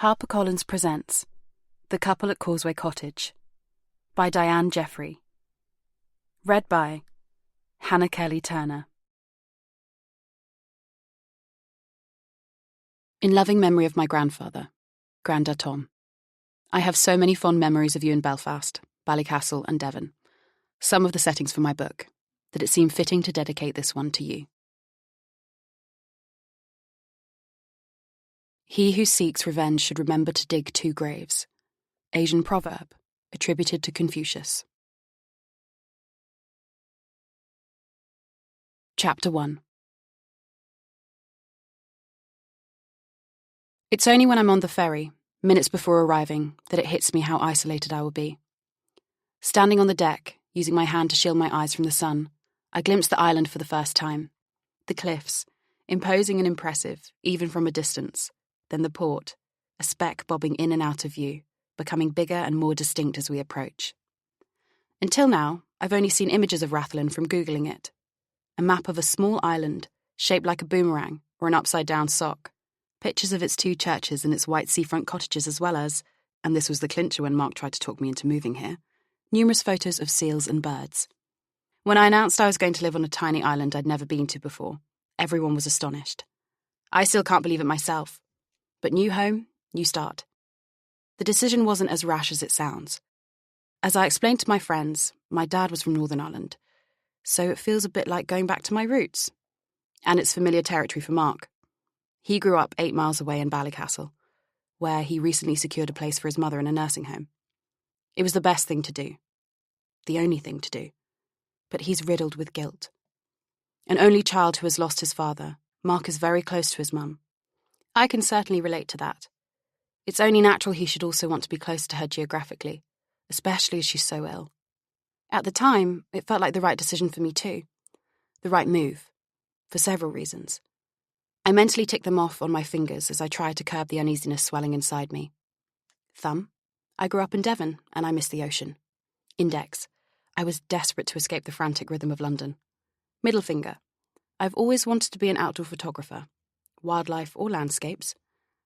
HarperCollins presents The Couple at Causeway Cottage by Diane Jeffrey. Read by Hannah Kelly Turner. In loving memory of my grandfather, Granda Tom, I have so many fond memories of you in Belfast, Ballycastle and Devon, some of the settings for my book, that it seemed fitting to dedicate this one to you. He who seeks revenge should remember to dig two graves. Asian proverb, attributed to Confucius. Chapter 1. It's only when I'm on the ferry, minutes before arriving, that it hits me how isolated I will be. Standing on the deck, using my hand to shield my eyes from the sun, I glimpse the island for the first time. The cliffs, imposing and impressive, even from a distance. Then the port, a speck bobbing in and out of view, becoming bigger and more distinct as we approach. Until now, I've only seen images of Rathlin from Googling it. A map of a small island, shaped like a boomerang or an upside-down sock. Pictures of its two churches and its white seafront cottages as well as, and this was the clincher when Mark tried to talk me into moving here, numerous photos of seals and birds. When I announced I was going to live on a tiny island I'd never been to before, everyone was astonished. I still can't believe it myself. But new home, new start. The decision wasn't as rash as it sounds. As I explained to my friends, my dad was from Northern Ireland, so it feels a bit like going back to my roots. And it's familiar territory for Mark. He grew up 8 miles away in Ballycastle, where he recently secured a place for his mother in a nursing home. It was the best thing to do. The only thing to do. But he's riddled with guilt. An only child who has lost his father, Mark is very close to his mum. I can certainly relate to that. It's only natural he should also want to be close to her geographically, especially as she's so ill. At the time, it felt like the right decision for me too. The right move. For several reasons. I mentally ticked them off on my fingers as I tried to curb the uneasiness swelling inside me. Thumb. I grew up in Devon, and I miss the ocean. Index. I was desperate to escape the frantic rhythm of London. Middle finger. I've always wanted to be an outdoor photographer. Wildlife or landscapes.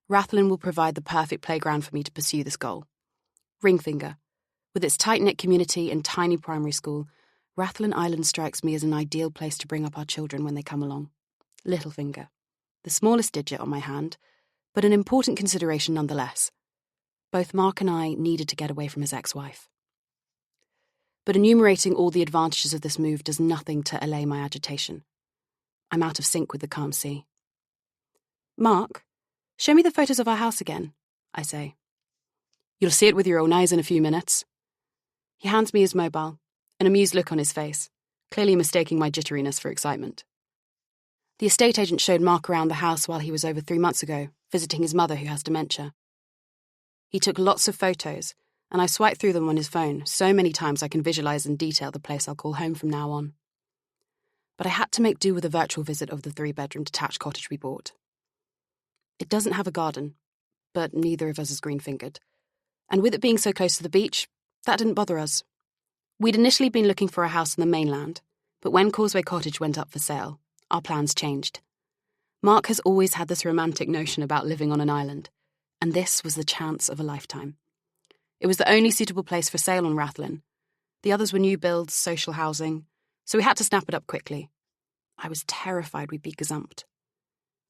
Rathlin will provide the perfect playground for me to pursue this goal. Ring finger. With its tight-knit community and tiny primary school, Rathlin Island strikes me as an ideal place to bring up our children when they come along. Little finger. The smallest digit on my hand, but an important consideration nonetheless. Both Mark and I needed to get away from his ex-wife. But enumerating all the advantages of this move does nothing to allay my agitation. I'm out of sync with the calm sea. Mark, show me the photos of our house again, I say. You'll see it with your own eyes in a few minutes. He hands me his mobile, an amused look on his face, clearly mistaking my jitteriness for excitement. The estate agent showed Mark around the house while he was over 3 months ago, visiting his mother who has dementia. He took lots of photos, and I swiped through them on his phone so many times I can visualize in detail the place I'll call home from now on. But I had to make do with a virtual visit of the 3-bedroom detached cottage we bought. It doesn't have a garden, but neither of us is green-fingered. And with it being so close to the beach, that didn't bother us. We'd initially been looking for a house on the mainland, but when Causeway Cottage went up for sale, our plans changed. Mark has always had this romantic notion about living on an island, and this was the chance of a lifetime. It was the only suitable place for sale on Rathlin. The others were new builds, social housing, so we had to snap it up quickly. I was terrified we'd be gazumped.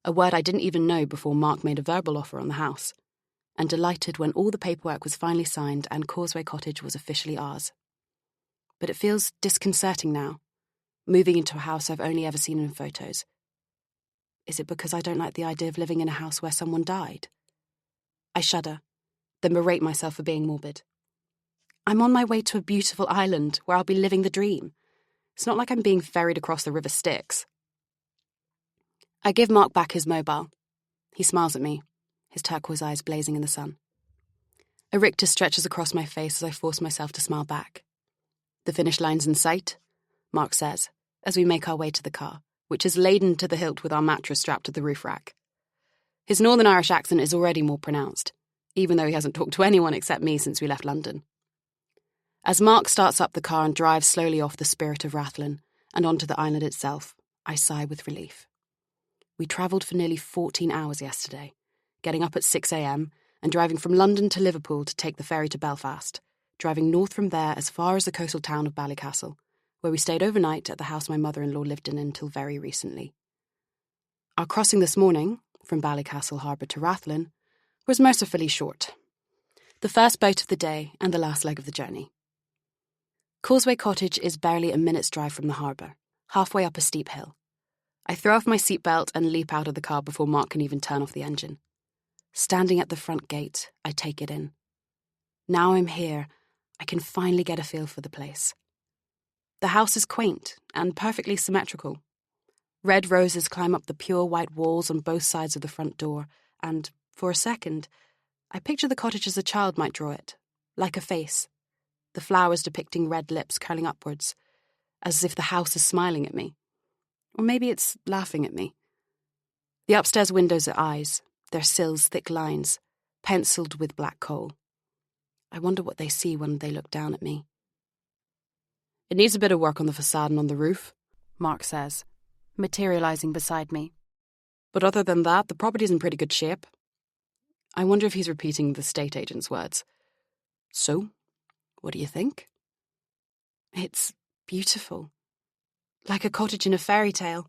A word I didn't even know before Mark made a verbal offer on the house, and delighted when all the paperwork was finally signed and Causeway Cottage was officially ours. But it feels disconcerting now, moving into a house I've only ever seen in photos. Is it because I don't like the idea of living in a house where someone died? I shudder, then berate myself for being morbid. I'm on my way to a beautiful island where I'll be living the dream. It's not like I'm being ferried across the River Styx. I give Mark back his mobile. He smiles at me, his turquoise eyes blazing in the sun. A rictus stretches across my face as I force myself to smile back. The finish line's in sight, Mark says, as we make our way to the car, which is laden to the hilt with our mattress strapped to the roof rack. His Northern Irish accent is already more pronounced, even though he hasn't talked to anyone except me since we left London. As Mark starts up the car and drives slowly off the spirit of Rathlin and onto the island itself, I sigh with relief. We travelled for nearly 14 hours yesterday, getting up at 6 a.m. and driving from London to Liverpool to take the ferry to Belfast, driving north from there as far as the coastal town of Ballycastle, where we stayed overnight at the house my mother-in-law lived in until very recently. Our crossing this morning, from Ballycastle Harbour to Rathlin, was mercifully short. The first boat of the day and the last leg of the journey. Causeway Cottage is barely a minute's drive from the harbour, halfway up a steep hill. I throw off my seatbelt and leap out of the car before Mark can even turn off the engine. Standing at the front gate, I take it in. Now I'm here, I can finally get a feel for the place. The house is quaint and perfectly symmetrical. Red roses climb up the pure white walls on both sides of the front door, and, for a second, I picture the cottage as a child might draw it, like a face, the flowers depicting red lips curling upwards, as if the house is smiling at me. Or maybe it's laughing at me. The upstairs windows are eyes, their sills thick lines, penciled with black coal. I wonder what they see when they look down at me. It needs a bit of work on the facade and on the roof, Mark says, materialising beside me. But other than that, the property's in pretty good shape. I wonder if he's repeating the estate agent's words. So, what do you think? It's beautiful. Like a cottage in a fairy tale.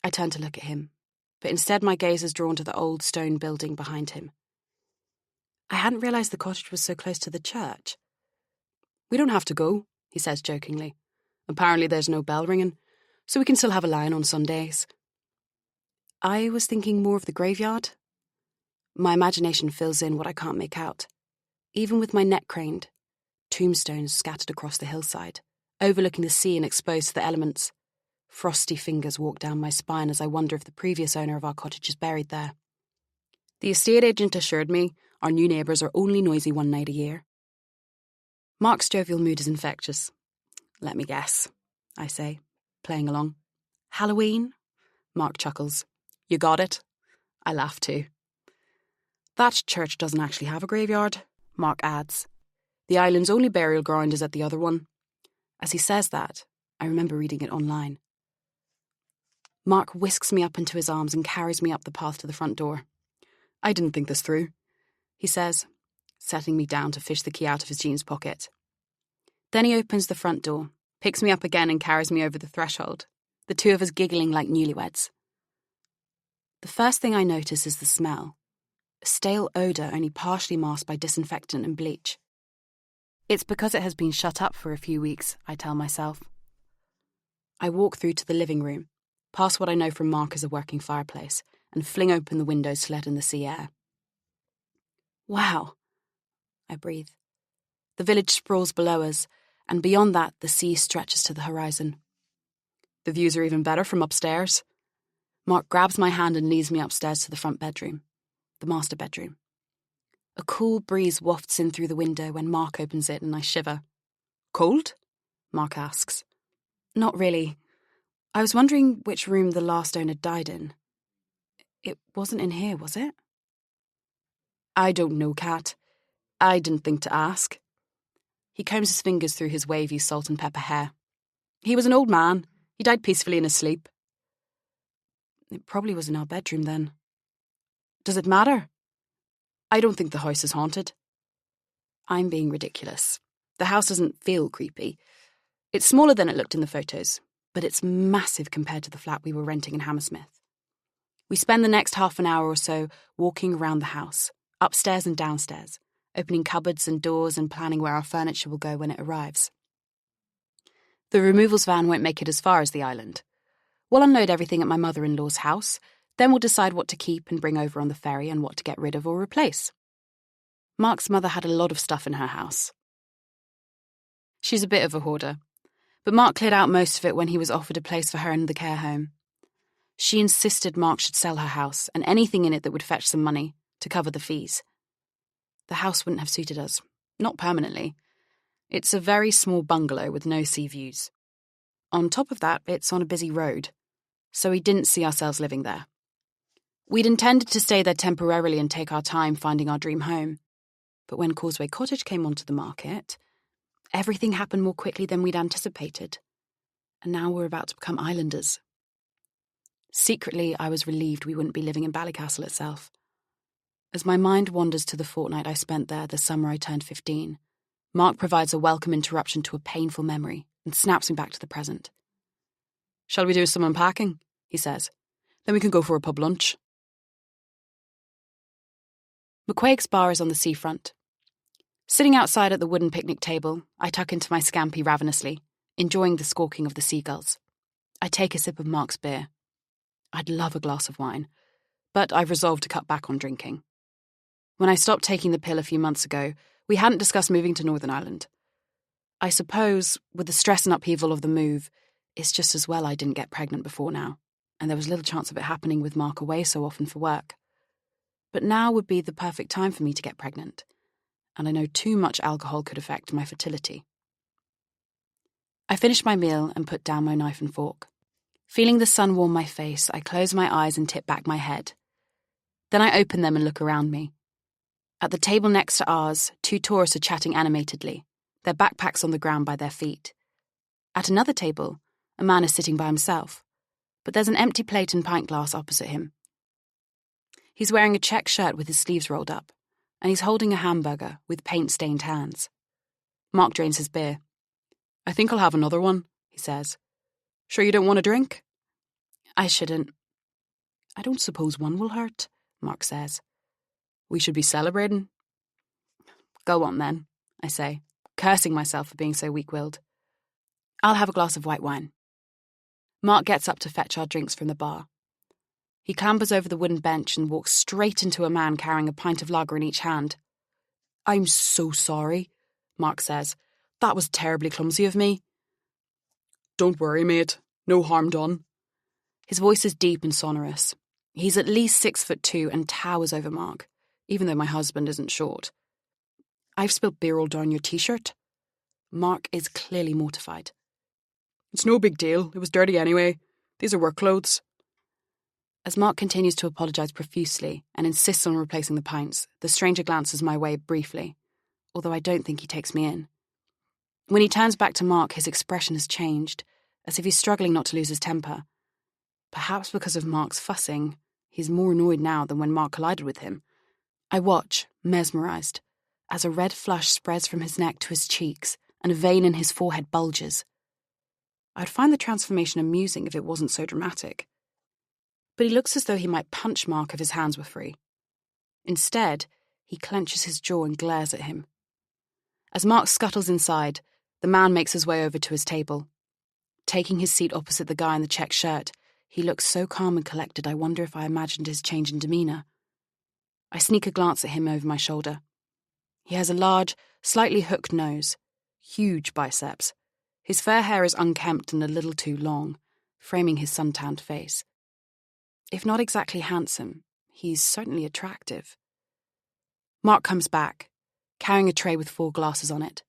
I turn to look at him, but instead my gaze is drawn to the old stone building behind him. I hadn't realised the cottage was so close to the church. We don't have to go, he says jokingly. Apparently there's no bell ringing, so we can still have a line on Sundays. I was thinking more of the graveyard. My imagination fills in what I can't make out. Even with my neck craned, tombstones scattered across the hillside, overlooking the sea and exposed to the elements. Frosty fingers walk down my spine as I wonder if the previous owner of our cottage is buried there. The estate agent assured me our new neighbours are only noisy one night a year. Mark's jovial mood is infectious. Let me guess, I say, playing along. Halloween? Mark chuckles. You got it? I laugh too. That church doesn't actually have a graveyard, Mark adds. The island's only burial ground is at the other one. As he says that, I remember reading it online. Mark whisks me up into his arms and carries me up the path to the front door. I didn't think this through, he says, setting me down to fish the key out of his jeans pocket. Then he opens the front door, picks me up again and carries me over the threshold, the two of us giggling like newlyweds. The first thing I notice is the smell. A stale odour only partially masked by disinfectant and bleach. It's because it has been shut up for a few weeks, I tell myself. I walk through to the living room, past what I know from Mark as a working fireplace, and fling open the windows to let in the sea air. Wow, I breathe. The village sprawls below us, and beyond that the sea stretches to the horizon. The views are even better from upstairs. Mark grabs my hand and leads me upstairs to the front bedroom, the master bedroom. A cool breeze wafts in through the window when Mark opens it and I shiver. Cold? Mark asks. Not really. I was wondering which room the last owner died in. It wasn't in here, was it? I don't know, Kat. I didn't think to ask. He combs his fingers through his wavy salt and pepper hair. He was an old man. He died peacefully in his sleep. It probably was in our bedroom then. Does it matter? I don't think the house is haunted. I'm being ridiculous. The house doesn't feel creepy. It's smaller than it looked in the photos, but it's massive compared to the flat we were renting in Hammersmith. We spend the next half an hour or so walking around the house, upstairs and downstairs, opening cupboards and doors and planning where our furniture will go when it arrives. The removals van won't make it as far as the island. We'll unload everything at my mother-in-law's house, then we'll decide what to keep and bring over on the ferry and what to get rid of or replace. Mark's mother had a lot of stuff in her house. She's a bit of a hoarder, but Mark cleared out most of it when he was offered a place for her in the care home. She insisted Mark should sell her house and anything in it that would fetch some money to cover the fees. The house wouldn't have suited us, not permanently. It's a very small bungalow with no sea views. On top of that, it's on a busy road, so we didn't see ourselves living there. We'd intended to stay there temporarily and take our time finding our dream home. But when Causeway Cottage came onto the market, everything happened more quickly than we'd anticipated. And now we're about to become islanders. Secretly, I was relieved we wouldn't be living in Ballycastle itself. As my mind wanders to the fortnight I spent there the summer I turned 15, Mark provides a welcome interruption to a painful memory and snaps me back to the present. "Shall we do some unpacking?" he says. "Then we can go for a pub lunch." McQuaig's bar is on the seafront. Sitting outside at the wooden picnic table, I tuck into my scampi ravenously, enjoying the squawking of the seagulls. I take a sip of Mark's beer. I'd love a glass of wine, but I've resolved to cut back on drinking. When I stopped taking the pill a few months ago, we hadn't discussed moving to Northern Ireland. I suppose, with the stress and upheaval of the move, it's just as well I didn't get pregnant before now, and there was little chance of it happening with Mark away so often for work. But now would be the perfect time for me to get pregnant, and I know too much alcohol could affect my fertility. I finish my meal and put down my knife and fork. Feeling the sun warm my face, I close my eyes and tip back my head. Then I open them and look around me. At the table next to ours, 2 tourists are chatting animatedly, their backpacks on the ground by their feet. At another table, a man is sitting by himself, but there's an empty plate and pint glass opposite him. He's wearing a check shirt with his sleeves rolled up, and he's holding a hamburger with paint-stained hands. Mark drains his beer. "I think I'll have another one," he says. "Sure you don't want a drink?" "I shouldn't." "I don't suppose one will hurt," Mark says. "We should be celebrating." "Go on then," I say, cursing myself for being so weak-willed. "I'll have a glass of white wine." Mark gets up to fetch our drinks from the bar. He clambers over the wooden bench and walks straight into a man carrying a pint of lager in each hand. "I'm so sorry," Mark says. "That was terribly clumsy of me." "Don't worry, mate. No harm done." His voice is deep and sonorous. He's at least 6'2" and towers over Mark, even though my husband isn't short. "I've spilled beer all down your t-shirt." Mark is clearly mortified. "It's no big deal. It was dirty anyway. These are work clothes." As Mark continues to apologise profusely and insists on replacing the pints, the stranger glances my way briefly, although I don't think he takes me in. When he turns back to Mark, his expression has changed, as if he's struggling not to lose his temper. Perhaps because of Mark's fussing, he's more annoyed now than when Mark collided with him. I watch, mesmerised, as a red flush spreads from his neck to his cheeks and a vein in his forehead bulges. I'd find the transformation amusing if it wasn't so dramatic. But he looks as though he might punch Mark if his hands were free. Instead, he clenches his jaw and glares at him. As Mark scuttles inside, the man makes his way over to his table. Taking his seat opposite the guy in the check shirt, he looks so calm and collected I wonder if I imagined his change in demeanour. I sneak a glance at him over my shoulder. He has a large, slightly hooked nose, huge biceps. His fair hair is unkempt and a little too long, framing his sun-tanned face. If not exactly handsome, he's certainly attractive. Mark comes back, carrying a tray with 4 glasses on it.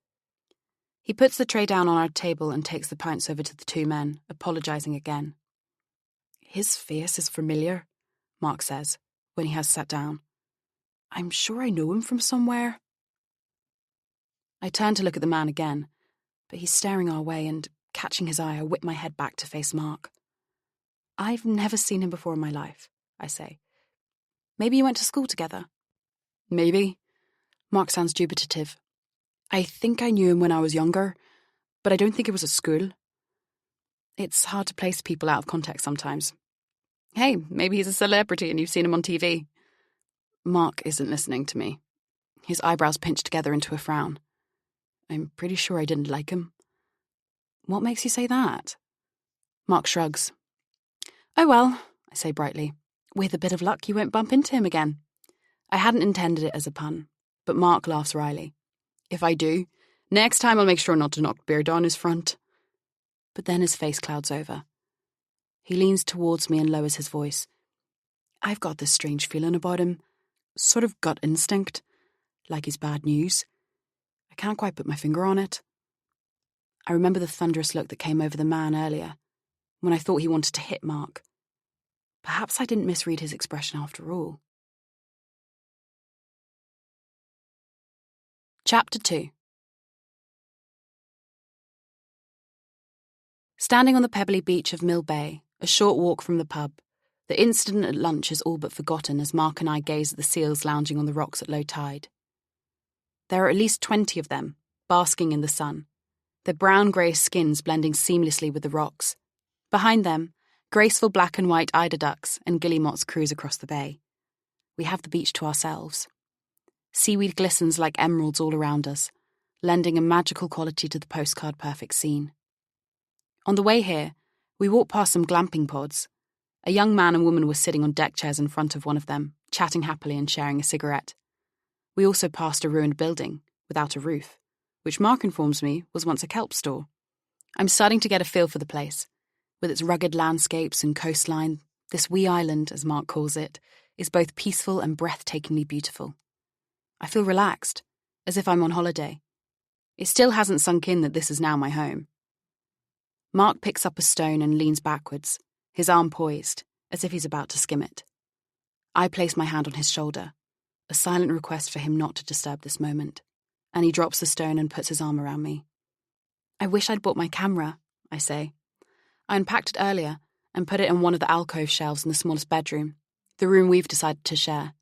He puts the tray down on our table and takes the pints over to the 2 men, apologising again. "His face is familiar," Mark says, when he has sat down. "I'm sure I know him from somewhere." I turn to look at the man again, but he's staring our way and, catching his eye, I whip my head back to face Mark. "I've never seen him before in my life," I say. "Maybe you went to school together?" "Maybe." Mark sounds dubitative. "I think I knew him when I was younger, but I don't think it was at school." It's hard to place people out of context sometimes. "Hey, maybe he's a celebrity and you've seen him on TV. Mark isn't listening to me. His eyebrows pinch together into a frown. "I'm pretty sure I didn't like him." "What makes you say that?" Mark shrugs. "Oh well," I say brightly. "With a bit of luck, you won't bump into him again." I hadn't intended it as a pun, but Mark laughs wryly. "If I do, next time I'll make sure not to knock beer down his front." But then his face clouds over. He leans towards me and lowers his voice. "I've got this strange feeling about him, sort of gut instinct, like he's bad news. I can't quite put my finger on it." I remember the thunderous look that came over the man earlier, when I thought he wanted to hit Mark. Perhaps I didn't misread his expression after all. Chapter 2. Standing on the pebbly beach of Mill Bay, a short walk from the pub, The incident at lunch is all but forgotten as Mark and I gaze at the seals lounging on the rocks at low tide. There are at least 20 of them, basking in the sun, their brown-grey skins blending seamlessly with the rocks. Behind them, graceful black and white eider ducks and guillemots cruise across the bay. We have the beach to ourselves. Seaweed glistens like emeralds all around us, lending a magical quality to the postcard-perfect scene. On the way here, we walked past some glamping pods. A young man and woman were sitting on deck chairs in front of one of them, chatting happily and sharing a cigarette. We also passed a ruined building, without a roof, which Mark informs me was once a kelp store. I'm starting to get a feel for the place. With its rugged landscapes and coastline, this wee island, as Mark calls it, is both peaceful and breathtakingly beautiful. I feel relaxed, as if I'm on holiday. It still hasn't sunk in that this is now my home. Mark picks up a stone and leans backwards, his arm poised, as if he's about to skim it. I place my hand on his shoulder, a silent request for him not to disturb this moment, and he drops the stone and puts his arm around me. I wish I'd bought my camera, I say. I unpacked it earlier and put it in one of the alcove shelves in the smallest bedroom, the room we've decided to share.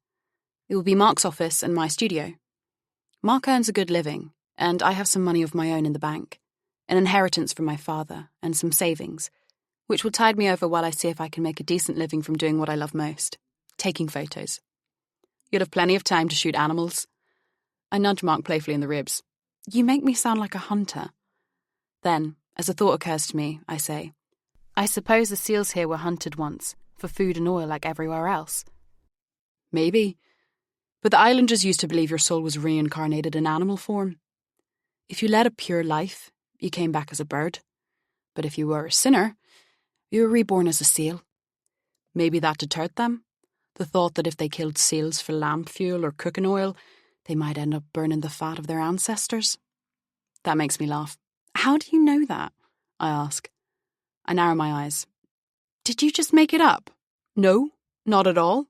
It will be Mark's office and my studio. Mark earns a good living, and I have some money of my own in the bank, an inheritance from my father and some savings, which will tide me over while I see if I can make a decent living from doing what I love most, taking photos. You'll have plenty of time to shoot animals. I nudge Mark playfully in the ribs. You make me sound like a hunter. Then, as a thought occurs to me, I say, I suppose the seals here were hunted once, for food and oil like everywhere else. Maybe. But the islanders used to believe your soul was reincarnated in animal form. If you led a pure life, you came back as a bird. But if you were a sinner, you were reborn as a seal. Maybe that deterred them. The thought that if they killed seals for lamp fuel or cooking oil, they might end up burning the fat of their ancestors. That makes me laugh. How do you know that? I ask. I narrow my eyes. Did you just make it up? No, not at all.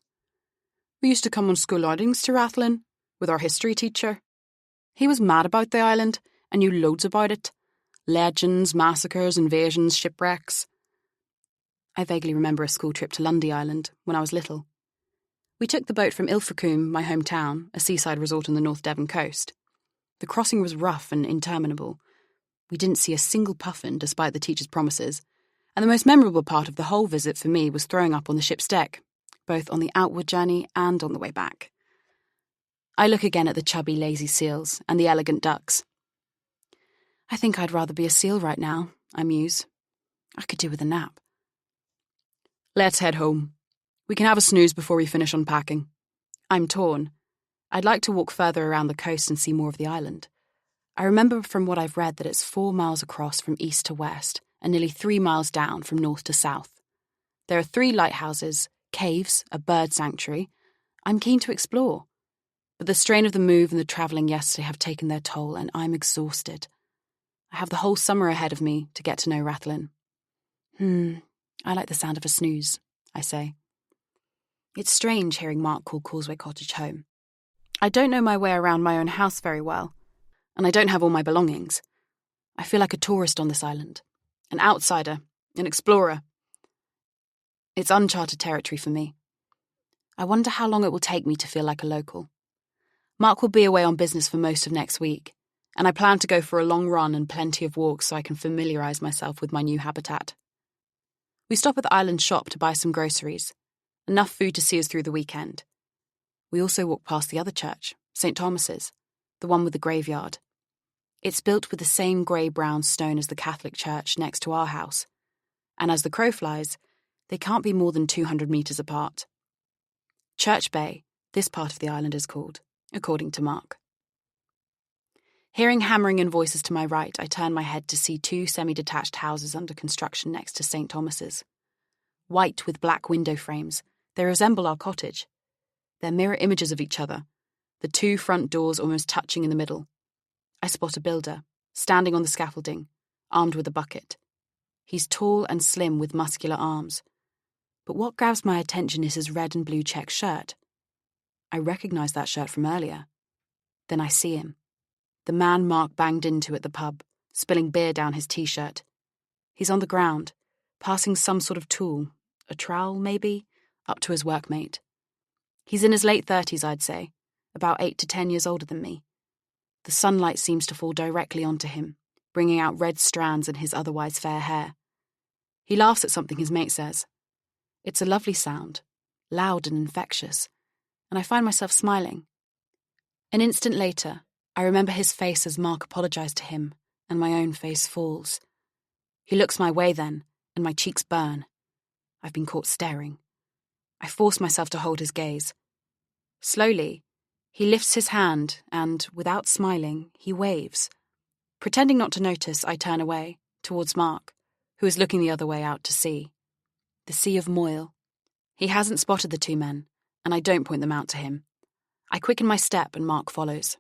We used to come on school outings to Rathlin with our history teacher. He was mad about the island and knew loads about it. Legends, massacres, invasions, shipwrecks. I vaguely remember a school trip to Lundy Island when I was little. We took the boat from Ilfracombe, my hometown, a seaside resort on the North Devon coast. The crossing was rough and interminable. We didn't see a single puffin despite the teacher's promises, and the most memorable part of the whole visit for me was throwing up on the ship's deck, both on the outward journey and on the way back. I look again at the chubby, lazy seals and the elegant ducks. I think I'd rather be a seal right now, I muse. I could do with a nap. Let's head home. We can have a snooze before we finish unpacking. I'm torn. I'd like to walk further around the coast and see more of the island. I remember from what I've read that it's 4 miles across from east to west and nearly 3 miles down from north to south. There are 3 lighthouses, caves, a bird sanctuary. I'm keen to explore. But the strain of the move and the travelling yesterday have taken their toll, and I'm exhausted. I have the whole summer ahead of me to get to know Rathlin. I like the sound of a snooze, I say. It's strange hearing Mark call Causeway Cottage home. I don't know my way around my own house very well, and I don't have all my belongings. I feel like a tourist on this island, an outsider, an explorer. It's uncharted territory for me. I wonder how long it will take me to feel like a local. Mark will be away on business for most of next week, and I plan to go for a long run and plenty of walks so I can familiarise myself with my new habitat. We stop at the island shop to buy some groceries, enough food to see us through the weekend. We also walk past the other church, St. Thomas's, the one with the graveyard. It's built with the same grey-brown stone as the Catholic church next to our house, and as the crow flies, they can't be more than 200 metres apart. Church Bay, this part of the island is called, according to Mark. Hearing hammering and voices to my right, I turn my head to see 2 semi-detached houses under construction next to St. Thomas's. White with black window frames, they resemble our cottage. They're mirror images of each other, the 2 front doors almost touching in the middle. I spot a builder, standing on the scaffolding, armed with a bucket. He's tall and slim with muscular arms. But what grabs my attention is his red and blue check shirt. I recognise that shirt from earlier. Then I see him. The man Mark banged into at the pub, spilling beer down his t-shirt. He's on the ground, passing some sort of tool, a trowel maybe, up to his workmate. He's in his late 30s, I'd say, about 8 to 10 years older than me. The sunlight seems to fall directly onto him, bringing out red strands in his otherwise fair hair. He laughs at something his mate says. It's a lovely sound, loud and infectious, and I find myself smiling. An instant later, I remember his face as Mark apologized to him, and my own face falls. He looks my way then, and my cheeks burn. I've been caught staring. I force myself to hold his gaze. Slowly, he lifts his hand and, without smiling, he waves. Pretending not to notice, I turn away, towards Mark, who is looking the other way out to sea. The Sea of Moyle. He hasn't spotted the two men, and I don't point them out to him. I quicken my step and Mark follows.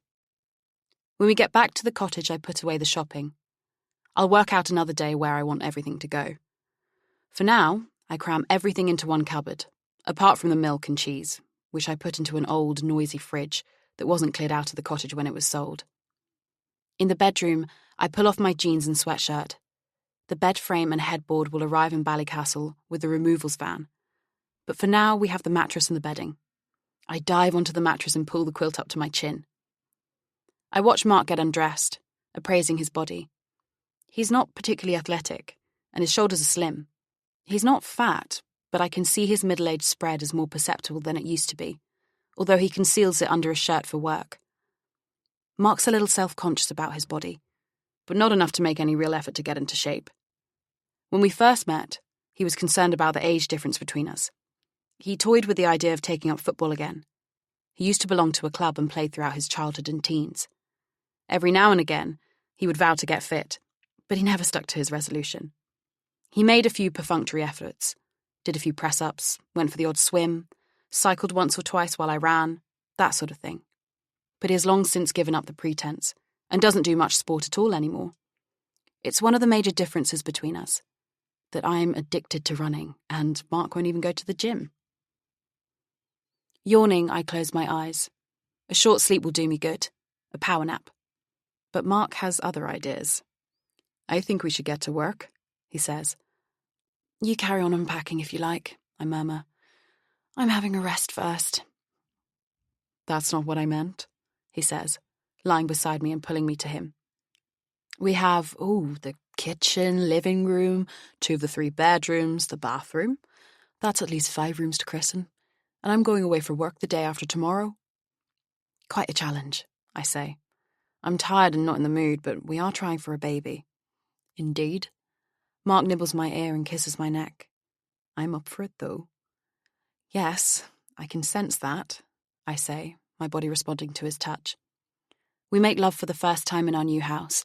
When we get back to the cottage, I put away the shopping. I'll work out another day where I want everything to go. For now, I cram everything into one cupboard, apart from the milk and cheese, which I put into an old, noisy fridge that wasn't cleared out of the cottage when it was sold. In the bedroom, I pull off my jeans and sweatshirt. The bed frame and headboard will arrive in Ballycastle with the removals van. But for now, we have the mattress and the bedding. I dive onto the mattress and pull the quilt up to my chin. I watch Mark get undressed, appraising his body. He's not particularly athletic, and his shoulders are slim. He's not fat, but I can see his middle-aged spread is more perceptible than it used to be, although he conceals it under a shirt for work. Mark's a little self-conscious about his body, but not enough to make any real effort to get into shape. When we first met, he was concerned about the age difference between us. He toyed with the idea of taking up football again. He used to belong to a club and played throughout his childhood and teens. Every now and again, he would vow to get fit, but he never stuck to his resolution. He made a few perfunctory efforts, did a few press-ups, went for the odd swim, cycled once or twice while I ran, that sort of thing. But he has long since given up the pretense and doesn't do much sport at all anymore. It's one of the major differences between us, that I'm addicted to running and Mark won't even go to the gym. Yawning, I close my eyes. A short sleep will do me good, a power nap. But Mark has other ideas. I think we should get to work, he says. You carry on unpacking if you like, I murmur. I'm having a rest first. That's not what I meant, he says, lying beside me and pulling me to him. We have, the kitchen, living room, 2 of the 3 bedrooms, the bathroom. That's at least 5 rooms to christen. And I'm going away for work the day after tomorrow. Quite a challenge, I say. I'm tired and not in the mood, but we are trying for a baby. Indeed. Mark nibbles my ear and kisses my neck. I'm up for it, though. Yes, I can sense that, I say, my body responding to his touch. We make love for the first time in our new house.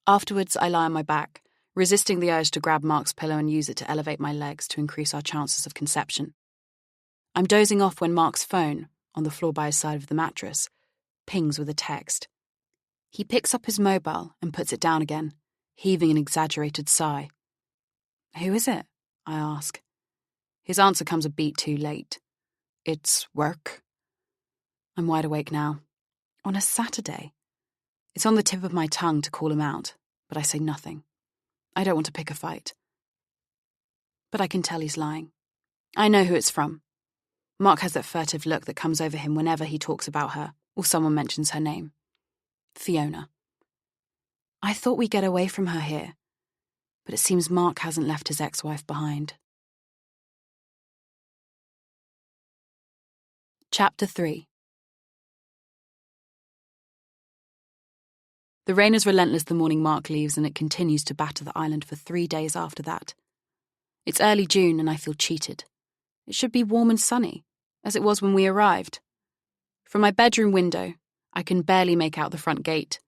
Afterwards, I lie on my back, resisting the urge to grab Mark's pillow and use it to elevate my legs to increase our chances of conception. I'm dozing off when Mark's phone, on the floor by his side of the mattress, pings with a text. He picks up his mobile and puts it down again, heaving an exaggerated sigh. Who is it? I ask. His answer comes a beat too late. It's work. I'm wide awake now. On a Saturday. It's on the tip of my tongue to call him out, but I say nothing. I don't want to pick a fight. But I can tell he's lying. I know who it's from. Mark has that furtive look that comes over him whenever he talks about her or someone mentions her name. Fiona. I thought we'd get away from her here, but it seems Mark hasn't left his ex-wife behind. Chapter 3. The rain is relentless the morning Mark leaves, and it continues to batter the island for 3 days after that. It's early June and I feel cheated. It should be warm and sunny, as it was when we arrived. From my bedroom window, I can barely make out the front gate.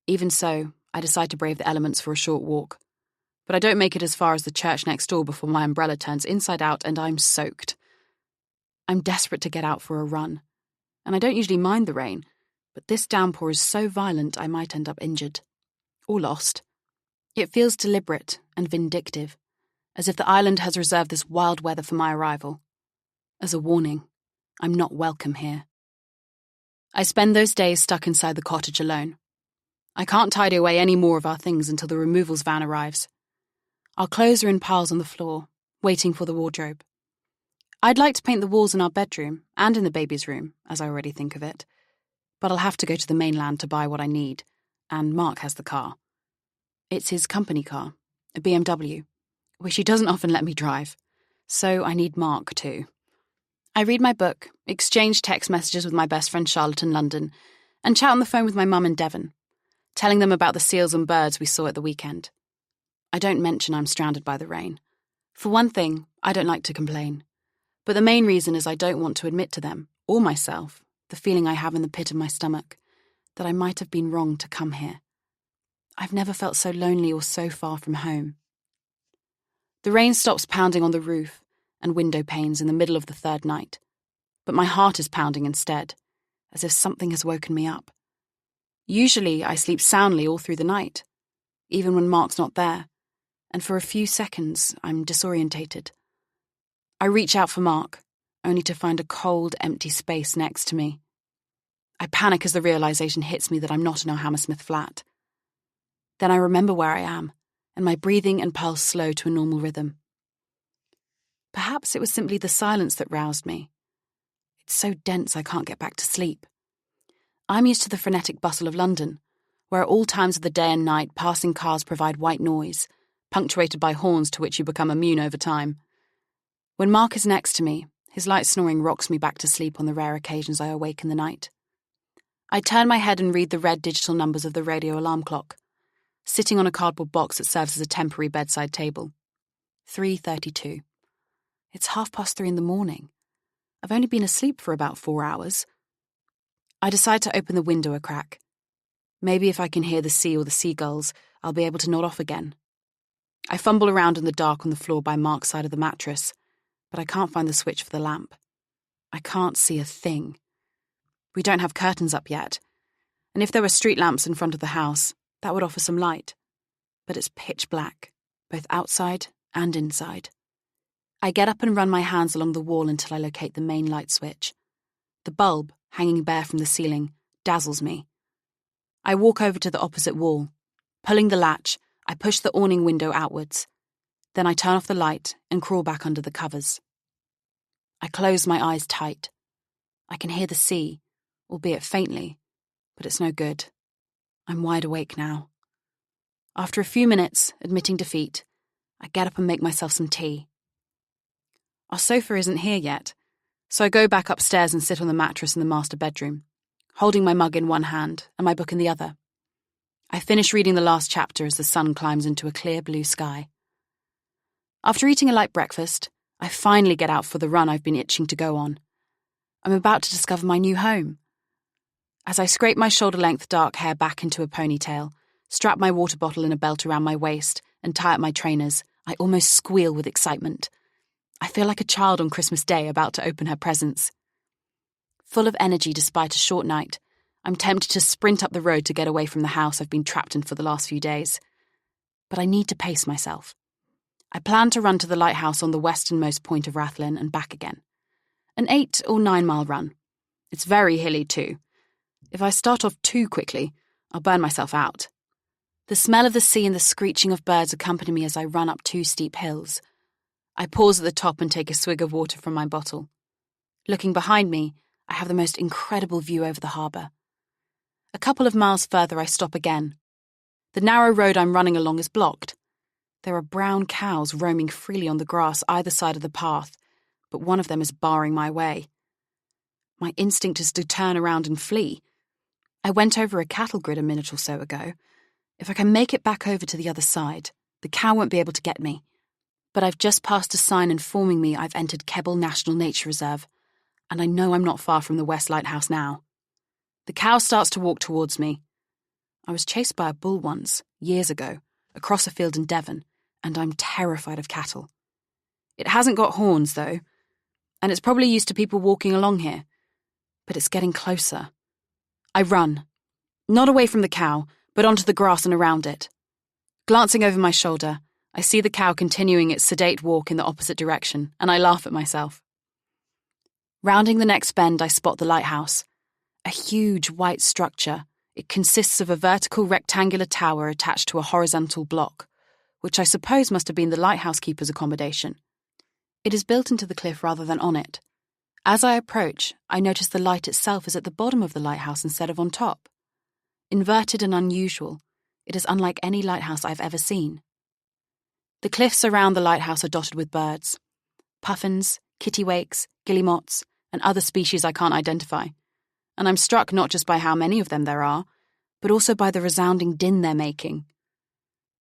Even so, I decide to brave the elements for a short walk. But I don't make it as far as the church next door before my umbrella turns inside out and I'm soaked. I'm desperate to get out for a run, and I don't usually mind the rain, but this downpour is so violent I might end up injured. Or lost. It feels deliberate and vindictive, as if the island has reserved this wild weather for my arrival. As a warning, I'm not welcome here. I spend those days stuck inside the cottage alone. I can't tidy away any more of our things until the removals van arrives. Our clothes are in piles on the floor, waiting for the wardrobe. I'd like to paint the walls in our bedroom and in the baby's room, as I already think of it. But I'll have to go to the mainland to buy what I need, and Mark has the car. It's his company car, a BMW, which he doesn't often let me drive, so I need Mark too. I read my book, exchange text messages with my best friend Charlotte in London, and chat on the phone with my mum in Devon, telling them about the seals and birds we saw at the weekend. I don't mention I'm stranded by the rain. For one thing, I don't like to complain. But the main reason is I don't want to admit to them, or myself, the feeling I have in the pit of my stomach, that I might have been wrong to come here. I've never felt so lonely or so far from home. The rain stops pounding on the roof and window panes in the middle of the third night, but my heart is pounding instead, as if something has woken me up. Usually I sleep soundly all through the night, even when Mark's not there, and for a few seconds I'm disorientated. I reach out for Mark, only to find a cold, empty space next to me. I panic as the realization hits me that I'm not in our Hammersmith flat. Then I remember where I am, and my breathing and pulse slow to a normal rhythm. Perhaps it was simply the silence that roused me. It's so dense I can't get back to sleep. I'm used to the frenetic bustle of London, where at all times of the day and night passing cars provide white noise, punctuated by horns to which you become immune over time. When Mark is next to me, his light snoring rocks me back to sleep on the rare occasions I awake in the night. I turn my head and read the red digital numbers of the radio alarm clock, sitting on a cardboard box that serves as a temporary bedside table. 3:32. It's 3:30 in the morning. I've only been asleep for about 4 hours. I decide to open the window a crack. Maybe if I can hear the sea or the seagulls, I'll be able to nod off again. I fumble around in the dark on the floor by Mark's side of the mattress, but I can't find the switch for the lamp. I can't see a thing. We don't have curtains up yet, and if there were street lamps in front of the house, that would offer some light. But it's pitch black, both outside and inside. I get up and run my hands along the wall until I locate the main light switch. The bulb, hanging bare from the ceiling, dazzles me. I walk over to the opposite wall. Pulling the latch, I push the awning window outwards. Then I turn off the light and crawl back under the covers. I close my eyes tight. I can hear the sea, albeit faintly, but it's no good. I'm wide awake now. After a few minutes, admitting defeat, I get up and make myself some tea. Our sofa isn't here yet, so I go back upstairs and sit on the mattress in the master bedroom, holding my mug in one hand and my book in the other. I finish reading the last chapter as the sun climbs into a clear blue sky. After eating a light breakfast, I finally get out for the run I've been itching to go on. I'm about to discover my new home. As I scrape my shoulder-length dark hair back into a ponytail, strap my water bottle in a belt around my waist, and tie up my trainers, I almost squeal with excitement. I feel like a child on Christmas Day about to open her presents. Full of energy despite a short night, I'm tempted to sprint up the road to get away from the house I've been trapped in for the last few days. But I need to pace myself. I plan to run to the lighthouse on the westernmost point of Rathlin and back again. An 8 or 9 mile run. It's very hilly too. If I start off too quickly, I'll burn myself out. The smell of the sea and the screeching of birds accompany me as I run up 2 steep hills. I pause at the top and take a swig of water from my bottle. Looking behind me, I have the most incredible view over the harbour. A couple of miles further, I stop again. The narrow road I'm running along is blocked. There are brown cows roaming freely on the grass either side of the path, but one of them is barring my way. My instinct is to turn around and flee. I went over a cattle grid a minute or so ago. If I can make it back over to the other side, the cow won't be able to get me. But I've just passed a sign informing me I've entered Kebble National Nature Reserve, and I know I'm not far from the West Lighthouse now. The cow starts to walk towards me. I was chased by a bull once, years ago, across a field in Devon, and I'm terrified of cattle. It hasn't got horns, though, and it's probably used to people walking along here. But it's getting closer. I run. Not away from the cow, but onto the grass and around it. Glancing over my shoulder, I see the cow continuing its sedate walk in the opposite direction, and I laugh at myself. Rounding the next bend, I spot the lighthouse. A huge white structure. It consists of a vertical rectangular tower attached to a horizontal block, which I suppose must have been the lighthouse keeper's accommodation. It is built into the cliff rather than on it. As I approach, I notice the light itself is at the bottom of the lighthouse instead of on top. Inverted and unusual, it is unlike any lighthouse I've ever seen. The cliffs around the lighthouse are dotted with birds. Puffins, kittiwakes, guillemots, and other species I can't identify. And I'm struck not just by how many of them there are, but also by the resounding din they're making.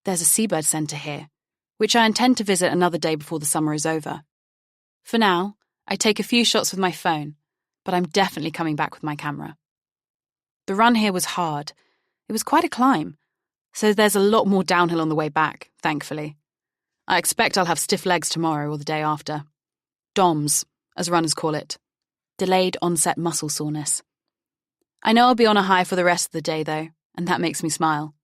There's a seabird centre here, which I intend to visit another day before the summer is over. For now, I take a few shots with my phone, but I'm definitely coming back with my camera. The run here was hard. It was quite a climb, so there's a lot more downhill on the way back, thankfully. I expect I'll have stiff legs tomorrow or the day after. DOMS, as runners call it. Delayed onset muscle soreness. I know I'll be on a high for the rest of the day, though, and that makes me smile.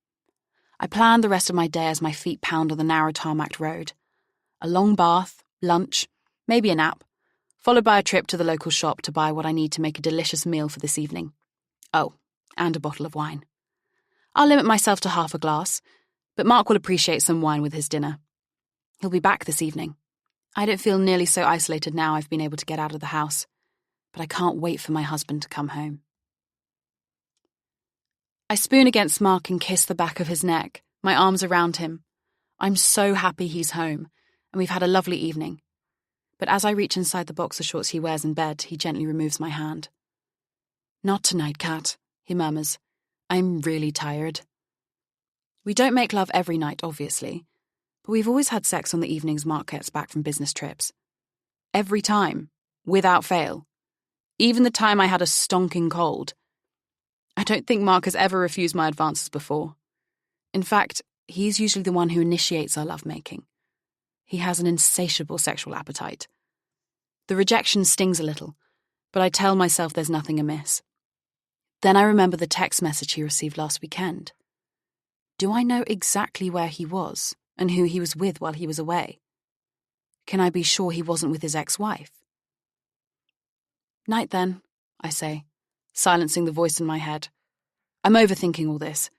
I plan the rest of my day as my feet pound on the narrow tarmacked road. A long bath, lunch, maybe a nap, followed by a trip to the local shop to buy what I need to make a delicious meal for this evening. Oh, and a bottle of wine. I'll limit myself to half a glass, but Mark will appreciate some wine with his dinner. He'll be back this evening. I don't feel nearly so isolated now I've been able to get out of the house, but I can't wait for my husband to come home. I spoon against Mark and kiss the back of his neck, my arms around him. I'm so happy he's home, and we've had a lovely evening. But as I reach inside the boxer shorts he wears in bed, he gently removes my hand. "Not tonight, Kat," he murmurs. "I'm really tired." We don't make love every night, obviously, but we've always had sex on the evenings Mark gets back from business trips. Every time, without fail. Even the time I had a stonking cold. I don't think Mark has ever refused my advances before. In fact, he's usually the one who initiates our lovemaking. He has an insatiable sexual appetite. The rejection stings a little, but I tell myself there's nothing amiss. Then I remember the text message he received last weekend. Do I know exactly where he was and who he was with while he was away? Can I be sure he wasn't with his ex-wife? "Night then," I say, silencing the voice in my head. I'm overthinking all this.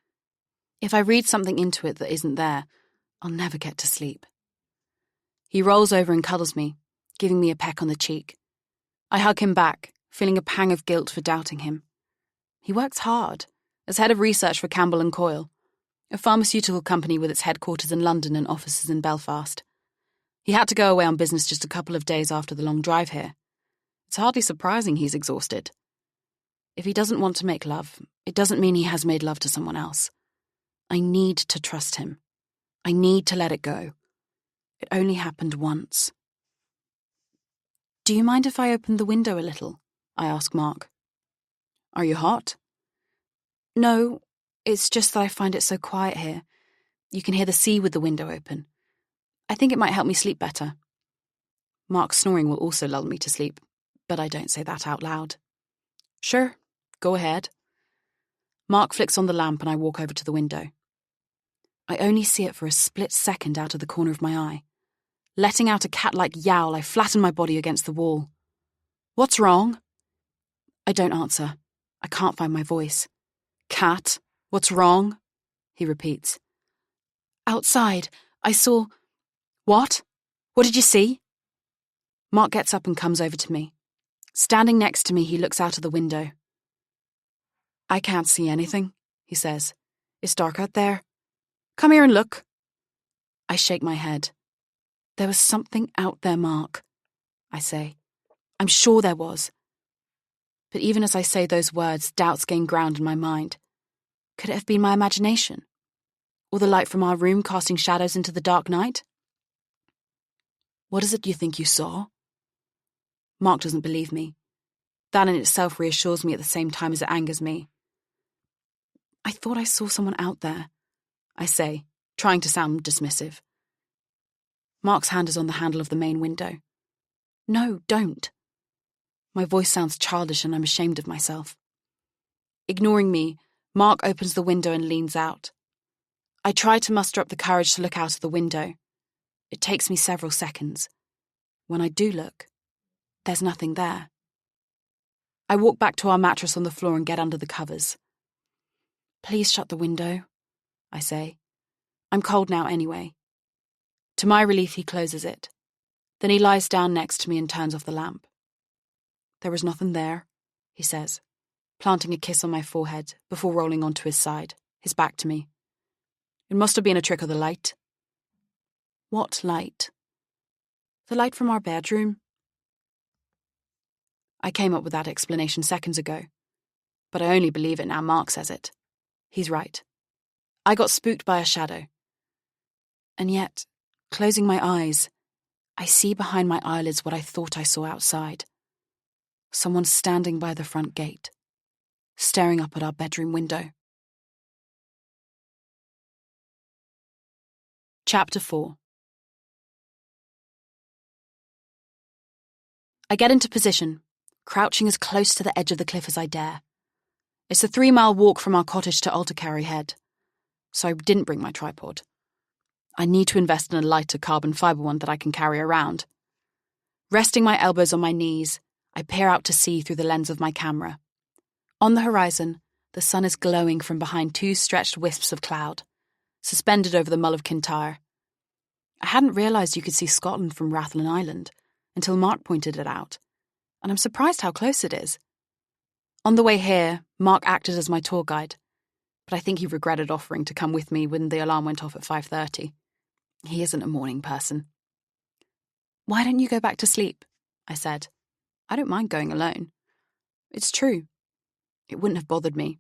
If I read something into it that isn't there, I'll never get to sleep. He rolls over and cuddles me, giving me a peck on the cheek. I hug him back, feeling a pang of guilt for doubting him. He works hard, as head of research for Campbell & Coyle, a pharmaceutical company with its headquarters in London and offices in Belfast. He had to go away on business just a couple of days after the long drive here. It's hardly surprising he's exhausted. If he doesn't want to make love, it doesn't mean he has made love to someone else. I need to trust him. I need to let it go. It only happened once. "Do you mind if I open the window a little?" I ask Mark. "Are you hot?" "No, it's just that I find it so quiet here. You can hear the sea with the window open. I think it might help me sleep better." Mark's snoring will also lull me to sleep, but I don't say that out loud. "Sure, go ahead." Mark flicks on the lamp and I walk over to the window. I only see it for a split second out of the corner of my eye. Letting out a cat-like yowl, I flatten my body against the wall. "What's wrong?" I don't answer. I can't find my voice. "Cat, what's wrong?" he repeats. "Outside, I saw—" "What? What did you see?" Mark gets up and comes over to me. Standing next to me, he looks out of the window. "I can't see anything," he says. "It's dark out there. Come here and look." I shake my head. "There was something out there, Mark," I say. "I'm sure there was." But even as I say those words, doubts gain ground in my mind. Could it have been my imagination? Or the light from our room casting shadows into the dark night? "What is it you think you saw?" Mark doesn't believe me. That in itself reassures me at the same time as it angers me. "I thought I saw someone out there," I say, trying to sound dismissive. Mark's hand is on the handle of the main window. "No, don't." My voice sounds childish and I'm ashamed of myself. Ignoring me, Mark opens the window and leans out. I try to muster up the courage to look out of the window. It takes me several seconds. When I do look, there's nothing there. I walk back to our mattress on the floor and get under the covers. "Please shut the window," I say. I'm cold now anyway. To my relief, he closes it. Then he lies down next to me and turns off the lamp. "There was nothing there," he says, planting a kiss on my forehead before rolling onto his side, his back to me. "It must have been a trick of the light." "What light?" "The light from our bedroom." I came up with that explanation seconds ago, but I only believe it now Mark says it. He's right. I got spooked by a shadow. And yet, closing my eyes, I see behind my eyelids what I thought I saw outside. Someone standing by the front gate, staring up at our bedroom window. Chapter 4. I get into position, crouching as close to the edge of the cliff as I dare. It's a 3-mile walk from our cottage to Altercarry Head, so I didn't bring my tripod. I need to invest in a lighter carbon fibre one that I can carry around. Resting my elbows on my knees, I peer out to sea through the lens of my camera. On the horizon, the sun is glowing from behind 2 stretched wisps of cloud, suspended over the Mull of Kintyre. I hadn't realised you could see Scotland from Rathlin Island until Mark pointed it out, and I'm surprised how close it is. On the way here, Mark acted as my tour guide, but I think he regretted offering to come with me when the alarm went off at 5:30. He isn't a morning person. "Why don't you go back to sleep?" I said. "I don't mind going alone." It's true. It wouldn't have bothered me.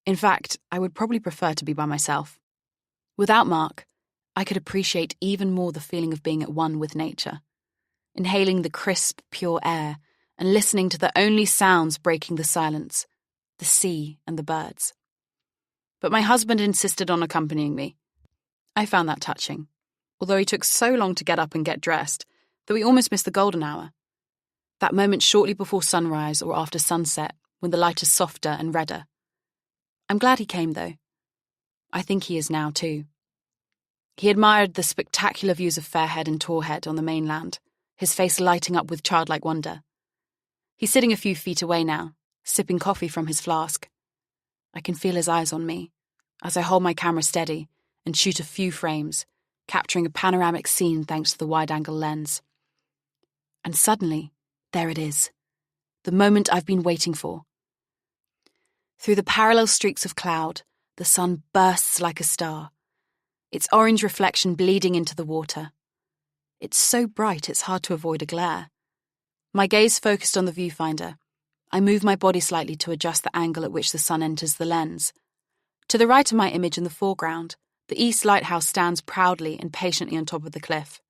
In fact, I would probably prefer to be by myself. Without Mark, I could appreciate even more the feeling of being at one with nature, inhaling the crisp, pure air and listening to the only sounds breaking the silence, the sea and the birds. But my husband insisted on accompanying me. I found that touching, although he took so long to get up and get dressed that we almost missed the golden hour. That moment shortly before sunrise or after sunset, when the light is softer and redder. I'm glad he came, though. I think he is now, too. He admired the spectacular views of Fairhead and Torhead on the mainland, his face lighting up with childlike wonder. He's sitting a few feet away now, sipping coffee from his flask. I can feel his eyes on me, as I hold my camera steady and shoot a few frames, capturing a panoramic scene thanks to the wide-angle lens. And suddenly, there it is, the moment I've been waiting for. Through the parallel streaks of cloud, the sun bursts like a star, its orange reflection bleeding into the water. It's so bright it's hard to avoid a glare. My gaze focused on the viewfinder. I move my body slightly to adjust the angle at which the sun enters the lens. To the right of my image in the foreground, the East Lighthouse stands proudly and patiently on top of the cliff,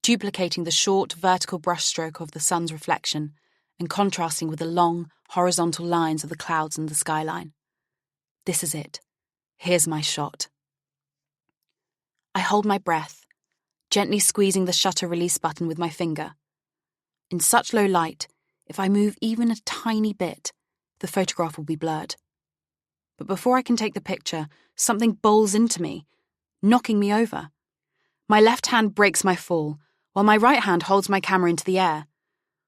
duplicating the short, vertical brushstroke of the sun's reflection and contrasting with the long, horizontal lines of the clouds and the skyline. This is it. Here's my shot. I hold my breath, gently squeezing the shutter release button with my finger. In such low light, if I move even a tiny bit, the photograph will be blurred. But before I can take the picture, something bowls into me, knocking me over. My left hand breaks my fall, while my right hand holds my camera into the air.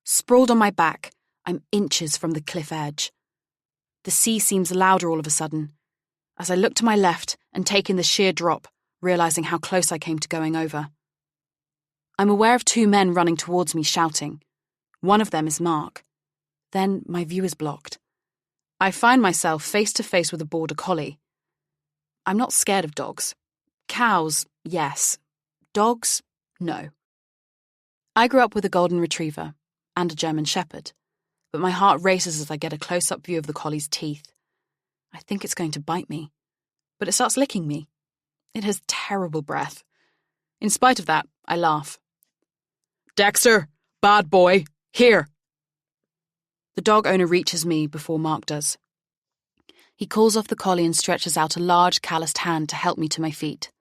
Sprawled on my back, I'm inches from the cliff edge. The sea seems louder all of a sudden, as I look to my left and take in the sheer drop, realising how close I came to going over. I'm aware of 2 men running towards me shouting. One of them is Mark. Then my view is blocked. I find myself face to face with a border collie. I'm not scared of dogs. Cows, yes. Dogs, no. I grew up with a golden retriever and a German shepherd, but my heart races as I get a close-up view of the collie's teeth. I think it's going to bite me, but it starts licking me. It has terrible breath. In spite of that, I laugh. "Dexter, bad boy, here." The dog owner reaches me before Mark does. He calls off the collie and stretches out a large, calloused hand to help me to my feet.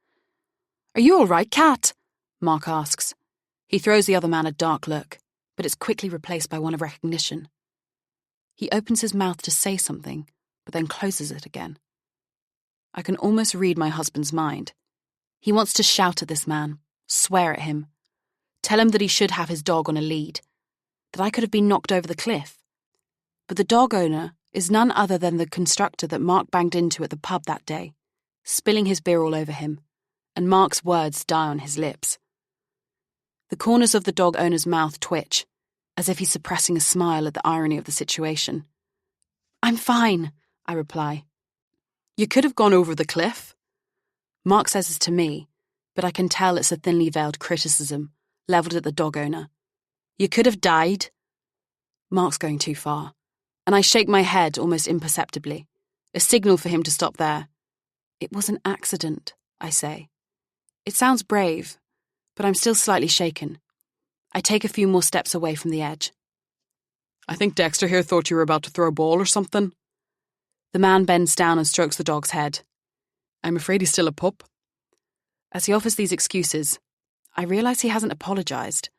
"Are you all right, Cat?" Mark asks. He throws the other man a dark look, but it's quickly replaced by one of recognition. He opens his mouth to say something, but then closes it again. I can almost read my husband's mind. He wants to shout at this man, swear at him, tell him that he should have his dog on a lead, that I could have been knocked over the cliff. But the dog owner is none other than the constructor that Mark banged into at the pub that day, spilling his beer all over him, and Mark's words die on his lips. The corners of the dog owner's mouth twitch, as if he's suppressing a smile at the irony of the situation. "I'm fine," I reply. "You could have gone over the cliff." Mark says this to me, but I can tell it's a thinly veiled criticism, levelled at the dog owner. "You could have died." Mark's going too far, and I shake my head almost imperceptibly, a signal for him to stop there. "It was an accident," I say. It sounds brave, but I'm still slightly shaken. I take a few more steps away from the edge. "I think Dexter here thought you were about to throw a ball or something." The man bends down and strokes the dog's head. "I'm afraid he's still a pup." As he offers these excuses, I realise he hasn't apologised.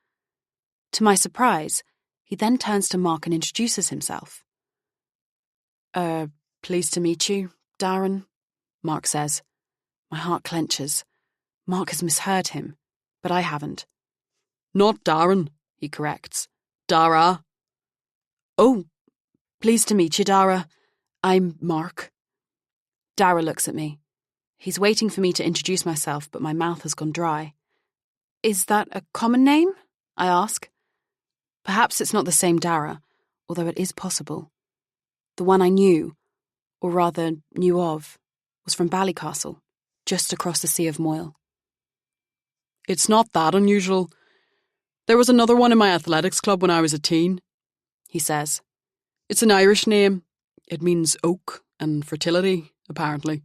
To my surprise, he then turns to Mark and introduces himself. Pleased to meet you, Darren," Mark says. My heart clenches. Mark has misheard him, but I haven't. "Not Darren," he corrects. "Dara." "Oh, pleased to meet you, Dara. I'm Mark." Dara looks at me. He's waiting for me to introduce myself, but my mouth has gone dry. "Is that a common name?" I ask. Perhaps it's not the same Dara, although it is possible. The one I knew, or rather knew of, was from Ballycastle, just across the Sea of Moyle. "It's not that unusual. There was another one in my athletics club when I was a teen," he says. "It's an Irish name. It means oak and fertility, apparently."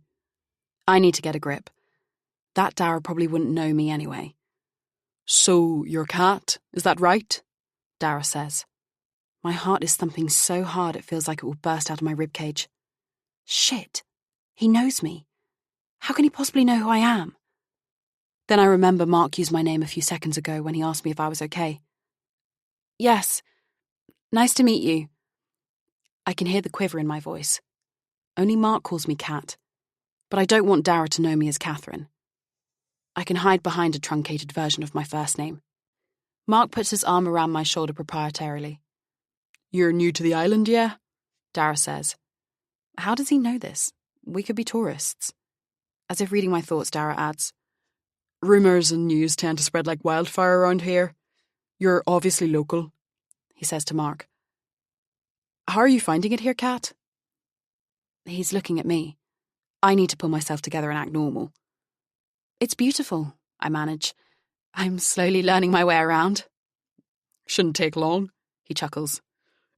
I need to get a grip. That Dara probably wouldn't know me anyway. "So, your cat, is that right?" Dara says. My heart is thumping so hard it feels like it will burst out of my ribcage. Shit, he knows me. How can he possibly know who I am? Then I remember Mark used my name a few seconds ago when he asked me if I was okay. "Yes, nice to meet you." I can hear the quiver in my voice. Only Mark calls me Kat, but I don't want Dara to know me as Catherine. I can hide behind a truncated version of my first name. Mark puts his arm around my shoulder proprietarily. "You're new to the island, yeah?" Dara says. How does he know this? We could be tourists. As if reading my thoughts, Dara adds, "Rumours and news tend to spread like wildfire around here. You're obviously local," he says to Mark. "How are you finding it here, Kat?" He's looking at me. I need to pull myself together and act normal. "It's beautiful," I manage. I'm slowly learning my way around. "Shouldn't take long," he chuckles.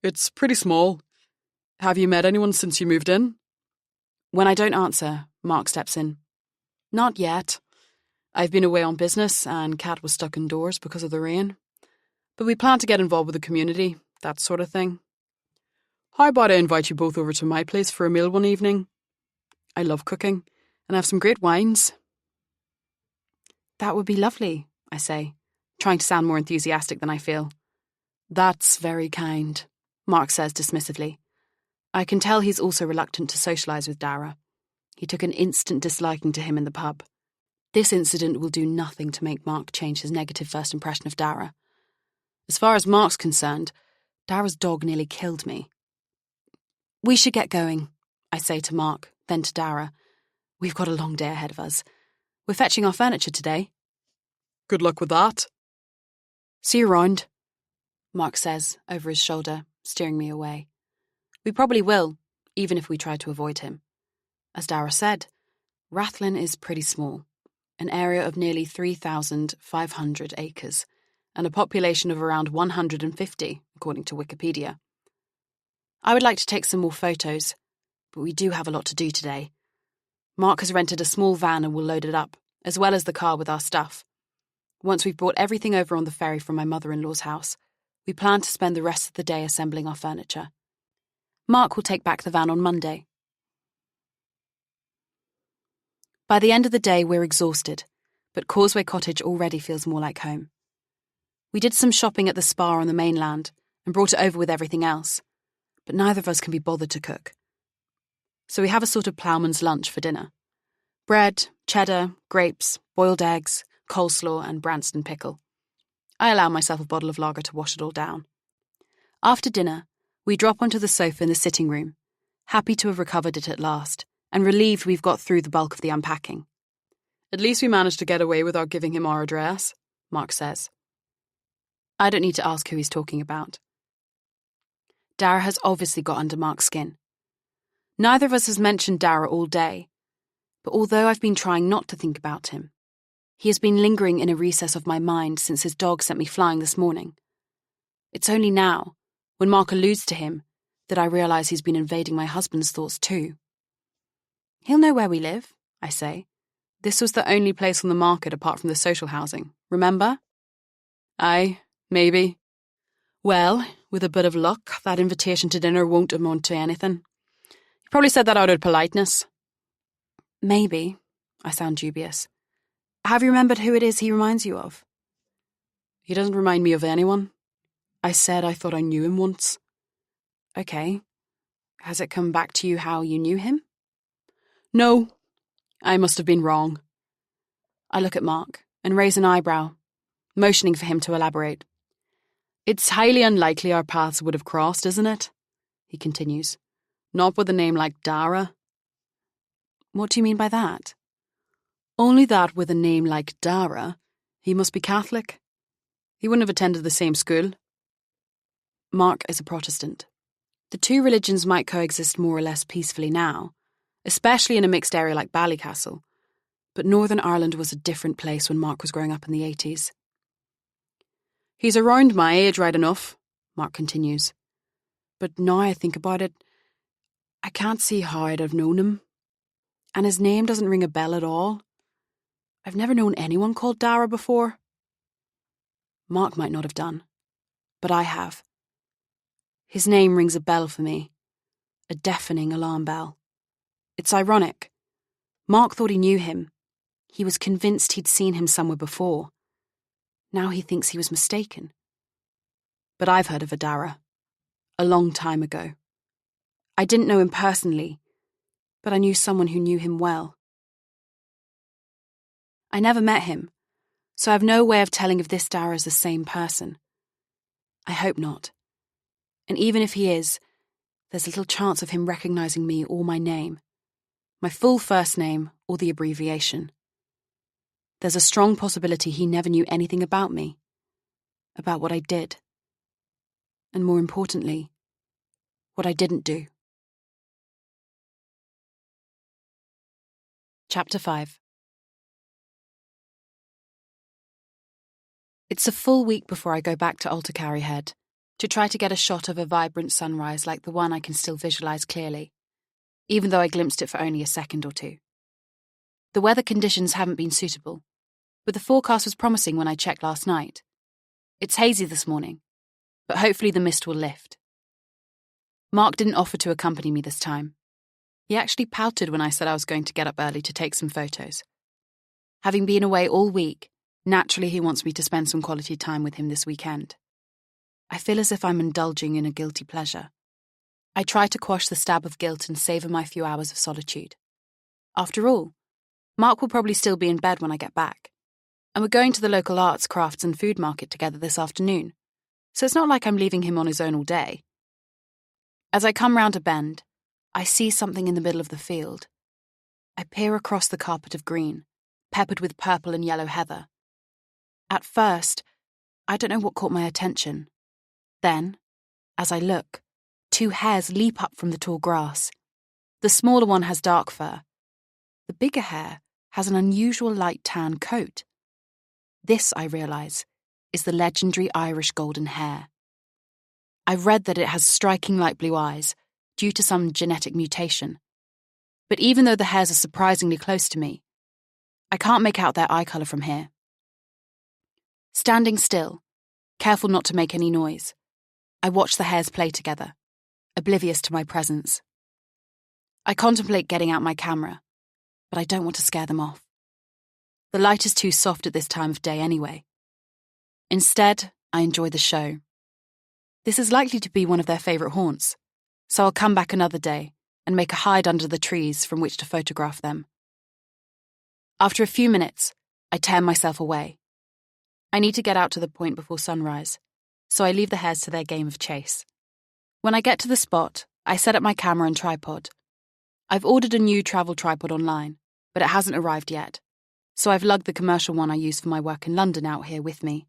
"It's pretty small. Have you met anyone since you moved in?" When I don't answer, Mark steps in. "Not yet. I've been away on business and Kat was stuck indoors because of the rain. But we plan to get involved with the community, that sort of thing." "How about I invite you both over to my place for a meal one evening? I love cooking and have some great wines." "That would be lovely," I say, trying to sound more enthusiastic than I feel. "That's very kind," Mark says dismissively. I can tell he's also reluctant to socialise with Dara. He took an instant disliking to him in the pub. This incident will do nothing to make Mark change his negative first impression of Dara. As far as Mark's concerned, Dara's dog nearly killed me. "We should get going," I say to Mark, then to Dara. "We've got a long day ahead of us. We're fetching our furniture today." "Good luck with that." "See you around," Mark says over his shoulder, steering me away. We probably will, even if we try to avoid him. As Dara said, Rathlin is pretty small, an area of nearly 3,500 acres, and a population of around 150, according to Wikipedia. I would like to take some more photos, but we do have a lot to do today. Mark has rented a small van and will load it up, as well as the car with our stuff. Once we've brought everything over on the ferry from my mother-in-law's house, we plan to spend the rest of the day assembling our furniture. Mark will take back the van on Monday. By the end of the day, we're exhausted, but Causeway Cottage already feels more like home. We did some shopping at the spa on the mainland and brought it over with everything else, but neither of us can be bothered to cook. So we have a sort of ploughman's lunch for dinner. Bread, cheddar, grapes, boiled eggs, coleslaw and Branston pickle. I allow myself a bottle of lager to wash it all down. After dinner, we drop onto the sofa in the sitting room, happy to have recovered it at last, and relieved we've got through the bulk of the unpacking. "At least we managed to get away without giving him our address," Mark says. I don't need to ask who he's talking about. Dara has obviously got under Mark's skin. Neither of us has mentioned Dara all day, but although I've been trying not to think about him, he has been lingering in a recess of my mind since his dog sent me flying this morning. It's only now, when Mark alludes to him, that I realise he's been invading my husband's thoughts too. He'll know where we live, I say. This was the only place on the market apart from the social housing, remember? Aye, maybe. Well, with a bit of luck, that invitation to dinner won't amount to anything. He probably said that out of politeness. Maybe, I sound dubious. Have you remembered who it is he reminds you of? He doesn't remind me of anyone. I said I thought I knew him once. Okay. Has it come back to you how you knew him? No. I must have been wrong. I look at Mark and raise an eyebrow, motioning for him to elaborate. It's highly unlikely our paths would have crossed, isn't it? He continues. Not with a name like Dara. What do you mean by that? Only that with a name like Dara, he must be Catholic. He wouldn't have attended the same school. Mark is a Protestant. The two religions might coexist more or less peacefully now, especially in a mixed area like Ballycastle, but Northern Ireland was a different place when Mark was growing up in the 80s. He's around my age right enough, Mark continues. But now I think about it, I can't see how I'd have known him. And his name doesn't ring a bell at all. I've never known anyone called Dara before. Mark might not have done, but I have. His name rings a bell for me, a deafening alarm bell. It's ironic. Mark thought he knew him. He was convinced he'd seen him somewhere before. Now he thinks he was mistaken. But I've heard of a Dara, a long time ago. I didn't know him personally, but I knew someone who knew him well. I never met him, so I have no way of telling if this Dara is the same person. I hope not. And even if he is, there's little chance of him recognising me or my name, my full first name or the abbreviation. There's a strong possibility he never knew anything about me, about what I did, and more importantly, what I didn't do. Chapter 5. It's a full week before I go back to Altercarry Head to try to get a shot of a vibrant sunrise like the one I can still visualise clearly, even though I glimpsed it for only a second or two. The weather conditions haven't been suitable, but the forecast was promising when I checked last night. It's hazy this morning, but hopefully the mist will lift. Mark didn't offer to accompany me this time. He actually pouted when I said I was going to get up early to take some photos. Having been away all week, naturally he wants me to spend some quality time with him this weekend. I feel as if I'm indulging in a guilty pleasure. I try to quash the stab of guilt and savour my few hours of solitude. After all, Mark will probably still be in bed when I get back, and we're going to the local arts, crafts and food market together this afternoon, so it's not like I'm leaving him on his own all day. As I come round a bend, I see something in the middle of the field. I peer across the carpet of green, peppered with purple and yellow heather. At first, I don't know what caught my attention. Then, as I look, two hares leap up from the tall grass. The smaller one has dark fur. The bigger hare has an unusual light tan coat. This, I realise, is the legendary Irish golden hare. I've read that it has striking light blue eyes, due to some genetic mutation. But even though the hares are surprisingly close to me, I can't make out their eye colour from here. Standing still, careful not to make any noise, I watch the hares play together, oblivious to my presence. I contemplate getting out my camera, but I don't want to scare them off. The light is too soft at this time of day anyway. Instead, I enjoy the show. This is likely to be one of their favourite haunts, so I'll come back another day and make a hide under the trees from which to photograph them. After a few minutes, I tear myself away. I need to get out to the point before sunrise, so I leave the hares to their game of chase. When I get to the spot, I set up my camera and tripod. I've ordered a new travel tripod online, but it hasn't arrived yet, so I've lugged the commercial one I use for my work in London out here with me.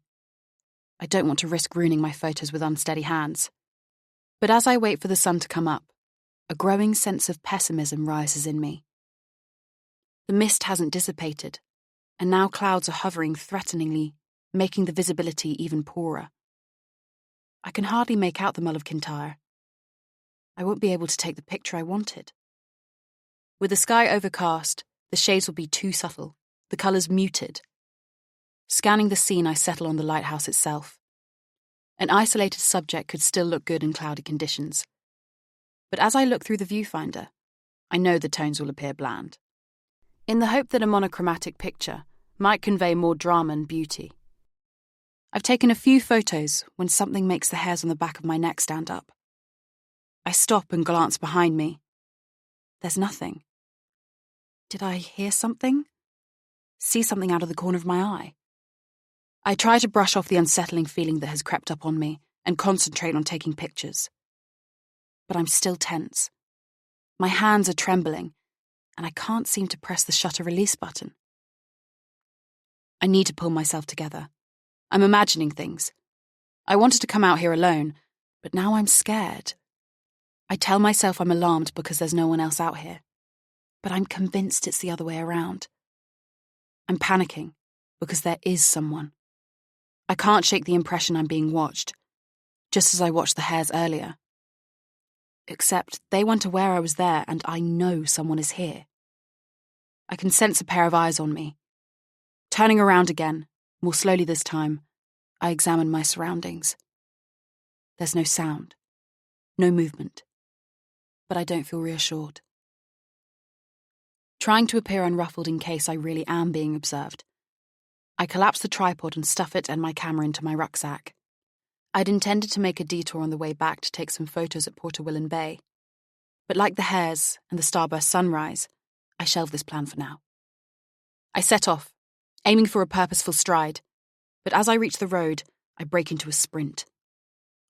I don't want to risk ruining my photos with unsteady hands. But as I wait for the sun to come up, a growing sense of pessimism rises in me. The mist hasn't dissipated, and now clouds are hovering threateningly, making the visibility even poorer. I can hardly make out the Mull of Kintyre. I won't be able to take the picture I wanted. With the sky overcast, the shades will be too subtle, the colours muted. Scanning the scene, I settle on the lighthouse itself. An isolated subject could still look good in cloudy conditions. But as I look through the viewfinder, I know the tones will appear bland, in the hope that a monochromatic picture might convey more drama and beauty. I've taken a few photos when something makes the hairs on the back of my neck stand up. I stop and glance behind me. There's nothing. Did I hear something? See something out of the corner of my eye? I try to brush off the unsettling feeling that has crept up on me and concentrate on taking pictures. But I'm still tense. My hands are trembling, and I can't seem to press the shutter release button. I need to pull myself together. I'm imagining things. I wanted to come out here alone, but now I'm scared. I tell myself I'm alarmed because there's no one else out here, but I'm convinced it's the other way around. I'm panicking because there is someone. I can't shake the impression I'm being watched, just as I watched the hares earlier. Except they weren't aware I was there, and I know someone is here. I can sense a pair of eyes on me. Turning around again, more slowly this time, I examine my surroundings. There's no sound, no movement, but I don't feel reassured. Trying to appear unruffled in case I really am being observed, I collapse the tripod and stuff it and my camera into my rucksack. I'd intended to make a detour on the way back to take some photos at Portawillan Bay, but like the hares and the starburst sunrise, I shelve this plan for now. I set off, aiming for a purposeful stride, but as I reach the road, I break into a sprint.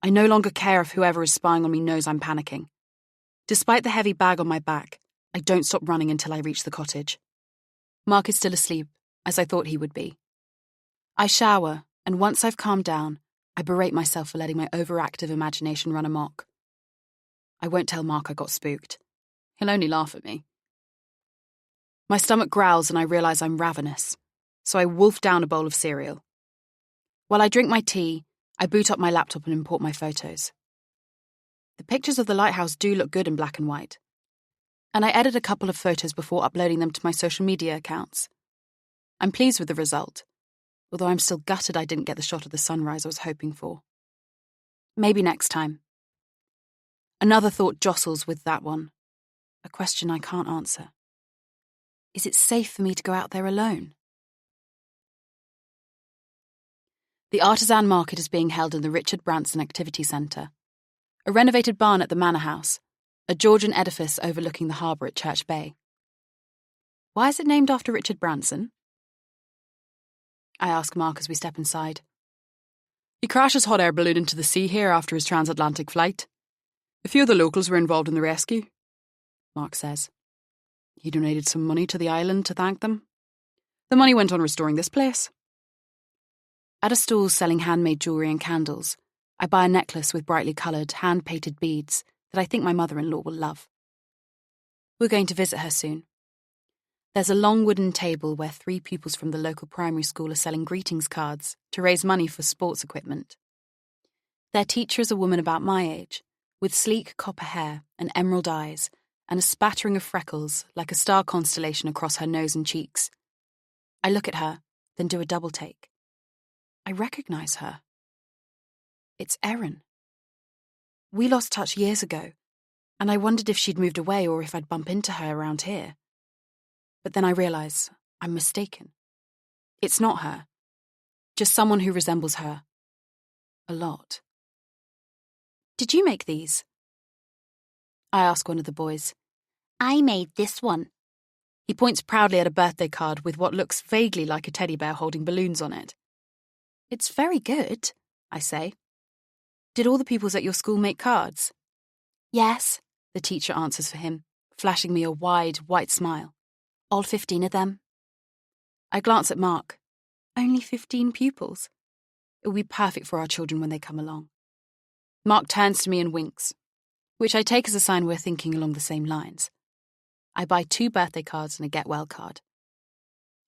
I no longer care if whoever is spying on me knows I'm panicking. Despite the heavy bag on my back, I don't stop running until I reach the cottage. Mark is still asleep, as I thought he would be. I shower, and once I've calmed down, I berate myself for letting my overactive imagination run amok. I won't tell Mark I got spooked. He'll only laugh at me. My stomach growls and I realise I'm ravenous, so I wolf down a bowl of cereal. While I drink my tea, I boot up my laptop and import my photos. The pictures of the lighthouse do look good in black and white, and I edit a couple of photos before uploading them to my social media accounts. I'm pleased with the result, although I'm still gutted I didn't get the shot of the sunrise I was hoping for. Maybe next time. Another thought jostles with that one, a question I can't answer. Is it safe for me to go out there alone? The artisan market is being held in the Richard Branson Activity Centre, a renovated barn at the Manor House, a Georgian edifice overlooking the harbour at Church Bay. Why is it named after Richard Branson? I ask Mark as we step inside. He crashed his hot air balloon into the sea here after his transatlantic flight. A few of the locals were involved in the rescue, Mark says. He donated some money to the island to thank them. The money went on restoring this place. At a stall selling handmade jewellery and candles, I buy a necklace with brightly coloured, hand-painted beads that I think my mother-in-law will love. We're going to visit her soon. There's a long wooden table where 3 pupils from the local primary school are selling greetings cards to raise money for sports equipment. Their teacher is a woman about my age, with sleek copper hair and emerald eyes, and a spattering of freckles like a star constellation across her nose and cheeks. I look at her, then do a double take. I recognise her. It's Erin. We lost touch years ago, and I wondered if she'd moved away or if I'd bump into her around here. But then I realise I'm mistaken. It's not her. Just someone who resembles her. A lot. Did you make these? I ask one of the boys. I made this one. He points proudly at a birthday card with what looks vaguely like a teddy bear holding balloons on it. It's very good, I say. Did all the pupils at your school make cards? Yes, the teacher answers for him, flashing me a wide, white smile. All 15 of them. I glance at Mark. Only 15 pupils. It will be perfect for our children when they come along. Mark turns to me and winks, which I take as a sign we're thinking along the same lines. I buy 2 birthday cards and a get well card.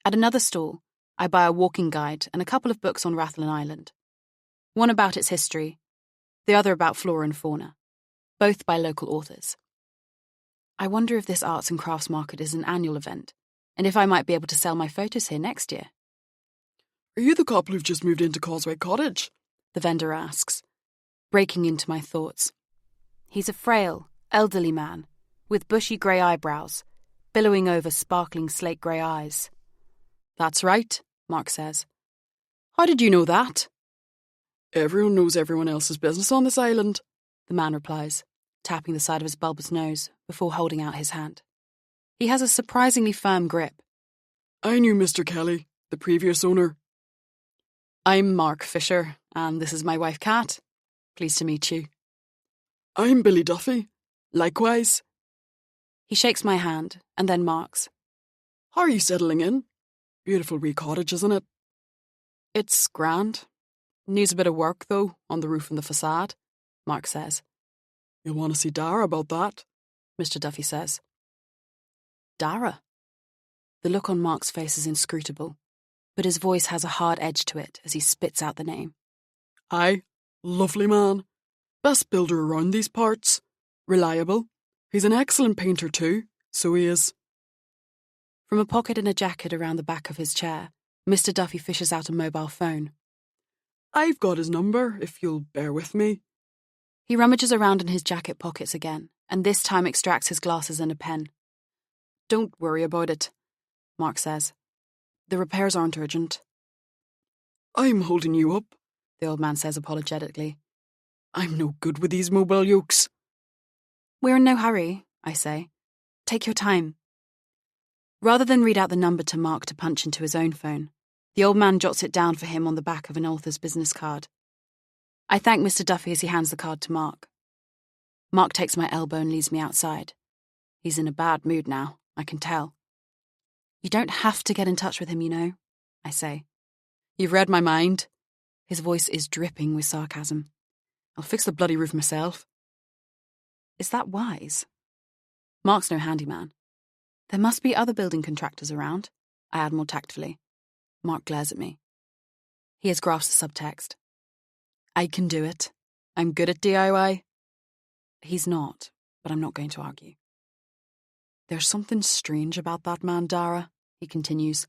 At another stall, I buy a walking guide and a couple of books on Rathlin Island. One about its history, the other about flora and fauna, both by local authors. I wonder if this arts and crafts market is an annual event, and if I might be able to sell my photos here next year. Are you the couple who've just moved into Causeway Cottage? The vendor asks, breaking into my thoughts. He's a frail, elderly man, with bushy grey eyebrows, billowing over sparkling slate grey eyes. That's right, Mark says. How did you know that? Everyone knows everyone else's business on this island, the man replies, tapping the side of his bulbous nose before holding out his hand. He has a surprisingly firm grip. I knew Mr. Kelly, the previous owner. I'm Mark Fisher, and this is my wife Kat. Pleased to meet you. I'm Billy Duffy. Likewise. He shakes my hand, and then Mark's. How are you settling in? Beautiful wee cottage, isn't it? It's grand. Needs a bit of work, though, on the roof and the facade, Mark says. You'll want to see Dara about that, Mr. Duffy says. Dara? The look on Mark's face is inscrutable, but his voice has a hard edge to it as he spits out the name. Aye, lovely man. Best builder around these parts. Reliable. He's an excellent painter too, so he is. From a pocket in a jacket around the back of his chair, Mr. Duffy fishes out a mobile phone. I've got his number, if you'll bear with me. He rummages around in his jacket pockets again, and this time extracts his glasses and a pen. Don't worry about it, Mark says. The repairs aren't urgent. I'm holding you up, the old man says apologetically. I'm no good with these mobile yokes. We're in no hurry, I say. Take your time. Rather than read out the number to Mark to punch into his own phone, the old man jots it down for him on the back of an author's business card. I thank Mr. Duffy as he hands the card to Mark. Mark takes my elbow and leads me outside. He's in a bad mood now, I can tell. You don't have to get in touch with him, you know, I say. You've read my mind. His voice is dripping with sarcasm. I'll fix the bloody roof myself. Is that wise? Mark's no handyman. There must be other building contractors around, I add more tactfully. Mark glares at me. He has grasped the subtext. I can do it. I'm good at DIY. He's not, but I'm not going to argue. There's something strange about that man, Dara, he continues.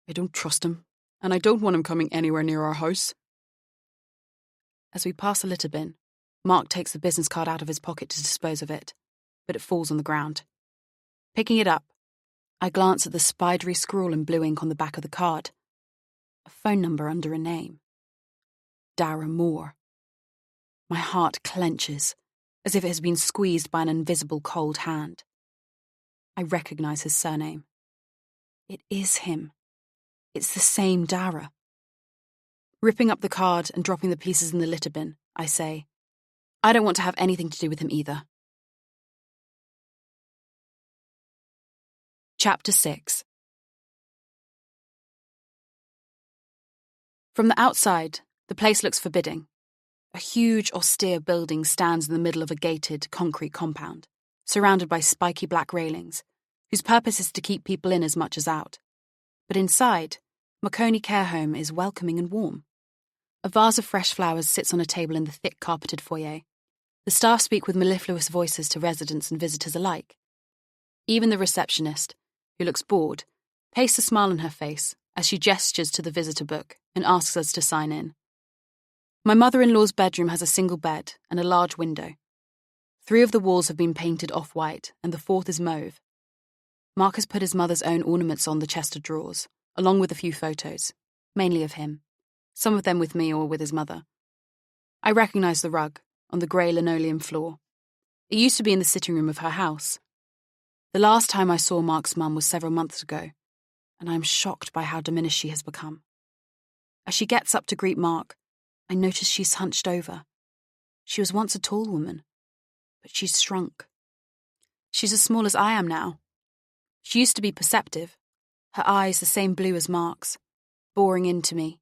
I don't trust him, and I don't want him coming anywhere near our house. As we pass a litter bin, Mark takes the business card out of his pocket to dispose of it, but it falls on the ground. Picking it up, I glance at the spidery scrawl in blue ink on the back of the card. A phone number under a name. Dara Moore. My heart clenches, as if it has been squeezed by an invisible cold hand. I recognise his surname. It is him. It's the same Dara. Ripping up the card and dropping the pieces in the litter bin, I say, I don't want to have anything to do with him either. Chapter 6. From the outside, the place looks forbidding. A huge, austere building stands in the middle of a gated, concrete compound, surrounded by spiky black railings, whose purpose is to keep people in as much as out. But inside, Macony Care Home is welcoming and warm. A vase of fresh flowers sits on a table in the thick carpeted foyer. The staff speak with mellifluous voices to residents and visitors alike. Even the receptionist, who looks bored, pastes a smile on her face as she gestures to the visitor book and asks us to sign in. My mother-in-law's bedroom has a single bed and a large window. 3 of the walls have been painted off-white and the 4th is mauve. Mark has put his mother's own ornaments on the chest of drawers, along with a few photos, mainly of him, some of them with me or with his mother. I recognise the rug on the grey linoleum floor. It used to be in the sitting room of her house. The last time I saw Mark's mum was several months ago, and I am shocked by how diminished she has become. As she gets up to greet Mark, I notice she's hunched over. She was once a tall woman, but she's shrunk. She's as small as I am now. She used to be perceptive, her eyes the same blue as Mark's, boring into me,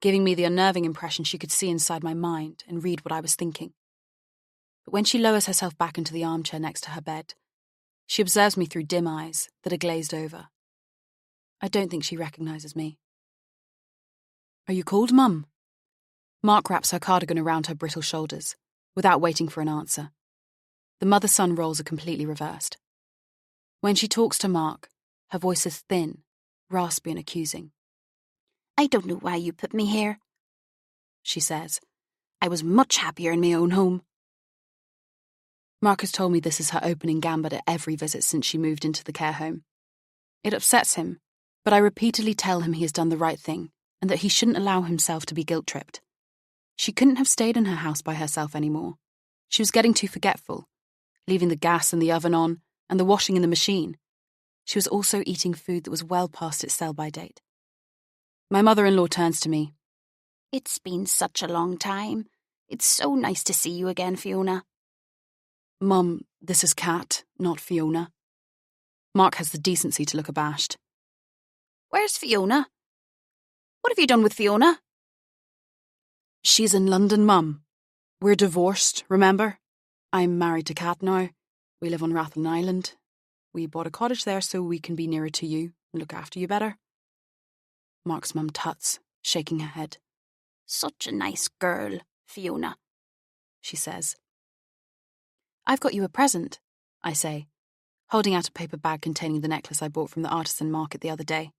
giving me the unnerving impression she could see inside my mind and read what I was thinking. But when she lowers herself back into the armchair next to her bed, she observes me through dim eyes that are glazed over. I don't think she recognises me. "Are you cold, Mum?" Mark wraps her cardigan around her brittle shoulders, without waiting for an answer. The mother-son roles are completely reversed. When she talks to Mark, her voice is thin, raspy and accusing. "I don't know why you put me here," she says. "I was much happier in my own home." Mark has told me this is her opening gambit at every visit since she moved into the care home. It upsets him, but I repeatedly tell him he has done the right thing and that he shouldn't allow himself to be guilt-tripped. She couldn't have stayed in her house by herself anymore. She was getting too forgetful, leaving the gas and the oven on and the washing in the machine. She was also eating food that was well past its sell-by date. My mother-in-law turns to me. "It's been such a long time. It's so nice to see you again, Fiona." "Mum, this is Kat, not Fiona." Mark has the decency to look abashed. "Where's Fiona? What have you done with Fiona?" "She's in London, Mum. We're divorced, remember? I'm married to Kat now. We live on Rathlin Island. We bought a cottage there so we can be nearer to you and look after you better." Mark's mum tuts, shaking her head. "Such a nice girl, Fiona," she says. "I've got you a present," I say, holding out a paper bag containing the necklace I bought from the artisan market the other day.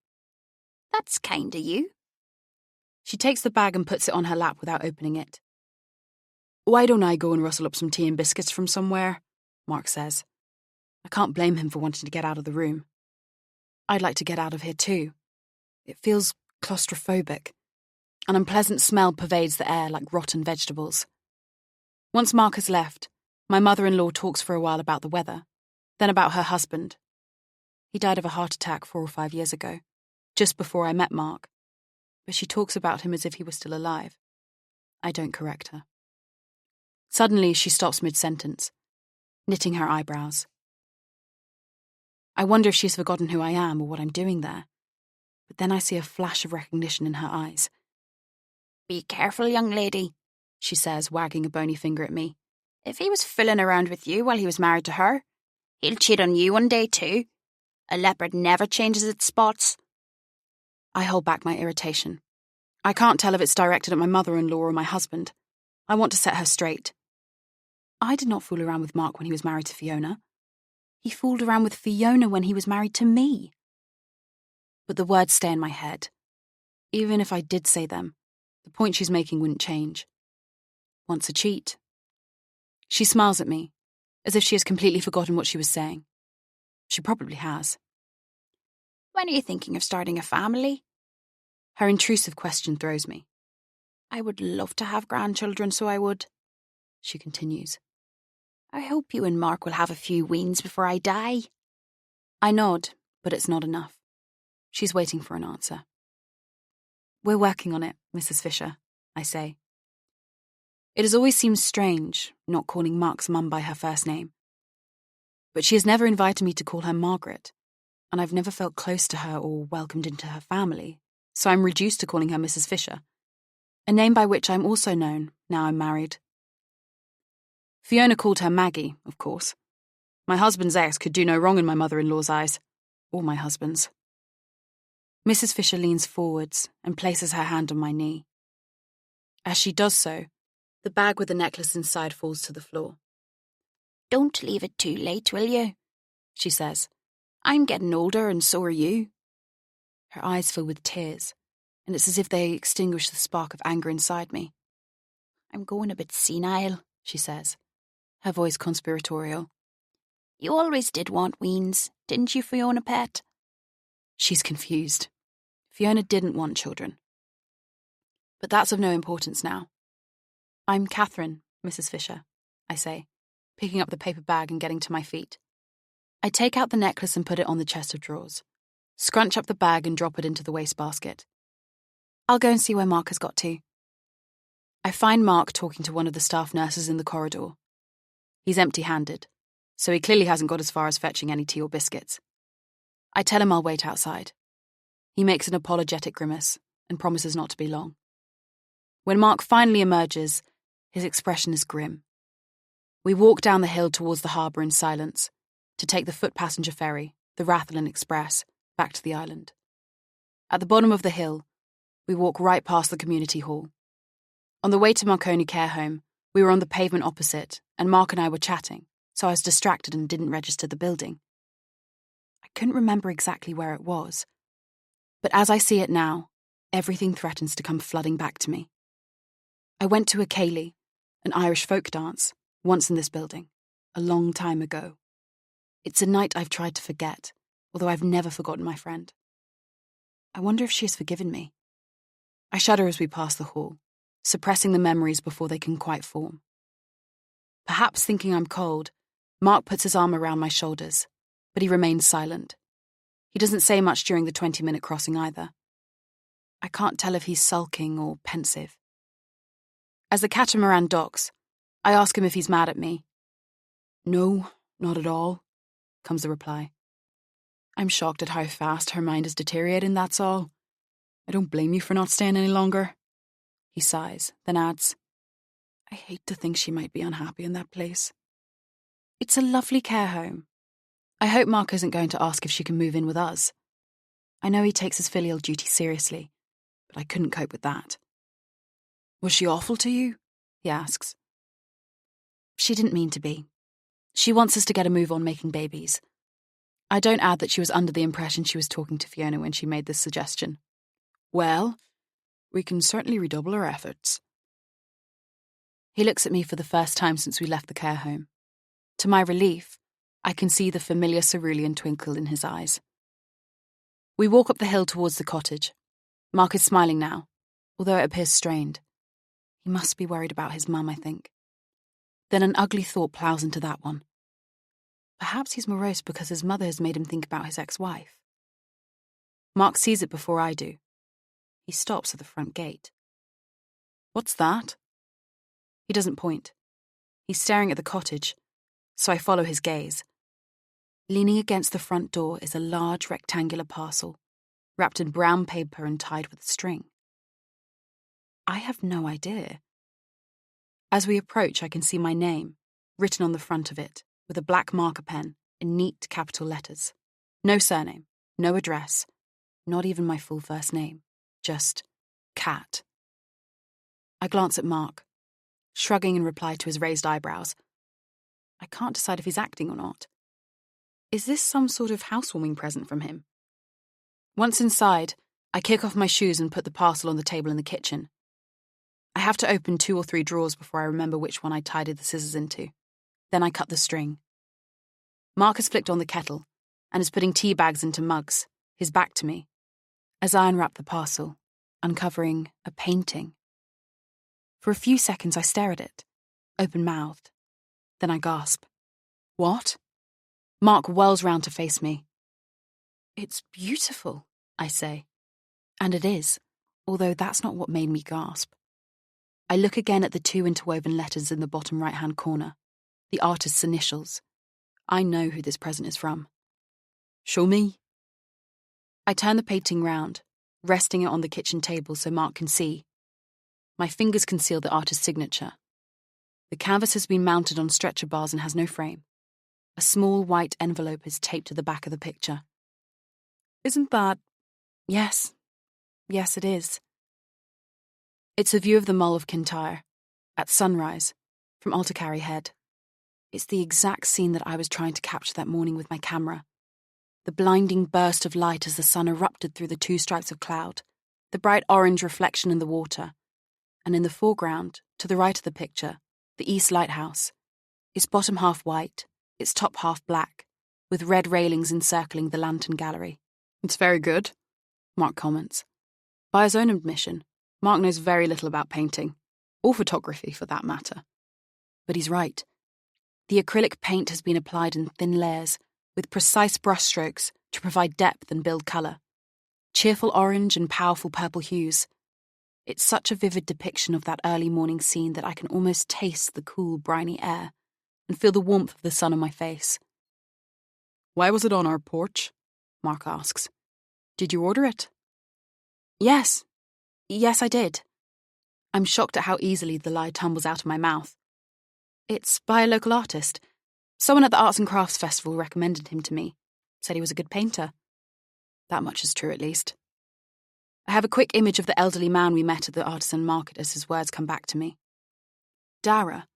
"That's kind of you." She takes the bag and puts it on her lap without opening it. "Why don't I go and rustle up some tea and biscuits from somewhere?" Mark says. I can't blame him for wanting to get out of the room. I'd like to get out of here too. It feels claustrophobic. An unpleasant smell pervades the air like rotten vegetables. Once Mark has left, my mother-in-law talks for a while about the weather, then about her husband. He died of a heart attack 4 or 5 years ago, just before I met Mark, but she talks about him as if he were still alive. I don't correct her. Suddenly, she stops mid-sentence, knitting her eyebrows. I wonder if she's forgotten who I am or what I'm doing there, but then I see a flash of recognition in her eyes. "Be careful, young lady," she says, wagging a bony finger at me. "If he was fooling around with you while he was married to her, he'll cheat on you one day too. A leopard never changes its spots." I hold back my irritation. I can't tell if it's directed at my mother-in-law or my husband. I want to set her straight. I did not fool around with Mark when he was married to Fiona. He fooled around with Fiona when he was married to me. But the words stay in my head. Even if I did say them, the point she's making wouldn't change. Once a cheat. She smiles at me, as if she has completely forgotten what she was saying. She probably has. "When are you thinking of starting a family?" Her intrusive question throws me. "I would love to have grandchildren, so I would," she continues. "I hope you and Mark will have a few weans before I die." I nod, but it's not enough. She's waiting for an answer. "We're working on it, Mrs. Fisher," I say. It has always seemed strange, not calling Mark's mum by her first name. But she has never invited me to call her Margaret, and I've never felt close to her or welcomed into her family, so I'm reduced to calling her Mrs. Fisher, a name by which I'm also known now I'm married. Fiona called her Maggie, of course. My husband's ex could do no wrong in my mother-in-law's eyes, or my husband's. Mrs. Fisher leans forwards and places her hand on my knee. As she does so, the bag with the necklace inside falls to the floor. "Don't leave it too late, will you?" she says. "I'm getting older and so are you." Her eyes fill with tears, and it's as if they extinguish the spark of anger inside me. "I'm going a bit senile," she says, her voice conspiratorial. "You always did want weans, didn't you, Fiona pet?" She's confused. Fiona didn't want children. But that's of no importance now. "I'm Catherine, Mrs. Fisher," I say, picking up the paper bag and getting to my feet. I take out the necklace and put it on the chest of drawers, scrunch up the bag and drop it into the wastebasket. I'll go and see where Mark has got to. I find Mark talking to one of the staff nurses in the corridor. He's empty-handed, so he clearly hasn't got as far as fetching any tea or biscuits. I tell him I'll wait outside. He makes an apologetic grimace and promises not to be long. When Mark finally emerges, his expression is grim. We walk down the hill towards the harbour in silence to take the foot passenger ferry, the Rathlin Express, back to the island. At the bottom of the hill, we walk right past the community hall. On the way to Marconi Care Home, we were on the pavement opposite, and Mark and I were chatting, so I was distracted and didn't register the building. I couldn't remember exactly where it was, but as I see it now, everything threatens to come flooding back to me. I went to a ceilidh, an Irish folk dance, once in this building, a long time ago. It's a night I've tried to forget, although I've never forgotten my friend. I wonder if she has forgiven me. I shudder as we pass the hall, suppressing the memories before they can quite form. Perhaps thinking I'm cold, Mark puts his arm around my shoulders, but he remains silent. He doesn't say much during the 20-minute crossing either. I can't tell if he's sulking or pensive. As the catamaran docks, I ask him if he's mad at me. "No, not at all," comes the reply. "I'm shocked at how fast her mind is deteriorating, that's all. I don't blame you for not staying any longer." He sighs, then adds, "I hate to think she might be unhappy in that place." It's a lovely care home. I hope Mark isn't going to ask if she can move in with us. I know he takes his filial duty seriously, but I couldn't cope with that. "Was she awful to you?" he asks. "She didn't mean to be. She wants us to get a move on making babies." I don't add that she was under the impression she was talking to Fiona when she made this suggestion. "Well, we can certainly redouble our efforts." He looks at me for the first time since we left the care home. To my relief, I can see the familiar cerulean twinkle in his eyes. We walk up the hill towards the cottage. Mark is smiling now, although it appears strained. He must be worried about his mum, I think. Then an ugly thought ploughs into that one. Perhaps he's morose because his mother has made him think about his ex-wife. Mark sees it before I do. He stops at the front gate. "What's that?" He doesn't point. He's staring at the cottage, so I follow his gaze. Leaning against the front door is a large rectangular parcel, wrapped in brown paper and tied with string. I have no idea. As we approach, I can see my name, written on the front of it, with a black marker pen, in neat capital letters. No surname, no address, not even my full first name, just Cat. I glance at Mark, shrugging in reply to his raised eyebrows. I can't decide if he's acting or not. Is this some sort of housewarming present from him? Once inside, I kick off my shoes and put the parcel on the table in the kitchen. I have to open 2 or 3 drawers before I remember which one I tidied the scissors into. Then I cut the string. Mark has flicked on the kettle and is putting tea bags into mugs, his back to me, as I unwrap the parcel, uncovering a painting. For a few seconds I stare at it, open-mouthed. Then I gasp. "What?" Mark whirls round to face me. "It's beautiful," I say. And it is, although that's not what made me gasp. I look again at the 2 interwoven letters in the bottom right-hand corner, the artist's initials. I know who this present is from. "Show me." I turn the painting round, resting it on the kitchen table so Mark can see. My fingers conceal the artist's signature. The canvas has been mounted on stretcher bars and has no frame. A small white envelope is taped to the back of the picture. "Isn't that—" Yes, it is. It's a view of the Mull of Kintyre, at sunrise, from Altercarry Head. It's the exact scene that I was trying to capture that morning with my camera. The blinding burst of light as the sun erupted through the 2 stripes of cloud, the bright orange reflection in the water, and in the foreground, to the right of the picture, the East Lighthouse, its bottom half white, its top half black, with red railings encircling the lantern gallery. "It's very good," Mark comments. By his own admission, Mark knows very little about painting, or photography for that matter. But he's right. The acrylic paint has been applied in thin layers, with precise brushstrokes to provide depth and build colour. Cheerful orange and powerful purple hues. It's such a vivid depiction of that early morning scene that I can almost taste the cool, briny air and feel the warmth of the sun on my face. "Why was it on our porch?" Mark asks. "Did you order it?" Yes, I did." I'm shocked at how easily the lie tumbles out of my mouth. It's by a local artist. Someone at the Arts and Crafts Festival recommended him to me, said he was a good painter. That much is true, at least. I have a quick image of the elderly man we met at the artisan market as his words come back to me. Dara,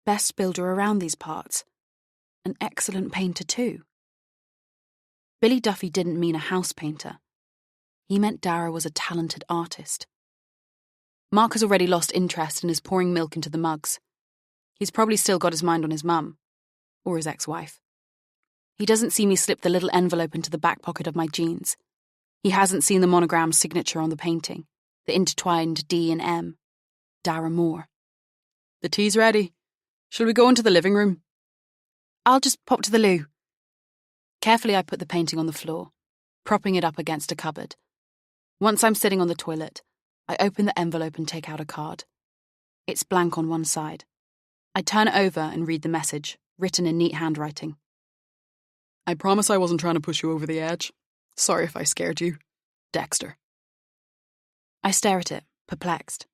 best builder around these parts. An excellent painter too. Billy Duffy didn't mean a house painter. He meant Dara was a talented artist. Mark has already lost interest and is pouring milk into the mugs. He's probably still got his mind on his mum, or his ex-wife. He doesn't see me slip the little envelope into the back pocket of my jeans. He hasn't seen the monogram signature on the painting, the intertwined D and M. Dara Moore. The tea's ready. Shall we go into the living room? I'll just pop to the loo. Carefully, I put the painting on the floor, propping it up against a cupboard. Once I'm sitting on the toilet, I open the envelope and take out a card. It's blank on one side. I turn it over and read the message, written in neat handwriting. I promise I wasn't trying to push you over the edge. Sorry if I scared you. Dexter. I stare at it, perplexed.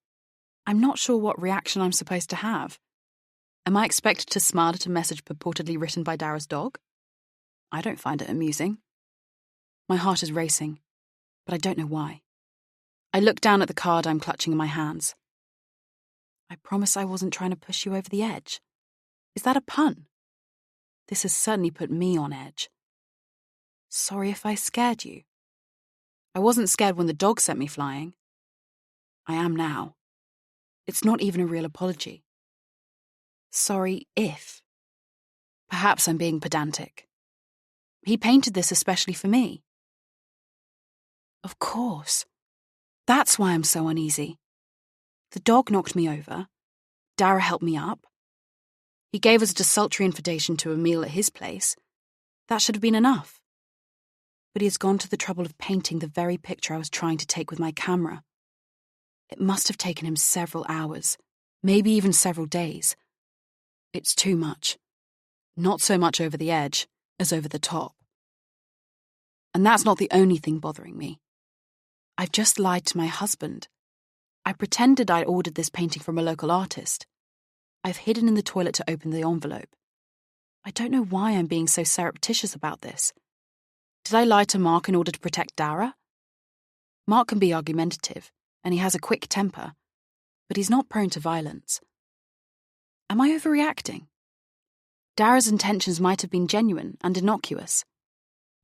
I'm not sure what reaction I'm supposed to have. Am I expected to smile at a message purportedly written by Dara's dog? I don't find it amusing. My heart is racing, but I don't know why. I look down at the card I'm clutching in my hands. I promise I wasn't trying to push you over the edge. Is that a pun? This has certainly put me on edge. Sorry if I scared you. I wasn't scared when the dog sent me flying. I am now. It's not even a real apology. Sorry if. Perhaps I'm being pedantic. He painted this especially for me. Of course. That's why I'm so uneasy. The dog knocked me over. Dara helped me up. He gave us a desultory invitation to a meal at his place. That should have been enough. But he has gone to the trouble of painting the very picture I was trying to take with my camera. It must have taken him several hours, maybe even several days. It's too much. Not so much over the edge as over the top. And that's not the only thing bothering me. I've just lied to my husband. I pretended I'd ordered this painting from a local artist. I've hidden in the toilet to open the envelope. I don't know why I'm being so surreptitious about this. Did I lie to Mark in order to protect Dara? Mark can be argumentative, and he has a quick temper, but he's not prone to violence. Am I overreacting? Dara's intentions might have been genuine and innocuous.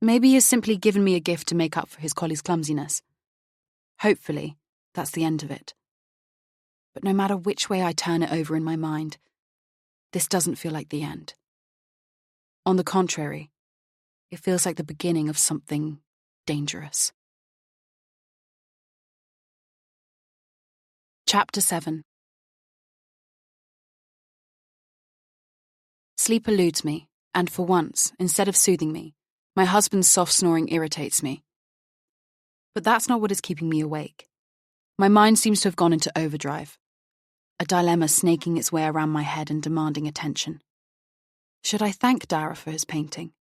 Maybe he has simply given me a gift to make up for his collie's clumsiness. Hopefully, that's the end of it. But no matter which way I turn it over in my mind, this doesn't feel like the end. On the contrary, it feels like the beginning of something dangerous. Chapter 7. Sleep eludes me, and for once, instead of soothing me, my husband's soft snoring irritates me. But that's not what is keeping me awake. My mind seems to have gone into overdrive, a dilemma snaking its way around my head and demanding attention. Should I thank Dara for his painting?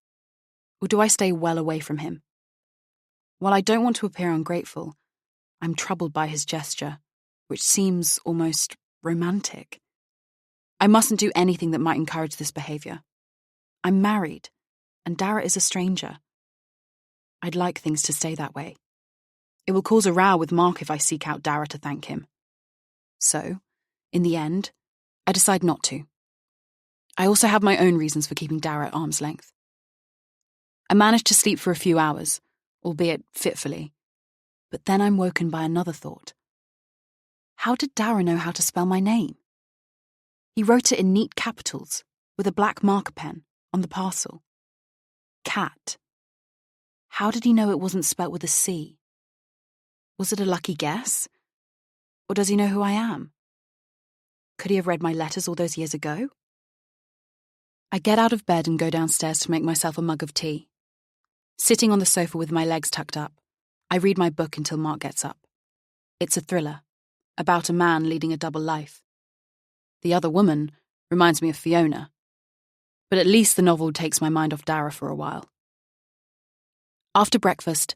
Or do I stay well away from him? While I don't want to appear ungrateful, I'm troubled by his gesture, which seems almost romantic. I mustn't do anything that might encourage this behaviour. I'm married, and Dara is a stranger. I'd like things to stay that way. It will cause a row with Mark if I seek out Dara to thank him. So, in the end, I decide not to. I also have my own reasons for keeping Dara at arm's length. I manage to sleep for a few hours, albeit fitfully, but then I'm woken by another thought. How did Dara know how to spell my name? He wrote it in neat capitals, with a black marker pen, on the parcel. Cat. How did he know it wasn't spelt with a C? Was it a lucky guess? Or does he know who I am? Could he have read my letters all those years ago? I get out of bed and go downstairs to make myself a mug of tea. Sitting on the sofa with my legs tucked up, I read my book until Mark gets up. It's a thriller, about a man leading a double life. The other woman reminds me of Fiona, but at least the novel takes my mind off Dara for a while. After breakfast,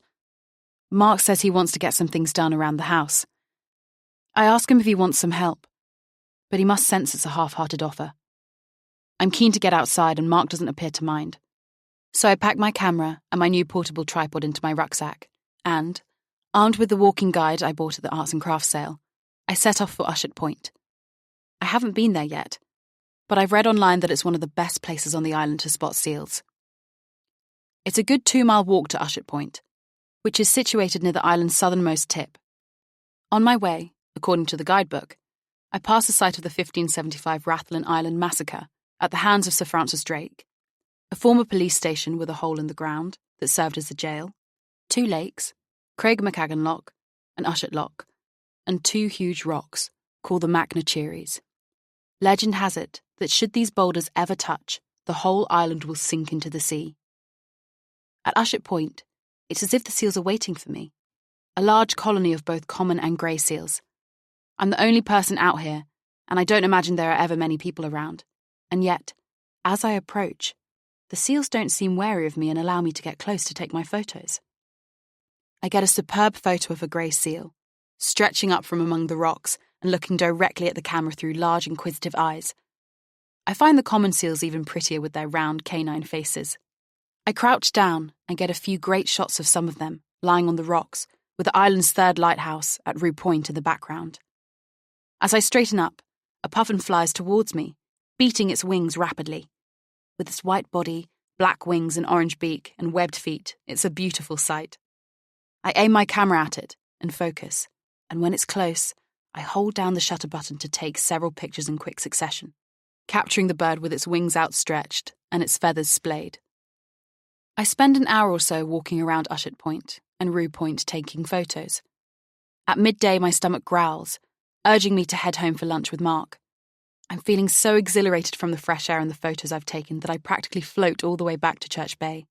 Mark says he wants to get some things done around the house. I ask him if he wants some help, but he must sense it's a half-hearted offer. I'm keen to get outside and Mark doesn't appear to mind. So I pack my camera and my new portable tripod into my rucksack and, armed with the walking guide I bought at the arts and crafts sale, I set off for Ushant Point. I haven't been there yet, but I've read online that it's one of the best places on the island to spot seals. It's a good 2-mile walk to Ushant Point, which is situated near the island's southernmost tip. On my way, according to the guidebook, I pass the site of the 1575 Rathlin Island massacre at the hands of Sir Francis Drake, a former police station with a hole in the ground that served as a jail, 2 lakes, Craig McCagan Loch and Ushant Loch, and 2 huge rocks called the Macnacheries. Legend has it that should these boulders ever touch, the whole island will sink into the sea. At Ushant Point, it's as if the seals are waiting for me, a large colony of both common and grey seals. I'm the only person out here, and I don't imagine there are ever many people around. And yet, as I approach, the seals don't seem wary of me and allow me to get close to take my photos. I get a superb photo of a grey seal, stretching up from among the rocks and looking directly at the camera through large, inquisitive eyes. I find the common seals even prettier with their round, canine faces. I crouch down and get a few great shots of some of them, lying on the rocks, with the island's 3rd lighthouse at Rue Point in the background. As I straighten up, a puffin flies towards me, beating its wings rapidly. With its white body, black wings and orange beak and webbed feet, it's a beautiful sight. I aim my camera at it and focus, and when it's close, I hold down the shutter button to take several pictures in quick succession, capturing the bird with its wings outstretched and its feathers splayed. I spend an hour or so walking around Ushant Point and Rue Point taking photos. At midday, my stomach growls, urging me to head home for lunch with Mark. I'm feeling so exhilarated from the fresh air and the photos I've taken that I practically float all the way back to Church Bay,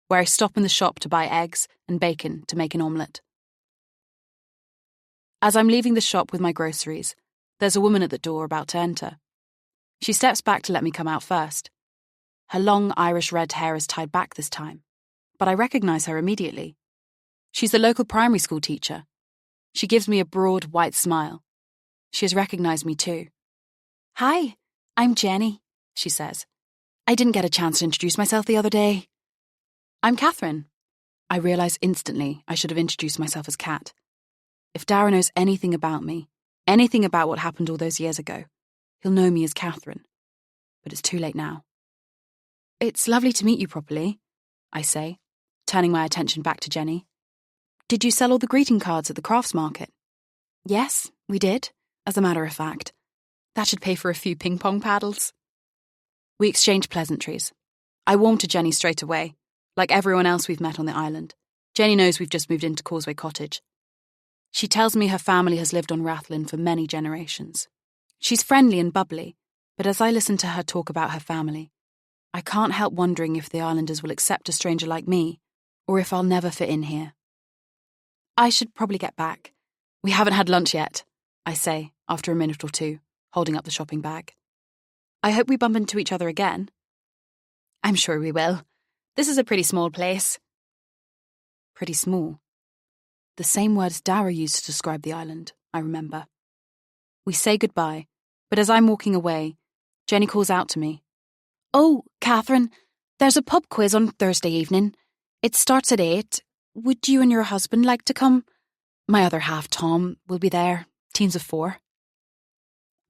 where I stop in the shop to buy eggs and bacon to make an omelette. As I'm leaving the shop with my groceries, there's a woman at the door about to enter. She steps back to let me come out first. Her long Irish red hair is tied back this time, but I recognise her immediately. She's the local primary school teacher. She gives me a broad, white smile. She has recognised me too. "Hi, I'm Jenny," she says. "I didn't get a chance to introduce myself the other day." "I'm Catherine." I realise instantly I should have introduced myself as Kat. If Dara knows anything about me, anything about what happened all those years ago, he'll know me as Catherine. But it's too late now. "It's lovely to meet you properly," I say, turning my attention back to Jenny. "Did you sell all the greeting cards at the crafts market?" "Yes, we did, as a matter of fact. That should pay for a few ping-pong paddles." We exchange pleasantries. I warm to Jenny straight away. Like everyone else we've met on the island, Jenny knows we've just moved into Causeway Cottage. She tells me her family has lived on Rathlin for many generations. She's friendly and bubbly, but as I listen to her talk about her family, I can't help wondering if the islanders will accept a stranger like me, or if I'll never fit in here. "I should probably get back. We haven't had lunch yet," I say after a minute or two, holding up the shopping bag. "I hope we bump into each other again." "I'm sure we will. This is a pretty small place." Pretty small. The same words Dara used to describe the island, I remember. We say goodbye, but as I'm walking away, Jenny calls out to me. "Oh, Catherine, there's a pub quiz on Thursday evening. It starts at 8. Would you and your husband like to come? My other half, Tom, will be there, teams of 4.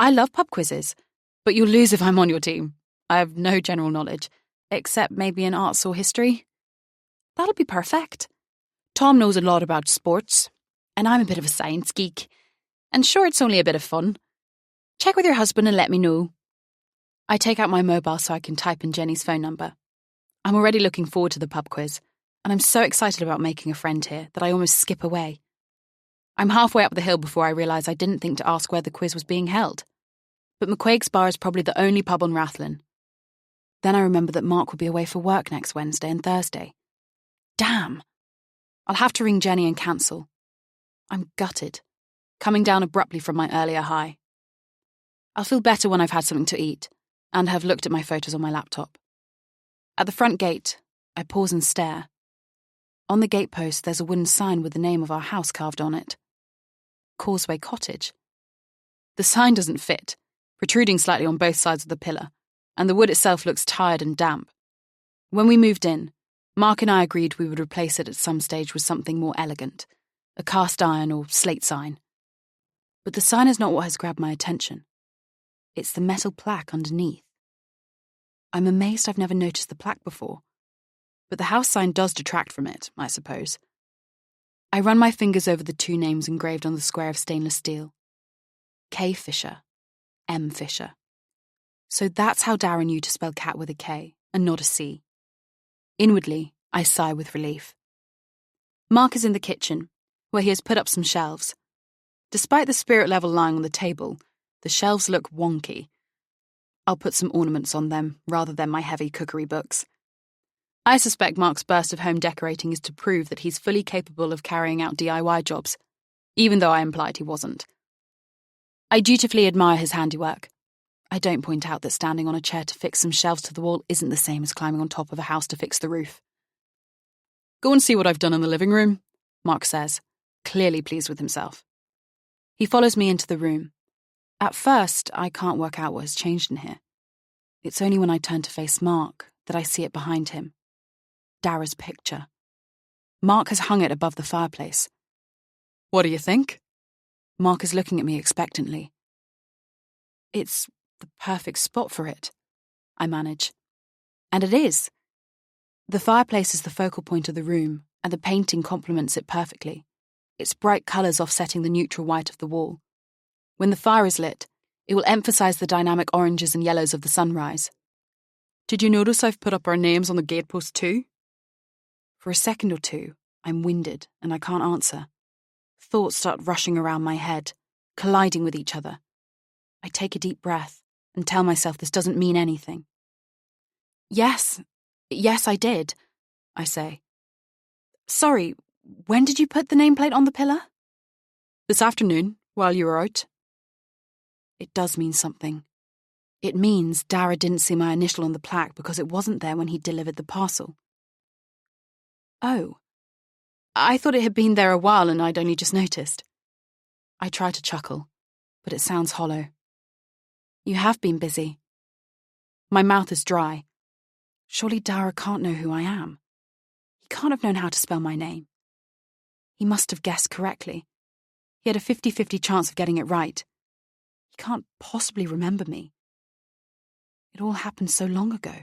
"I love pub quizzes, but you'll lose if I'm on your team. I have no general knowledge, except maybe in arts or history." "That'll be perfect. Tom knows a lot about sports, and I'm a bit of a science geek. And sure, it's only a bit of fun. Check with your husband and let me know." I take out my mobile so I can type in Jenny's phone number. I'm already looking forward to the pub quiz, and I'm so excited about making a friend here that I almost skip away. I'm halfway up the hill before I realise I didn't think to ask where the quiz was being held. But McQuaig's Bar is probably the only pub on Rathlin. Then I remember that Mark will be away for work next Wednesday and Thursday. Damn! I'll have to ring Jenny and cancel. I'm gutted, coming down abruptly from my earlier high. I'll feel better when I've had something to eat and have looked at my photos on my laptop. At the front gate, I pause and stare. On the gatepost, there's a wooden sign with the name of our house carved on it. Causeway Cottage. The sign doesn't fit, protruding slightly on both sides of the pillar, and the wood itself looks tired and damp. When we moved in, Mark and I agreed we would replace it at some stage with something more elegant, a cast iron or slate sign. But the sign is not what has grabbed my attention. It's the metal plaque underneath. I'm amazed I've never noticed the plaque before, but the house sign does detract from it, I suppose. I run my fingers over the two names engraved on the square of stainless steel. K. Fisher, M. Fisher. So that's how Darren knew to spell cat with a K and not a C. Inwardly, I sigh with relief. Mark is in the kitchen, where he has put up some shelves. Despite the spirit level lying on the table, the shelves look wonky. I'll put some ornaments on them rather than my heavy cookery books. I suspect Mark's burst of home decorating is to prove that he's fully capable of carrying out DIY jobs, even though I implied he wasn't. I dutifully admire his handiwork. I don't point out that standing on a chair to fix some shelves to the wall isn't the same as climbing on top of a house to fix the roof. Go and see what I've done in the living room, Mark says, clearly pleased with himself. He follows me into the room. At first, I can't work out what has changed in here. It's only when I turn to face Mark that I see it behind him. Dara's picture. Mark has hung it above the fireplace. What do you think? Mark is looking at me expectantly. It's the perfect spot for it, I manage. And it is. The fireplace is the focal point of the room, and the painting complements it perfectly, its bright colours offsetting the neutral white of the wall. When the fire is lit, it will emphasise the dynamic oranges and yellows of the sunrise. Did you notice I've put up our names on the gatepost too? For a second or two, I'm winded and I can't answer. Thoughts start rushing around my head, colliding with each other. I take a deep breath and tell myself this doesn't mean anything. Yes, I did, I say. Sorry, when did you put the nameplate on the pillar? This afternoon, while you were out. It does mean something. It means Dara didn't see my initial on the plaque because it wasn't there when he delivered the parcel. Oh, I thought it had been there a while and I'd only just noticed. I try to chuckle, but it sounds hollow. You have been busy. My mouth is dry. Surely Dara can't know who I am. He can't have known how to spell my name. He must have guessed correctly. He had a 50-50 chance of getting it right. He can't possibly remember me. It all happened so long ago.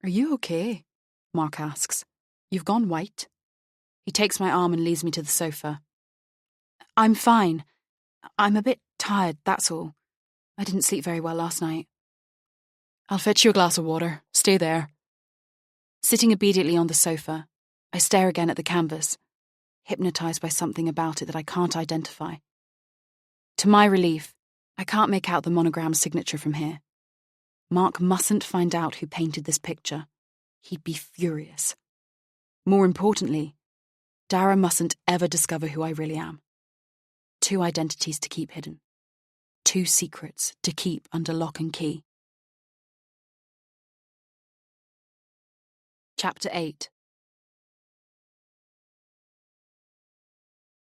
Are you okay? Mark asks. You've gone white. He takes my arm and leads me to the sofa. I'm fine. I'm a bit tired, that's all. I didn't sleep very well last night. I'll fetch you a glass of water. Stay there. Sitting obediently on the sofa, I stare again at the canvas, hypnotised by something about it that I can't identify. To my relief, I can't make out the monogram's signature from here. Mark mustn't find out who painted this picture. He'd be furious. More importantly, Dara mustn't ever discover who I really am. 2 identities to keep hidden. 2 secrets to keep under lock and key. Chapter 8.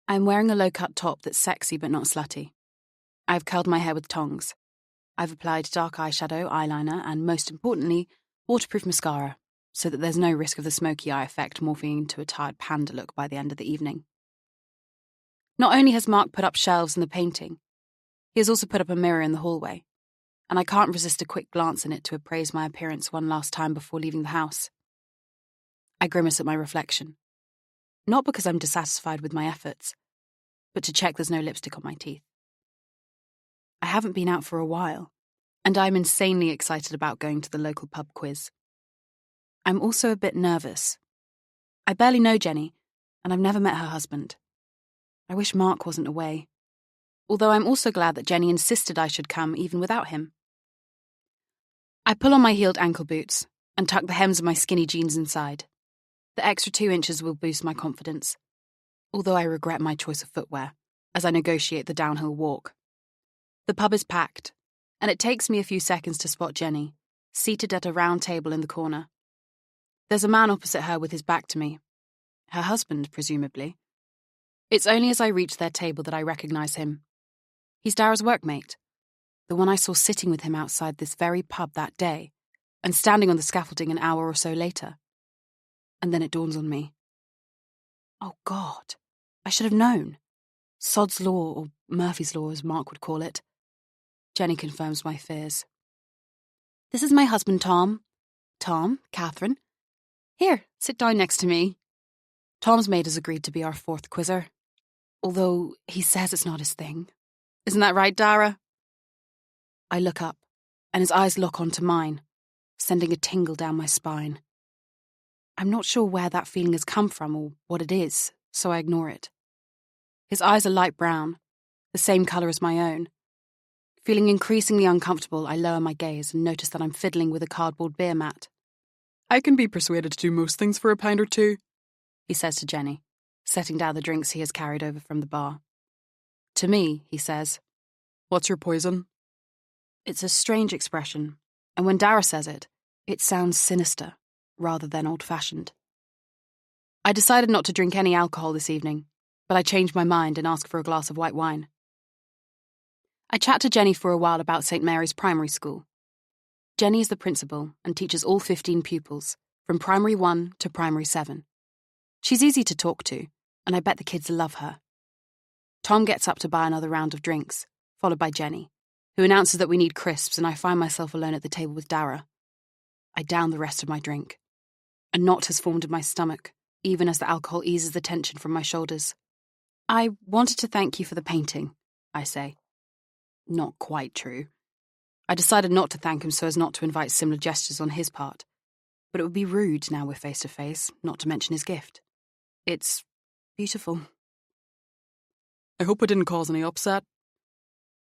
I'm wearing a low-cut top that's sexy but not slutty. I've curled my hair with tongs. I've applied dark eyeshadow, eyeliner, and most importantly, waterproof mascara, so that there's no risk of the smoky eye effect morphing into a tired panda look by the end of the evening. Not only has Mark put up shelves in the painting, he has also put up a mirror in the hallway, and I can't resist a quick glance in it to appraise my appearance one last time before leaving the house. I grimace at my reflection, not because I'm dissatisfied with my efforts, but to check there's no lipstick on my teeth. I haven't been out for a while, and I'm insanely excited about going to the local pub quiz. I'm also a bit nervous. I barely know Jenny, and I've never met her husband. I wish Mark wasn't away, although I'm also glad that Jenny insisted I should come even without him. I pull on my heeled ankle boots and tuck the hems of my skinny jeans inside. The extra 2 inches will boost my confidence, although I regret my choice of footwear as I negotiate the downhill walk. The pub is packed, and it takes me a few seconds to spot Jenny, seated at a round table in the corner. There's a man opposite her with his back to me. Her husband, presumably. It's only as I reach their table that I recognise him. He's Dara's workmate, the one I saw sitting with him outside this very pub that day, and standing on the scaffolding an hour or so later. And then it dawns on me. Oh God, I should have known. Sod's Law, or Murphy's Law as Mark would call it. Jenny confirms my fears. This is my husband, Tom. Tom, Catherine. Here, sit down next to me. Tom's maid has agreed to be our fourth quizzer, although he says it's not his thing. Isn't that right, Dara? I look up, and his eyes lock onto mine, sending a tingle down my spine. I'm not sure where that feeling has come from or what it is, so I ignore it. His eyes are light brown, the same colour as my own. Feeling increasingly uncomfortable, I lower my gaze and notice that I'm fiddling with a cardboard beer mat. I can be persuaded to do most things for £1 or £2, he says to Jenny, setting down the drinks he has carried over from the bar. To me, he says, What's your poison? It's a strange expression, and when Dara says it, it sounds sinister rather than old-fashioned. I decided not to drink any alcohol this evening, but I changed my mind and asked for a glass of white wine. I chat to Jenny for a while about St. Mary's Primary School. Jenny is the principal and teaches all 15 pupils, from Primary 1 to Primary 7. She's easy to talk to, and I bet the kids love her. Tom gets up to buy another round of drinks, followed by Jenny, who announces that we need crisps, and I find myself alone at the table with Dara. I down the rest of my drink. A knot has formed in my stomach, even as the alcohol eases the tension from my shoulders. I wanted to thank you for the painting, I say. Not quite true. I decided not to thank him so as not to invite similar gestures on his part, but it would be rude now we're face to face, not to mention his gift. It's beautiful. I hope it didn't cause any upset.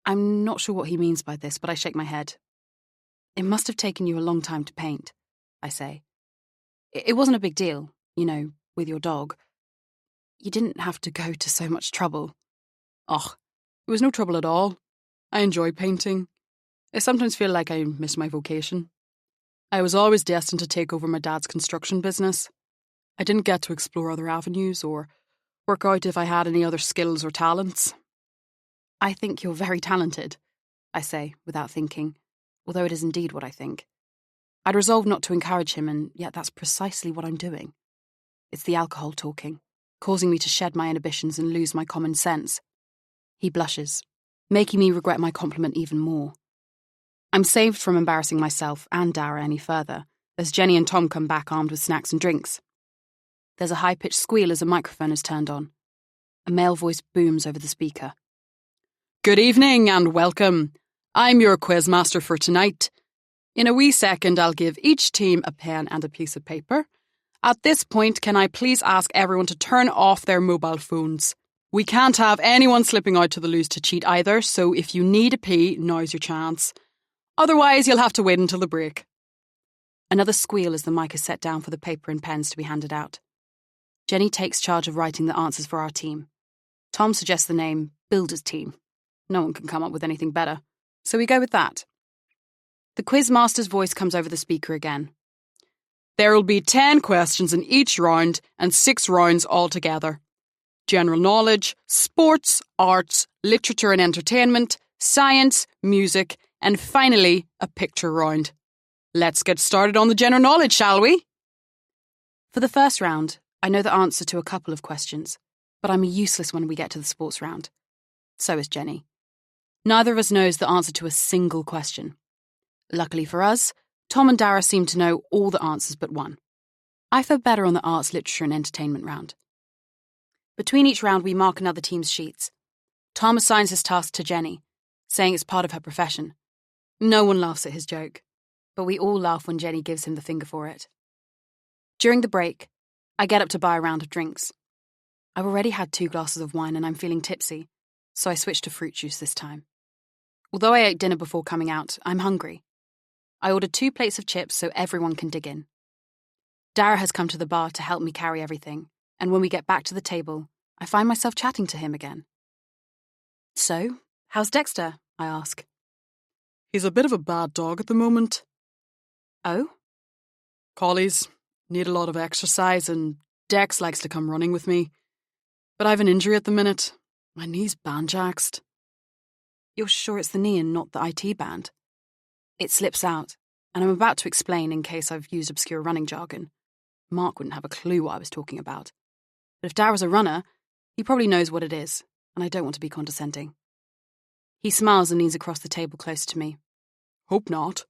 I'm not sure what he means by this, but I shake my head. It must have taken you a long time to paint, I say. It wasn't a big deal, with your dog. You didn't have to go to so much trouble. It was no trouble at all. I enjoy painting. I sometimes feel like I miss my vocation. I was always destined to take over my dad's construction business. I didn't get to explore other avenues or work out if I had any other skills or talents. I think you're very talented, I say, without thinking, although it is indeed what I think. I'd resolved not to encourage him, and yet that's precisely what I'm doing. It's the alcohol talking, causing me to shed my inhibitions and lose my common sense. He blushes, making me regret my compliment even more. I'm saved from embarrassing myself and Dara any further, as Jenny and Tom come back armed with snacks and drinks. There's a high-pitched squeal as a microphone is turned on. A male voice booms over the speaker. Good evening and welcome. I'm your quizmaster for tonight. In a wee second, I'll give each team a pen and a piece of paper. At this point, can I please ask everyone to turn off their mobile phones? We can't have anyone slipping out to the loos to cheat either, so if you need a pee, now's your chance. Otherwise, you'll have to wait until the break. Another squeal as the mic is set down for the paper and pens to be handed out. Jenny takes charge of writing the answers for our team. Tom suggests the name Builder's Team. No one can come up with anything better, so we go with that. The quizmaster's voice comes over the speaker again. There will be 10 questions in each round and 6 rounds altogether. General knowledge, sports, arts, literature and entertainment, science, music, and finally, a picture round. Let's get started on the general knowledge, shall we? For the first round, I know the answer to a couple of questions, but I'm useless when we get to the sports round. So is Jenny. Neither of us knows the answer to a single question. Luckily for us, Tom and Dara seem to know all the answers but one. I feel better on the arts, literature and entertainment round. Between each round, we mark another team's sheets. Tom assigns his task to Jenny, saying it's part of her profession. No one laughs at his joke, but we all laugh when Jenny gives him the finger for it. During the break, I get up to buy a round of drinks. I've already had 2 glasses of wine and I'm feeling tipsy, so I switch to fruit juice this time. Although I ate dinner before coming out, I'm hungry. I ordered 2 plates of chips so everyone can dig in. Dara has come to the bar to help me carry everything, and when we get back to the table, I find myself chatting to him again. So, how's Dexter? I ask. He's a bit of a bad dog at the moment. Oh? Collies need a lot of exercise and Dex likes to come running with me. But I've an injury at the minute. My knee's banjaxed. You're sure it's the Neon, not the IT band? It slips out, and I'm about to explain in case I've used obscure running jargon. Mark wouldn't have a clue what I was talking about. But if Dara's a runner, he probably knows what it is, and I don't want to be condescending. He smiles and leans across the table close to me. Hope not.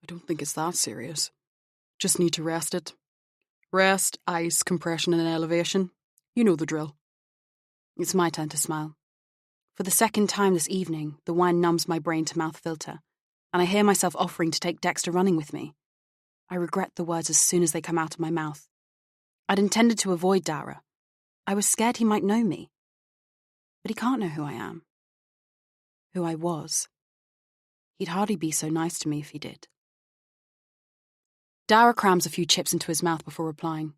I don't think it's that serious. Just need to rest it. Rest, ice, compression and elevation. You know the drill. It's my turn to smile. For the second time this evening, the wine numbs my brain to mouth filter, and I hear myself offering to take Dexter running with me. I regret the words as soon as they come out of my mouth. I'd intended to avoid Dara. I was scared he might know me. But he can't know who I am. Who I was. He'd hardly be so nice to me if he did. Dara crams a few chips into his mouth before replying.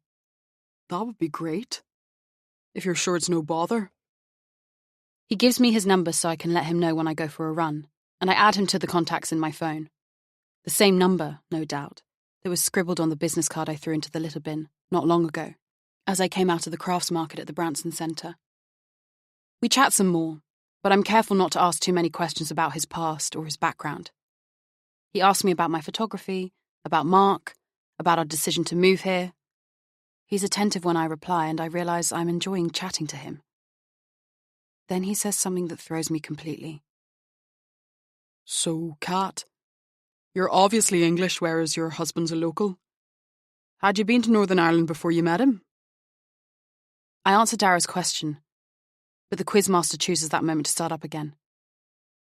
That would be great. If you're sure it's no bother. He gives me his number so I can let him know when I go for a run, and I add him to the contacts in my phone. The same number, no doubt, that was scribbled on the business card I threw into the litter bin not long ago, as I came out of the crafts market at the Branson Centre. We chat some more, but I'm careful not to ask too many questions about his past or his background. He asks me about my photography, about Mark, about our decision to move here. He's attentive when I reply, and I realise I'm enjoying chatting to him. Then he says something that throws me completely. So, Kat, you're obviously English, whereas your husband's a local. Had you been to Northern Ireland before you met him? I answer Dara's question, but the quizmaster chooses that moment to start up again.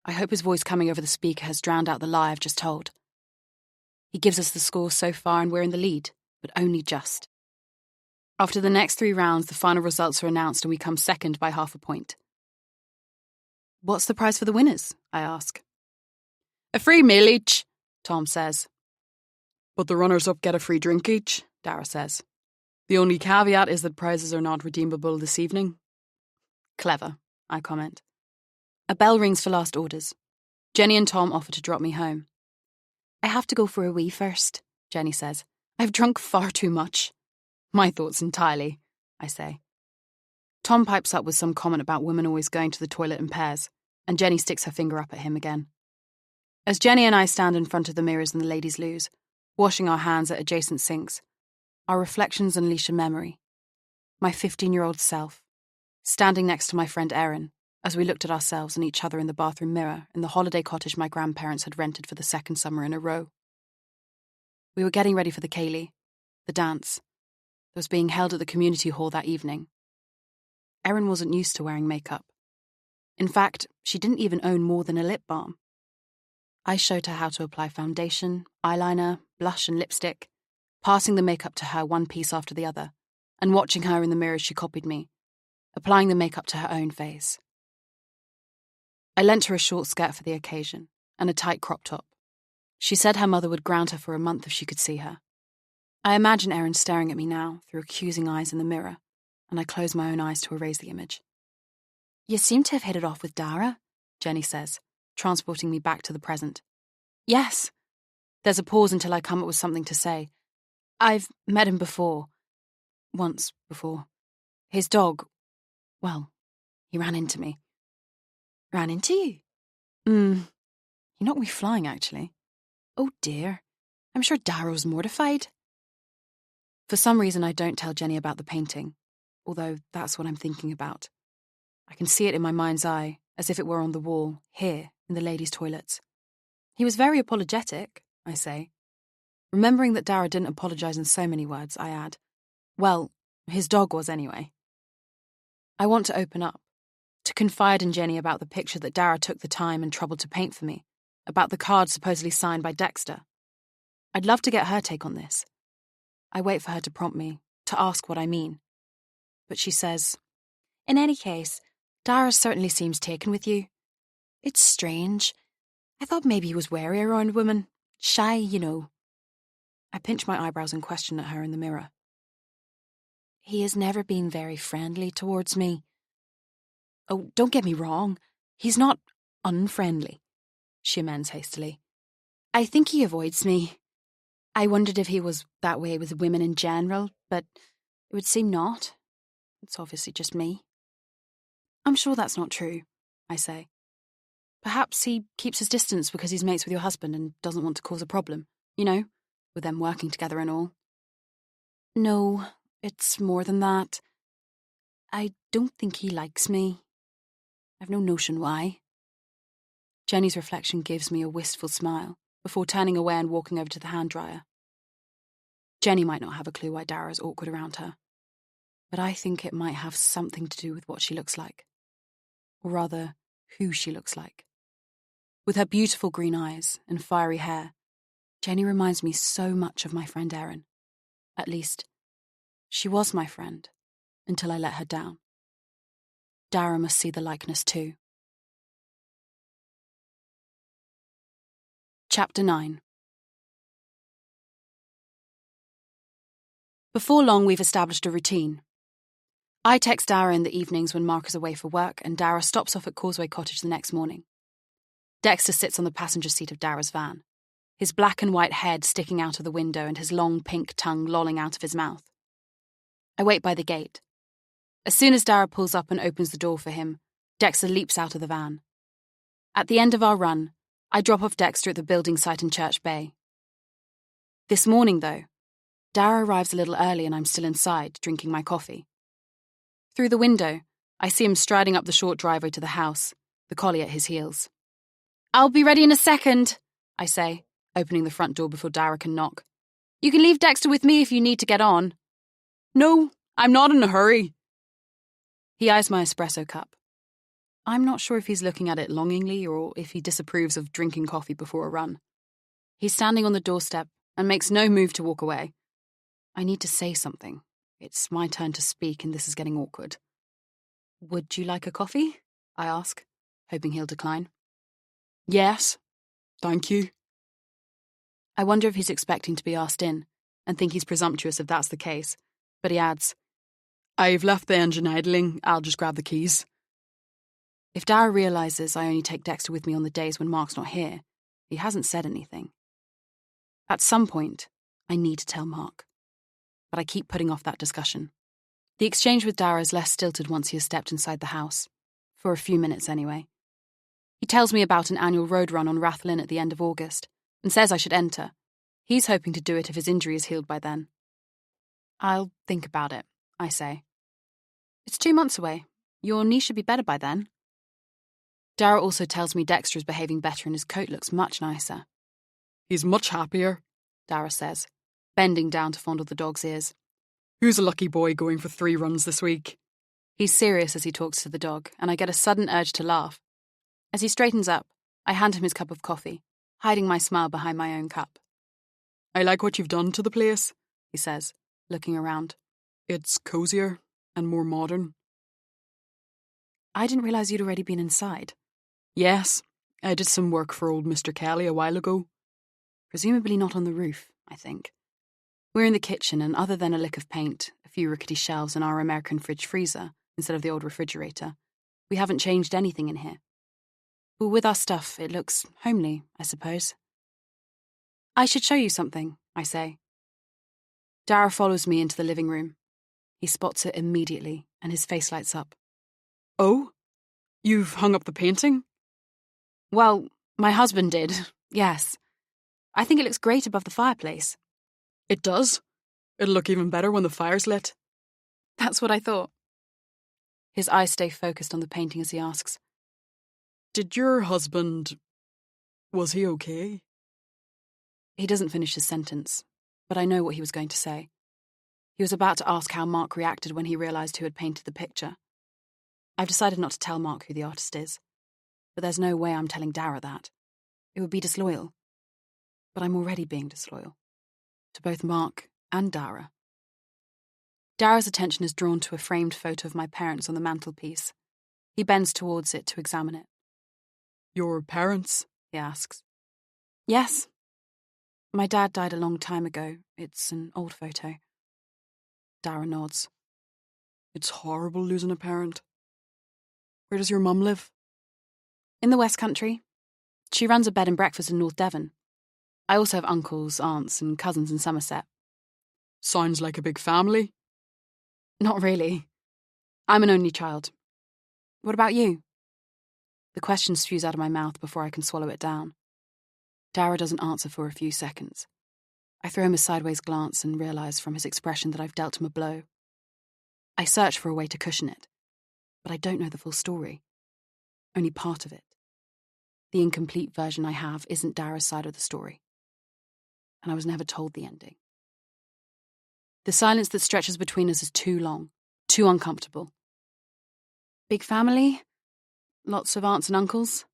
I hope his voice coming over the speaker has drowned out the lie I've just told. He gives us the score so far and we're in the lead, but only just. After the next 3 rounds, the final results are announced and we come second by half a point. What's the prize for the winners? I ask. A free meal each, Tom says. But the runners-up get a free drink each, Dara says. The only caveat is that prizes are not redeemable this evening. Clever, I comment. A bell rings for last orders. Jenny and Tom offer to drop me home. I have to go for a wee first, Jenny says. I've drunk far too much. My thoughts entirely, I say. Tom pipes up with some comment about women always going to the toilet in pairs, and Jenny sticks her finger up at him again. As Jenny and I stand in front of the mirrors in the ladies' loos, washing our hands at adjacent sinks, our reflections unleash a memory. My 15-year-old self, standing next to my friend Erin, as we looked at ourselves and each other in the bathroom mirror in the holiday cottage my grandparents had rented for the second summer in a row. We were getting ready for the ceilidh, the dance, that was being held at the community hall that evening. Erin wasn't used to wearing makeup. In fact, she didn't even own more than a lip balm. I showed her how to apply foundation, eyeliner, blush and lipstick, passing the makeup to her one piece after the other, and watching her in the mirror as she copied me, applying the makeup to her own face. I lent her a short skirt for the occasion, and a tight crop top. She said her mother would ground her for a month if she could see her. I imagine Erin staring at me now through accusing eyes in the mirror, and I close my own eyes to erase the image. You seem to have hit it off with Dara, Jenny says, transporting me back to the present. Yes. There's a pause until I come up with something to say. I've met him before. Once before. His dog, well, he ran into me. Ran into you? He knocked me flying, actually. Oh dear. I'm sure Dara was mortified. For some reason, I don't tell Jenny about the painting, although that's what I'm thinking about. I can see it in my mind's eye, as if it were on the wall, here, in the ladies' toilets. He was very apologetic, I say. Remembering that Dara didn't apologise in so many words, I add, well, his dog was anyway. I want to open up, to confide in Jenny about the picture that Dara took the time and trouble to paint for me, about the card supposedly signed by Dexter. I'd love to get her take on this. I wait for her to prompt me, to ask what I mean. But she says, in any case, Dara certainly seems taken with you. It's strange. I thought maybe he was wary around women. Shy, you know. I pinch my eyebrows and question at her in the mirror. He has never been very friendly towards me. Oh, don't get me wrong. He's not unfriendly, she amends hastily. I think he avoids me. I wondered if he was that way with women in general, but it would seem not. It's obviously just me. I'm sure that's not true, I say. Perhaps he keeps his distance because he's mates with your husband and doesn't want to cause a problem, with them working together and all. No, it's more than that. I don't think he likes me. I've no notion why. Jenny's reflection gives me a wistful smile before turning away and walking over to the hand dryer. Jenny might not have a clue why Dara is awkward around her, but I think it might have something to do with what she looks like. Or rather, who she looks like. With her beautiful green eyes and fiery hair, Jenny reminds me so much of my friend Erin. At least, she was my friend until I let her down. Dara must see the likeness too. Chapter 9. Before long, we've established a routine. I text Dara in the evenings when Mark is away for work, and Dara stops off at Causeway Cottage the next morning. Dexter sits on the passenger seat of Dara's van, his black and white head sticking out of the window and his long pink tongue lolling out of his mouth. I wait by the gate. As soon as Dara pulls up and opens the door for him, Dexter leaps out of the van. At the end of our run, I drop off Dexter at the building site in Church Bay. This morning, though, Dara arrives a little early and I'm still inside, drinking my coffee. Through the window, I see him striding up the short driveway to the house, the collie at his heels. "I'll be ready in a second," I say, opening the front door before Dara can knock. "You can leave Dexter with me if you need to get on." No, I'm not in a hurry. He eyes my espresso cup. I'm not sure if he's looking at it longingly or if he disapproves of drinking coffee before a run. He's standing on the doorstep and makes no move to walk away. I need to say something. It's my turn to speak and this is getting awkward. "Would you like a coffee?" I ask, hoping he'll decline. Yes, thank you. I wonder if he's expecting to be asked in and think he's presumptuous if that's the case, but he adds, I've left the engine idling. I'll just grab the keys. If Dara realises I only take Dexter with me on the days when Mark's not here, he hasn't said anything. At some point, I need to tell Mark. But I keep putting off that discussion. The exchange with Dara is less stilted once he has stepped inside the house. For a few minutes, anyway. He tells me about an annual road run on Rathlin at the end of August, and says I should enter. He's hoping to do it if his injury is healed by then. "I'll think about it," I say. "It's 2 months away. Your knee should be better by then." Dara also tells me Dexter is behaving better and his coat looks much nicer. He's much happier, Dara says, bending down to fondle the dog's ears. Who's a lucky boy going for 3 runs this week? He's serious as he talks to the dog, and I get a sudden urge to laugh. As he straightens up, I hand him his cup of coffee, hiding my smile behind my own cup. I like what you've done to the place, he says, looking around. It's cozier and more modern. I didn't realise you'd already been inside. Yes, I did some work for old Mr. Kelly a while ago. Presumably not on the roof, I think. We're in the kitchen, and other than a lick of paint, a few rickety shelves, and our American fridge freezer, instead of the old refrigerator, we haven't changed anything in here. But with our stuff, it looks homely, I suppose. I should show you something, I say. Dara follows me into the living room. He spots it immediately, and his face lights up. Oh? You've hung up the painting? Well, my husband did, yes. I think it looks great above the fireplace. It does. It'll look even better when the fire's lit. That's what I thought. His eyes stay focused on the painting as he asks, Did your husband... was he okay? He doesn't finish his sentence, but I know what he was going to say. He was about to ask how Mark reacted when he realised who had painted the picture. I've decided not to tell Mark who the artist is, but there's no way I'm telling Dara that. It would be disloyal. But I'm already being disloyal. To both Mark and Dara. Dara's attention is drawn to a framed photo of my parents on the mantelpiece. He bends towards it to examine it. Your parents? He asks. Yes. My dad died a long time ago. It's an old photo. Dara nods. It's horrible losing a parent. Where does your mum live? In the West Country. She runs a bed and breakfast in North Devon. I also have uncles, aunts, and cousins in Somerset. Sounds like a big family. Not really. I'm an only child. What about you? The question spews out of my mouth before I can swallow it down. Dara doesn't answer for a few seconds. I throw him a sideways glance and realise from his expression that I've dealt him a blow. I search for a way to cushion it, but I don't know the full story. Only part of it. The incomplete version I have isn't Dara's side of the story. And I was never told the ending. The silence that stretches between us is too long, too uncomfortable. Big family? Lots of aunts and uncles?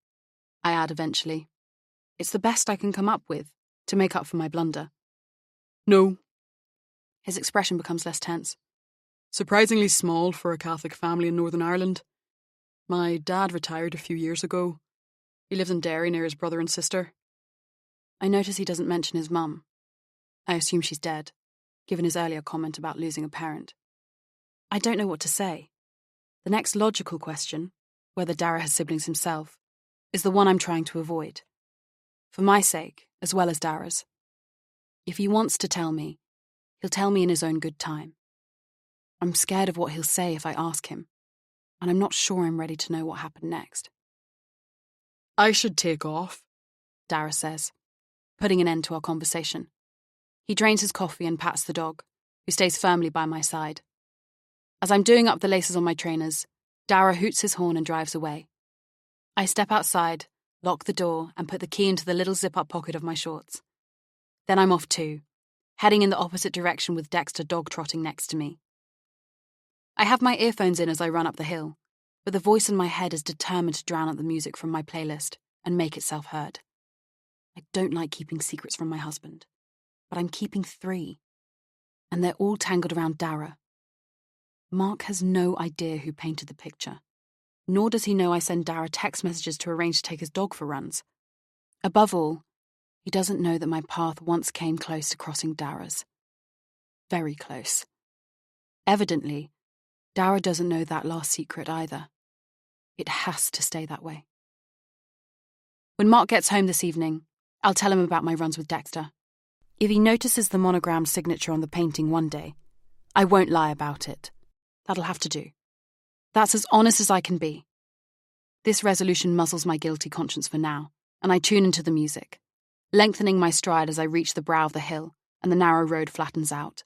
I add eventually. It's the best I can come up with to make up for my blunder. No. His expression becomes less tense. Surprisingly small for a Catholic family in Northern Ireland. My dad retired a few years ago. He lives in Derry near his brother and sister. I notice he doesn't mention his mum. I assume she's dead, given his earlier comment about losing a parent. I don't know what to say. The next logical question, whether Dara has siblings himself, is the one I'm trying to avoid. For my sake, as well as Dara's. If he wants to tell me, he'll tell me in his own good time. I'm scared of what he'll say if I ask him, and I'm not sure I'm ready to know what happened next. I should take off, Dara says, putting an end to our conversation. He drains his coffee and pats the dog, who stays firmly by my side. As I'm doing up the laces on my trainers, Dara hoots his horn and drives away. I step outside, lock the door, and put the key into the little zip-up pocket of my shorts. Then I'm off too, heading in the opposite direction with Dexter dog-trotting next to me. I have my earphones in as I run up the hill, but the voice in my head is determined to drown out the music from my playlist and make itself heard. I don't like keeping secrets from my husband, but I'm keeping 3, and they're all tangled around Dara. Mark has no idea who painted the picture, nor does he know I send Dara text messages to arrange to take his dog for runs. Above all, he doesn't know that my path once came close to crossing Dara's. Very close. Evidently, Dara doesn't know that last secret either. It has to stay that way. When Mark gets home this evening, I'll tell him about my runs with Dexter. If he notices the monogrammed signature on the painting one day, I won't lie about it. That'll have to do. That's as honest as I can be. This resolution muzzles my guilty conscience for now, and I tune into the music, lengthening my stride as I reach the brow of the hill and the narrow road flattens out.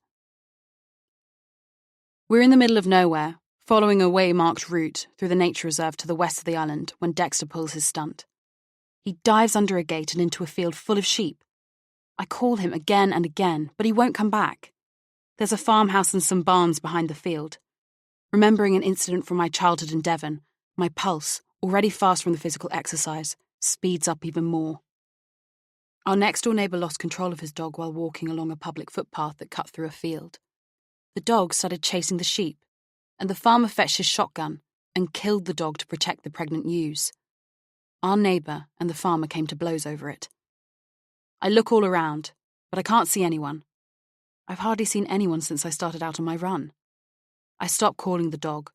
We're in the middle of nowhere, following a way-marked route through the nature reserve to the west of the island when Dexter pulls his stunt. He dives under a gate and into a field full of sheep. I call him again and again, but he won't come back. There's a farmhouse and some barns behind the field. Remembering an incident from my childhood in Devon, my pulse, already fast from the physical exercise, speeds up even more. Our next-door neighbour lost control of his dog while walking along a public footpath that cut through a field. The dog started chasing the sheep, and the farmer fetched his shotgun and killed the dog to protect the pregnant ewes. Our neighbour and the farmer came to blows over it. I look all around, but I can't see anyone. I've hardly seen anyone since I started out on my run. I stop calling the dog,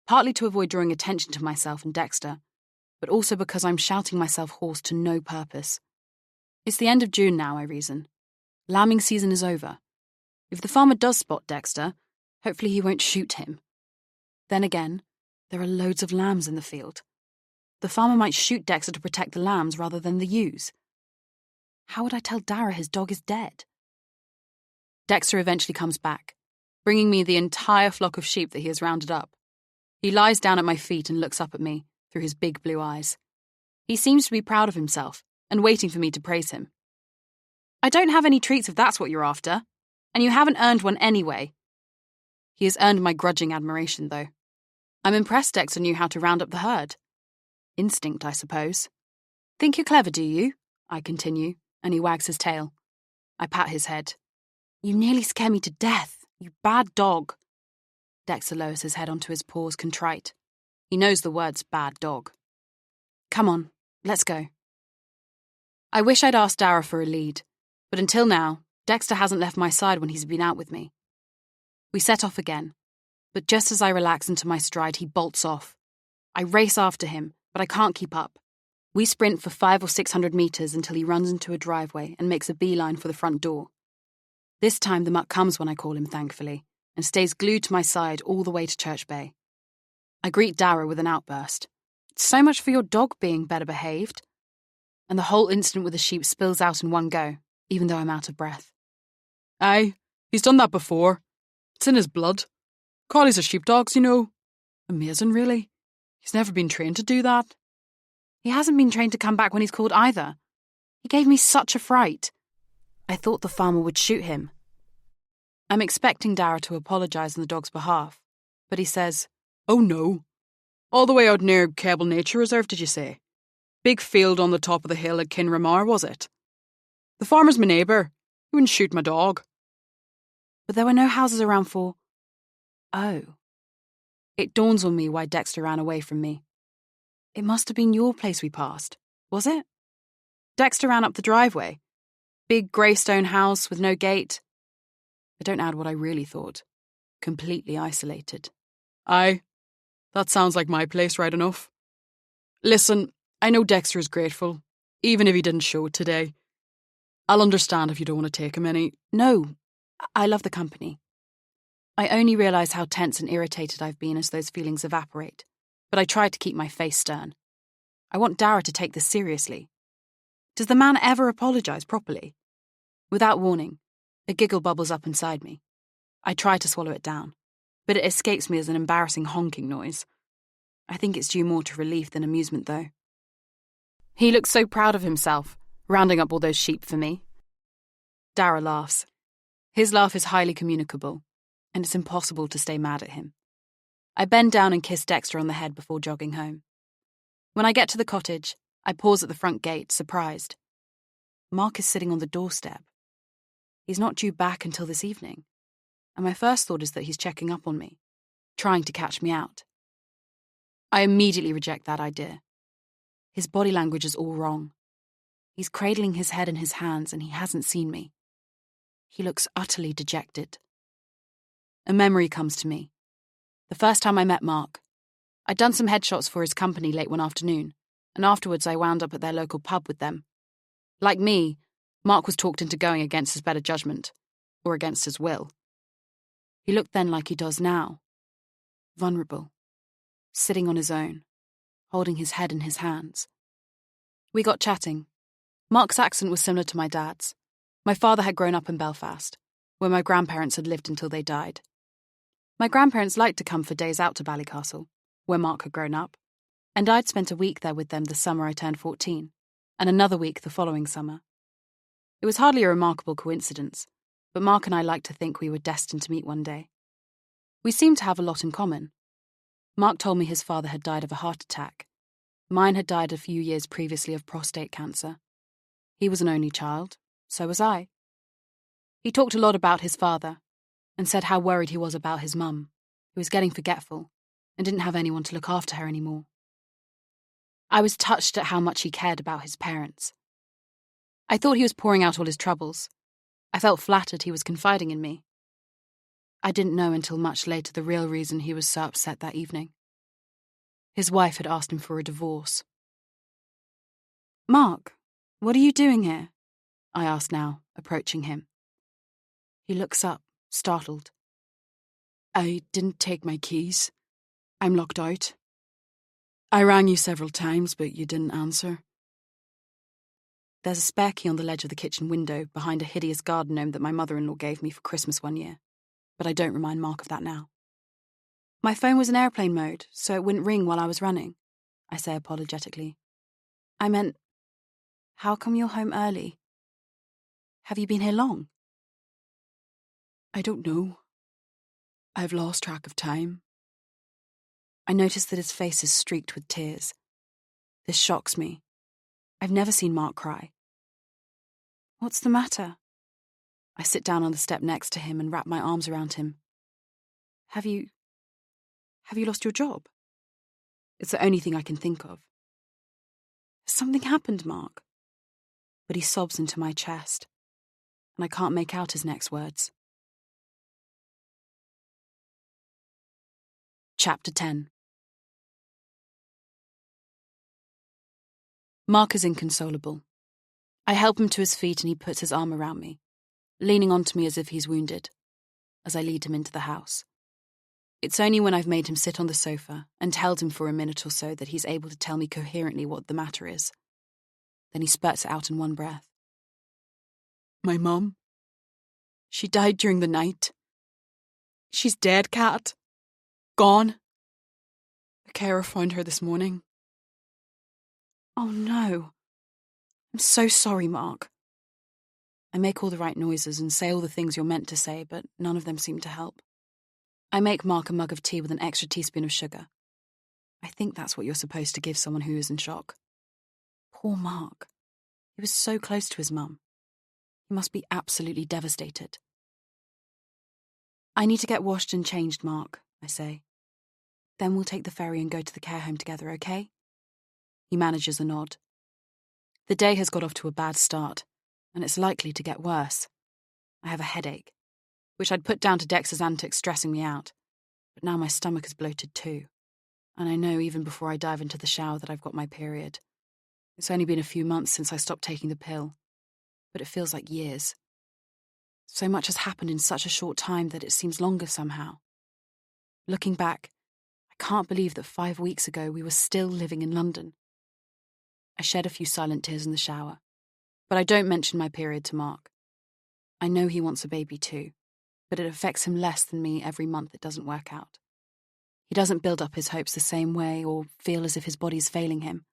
partly to avoid drawing attention to myself and Dexter, but also because I'm shouting myself hoarse to no purpose. It's the end of June now, I reason. Lambing season is over. If the farmer does spot Dexter, hopefully he won't shoot him. Then again, there are loads of lambs in the field. The farmer might shoot Dexter to protect the lambs rather than the ewes. How would I tell Dara his dog is dead? Dexter eventually comes back, bringing me the entire flock of sheep that he has rounded up. He lies down at my feet and looks up at me through his big blue eyes. He seems to be proud of himself and waiting for me to praise him. I don't have any treats if that's what you're after, and you haven't earned one anyway. He has earned my grudging admiration, though. I'm impressed Dexter knew how to round up the herd. Instinct, I suppose. Think you're clever, do you? I continue, and he wags his tail. I pat his head. You nearly scare me to death, you bad dog. Dexter lowers his head onto his paws, contrite. He knows the words bad dog. Come on, let's go. I wish I'd asked Dara for a lead, but until now, Dexter hasn't left my side when he's been out with me. We set off again, but just as I relax into my stride, he bolts off. I race after him, but I can't keep up. We sprint for 500 or 600 metres until he runs into a driveway and makes a beeline for the front door. This time the mutt comes when I call him, thankfully, and stays glued to my side all the way to Church Bay. I greet Dara with an outburst. So much for your dog being better behaved. And the whole incident with the sheep spills out in one go, even though I'm out of breath. Aye, he's done that before. It's in his blood. Collies are sheepdogs, you know. Amazing, really. He's never been trained to do that. He hasn't been trained to come back when he's called either. He gave me such a fright. I thought the farmer would shoot him. I'm expecting Dara to apologise on the dog's behalf, but he says, Oh no. All the way out near Cable Nature Reserve, did you say? Big field on the top of the hill at Kinramar, was it? The farmer's my neighbour. He wouldn't shoot my dog. But there were no houses around for... Oh. It dawns on me why Dexter ran away from me. It must have been your place we passed, was it? Dexter ran up the driveway. Big grey stone house with no gate. I don't add what I really thought. Completely isolated. Aye, that sounds like my place right enough. Listen, I know Dexter is grateful, even if he didn't show it today. I'll understand if you don't want to take him any... No, I love the company. I only realise how tense and irritated I've been as those feelings evaporate, but I try to keep my face stern. I want Dara to take this seriously. Does the man ever apologise properly? Without warning, a giggle bubbles up inside me. I try to swallow it down, but it escapes me as an embarrassing honking noise. I think it's due more to relief than amusement, though. He looks so proud of himself, rounding up all those sheep for me. Dara laughs. His laugh is highly communicable, and it's impossible to stay mad at him. I bend down and kiss Dexter on the head before jogging home. When I get to the cottage, I pause at the front gate, surprised. Mark is sitting on the doorstep. He's not due back until this evening, and my first thought is that he's checking up on me, trying to catch me out. I immediately reject that idea. His body language is all wrong. He's cradling his head in his hands and he hasn't seen me. He looks utterly dejected. A memory comes to me. The first time I met Mark. I'd done some headshots for his company late one afternoon, and afterwards I wound up at their local pub with them. Like me, Mark was talked into going against his better judgment, or against his will. He looked then like he does now. Vulnerable. Sitting on his own, holding his head in his hands. We got chatting. Mark's accent was similar to my dad's. My father had grown up in Belfast, where my grandparents had lived until they died. My grandparents liked to come for days out to Ballycastle, where Mark had grown up, and I'd spent a week there with them the summer I turned 14, and another week the following summer. It was hardly a remarkable coincidence, but Mark and I liked to think we were destined to meet one day. We seemed to have a lot in common. Mark told me his father had died of a heart attack. Mine had died a few years previously of prostate cancer. He was an only child, so was I. He talked a lot about his father, and said how worried he was about his mum, who was getting forgetful and didn't have anyone to look after her anymore. I was touched at how much he cared about his parents. I thought he was pouring out all his troubles. I felt flattered he was confiding in me. I didn't know until much later the real reason he was so upset that evening. His wife had asked him for a divorce. "Mark, what are you doing here?" I asked now, approaching him. He looks up, startled. I didn't take my keys. I'm locked out. I rang you several times, but you didn't answer. There's a spare key on the ledge of the kitchen window behind a hideous garden gnome that my mother-in-law gave me for Christmas one year, but I don't remind Mark of that now. My phone was in airplane mode, so it wouldn't ring while I was running, I say apologetically. I meant, how come you're home early? Have you been here long? I don't know. I've lost track of time. I notice that his face is streaked with tears. This shocks me. I've never seen Mark cry. What's the matter? I sit down on the step next to him and wrap my arms around him. Have you lost your job? It's the only thing I can think of. Has something happened, Mark? But he sobs into my chest, and I can't make out his next words. Chapter 10. Mark is inconsolable. I help him to his feet and he puts his arm around me, leaning onto me as if he's wounded, as I lead him into the house. It's only when I've made him sit on the sofa and held him for a minute or so that he's able to tell me coherently what the matter is. Then he spurts it out in one breath. My mum. She died during the night. She's dead, Cat. Gone. The carer found her this morning. Oh no. I'm so sorry, Mark. I make all the right noises and say all the things you're meant to say, but none of them seem to help. I make Mark a mug of tea with an extra teaspoon of sugar. I think that's what you're supposed to give someone who is in shock. Poor Mark. He was so close to his mum. He must be absolutely devastated. I need to get washed and changed, Mark, I say. Then we'll take the ferry and go to the care home together, okay? He manages a nod. The day has got off to a bad start, and it's likely to get worse. I have a headache, which I'd put down to Dex's antics stressing me out, but now my stomach is bloated too, and I know even before I dive into the shower that I've got my period. It's only been a few months since I stopped taking the pill, but it feels like years. So much has happened in such a short time that it seems longer somehow. Looking back, I can't believe that 5 weeks ago we were still living in London. I shed a few silent tears in the shower, but I don't mention my period to Mark. I know he wants a baby too, but it affects him less than me every month it doesn't work out. He doesn't build up his hopes the same way or feel as if his body's failing him.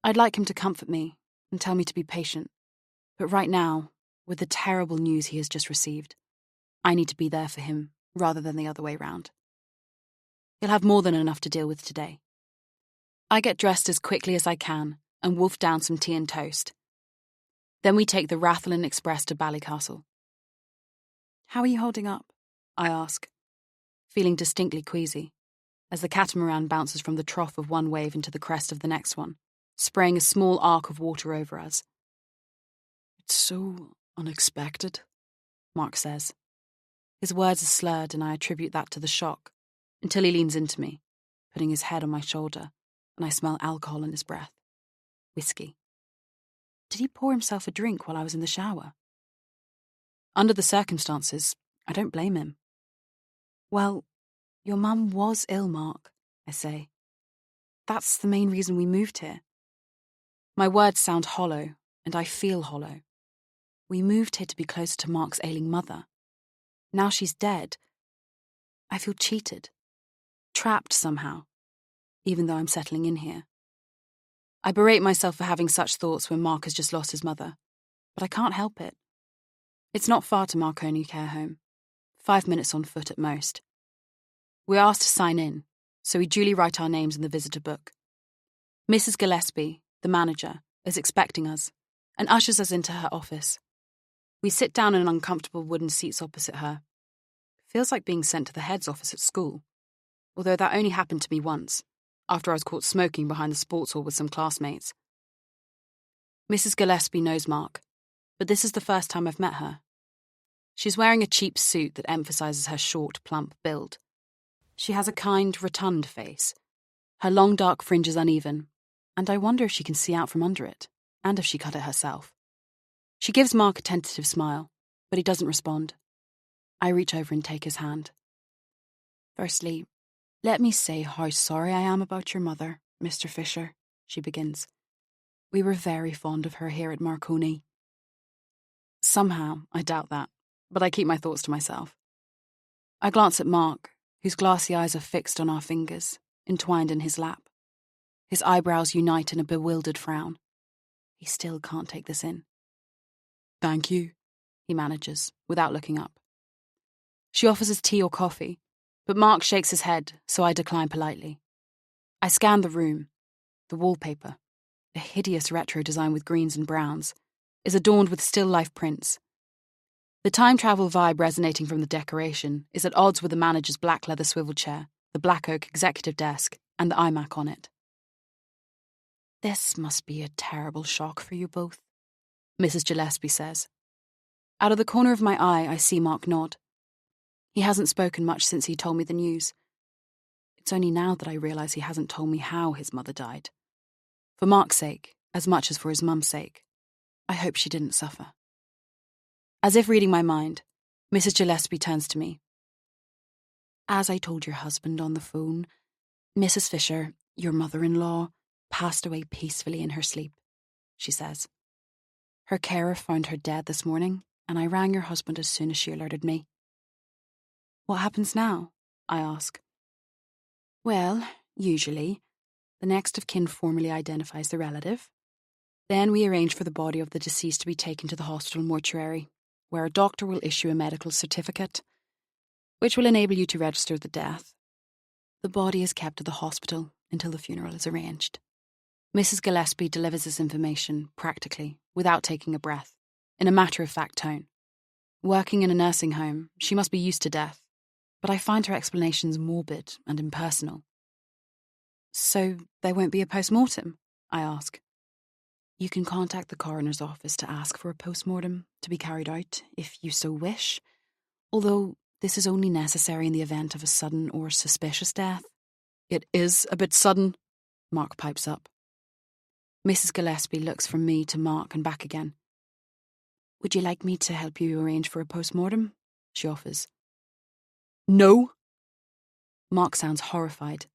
I'd like him to comfort me and tell me to be patient, but right now, with the terrible news he has just received, I need to be there for him rather than the other way round. He'll have more than enough to deal with today. I get dressed as quickly as I can and wolf down some tea and toast. Then we take the Rathlin Express to Ballycastle. How are you holding up? I ask, feeling distinctly queasy, as the catamaran bounces from the trough of one wave into the crest of the next one, spraying a small arc of water over us. It's so unexpected, Mark says. His words are slurred and I attribute that to the shock, until he leans into me, putting his head on my shoulder, and I smell alcohol in his breath. Whiskey. Did he pour himself a drink while I was in the shower? Under the circumstances, I don't blame him. Well, your mum was ill, Mark, I say. That's the main reason we moved here. My words sound hollow, and I feel hollow. We moved here to be closer to Mark's ailing mother. Now she's dead. I feel cheated, trapped somehow, even though I'm settling in here. I berate myself for having such thoughts when Mark has just lost his mother, but I can't help it. It's not far to Marconi Care Home, 5 minutes on foot at most. We're asked to sign in, so we duly write our names in the visitor book. Mrs. Gillespie, the manager, is expecting us and ushers us into her office. We sit down in uncomfortable wooden seats opposite her. Feels like being sent to the head's office at school, although that only happened to me once, after I was caught smoking behind the sports hall with some classmates. Mrs. Gillespie knows Mark, but this is the first time I've met her. She's wearing a cheap suit that emphasises her short, plump build. She has a kind, rotund face. Her long, dark fringe is uneven, and I wonder if she can see out from under it, and if she cut it herself. She gives Mark a tentative smile, but he doesn't respond. I reach over and take his hand. Firstly, let me say how sorry I am about your mother, Mr. Fisher, she begins. We were very fond of her here at Marconi. Somehow, I doubt that, but I keep my thoughts to myself. I glance at Mark, whose glassy eyes are fixed on our fingers, entwined in his lap. His eyebrows unite in a bewildered frown. He still can't take this in. Thank you, he manages, without looking up. She offers us tea or coffee, but Mark shakes his head, so I decline politely. I scan the room. The wallpaper, a hideous retro design with greens and browns, is adorned with still life prints. The time travel vibe resonating from the decoration is at odds with the manager's black leather swivel chair, the black oak executive desk, and the iMac on it. This must be a terrible shock for you both, Mrs. Gillespie says. Out of the corner of my eye, I see Mark nod. He hasn't spoken much since he told me the news. It's only now that I realise he hasn't told me how his mother died. For Mark's sake, as much as for his mum's sake, I hope she didn't suffer. As if reading my mind, Mrs. Gillespie turns to me. As I told your husband on the phone, Mrs. Fisher, your mother-in-law, passed away peacefully in her sleep, she says. Her carer found her dead this morning, and I rang your husband as soon as she alerted me. What happens now? I ask. Well, usually, the next of kin formally identifies the relative. Then we arrange for the body of the deceased to be taken to the hospital mortuary, where a doctor will issue a medical certificate, which will enable you to register the death. The body is kept at the hospital until the funeral is arranged. Mrs. Gillespie delivers this information practically, without taking a breath, in a matter-of-fact tone. Working in a nursing home, she must be used to death, but I find her explanations morbid and impersonal. So there won't be a post-mortem? I ask. You can contact the coroner's office to ask for a post-mortem to be carried out, if you so wish, although this is only necessary in the event of a sudden or suspicious death. It is a bit sudden, Mark pipes up. Mrs. Gillespie looks from me to Mark and back again. Would you like me to help you arrange for a post-mortem? She offers. No. Mark sounds horrified.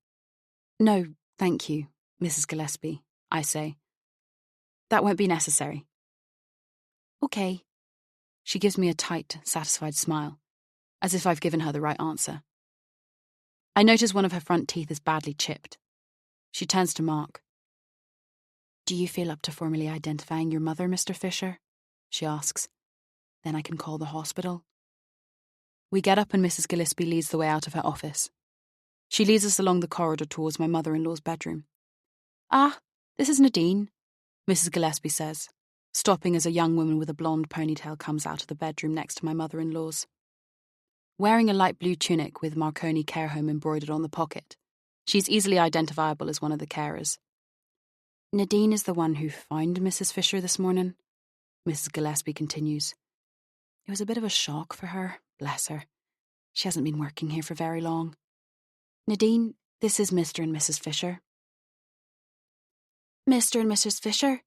No, thank you, Mrs. Gillespie, I say. That won't be necessary. Okay. She gives me a tight, satisfied smile, as if I've given her the right answer. I notice one of her front teeth is badly chipped. She turns to Mark. Do you feel up to formally identifying your mother, Mr. Fisher? She asks. Then I can call the hospital. We get up and Mrs. Gillespie leads the way out of her office. She leads us along the corridor towards my mother-in-law's bedroom. Ah, this is Nadine, Mrs. Gillespie says, stopping as a young woman with a blonde ponytail comes out of the bedroom next to my mother-in-law's. Wearing a light blue tunic with Marconi Care Home embroidered on the pocket, she's easily identifiable as one of the carers. Nadine is the one who found Mrs. Fisher this morning, Mrs. Gillespie continues. It was a bit of a shock for her, bless her. She hasn't been working here for very long. Nadine, this is Mr. and Mrs. Fisher. Mr. and Mrs. Fisher?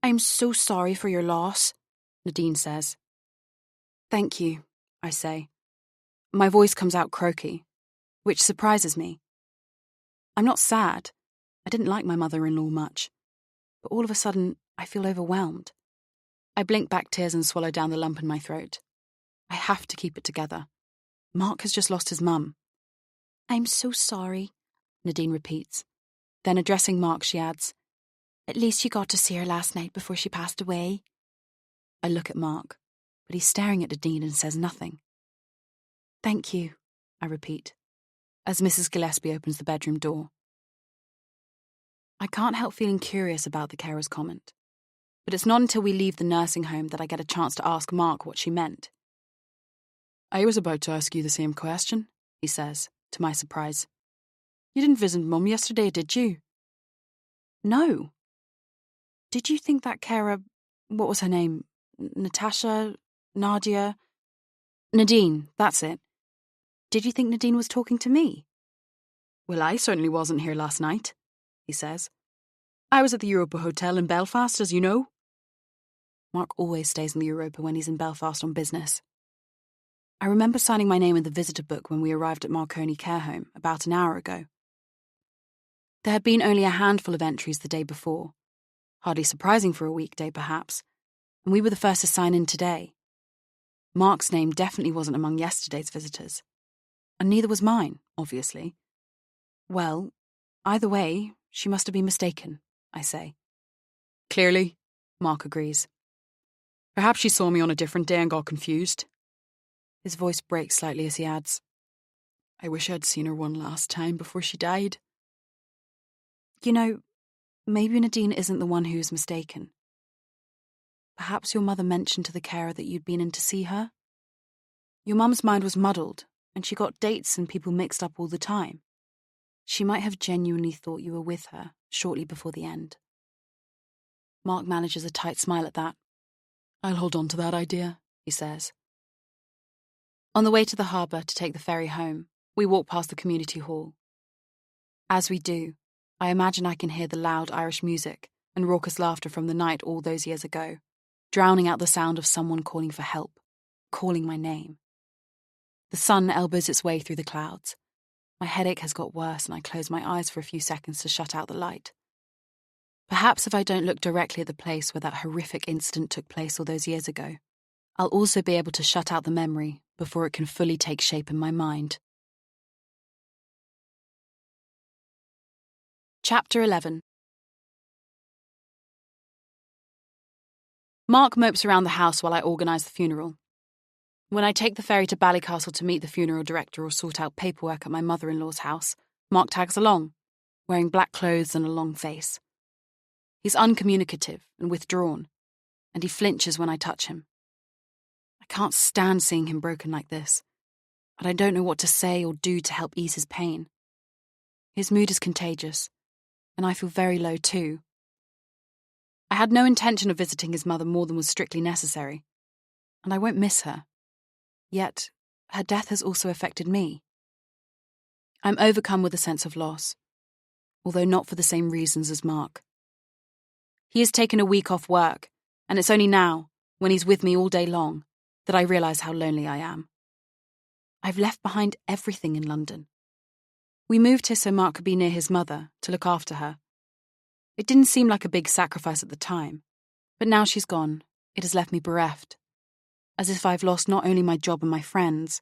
I'm so sorry for your loss, Nadine says. Thank you, I say. My voice comes out croaky, which surprises me. I'm not sad. I didn't like my mother-in-law much. But all of a sudden, I feel overwhelmed. I blink back tears and swallow down the lump in my throat. I have to keep it together. Mark has just lost his mum. I'm so sorry, Nadine repeats. Then addressing Mark, she adds, At least you got to see her last night before she passed away. I look at Mark, but he's staring at Nadine and says nothing. Thank you, I repeat, as Mrs. Gillespie opens the bedroom door. I can't help feeling curious about the carer's comment, but it's not until we leave the nursing home that I get a chance to ask Mark what she meant. I was about to ask you the same question, he says, to my surprise. You didn't visit Mum yesterday, did you? No. Did you think that carer, what was her name? Natasha? Nadia? Nadine, that's it. Did you think Nadine was talking to me? Well, I certainly wasn't here last night, he says. I was at the Europa Hotel in Belfast, as you know. Mark always stays in the Europa when he's in Belfast on business. I remember signing my name in the visitor book when we arrived at Marconi Care Home about an hour ago. There had been only a handful of entries the day before, hardly surprising for a weekday perhaps, and we were the first to sign in today. Mark's name definitely wasn't among yesterday's visitors, and neither was mine, obviously. Well, either way, she must have been mistaken, I say. Clearly, Mark agrees. Perhaps she saw me on a different day and got confused. His voice breaks slightly as he adds, I wish I'd seen her one last time before she died. You know, maybe Nadine isn't the one who's mistaken. Perhaps your mother mentioned to the carer that you'd been in to see her. Your mum's mind was muddled, and she got dates and people mixed up all the time. She might have genuinely thought you were with her shortly before the end. Mark manages a tight smile at that. I'll hold on to that idea, he says. On the way to the harbour to take the ferry home, we walk past the community hall. As we do, I imagine I can hear the loud Irish music and raucous laughter from the night all those years ago, drowning out the sound of someone calling for help, calling my name. The sun elbows its way through the clouds. My headache has got worse and I close my eyes for a few seconds to shut out the light. Perhaps if I don't look directly at the place where that horrific incident took place all those years ago, I'll also be able to shut out the memory before it can fully take shape in my mind. Chapter 11. Mark mopes around the house while I organise the funeral. When I take the ferry to Ballycastle to meet the funeral director or sort out paperwork at my mother-in-law's house, Mark tags along, wearing black clothes and a long face. He's uncommunicative and withdrawn, and he flinches when I touch him. I can't stand seeing him broken like this, and I don't know what to say or do to help ease his pain. His mood is contagious, and I feel very low too. I had no intention of visiting his mother more than was strictly necessary, and I won't miss her. Yet, her death has also affected me. I'm overcome with a sense of loss, although not for the same reasons as Mark. He has taken a week off work, and it's only now, when he's with me all day long, that I realise how lonely I am. I've left behind everything in London. We moved here so Mark could be near his mother, to look after her. It didn't seem like a big sacrifice at the time, but now she's gone, it has left me bereft, as if I've lost not only my job and my friends,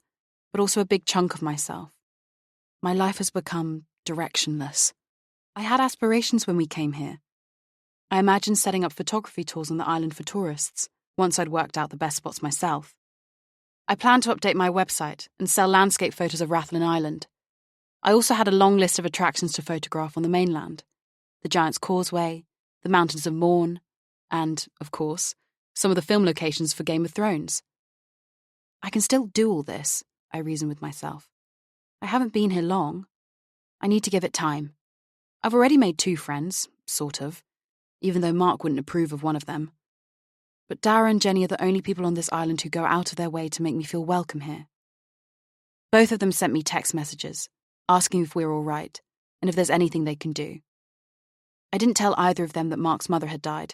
but also a big chunk of myself. My life has become directionless. I had aspirations when we came here. I imagined setting up photography tours on the island for tourists, once I'd worked out the best spots myself. I planned to update my website and sell landscape photos of Rathlin Island. I also had a long list of attractions to photograph on the mainland: the Giant's Causeway, the Mountains of Mourne, and, of course, some of the film locations for Game of Thrones. I can still do all this, I reason with myself. I haven't been here long. I need to give it time. I've already made 2 friends, sort of, even though Mark wouldn't approve of one of them. But Dara and Jenny are the only people on this island who go out of their way to make me feel welcome here. Both of them sent me text messages, asking if we're all right, and if there's anything they can do. I didn't tell either of them that Mark's mother had died,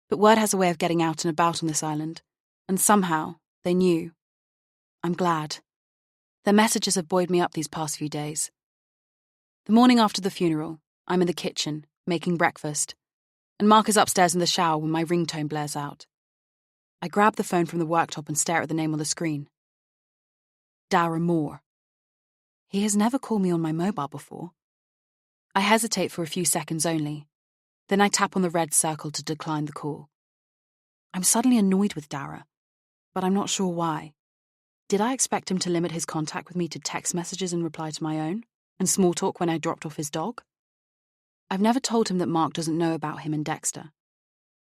but word has a way of getting out and about on this island, and somehow they knew. I'm glad. Their messages have buoyed me up these past few days. The morning after the funeral, I'm in the kitchen, making breakfast, and Mark is upstairs in the shower when my ringtone blares out. I grab the phone from the worktop and stare at the name on the screen. Dara Moore. He has never called me on my mobile before. I hesitate for a few seconds only. Then I tap on the red circle to decline the call. I'm suddenly annoyed with Dara, but I'm not sure why. Did I expect him to limit his contact with me to text messages in reply to my own, and small talk when I dropped off his dog? I've never told him that Mark doesn't know about him and Dexter.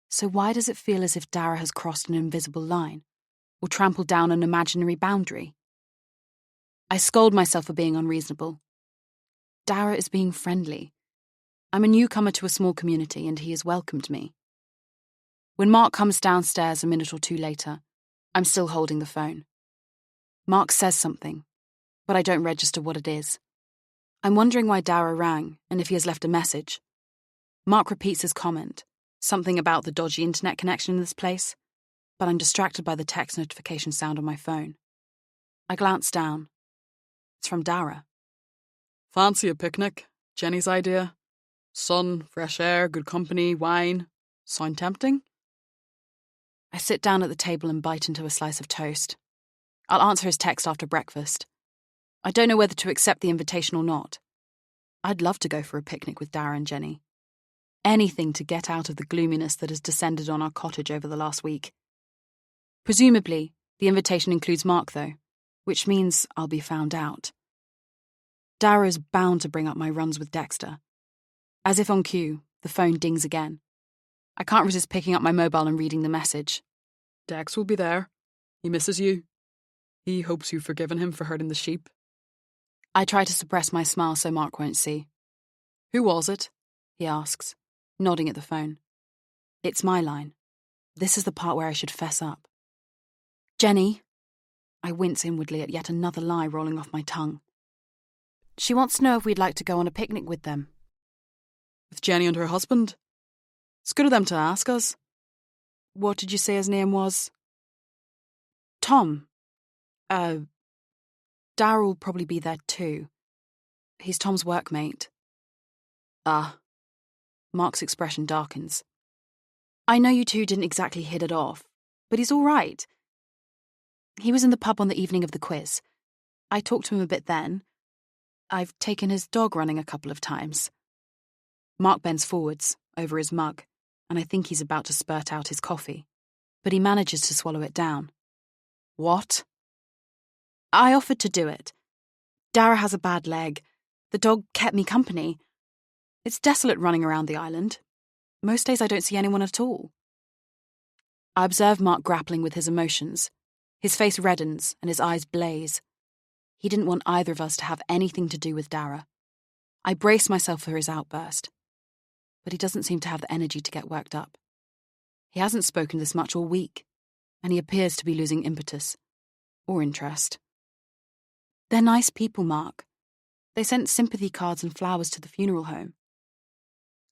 So why does it feel as if Dara has crossed an invisible line, or trampled down an imaginary boundary? I scold myself for being unreasonable. Dara is being friendly. I'm a newcomer to a small community, and he has welcomed me. When Mark comes downstairs a minute or 2 later, I'm still holding the phone. Mark says something, but I don't register what it is. I'm wondering why Dara rang, and if he has left a message. Mark repeats his comment, something about the dodgy internet connection in this place, but I'm distracted by the text notification sound on my phone. I glance down. It's from Dara. Fancy a picnic? Jenny's idea? Sun, fresh air, good company, wine. Sound tempting? I sit down at the table and bite into a slice of toast. I'll answer his text after breakfast. I don't know whether to accept the invitation or not. I'd love to go for a picnic with Dara and Jenny. Anything to get out of the gloominess that has descended on our cottage over the last week. Presumably, the invitation includes Mark, though, which means I'll be found out. Dara is bound to bring up my runs with Dexter. As if on cue, the phone dings again. I can't resist picking up my mobile and reading the message. Dex will be there. He misses you. He hopes you've forgiven him for hurting the sheep. I try to suppress my smile so Mark won't see. Who was it? He asks, nodding at the phone. It's my line. This is the part where I should fess up. Jenny. I wince inwardly at yet another lie rolling off my tongue. She wants to know if we'd like to go on a picnic with them. With Jenny and her husband? It's good of them to ask us. What did you say his name was? Tom. Dara will probably be there too. He's Tom's workmate. Ah. Mark's expression darkens. I know you two didn't exactly hit it off, but he's all right. He was in the pub on the evening of the quiz. I talked to him a bit then. I've taken his dog running a couple of times. Mark bends forwards, over his mug, and I think he's about to spurt out his coffee, but he manages to swallow it down. What? I offered to do it. Dara has a bad leg. The dog kept me company. It's desolate running around the island. Most days I don't see anyone at all. I observe Mark grappling with his emotions. His face reddens and his eyes blaze. He didn't want either of us to have anything to do with Dara. I brace myself for his outburst, but he doesn't seem to have the energy to get worked up. He hasn't spoken this much all week, and he appears to be losing impetus or interest. They're nice people, Mark. They sent sympathy cards and flowers to the funeral home.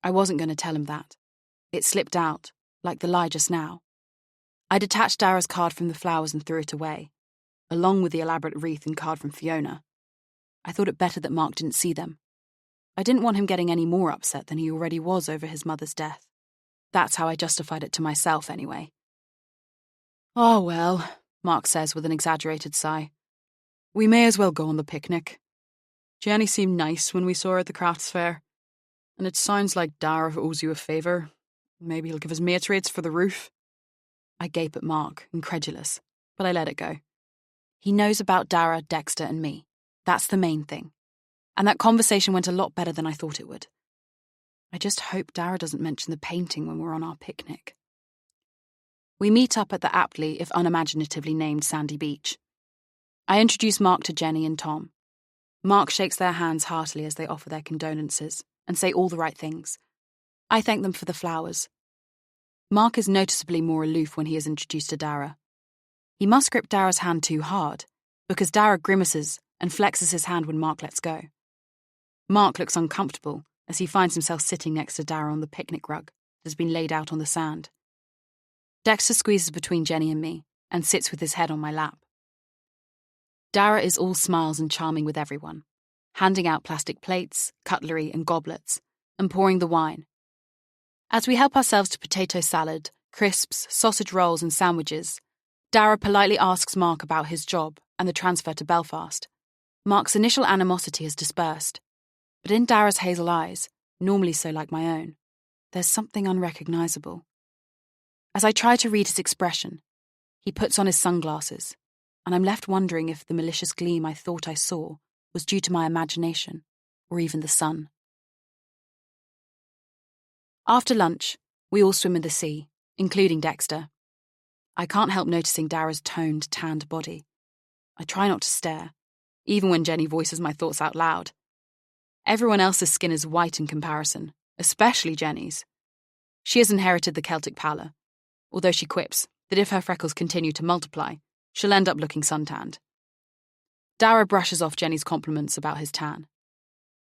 I wasn't going to tell him that. It slipped out, like the lie just now. I detached Dara's card from the flowers and threw it away, along with the elaborate wreath and card from Fiona. I thought it better that Mark didn't see them. I didn't want him getting any more upset than he already was over his mother's death. That's how I justified it to myself, anyway. Oh, well, Mark says with an exaggerated sigh. We may as well go on the picnic. Jenny seemed nice when we saw her at the crafts fair. And it sounds like Dara owes you a favour. Maybe he'll give us mates rates for the roof. I gape at Mark, incredulous, but I let it go. He knows about Dara, Dexter, and me. That's the main thing. And that conversation went a lot better than I thought it would. I just hope Dara doesn't mention the painting when we're on our picnic. We meet up at the aptly, if unimaginatively named, Sandy Beach. I introduce Mark to Jenny and Tom. Mark shakes their hands heartily as they offer their condolences and say all the right things. I thank them for the flowers. Mark is noticeably more aloof when he is introduced to Dara. He must grip Dara's hand too hard, because Dara grimaces and flexes his hand when Mark lets go. Mark looks uncomfortable as he finds himself sitting next to Dara on the picnic rug that has been laid out on the sand. Dexter squeezes between Jenny and me and sits with his head on my lap. Dara is all smiles and charming with everyone, handing out plastic plates, cutlery, and goblets, and pouring the wine. As we help ourselves to potato salad, crisps, sausage rolls, and sandwiches, Dara politely asks Mark about his job and the transfer to Belfast. Mark's initial animosity has dispersed, but in Dara's hazel eyes, normally so like my own, there's something unrecognisable. As I try to read his expression, he puts on his sunglasses, and I'm left wondering if the malicious gleam I thought I saw was due to my imagination, or even the sun. After lunch, we all swim in the sea, including Dexter. I can't help noticing Dara's toned, tanned body. I try not to stare, even when Jenny voices my thoughts out loud. Everyone else's skin is white in comparison, especially Jenny's. She has inherited the Celtic pallor, although she quips that if her freckles continue to multiply, she'll end up looking suntanned. Dara brushes off Jenny's compliments about his tan.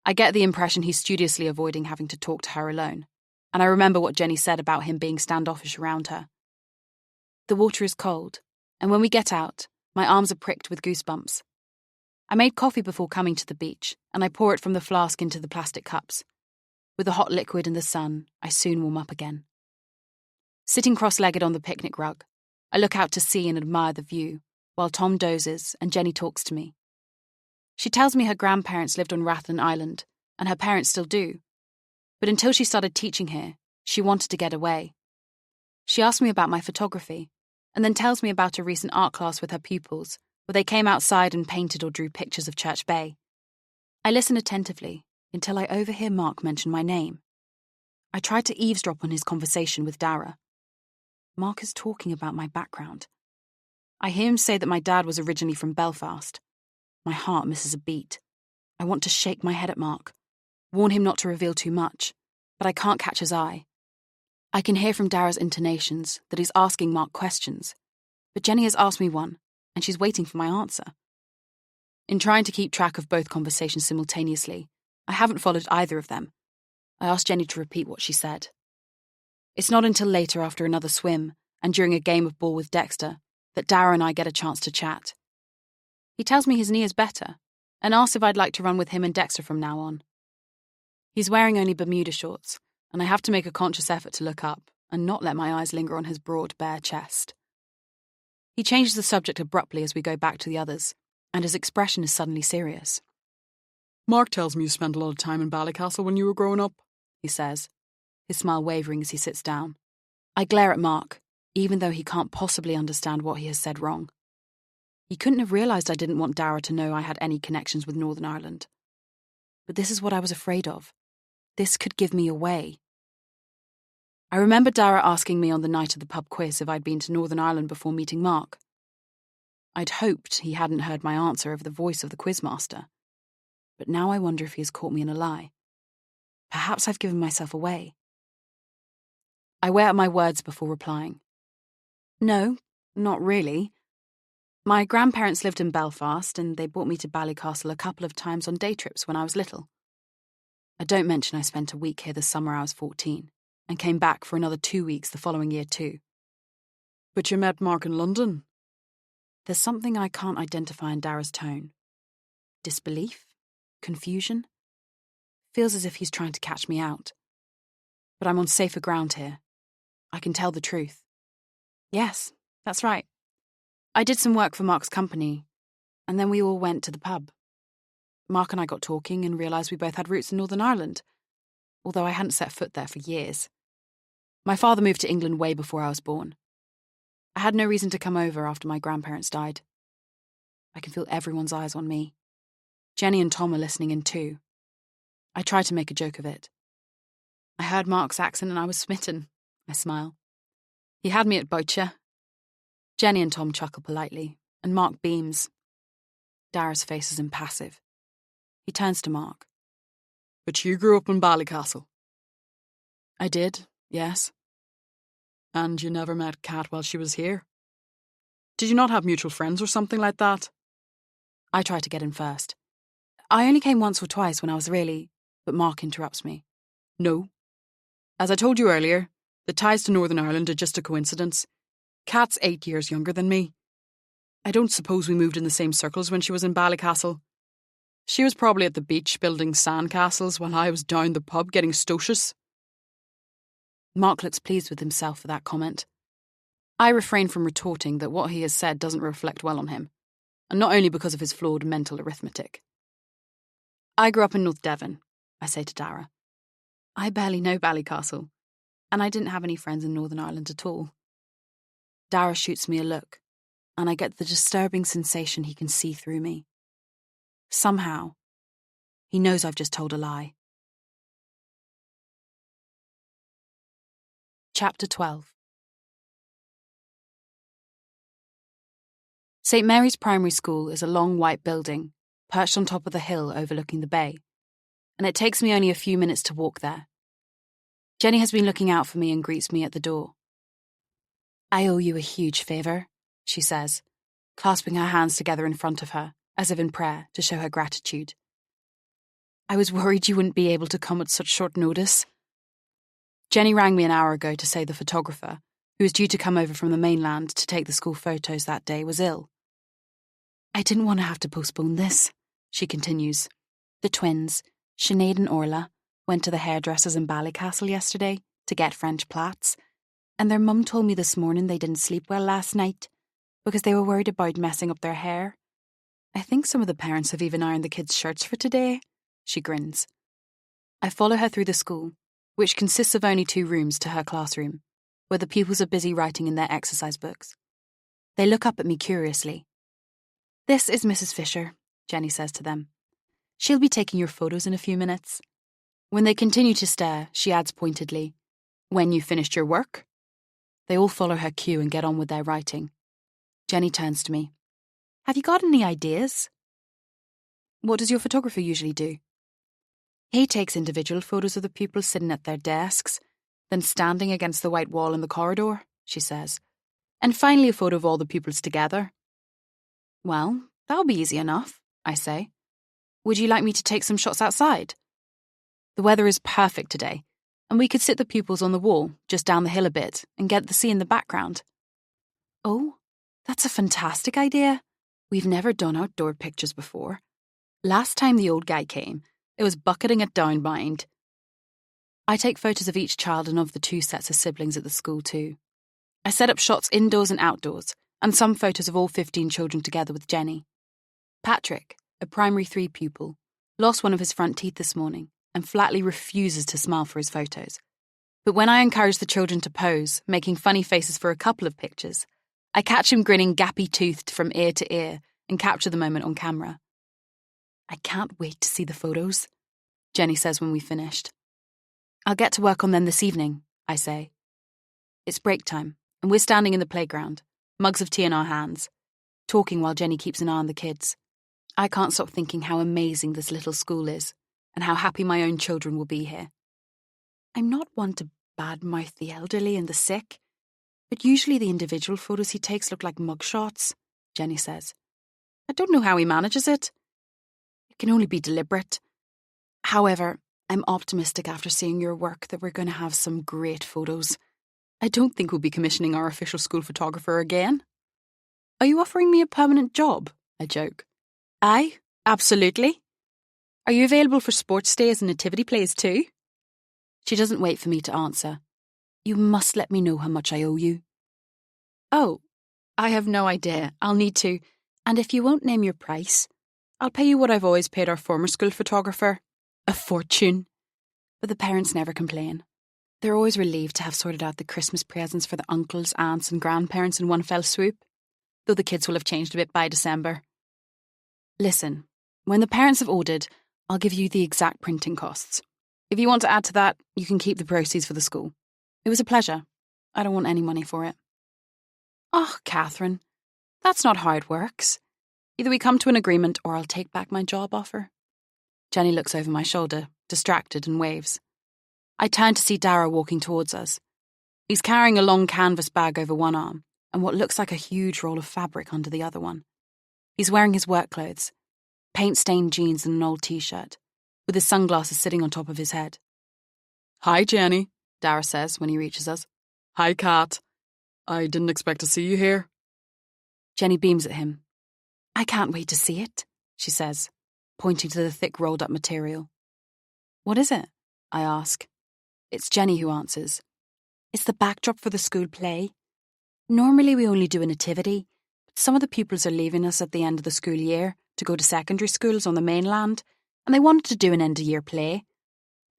I get the impression he's studiously avoiding having to talk to her alone, and I remember what Jenny said about him being standoffish around her. The water is cold, and when we get out, my arms are pricked with goosebumps. I made coffee before coming to the beach, and I pour it from the flask into the plastic cups. With the hot liquid in the sun, I soon warm up again. Sitting cross-legged on the picnic rug, I look out to sea and admire the view, while Tom dozes and Jenny talks to me. She tells me her grandparents lived on Rathlin Island, and her parents still do. But until she started teaching here, she wanted to get away. She asked me about my photography, and then tells me about a recent art class with her pupils, where they came outside and painted or drew pictures of Church Bay. I listen attentively until I overhear Mark mention my name. I try to eavesdrop on his conversation with Dara. Mark is talking about my background. I hear him say that my dad was originally from Belfast. My heart misses a beat. I want to shake my head at Mark, warn him not to reveal too much, but I can't catch his eye. I can hear from Dara's intonations that he's asking Mark questions, but Jenny has asked me one, and she's waiting for my answer. In trying to keep track of both conversations simultaneously, I haven't followed either of them. I asked Jenny to repeat what she said. It's not until later after another swim, and during a game of ball with Dexter, that Dara and I get a chance to chat. He tells me his knee is better and asks if I'd like to run with him and Dexter from now on. He's wearing only Bermuda shorts, and I have to make a conscious effort to look up and not let my eyes linger on his broad, bare chest. He changes the subject abruptly as we go back to the others, and his expression is suddenly serious. Mark tells me you spent a lot of time in Ballycastle when you were growing up, he says, his smile wavering as he sits down. I glare at Mark, even though he can't possibly understand what he has said wrong. He couldn't have realised I didn't want Dara to know I had any connections with Northern Ireland. But this is what I was afraid of. This could give me away. I remember Dara asking me on the night of the pub quiz if I'd been to Northern Ireland before meeting Mark. I'd hoped he hadn't heard my answer over the voice of the quizmaster. But now I wonder if he has caught me in a lie. Perhaps I've given myself away. I weigh out my words before replying. No, not really. My grandparents lived in Belfast and they brought me to Ballycastle a couple of times on day trips when I was little. I don't mention I spent a week here the summer I was 14 and came back for another 2 weeks the following year too. But you met Mark in London. There's something I can't identify in Dara's tone. Disbelief? Confusion? Feels as if he's trying to catch me out. But I'm on safer ground here. I can tell the truth. Yes, that's right. I did some work for Mark's company, and then we all went to the pub. Mark and I got talking and realised we both had roots in Northern Ireland, although I hadn't set foot there for years. My father moved to England way before I was born. I had no reason to come over after my grandparents died. I can feel everyone's eyes on me. Jenny and Tom are listening in too. I try to make a joke of it. I heard Mark's accent and I was smitten. I smile. He had me at Boucher. Jenny and Tom chuckle politely, and Mark beams. Dara's face is impassive. He turns to Mark. But you grew up in Ballycastle. I did, yes. And you never met Kat while she was here? Did you not have mutual friends or something like that? I try to get in first. I only came once or twice when I was really... But Mark interrupts me. No. As I told you earlier, the ties to Northern Ireland are just a coincidence. Kat's 8 years younger than me. I don't suppose we moved in the same circles when she was in Ballycastle. She was probably at the beach building sandcastles while I was down the pub getting stocious. Mark looks pleased with himself for that comment. I refrain from retorting that what he has said doesn't reflect well on him, and not only because of his flawed mental arithmetic. I grew up in North Devon, I say to Dara. I barely know Ballycastle, and I didn't have any friends in Northern Ireland at all. Dara shoots me a look, and I get the disturbing sensation he can see through me. Somehow, he knows I've just told a lie. Chapter 12. St. Mary's Primary School is a long white building, perched on top of the hill overlooking the bay, and it takes me only a few minutes to walk there. Jenny has been looking out for me and greets me at the door. I owe you a huge favour, she says, clasping her hands together in front of her, as if in prayer, to show her gratitude. I was worried you wouldn't be able to come at such short notice. Jenny rang me an hour ago to say the photographer, who was due to come over from the mainland to take the school photos that day, was ill. I didn't want to have to postpone this, she continues. The twins, Sinead and Orla, went to the hairdressers in Ballycastle yesterday to get French plaits, and their mum told me this morning they didn't sleep well last night because they were worried about messing up their hair. I think some of the parents have even ironed the kids' shirts for today, she grins. I follow her through the school, which consists of only 2 rooms, to her classroom, where the pupils are busy writing in their exercise books. They look up at me curiously. This is Mrs. Fisher, Jenny says to them. She'll be taking your photos in a few minutes. When they continue to stare, she adds pointedly, when you finished your work? They all follow her cue and get on with their writing. Jenny turns to me. Have you got any ideas? What does your photographer usually do? He takes individual photos of the pupils sitting at their desks, then standing against the white wall in the corridor, she says, and finally a photo of all the pupils together. Well, that'll be easy enough, I say. Would you like me to take some shots outside? The weather is perfect today, and we could sit the pupils on the wall, just down the hill a bit, and get the sea in the background. Oh, that's a fantastic idea, We've never done outdoor pictures before. Last time the old guy came, it was bucketing it down mind. I take photos of each child and of the 2 sets of siblings at the school too. I set up shots indoors and outdoors, and some photos of all 15 children together with Jenny. Patrick, a primary 3 pupil, lost one of his front teeth this morning and flatly refuses to smile for his photos. But when I encourage the children to pose, making funny faces for a couple of pictures, I catch him grinning gappy-toothed from ear to ear and capture the moment on camera. I can't wait to see the photos, Jenny says when we finished. I'll get to work on them this evening, I say. It's break time, and we're standing in the playground, mugs of tea in our hands, talking while Jenny keeps an eye on the kids. I can't stop thinking how amazing this little school is, and how happy my own children will be here. I'm not one to badmouth the elderly and the sick, but usually the individual photos he takes look like mugshots, Jenny says. I don't know how he manages it. It can only be deliberate. However, I'm optimistic after seeing your work that we're going to have some great photos. I don't think we'll be commissioning our official school photographer again. Are you offering me a permanent job? I joke. Aye, absolutely. Are you available for sports days and nativity plays too? She doesn't wait for me to answer. You must let me know how much I owe you. Oh, I have no idea. I'll need to. And if you won't name your price, I'll pay you what I've always paid our former school photographer. A fortune. But the parents never complain. They're always relieved to have sorted out the Christmas presents for the uncles, aunts and grandparents in one fell swoop, though the kids will have changed a bit by December. Listen, when the parents have ordered, I'll give you the exact printing costs. If you want to add to that, you can keep the proceeds for the school. It was a pleasure. I don't want any money for it. Oh, Catherine, that's not how it works. Either we come to an agreement or I'll take back my job offer. Jenny looks over my shoulder, distracted, and waves. I turn to see Dara walking towards us. He's carrying a long canvas bag over one arm and what looks like a huge roll of fabric under the other one. He's wearing his work clothes, paint-stained jeans and an old t-shirt, with his sunglasses sitting on top of his head. Hi, Jenny, Dara says when he reaches us. Hi, Kat. I didn't expect to see you here. Jenny beams at him. I can't wait to see it, she says, pointing to the thick rolled-up material. What is it? I ask. It's Jenny who answers. It's the backdrop for the school play. Normally we only do a nativity, but some of the pupils are leaving us at the end of the school year to go to secondary schools on the mainland, and they wanted to do an end-of-year play.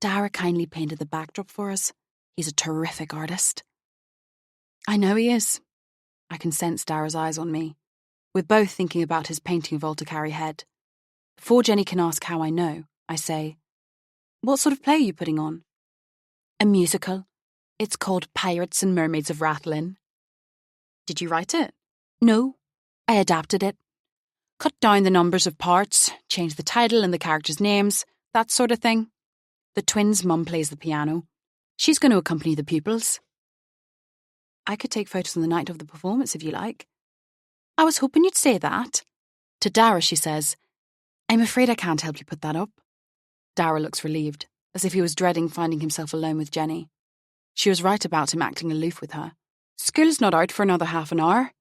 Dara kindly painted the backdrop for us. He's a terrific artist. I know he is. I can sense Dara's eyes on me. We're both thinking about his painting of Altacari Head. Before Jenny can ask how I know, I say, What sort of play are you putting on? A musical. It's called Pirates and Mermaids of Rathlin. Did you write it? No, I adapted it. Cut down the numbers of parts, change the title and the characters' names, that sort of thing. The twins' mum plays the piano. She's going to accompany the pupils. I could take photos on the night of the performance if you like. I was hoping you'd say that. To Dara, she says, I'm afraid I can't help you put that up. Dara looks relieved, as if he was dreading finding himself alone with Jenny. She was right about him acting aloof with her. School's not out for another half an hour,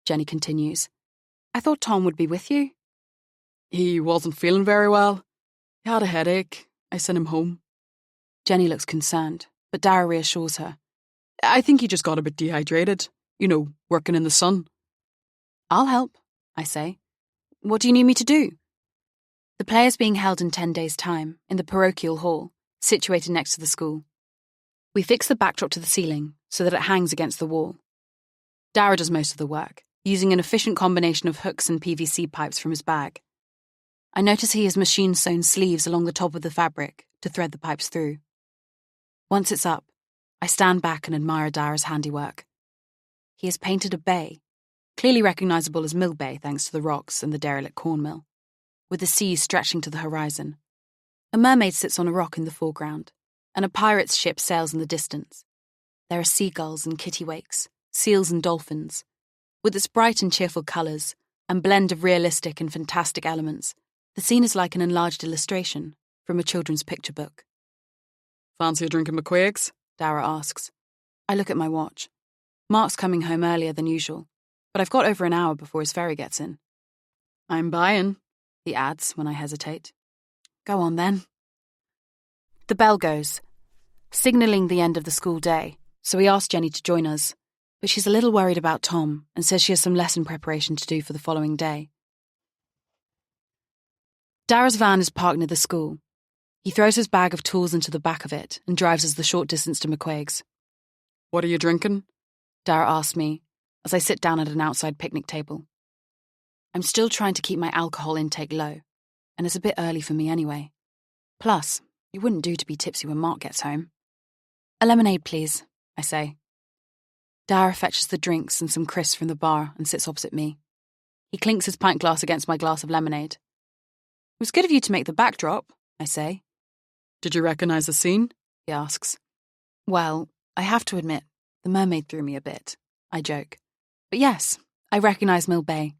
Jenny continues. I thought Tom would be with you. He wasn't feeling very well. He had a headache. I sent him home. Jenny looks concerned, but Dara reassures her. I think he just got a bit dehydrated. You know, working in the sun. I'll help, I say. What do you need me to do? The play is being held in 10 days' time in the parochial hall, situated next to the school. We fix the backdrop to the ceiling so that it hangs against the wall. Dara does most of the work, using an efficient combination of hooks and PVC pipes from his bag. I notice he has machine-sewn sleeves along the top of the fabric to thread the pipes through. Once it's up, I stand back and admire Dara's handiwork. He has painted a bay, clearly recognisable as Mill Bay thanks to the rocks and the derelict corn mill, with the sea stretching to the horizon. A mermaid sits on a rock in the foreground, and a pirate's ship sails in the distance. There are seagulls and kittiwakes, seals and dolphins. With its bright and cheerful colours and blend of realistic and fantastic elements, the scene is like an enlarged illustration from a children's picture book. Fancy a drink of McQuaig's? Dara asks. I look at my watch. Mark's coming home earlier than usual, but I've got over an hour before his ferry gets in. I'm buying, he adds when I hesitate. Go on then. The bell goes, signalling the end of the school day, so we ask Jenny to join us, but she's a little worried about Tom and says she has some lesson preparation to do for the following day. Dara's van is parked near the school. He throws his bag of tools into the back of it and drives us the short distance to McQuaig's. What are you drinking? Dara asks me as I sit down at an outside picnic table. I'm still trying to keep my alcohol intake low, and it's a bit early for me anyway. Plus, it wouldn't do to be tipsy when Mark gets home. A lemonade, please, I say. Dara fetches the drinks and some crisps from the bar and sits opposite me. He clinks his pint glass against my glass of lemonade. It was good of you to make the backdrop, I say. Did you recognise the scene? He asks. Well, I have to admit, the mermaid threw me a bit, I joke. But yes, I recognise Mill Bay.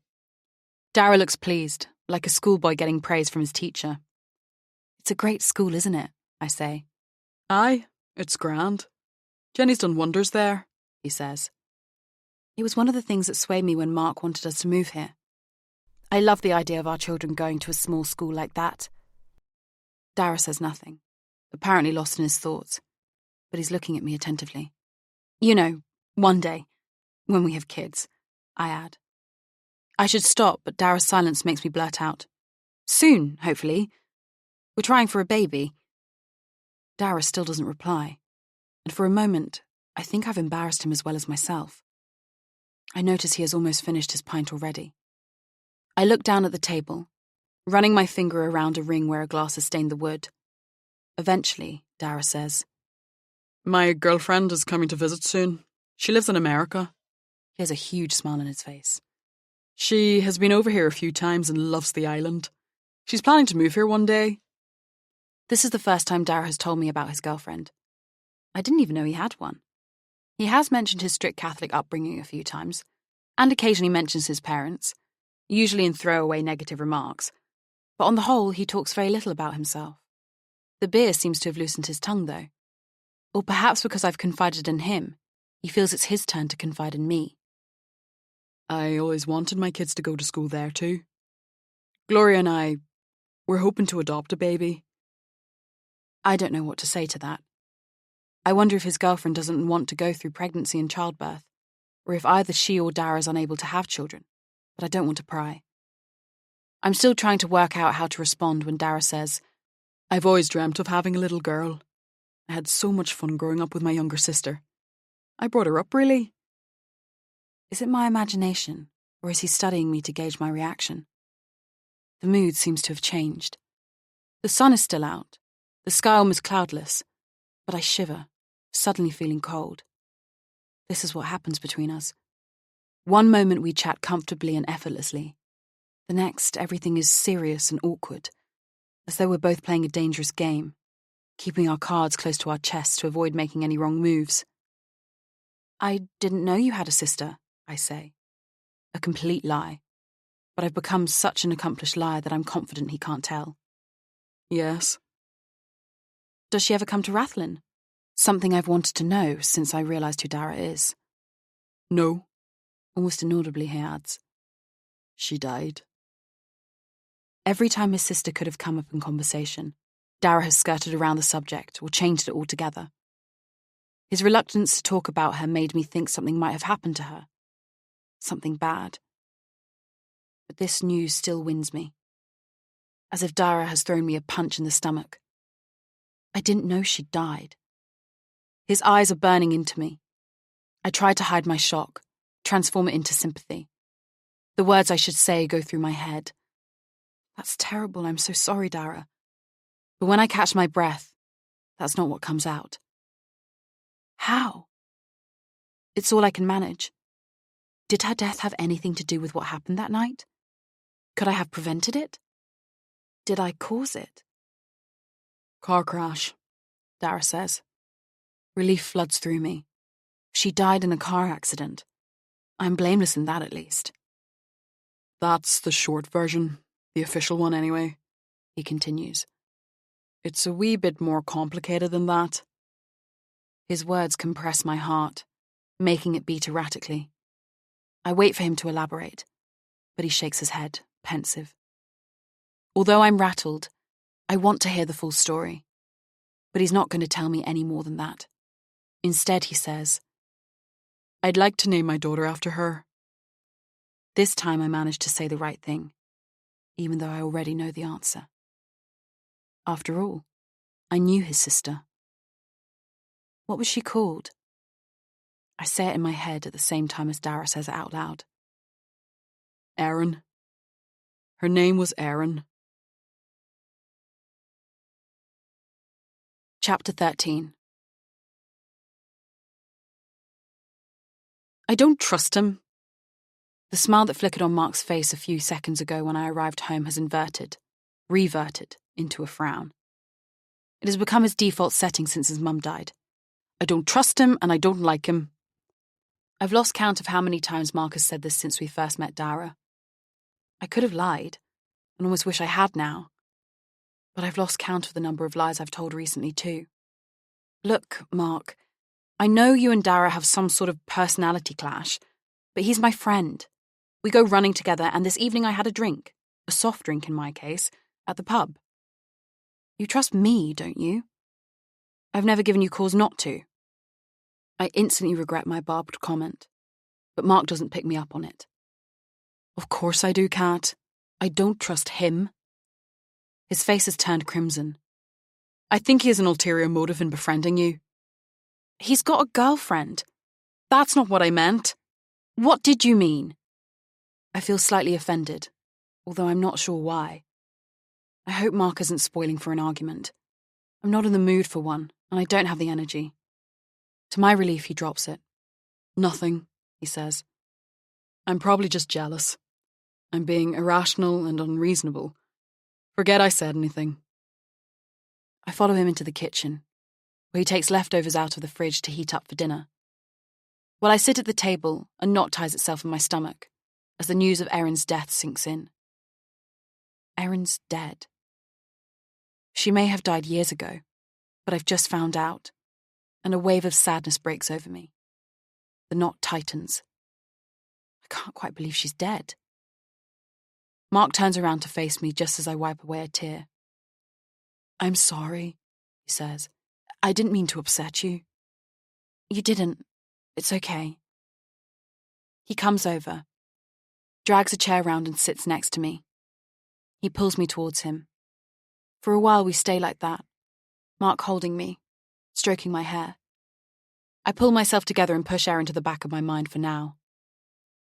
Dara looks pleased, like a schoolboy getting praise from his teacher. It's a great school, isn't it? I say. Aye, it's grand. Jenny's done wonders there, he says. It was one of the things that swayed me when Mark wanted us to move here. I love the idea of our children going to a small school like that. Dara says nothing, apparently lost in his thoughts, but he's looking at me attentively. You know, one day, when we have kids, I add. I should stop, but Dara's silence makes me blurt out. Soon, hopefully. We're trying for a baby. Dara still doesn't reply, and for a moment, I think I've embarrassed him as well as myself. I notice he has almost finished his pint already. I look down at the table, running my finger around a ring where a glass has stained the wood. Eventually, Dara says, My girlfriend is coming to visit soon. She lives in America. He has a huge smile on his face. She has been over here a few times and loves the island. She's planning to move here one day. This is the first time Dara has told me about his girlfriend. I didn't even know he had one. He has mentioned his strict Catholic upbringing a few times, and occasionally mentions his parents, usually in throwaway negative remarks, but on the whole he talks very little about himself. The beer seems to have loosened his tongue, though. Or perhaps because I've confided in him, he feels it's his turn to confide in me. I always wanted my kids to go to school there too. Gloria and I, we're hoping to adopt a baby. I don't know what to say to that. I wonder if his girlfriend doesn't want to go through pregnancy and childbirth, or if either she or Dara is unable to have children, but I don't want to pry. I'm still trying to work out how to respond when Dara says, I've always dreamt of having a little girl. I had so much fun growing up with my younger sister. I brought her up, really. Is it my imagination, or is he studying me to gauge my reaction? The mood seems to have changed. The sun is still out, the sky almost cloudless, but I shiver, suddenly feeling cold. This is what happens between us. One moment we chat comfortably and effortlessly. The next, everything is serious and awkward, as though we're both playing a dangerous game, keeping our cards close to our chests to avoid making any wrong moves. I didn't know you had a sister, I say. A complete lie. But I've become such an accomplished liar that I'm confident he can't tell. Yes. Does she ever come to Rathlin? Something I've wanted to know since I realised who Dara is. No. Almost inaudibly, he adds. She died. Every time his sister could have come up in conversation, Dara has skirted around the subject or changed it altogether. His reluctance to talk about her made me think something might have happened to her. Something bad. But this news still wins me. As if Dara has thrown me a punch in the stomach. I didn't know she'd died. His eyes are burning into me. I try to hide my shock, transform it into sympathy. The words I should say go through my head. That's terrible, I'm so sorry, Dara. But when I catch my breath, that's not what comes out. How? It's all I can manage. Did her death have anything to do with what happened that night? Could I have prevented it? Did I cause it? Car crash, Dara says. Relief floods through me. She died in a car accident. I'm blameless in that, at least. That's the short version, the official one anyway, he continues. It's a wee bit more complicated than that. His words compress my heart, making it beat erratically. I wait for him to elaborate, but he shakes his head, pensive. Although I'm rattled, I want to hear the full story. But he's not going to tell me any more than that. Instead, he says, I'd like to name my daughter after her. This time I managed to say the right thing, even though I already know the answer. After all, I knew his sister. What was she called? I say it in my head at the same time as Dara says it out loud. Erin. Her name was Erin. Chapter 13. I don't trust him. The smile that flickered on Mark's face a few seconds ago when I arrived home has reverted into a frown. It has become his default setting since his mum died. I don't trust him and I don't like him. I've lost count of how many times Mark has said this since we first met Dara. I could have lied, and almost wish I had now. But I've lost count of the number of lies I've told recently too. Look, Mark, I know you and Dara have some sort of personality clash, but he's my friend. We go running together, and this evening I had a drink, a soft drink in my case, at the pub. You trust me, don't you? I've never given you cause not to. I instantly regret my barbed comment, but Mark doesn't pick me up on it. Of course I do, Kat. I don't trust him. His face has turned crimson. I think he has an ulterior motive in befriending you. He's got a girlfriend. That's not what I meant. What did you mean? I feel slightly offended, although I'm not sure why. I hope Mark isn't spoiling for an argument. I'm not in the mood for one, and I don't have the energy. To my relief, he drops it. Nothing, he says. I'm probably just jealous. I'm being irrational and unreasonable. Forget I said anything. I follow him into the kitchen, where he takes leftovers out of the fridge to heat up for dinner. While I sit at the table, a knot ties itself in my stomach as the news of Erin's death sinks in. Erin's dead. She may have died years ago, but I've just found out, and a wave of sadness breaks over me. The knot tightens. I can't quite believe she's dead. Mark turns around to face me just as I wipe away a tear. I'm sorry, he says. I didn't mean to upset you. You didn't. It's okay. He comes over, drags a chair round and sits next to me. He pulls me towards him. For a while we stay like that, Mark holding me, stroking my hair. I pull myself together and push Erin to the back of my mind for now.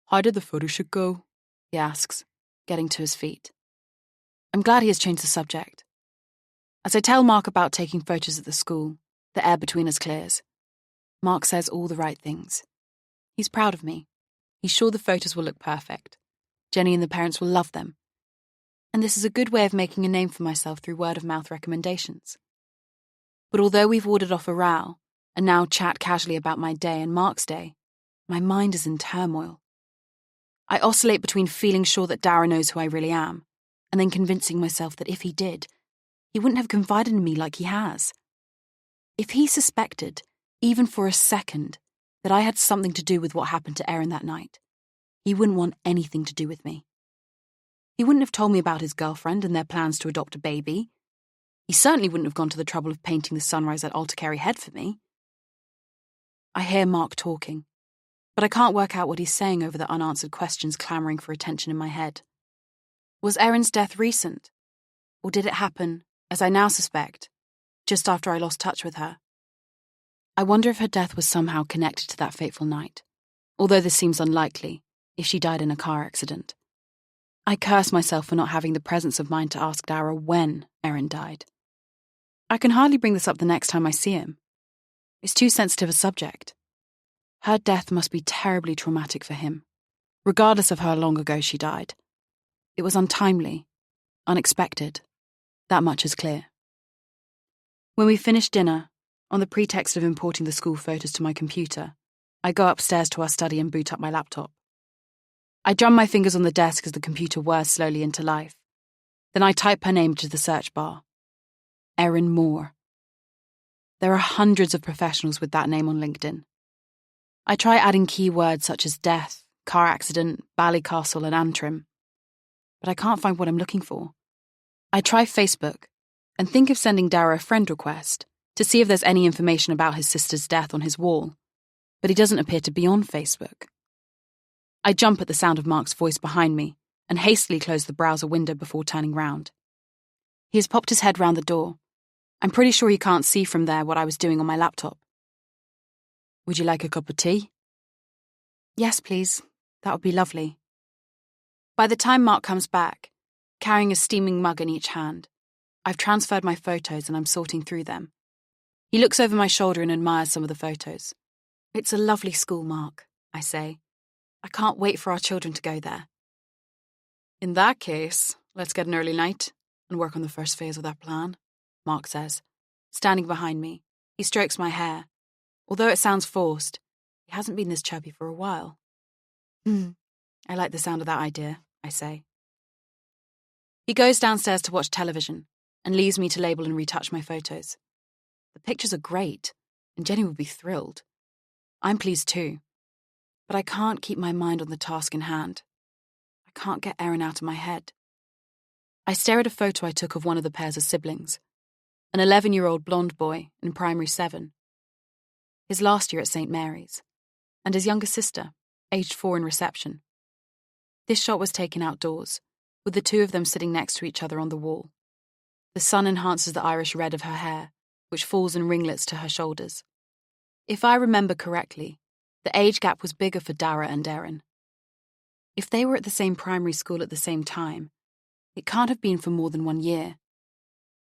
How did the photo shoot go? He asks, getting to his feet. I'm glad he has changed the subject. As I tell Mark about taking photos at the school, the air between us clears. Mark says all the right things. He's proud of me. He's sure the photos will look perfect. Jenny and the parents will love them. And this is a good way of making a name for myself through word-of-mouth recommendations. But although we've warded off a row, and now chat casually about my day and Mark's day, my mind is in turmoil. I oscillate between feeling sure that Dara knows who I really am, and then convincing myself that if he did, he wouldn't have confided in me like he has. If he suspected, even for a second, that I had something to do with what happened to Erin that night, he wouldn't want anything to do with me. He wouldn't have told me about his girlfriend and their plans to adopt a baby. He certainly wouldn't have gone to the trouble of painting the sunrise at Altercary Head for me. I hear Mark talking, but I can't work out what he's saying over the unanswered questions clamouring for attention in my head. Was Erin's death recent? Or did it happen, as I now suspect, just after I lost touch with her? I wonder if her death was somehow connected to that fateful night, although this seems unlikely, if she died in a car accident. I curse myself for not having the presence of mind to ask Dara when Erin died. I can hardly bring this up the next time I see him. It's too sensitive a subject. Her death must be terribly traumatic for him, regardless of how long ago she died. It was untimely, unexpected. That much is clear. When we finish dinner, on the pretext of importing the school photos to my computer, I go upstairs to our study and boot up my laptop. I drum my fingers on the desk as the computer whirs slowly into life. Then I type her name to the search bar. Erin Moore. There are hundreds of professionals with that name on LinkedIn. I try adding keywords such as death, car accident, Ballycastle and Antrim. but I can't find what I'm looking for. I try Facebook and think of sending Dara a friend request to see if there's any information about his sister's death on his wall, but he doesn't appear to be on Facebook. I jump at the sound of Mark's voice behind me and hastily close the browser window before turning round. He has popped his head round the door. I'm pretty sure he can't see from there what I was doing on my laptop. Would you like a cup of tea? Yes, please. That would be lovely. By the time Mark comes back, carrying a steaming mug in each hand, I've transferred my photos and I'm sorting through them. He looks over my shoulder and admires some of the photos. It's a lovely school, Mark, I say. I can't wait for our children to go there. In that case, let's get an early night and work on the first phase of that plan, Mark says. Standing behind me, he strokes my hair. Although it sounds forced, he hasn't been this chubby for a while. I like the sound of that idea, I say. He goes downstairs to watch television and leaves me to label and retouch my photos. The pictures are great, and Jenny would be thrilled. I'm pleased too, but I can't keep my mind on the task in hand. I can't get Erin out of my head. I stare at a photo I took of one of the pairs of siblings, an 11-year-old blonde boy in primary 7. His last year at St. Mary's, and his younger sister, aged 4 in reception. This shot was taken outdoors, with the two of them sitting next to each other on the wall. The sun enhances the Irish red of her hair, which falls in ringlets to her shoulders. If I remember correctly, the age gap was bigger for Dara and Erin. If they were at the same primary school at the same time, it can't have been for more than 1 year.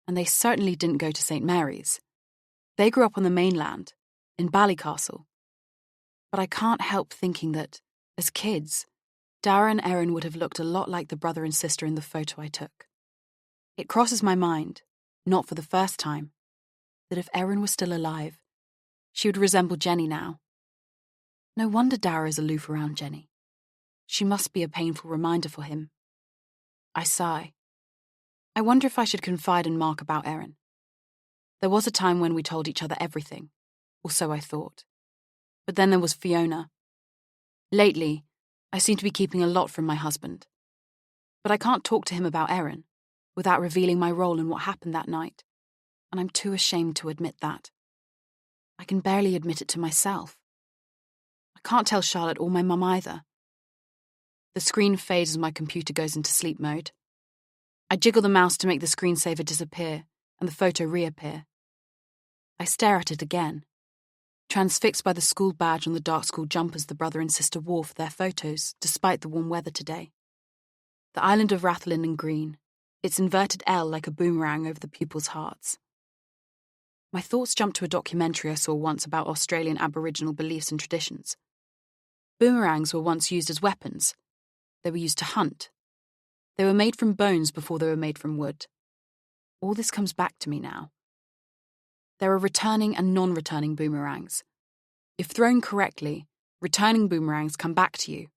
And they certainly didn't go to St. Mary's. They grew up on the mainland, in Ballycastle. But I can't help thinking that, as kids, Dara and Erin would have looked a lot like the brother and sister in the photo I took. It crosses my mind, not for the first time, that if Erin were still alive, she would resemble Jenny now. No wonder Dara is aloof around Jenny. She must be a painful reminder for him. I sigh. I wonder if I should confide in Mark about Erin. There was a time when we told each other everything, or so I thought. But then there was Fiona. Lately, I seem to be keeping a lot from my husband. But I can't talk to him about Erin without revealing my role in what happened that night, and I'm too ashamed to admit that. I can barely admit it to myself. I can't tell Charlotte or my mum either. The screen fades as my computer goes into sleep mode. I jiggle the mouse to make the screensaver disappear and the photo reappear. I stare at it again, transfixed by the school badge on the dark school jumpers the brother and sister wore for their photos, despite the warm weather today. The island of Rathlin in green, its inverted L like a boomerang over the pupils' hearts. My thoughts jump to a documentary I saw once about Australian Aboriginal beliefs and traditions. Boomerangs were once used as weapons. They were used to hunt. They were made from bones before they were made from wood. All this comes back to me now. There are returning and non-returning boomerangs. If thrown correctly, returning boomerangs come back to you.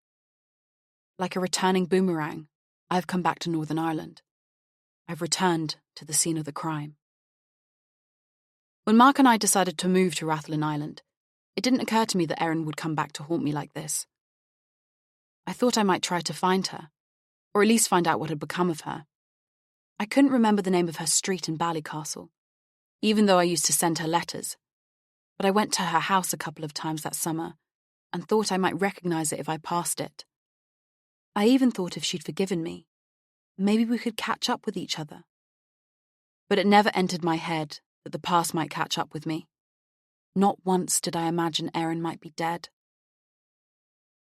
Like a returning boomerang, I've come back to Northern Ireland. I've returned to the scene of the crime. When Mark and I decided to move to Rathlin Island, it didn't occur to me that Erin would come back to haunt me like this. I thought I might try to find her, or at least find out what had become of her. I couldn't remember the name of her street in Ballycastle, even though I used to send her letters. But I went to her house a couple of times that summer and thought I might recognise it if I passed it. I even thought if she'd forgiven me, maybe we could catch up with each other. But it never entered my head that the past might catch up with me. Not once did I imagine Erin might be dead.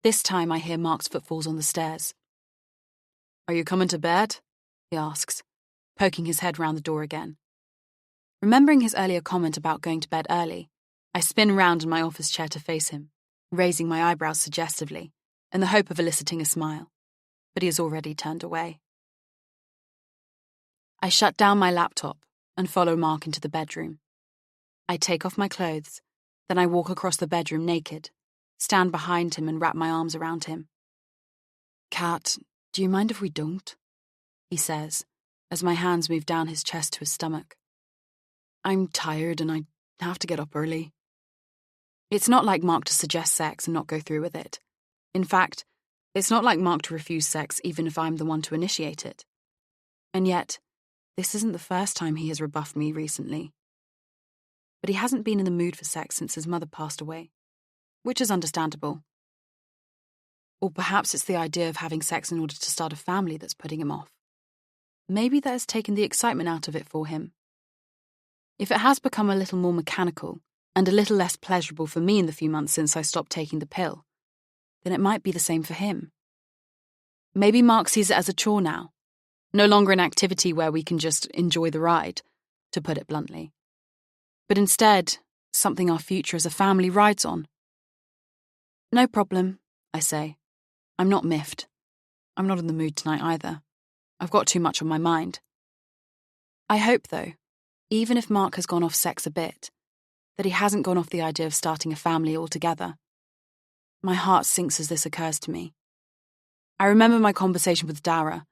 This time I hear Mark's footfalls on the stairs. Are you coming to bed? He asks, poking his head round the door again. Remembering his earlier comment about going to bed early, I spin round in my office chair to face him, raising my eyebrows suggestively, in the hope of eliciting a smile, but he has already turned away. I shut down my laptop and follow Mark into the bedroom. I take off my clothes, then I walk across the bedroom naked, stand behind him and wrap my arms around him. Kat, do you mind if we don't? He says, as my hands move down his chest to his stomach. I'm tired and I have to get up early. It's not like Mark to suggest sex and not go through with it. In fact, It's not like Mark to refuse sex even if I'm the one to initiate it. And yet, this isn't the first time he has rebuffed me recently. But he hasn't been in the mood for sex since his mother passed away, which is understandable. Or perhaps it's the idea of having sex in order to start a family that's putting him off. Maybe that has taken the excitement out of it for him. If it has become a little more mechanical and a little less pleasurable for me in the few months since I stopped taking the pill, then it might be the same for him. Maybe Mark sees it as a chore now, no longer an activity where we can just enjoy the ride, to put it bluntly. But instead, something our future as a family rides on. No problem, I say. I'm not miffed. I'm not in the mood tonight either. I've got too much on my mind. I hope, though, even if Mark has gone off sex a bit, that he hasn't gone off the idea of starting a family altogether. My heart sinks as this occurs to me. I remember my conversation with Dara,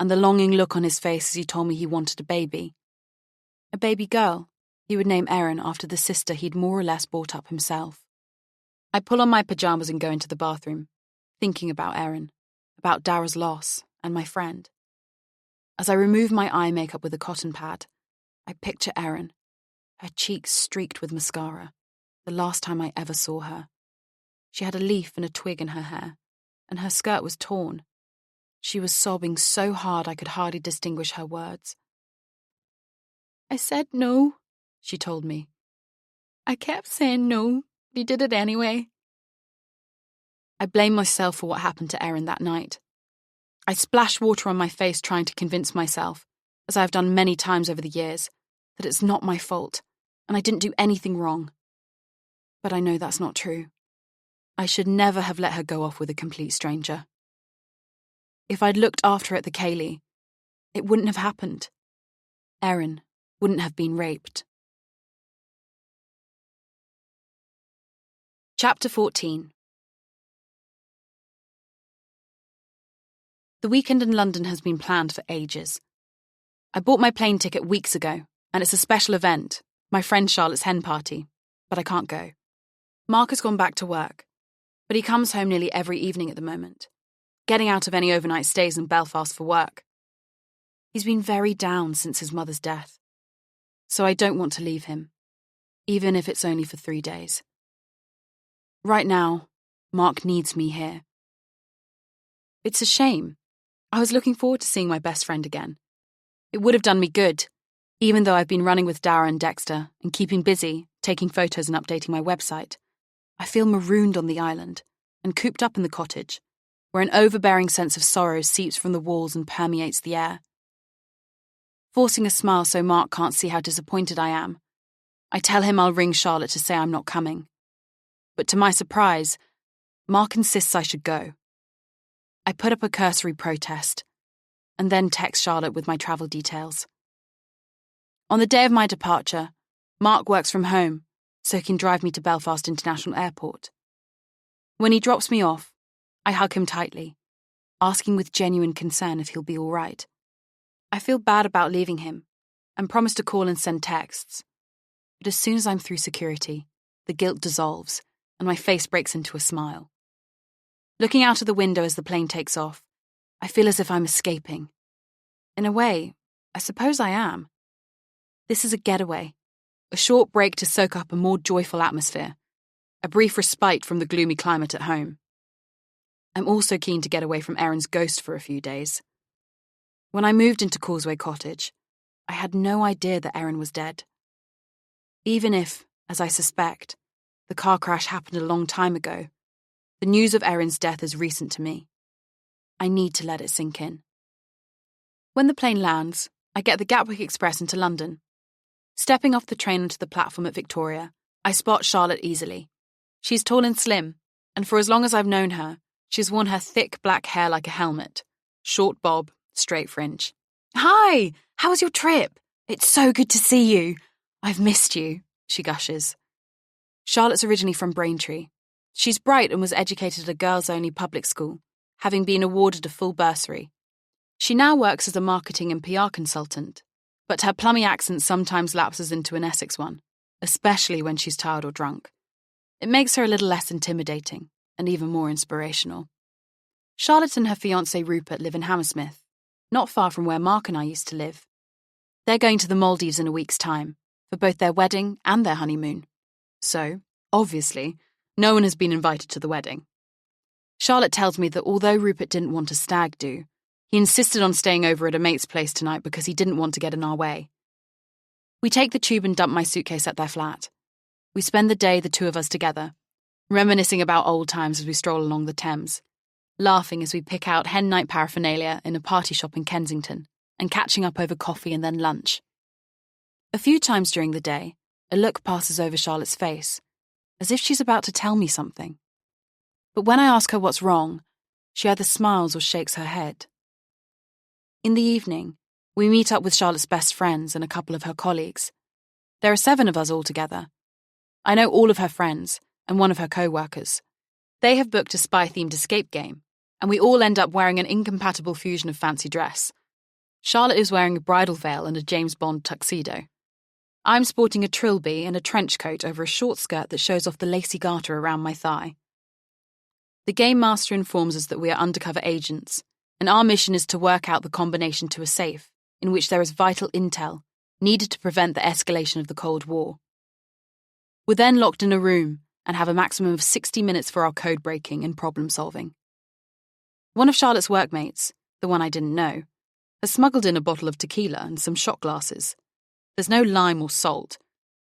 and the longing look on his face as he told me he wanted a baby. A baby girl he would name Erin after the sister he'd more or less brought up himself. I pull on my pajamas and go into the bathroom, thinking about Erin, about Dara's loss, and my friend. As I remove my eye makeup with a cotton pad, I picture Erin, her cheeks streaked with mascara, the last time I ever saw her. She had a leaf and a twig in her hair, and her skirt was torn. She was sobbing so hard I could hardly distinguish her words. "I said no," she told me. "I kept saying no, but he did it anyway." I blame myself for what happened to Erin that night. I splash water on my face trying to convince myself, as I have done many times over the years, that it's not my fault, and I didn't do anything wrong. But I know that's not true. I should never have let her go off with a complete stranger. If I'd looked after her at the Ceilidh, it wouldn't have happened. Erin wouldn't have been raped. Chapter 14. The weekend in London has been planned for ages. I bought my plane ticket weeks ago, and it's a special event, my friend Charlotte's hen party, but I can't go. Mark has gone back to work, but he comes home nearly every evening at the moment, getting out of any overnight stays in Belfast for work. He's been very down since his mother's death, so I don't want to leave him, even if it's only for 3 days. Right now, Mark needs me here. It's a shame. I was looking forward to seeing my best friend again. It would have done me good, even though I've been running with Dara and Dexter and keeping busy, taking photos and updating my website. I feel marooned on the island and cooped up in the cottage, where an overbearing sense of sorrow seeps from the walls and permeates the air. Forcing a smile so Mark can't see how disappointed I am, I tell him I'll ring Charlotte to say I'm not coming. But to my surprise, Mark insists I should go. I put up a cursory protest, and then text Charlotte with my travel details. On the day of my departure, Mark works from home, so he can drive me to Belfast International Airport. When he drops me off, I hug him tightly, asking with genuine concern if he'll be all right. I feel bad about leaving him, and promise to call and send texts. But as soon as I'm through security, the guilt dissolves, and my face breaks into a smile. Looking out of the window as the plane takes off, I feel as if I'm escaping. In a way, I suppose I am. This is a getaway, a short break to soak up a more joyful atmosphere, a brief respite from the gloomy climate at home. I'm also keen to get away from Erin's ghost for a few days. When I moved into Causeway Cottage, I had no idea that Erin was dead. Even if, as I suspect, the car crash happened a long time ago, the news of Erin's death is recent to me. I need to let it sink in. When the plane lands, I get the Gatwick Express into London. Stepping off the train onto the platform at Victoria, I spot Charlotte easily. She's tall and slim, and for as long as I've known her, she's worn her thick black hair like a helmet, short bob, straight fringe. "Hi! How was your trip? It's so good to see you. I've missed you," she gushes. Charlotte's originally from Braintree. She's bright and was educated at a girls-only public school, having been awarded a full bursary. She now works as a marketing and PR consultant, but her plummy accent sometimes lapses into an Essex one, especially when she's tired or drunk. It makes her a little less intimidating and even more inspirational. Charlotte and her fiancé Rupert live in Hammersmith, not far from where Mark and I used to live. They're going to the Maldives in a week's time, for both their wedding and their honeymoon. So, obviously, no one has been invited to the wedding. Charlotte tells me that although Rupert didn't want a stag do, he insisted on staying over at a mate's place tonight because he didn't want to get in our way. We take the tube and dump my suitcase at their flat. We spend the day, the two of us together, reminiscing about old times as we stroll along the Thames, laughing as we pick out hen night paraphernalia in a party shop in Kensington, and catching up over coffee and then lunch. A few times during the day, a look passes over Charlotte's face, as if she's about to tell me something. But when I ask her what's wrong, she either smiles or shakes her head. In the evening, we meet up with Charlotte's best friends and a couple of her colleagues. There are 7 of us all together. I know all of her friends and one of her co-workers. They have booked a spy-themed escape game, and we all end up wearing an incompatible fusion of fancy dress. Charlotte is wearing a bridal veil and a James Bond tuxedo. I'm sporting a trilby and a trench coat over a short skirt that shows off the lacy garter around my thigh. The game master informs us that we are undercover agents, and our mission is to work out the combination to a safe, in which there is vital intel, needed to prevent the escalation of the Cold War. We're then locked in a room and have a maximum of 60 minutes for our code breaking and problem solving. One of Charlotte's workmates, the one I didn't know, has smuggled in a bottle of tequila and some shot glasses. There's no lime or salt,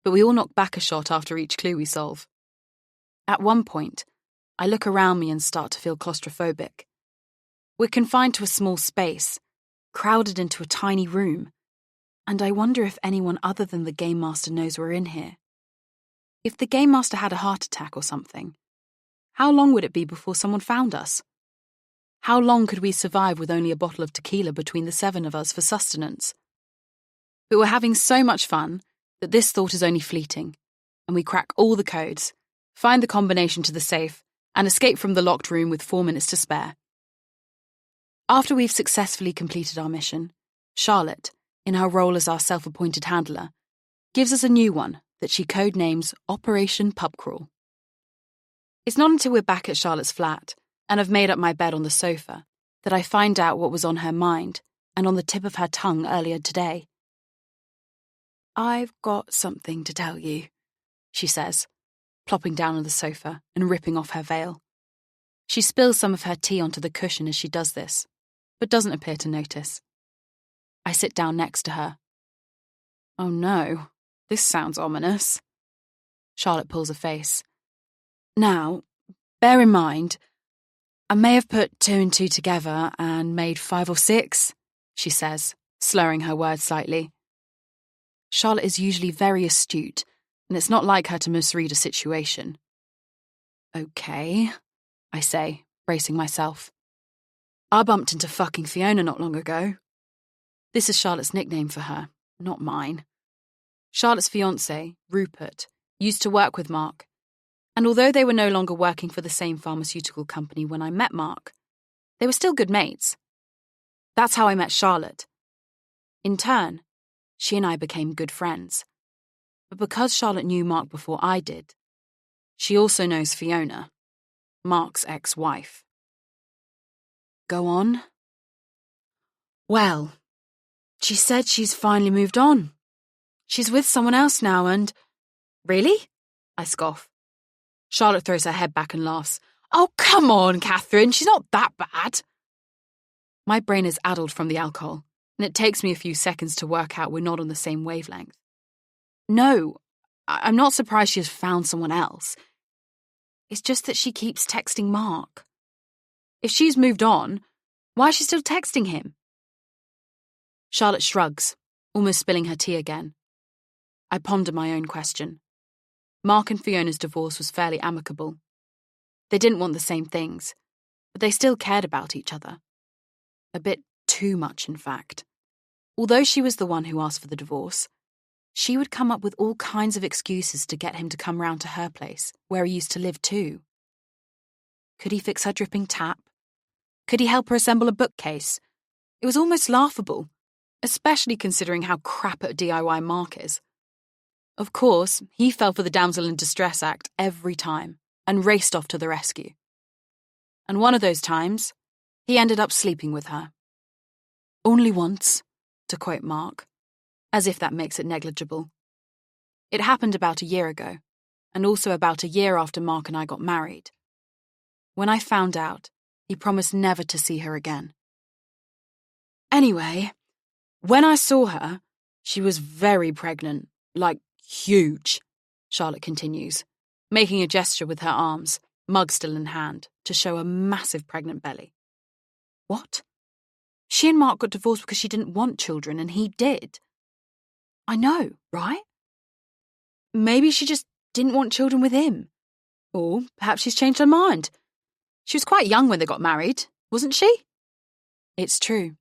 but we all knock back a shot after each clue we solve. At one point, I look around me and start to feel claustrophobic. We're confined to a small space, crowded into a tiny room, and I wonder if anyone other than the Game Master knows we're in here. If the Game Master had a heart attack or something, how long would it be before someone found us? How long could we survive with only a bottle of tequila between the 7 of us for sustenance? But we're having so much fun that this thought is only fleeting, and we crack all the codes, find the combination to the safe, and escape from the locked room with 4 minutes to spare. After we've successfully completed our mission, Charlotte, in her role as our self-appointed handler, gives us a new one that she codenames Operation Pub Crawl. It's not until we're back at Charlotte's flat and have made up my bed on the sofa that I find out what was on her mind and on the tip of her tongue earlier today. "I've got something to tell you," she says, plopping down on the sofa and ripping off her veil. She spills some of her tea onto the cushion as she does this, but doesn't appear to notice. I sit down next to her. "Oh no, this sounds ominous." Charlotte pulls a face. "Now, bear in mind, I may have put 2 and 2 together and made 5 or 6, she says, slurring her words slightly. Charlotte is usually very astute, and it's not like her to misread a situation. "Okay," I say, bracing myself. "I bumped into fucking Fiona not long ago." This is Charlotte's nickname for her, not mine. Charlotte's fiancé, Rupert, used to work with Mark, and although they were no longer working for the same pharmaceutical company when I met Mark, they were still good mates. That's how I met Charlotte. In turn, she and I became good friends. But because Charlotte knew Mark before I did, she also knows Fiona, Mark's ex-wife. "Go on." "Well, she said she's finally moved on. She's with someone else now and—" "Really?" I scoff. Charlotte throws her head back and laughs. "Oh, come on, Catherine, she's not that bad." My brain is addled from the alcohol, and it takes me a few seconds to work out we're not on the same wavelength. No, I'm not surprised she has found someone else. It's just that she keeps texting Mark. If she's moved on, why is she still texting him? Charlotte shrugs, almost spilling her tea again. I ponder my own question. Mark and Fiona's divorce was fairly amicable. They didn't want the same things, but they still cared about each other. A bit too much, in fact. Although she was the one who asked for the divorce, she would come up with all kinds of excuses to get him to come round to her place, where he used to live too. Could he fix her dripping tap? Could he help her assemble a bookcase? It was almost laughable, especially considering how crap at DIY Mark is. Of course, he fell for the damsel in distress act every time and raced off to the rescue. And one of those times, He ended up sleeping with her. Only once, to quote Mark, as if that makes it negligible. It happened about a year ago, and also about a year after Mark and I got married. When I found out, he promised never to see her again. Anyway, when I saw her, she was very pregnant, like huge, Charlotte continues, making a gesture with her arms, mug still in hand, to show a massive pregnant belly. What? She and Mark got divorced because she didn't want children, and he did. I know, right? Maybe she just didn't want children with him. Or perhaps she's changed her mind. She was quite young when they got married, wasn't she? It's true.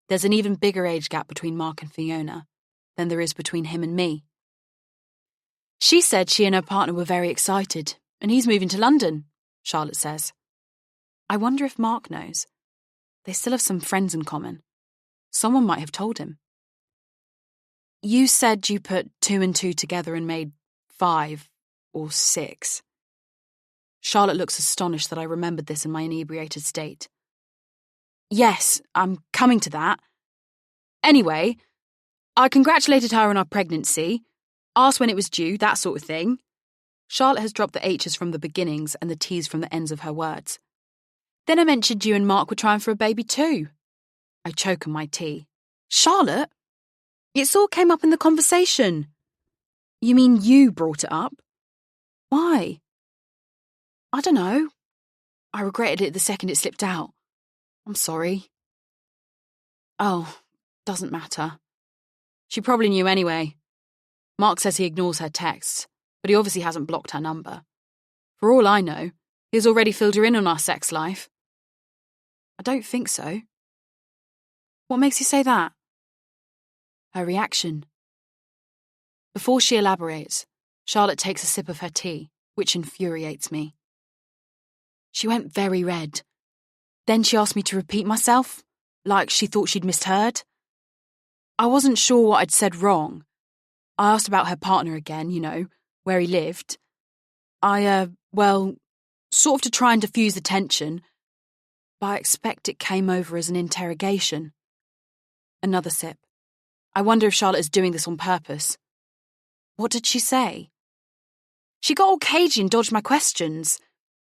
There's an even bigger age gap between Mark and Fiona than there is between him and me. She said she and her partner were very excited, and he's moving to London, Charlotte says. I wonder if Mark knows. They still have some friends in common. Someone might have told him. You said you put 2 and 2 together and made 5 or 6. Charlotte looks astonished that I remembered this in my inebriated state. Yes, I'm coming to that. Anyway, I congratulated her on our pregnancy, asked when it was due, that sort of thing. Charlotte has dropped the H's from the beginnings and the T's from the ends of her words. Then I mentioned you and Mark were trying for a baby too. I choke on my tea. Charlotte? It all came up in the conversation. You mean you brought it up? Why? I don't know. I regretted it the second it slipped out. I'm sorry. Oh, doesn't matter. She probably knew anyway. Mark says he ignores her texts, but he obviously hasn't blocked her number. For all I know, he's already filled her in on our sex life. I don't think so. What makes you say that? Her reaction. Before she elaborates, Charlotte takes a sip of her tea, which infuriates me. She went very red. Then she asked me to repeat myself, like she thought she'd misheard. I wasn't sure what I'd said wrong. I asked about her partner again, where he lived. Sort of to try and diffuse the tension, but I expect it came over as an interrogation. Another sip. I wonder if Charlotte is doing this on purpose. What did she say? She got all cagey and dodged my questions.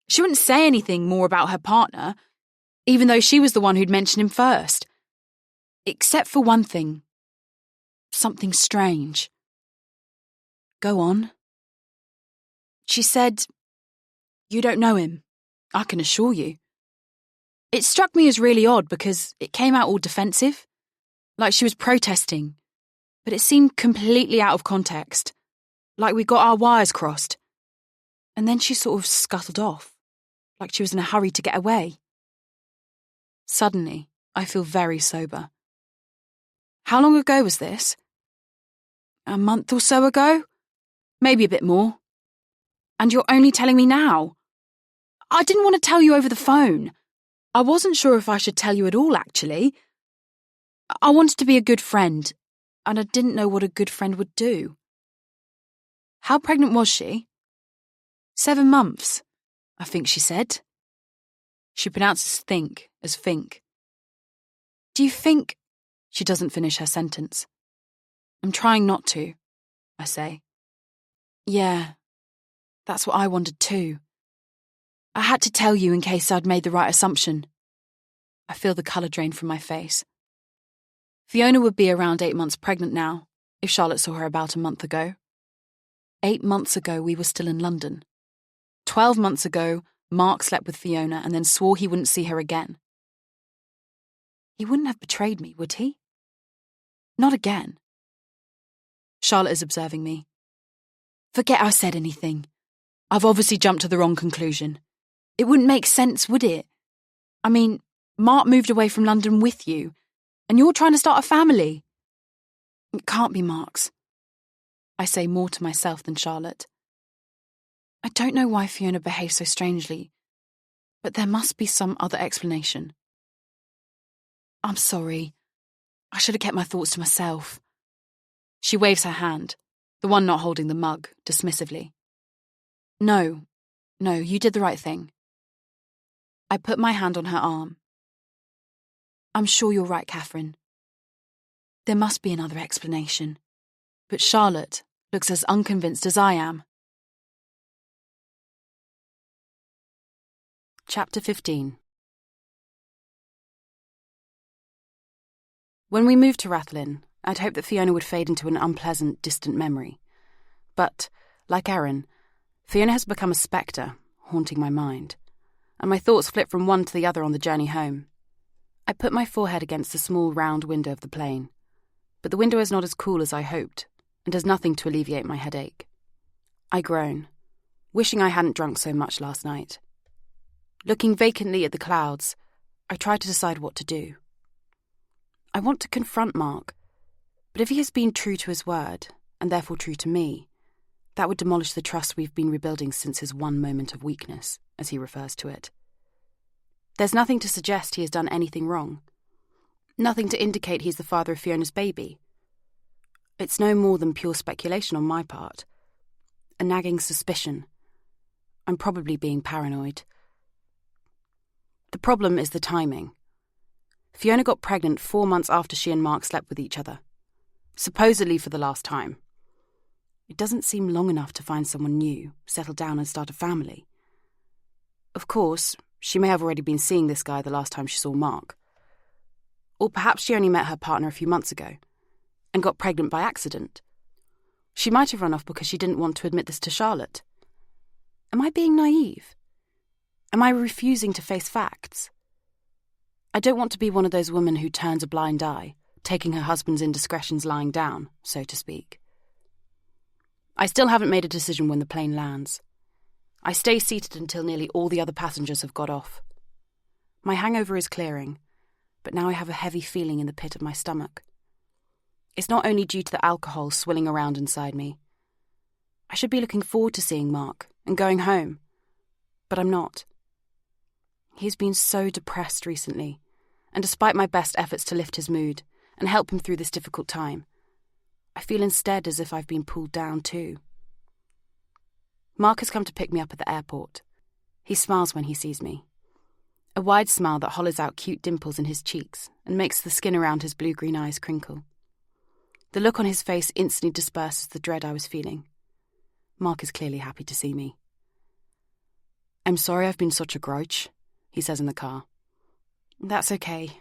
She wouldn't say anything more about her partner, even though she was the one who'd mentioned him first. Except for one thing. Something strange. Go on. She said, You don't know him, I can assure you. It struck me as really odd because it came out all defensive, like she was protesting, but it seemed completely out of context, like we got our wires crossed. And then she sort of scuttled off, like she was in a hurry to get away. Suddenly, I feel very sober. How long ago was this? A month or so ago? Maybe a bit more. And you're only telling me now? I didn't want to tell you over the phone. I wasn't sure if I should tell you at all, actually. I wanted to be a good friend, and I didn't know what a good friend would do. How pregnant was she? 7 months, I think she said. She pronounces think as think. Do you think... She doesn't finish her sentence. I'm trying not to, I say. Yeah, that's what I wanted too. I had to tell you in case I'd made the right assumption. I feel the colour drain from my face. Fiona would be around 8 months pregnant now, if Charlotte saw her about a month ago. 8 months ago, we were still in London. 12 months ago, Mark slept with Fiona and then swore he wouldn't see her again. He wouldn't have betrayed me, would he? Not again. Charlotte is observing me. Forget I said anything. I've obviously jumped to the wrong conclusion. It wouldn't make sense, would it? I mean, Mark moved away from London with you, and you're trying to start a family. It can't be Mark's. I say more to myself than Charlotte. I don't know why Fiona behaves so strangely, but there must be some other explanation. I'm sorry. I should have kept my thoughts to myself. She waves her hand, the one not holding the mug, dismissively. No, you did the right thing. I put my hand on her arm, I'm sure you're right, Catherine. There must be another explanation. But Charlotte looks as unconvinced as I am. Chapter 15. When we moved to Rathlin, I'd hoped that Fiona would fade into an unpleasant, distant memory. But, like Erin, Fiona has become a spectre, haunting my mind, and my thoughts flit from one to the other on the journey home. I put my forehead against the small round window of the plane, but the window is not as cool as I hoped, and does nothing to alleviate my headache. I groan, wishing I hadn't drunk so much last night. Looking vacantly at the clouds, I try to decide what to do. I want to confront Mark, but if he has been true to his word, and therefore true to me, that would demolish the trust we've been rebuilding since his one moment of weakness, as he refers to it. There's nothing to suggest he has done anything wrong. Nothing to indicate he's the father of Fiona's baby. It's no more than pure speculation on my part. A nagging suspicion. I'm probably being paranoid. The problem is the timing. Fiona got pregnant 4 months after she and Mark slept with each other, supposedly for the last time. It doesn't seem long enough to find someone new, settle down and start a family. Of course, she may have already been seeing this guy the last time she saw Mark. Or perhaps she only met her partner a few months ago and got pregnant by accident. She might have run off because she didn't want to admit this to Charlotte. Am I being naive? Am I refusing to face facts? I don't want to be one of those women who turns a blind eye, taking her husband's indiscretions lying down, so to speak. I still haven't made a decision when the plane lands. I stay seated until nearly all the other passengers have got off. My hangover is clearing, but now I have a heavy feeling in the pit of my stomach. It's not only due to the alcohol swilling around inside me. I should be looking forward to seeing Mark and going home, but I'm not. He's been so depressed recently, and despite my best efforts to lift his mood and help him through this difficult time, I feel instead as if I've been pulled down too. Mark has come to pick me up at the airport. He smiles when he sees me. A wide smile that hollows out cute dimples in his cheeks and makes the skin around his blue-green eyes crinkle. The look on his face instantly disperses the dread I was feeling. Mark is clearly happy to see me. "I'm sorry I've been such a grouch," he says in the car. "That's okay.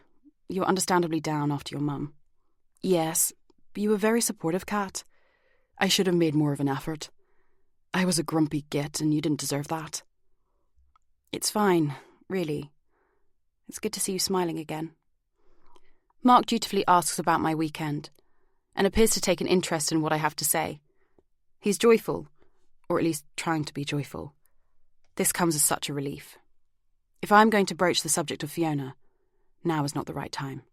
You're understandably down after your mum." "Yes, but you were very supportive, Kat. I should have made more of an effort. I was a grumpy git and you didn't deserve that." "It's fine, really. It's good to see you smiling again." Mark dutifully asks about my weekend and appears to take an interest in what I have to say. He's joyful, or at least trying to be joyful. This comes as such a relief. If I'm going to broach the subject of Fiona, now is not the right time.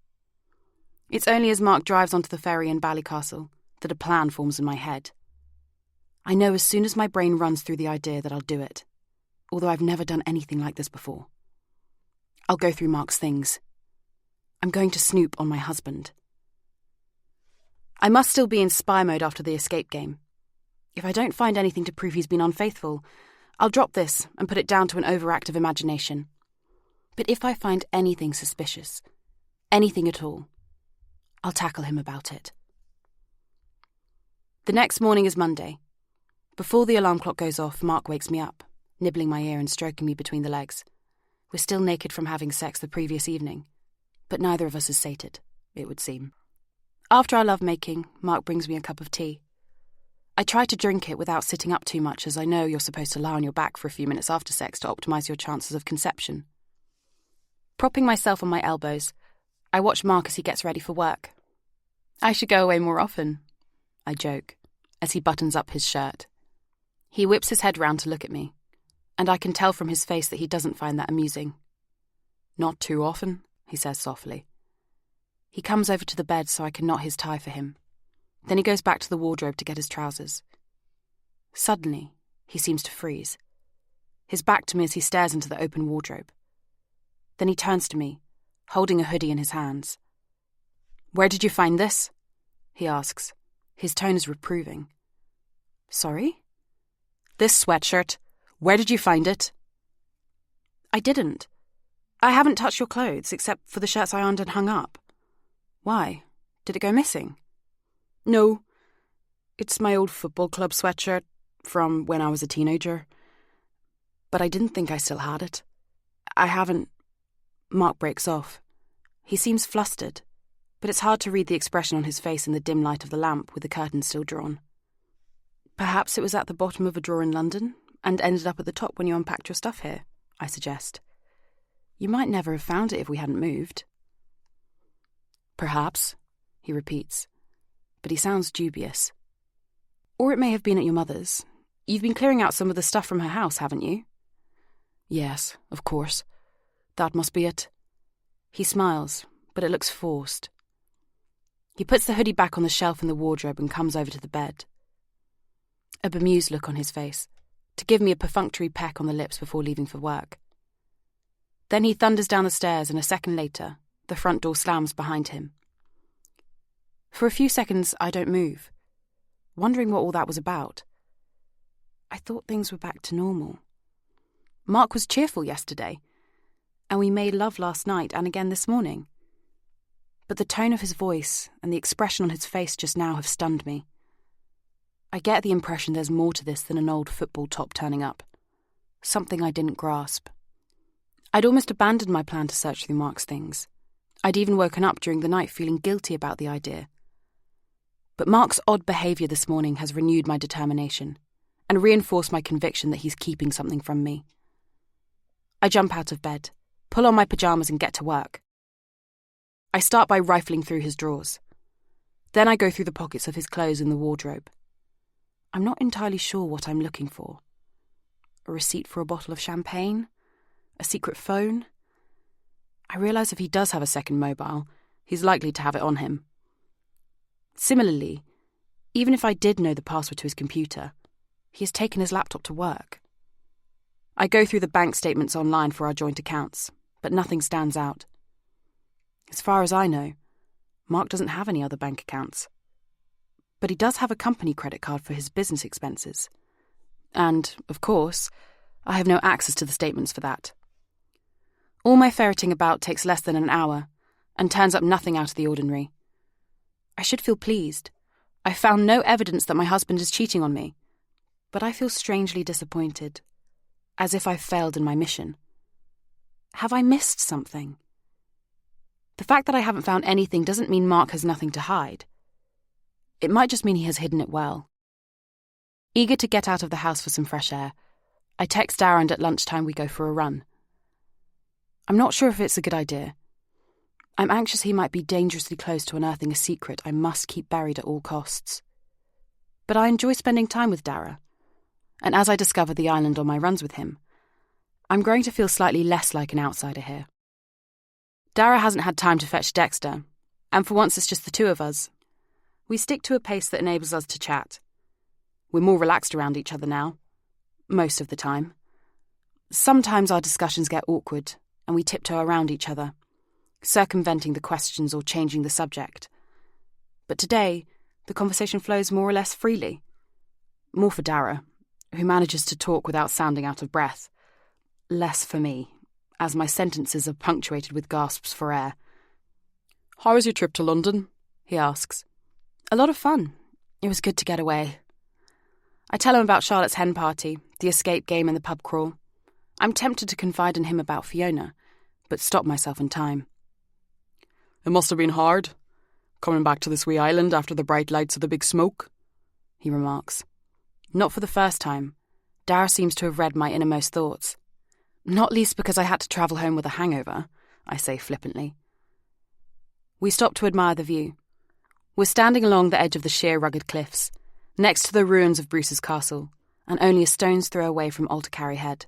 It's only as Mark drives onto the ferry in Ballycastle that a plan forms in my head. I know as soon as my brain runs through the idea that I'll do it, although I've never done anything like this before. I'll go through Mark's things. I'm going to snoop on my husband. I must still be in spy mode after the escape game. If I don't find anything to prove he's been unfaithful, I'll drop this and put it down to an overactive imagination. But if I find anything suspicious, anything at all, I'll tackle him about it. The next morning is Monday. Before the alarm clock goes off, Mark wakes me up, nibbling my ear and stroking me between the legs. We're still naked from having sex the previous evening, but neither of us is sated, it would seem. After our lovemaking, Mark brings me a cup of tea. I try to drink it without sitting up too much, as I know you're supposed to lie on your back for a few minutes after sex to optimise your chances of conception. Propping myself on my elbows, I watch Mark as he gets ready for work. "I should go away more often," I joke, as he buttons up his shirt. He whips his head round to look at me, and I can tell from his face that he doesn't find that amusing. "Not too often," he says softly. He comes over to the bed so I can knot his tie for him. Then he goes back to the wardrobe to get his trousers. Suddenly, he seems to freeze, his back to me as he stares into the open wardrobe. Then he turns to me, holding a hoodie in his hands. "Where did you find this?" he asks. His tone is reproving. "Sorry?" "This sweatshirt. Where did you find it?" "I didn't. I haven't touched your clothes, except for the shirts I ironed and hung up. Why? Did it go missing? No. It's my old football club sweatshirt from when I was a teenager. But I didn't think I still had it. I haven't... Mark breaks off. He seems flustered, but it's hard to read the expression on his face in the dim light of the lamp with the curtains still drawn. Perhaps it was at the bottom of a drawer in London and ended up at the top when you unpacked your stuff here, I suggest. You might never have found it if we hadn't moved. Perhaps, he repeats, but he sounds dubious. Or it may have been at your mother's. You've been clearing out some of the stuff from her house, haven't you? Yes, of course. That must be it. He smiles, but it looks forced. He puts the hoodie back on the shelf in the wardrobe and comes over to the bed. A bemused look on his face, to give me a perfunctory peck on the lips before leaving for work. Then he thunders down the stairs, and a second later, the front door slams behind him. For a few seconds, I don't move, wondering what all that was about. I thought things were back to normal. Mark was cheerful yesterday, and we made love last night and again this morning. But the tone of his voice and the expression on his face just now have stunned me. I get the impression there's more to this than an old football top turning up. Something I didn't grasp. I'd almost abandoned my plan to search through Mark's things. I'd even woken up during the night feeling guilty about the idea. But Mark's odd behaviour this morning has renewed my determination and reinforced my conviction that he's keeping something from me. I jump out of bed, pull on my pyjamas and get to work. I start by rifling through his drawers. Then I go through the pockets of his clothes in the wardrobe. I'm not entirely sure what I'm looking for. A receipt for a bottle of champagne? A secret phone? I realise if he does have a second mobile, he's likely to have it on him. Similarly, even if I did know the password to his computer, he has taken his laptop to work. I go through the bank statements online for our joint accounts, but nothing stands out. As far as I know, Mark doesn't have any other bank accounts. But he does have a company credit card for his business expenses. And, of course, I have no access to the statements for that. All my ferreting about takes less than an hour and turns up nothing out of the ordinary. I should feel pleased. I found no evidence that my husband is cheating on me. But I feel strangely disappointed, as if I've failed in my mission. Have I missed something? The fact that I haven't found anything doesn't mean Mark has nothing to hide. It might just mean he has hidden it well. Eager to get out of the house for some fresh air, I text Darren and at lunchtime we go for a run. I'm not sure if it's a good idea. I'm anxious he might be dangerously close to unearthing a secret I must keep buried at all costs. But I enjoy spending time with Dara, and as I discover the island on my runs with him, I'm growing to feel slightly less like an outsider here. Dara hasn't had time to fetch Dexter, and for once it's just the two of us. We stick to a pace that enables us to chat. We're more relaxed around each other now, most of the time. Sometimes our discussions get awkward, and we tiptoe around each other, circumventing the questions or changing the subject. But today, the conversation flows more or less freely. More for Dara, who manages to talk without sounding out of breath. Less for me, as my sentences are punctuated with gasps for air. "How was your trip to London?" he asks. "A lot of fun. It was good to get away." I tell him about Charlotte's hen party, the escape game and the pub crawl. I'm tempted to confide in him about Fiona, but stop myself in time. "It must have been hard, coming back to this wee island after the bright lights of the big smoke," he remarks. Not for the first time. Dara seems to have read my innermost thoughts. "Not least because I had to travel home with a hangover," I say flippantly. We stop to admire the view. We're standing along the edge of the sheer rugged cliffs, next to the ruins of Bruce's castle, and only a stone's throw away from Altercarry Head,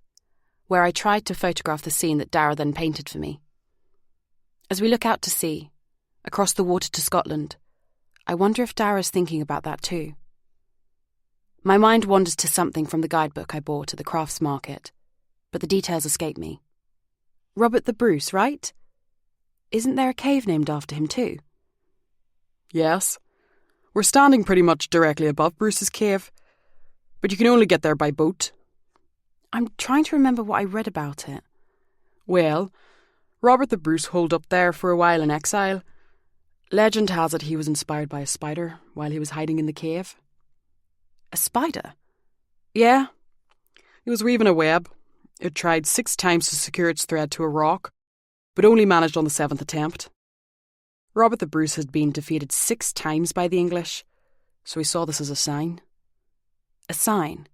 where I tried to photograph the scene that Dara then painted for me. As we look out to sea, across the water to Scotland, I wonder if Dara's thinking about that too. My mind wanders to something from the guidebook I bought at the crafts market, but the details escape me. Robert the Bruce, right? Isn't there a cave named after him too? "Yes. We're standing pretty much directly above Bruce's cave, but you can only get there by boat." I'm trying to remember what I read about it. "Well, Robert the Bruce holed up there for a while in exile. Legend has it he was inspired by a spider while he was hiding in the cave. A spider? Yeah. He was weaving a web. It tried 6 times to secure its thread to a rock, but only managed on the 7th attempt. Robert the Bruce had been defeated 6 times by the English, so he saw this as a sign. A sign?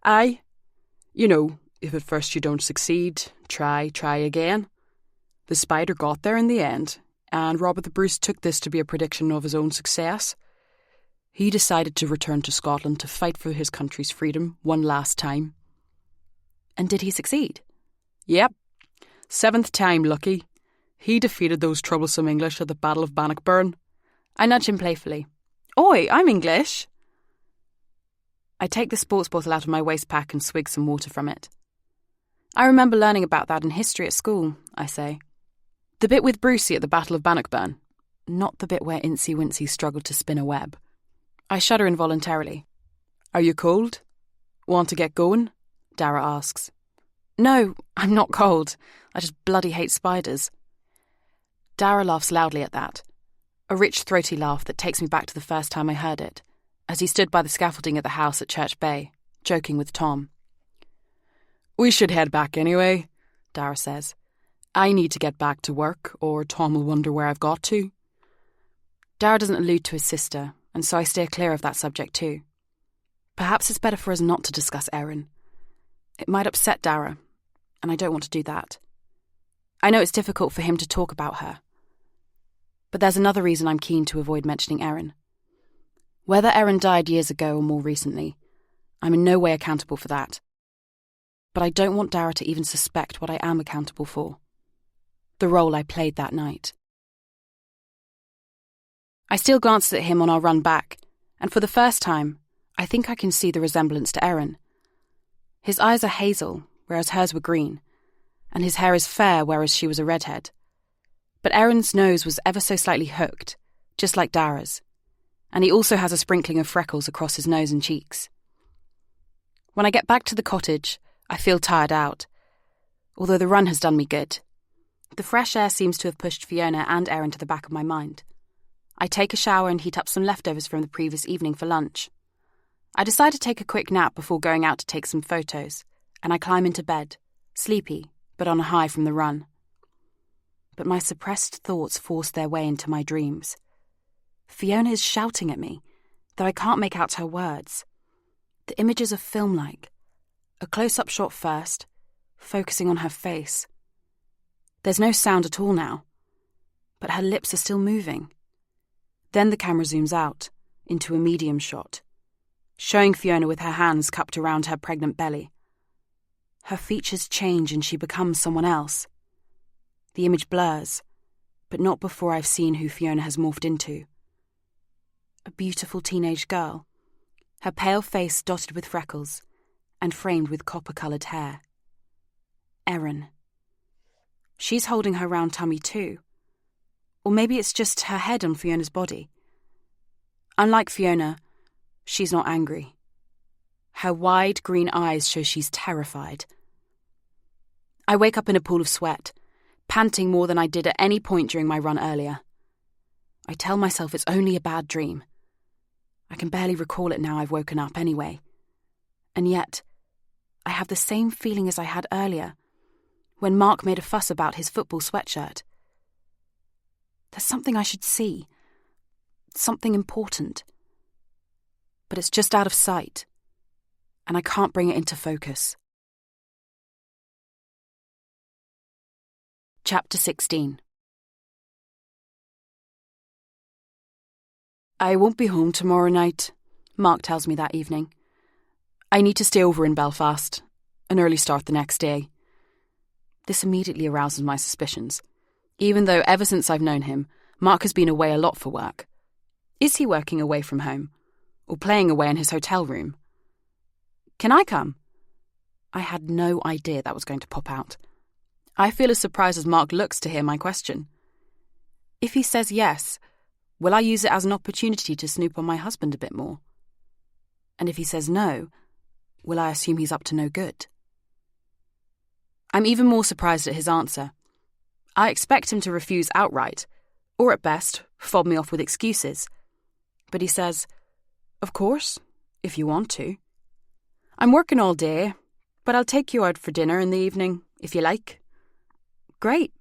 Aye. You know, if at first you don't succeed, try again. The spider got there in the end, and Robert the Bruce took this to be a prediction of his own success. He decided to return to Scotland to fight for his country's freedom one last time. And did he succeed? Yep. 7th time lucky. He defeated those troublesome English at the Battle of Bannockburn. I nudge him playfully. Oi, I'm English. I take the sports bottle out of my waist pack and swig some water from it. I remember learning about that in history at school, I say. The bit with Brucey at the Battle of Bannockburn, not the bit where Incy Wincy struggled to spin a web. I shudder involuntarily. Are you cold? Want to get going? Dara asks. No, I'm not cold. I just bloody hate spiders. Dara laughs loudly at that, a rich, throaty laugh that takes me back to the first time I heard it, as he stood by the scaffolding at the house at Church Bay, joking with Tom. We should head back anyway, Dara says. I need to get back to work, or Tom will wonder where I've got to. Dara doesn't allude to his sister, and so I steer clear of that subject too. Perhaps it's better for us not to discuss Erin. It might upset Dara, and I don't want to do that. I know it's difficult for him to talk about her. But there's another reason I'm keen to avoid mentioning Erin. Whether Erin died years ago or more recently, I'm in no way accountable for that. But I don't want Dara to even suspect what I am accountable for. The role I played that night. I still glances at him on our run back, and for the first time, I think I can see the resemblance to Erin. His eyes are hazel, whereas hers were green, and his hair is fair, whereas she was a redhead. But Erin's nose was ever so slightly hooked, just like Dara's, and he also has a sprinkling of freckles across his nose and cheeks. When I get back to the cottage, I feel tired out, although the run has done me good. The fresh air seems to have pushed Fiona and Erin to the back of my mind. I take a shower and heat up some leftovers from the previous evening for lunch. I decide to take a quick nap before going out to take some photos, and I climb into bed, sleepy, but on a high from the run. But my suppressed thoughts force their way into my dreams. Fiona is shouting at me, though I can't make out her words. The images are film-like. A close-up shot first, focusing on her face. There's no sound at all now, but her lips are still moving. Then the camera zooms out, into a medium shot, showing Fiona with her hands cupped around her pregnant belly. Her features change and she becomes someone else. The image blurs, but not before I've seen who Fiona has morphed into. A beautiful teenage girl, her pale face dotted with freckles and framed with copper-coloured hair. Erin. She's holding her round tummy too. Or maybe it's just her head on Fiona's body. Unlike Fiona, she's not angry. Her wide green eyes show she's terrified. I wake up in a pool of sweat, panting more than I did at any point during my run earlier. I tell myself it's only a bad dream. I can barely recall it now I've woken up anyway. And yet, I have the same feeling as I had earlier, when Mark made a fuss about his football sweatshirt. There's something I should see. Something important. But it's just out of sight, and I can't bring it into focus. Chapter 16. I won't be home tomorrow night, Mark tells me that evening. I need to stay over in Belfast, an early start the next day. This immediately arouses my suspicions, even though ever since I've known him, Mark has been away a lot for work. Is he working away from home, or playing away in his hotel room? Can I come? I had no idea that was going to pop out. I feel as surprised as Mark looks to hear my question. If he says yes, will I use it as an opportunity to snoop on my husband a bit more? And if he says no, will I assume he's up to no good? I'm even more surprised at his answer. I expect him to refuse outright, or at best, fob me off with excuses. But he says, "Of course, if you want to. I'm working all day, but I'll take you out for dinner in the evening, if you like." Great.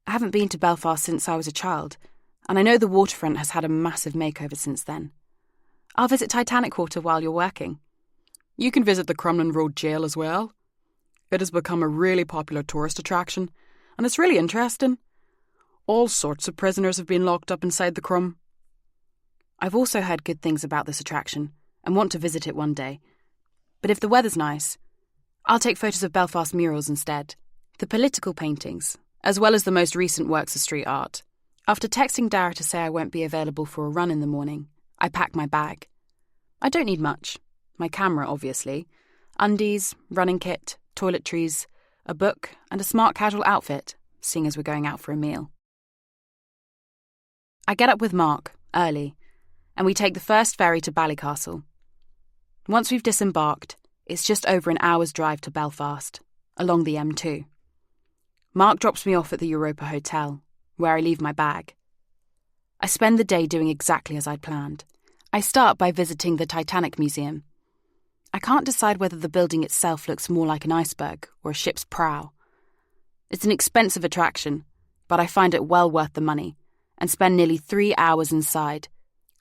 I haven't been to Belfast since I was a child, and I know the waterfront has had a massive makeover since then. I'll visit Titanic Quarter while you're working. You can visit the Crumlin Road Jail as well. It has become a really popular tourist attraction, and it's really interesting. All sorts of prisoners have been locked up inside the Crum. I've also heard good things about this attraction and want to visit it one day. But if the weather's nice, I'll take photos of Belfast murals instead. The political paintings, as well as the most recent works of street art. After texting Dara to say I won't be available for a run in the morning, I pack my bag. I don't need much. My camera, obviously. Undies, running kit, toiletries, a book, and a smart casual outfit, seeing as we're going out for a meal. I get up with Mark, early, and we take the first ferry to Ballycastle. Once we've disembarked, it's just over an hour's drive to Belfast, along the M2. Mark drops me off at the Europa Hotel, where I leave my bag. I spend the day doing exactly as I'd planned. I start by visiting the Titanic Museum. I can't decide whether the building itself looks more like an iceberg or a ship's prow. It's an expensive attraction, but I find it well worth the money, and spend nearly 3 hours inside,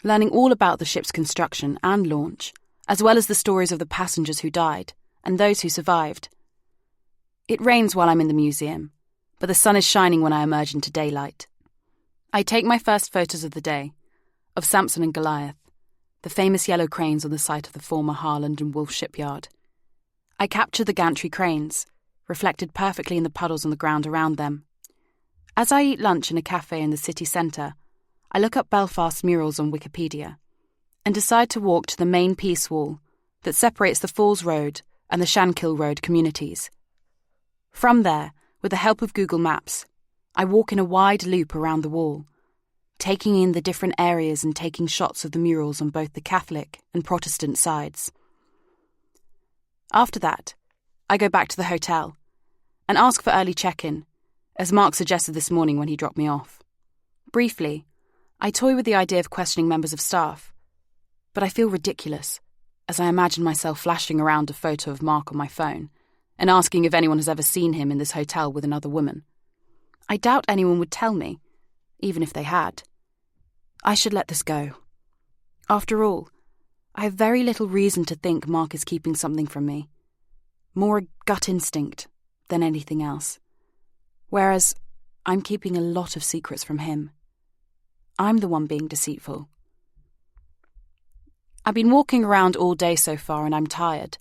learning all about the ship's construction and launch, as well as the stories of the passengers who died and those who survived. It rains while I'm in the museum, but the sun is shining when I emerge into daylight. I take my first photos of the day, of Samson and Goliath, the famous yellow cranes on the site of the former Harland and Wolff shipyard. I capture the gantry cranes, reflected perfectly in the puddles on the ground around them. As I eat lunch in a cafe in the city centre, I look up Belfast murals on Wikipedia and decide to walk to the main peace wall that separates the Falls Road and the Shankill Road communities. From there, with the help of Google Maps, I walk in a wide loop around the wall, taking in the different areas and taking shots of the murals on both the Catholic and Protestant sides. After that, I go back to the hotel and ask for early check-in, as Mark suggested this morning when he dropped me off. Briefly, I toy with the idea of questioning members of staff, but I feel ridiculous as I imagine myself flashing around a photo of Mark on my phone and asking if anyone has ever seen him in this hotel with another woman. I doubt anyone would tell me, even if they had. I should let this go. After all, I have very little reason to think Mark is keeping something from me. More a gut instinct than anything else. Whereas I'm keeping a lot of secrets from him. I'm the one being deceitful. I've been walking around all day so far and I'm tired.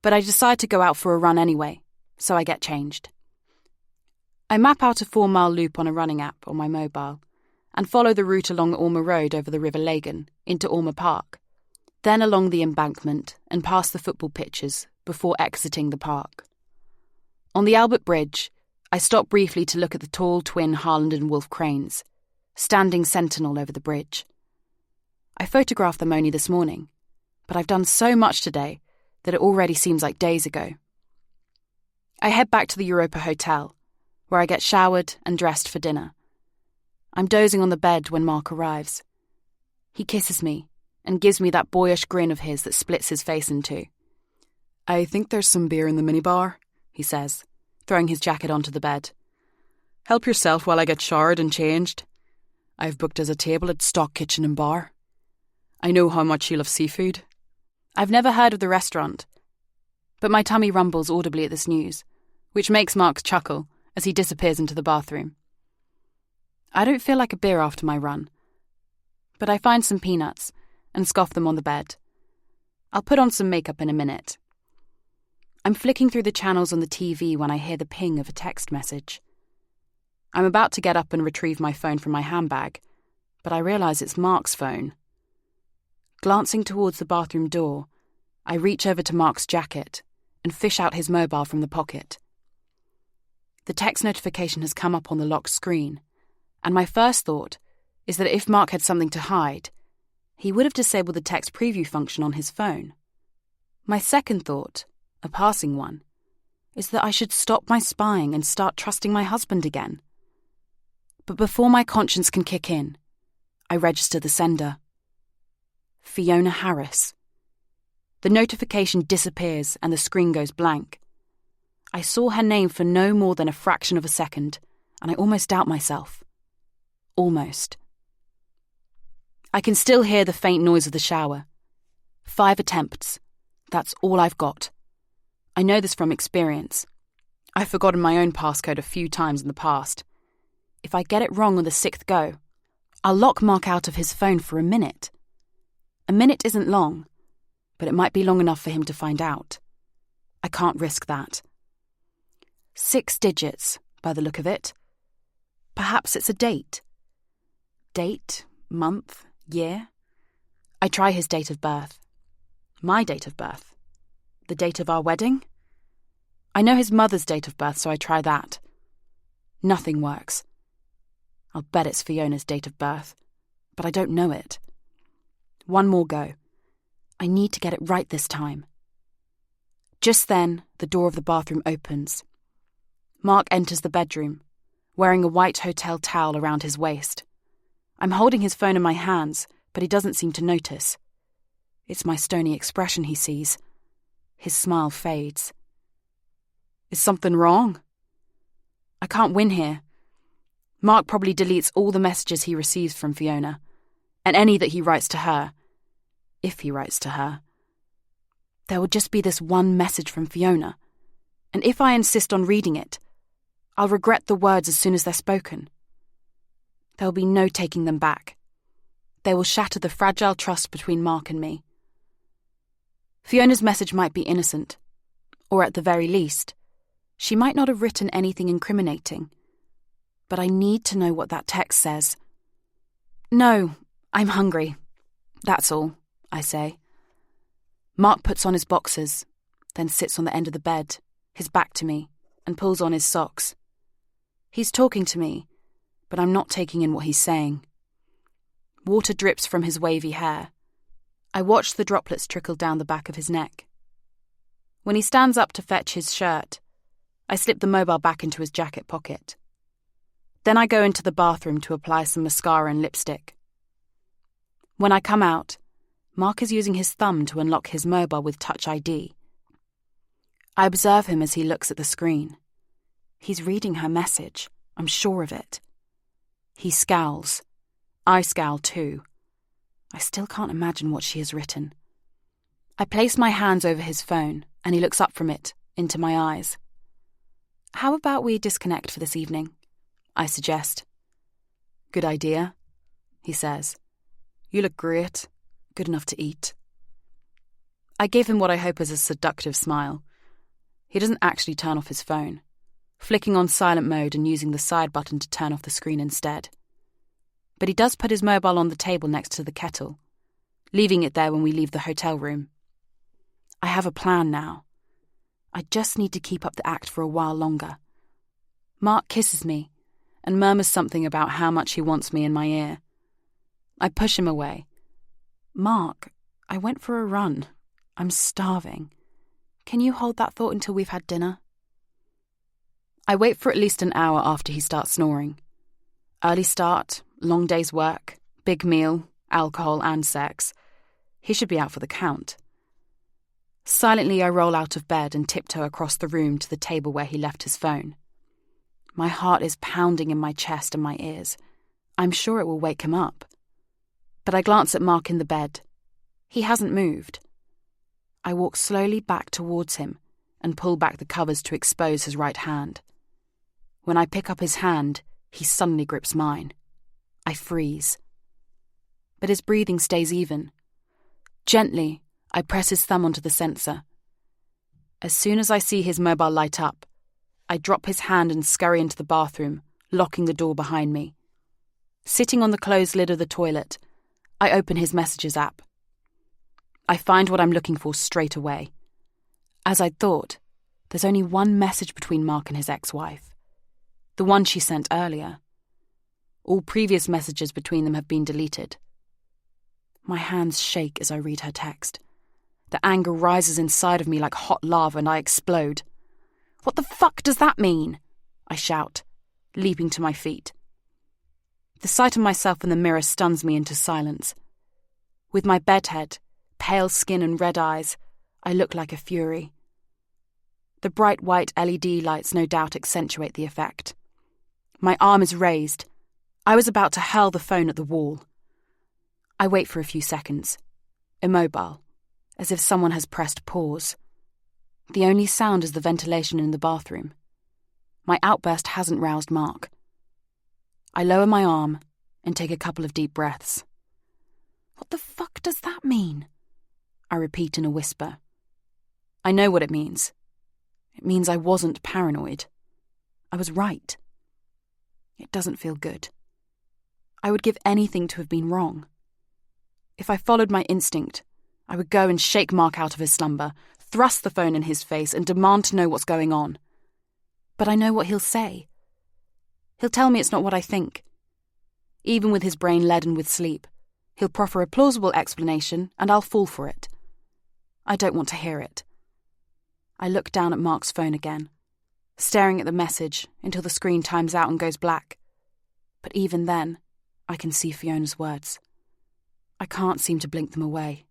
But I decide to go out for a run anyway, so I get changed. I map out a 4-mile loop on a running app on my mobile and follow the route along Ormer Road over the River Lagan into Ormer Park, then along the embankment and past the football pitches before exiting the park. On the Albert Bridge, I stop briefly to look at the tall twin Harland and Wolff cranes, standing sentinel over the bridge. I photographed them only this morning, but I've done so much today that it already seems like days ago. I head back to the Europa Hotel, where I get showered and dressed for dinner. I'm dozing on the bed when Mark arrives. He kisses me and gives me that boyish grin of his that splits his face in two. "I think there's some beer in the minibar," he says, throwing his jacket onto the bed. "Help yourself while I get showered and changed. I've booked us a table at Stock Kitchen and Bar. I know how much you love seafood." I've never heard of the restaurant, but my tummy rumbles audibly at this news, which makes Mark chuckle as he disappears into the bathroom. I don't feel like a beer after my run, but I find some peanuts and scoff them on the bed. I'll put on some makeup in a minute. I'm flicking through the channels on the TV when I hear the ping of a text message. I'm about to get up and retrieve my phone from my handbag, but I realise it's Mark's phone. Glancing towards the bathroom door, I reach over to Mark's jacket and fish out his mobile from the pocket. The text notification has come up on the locked screen, and my first thought is that if Mark had something to hide, he would have disabled the text preview function on his phone. My second thought, a passing one, is that I should stop my spying and start trusting my husband again. But before my conscience can kick in, I register the sender. Fiona Harris. The notification disappears and the screen goes blank. I saw her name for no more than a fraction of a second, and I almost doubt myself. Almost. I can still hear the faint noise of the shower. 5 attempts. That's all I've got. I know this from experience. I've forgotten my own passcode a few times in the past. If I get it wrong on the 6th go, I'll lock Mark out of his phone for a minute. A minute isn't long, but it might be long enough for him to find out. I can't risk that. 6 digits, by the look of it. Perhaps it's a date. Date, month, year. I try his date of birth. My date of birth. The date of our wedding? I know his mother's date of birth, so I try that. Nothing works. I'll bet it's Fiona's date of birth, but I don't know it. One more go. I need to get it right this time. Just then, the door of the bathroom opens. Mark enters the bedroom, wearing a white hotel towel around his waist. I'm holding his phone in my hands, but he doesn't seem to notice. It's my stony expression he sees. His smile fades. Is something wrong? I can't win here. Mark probably deletes all the messages he receives from Fiona, and any that he writes to her, if he writes to her. There will just be this one message from Fiona, and if I insist on reading it, I'll regret the words as soon as they're spoken. There will be no taking them back. They will shatter the fragile trust between Mark and me. Fiona's message might be innocent, or at the very least, she might not have written anything incriminating. But I need to know what that text says. No, I'm hungry. That's all, I say. Mark puts on his boxers, then sits on the end of the bed, his back to me, and pulls on his socks. He's talking to me, but I'm not taking in what he's saying. Water drips from his wavy hair. I watch the droplets trickle down the back of his neck. When he stands up to fetch his shirt, I slip the mobile back into his jacket pocket. Then I go into the bathroom to apply some mascara and lipstick. When I come out, Mark is using his thumb to unlock his mobile with Touch ID. I observe him as he looks at the screen. He's reading her message, I'm sure of it. He scowls. I scowl too. I still can't imagine what she has written. I place my hands over his phone, and he looks up from it, into my eyes. How about we disconnect for this evening? I suggest. Good idea, he says. You look great. Good enough to eat. I give him what I hope is a seductive smile. He doesn't actually turn off his phone, flicking on silent mode and using the side button to turn off the screen instead. But he does put his mobile on the table next to the kettle, leaving it there when we leave the hotel room. I have a plan now. I just need to keep up the act for a while longer. Mark kisses me and murmurs something about how much he wants me in my ear. I push him away. Mark, I went for a run. I'm starving. Can you hold that thought until we've had dinner? I wait for at least an hour after he starts snoring. Early start, long day's work, big meal, alcohol and sex. He should be out for the count. Silently I roll out of bed and tiptoe across the room to the table where he left his phone. My heart is pounding in my chest and my ears. I'm sure it will wake him up. But I glance at Mark in the bed. He hasn't moved. I walk slowly back towards him and pull back the covers to expose his right hand. When I pick up his hand, he suddenly grips mine. I freeze. But his breathing stays even. Gently, I press his thumb onto the sensor. As soon as I see his mobile light up, I drop his hand and scurry into the bathroom, locking the door behind me. Sitting on the closed lid of the toilet, I open his messages app. I find what I'm looking for straight away. As I'd thought, there's only one message between Mark and his ex-wife. The one she sent earlier. All previous messages between them have been deleted. My hands shake as I read her text. The anger rises inside of me like hot lava and I explode. What the fuck does that mean? I shout, leaping to my feet. The sight of myself in the mirror stuns me into silence. With my bedhead, pale skin and red eyes, I look like a fury. The bright white LED lights no doubt accentuate the effect. My arm is raised. I was about to hurl the phone at the wall. I wait for a few seconds, immobile, as if someone has pressed pause. The only sound is the ventilation in the bathroom. My outburst hasn't roused Mark. I lower my arm and take a couple of deep breaths. What the fuck does that mean? I repeat in a whisper. I know what it means. It means I wasn't paranoid. I was right. It doesn't feel good. I would give anything to have been wrong. If I followed my instinct, I would go and shake Mark out of his slumber, thrust the phone in his face and demand to know what's going on. But I know what he'll say. He'll tell me it's not what I think. Even with his brain leaden with sleep, he'll proffer a plausible explanation and I'll fall for it. I don't want to hear it. I look down at Mark's phone again, staring at the message until the screen times out and goes black. But even then, I can see Fiona's words. I can't seem to blink them away.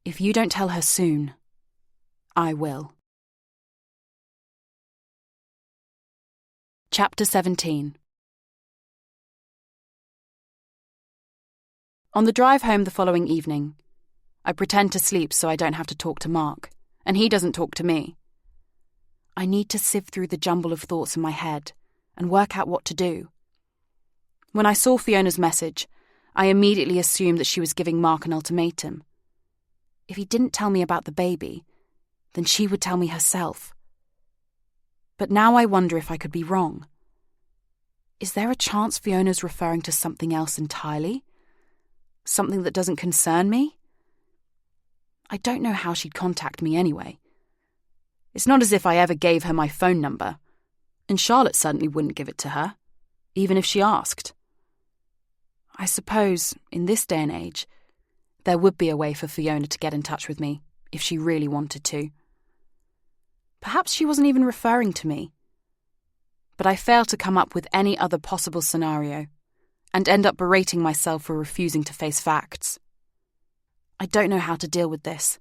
If you don't tell her soon, I will. Chapter 17. On the drive home the following evening, I pretend to sleep so I don't have to talk to Mark, and he doesn't talk to me. I need to sift through the jumble of thoughts in my head and work out what to do. When I saw Fiona's message, I immediately assumed that she was giving Mark an ultimatum. If he didn't tell me about the baby, then she would tell me herself. But now I wonder if I could be wrong. Is there a chance Fiona's referring to something else entirely? Something that doesn't concern me? I don't know how she'd contact me anyway. It's not as if I ever gave her my phone number, and Charlotte certainly wouldn't give it to her, even if she asked. I suppose, in this day and age, there would be a way for Fiona to get in touch with me, if she really wanted to. Perhaps she wasn't even referring to me. But I fail to come up with any other possible scenario, and end up berating myself for refusing to face facts. I don't know how to deal with this.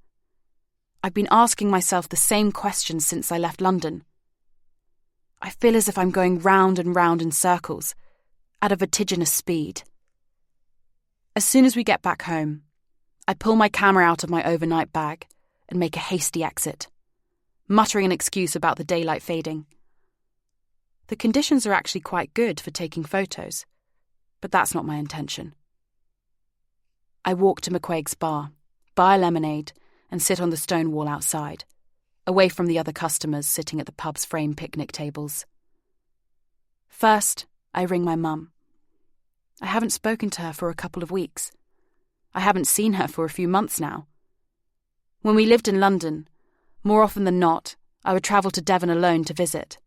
I've been asking myself the same questions since I left London. I feel as if I'm going round and round in circles, at a vertiginous speed. As soon as we get back home, I pull my camera out of my overnight bag and make a hasty exit, muttering an excuse about the daylight fading. The conditions are actually quite good for taking photos, but that's not my intention. I walk to McQuaig's bar, buy a lemonade, and sit on the stone wall outside, away from the other customers sitting at the pub's frame picnic tables. First, I ring my mum. I haven't spoken to her for a couple of weeks. I haven't seen her for a few months now. When we lived in London, more often than not, I would travel to Devon alone to visit.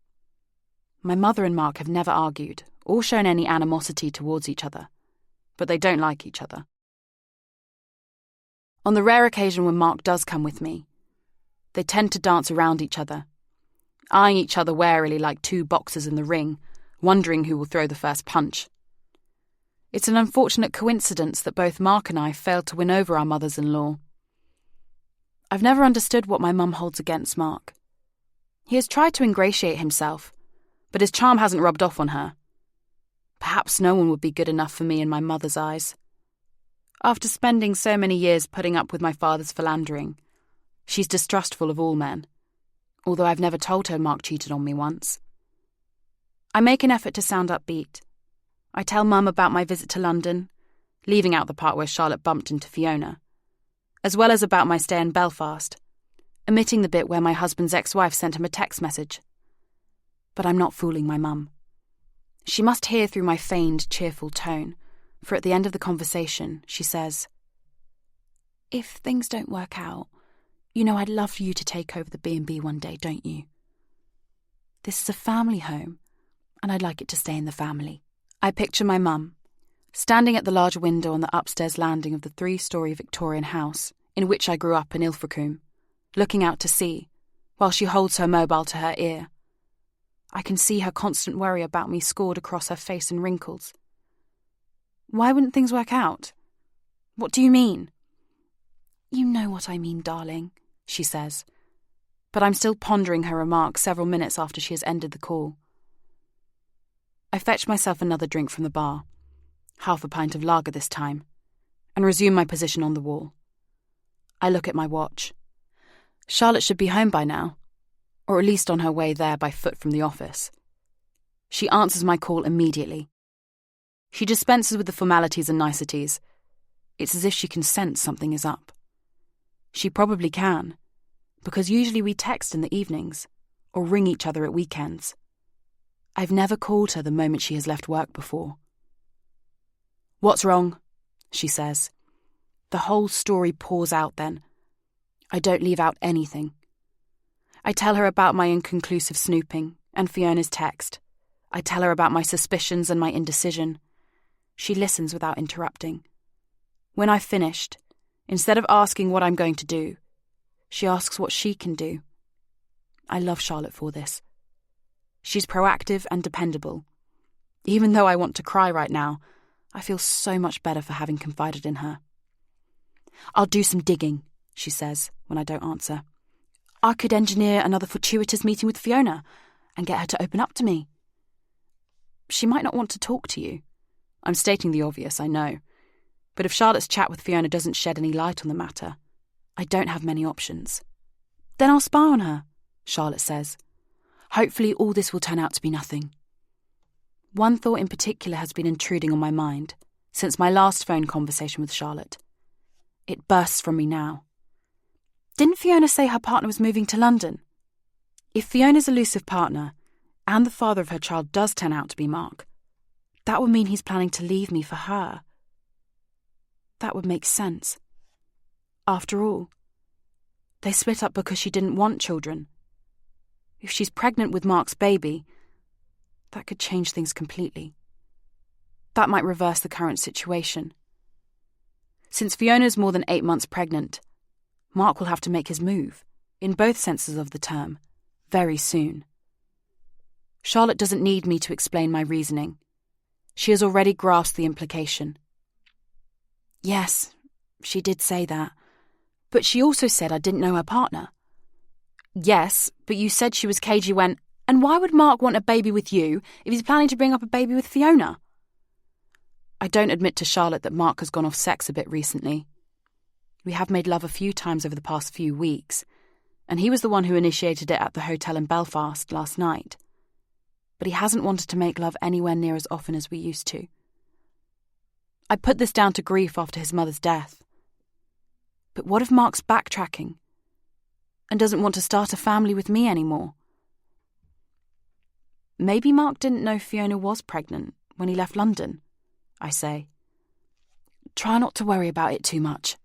My mother and Mark have never argued or shown any animosity towards each other, but they don't like each other. On the rare occasion when Mark does come with me, they tend to dance around each other, eyeing each other warily like two boxers in the ring, wondering who will throw the first punch. It's an unfortunate coincidence that both Mark and I failed to win over our mothers-in-law. I've never understood what my mum holds against Mark. He has tried to ingratiate himself, but his charm hasn't rubbed off on her. Perhaps no one would be good enough for me in my mother's eyes. After spending so many years putting up with my father's philandering, she's distrustful of all men, although I've never told her Mark cheated on me once. I make an effort to sound upbeat. I tell Mum about my visit to London, leaving out the part where Charlotte bumped into Fiona, as well as about my stay in Belfast, omitting the bit where my husband's ex-wife sent him a text message. But I'm not fooling my mum. She must hear through my feigned, cheerful tone, for at the end of the conversation, she says, "If things don't work out, you know I'd love for you to take over the B&B one day, don't you? This is a family home, and I'd like it to stay in the family." I picture my mum, standing at the large window on the upstairs landing of the 3-storey Victorian house in which I grew up in Ilfracombe, looking out to sea, while she holds her mobile to her ear. I can see her constant worry about me scored across her face in wrinkles. Why wouldn't things work out? What do you mean? You know what I mean, darling, she says, but I'm still pondering her remark several minutes after she has ended the call. I fetch myself another drink from the bar, half a pint of lager this time, and resume my position on the wall. I look at my watch. Charlotte should be home by now, or at least on her way there by foot from the office. She answers my call immediately. She dispenses with the formalities and niceties. It's as if she can sense something is up. She probably can, because usually we text in the evenings, or ring each other at weekends. I've never called her the moment she has left work before. "What's wrong?" she says. The whole story pours out then. I don't leave out anything. I tell her about my inconclusive snooping and Fiona's text. I tell her about my suspicions and my indecision. She listens without interrupting. When I've finished, instead of asking what I'm going to do, she asks what she can do. I love Charlotte for this. She's proactive and dependable. Even though I want to cry right now, I feel so much better for having confided in her. "I'll do some digging," she says when I don't answer. "I could engineer another fortuitous meeting with Fiona and get her to open up to me." She might not want to talk to you. I'm stating the obvious, I know. But if Charlotte's chat with Fiona doesn't shed any light on the matter, I don't have many options. "Then I'll spy on her," Charlotte says. "Hopefully all this will turn out to be nothing." One thought in particular has been intruding on my mind since my last phone conversation with Charlotte. It bursts from me now. Didn't Fiona say her partner was moving to London? If Fiona's elusive partner and the father of her child does turn out to be Mark, that would mean he's planning to leave me for her. That would make sense. After all, they split up because she didn't want children. If she's pregnant with Mark's baby, that could change things completely. That might reverse the current situation. Since Fiona's more than 8 months pregnant, Mark will have to make his move, in both senses of the term, very soon. Charlotte doesn't need me to explain my reasoning. She has already grasped the implication. Yes, she did say that, but she also said I didn't know her partner. Yes, but you said she was cagey when, and why would Mark want a baby with you if he's planning to bring up a baby with Fiona? I don't admit to Charlotte that Mark has gone off sex a bit recently. We have made love a few times over the past few weeks, and he was the one who initiated it at the hotel in Belfast last night. But he hasn't wanted to make love anywhere near as often as we used to. I put this down to grief after his mother's death. But what if Mark's backtracking and doesn't want to start a family with me anymore? Maybe Mark didn't know Fiona was pregnant when he left London, I say. Try not to worry about it too much,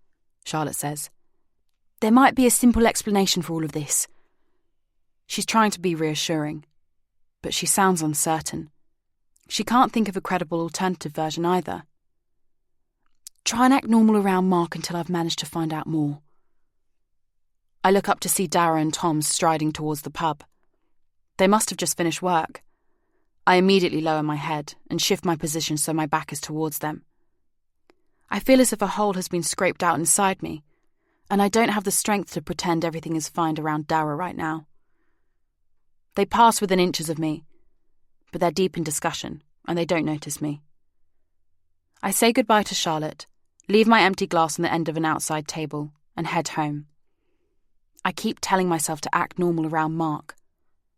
Charlotte says. There might be a simple explanation for all of this. She's trying to be reassuring, but she sounds uncertain. She can't think of a credible alternative version either. Try and act normal around Mark until I've managed to find out more. I look up to see Dara and Tom striding towards the pub. They must have just finished work. I immediately lower my head and shift my position so my back is towards them. I feel as if a hole has been scraped out inside me, and I don't have the strength to pretend everything is fine around Dara right now. They pass within inches of me, but they're deep in discussion, and they don't notice me. I say goodbye to Charlotte, leave my empty glass on the end of an outside table, and head home. I keep telling myself to act normal around Mark,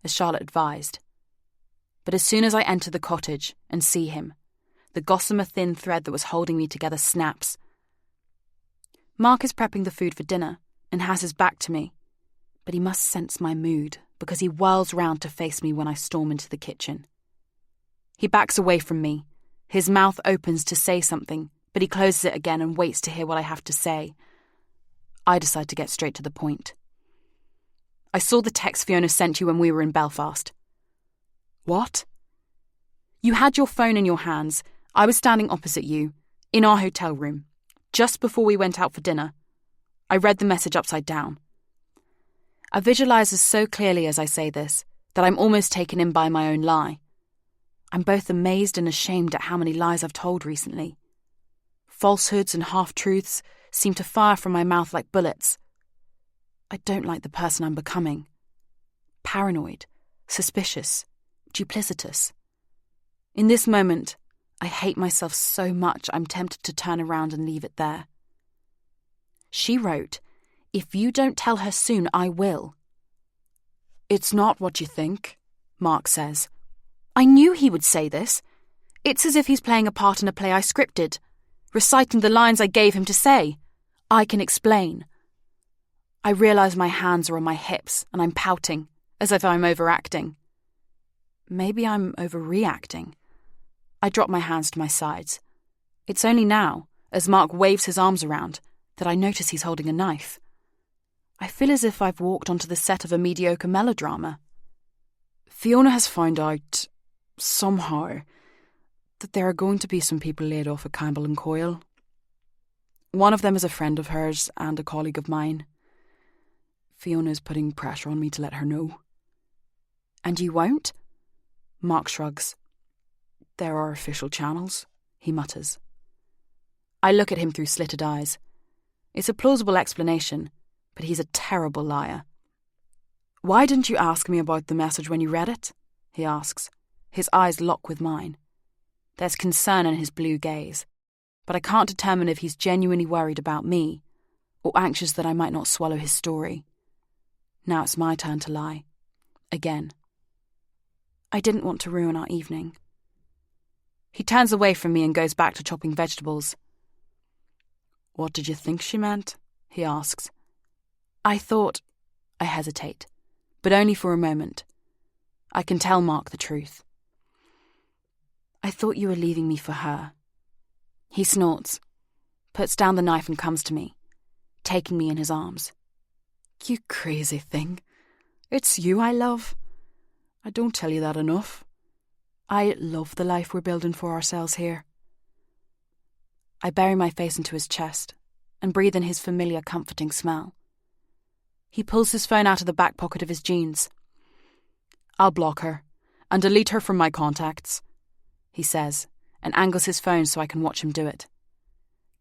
as Charlotte advised. But as soon as I enter the cottage and see him, the gossamer thin thread that was holding me together snaps. Mark is prepping the food for dinner and has his back to me, but he must sense my mood because he whirls round to face me when I storm into the kitchen. He backs away from me. His mouth opens to say something, but he closes it again and waits to hear what I have to say. I decide to get straight to the point. I saw the text Fiona sent you when we were in Belfast. What? You had your phone in your hands. I was standing opposite you, in our hotel room, just before we went out for dinner. I read the message upside down. I visualise as so clearly as I say this that I'm almost taken in by my own lie. I'm both amazed and ashamed at how many lies I've told recently. Falsehoods and half-truths seem to fire from my mouth like bullets. I don't like the person I'm becoming. Paranoid, suspicious, duplicitous. In this moment, I hate myself so much I'm tempted to turn around and leave it there. She wrote, "If you don't tell her soon, I will." It's not what you think, Mark says. I knew he would say this. It's as if he's playing a part in a play I scripted, reciting the lines I gave him to say. I can explain. I realise my hands are on my hips and I'm pouting, as if I'm overacting. Maybe I'm overreacting. I drop my hands to my sides. It's only now, as Mark waves his arms around, that I notice he's holding a knife. I feel as if I've walked onto the set of a mediocre melodrama. Fiona has found out, somehow, that there are going to be some people laid off at Campbell and Coyle. One of them is a friend of hers and a colleague of mine. Fiona is putting pressure on me to let her know. And you won't? Mark shrugs. There are official channels, he mutters. I look at him through slitted eyes. It's a plausible explanation, but he's a terrible liar. Why didn't you ask me about the message when you read it? He asks. His eyes lock with mine. There's concern in his blue gaze, but I can't determine if he's genuinely worried about me or anxious that I might not swallow his story. Now it's my turn to lie. Again. I didn't want to ruin our evening. He turns away from me and goes back to chopping vegetables. What did you think she meant? He asks. I thought... I hesitate, but only for a moment. I can tell Mark the truth. I thought you were leaving me for her. He snorts, puts down the knife and comes to me, taking me in his arms. You crazy thing. It's you I love. I don't tell you that enough. I love the life we're building for ourselves here. I bury my face into his chest and breathe in his familiar, comforting smell. He pulls his phone out of the back pocket of his jeans. I'll block her and delete her from my contacts, he says, and angles his phone so I can watch him do it.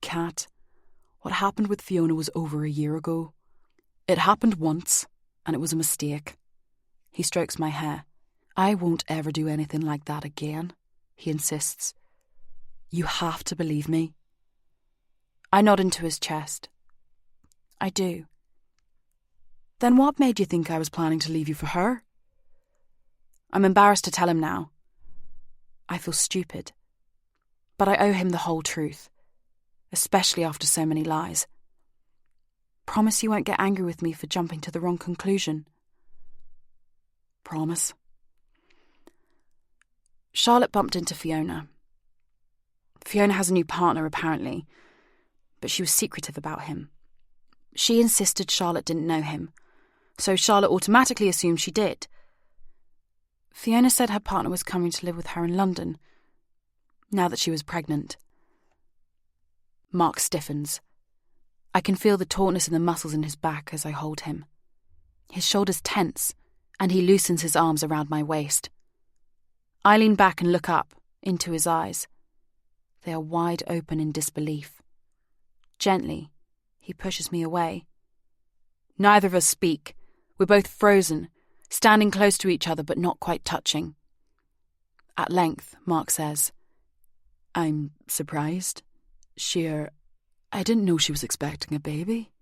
Kat, what happened with Fiona was over a year ago. It happened once, and it was a mistake. He strokes my hair. I won't ever do anything like that again, he insists. You have to believe me. I nod into his chest. I do. Then what made you think I was planning to leave you for her? I'm embarrassed to tell him now. I feel stupid. But I owe him the whole truth, especially after so many lies. Promise you won't get angry with me for jumping to the wrong conclusion. Promise. Charlotte bumped into Fiona. Fiona has a new partner, apparently, but she was secretive about him. She insisted Charlotte didn't know him, so Charlotte automatically assumed she did. Fiona said her partner was coming to live with her in London, now that she was pregnant. Mark stiffens. I can feel the tautness in the muscles in his back as I hold him. His shoulders tense, and he loosens his arms around my waist. I lean back and look up, into his eyes. They are wide open in disbelief. Gently, he pushes me away. Neither of us speak. We're both frozen, standing close to each other but not quite touching. At length, Mark says, I'm surprised. I didn't know she was expecting a baby.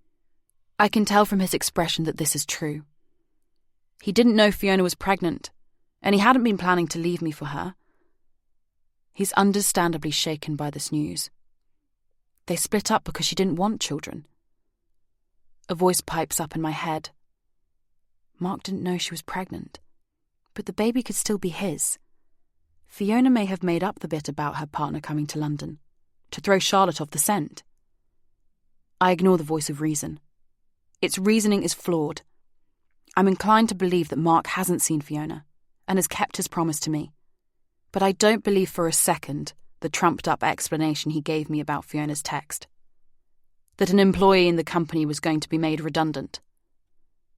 I can tell from his expression that this is true. He didn't know Fiona was pregnant, and he hadn't been planning to leave me for her. He's understandably shaken by this news. They split up because she didn't want children. A voice pipes up in my head. Mark didn't know she was pregnant, but the baby could still be his. Fiona may have made up the bit about her partner coming to London, to throw Charlotte off the scent. I ignore the voice of reason. Its reasoning is flawed. I'm inclined to believe that Mark hasn't seen Fiona and has kept his promise to me. But I don't believe for a second the trumped-up explanation he gave me about Fiona's text. That an employee in the company was going to be made redundant.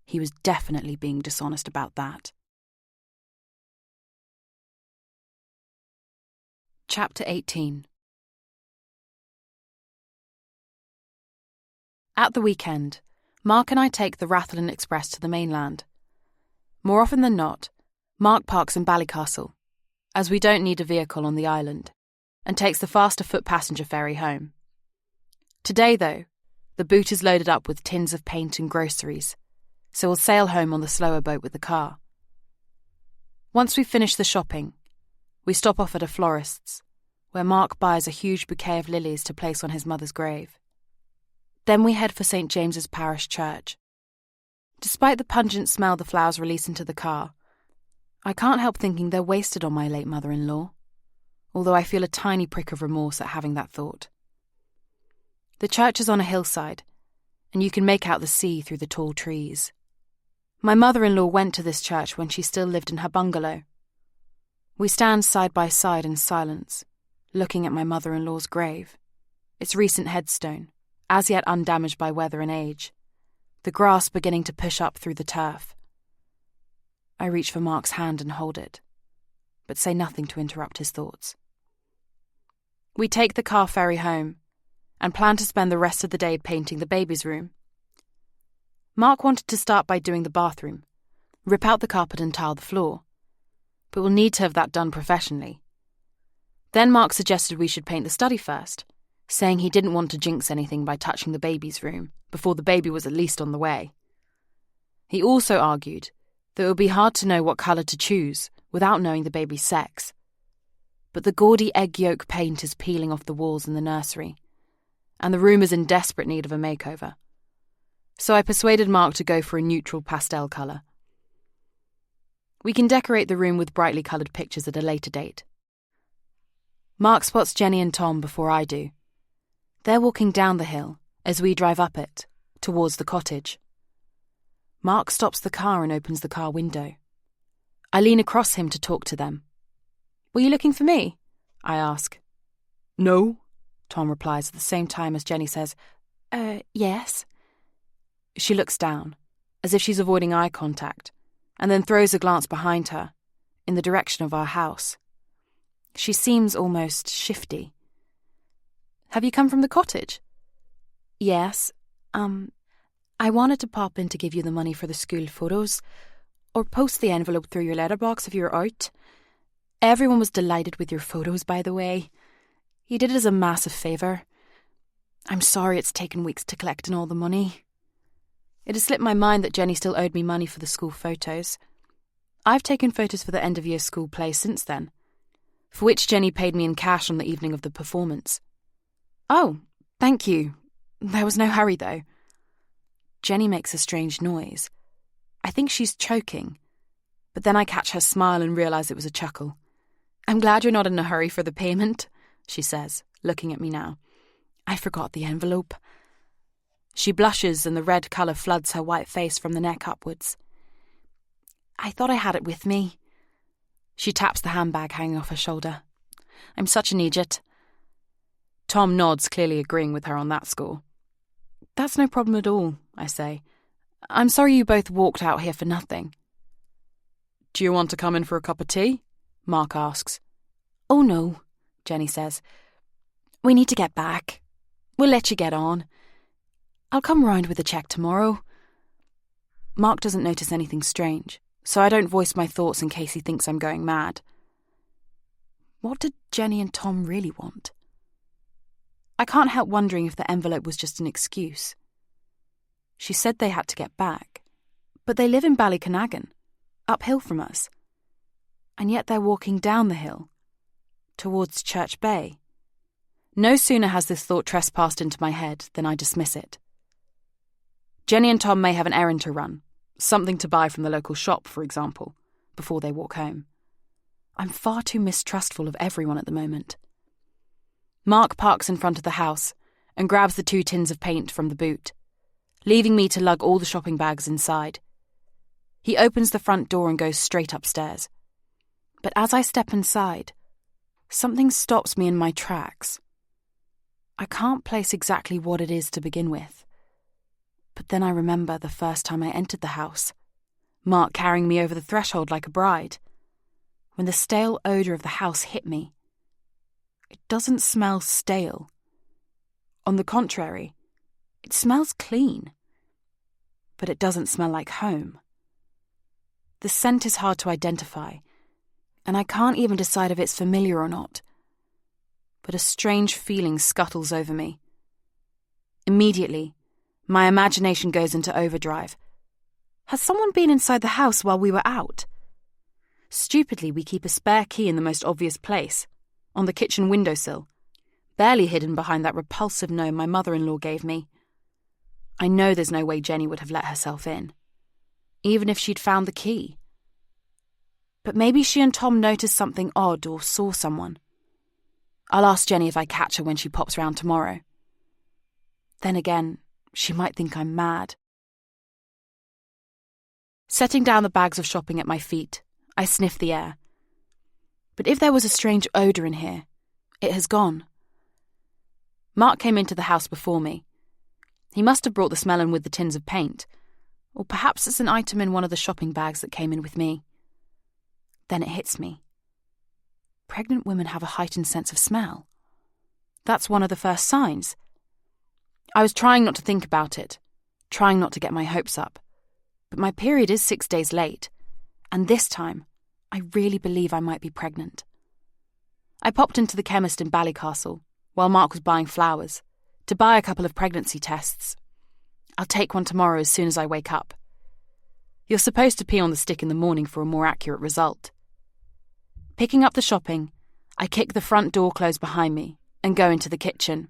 He was definitely being dishonest about that. Chapter 18. At the weekend, Mark and I take the Rathlin Express to the mainland. More often than not, Mark parks in Ballycastle, as we don't need a vehicle on the island, and takes the faster foot passenger ferry home. Today, though, the boot is loaded up with tins of paint and groceries, so we'll sail home on the slower boat with the car. Once we've finished the shopping, we stop off at a florist's, where Mark buys a huge bouquet of lilies to place on his mother's grave. Then we head for St. James's Parish Church. Despite the pungent smell the flowers release into the car, I can't help thinking they're wasted on my late mother-in-law, although I feel a tiny prick of remorse at having that thought. The church is on a hillside, and you can make out the sea through the tall trees. My mother-in-law went to this church when she still lived in her bungalow. We stand side by side in silence, looking at my mother-in-law's grave, its recent headstone, as yet undamaged by weather and age, the grass beginning to push up through the turf. I reach for Mark's hand and hold it, but say nothing to interrupt his thoughts. We take the car ferry home and plan to spend the rest of the day painting the baby's room. Mark wanted to start by doing the bathroom, rip out the carpet and tile the floor, but we'll need to have that done professionally. Then Mark suggested we should paint the study first, saying he didn't want to jinx anything by touching the baby's room before the baby was at least on the way. He also argued that it would be hard to know what colour to choose without knowing the baby's sex. But the gaudy egg yolk paint is peeling off the walls in the nursery, and the room is in desperate need of a makeover. So I persuaded Mark to go for a neutral pastel colour. We can decorate the room with brightly coloured pictures at a later date. Mark spots Jenny and Tom before I do. They're walking down the hill as we drive up it, towards the cottage. Mark stops the car and opens the car window. I lean across him to talk to them. "Were you looking for me?" I ask. No, Tom replies at the same time as Jenny says, yes. She looks down, as if she's avoiding eye contact, and then throws a glance behind her, in the direction of our house. She seems almost shifty. "Have you come from the cottage?" "Yes. I wanted to pop in to give you the money for the school photos, or post the envelope through your letterbox if you were out. Everyone was delighted with your photos, by the way. You did it as a massive favour. I'm sorry it's taken weeks to collect in all the money. It has slipped my mind that Jenny still owed me money for the school photos. I've taken photos for the end-of-year school play since then, for which Jenny paid me in cash on the evening of the performance." "Oh, thank you. There was no hurry, though." Jenny makes a strange noise. I think she's choking, but then I catch her smile and realise it was a chuckle. "I'm glad you're not in a hurry for the payment," she says, looking at me now. "I forgot the envelope." She blushes and the red colour floods her white face from the neck upwards. "I thought I had it with me." She taps the handbag hanging off her shoulder. "I'm such an idiot." Tom nods, clearly agreeing with her on that score. "That's no problem at all," I say. "I'm sorry you both walked out here for nothing." do you want to come in for a cup of tea? Mark asks. "Oh no," Jenny says. "We need to get back. We'll let you get on. I'll come round with a cheque tomorrow." Mark doesn't notice anything strange, so I don't voice my thoughts in case he thinks I'm going mad. What did Jenny and Tom really want? I can't help wondering if the envelope was just an excuse. She said they had to get back, but they live in Ballyconaghan, uphill from us. And yet they're walking down the hill, towards Church Bay. No sooner has this thought trespassed into my head than I dismiss it. Jenny and Tom may have an errand to run, something to buy from the local shop, for example, before they walk home. I'm far too mistrustful of everyone at the moment. Mark parks in front of the house and grabs the 2 tins of paint from the boot, leaving me to lug all the shopping bags inside. He opens the front door and goes straight upstairs. But as I step inside, something stops me in my tracks. I can't place exactly what it is to begin with. But then I remember the first time I entered the house, Mark carrying me over the threshold like a bride. When the stale odour of the house hit me, It doesn't smell stale. On the contrary, it smells clean. But it doesn't smell like home. The scent is hard to identify, and I can't even decide if it's familiar or not. But a strange feeling scuttles over me. Immediately, my imagination goes into overdrive. Has someone been inside the house while we were out? Stupidly, we keep a spare key in the most obvious place, on the kitchen windowsill, barely hidden behind that repulsive gnome my mother-in-law gave me. I know there's no way Jenny would have let herself in, even if she'd found the key. But maybe she and Tom noticed something odd or saw someone. I'll ask Jenny if I catch her when she pops round tomorrow. Then again, she might think I'm mad. Setting down the bags of shopping at my feet, I sniff the air. But if there was a strange odour in here, it has gone. Mark came into the house before me. He must have brought the smell in with the tins of paint, or perhaps it's an item in one of the shopping bags that came in with me. Then it hits me. Pregnant women have a heightened sense of smell. That's one of the first signs. I was trying not to think about it, trying not to get my hopes up. But my period is 6 days late, and this time, I really believe I might be pregnant. I popped into the chemist in Ballycastle, while Mark was buying flowers, to buy a couple of pregnancy tests. I'll take one tomorrow as soon as I wake up. You're supposed to pee on the stick in the morning for a more accurate result. Picking up the shopping, I kick the front door closed behind me and go into the kitchen.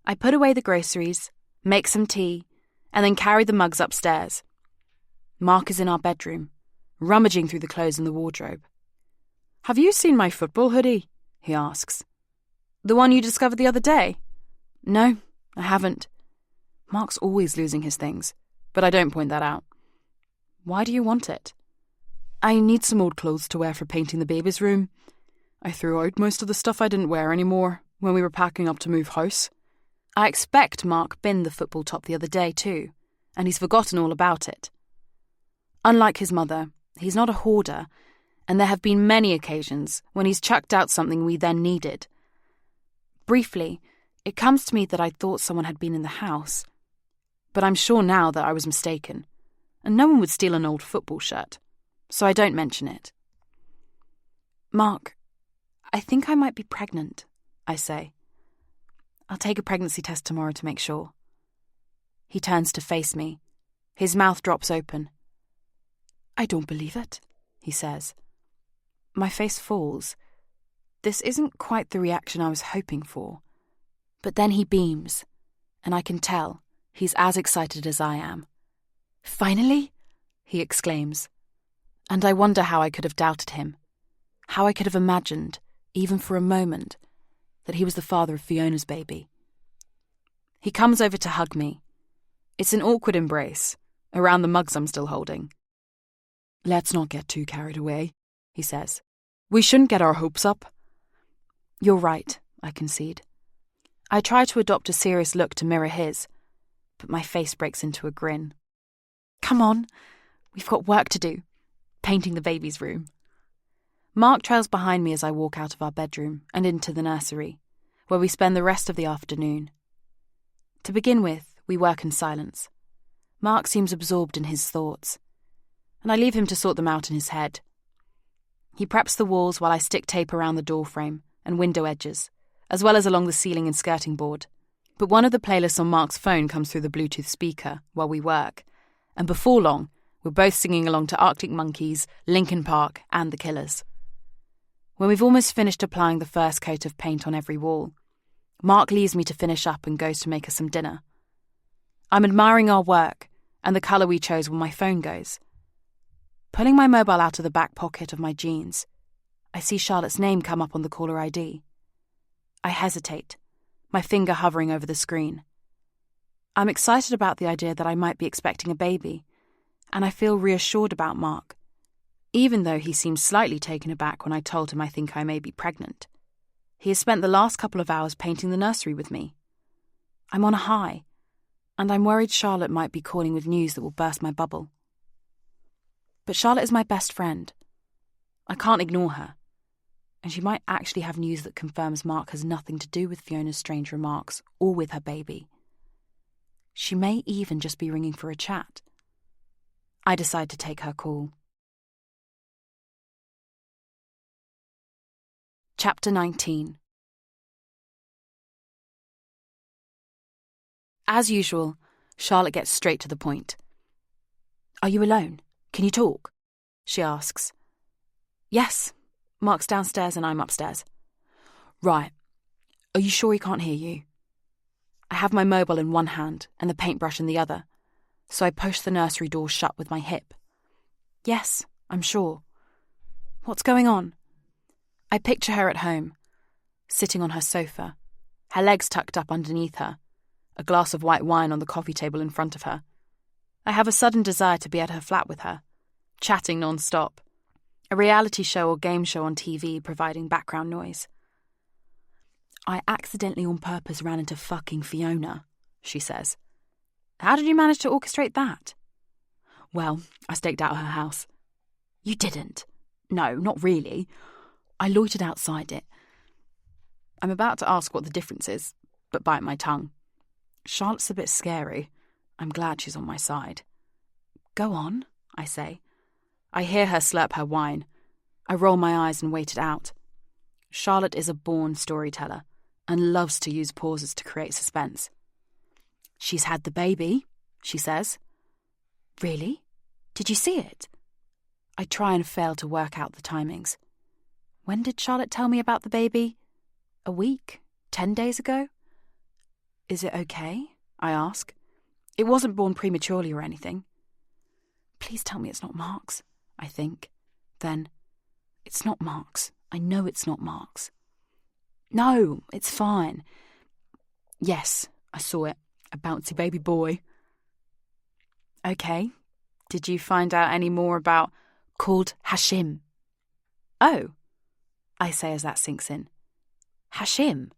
I put away the groceries, make some tea, and then carry the mugs upstairs. Mark is in our bedroom, rummaging through the clothes in the wardrobe. Have you seen my football hoodie? He asks. The one you discovered the other day? No, I haven't. Mark's always losing his things, but I don't point that out. Why do you want it? I need some old clothes to wear for painting the baby's room. I threw out most of the stuff I didn't wear anymore when we were packing up to move house. I expect Mark binned the football top the other day too, and he's forgotten all about it. Unlike his mother, he's not a hoarder, and there have been many occasions when he's chucked out something we then needed. Briefly, it comes to me that I thought someone had been in the house, but I'm sure now that I was mistaken, and no one would steal an old football shirt, so I don't mention it. Mark, I think I might be pregnant, I say. I'll take a pregnancy test tomorrow to make sure. He turns to face me. His mouth drops open. I don't believe it, he says. My face falls. This isn't quite the reaction I was hoping for. But then he beams, and I can tell he's as excited as I am. Finally? He exclaims. And I wonder how I could have doubted him. How I could have imagined, even for a moment, that he was the father of Fiona's baby. He comes over to hug me. It's an awkward embrace, around the mugs I'm still holding. Let's not get too carried away, he says. We shouldn't get our hopes up. You're right, I concede. I try to adopt a serious look to mirror his, but my face breaks into a grin. Come on, we've got work to do. Painting the baby's room. Mark trails behind me as I walk out of our bedroom and into the nursery, where we spend the rest of the afternoon. To begin with, we work in silence. Mark seems absorbed in his thoughts, and I leave him to sort them out in his head. He preps the walls while I stick tape around the door frame and window edges, as well as along the ceiling and skirting board. But one of the playlists on Mark's phone comes through the Bluetooth speaker while we work, and before long, we're both singing along to Arctic Monkeys, Linkin Park, and The Killers. When we've almost finished applying the first coat of paint on every wall, Mark leaves me to finish up and goes to make us some dinner. I'm admiring our work and the colour we chose when my phone goes. Pulling my mobile out of the back pocket of my jeans, I see Charlotte's name come up on the caller ID. I hesitate, my finger hovering over the screen. I'm excited about the idea that I might be expecting a baby, and I feel reassured about Mark, even though he seems slightly taken aback when I told him I think I may be pregnant. He has spent the last couple of hours painting the nursery with me. I'm on a high, and I'm worried Charlotte might be calling with news that will burst my bubble. But Charlotte is my best friend. I can't ignore her. and she might actually have news that confirms Mark has nothing to do with Fiona's strange remarks or with her baby. She may even just be ringing for a chat. I decide to take her call. Chapter 19. As usual, Charlotte gets straight to the point. "Are you alone? Can you talk?" she asks. "Yes. Mark's downstairs and I'm upstairs." "Right. Are you sure he can't hear you?" I have my mobile in one hand and the paintbrush in the other, so I push the nursery door shut with my hip. "Yes, I'm sure." "What's going on?" I picture her at home, sitting on her sofa, her legs tucked up underneath her, a glass of white wine on the coffee table in front of her. I have a sudden desire to be at her flat with her, chatting non-stop, a reality show or game show on TV providing background noise. "I accidentally on purpose ran into fucking Fiona," she says. "How did you manage to orchestrate that?" "Well, I staked out her house." "You didn't?" "No, not really. I loitered outside it." I'm about to ask what the difference is, but bite my tongue. Charlotte's a bit scary. I'm glad she's on my side. "Go on," I say. I hear her slurp her wine. I roll my eyes and wait it out. Charlotte is a born storyteller and loves to use pauses to create suspense. "She's had the baby," she says. "Really? Did you see it?" I try and fail to work out the timings. When did Charlotte tell me about the baby? A week? 10 days ago? "Is it okay?" I ask. "It wasn't born prematurely or anything." "Please tell me it's not Mark's," I think. Then, "It's not Mark's. I know it's not Mark's." "No, it's fine." "Yes, I saw it. A bouncy baby boy." "Okay. Did you find out any more about called Hashim?" "Oh," I say as that sinks in. "Hashim?"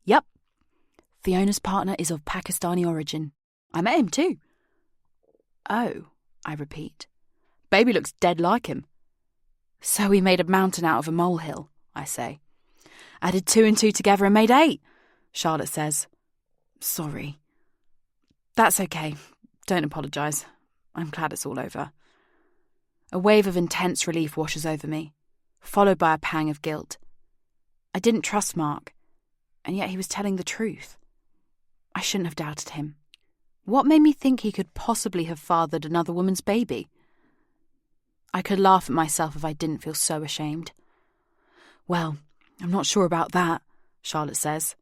"Yup. Fiona's partner is of Pakistani origin. I met him too." "Oh," I repeat. "Baby looks dead like him." "So we made a mountain out of a molehill," I say. "Added 2 and 2 together and made 8, Charlotte says. "Sorry." "That's okay. Don't apologise. I'm glad it's all over." A wave of intense relief washes over me, followed by a pang of guilt. I didn't trust Mark, and yet he was telling the truth. I shouldn't have doubted him. What made me think he could possibly have fathered another woman's baby? I could laugh at myself if I didn't feel so ashamed. "Well, I'm not sure about that," Charlotte says.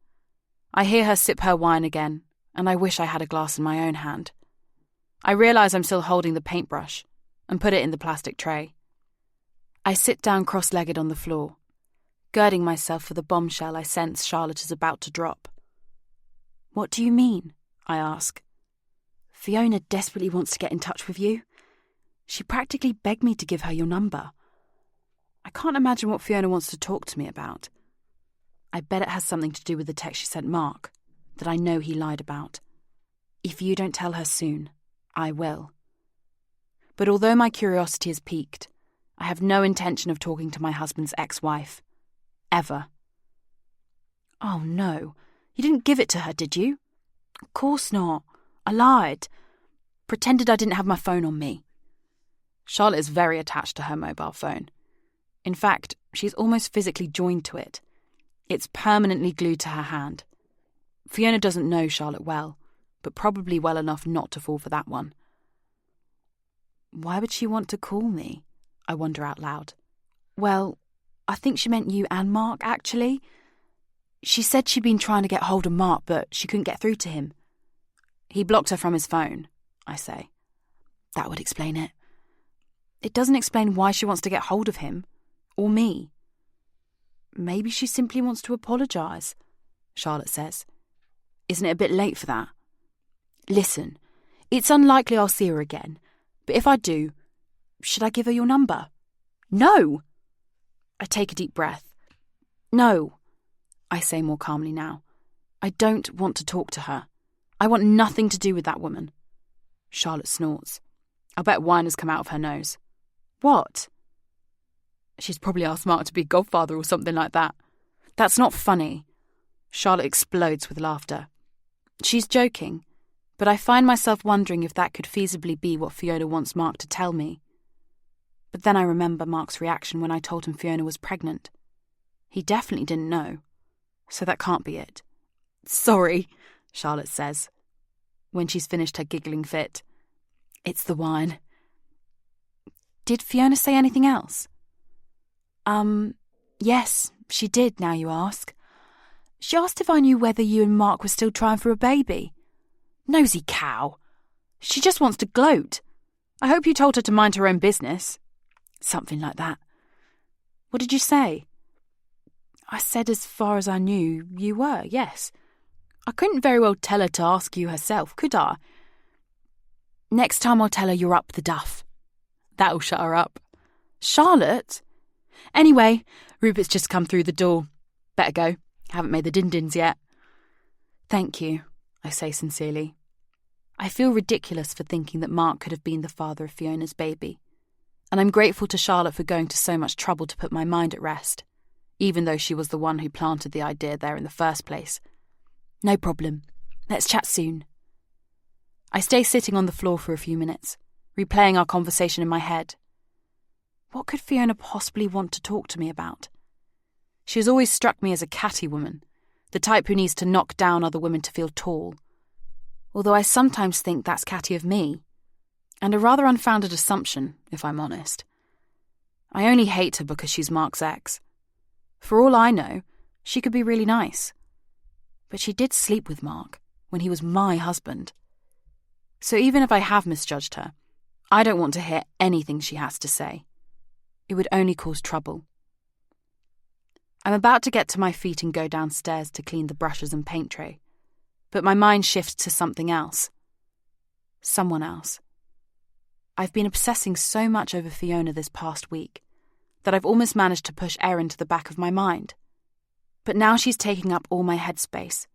I hear her sip her wine again, and I wish I had a glass in my own hand. I realise I'm still holding the paintbrush and put it in the plastic tray. I sit down cross-legged on the floor, girding myself for the bombshell I sense Charlotte is about to drop. "What do you mean?" I ask. "Fiona desperately wants to get in touch with you. She practically begged me to give her your number." I can't imagine what Fiona wants to talk to me about. I bet it has something to do with the text she sent Mark, that I know he lied about. If you don't tell her soon, I will. But although my curiosity is piqued, I have no intention of talking to my husband's ex-wife. Ever. "Oh no, you didn't give it to her, did you?" "Of course not. I lied. Pretended I didn't have my phone on me." Charlotte is very attached to her mobile phone. In fact, she's almost physically joined to it. It's permanently glued to her hand. Fiona doesn't know Charlotte well, but probably well enough not to fall for that one. Why would she want to call me? I wonder out loud. Well, I think she meant you and Mark, actually. She said she'd been trying to get hold of Mark, but she couldn't get through to him. He blocked her from his phone, I say. That would explain it. It doesn't explain why she wants to get hold of him, or me. Maybe she simply wants to apologise, Charlotte says. Isn't it a bit late for that? Listen, it's unlikely I'll see her again, but if I do, should I give her your number? No! I take a deep breath. No, I say more calmly now. I don't want to talk to her. I want nothing to do with that woman. Charlotte snorts. I'll bet wine has come out of her nose. What? She's probably asked Mark to be godfather or something like that. That's not funny. Charlotte explodes with laughter. She's joking, but I find myself wondering if that could feasibly be what Fiona wants Mark to tell me. But then I remember Mark's reaction when I told him Fiona was pregnant. He definitely didn't know, so that can't be it. Sorry, Charlotte says, when she's finished her giggling fit. It's the wine. Did Fiona say anything else? Yes, she did, now you ask. She asked if I knew whether you and Mark were still trying for a baby. Nosy cow. She just wants to gloat. I hope you told her to mind her own business. Something like that. What did you say? I said as far as I knew, you were, yes. I couldn't very well tell her to ask you herself, could I? Next time I'll tell her you're up the duff. That'll shut her up. Charlotte? Anyway, Rupert's just come through the door. Better go. Haven't made the din-dins yet. Thank you, I say sincerely. I feel ridiculous for thinking that Mark could have been the father of Fiona's baby, and I'm grateful to Charlotte for going to so much trouble to put my mind at rest, even though she was the one who planted the idea there in the first place. No problem. Let's chat soon. I stay sitting on the floor for a few minutes, replaying our conversation in my head. What could Fiona possibly want to talk to me about? She has always struck me as a catty woman, the type who needs to knock down other women to feel tall. Although I sometimes think that's catty of me, and a rather unfounded assumption, if I'm honest. I only hate her because she's Mark's ex. For all I know, she could be really nice. But she did sleep with Mark when he was my husband. So even if I have misjudged her, I don't want to hear anything she has to say. It would only cause trouble. I'm about to get to my feet and go downstairs to clean the brushes and paint tray, but my mind shifts to something else. Someone else. I've been obsessing so much over Fiona this past week that I've almost managed to push Erin to the back of my mind. But now she's taking up all my headspace,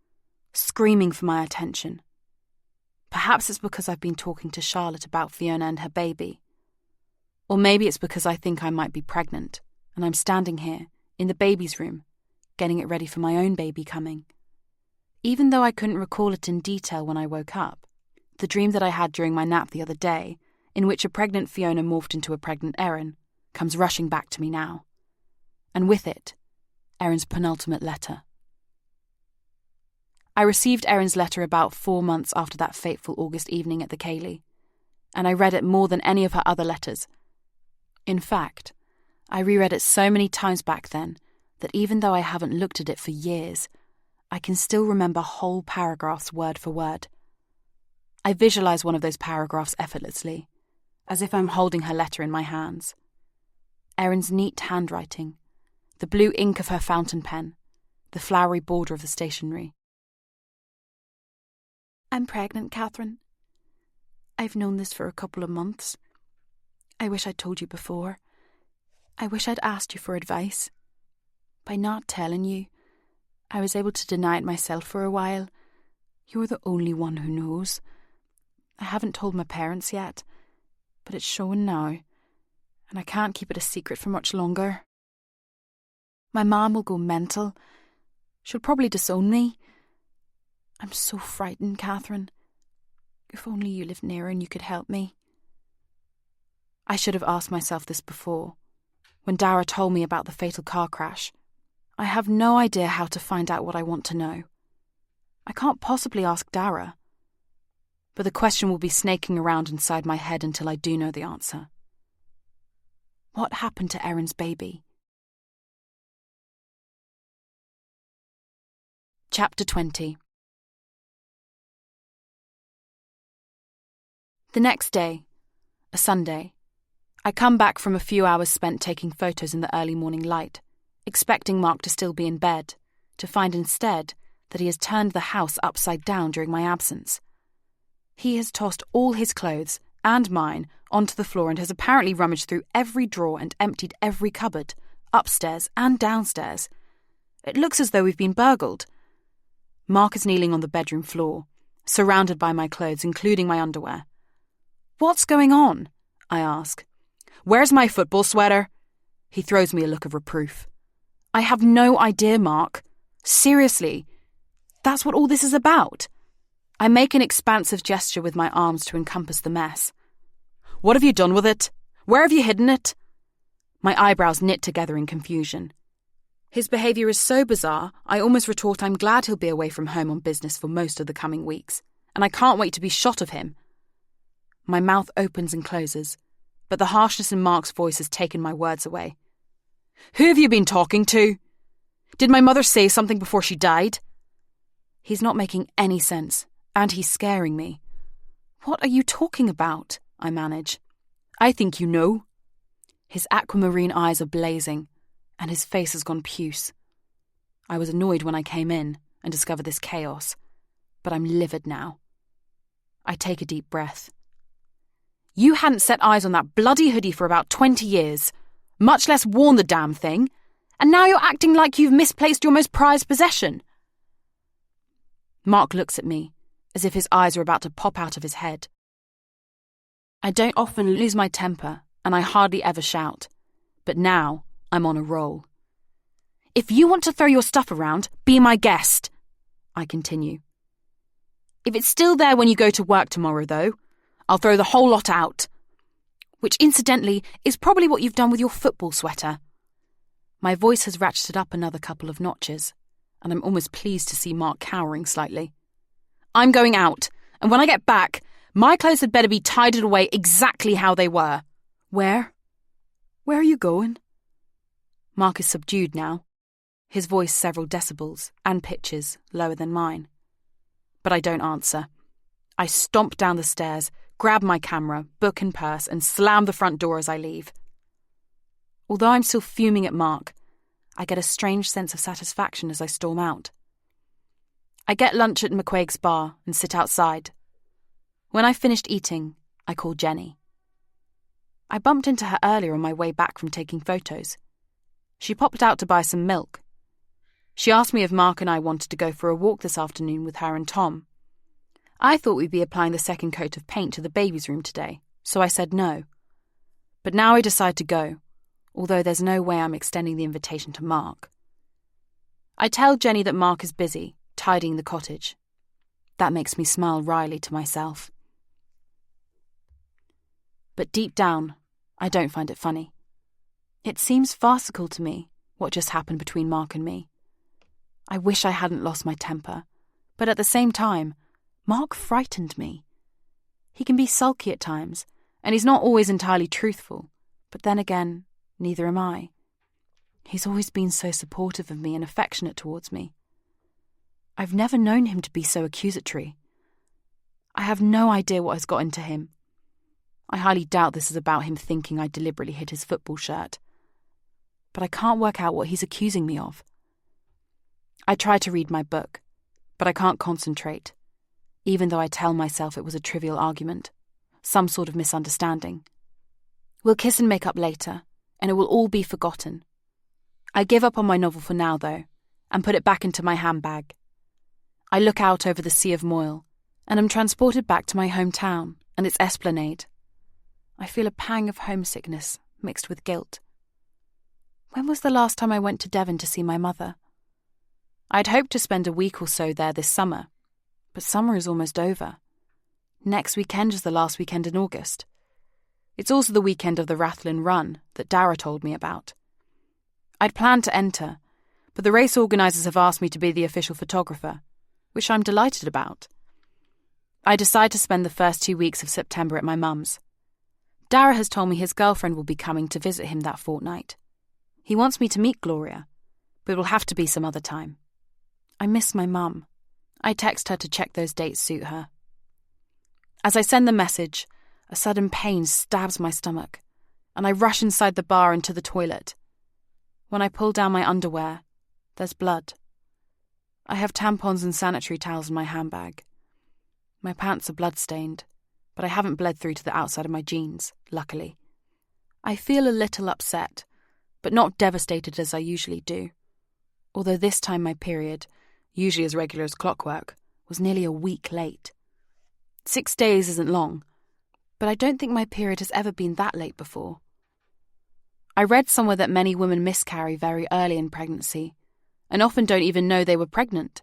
screaming for my attention. Perhaps it's because I've been talking to Charlotte about Fiona and her baby. Or maybe it's because I think I might be pregnant, and I'm standing here, in the baby's room, getting it ready for my own baby coming. Even though I couldn't recall it in detail when I woke up, the dream that I had during my nap the other day, in which a pregnant Fiona morphed into a pregnant Erin, comes rushing back to me now. And with it, Erin's penultimate letter. I received Erin's letter about 4 months after that fateful August evening at the Cayley, and I read it more than any of her other letters. In fact, I reread it so many times back then that even though I haven't looked at it for years, I can still remember whole paragraphs word for word. I visualize one of those paragraphs effortlessly, as if I'm holding her letter in my hands. Erin's neat handwriting, the blue ink of her fountain pen, the flowery border of the stationery. I'm pregnant, Catherine. I've known this for a couple of months. I wish I'd told you before. I wish I'd asked you for advice. By not telling you, I was able to deny it myself for a while. You're the only one who knows. I haven't told my parents yet, but it's showing now, and I can't keep it a secret for much longer. My mom will go mental. She'll probably disown me. I'm so frightened, Catherine. If only you lived near and you could help me. I should have asked myself this before, when Dara told me about the fatal car crash. I have no idea how to find out what I want to know. I can't possibly ask Dara. But the question will be snaking around inside my head until I do know the answer. What happened to Erin's baby? Chapter 20. The next day, a Sunday, I come back from a few hours spent taking photos in the early morning light, expecting Mark to still be in bed, to find instead that he has turned the house upside down during my absence. He has tossed all his clothes, and mine, onto the floor and has apparently rummaged through every drawer and emptied every cupboard, upstairs and downstairs. It looks as though we've been burgled. Mark is kneeling on the bedroom floor, surrounded by my clothes, including my underwear. "What's going on?" I ask. "Where's my football sweater?" He throws me a look of reproof. I have no idea, Mark. Seriously, that's what all this is about. I make an expansive gesture with my arms to encompass the mess. What have you done with it? Where have you hidden it? My eyebrows knit together in confusion. His behaviour is so bizarre, I almost retort I'm glad he'll be away from home on business for most of the coming weeks, and I can't wait to be shot of him. My mouth opens and closes, but the harshness in Mark's voice has taken my words away. Who have you been talking to? Did my mother say something before she died? He's not making any sense, and he's scaring me. What are you talking about? I manage. I think you know. His aquamarine eyes are blazing, and his face has gone puce. I was annoyed when I came in and discovered this chaos, but I'm livid now. I take a deep breath. You hadn't set eyes on that bloody hoodie for about 20 years, much less worn the damn thing, and now you're acting like you've misplaced your most prized possession. Mark looks at me, as if his eyes are about to pop out of his head. I don't often lose my temper, and I hardly ever shout, but now I'm on a roll. If you want to throw your stuff around, be my guest, I continue. If it's still there when you go to work tomorrow, though, I'll throw the whole lot out. Which, incidentally, is probably what you've done with your football sweater. My voice has ratcheted up another couple of notches, and I'm almost pleased to see Mark cowering slightly. I'm going out, and when I get back, my clothes had better be tidied away exactly how they were. Where? Where are you going? Mark is subdued now, his voice several decibels and pitches lower than mine. But I don't answer. I stomp down the stairs, grab my camera, book and purse, and slam the front door as I leave. Although I'm still fuming at Mark, I get a strange sense of satisfaction as I storm out. I get lunch at McQuaig's bar and sit outside. When I've finished eating, I call Jenny. I bumped into her earlier on my way back from taking photos. She popped out to buy some milk. She asked me if Mark and I wanted to go for a walk this afternoon with her and Tom. I thought we'd be applying the second coat of paint to the baby's room today, so I said no. But now I decide to go, although there's no way I'm extending the invitation to Mark. I tell Jenny that Mark is busy, tidying the cottage. That makes me smile wryly to myself. But deep down, I don't find it funny. It seems farcical to me, what just happened between Mark and me. I wish I hadn't lost my temper, but at the same time, Mark frightened me. He can be sulky at times, and he's not always entirely truthful, but then again, neither am I. He's always been so supportive of me and affectionate towards me. I've never known him to be so accusatory. I have no idea what has got into him. I highly doubt this is about him thinking I deliberately hid his football shirt. But I can't work out what he's accusing me of. I try to read my book, but I can't concentrate, even though I tell myself it was a trivial argument, some sort of misunderstanding. We'll kiss and make up later, and it will all be forgotten. I give up on my novel for now, though, and put it back into my handbag. I look out over the Sea of Moyle, and am transported back to my hometown and its esplanade. I feel a pang of homesickness mixed with guilt. When was the last time I went to Devon to see my mother? I'd hoped to spend a week or so there this summer, but summer is almost over. Next weekend is the last weekend in August. It's also the weekend of the Rathlin Run that Dara told me about. I'd planned to enter, but the race organisers have asked me to be the official photographer, which I'm delighted about. I decide to spend the first 2 weeks of September at my mum's. Dara has told me his girlfriend will be coming to visit him that fortnight. He wants me to meet Gloria, but it will have to be some other time. I miss my mum. I text her to check those dates suit her. As I send the message, a sudden pain stabs my stomach, and I rush inside the bar and to the toilet. When I pull down my underwear, there's blood. I have tampons and sanitary towels in my handbag. My pants are blood-stained, but I haven't bled through to the outside of my jeans, luckily. I feel a little upset, but not devastated as I usually do, although this time my period, usually as regular as clockwork, was nearly a week late. 6 days isn't long, but I don't think my period has ever been that late before. I read somewhere that many women miscarry very early in pregnancy, and often don't even know they were pregnant.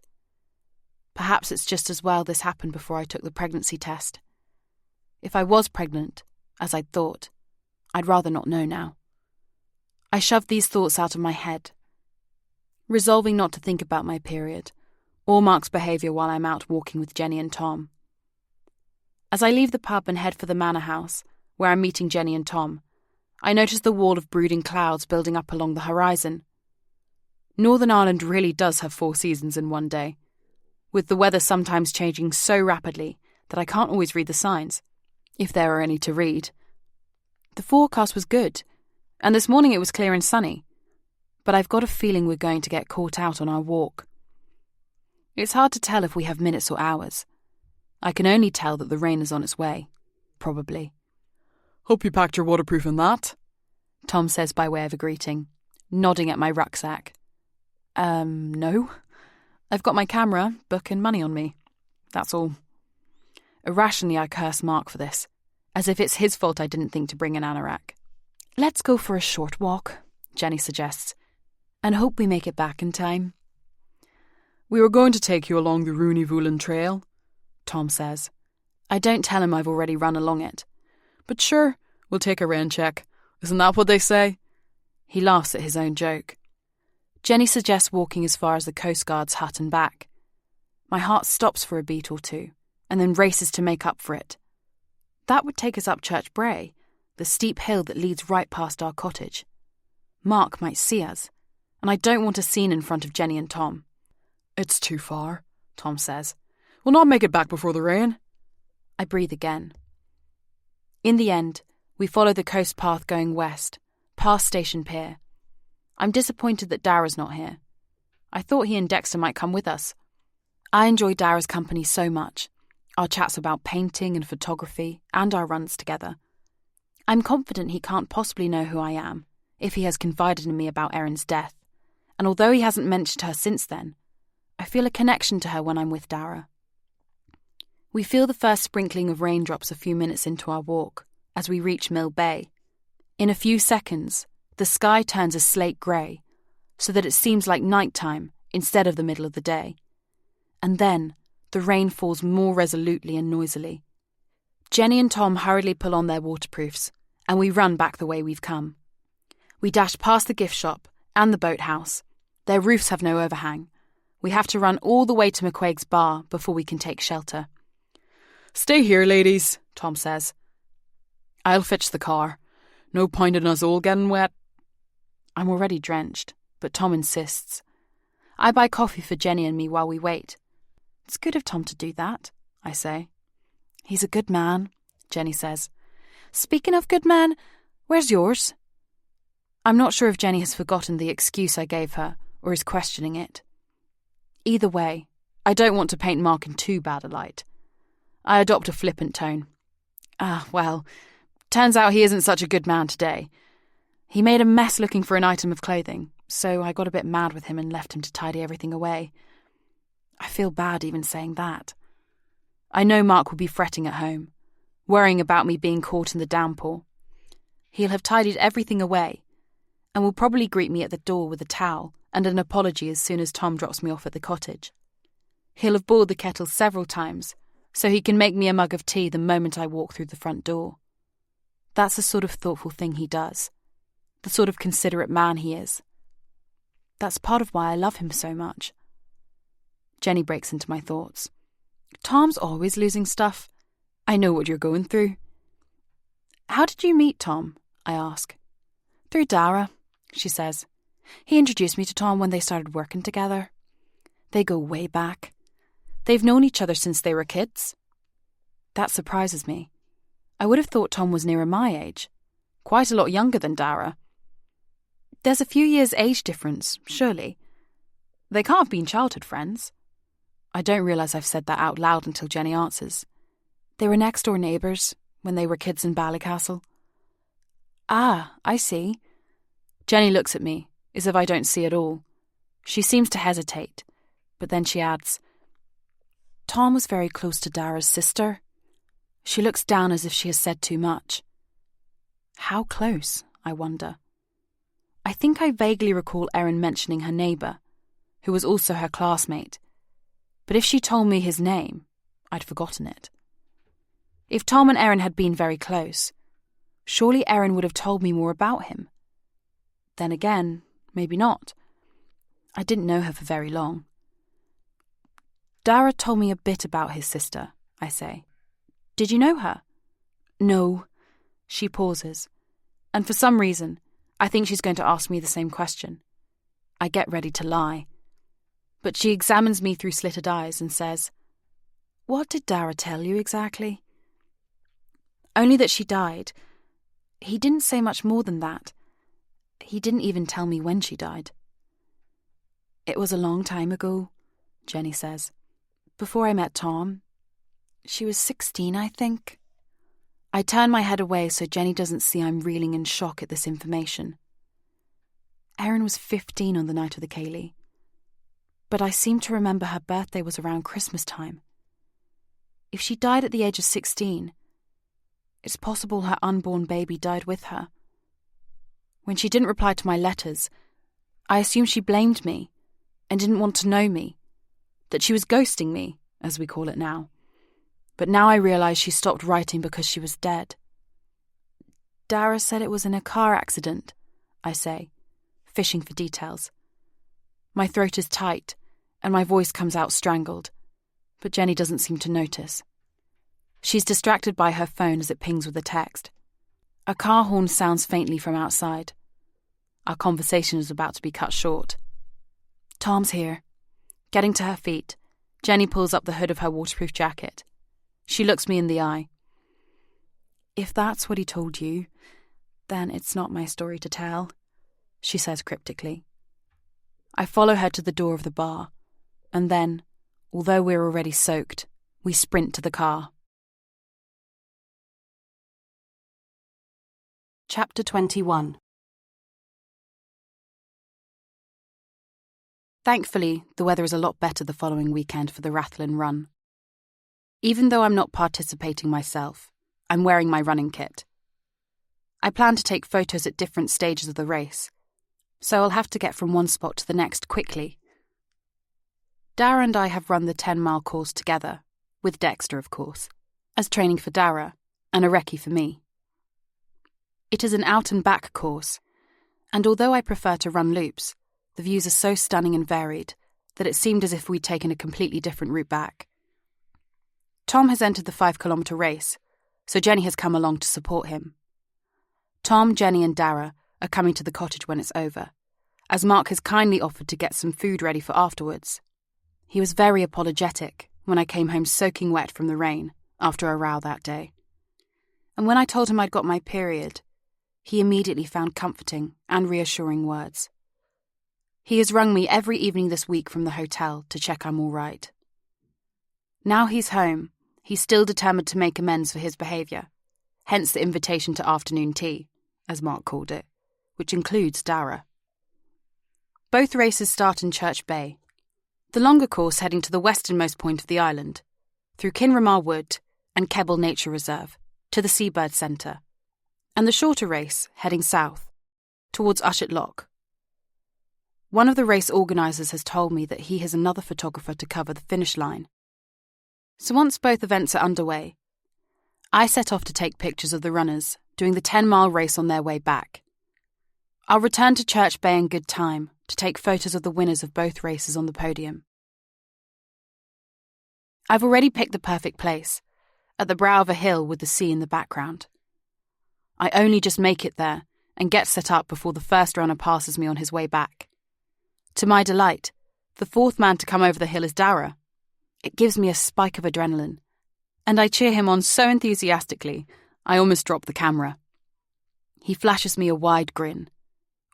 Perhaps it's just as well this happened before I took the pregnancy test. If I was pregnant, as I'd thought, I'd rather not know now. I shoved these thoughts out of my head, resolving not to think about my period, or Mark's behaviour while I'm out walking with Jenny and Tom. As I leave the pub and head for the manor house, where I'm meeting Jenny and Tom, I notice the wall of brooding clouds building up along the horizon. Northern Ireland really does have 4 seasons in one day, with the weather sometimes changing so rapidly that I can't always read the signs, if there are any to read. The forecast was good, and this morning it was clear and sunny, but I've got a feeling we're going to get caught out on our walk. It's hard to tell if we have minutes or hours. I can only tell that the rain is on its way, probably. Hope you packed your waterproof in that, Tom says by way of a greeting, nodding at my rucksack. No. I've got my camera, book and money on me. That's all. Irrationally, I curse Mark for this, as if it's his fault I didn't think to bring an anorak. Let's go for a short walk, Jenny suggests, and hope we make it back in time. We were going to take you along the Rooney Voolan Trail, Tom says. I don't tell him I've already run along it. But sure, we'll take a rain check. Isn't that what they say? He laughs at his own joke. Jenny suggests walking as far as the Coast Guard's hut and back. My heart stops for a beat or two, and then races to make up for it. That would take us up Church Bray, the steep hill that leads right past our cottage. Mark might see us, and I don't want a scene in front of Jenny and Tom. It's too far, Tom says. We'll not make it back before the rain. I breathe again. In the end, we follow the coast path going west, past Station Pier. I'm disappointed that Dara's not here. I thought he and Dexter might come with us. I enjoy Dara's company so much. Our chats about painting and photography, and our runs together. I'm confident he can't possibly know who I am, if he has confided in me about Erin's death, and although he hasn't mentioned her since then, I feel a connection to her when I'm with Dara. We feel the first sprinkling of raindrops a few minutes into our walk, as we reach Mill Bay. In a few seconds, the sky turns a slate grey, so that it seems like night time instead of the middle of the day. And then, the rain falls more resolutely and noisily. Jenny and Tom hurriedly pull on their waterproofs, and we run back the way we've come. We dash past the gift shop and the boathouse. Their roofs have no overhang. We have to run all the way to McQuaig's bar before we can take shelter. Stay here, ladies, Tom says. I'll fetch the car. No point in us all getting wet. I'm already drenched, but Tom insists. I buy coffee for Jenny and me while we wait. It's good of Tom to do that, I say. He's a good man, Jenny says. Speaking of good men, where's yours? I'm not sure if Jenny has forgotten the excuse I gave her or is questioning it. Either way, I don't want to paint Mark in too bad a light. I adopt a flippant tone. Well, turns out he isn't such a good man today. He made a mess looking for an item of clothing, so I got a bit mad with him and left him to tidy everything away. I feel bad even saying that. I know Mark will be fretting at home, worrying about me being caught in the downpour. He'll have tidied everything away, and will probably greet me at the door with a towel and an apology as soon as Tom drops me off at the cottage. He'll have boiled the kettle several times, so he can make me a mug of tea the moment I walk through the front door. That's the sort of thoughtful thing he does, the sort of considerate man he is. That's part of why I love him so much. Jenny breaks into my thoughts. Tom's always losing stuff. I know what you're going through. How did you meet Tom? I ask. Through Dara, she says. He introduced me to Tom when they started working together. They go way back. They've known each other since they were kids. That surprises me. I would have thought Tom was nearer my age, quite a lot younger than Dara. There's a few years' age difference, surely. They can't have been childhood friends. I don't realise I've said that out loud until Jenny answers. They were next-door neighbours when they were kids in Ballycastle. Ah, I see. Jenny looks at me, as if I don't see at all. She seems to hesitate, but then she adds, Tom was very close to Dara's sister. She looks down as if she has said too much. How close, I wonder. I think I vaguely recall Erin mentioning her neighbour, who was also her classmate, but if she told me his name, I'd forgotten it. If Tom and Erin had been very close, surely Erin would have told me more about him. Then again, maybe not. I didn't know her for very long. Dara told me a bit about his sister, I say. Did you know her? No. She pauses, and for some reason, I think she's going to ask me the same question. I get ready to lie. But she examines me through slitted eyes and says, "What did Dara tell you exactly?" Only that she died. He didn't say much more than that. He didn't even tell me when she died. It was a long time ago, Jenny says. Before I met Tom. She was 16, I think. I turn my head away so Jenny doesn't see I'm reeling in shock at this information. Erin was 15 on the night of the Kaylee, but I seem to remember her birthday was around Christmas time. If she died at the age of 16, it's possible her unborn baby died with her. When she didn't reply to my letters, I assumed she blamed me and didn't want to know me, that she was ghosting me, as we call it now. But now I realise she stopped writing because she was dead. Dara said it was in a car accident, I say, fishing for details. My throat is tight, and my voice comes out strangled, but Jenny doesn't seem to notice. She's distracted by her phone as it pings with a text. A car horn sounds faintly from outside. Our conversation is about to be cut short. Tom's here. Getting to her feet, Jenny pulls up the hood of her waterproof jacket. She looks me in the eye. If that's what he told you, then it's not my story to tell, she says cryptically. I follow her to the door of the bar, and then, although we're already soaked, we sprint to the car. Chapter 21. Thankfully, the weather is a lot better the following weekend for the Rathlin run. Even though I'm not participating myself, I'm wearing my running kit. I plan to take photos at different stages of the race, so I'll have to get from one spot to the next quickly. Dara and I have run the 10-mile course together, with Dexter, of course, as training for Dara, and a recce for me. It is an out-and-back course, and although I prefer to run loops, the views are so stunning and varied that it seemed as if we'd taken a completely different route back. Tom has entered the 5-kilometre race, so Jenny has come along to support him. Tom, Jenny and Dara are coming to the cottage when it's over, as Mark has kindly offered to get some food ready for afterwards. He was very apologetic when I came home soaking wet from the rain after a row that day. And when I told him I'd got my period, he immediately found comforting and reassuring words. He has rung me every evening this week from the hotel to check I'm all right. Now he's home, he's still determined to make amends for his behaviour, hence the invitation to afternoon tea, as Mark called it, which includes Dara. Both races start in Church Bay, the longer course heading to the westernmost point of the island, through Kinramar Wood and Kebble Nature Reserve, to the Seabird Centre, and the shorter race heading south, towards Ushett Loch. One of the race organisers has told me that he has another photographer to cover the finish line. So once both events are underway, I set off to take pictures of the runners doing the 10-mile race on their way back. I'll return to Church Bay in good time to take photos of the winners of both races on the podium. I've already picked the perfect place, at the brow of a hill with the sea in the background. I only just make it there and get set up before the first runner passes me on his way back. To my delight, the fourth man to come over the hill is Dara. It gives me a spike of adrenaline, and I cheer him on so enthusiastically, I almost drop the camera. He flashes me a wide grin,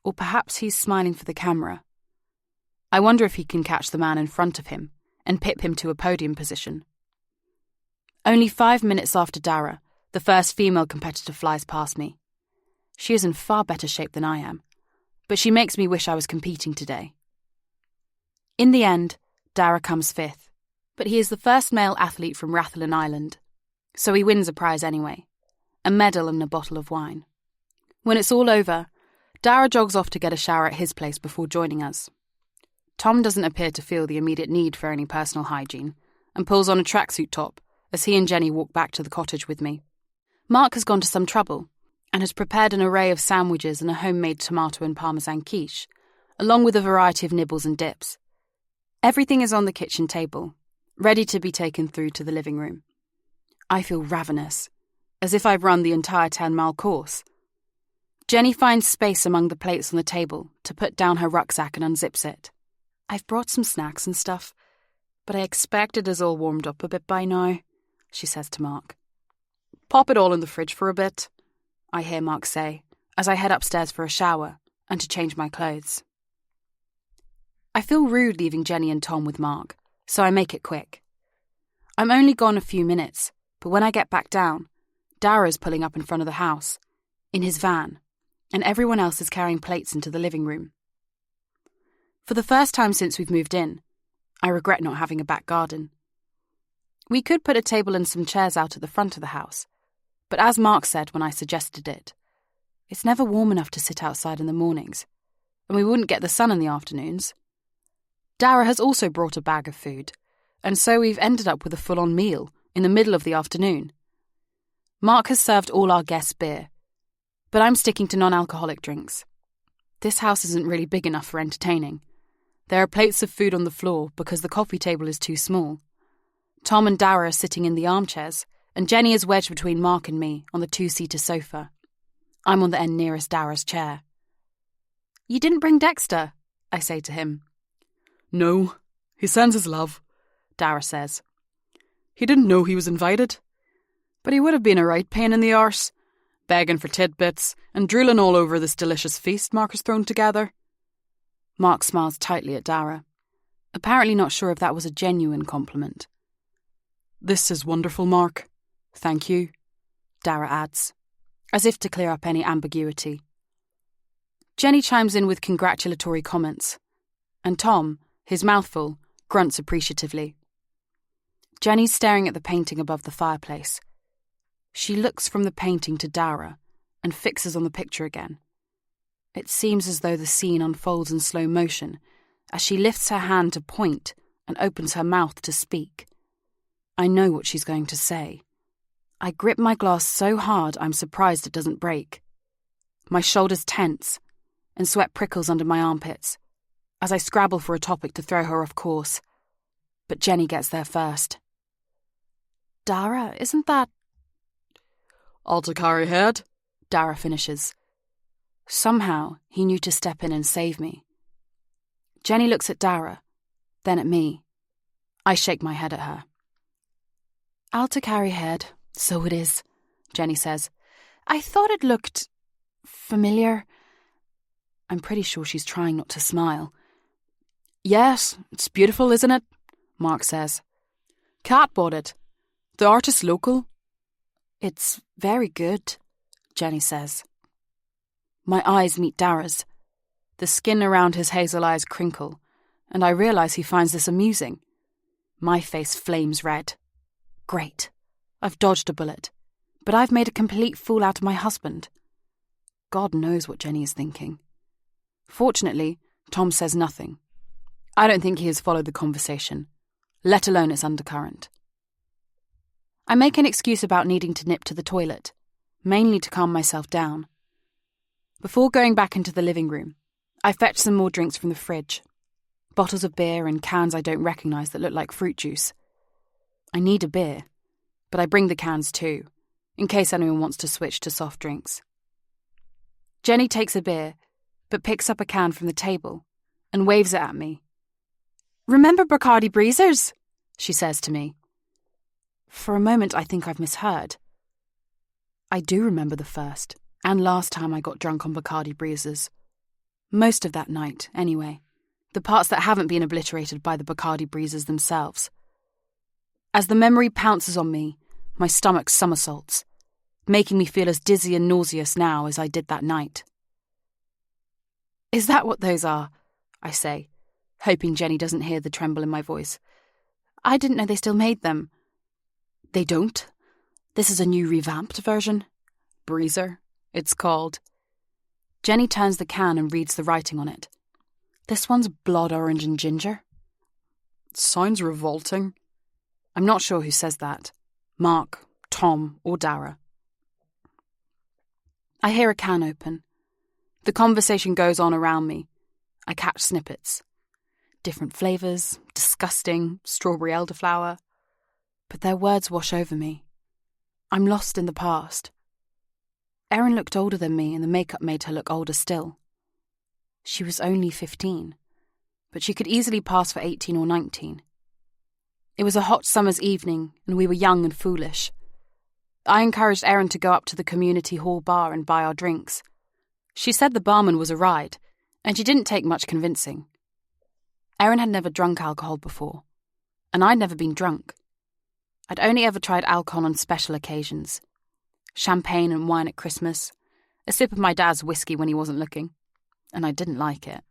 or perhaps he's smiling for the camera. I wonder if he can catch the man in front of him and pip him to a podium position. Only 5 minutes after Dara, the first female competitor flies past me. She is in far better shape than I am, but she makes me wish I was competing today. In the end, Dara comes fifth, but he is the first male athlete from Rathlin Island, so he wins a prize anyway, a medal and a bottle of wine. When it's all over, Dara jogs off to get a shower at his place before joining us. Tom doesn't appear to feel the immediate need for any personal hygiene and pulls on a tracksuit top as he and Jenny walk back to the cottage with me. Mark has gone to some trouble and has prepared an array of sandwiches and a homemade tomato and parmesan quiche, along with a variety of nibbles and dips. Everything is on the kitchen table, ready to be taken through to the living room. I feel ravenous, as if I've run the entire 10-mile course. Jenny finds space among the plates on the table to put down her rucksack and unzips it. I've brought some snacks and stuff, but I expect it is all warmed up a bit by now, she says to Mark. Pop it all in the fridge for a bit, I hear Mark say, as I head upstairs for a shower and to change my clothes. I feel rude leaving Jenny and Tom with Mark, so I make it quick. I'm only gone a few minutes, but when I get back down, Dara's pulling up in front of the house, in his van, and everyone else is carrying plates into the living room. For the first time since we've moved in, I regret not having a back garden. We could put a table and some chairs out at the front of the house, but as Mark said when I suggested it, it's never warm enough to sit outside in the mornings, and we wouldn't get the sun in the afternoons. Dara has also brought a bag of food, and so we've ended up with a full-on meal in the middle of the afternoon. Mark has served all our guests beer, but I'm sticking to non-alcoholic drinks. This house isn't really big enough for entertaining. There are plates of food on the floor because the coffee table is too small. Tom and Dara are sitting in the armchairs, and Jenny is wedged between Mark and me on the two-seater sofa. I'm on the end nearest Dara's chair. "You didn't bring Dexter," I say to him. "No, he sends his love," Dara says. "He didn't know he was invited. But he would have been a right pain in the arse, begging for tidbits and drooling all over this delicious feast Mark has thrown together." Mark smiles tightly at Dara, apparently not sure if that was a genuine compliment. "This is wonderful, Mark. Thank you," Dara adds, as if to clear up any ambiguity. Jenny chimes in with congratulatory comments, and Tom, his mouth full, grunts appreciatively. Jenny's staring at the painting above the fireplace. She looks from the painting to Dara and fixes on the picture again. It seems as though the scene unfolds in slow motion as she lifts her hand to point and opens her mouth to speak. I know what she's going to say. I grip my glass so hard I'm surprised it doesn't break. My shoulders tense and sweat prickles under my armpits as I scrabble for a topic to throw her off course. But Jenny gets there first. "Dara, isn't that—" "Alta carry head," Dara finishes. Somehow, he knew to step in and save me. Jenny looks at Dara, then at me. I shake my head at her. "Alta carry head, so it is," Jenny says. "I thought it looked familiar." I'm pretty sure she's trying not to smile. "Yes, it's beautiful, isn't it?" Mark says. "Kat bought it. The artist's local." "It's very good," Jenny says. My eyes meet Dara's. The skin around his hazel eyes crinkle, and I realise he finds this amusing. My face flames red. Great. I've dodged a bullet, but I've made a complete fool out of my husband. God knows what Jenny is thinking. Fortunately, Tom says nothing. I don't think he has followed the conversation, let alone its undercurrent. I make an excuse about needing to nip to the toilet, mainly to calm myself down. Before going back into the living room, I fetch some more drinks from the fridge. Bottles of beer and cans I don't recognise that look like fruit juice. I need a beer, but I bring the cans too, in case anyone wants to switch to soft drinks. Jenny takes a beer, but picks up a can from the table and waves it at me. "Remember Bacardi Breezers?" she says to me. For a moment I think I've misheard. I do remember the first and last time I got drunk on Bacardi Breezers. Most of that night, anyway. The parts that haven't been obliterated by the Bacardi Breezers themselves. As the memory pounces on me, my stomach somersaults, making me feel as dizzy and nauseous now as I did that night. "Is that what those are?" I say, hoping Jenny doesn't hear the tremble in my voice. "I didn't know they still made them." "They don't. This is a new revamped version. Breezer, it's called." Jenny turns the can and reads the writing on it. This one's blood orange and ginger. Sounds revolting. I'm not sure who says that. Mark, Tom, or Dara. I hear a can open. The conversation goes on around me. I catch snippets. Different flavours, disgusting, strawberry elderflower. But their words wash over me. I'm lost in the past. Erin looked older than me and the makeup made her look older still. She was only 15, but she could easily pass for 18 or 19. It was a hot summer's evening and we were young and foolish. I encouraged Erin to go up to the community hall bar and buy our drinks. She said the barman was a ride, and she didn't take much convincing. Erin had never drunk alcohol before, and I'd never been drunk. I'd only ever tried alcohol on special occasions. Champagne and wine at Christmas, a sip of my dad's whiskey when he wasn't looking, and I didn't like it.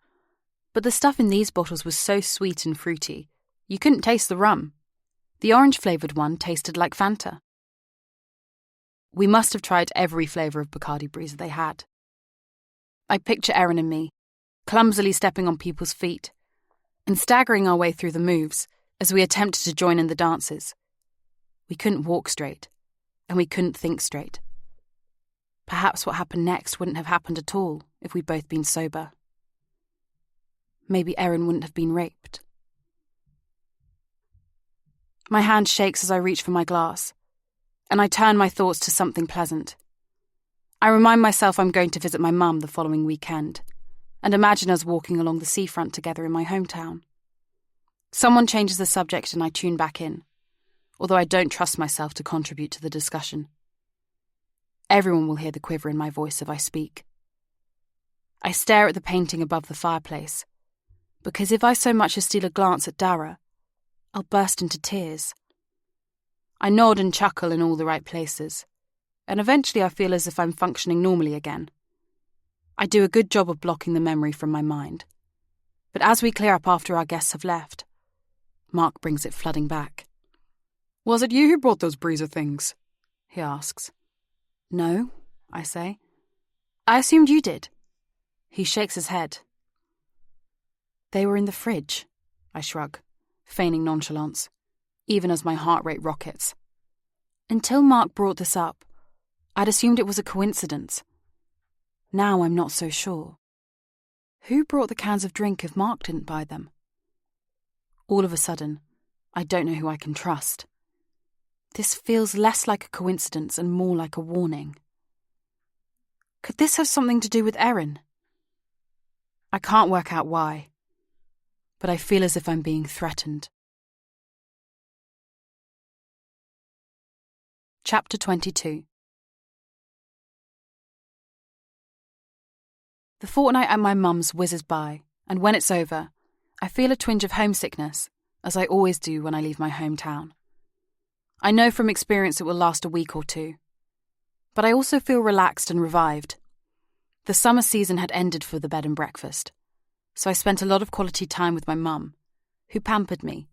But the stuff in these bottles was so sweet and fruity, you couldn't taste the rum. The orange-flavoured one tasted like Fanta. We must have tried every flavour of Bacardi Breezer they had. I picture Erin and me, clumsily stepping on people's feet, and staggering our way through the moves as we attempted to join in the dances. We couldn't walk straight, and we couldn't think straight. Perhaps what happened next wouldn't have happened at all if we'd both been sober. Maybe Erin wouldn't have been raped. My hand shakes as I reach for my glass, and I turn my thoughts to something pleasant. I remind myself I'm going to visit my mum the following weekend, and imagine us walking along the seafront together in my hometown. Someone changes the subject and I tune back in, although I don't trust myself to contribute to the discussion. Everyone will hear the quiver in my voice if I speak. I stare at the painting above the fireplace, because if I so much as steal a glance at Dara, I'll burst into tears. I nod and chuckle in all the right places, and eventually I feel as if I'm functioning normally again. I do a good job of blocking the memory from my mind. But as we clear up after our guests have left, Mark brings it flooding back. Was it you who brought those Breezer things? He asks. No, I say. I assumed you did. He shakes his head. They were in the fridge, I shrug, feigning nonchalance, even as my heart rate rockets. Until Mark brought this up, I'd assumed it was a coincidence. Now I'm not so sure. Who brought the cans of drink if Mark didn't buy them? All of a sudden, I don't know who I can trust. This feels less like a coincidence and more like a warning. Could this have something to do with Erin? I can't work out why, but I feel as if I'm being threatened. Chapter 22. The fortnight at my mum's whizzes by, and when it's over, I feel a twinge of homesickness, as I always do when I leave my hometown. I know from experience it will last a week or two, but I also feel relaxed and revived. The summer season had ended for the bed and breakfast, so I spent a lot of quality time with my mum, who pampered me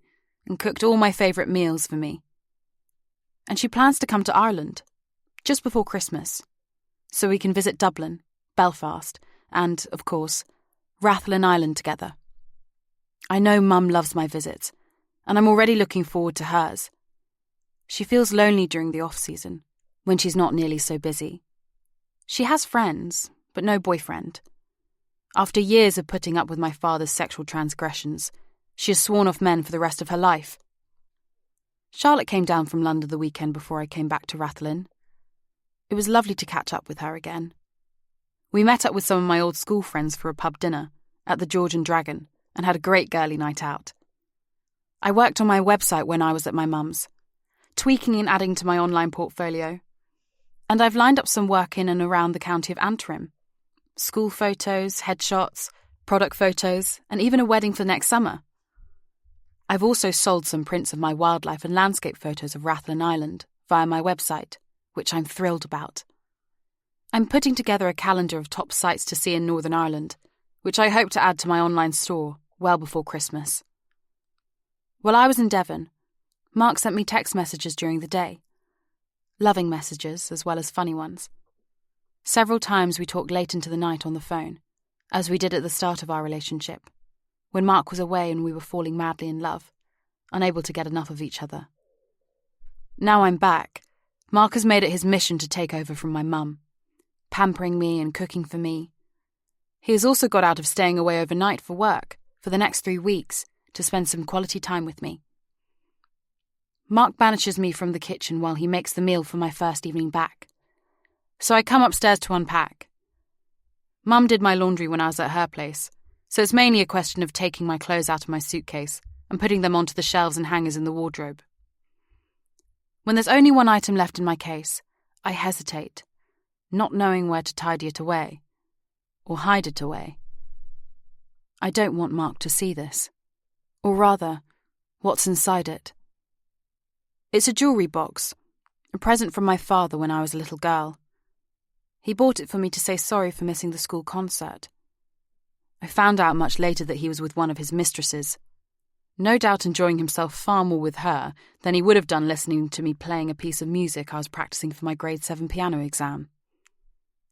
and cooked all my favourite meals for me. And she plans to come to Ireland, just before Christmas, so we can visit Dublin, Belfast, and, of course, Rathlin Island together. I know Mum loves my visits, and I'm already looking forward to hers. She feels lonely during the off-season, when she's not nearly so busy. She has friends, but no boyfriend. After years of putting up with my father's sexual transgressions, she has sworn off men for the rest of her life. Charlotte came down from London the weekend before I came back to Rathlin. It was lovely to catch up with her again. We met up with some of my old school friends for a pub dinner at the George and Dragon and had a great girly night out. I worked on my website when I was at my mum's, tweaking and adding to my online portfolio. And I've lined up some work in and around the county of Antrim. School photos, headshots, product photos, and even a wedding for next summer. I've also sold some prints of my wildlife and landscape photos of Rathlin Island via my website, which I'm thrilled about. I'm putting together a calendar of top sites to see in Northern Ireland, which I hope to add to my online store well before Christmas. While I was in Devon, Mark sent me text messages during the day. Loving messages as well as funny ones. Several times we talked late into the night on the phone, as we did at the start of our relationship, when Mark was away and we were falling madly in love, unable to get enough of each other. Now I'm back, Mark has made it his mission to take over from my mum, pampering me and cooking for me. He has also got out of staying away overnight for work for the next 3 weeks to spend some quality time with me. Mark banishes me from the kitchen while he makes the meal for my first evening back, so I come upstairs to unpack. Mum did my laundry when I was at her place, so it's mainly a question of taking my clothes out of my suitcase and putting them onto the shelves and hangers in the wardrobe. When there's only one item left in my case, I hesitate, not knowing where to tidy it away, or hide it away. I don't want Mark to see this, or rather, what's inside it. It's a jewellery box, a present from my father when I was a little girl. He bought it for me to say sorry for missing the school concert. I found out much later that he was with one of his mistresses, no doubt enjoying himself far more with her than he would have done listening to me playing a piece of music I was practicing for my grade 7 piano exam.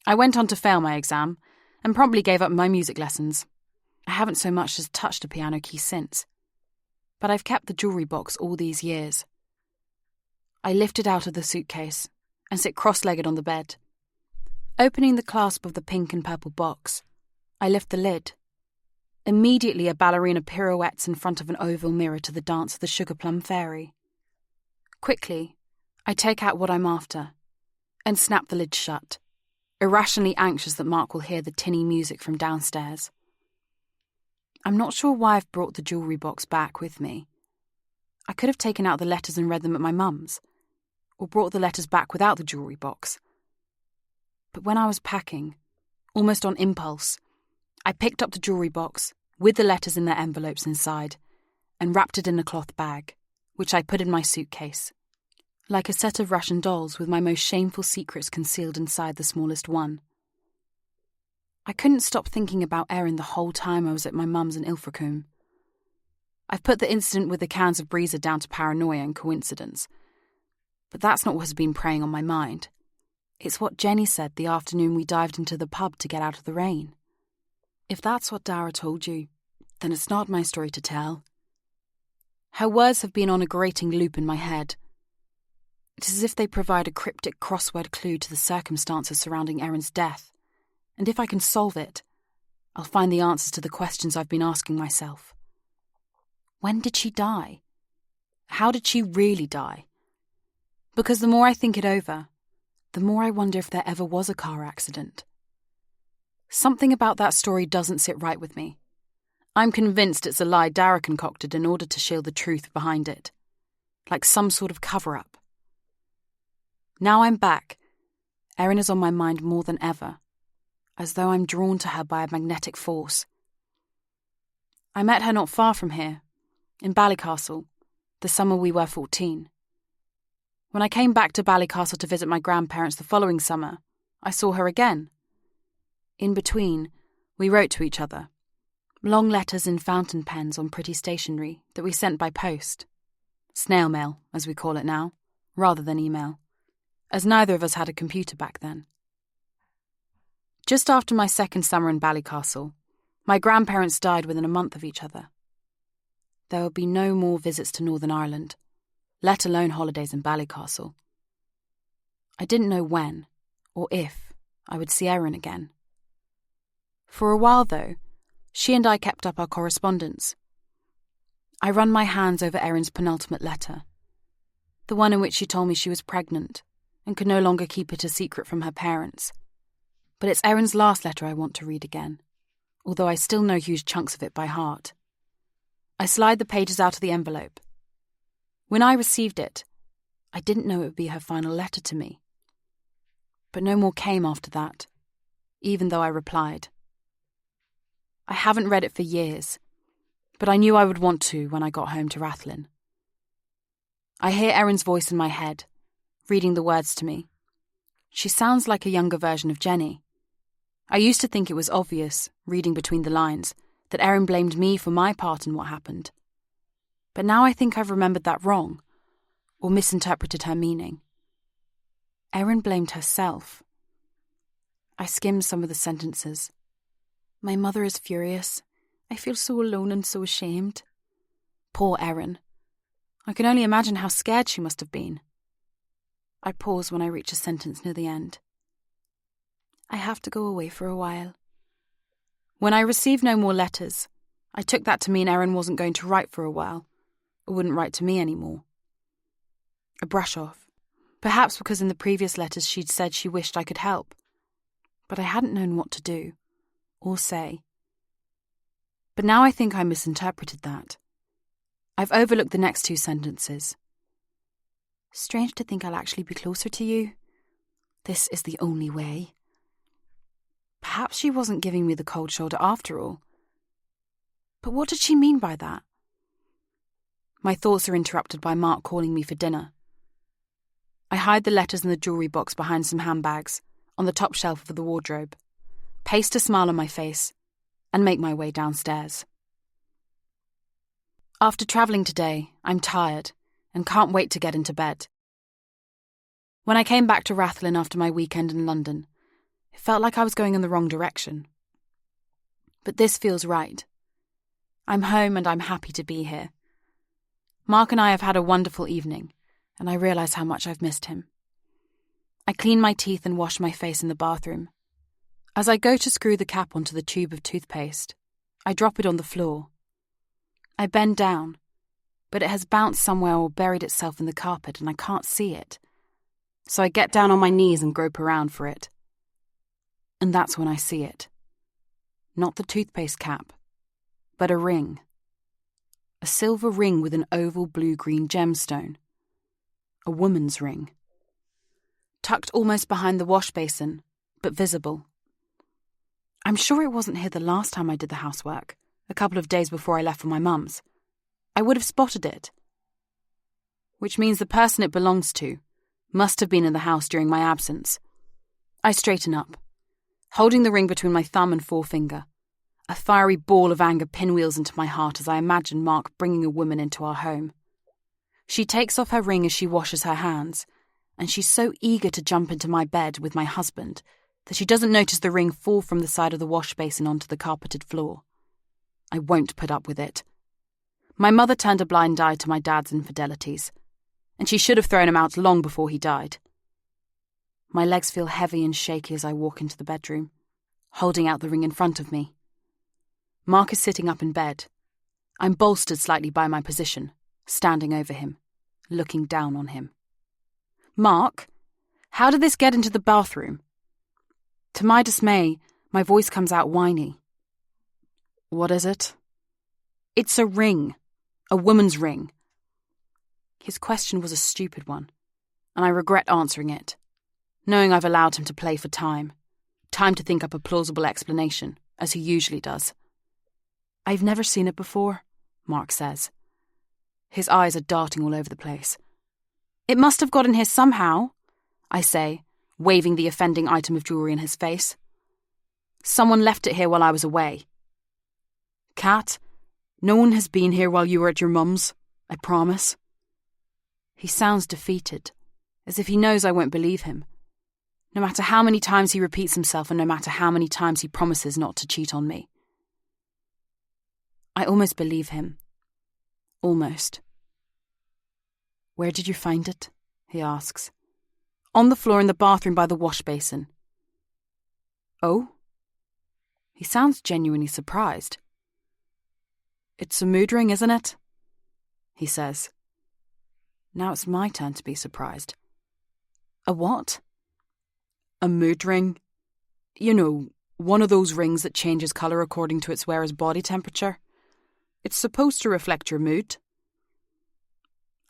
I went on to fail my exam and promptly gave up my music lessons. I haven't so much as touched a piano key since, but I've kept the jewellery box all these years. I lift it out of the suitcase and sit cross-legged on the bed. Opening the clasp of the pink and purple box, I lift the lid. Immediately a ballerina pirouettes in front of an oval mirror to the dance of the Sugar Plum Fairy. Quickly, I take out what I'm after and snap the lid shut, irrationally anxious that Mark will hear the tinny music from downstairs. I'm not sure why I've brought the jewellery box back with me. I could have taken out the letters and read them at my mum's, or brought the letters back without the jewellery box. But when I was packing, almost on impulse, I picked up the jewellery box with the letters in their envelopes inside and wrapped it in a cloth bag, which I put in my suitcase, like a set of Russian dolls with my most shameful secrets concealed inside the smallest one. I couldn't stop thinking about Erin the whole time I was at my mum's in Ilfracombe. I've put the incident with the cans of Breezer down to paranoia and coincidence, but that's not what has been preying on my mind. It's what Jenny said the afternoon we dived into the pub to get out of the rain. If that's what Dara told you, then it's not my story to tell. Her words have been on a grating loop in my head. It's as if they provide a cryptic crossword clue to the circumstances surrounding Erin's death, and if I can solve it, I'll find the answers to the questions I've been asking myself. When did she die? How did she really die? Because the more I think it over, the more I wonder if there ever was a car accident. Something about that story doesn't sit right with me. I'm convinced it's a lie Dara concocted in order to shield the truth behind it, like some sort of cover-up. Now I'm back. Erin is on my mind more than ever, as though I'm drawn to her by a magnetic force. I met her not far from here, in Ballycastle, the summer we were 14. When I came back to Ballycastle to visit my grandparents the following summer, I saw her again. In between, we wrote to each other, long letters in fountain pens on pretty stationery that we sent by post. Snail mail, as we call it now, rather than email, as neither of us had a computer back then. Just after my second summer in Ballycastle, my grandparents died within a month of each other. There would be no more visits to Northern Ireland, let alone holidays in Ballycastle. I didn't know when, or if, I would see Erin again. For a while, though, she and I kept up our correspondence. I run my hands over Erin's penultimate letter, the one in which she told me she was pregnant and could no longer keep it a secret from her parents. But it's Erin's last letter I want to read again, although I still know huge chunks of it by heart. I slide the pages out of the envelope. When I received it, I didn't know it would be her final letter to me. But no more came after that, even though I replied. I haven't read it for years, but I knew I would want to when I got home to Rathlin. I hear Erin's voice in my head, reading the words to me. She sounds like a younger version of Jenny. I used to think it was obvious, reading between the lines, that Erin blamed me for my part in what happened. But now I think I've remembered that wrong, or misinterpreted her meaning. Erin blamed herself. I skimmed some of the sentences. My mother is furious. I feel so alone and so ashamed. Poor Erin. I can only imagine how scared she must have been. I pause when I reach a sentence near the end. I have to go away for a while. When I received no more letters, I took that to mean Erin wasn't going to write for a while, or wouldn't write to me anymore. A brush off. Perhaps because in the previous letters she'd said she wished I could help. But I hadn't known what to do, or say. But now I think I misinterpreted that. I've overlooked the next 2 sentences. Strange to think I'll actually be closer to you. This is the only way. Perhaps she wasn't giving me the cold shoulder after all. But what did she mean by that? My thoughts are interrupted by Mark calling me for dinner. I hide the letters in the jewellery box behind some handbags, on the top shelf of the wardrobe, paste a smile on my face, and make my way downstairs. After travelling today, I'm tired and can't wait to get into bed. When I came back to Rathlin after my weekend in London, it felt like I was going in the wrong direction. But this feels right. I'm home and I'm happy to be here. Mark and I have had a wonderful evening, and I realise how much I've missed him. I clean my teeth and wash my face in the bathroom. As I go to screw the cap onto the tube of toothpaste, I drop it on the floor. I bend down, but it has bounced somewhere or buried itself in the carpet and I can't see it. So I get down on my knees and grope around for it. And that's when I see it. Not the toothpaste cap, but a ring. A silver ring with an oval blue-green gemstone. A woman's ring. Tucked almost behind the wash basin, but visible. I'm sure it wasn't here the last time I did the housework, a couple of days before I left for my mum's. I would have spotted it. Which means the person it belongs to must have been in the house during my absence. I straighten up, holding the ring between my thumb and forefinger. A fiery ball of anger pinwheels into my heart as I imagine Mark bringing a woman into our home. She takes off her ring as she washes her hands, and she's so eager to jump into my bed with my husband that she doesn't notice the ring fall from the side of the wash basin onto the carpeted floor. I won't put up with it. My mother turned a blind eye to my dad's infidelities, and she should have thrown him out long before he died. My legs feel heavy and shaky as I walk into the bedroom, holding out the ring in front of me. Mark is sitting up in bed. I'm bolstered slightly by my position, standing over him, looking down on him. Mark, how did this get into the bathroom? To my dismay, my voice comes out whiny. What is it? It's a ring. A woman's ring. His question was a stupid one, and I regret answering it, knowing I've allowed him to play for time to think up a plausible explanation, as he usually does. I've never seen it before, Mark says. His eyes are darting all over the place. It must have got in here somehow, I say, waving the offending item of jewellery in his face. Someone left it here while I was away. Kat, no one has been here while you were at your mum's, I promise. He sounds defeated, as if he knows I won't believe him. No matter how many times he repeats himself and no matter how many times he promises not to cheat on me. I almost believe him. Almost. Where did you find it? He asks. On the floor in the bathroom by the wash basin. Oh? He sounds genuinely surprised. It's a mood ring, isn't it? He says. Now it's my turn to be surprised. A what? A mood ring. You know, one of those rings that changes colour according to its wearer's body temperature. It's supposed to reflect your mood.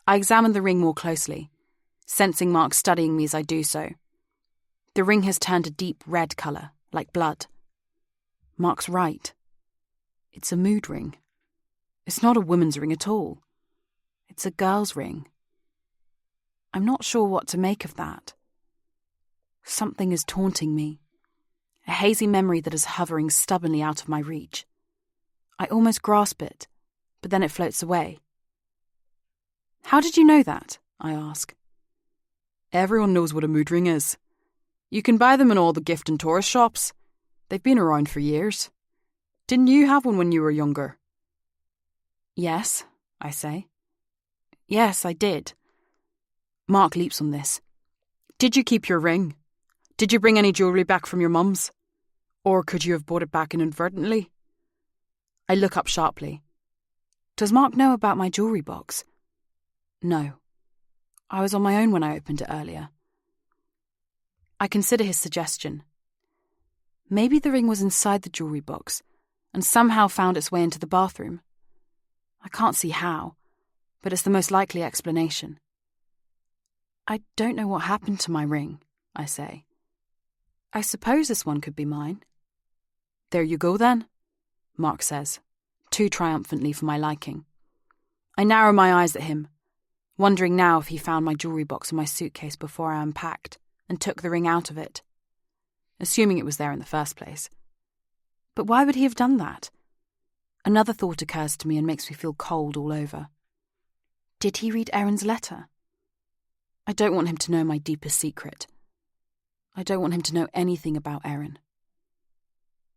I examine the ring more closely, sensing Mark studying me as I do so. The ring has turned a deep red colour, like blood. Mark's right. It's a mood ring. It's not a woman's ring at all. It's a girl's ring. I'm not sure what to make of that. Something is taunting me. A hazy memory that is hovering stubbornly out of my reach. I almost grasp it, but then it floats away. How did you know that? I ask. Everyone knows what a mood ring is. You can buy them in all the gift and tourist shops. They've been around for years. Didn't you have one when you were younger? Yes, I say. Yes, I did. Mark leaps on this. Did you keep your ring? Did you bring any jewellery back from your mum's? Or could you have brought it back inadvertently? I look up sharply. Does Mark know about my jewellery box? No. I was on my own when I opened it earlier. I consider his suggestion. Maybe the ring was inside the jewellery box and somehow found its way into the bathroom. I can't see how, but it's the most likely explanation. I don't know what happened to my ring, I say. I suppose this one could be mine. There you go then, Mark says, too triumphantly for my liking. I narrow my eyes at him, wondering now if he found my jewellery box in my suitcase before I unpacked and took the ring out of it, assuming it was there in the first place. But why would he have done that? Another thought occurs to me and makes me feel cold all over. Did he read Erin's letter? I don't want him to know my deepest secret. I don't want him to know anything about Erin.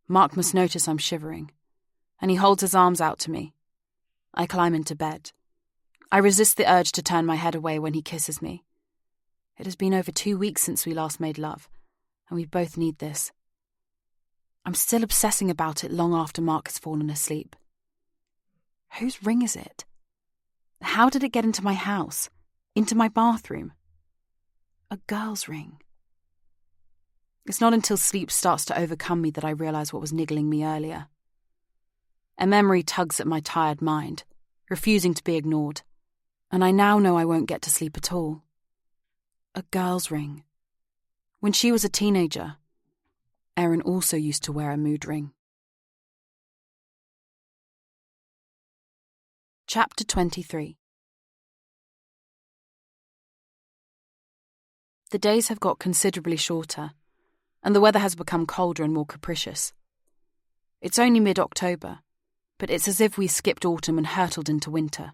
Mark must notice I'm shivering, and he holds his arms out to me. I climb into bed. I resist the urge to turn my head away when he kisses me. It has been over 2 weeks since we last made love, and we both need this. I'm still obsessing about it long after Mark has fallen asleep. Whose ring is it? How did it get into my house? Into my bathroom? A girl's ring. It's not until sleep starts to overcome me that I realise what was niggling me earlier. A memory tugs at my tired mind, refusing to be ignored, and I now know I won't get to sleep at all. A girl's ring. When she was a teenager, Erin also used to wear a mood ring. Chapter 23. The days have got considerably shorter, and the weather has become colder and more capricious. It's only mid-October, but it's as if we skipped autumn and hurtled into winter.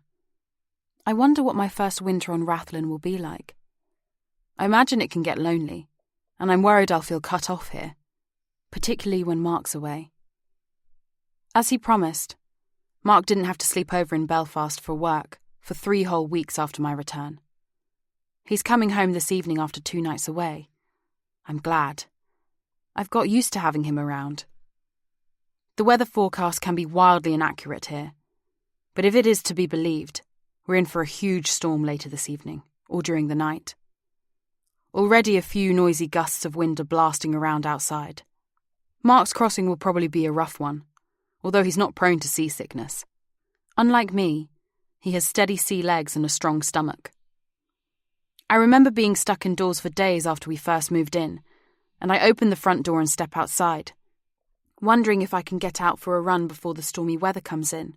I wonder what my first winter on Rathlin will be like. I imagine it can get lonely, and I'm worried I'll feel cut off here, particularly when Mark's away. As he promised, Mark didn't have to sleep over in Belfast for work for 3 whole weeks after my return. He's coming home this evening after 2 nights away. I'm glad. I've got used to having him around. The weather forecast can be wildly inaccurate here, but if it is to be believed, we're in for a huge storm later this evening, or during the night. Already a few noisy gusts of wind are blasting around outside. Mark's crossing will probably be a rough one, although he's not prone to seasickness. Unlike me, he has steady sea legs and a strong stomach. I remember being stuck indoors for days after we first moved in, and I open the front door and step outside, wondering if I can get out for a run before the stormy weather comes in.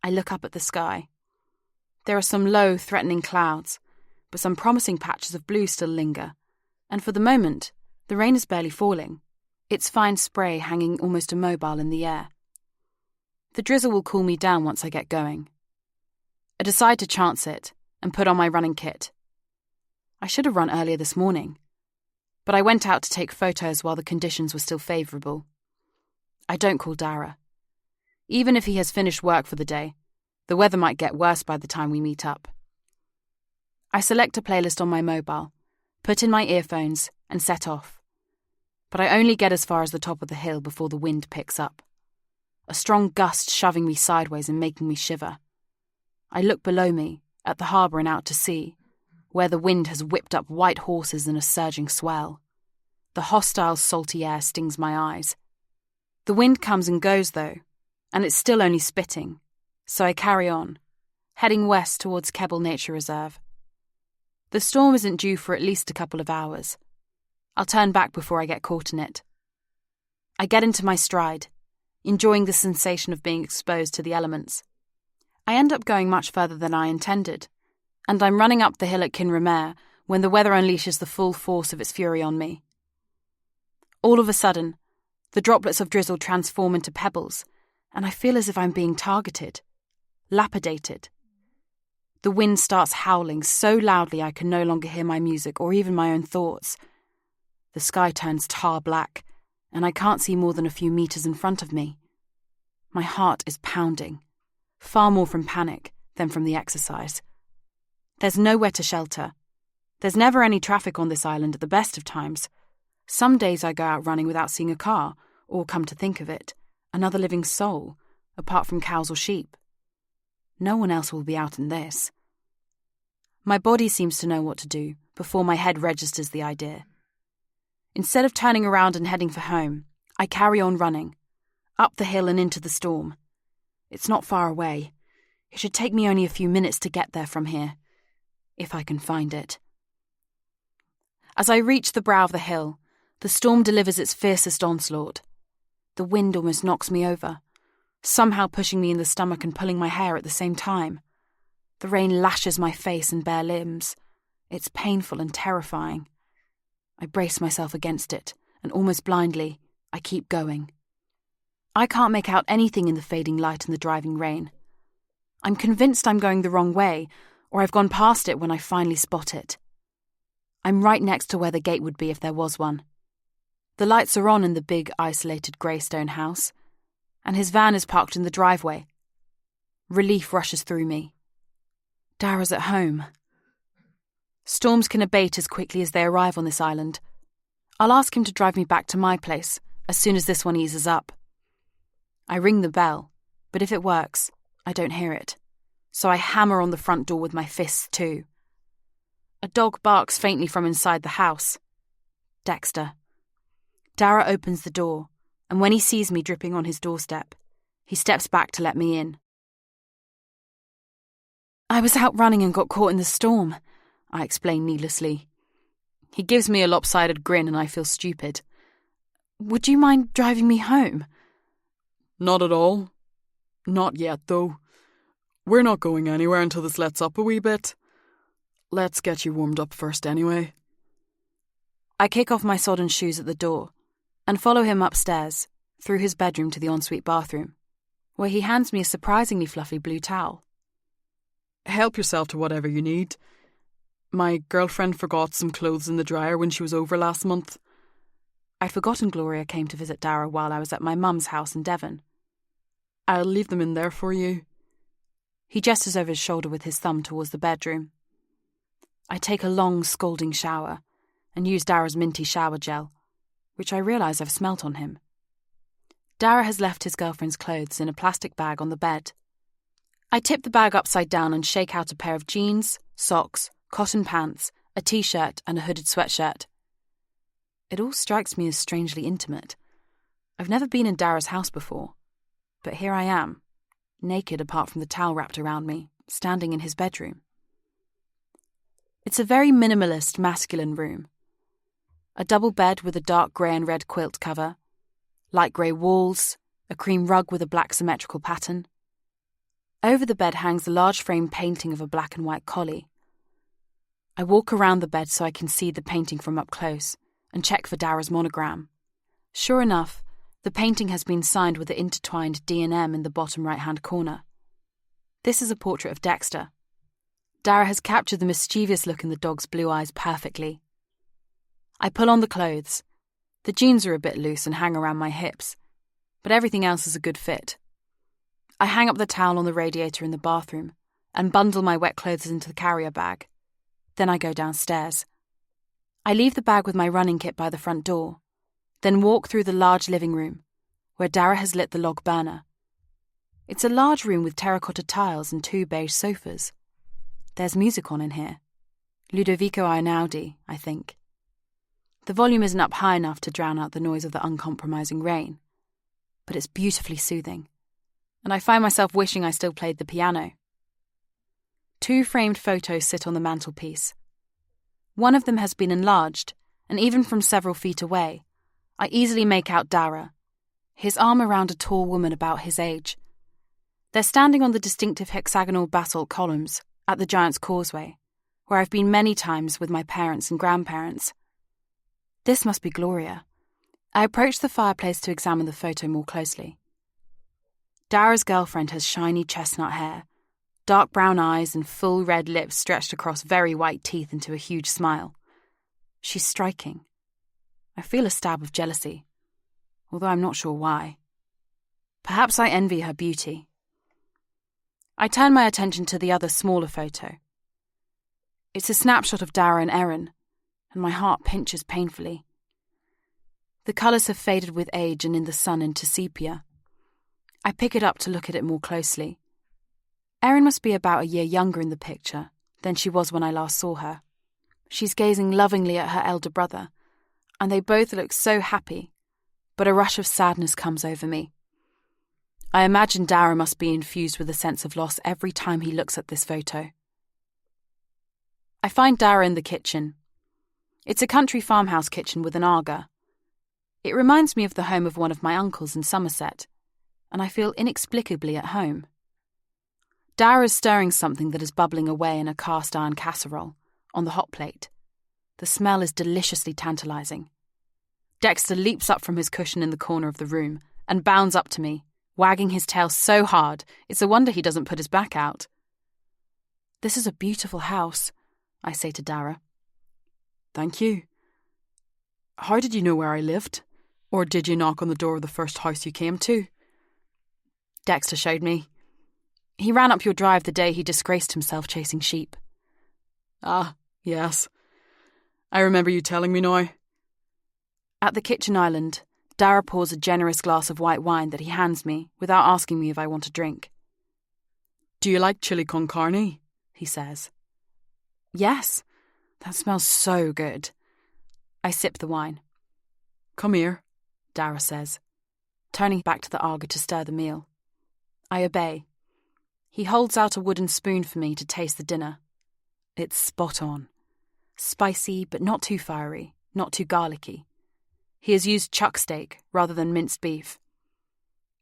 I look up at the sky. There are some low, threatening clouds, but some promising patches of blue still linger, and for the moment, the rain is barely falling, its fine spray hanging almost immobile in the air. The drizzle will cool me down once I get going. I decide to chance it and put on my running kit. I should have run earlier this morning, but I went out to take photos while the conditions were still favourable. I don't call Dara. Even if he has finished work for the day, the weather might get worse by the time we meet up. I select a playlist on my mobile, put in my earphones, and set off. But I only get as far as the top of the hill before the wind picks up. A strong gust shoving me sideways and making me shiver. I look below me, at the harbour and out to sea, where the wind has whipped up white horses in a surging swell. The hostile, salty air stings my eyes. The wind comes and goes, though, and it's still only spitting, so I carry on, heading west towards Kebble Nature Reserve. The storm isn't due for at least a couple of hours. I'll turn back before I get caught in it. I get into my stride, enjoying the sensation of being exposed to the elements. I end up going much further than I intended, and I'm running up the hill at Kinramare when the weather unleashes the full force of its fury on me. All of a sudden, the droplets of drizzle transform into pebbles, and I feel as if I'm being targeted, lapidated. The wind starts howling so loudly I can no longer hear my music or even my own thoughts. The sky turns tar black, and I can't see more than a few meters in front of me. My heart is pounding, far more from panic than from the exercise. There's nowhere to shelter. There's never any traffic on this island at the best of times. Some days I go out running without seeing a car, or, come to think of it, another living soul, apart from cows or sheep. No one else will be out in this. My body seems to know what to do before my head registers the idea. Instead of turning around and heading for home, I carry on running, up the hill and into the storm. It's not far away. It should take me only a few minutes to get there from here, if I can find it. As I reach the brow of the hill, the storm delivers its fiercest onslaught. The wind almost knocks me over, somehow pushing me in the stomach and pulling my hair at the same time. The rain lashes my face and bare limbs. It's painful and terrifying. I brace myself against it, and almost blindly, I keep going. I can't make out anything in the fading light and the driving rain. I'm convinced I'm going the wrong way, or I've gone past it when I finally spot it. I'm right next to where the gate would be if there was one. The lights are on in the big, isolated grey stone house, and his van is parked in the driveway. Relief rushes through me. Dara's at home. Storms can abate as quickly as they arrive on this island. I'll ask him to drive me back to my place as soon as this one eases up. I ring the bell, but if it works, I don't hear it, so I hammer on the front door with my fists too. A dog barks faintly from inside the house. Dexter. Dara opens the door, and when he sees me dripping on his doorstep, he steps back to let me in. I was out running and got caught in the storm, I explain needlessly. He gives me a lopsided grin and I feel stupid. Would you mind driving me home? Not at all. Not yet, though. We're not going anywhere until this lets up a wee bit. Let's get you warmed up first anyway. I kick off my sodden shoes at the door and follow him upstairs, through his bedroom to the ensuite bathroom, where he hands me a surprisingly fluffy blue towel. Help yourself to whatever you need. My girlfriend forgot some clothes in the dryer when she was over last month. I'd forgotten Gloria came to visit Dara while I was at my mum's house in Devon. I'll leave them in there for you. He gestures over his shoulder with his thumb towards the bedroom. I take a long, scalding shower and use Dara's minty shower gel, which I realise I've smelt on him. Dara has left his girlfriend's clothes in a plastic bag on the bed. I tip the bag upside down and shake out a pair of jeans, socks, cotton pants, a t-shirt and a hooded sweatshirt. It all strikes me as strangely intimate. I've never been in Dara's house before, but here I am, naked apart from the towel wrapped around me, standing in his bedroom. It's a very minimalist, masculine room. A double bed with a dark grey and red quilt cover, light grey walls, a cream rug with a black symmetrical pattern. Over the bed hangs a large frame painting of a black and white collie. I walk around the bed so I can see the painting from up close and check for Dara's monogram. Sure enough, the painting has been signed with the intertwined D&M in the bottom right-hand corner. This is a portrait of Dexter. Dara has captured the mischievous look in the dog's blue eyes perfectly. I pull on the clothes. The jeans are a bit loose and hang around my hips, but everything else is a good fit. I hang up the towel on the radiator in the bathroom and bundle my wet clothes into the carrier bag. Then I go downstairs. I leave the bag with my running kit by the front door, then walk through the large living room, where Dara has lit the log burner. It's a large room with terracotta tiles and 2 beige sofas. There's music on in here. Ludovico Einaudi, I think. The volume isn't up high enough to drown out the noise of the uncompromising rain, but it's beautifully soothing, and I find myself wishing I still played the piano. 2 framed photos sit on the mantelpiece. One of them has been enlarged, and even from several feet away, I easily make out Dara, his arm around a tall woman about his age. They're standing on the distinctive hexagonal basalt columns at the Giant's Causeway, where I've been many times with my parents and grandparents. This must be Gloria. I approach the fireplace to examine the photo more closely. Dara's girlfriend has shiny chestnut hair, dark brown eyes and full red lips stretched across very white teeth into a huge smile. She's striking. I feel a stab of jealousy, although I'm not sure why. Perhaps I envy her beauty. I turn my attention to the other smaller photo. It's a snapshot of Dara and Erin, and my heart pinches painfully. The colours have faded with age and in the sun into sepia. I pick it up to look at it more closely. Erin must be about a year younger in the picture than she was when I last saw her. She's gazing lovingly at her elder brother, and they both look so happy, but a rush of sadness comes over me. I imagine Dara must be infused with a sense of loss every time he looks at this photo. I find Dara in the kitchen. It's a country farmhouse kitchen with an Aga. It reminds me of the home of one of my uncles in Somerset, and I feel inexplicably at home. Dara is stirring something that is bubbling away in a cast-iron casserole on the hot plate. The smell is deliciously tantalising. Dexter leaps up from his cushion in the corner of the room and bounds up to me, wagging his tail so hard it's a wonder he doesn't put his back out. "This is a beautiful house," I say to Dara. "Thank you. How did you know where I lived? Or did you knock on the door of the first house you came to?" "Dexter showed me. He ran up your drive the day he disgraced himself chasing sheep." "Ah, yes. I remember you telling me now." At the kitchen island, Dara pours a generous glass of white wine that he hands me without asking me if I want a drink. "Do you like chili con carne?" he says. "Yes, that smells so good." I sip the wine. "Come here," Dara says, turning back to the Aga to stir the meal. I obey. He holds out a wooden spoon for me to taste the dinner. It's spot on. Spicy, but not too fiery, not too garlicky. He has used chuck steak rather than minced beef.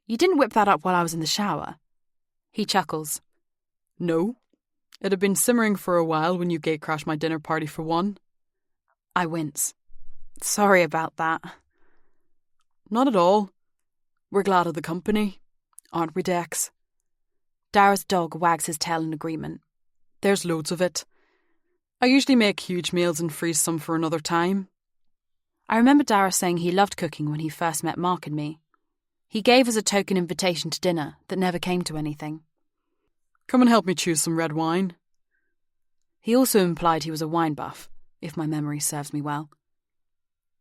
"You didn't whip that up while I was in the shower?" He chuckles. "No. It had been simmering for a while when you gate-crashed my dinner party for one." I wince. "Sorry about that." "Not at all. We're glad of the company, aren't we, Dex?" Dara's dog wags his tail in agreement. "There's loads of it. I usually make huge meals and freeze some for another time." I remember Dara saying he loved cooking when he first met Mark and me. He gave us a token invitation to dinner that never came to anything. "Come and help me choose some red wine." He also implied he was a wine buff, if my memory serves me well.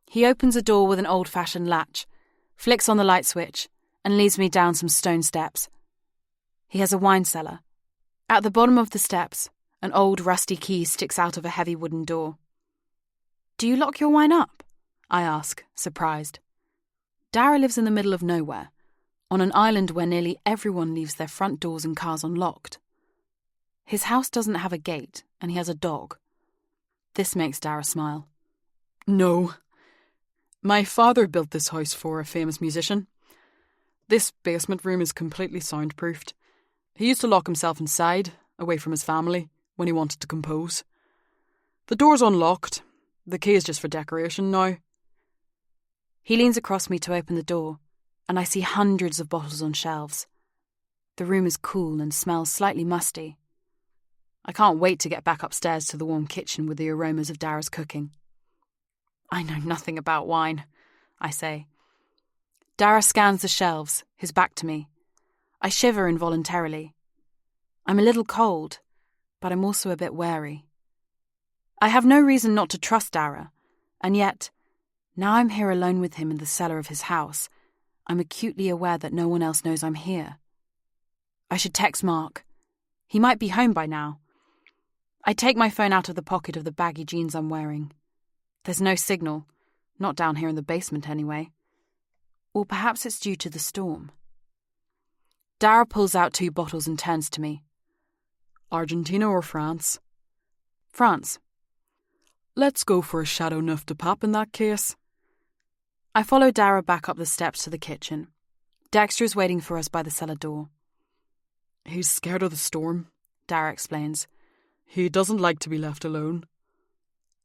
He opens a door with an old-fashioned latch, flicks on the light switch, and leads me down some stone steps. He has a wine cellar. At the bottom of the steps, an old rusty key sticks out of a heavy wooden door. "Do you lock your wine up?" I ask, surprised. Dara lives in the middle of nowhere, on an island where nearly everyone leaves their front doors and cars unlocked. His house doesn't have a gate, and he has a dog. This makes Dara smile. "No. My father built this house for a famous musician. This basement room is completely soundproofed. He used to lock himself inside, away from his family, when he wanted to compose. The door's unlocked. The key is just for decoration now." He leans across me to open the door, and I see hundreds of bottles on shelves. The room is cool and smells slightly musty. I can't wait to get back upstairs to the warm kitchen with the aromas of Dara's cooking. "I know nothing about wine," I say. Dara scans the shelves, his back to me. I shiver involuntarily. I'm a little cold, but I'm also a bit wary. I have no reason not to trust Dara, and yet, now I'm here alone with him in the cellar of his house, I'm acutely aware that no one else knows I'm here. I should text Mark. He might be home by now. I take my phone out of the pocket of the baggy jeans I'm wearing. There's no signal, not down here in the basement anyway. Or perhaps it's due to the storm. Dara pulls out 2 bottles and turns to me. "Argentina or France?" "France." "Let's go for a Chateau Neuf de Pape in that case." I follow Dara back up the steps to the kitchen. Dexter is waiting for us by the cellar door. "He's scared of the storm," Dara explains. "He doesn't like to be left alone."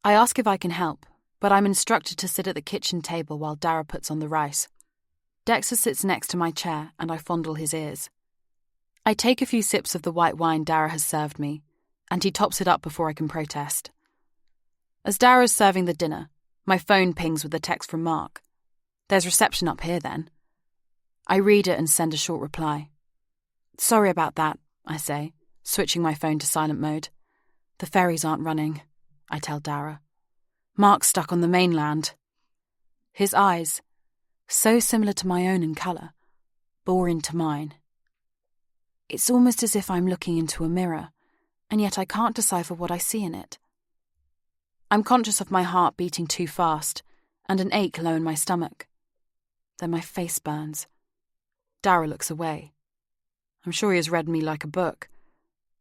I ask if I can help, but I'm instructed to sit at the kitchen table while Dara puts on the rice. Dexter sits next to my chair and I fondle his ears. I take a few sips of the white wine Dara has served me, and he tops it up before I can protest. As Dara is serving the dinner, My phone pings with a text from Mark. There's reception up here then. I read it and send a short reply. Sorry about that, I say, switching my phone to silent mode. The ferries aren't running, I tell Dara. Mark's stuck on the mainland. His eyes, so similar to my own in colour, bore into mine. It's almost as if I'm looking into a mirror, and yet I can't decipher what I see in it. I'm conscious of my heart beating too fast, and an ache low in my stomach. Then my face burns. Dara looks away. I'm sure he has read me like a book,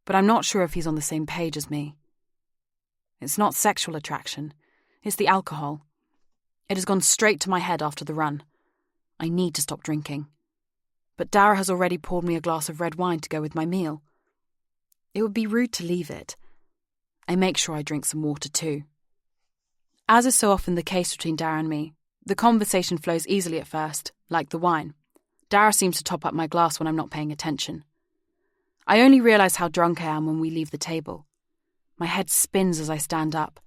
but I'm not sure if he's on the same page as me. It's not sexual attraction, it's the alcohol. It has gone straight to my head after the run. I need to stop drinking. But Dara has already poured me a glass of red wine to go with my meal. It would be rude to leave it. I make sure I drink some water too. As is so often the case between Dara and me, the conversation flows easily at first, like the wine. Dara seems to top up my glass when I'm not paying attention. I only realise how drunk I am when we leave the table. My head spins as I stand up,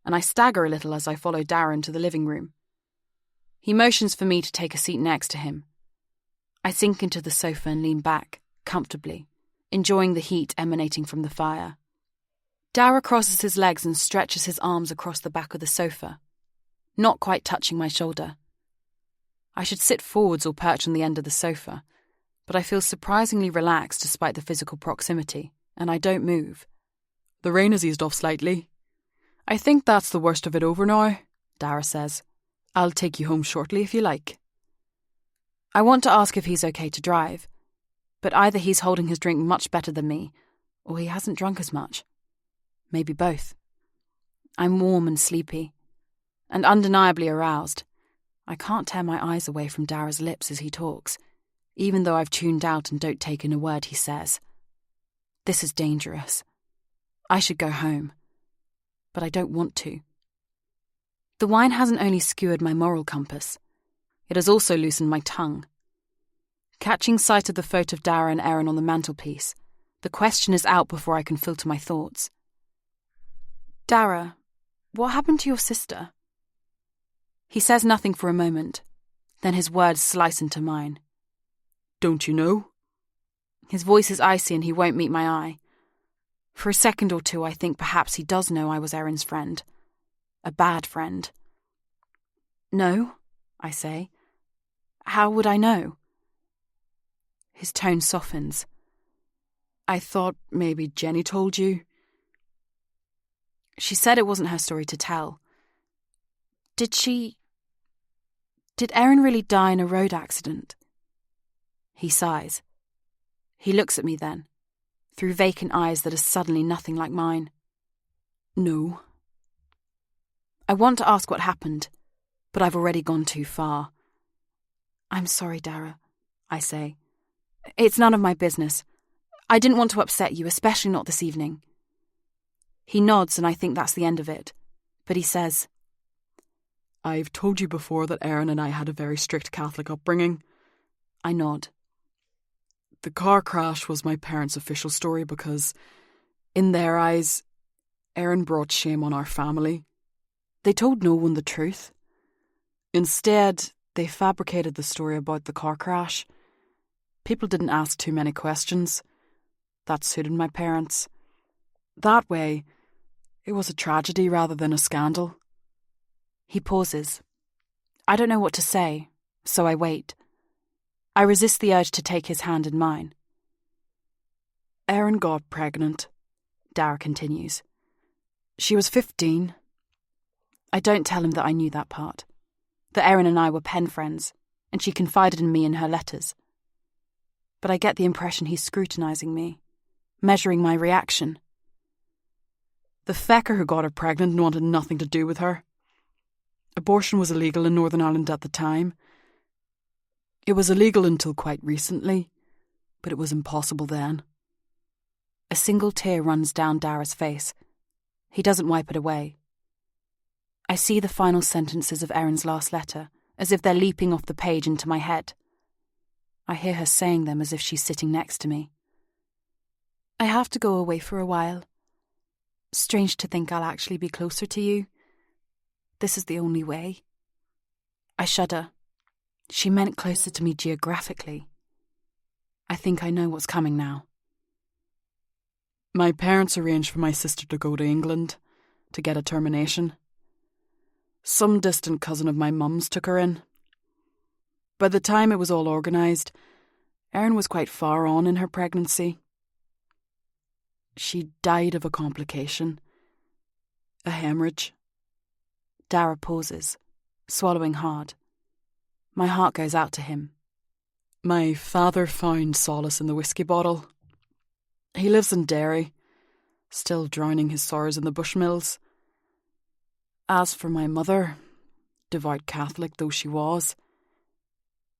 and I stagger a little as I follow Dara into the living room. He motions for me to take a seat next to him. I sink into the sofa and lean back, comfortably, enjoying the heat emanating from the fire. Dara crosses his legs and stretches his arms across the back of the sofa, not quite touching my shoulder. I should sit forwards or perch on the end of the sofa, but I feel surprisingly relaxed despite the physical proximity, and I don't move. The rain has eased off slightly. I think that's the worst of it over now, Dara says. I'll take you home shortly if you like. I want to ask if he's okay to drive, but either he's holding his drink much better than me, or he hasn't drunk as much. Maybe both. I'm warm and sleepy, and undeniably aroused. I can't tear my eyes away from Dara's lips as he talks, even though I've tuned out and don't take in a word he says. This is dangerous. I should go home, but I don't want to. The wine hasn't only skewered my moral compass, it has also loosened my tongue. Catching sight of the photo of Dara and Erin on the mantelpiece, the question is out before I can filter my thoughts. Dara, what happened to your sister? He says nothing for a moment, then his words slice into mine. Don't you know? His voice is icy and he won't meet my eye. For a second or two I think perhaps he does know I was Erin's friend. A bad friend. No, I say. How would I know? His tone softens. I thought maybe Jenny told you. She said it wasn't her story to tell. Did Erin really die in a road accident? He sighs. He looks at me then, through vacant eyes that are suddenly nothing like mine. No. I want to ask what happened, but I've already gone too far. I'm sorry, Dara, I say. It's none of my business. I didn't want to upset you, especially not this evening. He nods and I think that's the end of it, but he says, I've told you before that Erin and I had a very strict Catholic upbringing. I nod. The car crash was my parents' official story because, in their eyes, Erin brought shame on our family. They told no one the truth. Instead, they fabricated the story about the car crash. People didn't ask too many questions. That suited my parents. That way, it was a tragedy rather than a scandal. He pauses. I don't know what to say, so I wait. I resist the urge to take his hand in mine. Erin got pregnant, Dara continues. She was 15. I don't tell him that I knew that part, that Erin and I were pen friends, and she confided in me in her letters. But I get the impression he's scrutinising me, measuring my reaction. The fecker who got her pregnant wanted nothing to do with her. Abortion was illegal in Northern Ireland at the time. It was illegal until quite recently, but it was impossible then. A single tear runs down Dara's face. He doesn't wipe it away. I see the final sentences of Erin's last letter, as if they're leaping off the page into my head. I hear her saying them as if she's sitting next to me. I have to go away for a while. Strange to think I'll actually be closer to you. This is the only way. I shudder. She meant closer to me geographically. I think I know what's coming now. My parents arranged for my sister to go to England to get a termination. Some distant cousin of my mum's took her in. By the time it was all organised, Erin was quite far on in her pregnancy. She died of a complication. A hemorrhage. Dara pauses, swallowing hard. My heart goes out to him. My father found solace in the whiskey bottle. He lives in Derry, still drowning his sorrows in the Bushmills. As for my mother, devout Catholic though she was,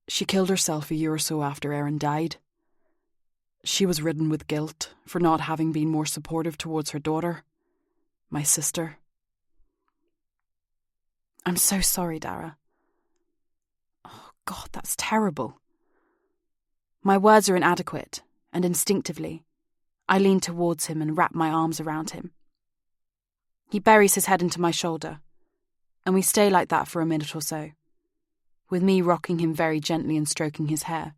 she killed herself a year or so after Erin died. She was ridden with guilt for not having been more supportive towards her daughter, my sister. I'm so sorry, Dara. Oh, God, that's terrible. My words are inadequate, and instinctively, I lean towards him and wrap my arms around him. He buries his head into my shoulder, and we stay like that for a minute or so, with me rocking him very gently and stroking his hair,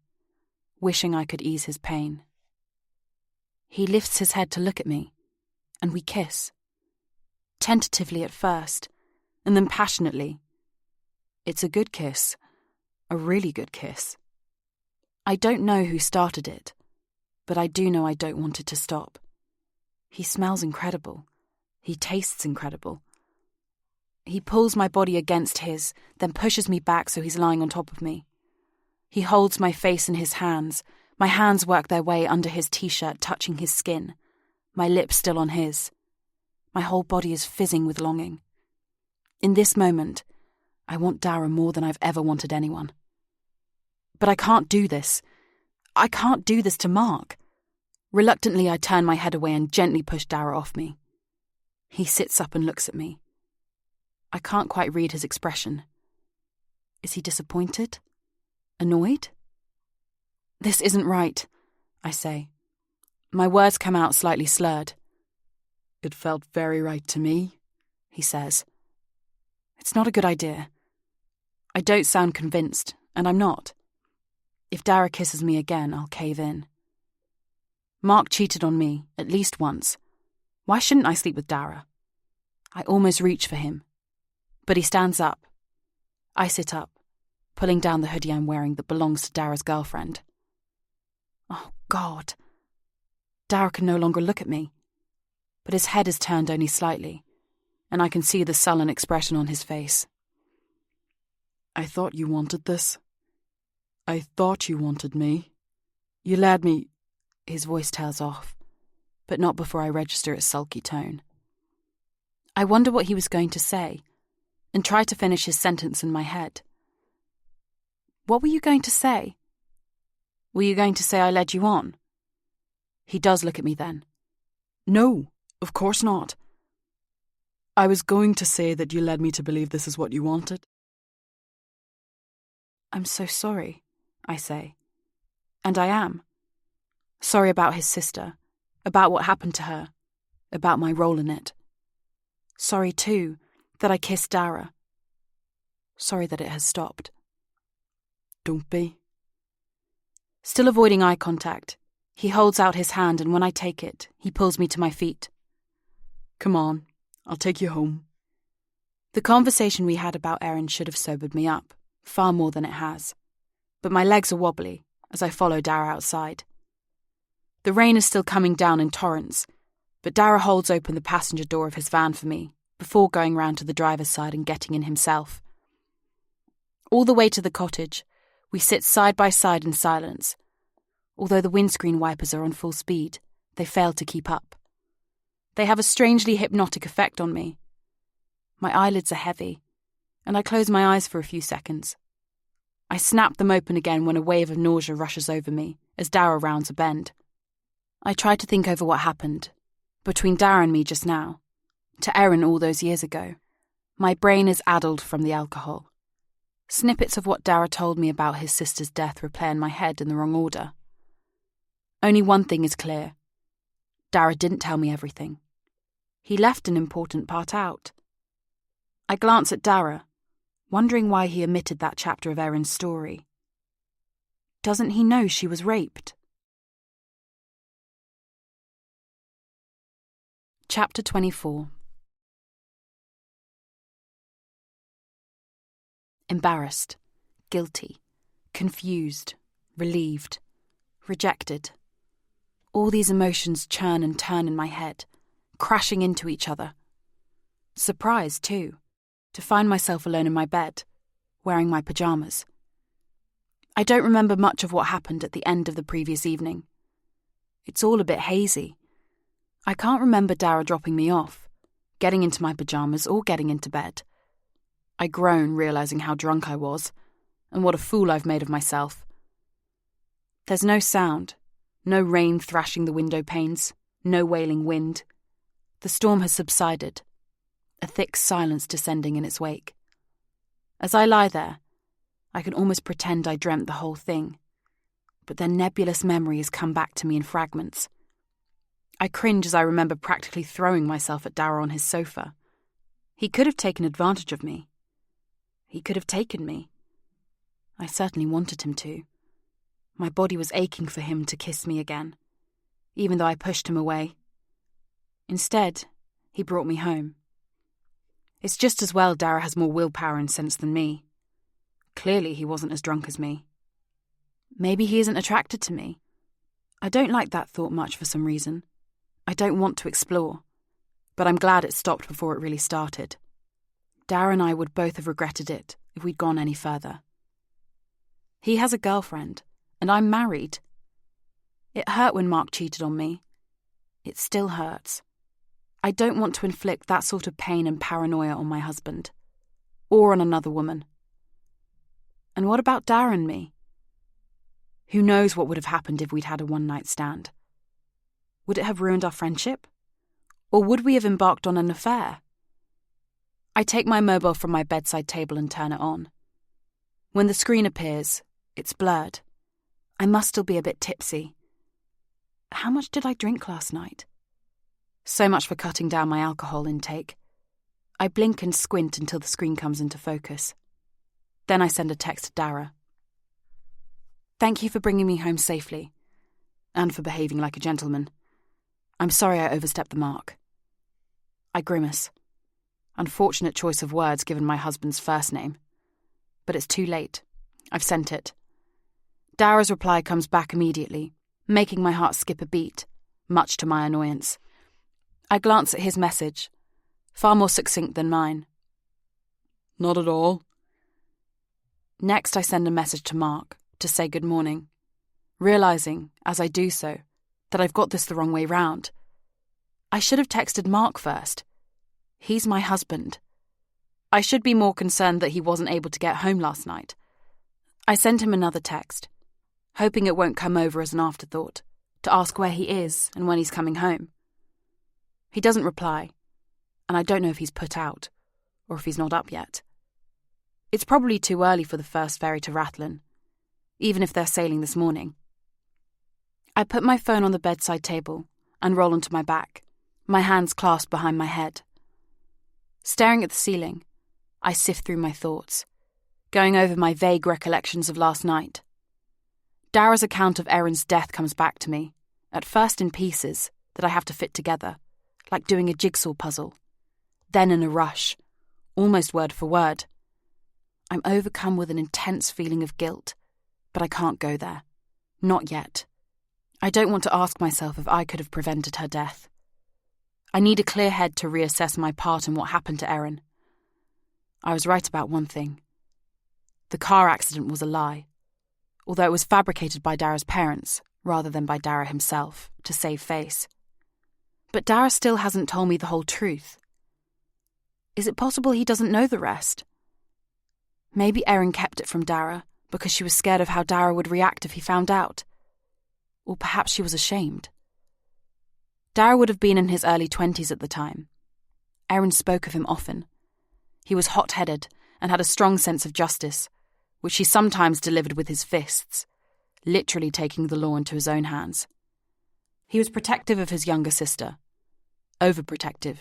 wishing I could ease his pain. He lifts his head to look at me, and we kiss. Tentatively at first, and then passionately. It's a good kiss, a really good kiss. I don't know who started it, but I do know I don't want it to stop. He smells incredible. He tastes incredible. He pulls my body against his, then pushes me back so he's lying on top of me. He holds my face in his hands. My hands work their way under his t-shirt, touching his skin, my lips still on his. My whole body is fizzing with longing. In this moment, I want Dara more than I've ever wanted anyone. But I can't do this. I can't do this to Mark. Reluctantly, I turn my head away and gently push Dara off me. He sits up and looks at me. I can't quite read his expression. Is he disappointed? Annoyed? This isn't right, I say. My words come out slightly slurred. It felt very right to me, he says. It's not a good idea. I don't sound convinced, and I'm not. If Dara kisses me again, I'll cave in. Mark cheated on me, at least once. Why shouldn't I sleep with Dara? I almost reach for him. But he stands up. I sit up, pulling down the hoodie I'm wearing that belongs to Dara's girlfriend. Oh, God. Dara can no longer look at me. But his head is turned only slightly, and I can see the sullen expression on his face. I thought you wanted this. I thought you wanted me. You led me. His voice tails off, but not before I register its sulky tone. I wonder what he was going to say, and try to finish his sentence in my head. What were you going to say? Were you going to say I led you on? He does look at me then. No, of course not. I was going to say that you led me to believe this is what you wanted. I'm so sorry, I say. And I am. Sorry about his sister, about what happened to her, about my role in it. Sorry, too, that I kissed Dara. Sorry that it has stopped. Don't be. Still avoiding eye contact, he holds out his hand, and when I take it, he pulls me to my feet. Come on, I'll take you home. The conversation we had about Erin should have sobered me up, far more than it has. But my legs are wobbly as I follow Dara outside. The rain is still coming down in torrents, but Dara holds open the passenger door of his van for me before going round to the driver's side and getting in himself. All the way to the cottage, we sit side by side in silence. Although the windscreen wipers are on full speed, they fail to keep up. They have a strangely hypnotic effect on me. My eyelids are heavy, and I close my eyes for a few seconds. I snap them open again when a wave of nausea rushes over me as Dara rounds a bend. I try to think over what happened, between Dara and me just now, to Erin all those years ago. My brain is addled from the alcohol. Snippets of what Dara told me about his sister's death replay in my head in the wrong order. Only one thing is clear. Dara didn't tell me everything. He left an important part out. I glance at Dara, wondering why he omitted that chapter of Erin's story. Doesn't he know she was raped? Chapter 24. Embarrassed, guilty, confused, relieved, rejected. All these emotions churn and turn in my head, crashing into each other. Surprised, too, to find myself alone in my bed, wearing my pyjamas. I don't remember much of what happened at the end of the previous evening. It's all a bit hazy. I can't remember Dara dropping me off, getting into my pyjamas, or getting into bed. I groan, realising how drunk I was, and what a fool I've made of myself. There's no sound, no rain thrashing the window panes, no wailing wind. The storm has subsided, a thick silence descending in its wake. As I lie there, I can almost pretend I dreamt the whole thing, but their nebulous memories come back to me in fragments. I cringe as I remember practically throwing myself at Dara on his sofa. He could have taken advantage of me. He could have taken me. I certainly wanted him to. My body was aching for him to kiss me again, even though I pushed him away. Instead, he brought me home. It's just as well Dara has more willpower and sense than me. Clearly he wasn't as drunk as me. Maybe he isn't attracted to me. I don't like that thought much for some reason. I don't want to explore, but I'm glad it stopped before it really started. Dara and I would both have regretted it if we'd gone any further. He has a girlfriend, and I'm married. It hurt when Mark cheated on me. It still hurts. I don't want to inflict that sort of pain and paranoia on my husband, or on another woman. And what about Dara and me? Who knows what would have happened if we'd had a one-night stand? Would it have ruined our friendship? Or would we have embarked on an affair? I take my mobile from my bedside table and turn it on. When the screen appears, it's blurred. I must still be a bit tipsy. How much did I drink last night? So much for cutting down my alcohol intake. I blink and squint until the screen comes into focus. Then I send a text to Dara. Thank you for bringing me home safely, and for behaving like a gentleman. I'm sorry I overstepped the mark. I grimace. Unfortunate choice of words given my husband's first name. But it's too late. I've sent it. Dara's reply comes back immediately, making my heart skip a beat, much to my annoyance. I glance at his message, far more succinct than mine. Not at all. Next, I send a message to Mark to say good morning, realising, as I do so, that I've got this the wrong way round. I should have texted Mark first. He's my husband. I should be more concerned that he wasn't able to get home last night. I send him another text, hoping it won't come over as an afterthought, to ask where he is and when he's coming home. He doesn't reply, and I don't know if he's put out, or if he's not up yet. It's probably too early for the first ferry to Rathlin, even if they're sailing this morning. I put my phone on the bedside table and roll onto my back, my hands clasped behind my head. Staring at the ceiling, I sift through my thoughts, going over my vague recollections of last night. Dara's account of Erin's death comes back to me, at first in pieces that I have to fit together, like doing a jigsaw puzzle. Then in a rush, almost word for word. I'm overcome with an intense feeling of guilt, but I can't go there. Not yet. I don't want to ask myself if I could have prevented her death. I need a clear head to reassess my part in what happened to Erin. I was right about one thing. The car accident was a lie, although it was fabricated by Dara's parents rather than by Dara himself to save face. But Dara still hasn't told me the whole truth. Is it possible he doesn't know the rest? Maybe Erin kept it from Dara because she was scared of how Dara would react if he found out. Or perhaps she was ashamed. Dara would have been in his early 20s at the time. Erin spoke of him often. He was hot-headed and had a strong sense of justice, which he sometimes delivered with his fists, literally taking the law into his own hands. He was protective of his younger sister. Overprotective.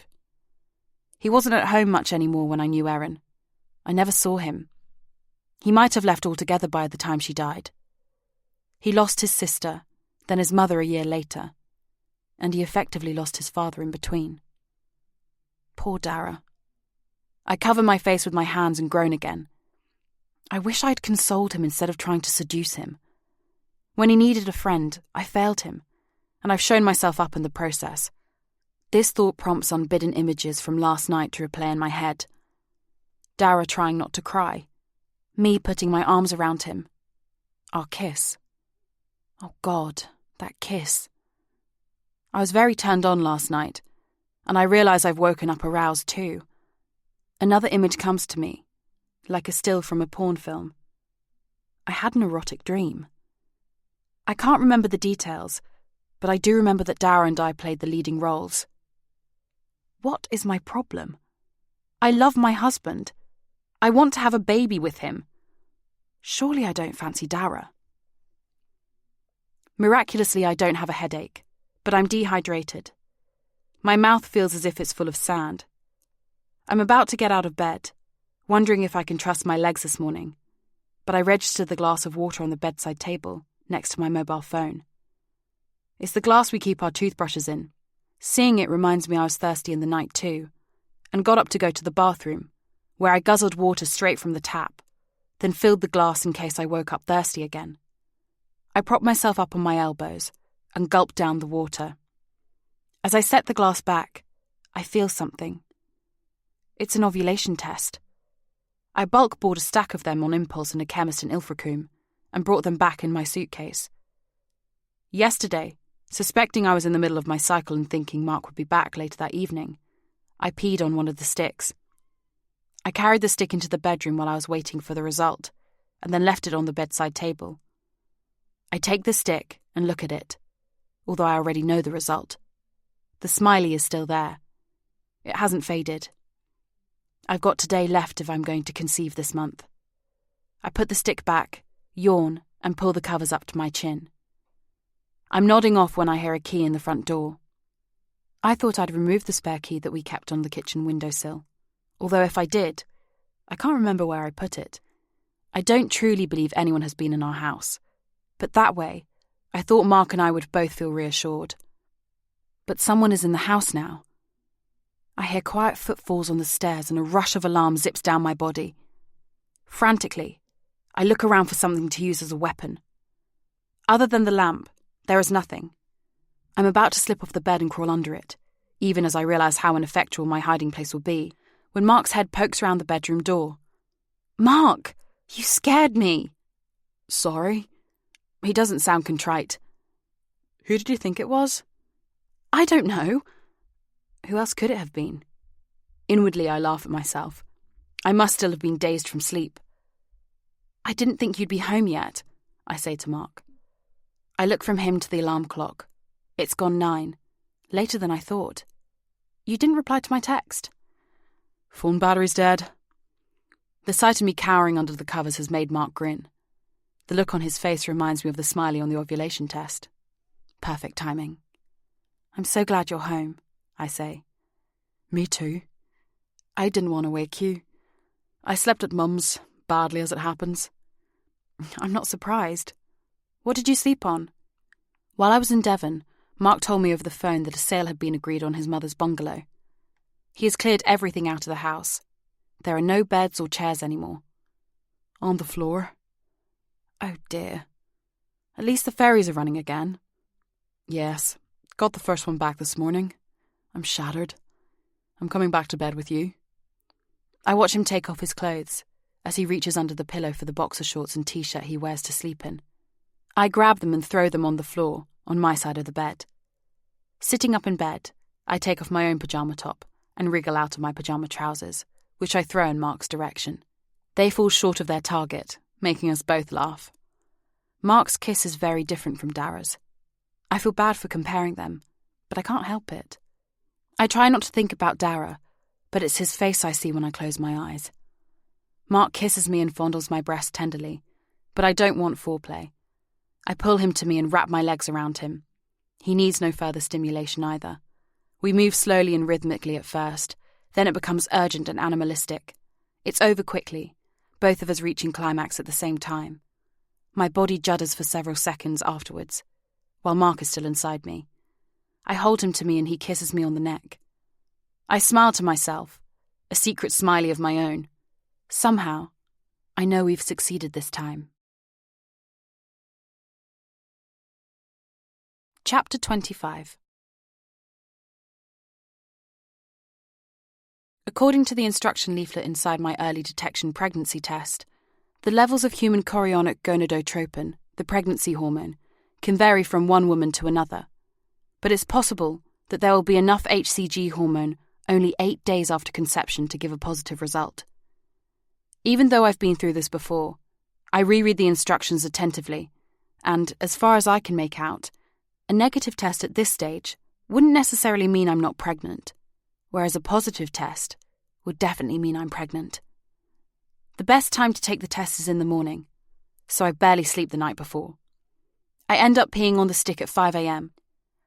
He wasn't at home much anymore when I knew Erin. I never saw him. He might have left altogether by the time she died. He lost his sister, then his mother a year later, and he effectively lost his father in between. Poor Dara. I cover my face with my hands and groan again. I wish I'd consoled him instead of trying to seduce him. When he needed a friend, I failed him, and I've shown myself up in the process. This thought prompts unbidden images from last night to replay in my head. Dara trying not to cry. Me putting my arms around him. Our kiss. Oh God, that kiss. I was very turned on last night, and I realise I've woken up aroused too. Another image comes to me, like a still from a porn film. I had an erotic dream. I can't remember the details, but I do remember that Dara and I played the leading roles. What is my problem? I love my husband. I want to have a baby with him. Surely I don't fancy Dara. Miraculously, I don't have a headache, but I'm dehydrated. My mouth feels as if it's full of sand. I'm about to get out of bed, wondering if I can trust my legs this morning, but I register the glass of water on the bedside table, next to my mobile phone. It's the glass we keep our toothbrushes in. Seeing it reminds me I was thirsty in the night too, and got up to go to the bathroom, where I guzzled water straight from the tap, then filled the glass in case I woke up thirsty again. I propped myself up on my elbows and gulped down the water. As I set the glass back, I feel something. It's an ovulation test. I bulk bought a stack of them on impulse in a chemist in Ilfracombe and brought them back in my suitcase. Yesterday, suspecting I was in the middle of my cycle and thinking Mark would be back later that evening, I peed on one of the sticks. I carried the stick into the bedroom while I was waiting for the result, and then left it on the bedside table. I take the stick and look at it, although I already know the result. The smiley is still there. It hasn't faded. I've got today left if I'm going to conceive this month. I put the stick back, yawn, and pull the covers up to my chin. I'm nodding off when I hear a key in the front door. I thought I'd removed the spare key that we kept on the kitchen windowsill, although if I did, I can't remember where I put it. I don't truly believe anyone has been in our house, but that way, I thought Mark and I would both feel reassured. But someone is in the house now. I hear quiet footfalls on the stairs and a rush of alarm zips down my body. Frantically, I look around for something to use as a weapon. Other than the lamp, there is nothing. I'm about to slip off the bed and crawl under it, even as I realise how ineffectual my hiding place will be, when Mark's head pokes around the bedroom door. "Mark, you scared me." Sorry? He doesn't sound contrite. Who did you think it was? I don't know. Who else could it have been? Inwardly, I laugh at myself. I must still have been dazed from sleep. I didn't think you'd be home yet, I say to Mark. I look from him to the alarm clock. It's gone 9. Later than I thought. You didn't reply to my text. Phone battery's dead. The sight of me cowering under the covers has made Mark grin. The look on his face reminds me of the smiley on the ovulation test. Perfect timing. I'm so glad you're home, I say. Me too. I didn't want to wake you. I slept at Mum's, badly as it happens. I'm not surprised. What did you sleep on? While I was in Devon, Mark told me over the phone that a sale had been agreed on his mother's bungalow. He has cleared everything out of the house. There are no beds or chairs anymore. On the floor. Oh dear. At least the ferries are running again. Yes. Got the first one back this morning. I'm shattered. I'm coming back to bed with you. I watch him take off his clothes as he reaches under the pillow for the boxer shorts and t-shirt he wears to sleep in. I grab them and throw them on the floor, on my side of the bed. Sitting up in bed, I take off my own pyjama top and wriggle out of my pyjama trousers, which I throw in Mark's direction. They fall short of their target, making us both laugh. Mark's kiss is very different from Dara's. I feel bad for comparing them, but I can't help it. I try not to think about Dara, but it's his face I see when I close my eyes. Mark kisses me and fondles my breast tenderly, but I don't want foreplay. I pull him to me and wrap my legs around him. He needs no further stimulation either. We move slowly and rhythmically at first, Then it becomes urgent and animalistic. It's over quickly, both of us reaching climax at the same time. My body judders for several seconds afterwards, while Mark is still inside me. I hold him to me and he kisses me on the neck. I smile to myself, a secret smiley of my own. Somehow, I know we've succeeded this time. Chapter 25. According to the instruction leaflet inside my early detection pregnancy test, the levels of human chorionic gonadotropin, the pregnancy hormone, can vary from one woman to another. But it's possible that there will be enough HCG hormone only 8 days after conception to give a positive result. Even though I've been through this before, I reread the instructions attentively, and, as far as I can make out, a negative test at this stage wouldn't necessarily mean I'm not pregnant, whereas a positive test would definitely mean I'm pregnant. The best time to take the test is in the morning, so I barely sleep the night before. I end up peeing on the stick at 5 a.m,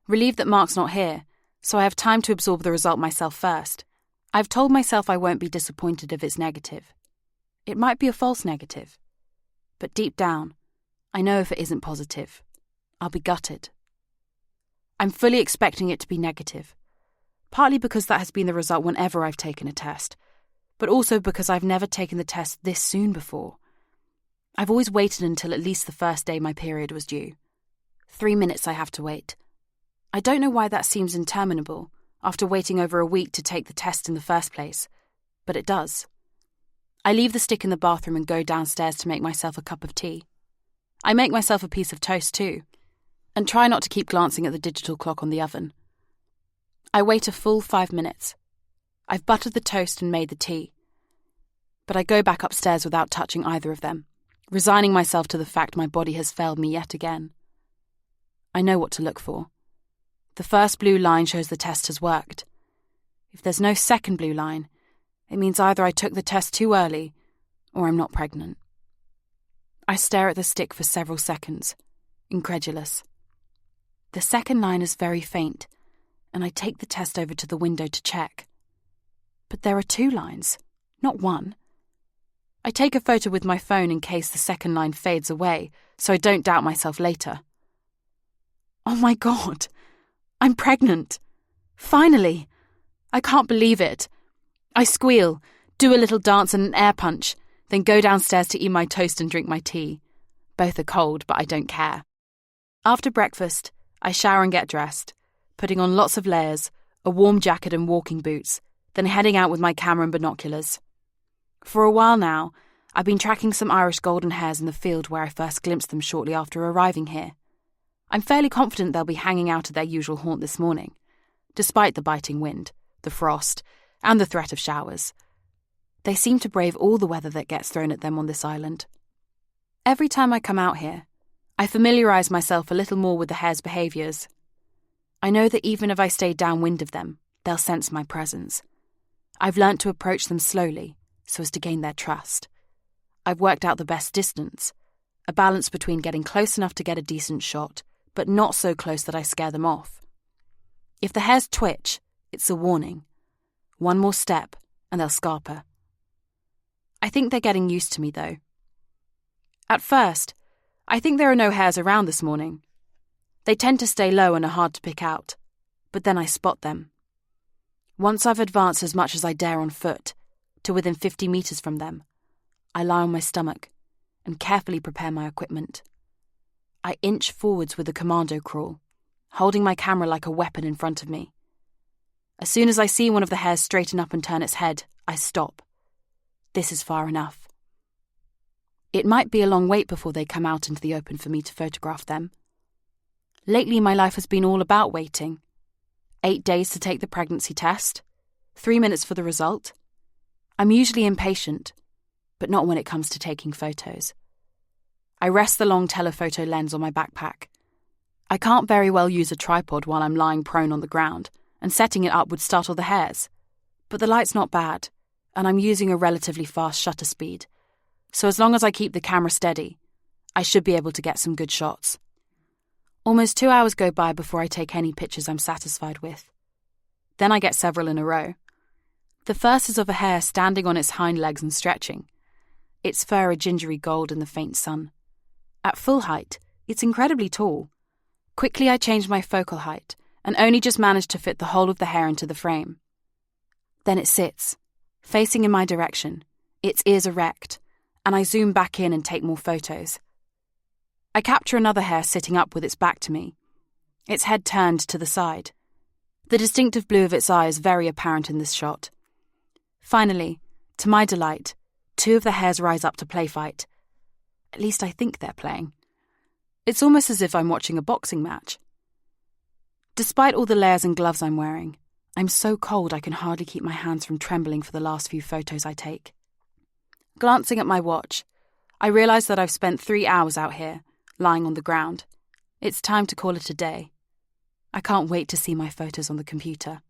relieved that Mark's not here, so I have time to absorb the result myself first. I've told myself I won't be disappointed if it's negative. It might be a false negative, but deep down, I know if it isn't positive, I'll be gutted. I'm fully expecting it to be negative, partly because that has been the result whenever I've taken a test, but also because I've never taken the test this soon before. I've always waited until at least the first day my period was due. 3 minutes I have to wait. I don't know why that seems interminable after waiting over a week to take the test in the first place, but it does. I leave the stick in the bathroom and go downstairs to make myself a cup of tea. I make myself a piece of toast too, and try not to keep glancing at the digital clock on the oven. I wait a full 5 minutes. I've buttered the toast and made the tea, but I go back upstairs without touching either of them, resigning myself to the fact my body has failed me yet again. I know what to look for. The first blue line shows the test has worked. If there's no second blue line, it means either I took the test too early or I'm not pregnant. I stare at the stick for several seconds, incredulous. The second line is very faint, and I take the test over to the window to check. But there are 2 lines, not 1. I take a photo with my phone in case the second line fades away, so I don't doubt myself later. Oh my God! I'm pregnant! Finally! I can't believe it. I squeal, do a little dance and an air punch, then go downstairs to eat my toast and drink my tea. Both are cold, but I don't care. After breakfast, I shower and get dressed, putting on lots of layers, a warm jacket and walking boots, then heading out with my camera and binoculars. For a while now, I've been tracking some Irish golden hares in the field where I first glimpsed them shortly after arriving here. I'm fairly confident they'll be hanging out at their usual haunt this morning, despite the biting wind, the frost, and the threat of showers. They seem to brave all the weather that gets thrown at them on this island. Every time I come out here, I familiarise myself a little more with the hares' behaviours. I know that even if I stay downwind of them, they'll sense my presence. I've learnt to approach them slowly, so as to gain their trust. I've worked out the best distance, a balance between getting close enough to get a decent shot, but not so close that I scare them off. If the hares twitch, it's a warning. One more step, and they'll scarper. I think they're getting used to me, though. At first, I think there are no hares around this morning. They tend to stay low and are hard to pick out, but then I spot them. Once I've advanced as much as I dare on foot, to within 50 metres from them, I lie on my stomach and carefully prepare my equipment. I inch forwards with a commando crawl, holding my camera like a weapon in front of me. As soon as I see one of the hares straighten up and turn its head, I stop. This is far enough. It might be a long wait before they come out into the open for me to photograph them. Lately, my life has been all about waiting. 8 days to take the pregnancy test, 3 minutes for the result. I'm usually impatient, but not when it comes to taking photos. I rest the long telephoto lens on my backpack. I can't very well use a tripod while I'm lying prone on the ground, and setting it up would startle the hares. But the light's not bad, and I'm using a relatively fast shutter speed, so as long as I keep the camera steady, I should be able to get some good shots. Almost 2 hours go by before I take any pictures I'm satisfied with. Then I get several in a row. The first is of a hare standing on its hind legs and stretching, its fur a gingery gold in the faint sun. At full height, it's incredibly tall. Quickly I changed my focal height and only just managed to fit the whole of the hare into the frame. Then it sits, facing in my direction, its ears erect, and I zoom back in and take more photos. I capture another hare sitting up with its back to me, its head turned to the side. The distinctive blue of its eye is very apparent in this shot. Finally, to my delight, 2 of the hares rise up to play fight. At least I think they're playing. It's almost as if I'm watching a boxing match. Despite all the layers and gloves I'm wearing, I'm so cold I can hardly keep my hands from trembling for the last few photos I take. Glancing at my watch, I realise that I've spent 3 hours out here, lying on the ground. It's time to call it a day. I can't wait to see my photos on the computer.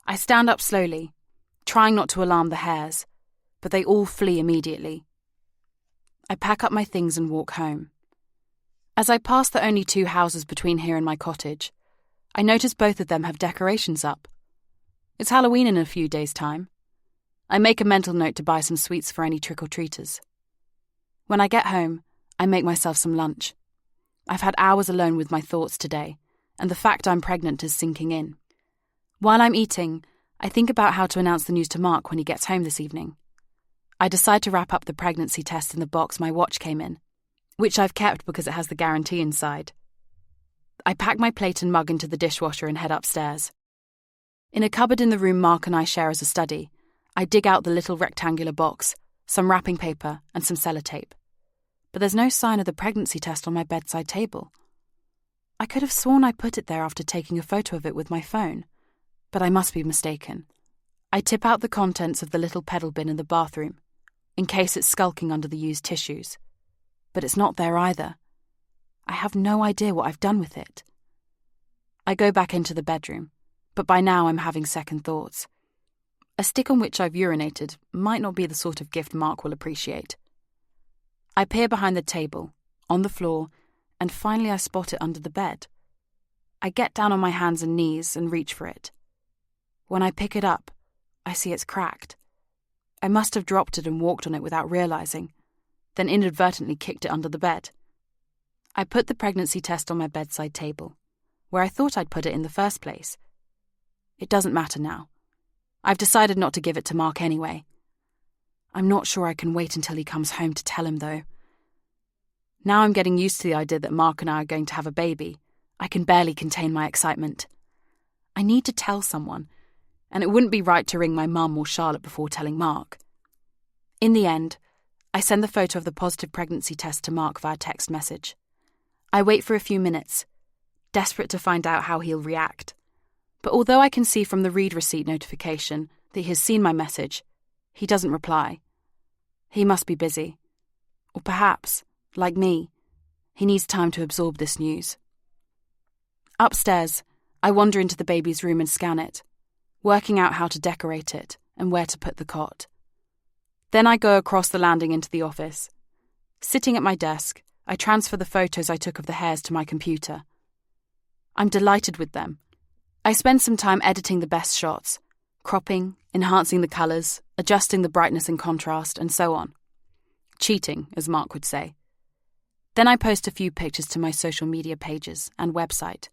I stand up slowly, trying not to alarm the hares, but they all flee immediately. I pack up my things and walk home. As I pass the only 2 houses between here and my cottage, I notice both of them have decorations up. It's Halloween in a few days' time. I make a mental note to buy some sweets for any trick-or-treaters. When I get home, I make myself some lunch. I've had hours alone with my thoughts today, and the fact I'm pregnant is sinking in. While I'm eating, I think about how to announce the news to Mark when he gets home this evening. I decide to wrap up the pregnancy test in the box my watch came in, which I've kept because it has the guarantee inside. I pack my plate and mug into the dishwasher and head upstairs. In a cupboard in the room Mark and I share as a study, I dig out the little rectangular box, some wrapping paper and some sellotape. But there's no sign of the pregnancy test on my bedside table. I could have sworn I put it there after taking a photo of it with my phone, but I must be mistaken. I tip out the contents of the little pedal bin in the bathroom, in case it's skulking under the used tissues. But it's not there either. I have no idea what I've done with it. I go back into the bedroom, but by now I'm having second thoughts. A stick on which I've urinated might not be the sort of gift Mark will appreciate. I peer behind the table, on the floor, and finally I spot it under the bed. I get down on my hands and knees and reach for it. When I pick it up, I see it's cracked. I must have dropped it and walked on it without realising, then inadvertently kicked it under the bed. I put the pregnancy test on my bedside table, where I thought I'd put it in the first place. It doesn't matter now. I've decided not to give it to Mark anyway. I'm not sure I can wait until he comes home to tell him, though. Now I'm getting used to the idea that Mark and I are going to have a baby. I can barely contain my excitement. I need to tell someone, and it wouldn't be right to ring my mum or Charlotte before telling Mark. In the end, I send the photo of the positive pregnancy test to Mark via text message. I wait for a few minutes, desperate to find out how he'll react. But although I can see from the read receipt notification that he has seen my message, he doesn't reply. He must be busy. Or perhaps, like me, he needs time to absorb this news. Upstairs, I wander into the baby's room and scan it, working out how to decorate it and where to put the cot. Then I go across the landing into the office. Sitting at my desk, I transfer the photos I took of the hares to my computer. I'm delighted with them. I spend some time editing the best shots, cropping, enhancing the colours, adjusting the brightness and contrast, and so on. Cheating, as Mark would say. Then I post a few pictures to my social media pages and website.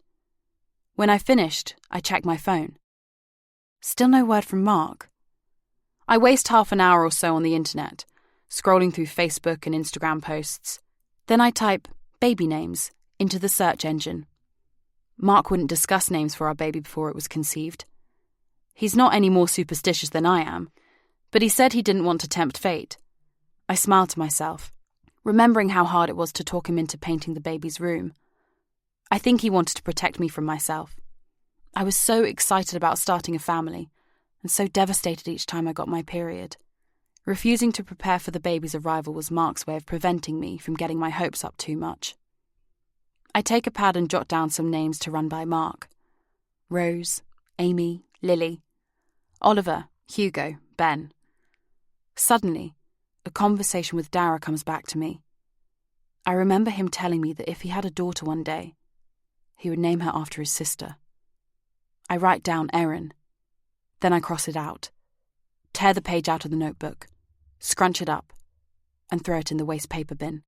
When I've finished, I check my phone. Still no word from Mark. I waste half an hour or so on the internet, scrolling through Facebook and Instagram posts. Then I type baby names into the search engine. Mark wouldn't discuss names for our baby before it was conceived. He's not any more superstitious than I am, but he said he didn't want to tempt fate. I smiled to myself, remembering how hard it was to talk him into painting the baby's room. I think he wanted to protect me from myself. I was so excited about starting a family, and so devastated each time I got my period. Refusing to prepare for the baby's arrival was Mark's way of preventing me from getting my hopes up too much. I take a pad and jot down some names to run by Mark. Rose, Amy, Lily, Oliver, Hugo, Ben. Suddenly, a conversation with Dara comes back to me. I remember him telling me that if he had a daughter one day, he would name her after his sister. I write down Erin. Then I cross it out, tear the page out of the notebook, scrunch it up, and throw it in the waste paper bin.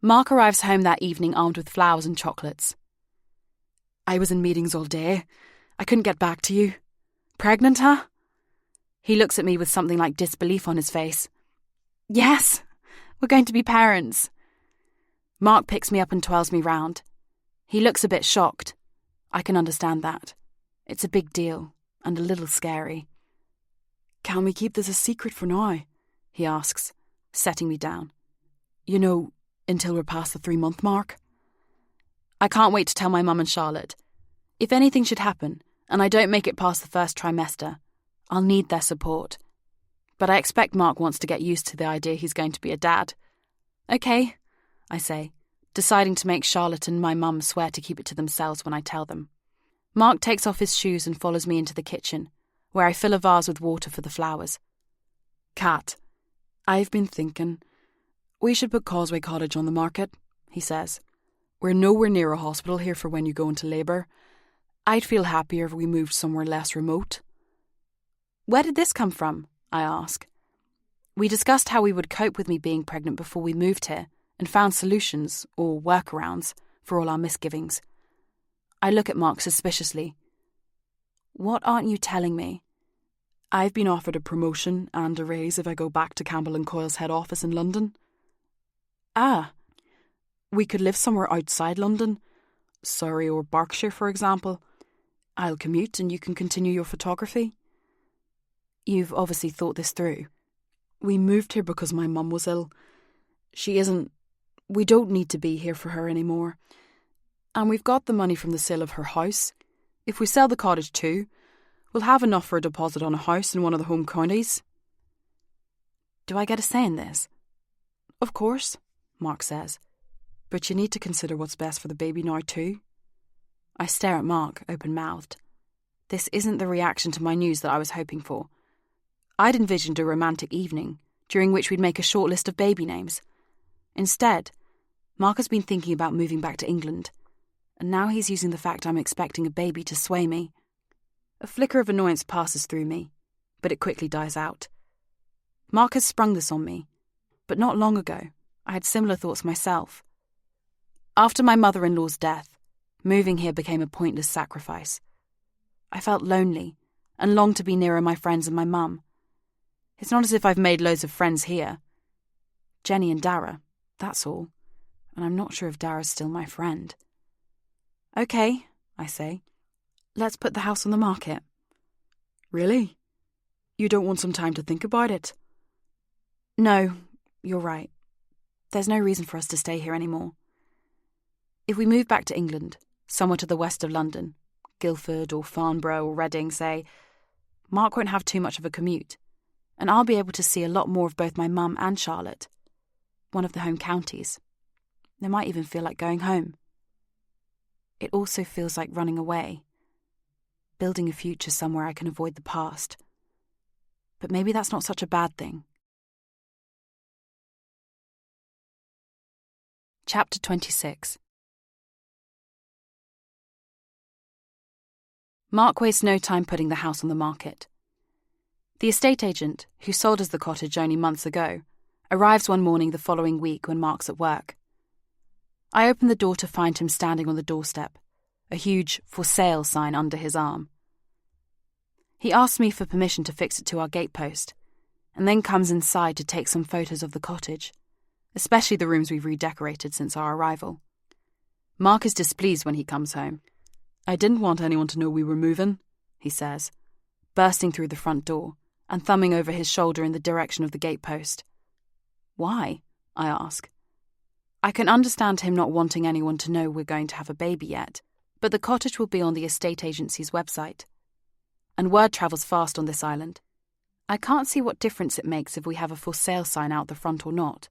Mark arrives home that evening armed with flowers and chocolates. I was in meetings all day. I couldn't get back to you. Pregnant, huh? He looks at me with something like disbelief on his face. Yes, we're going to be parents. Mark picks me up and twirls me round. He looks a bit shocked. I can understand that. It's a big deal, and a little scary. Can we keep this a secret for now? He asks, setting me down. You know, until we're past the 3-month mark. I can't wait to tell my mum and Charlotte. If anything should happen, and I don't make it past the first trimester, I'll need their support. But I expect Mark wants to get used to the idea he's going to be a dad. Okay, I say, deciding to make Charlotte and my mum swear to keep it to themselves when I tell them. Mark takes off his shoes and follows me into the kitchen, where I fill a vase with water for the flowers. Kat, I've been thinking, we should put Causeway Cottage on the market, he says. We're nowhere near a hospital here for when you go into labour. I'd feel happier if we moved somewhere less remote. Where did this come from? I ask. We discussed how we would cope with me being pregnant before we moved here and found solutions, or workarounds, for all our misgivings. I look at Mark suspiciously. What aren't you telling me? I've been offered a promotion and a raise if I go back to Campbell & Coyle's head office in London. Ah. We could live somewhere outside London, Surrey or Berkshire, for example. I'll commute and you can continue your photography. You've obviously thought this through. We moved here because my mum was ill. We don't need to be here for her anymore. And we've got the money from the sale of her house. If we sell the cottage too, we'll have enough for a deposit on a house in one of the home counties. Do I get a say in this? Of course, Mark says. But you need to consider what's best for the baby now too. I stare at Mark, open-mouthed. This isn't the reaction to my news that I was hoping for. I'd envisioned a romantic evening, during which we'd make a short list of baby names. Instead, Mark has been thinking about moving back to England, and now he's using the fact I'm expecting a baby to sway me. A flicker of annoyance passes through me, but it quickly dies out. Mark has sprung this on me, but not long ago, I had similar thoughts myself. After my mother-in-law's death, moving here became a pointless sacrifice. I felt lonely and longed to be nearer my friends and my mum. It's not as if I've made loads of friends here. Jenny and Dara, that's all, and I'm not sure if Dara's still my friend. Okay, I say. Let's put the house on the market. Really? You don't want some time to think about it? No, you're right. There's no reason for us to stay here anymore. If we move back to England, somewhere to the west of London, Guildford or Farnborough or Reading, say, Mark won't have too much of a commute, and I'll be able to see a lot more of both my mum and Charlotte. One of the home counties. They might even feel like going home. It also feels like running away. Building a future somewhere I can avoid the past. But maybe that's not such a bad thing. Chapter 26. Mark wastes no time putting the house on the market. The estate agent, who sold us the cottage only months ago, arrives one morning the following week when Mark's at work. I open the door to find him standing on the doorstep, a huge "for sale" sign under his arm. He asks me for permission to fix it to our gatepost, and then comes inside to take some photos of the cottage, especially the rooms we've redecorated since our arrival. Mark is displeased when he comes home. I didn't want anyone to know we were moving, he says, bursting through the front door and thumbing over his shoulder in the direction of the gatepost. Why? I ask. I can understand him not wanting anyone to know we're going to have a baby yet, but the cottage will be on the estate agency's website. And word travels fast on this island. I can't see what difference it makes if we have a for sale sign out the front or not.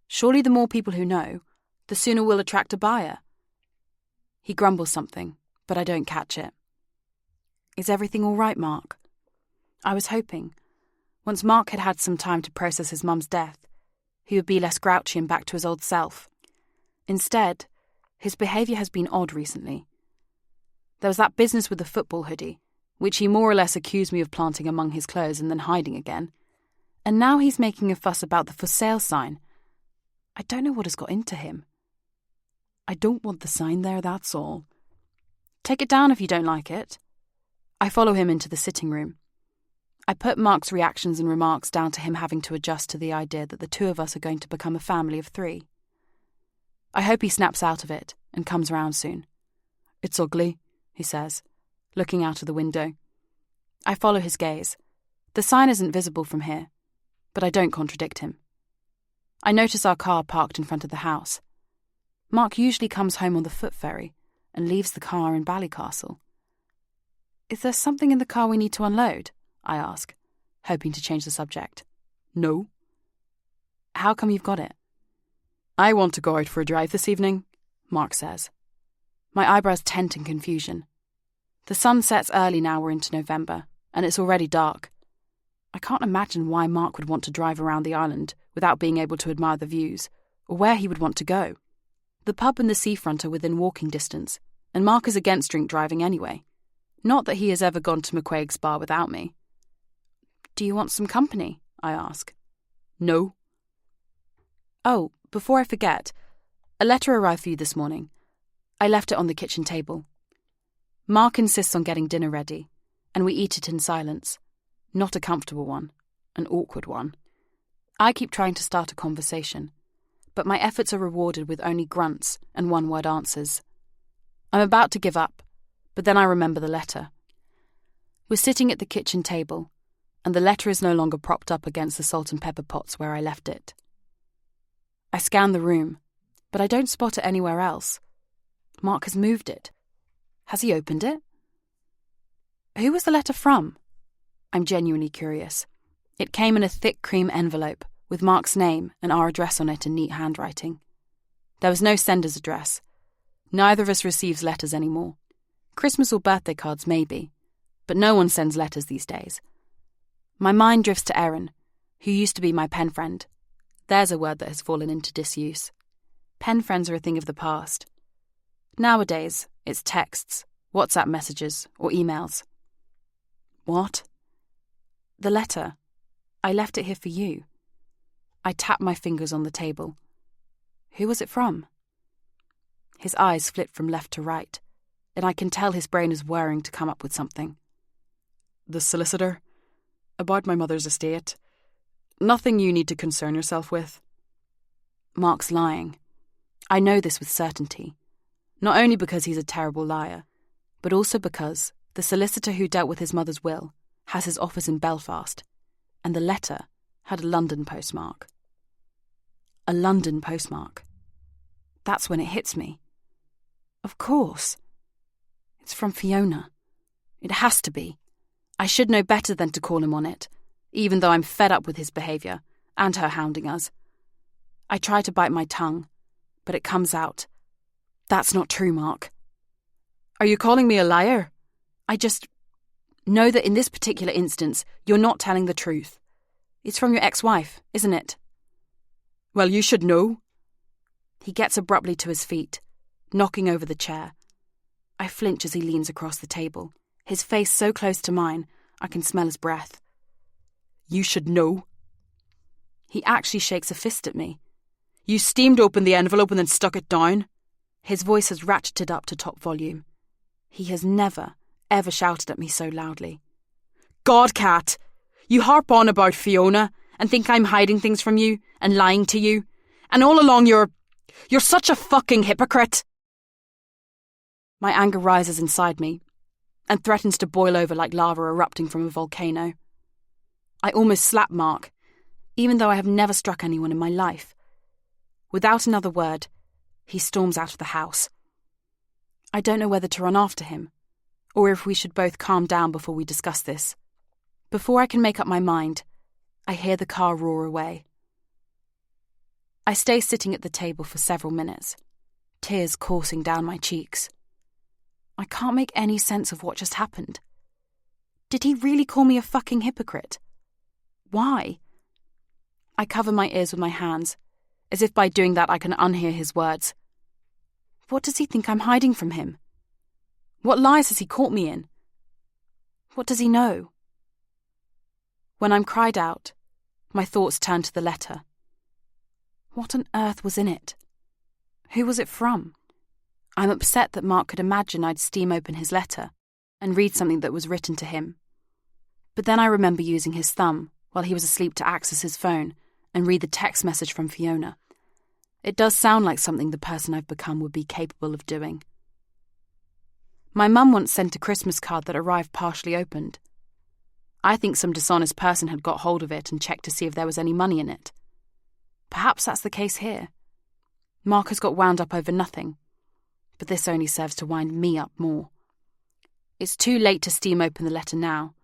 Surely the more people who know, the sooner we'll attract a buyer. He grumbles something, but I don't catch it. Is everything all right, Mark? I was hoping, once Mark had had some time to process his mum's death, he would be less grouchy and back to his old self. Instead, his behaviour has been odd recently. There was that business with the football hoodie, which he more or less accused me of planting among his clothes and then hiding again. And now he's making a fuss about the for sale sign. I don't know what has got into him. I don't want the sign there, that's all. Take it down if you don't like it. I follow him into the sitting room. I put Mark's reactions and remarks down to him having to adjust to the idea that the two of us are going to become a family of 3. I hope he snaps out of it and comes round soon. It's ugly, he says, looking out of the window. I follow his gaze. The sign isn't visible from here, but I don't contradict him. I notice our car parked in front of the house. Mark usually comes home on the foot ferry and leaves the car in Ballycastle. Is there something in the car we need to unload? I ask, hoping to change the subject. No. How come you've got it? I want to go out for a drive this evening, Mark says. My eyebrows tent in confusion. The sun sets early now we're into November, and it's already dark. I can't imagine why Mark would want to drive around the island without being able to admire the views, or where he would want to go. The pub and the seafront are within walking distance, and Mark is against drink driving anyway. Not that he has ever gone to McQuaig's bar without me. Do you want some company? I ask. No. Oh, before I forget, a letter arrived for you this morning. I left it on the kitchen table. Mark insists on getting dinner ready, and we eat it in silence. Not a comfortable one, an awkward one. I keep trying to start a conversation, but my efforts are rewarded with only grunts and one-word answers. I'm about to give up, but then I remember the letter. We're sitting at the kitchen table, and the letter is no longer propped up against the salt and pepper pots where I left it. I scan the room, but I don't spot it anywhere else. Mark has moved it. Has he opened it? Who was the letter from? I'm genuinely curious. It came in a thick cream envelope with Mark's name and our address on it in neat handwriting. There was no sender's address. Neither of us receives letters anymore. Christmas or birthday cards maybe, but no one sends letters these days. My mind drifts to Erin, who used to be my pen friend. There's a word that has fallen into disuse. Pen friends are a thing of the past. Nowadays, it's texts, WhatsApp messages, or emails. What? The letter. I left it here for you. I tap my fingers on the table. Who was it from? His eyes flit from left to right, and I can tell his brain is whirring to come up with something. The solicitor. About my mother's estate. Nothing you need to concern yourself with. Mark's lying. I know this with certainty. Not only because he's a terrible liar, but also because the solicitor who dealt with his mother's will has his office in Belfast, and the letter had a London postmark. A London postmark. That's when it hits me. Of course. It's from Fiona. It has to be. I should know better than to call him on it, even though I'm fed up with his behaviour and her hounding us. I try to bite my tongue, but it comes out. That's not true, Mark. Are you calling me a liar? I just know that in this particular instance, you're not telling the truth. It's from your ex-wife, isn't it? Well, you should know. He gets abruptly to his feet, knocking over the chair. I flinch as he leans across the table, his face so close to mine, I can smell his breath. You should know. He actually shakes a fist at me. You steamed open the envelope and then stuck it down. His voice has ratcheted up to top volume. He has never, ever shouted at me so loudly. God, Cat! You harp on about Fiona and think I'm hiding things from you and lying to you. And all along you're such a fucking hypocrite. My anger rises inside me and threatens to boil over like lava erupting from a volcano. I almost slap Mark, even though I have never struck anyone in my life. Without another word, he storms out of the house. I don't know whether to run after him, or if we should both calm down before we discuss this. Before I can make up my mind, I hear the car roar away. I stay sitting at the table for several minutes, tears coursing down my cheeks. I can't make any sense of what just happened. Did he really call me a fucking hypocrite? Why? I cover my ears with my hands, as if by doing that I can unhear his words. What does he think I'm hiding from him? What lies has he caught me in? What does he know? When I'm cried out, my thoughts turn to the letter. What on earth was in it? Who was it from? I'm upset that Mark could imagine I'd steam open his letter and read something that was written to him. But then I remember using his thumb while he was asleep to access his phone and read the text message from Fiona. It does sound like something the person I've become would be capable of doing. My mum once sent a Christmas card that arrived partially opened. I think some dishonest person had got hold of it and checked to see if there was any money in it. Perhaps that's the case here. Mark has got wound up over nothing, but this only serves to wind me up more. It's too late to steam open the letter now,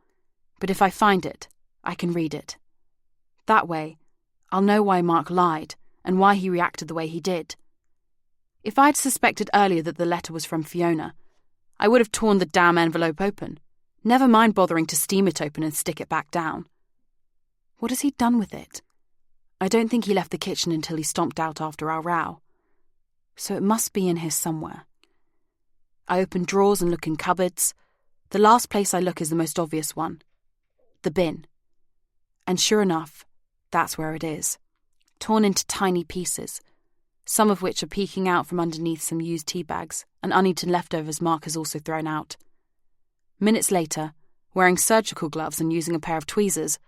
but if I find it, I can read it. That way, I'll know why Mark lied and why he reacted the way he did. If I'd suspected earlier that the letter was from Fiona, I would have torn the damn envelope open, never mind bothering to steam it open and stick it back down. What has he done with it? I don't think he left the kitchen until he stomped out after our row. So it must be in here somewhere. I open drawers and look in cupboards. The last place I look is the most obvious one. The bin. And sure enough, that's where it is. Torn into tiny pieces, some of which are peeking out from underneath some used tea bags and uneaten leftovers Mark has also thrown out. Minutes later, wearing surgical gloves and using a pair of tweezers,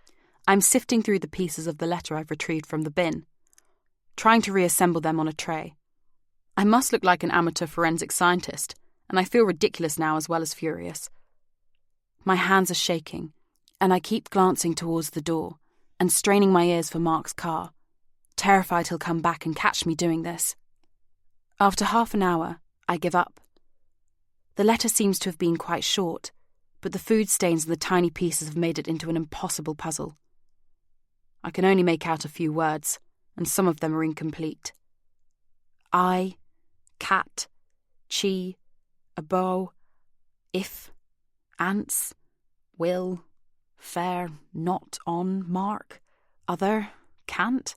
I'm sifting through the pieces of the letter I've retrieved from the bin, trying to reassemble them on a tray. I must look like an amateur forensic scientist, and I feel ridiculous now as well as furious. My hands are shaking, and I keep glancing towards the door and straining my ears for Mark's car, terrified he'll come back and catch me doing this. After half an hour, I give up. The letter seems to have been quite short, but the food stains and the tiny pieces have made it into an impossible puzzle. I can only make out a few words, and some of them are incomplete. I, cat, chi, abo, if, ants, will, fair, not on, mark, other, can't.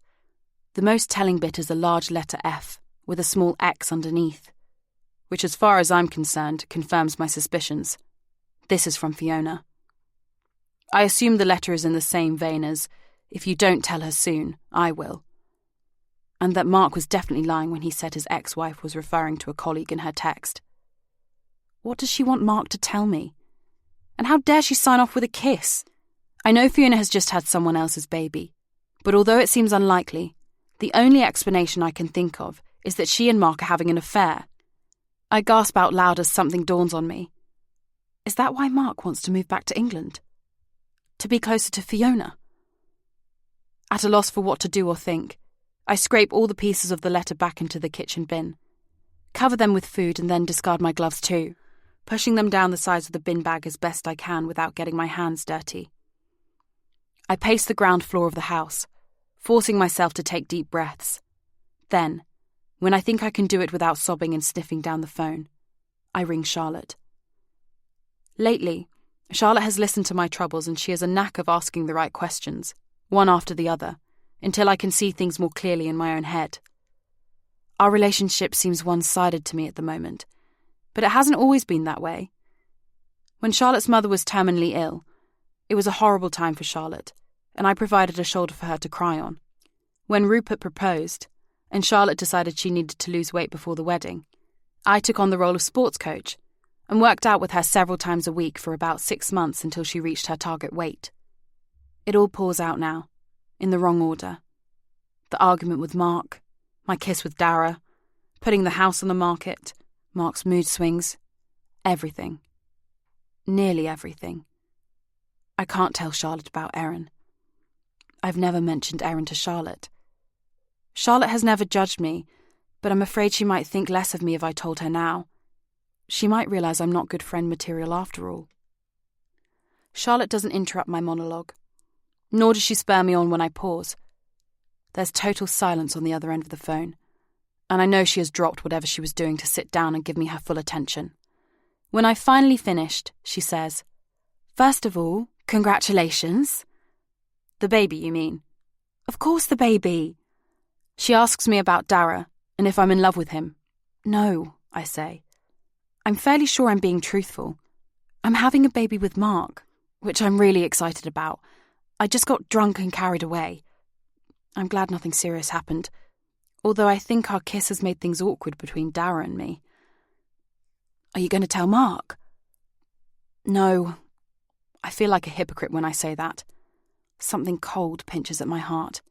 The most telling bit is a large letter F with a small X underneath, which as far as I'm concerned confirms my suspicions. This is from Fiona. I assume the letter is in the same vein as, if you don't tell her soon, I will. And that Mark was definitely lying when he said his ex-wife was referring to a colleague in her text. What does she want Mark to tell me? And how dare she sign off with a kiss? I know Fiona has just had someone else's baby, but although it seems unlikely, the only explanation I can think of is that she and Mark are having an affair. I gasp out loud as something dawns on me. Is that why Mark wants to move back to England? To be closer to Fiona? At a loss for what to do or think, I scrape all the pieces of the letter back into the kitchen bin, cover them with food and then discard my gloves too, pushing them down the sides of the bin bag as best I can without getting my hands dirty. I pace the ground floor of the house, forcing myself to take deep breaths. Then, when I think I can do it without sobbing and sniffing down the phone, I ring Charlotte. Lately, Charlotte has listened to my troubles and she has a knack of asking the right questions, one after the other, until I can see things more clearly in my own head. Our relationship seems one-sided to me at the moment, but it hasn't always been that way. When Charlotte's mother was terminally ill, it was a horrible time for Charlotte, and I provided a shoulder for her to cry on. When Rupert proposed, and Charlotte decided she needed to lose weight before the wedding, I took on the role of sports coach and worked out with her several times a week for about 6 months until she reached her target weight. It all pours out now, in the wrong order. The argument with Mark, my kiss with Dara, putting the house on the market, Mark's mood swings, everything. Nearly everything. I can't tell Charlotte about Erin. I've never mentioned Erin to Charlotte. Charlotte has never judged me, but I'm afraid she might think less of me if I told her now. She might realise I'm not good friend material after all. Charlotte doesn't interrupt my monologue, nor does she spur me on when I pause. There's total silence on the other end of the phone, and I know she has dropped whatever she was doing to sit down and give me her full attention. When I've finally finished, she says, "First of all, congratulations." "The baby, you mean?" "Of course the baby." She asks me about Dara, and if I'm in love with him. "No," I say. "I'm fairly sure I'm being truthful. I'm having a baby with Mark, which I'm really excited about. I just got drunk and carried away. I'm glad nothing serious happened, although I think our kiss has made things awkward between Dara and me. Are you going to tell Mark? No. I feel like a hypocrite when I say that. Something cold pinches at my heart.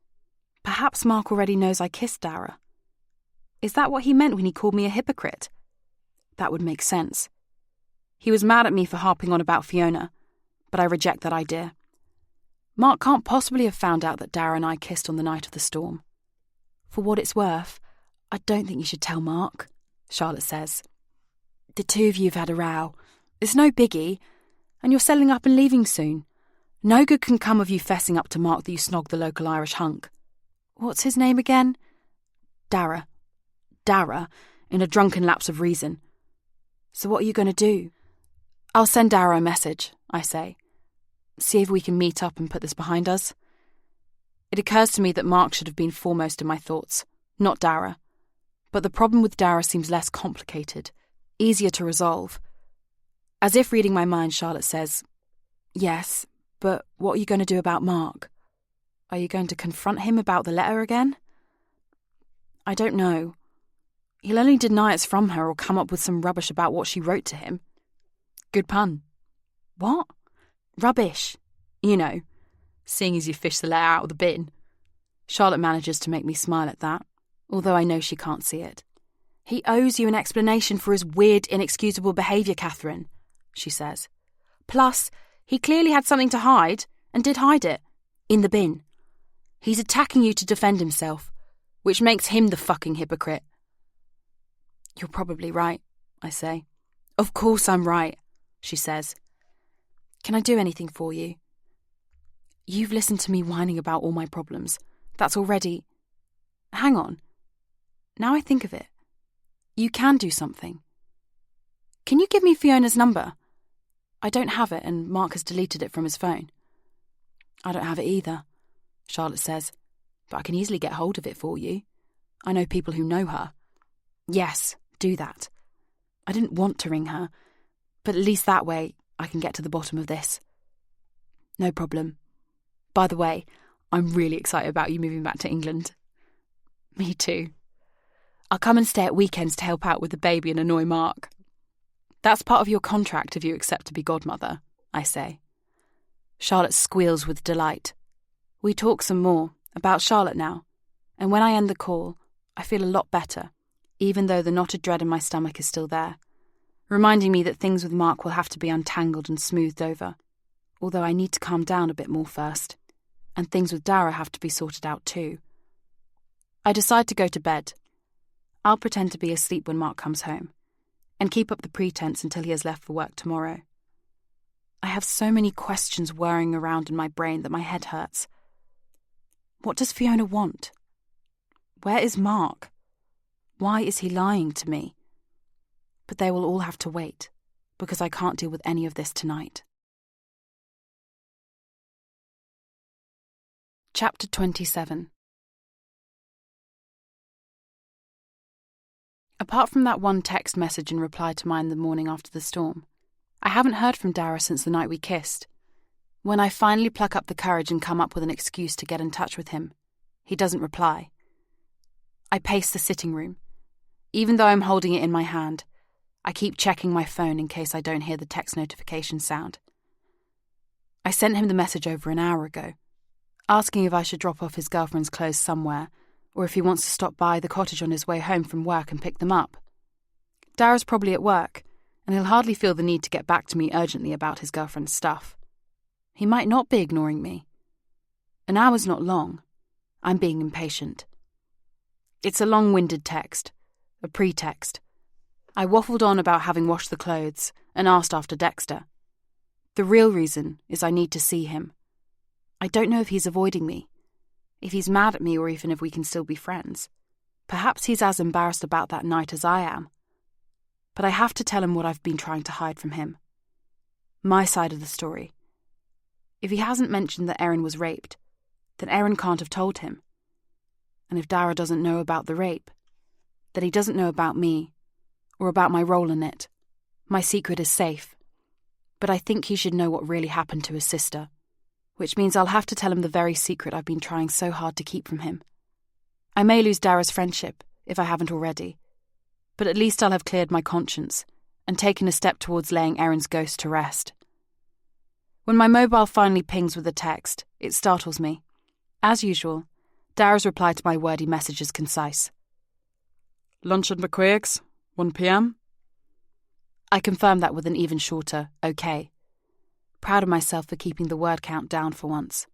Perhaps Mark already knows I kissed Dara. Is that what he meant when he called me a hypocrite? That would make sense. He was mad at me for harping on about Fiona, but I reject that idea. Mark can't possibly have found out that Dara and I kissed on the night of the storm. For what it's worth, I don't think you should tell Mark, Charlotte says. The two of you have had a row. It's no biggie, and you're selling up and leaving soon. No good can come of you fessing up to Mark that you snogged the local Irish hunk. What's his name again? Dara. Dara, in a drunken lapse of reason. So what are you going to do? I'll send Dara a message, I say. See if we can meet up and put this behind us. It occurs to me that Mark should have been foremost in my thoughts, not Dara. But the problem with Dara seems less complicated, easier to resolve. As if reading my mind, Charlotte says, Yes, but what are you going to do about Mark? Are you going to confront him about the letter again? I don't know. He'll only deny it's from her or come up with some rubbish about what she wrote to him. Good pun. What? Rubbish. You know, seeing as you fish the letter out of the bin. Charlotte manages to make me smile at that, although I know she can't see it. He owes you an explanation for his weird, inexcusable behaviour, Catherine, she says. Plus, he clearly had something to hide, and did hide it. In the bin. He's attacking you to defend himself, which makes him the fucking hypocrite. You're probably right, I say. Of course I'm right, she says. Can I do anything for you? You've listened to me whining about all my problems. That's already... Hang on. Now I think of it. You can do something. Can you give me Fiona's number? I don't have it, and Mark has deleted it from his phone. I don't have it either, Charlotte says, but I can easily get hold of it for you. I know people who know her. Yes, do that. I didn't want to ring her, but at least that way I can get to the bottom of this. No problem. By the way, I'm really excited about you moving back to England. Me too. I'll come and stay at weekends to help out with the baby and annoy Mark. That's part of your contract if you accept to be godmother, I say. Charlotte squeals with delight. We talk some more, about Charlotte now, and when I end the call, I feel a lot better, even though the knotted dread in my stomach is still there, reminding me that things with Mark will have to be untangled and smoothed over, although I need to calm down a bit more first, and things with Dara have to be sorted out too. I decide to go to bed. I'll pretend to be asleep when Mark comes home, and keep up the pretense until he has left for work tomorrow. I have so many questions whirring around in my brain that my head hurts. What does Fiona want? Where is Mark? Why is he lying to me? But they will all have to wait, because I can't deal with any of this tonight. Chapter 27. Apart from that one text message in reply to mine the morning after the storm, I haven't heard from Dara since the night we kissed. When I finally pluck up the courage and come up with an excuse to get in touch with him, he doesn't reply. I pace the sitting room. Even though I'm holding it in my hand, I keep checking my phone in case I don't hear the text notification sound. I sent him the message over an hour ago, asking if I should drop off his girlfriend's clothes somewhere, or if he wants to stop by the cottage on his way home from work and pick them up. Dara's probably at work, and he'll hardly feel the need to get back to me urgently about his girlfriend's stuff. He might not be ignoring me. An hour's not long. I'm being impatient. It's a long-winded text, a pretext. I waffled on about having washed the clothes and asked after Dexter. The real reason is I need to see him. I don't know if he's avoiding me, if he's mad at me, or even if we can still be friends. Perhaps he's as embarrassed about that night as I am. But I have to tell him what I've been trying to hide from him. My side of the story. If he hasn't mentioned that Erin was raped, then Erin can't have told him. And if Dara doesn't know about the rape, then he doesn't know about me, or about my role in it. My secret is safe. but I think he should know what really happened to his sister, which means I'll have to tell him the very secret I've been trying so hard to keep from him. I may lose Dara's friendship, if I haven't already, but at least I'll have cleared my conscience and taken a step towards laying Erin's ghost to rest. When my mobile finally pings with a text, it startles me. As usual, Dara's reply to my wordy message is concise. Lunch at McQuaig's, 1 p.m? I confirm that with an even shorter okay. Proud of myself for keeping the word count down for once.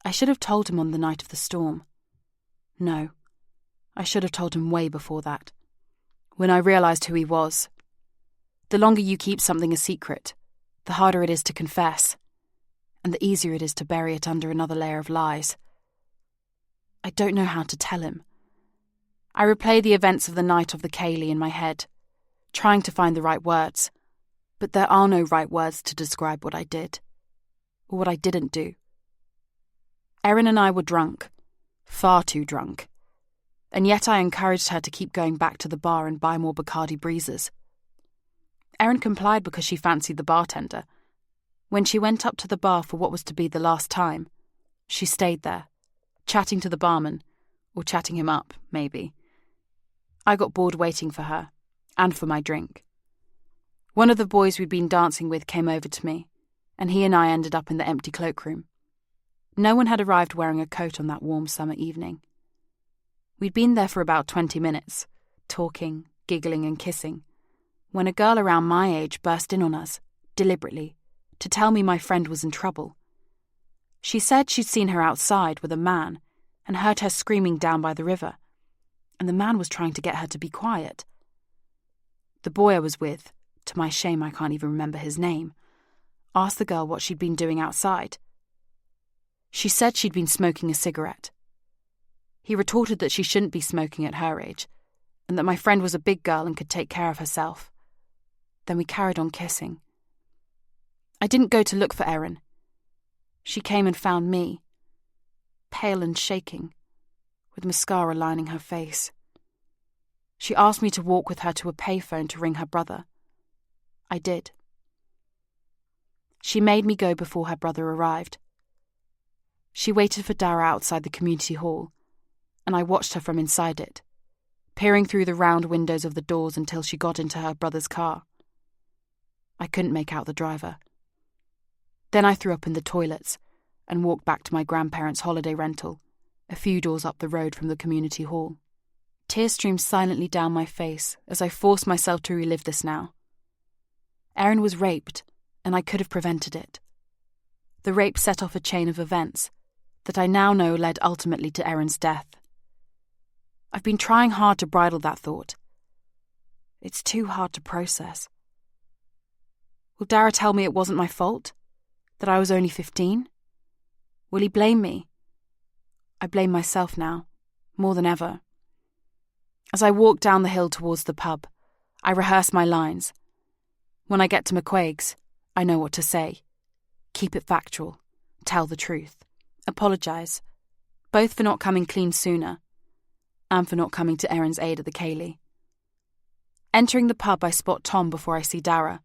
I should have told him on the night of the storm. No, I should have told him way before that, when I realised who he was. The longer you keep something a secret, the harder it is to confess, and the easier it is to bury it under another layer of lies. I don't know how to tell him. I replay the events of the night of the Cayley in my head, trying to find the right words, but there are no right words to describe what I did, or what I didn't do. Erin and I were drunk, far too drunk, and yet I encouraged her to keep going back to the bar and buy more Bacardi breezes. Erin complied because she fancied the bartender. When she went up to the bar for what was to be the last time, she stayed there, chatting to the barman, or chatting him up, maybe. I got bored waiting for her, and for my drink. One of the boys we'd been dancing with came over to me, and he and I ended up in the empty cloakroom. No one had arrived wearing a coat on that warm summer evening. We'd been there for about 20 minutes, talking, giggling and kissing, when a girl around my age burst in on us, deliberately, to tell me my friend was in trouble. She said she'd seen her outside with a man and heard her screaming down by the river, and the man was trying to get her to be quiet. The boy I was with, to my shame I can't even remember his name, asked the girl what she'd been doing outside. She said she'd been smoking a cigarette. He retorted that she shouldn't be smoking at her age, and that my friend was a big girl and could take care of herself. Then we carried on kissing. I didn't go to look for Erin. She came and found me, pale and shaking, with mascara lining her face. She asked me to walk with her to a payphone to ring her brother. I did. She made me go before her brother arrived. She waited for Dara outside the community hall, and I watched her from inside it, peering through the round windows of the doors until she got into her brother's car. I couldn't make out the driver. Then I threw up in the toilets and walked back to my grandparents' holiday rental, a few doors up the road from the community hall. Tears streamed silently down my face as I forced myself to relive this now. Erin was raped, and I could have prevented it. The rape set off a chain of events that I now know led ultimately to Erin's death. I've been trying hard to bridle that thought. It's too hard to process. Will Dara tell me it wasn't my fault? That I was only 15? Will he blame me? I blame myself now, more than ever. As I walk down the hill towards the pub, I rehearse my lines. When I get to McQuaig's, I know what to say. Keep it factual. Tell the truth. Apologise, both for not coming clean sooner, and for not coming to Erin's aid at the Cayley. Entering the pub, I spot Tom before I see Dara.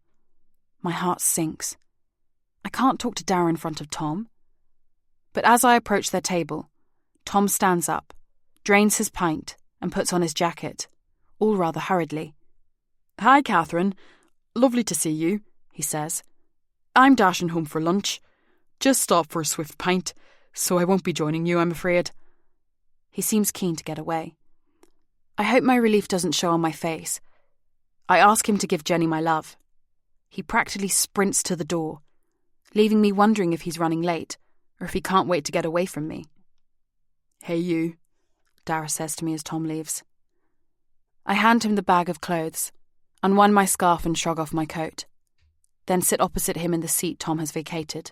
My heart sinks. I can't talk to Dara in front of Tom. But as I approach their table, Tom stands up, drains his pint, and puts on his jacket, all rather hurriedly. "Hi, Catherine. Lovely to see you," he says. "I'm dashing home for lunch. Just stopped for a swift pint, so I won't be joining you, I'm afraid." He seems keen to get away. I hope my relief doesn't show on my face. I ask him to give Jenny my love. He practically sprints to the door, leaving me wondering if he's running late, or if he can't wait to get away from me. "Hey, you," Dara says to me as Tom leaves. I hand him the bag of clothes, unwind my scarf and shrug off my coat, then sit opposite him in the seat Tom has vacated.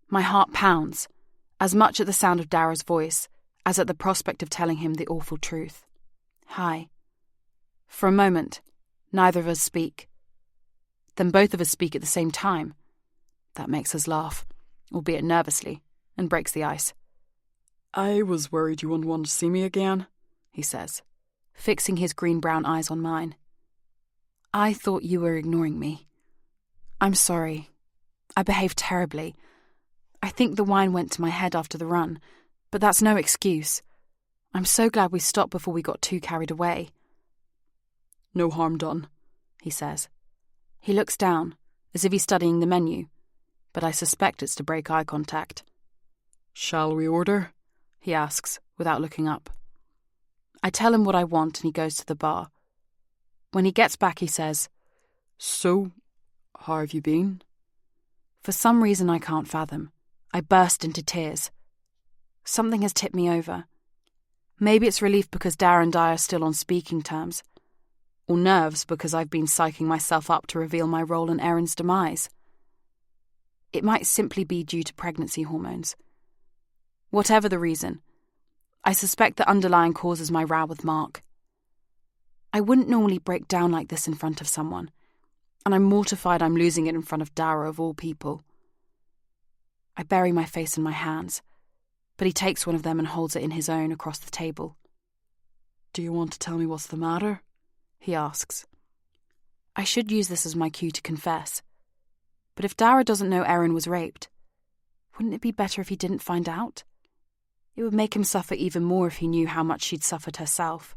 My heart pounds, as much at the sound of Dara's voice as at the prospect of telling him the awful truth. Hi. For a moment, neither of us speak. Then both of us speak at the same time. That makes us laugh, albeit nervously, and breaks the ice. "I was worried you wouldn't want to see me again," he says, fixing his green-brown eyes on mine. I thought you were ignoring me. I'm sorry. I behaved terribly. I think the wine went to my head after the run, but that's no excuse. I'm so glad we stopped before we got too carried away. No harm done, he says. He looks down, as if he's studying the menu, but I suspect it's to break eye contact. Shall we order? He asks, without looking up. I tell him what I want and he goes to the bar. When he gets back, he says, So, how have you been? For some reason I can't fathom, I burst into tears. Something has tipped me over. Maybe it's relief because Dara and I are still on speaking terms, or nerves because I've been psyching myself up to reveal my role in Erin's demise. It might simply be due to pregnancy hormones. Whatever the reason, I suspect the underlying cause is my row with Mark. I wouldn't normally break down like this in front of someone, and I'm mortified I'm losing it in front of Dara of all people. I bury my face in my hands, but he takes one of them and holds it in his own across the table. Do you want to tell me what's the matter? He asks. I should use this as my cue to confess, but if Dara doesn't know Erin was raped, wouldn't it be better if he didn't find out? It would make him suffer even more if he knew how much she'd suffered herself.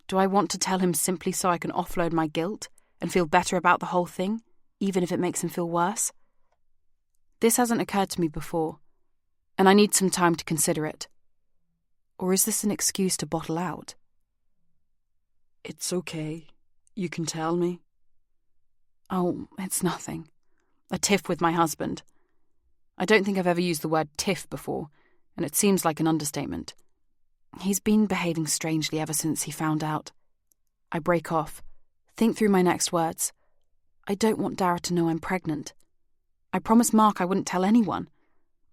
Do I want to tell him simply so I can offload my guilt and feel better about the whole thing, even if it makes him feel worse? This hasn't occurred to me before, and I need some time to consider it. Or is this an excuse to bottle out? It's okay. You can tell me. Oh, it's nothing. A tiff with my husband. I don't think I've ever used the word tiff before, and it seems like an understatement. He's been behaving strangely ever since he found out. I break off, think through my next words. I don't want Dara to know I'm pregnant. I promised Mark I wouldn't tell anyone,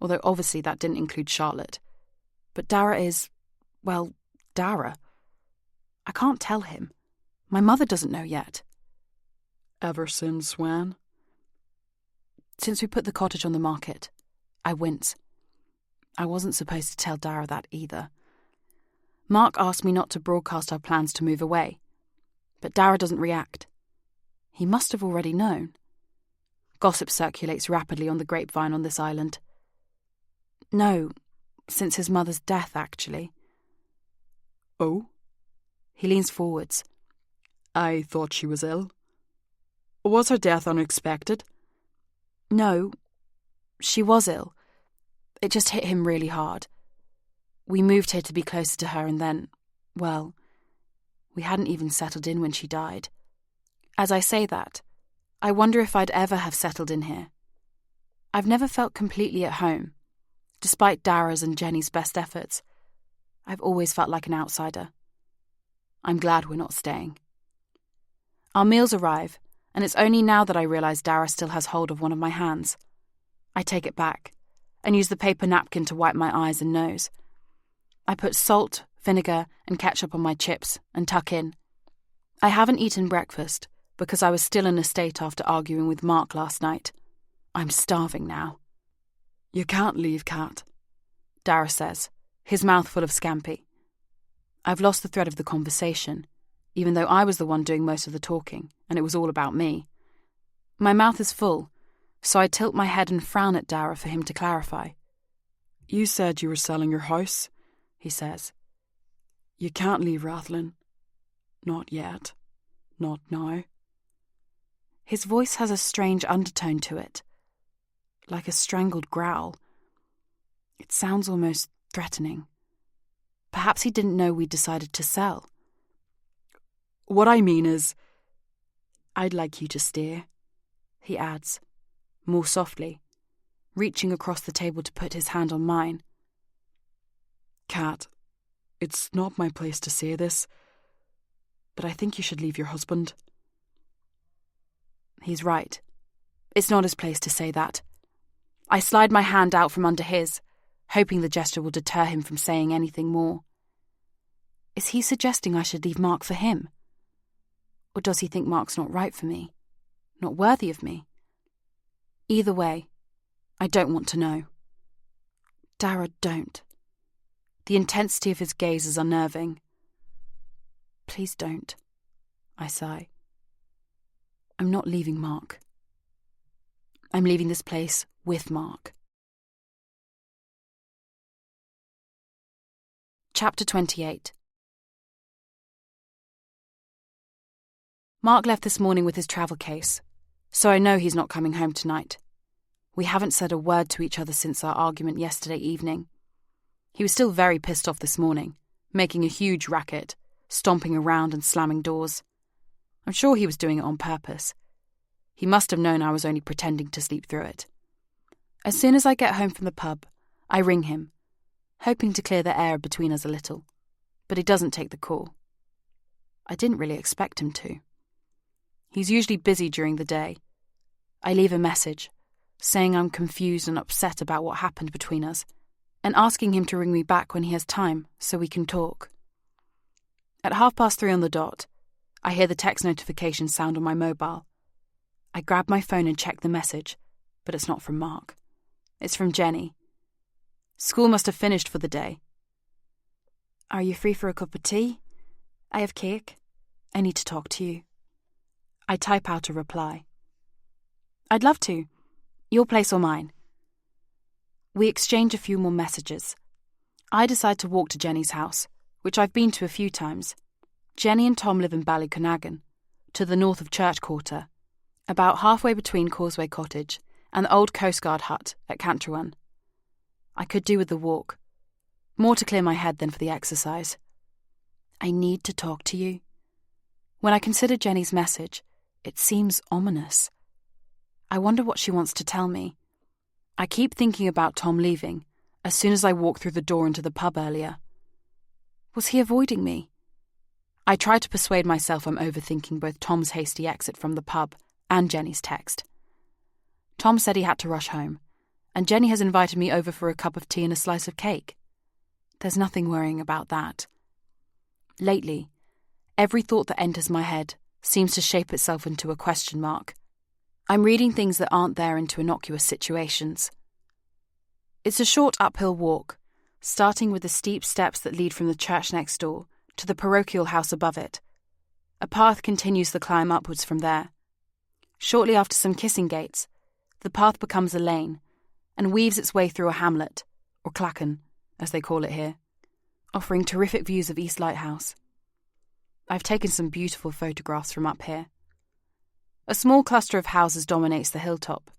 although obviously that didn't include Charlotte. But Dara is, well, Dara. I can't tell him. My mother doesn't know yet. Ever since when? Since we put the cottage on the market. I wince. I wasn't supposed to tell Dara that either. Mark asked me not to broadcast our plans to move away, but Dara doesn't react. He must have already known. Gossip circulates rapidly on the grapevine on this island. No, since his mother's death, actually. Oh? He leans forwards. I thought she was ill. Was her death unexpected? No, she was ill. It just hit him really hard. We moved here to be closer to her and then, well, we hadn't even settled in when she died. As I say that, I wonder if I'd ever have settled in here. I've never felt completely at home. Despite Dara's and Jenny's best efforts, I've always felt like an outsider. I'm glad we're not staying. Our meals arrive, and it's only now that I realise Dara still has hold of one of my hands. I take it back, and use the paper napkin to wipe my eyes and nose. I put salt, vinegar, and ketchup on my chips and tuck in. I haven't eaten breakfast because I was still in a state after arguing with Mark last night. I'm starving now. You can't leave, Kat, Dara says, his mouth full of scampi. I've lost the thread of the conversation, even though I was the one doing most of the talking, and it was all about me. My mouth is full, so I tilt my head and frown at Dara for him to clarify. You said you were selling your house, he says. You can't leave Rathlin. Not yet. Not now. His voice has a strange undertone to it, like a strangled growl. It sounds almost threatening. Perhaps he didn't know we'd decided to sell. What I mean is, I'd like you to stay, he adds, more softly, reaching across the table to put his hand on mine. Kat, it's not my place to say this, but I think you should leave your husband. He's right. It's not his place to say that. I slide my hand out from under his, hoping the gesture will deter him from saying anything more. Is he suggesting I should leave Mark for him? Or does he think Mark's not right for me? Not worthy of me? Either way, I don't want to know. Dara, don't. The intensity of his gaze is unnerving. Please don't, I sigh. I'm not leaving Mark. I'm leaving this place with Mark. Chapter 28. Mark left this morning with his travel case, so I know he's not coming home tonight. We haven't said a word to each other since our argument yesterday evening. He was still very pissed off this morning, making a huge racket, stomping around and slamming doors. I'm sure he was doing it on purpose. He must have known I was only pretending to sleep through it. As soon as I get home from the pub, I ring him, hoping to clear the air between us a little, but he doesn't take the call. I didn't really expect him to. He's usually busy during the day. I leave a message, saying I'm confused and upset about what happened between us, and asking him to ring me back when he has time so we can talk. At 3:30 on the dot, I hear the text notification sound on my mobile. I grab my phone and check the message, but it's not from Mark. It's from Jenny. School must have finished for the day. Are you free for a cup of tea? I have cake. I need to talk to you. I type out a reply. I'd love to. Your place or mine? We exchange a few more messages. I decide to walk to Jenny's house, which I've been to a few times. Jenny and Tom live in Ballyconaghan, to the north of Church Quarter, about halfway between Causeway Cottage and the old Coast Guard hut at Cantruan. I could do with the walk. More to clear my head than for the exercise. I need to talk to you. When I consider Jenny's message, it seems ominous. I wonder what she wants to tell me. I keep thinking about Tom leaving as soon as I walk through the door into the pub earlier. Was he avoiding me? I try to persuade myself I'm overthinking both Tom's hasty exit from the pub and Jenny's text. Tom said he had to rush home, and Jenny has invited me over for a cup of tea and a slice of cake. There's nothing worrying about that. Lately, every thought that enters my head seems to shape itself into a question mark. I'm reading things that aren't there into innocuous situations. It's a short uphill walk, starting with the steep steps that lead from the church next door to the parochial house above it. A path continues the climb upwards from there. Shortly after some kissing gates, the path becomes a lane and weaves its way through a hamlet, or clachan, as they call it here, offering terrific views of East Lighthouse. I've taken some beautiful photographs from up here. A small cluster of houses dominates the hilltop.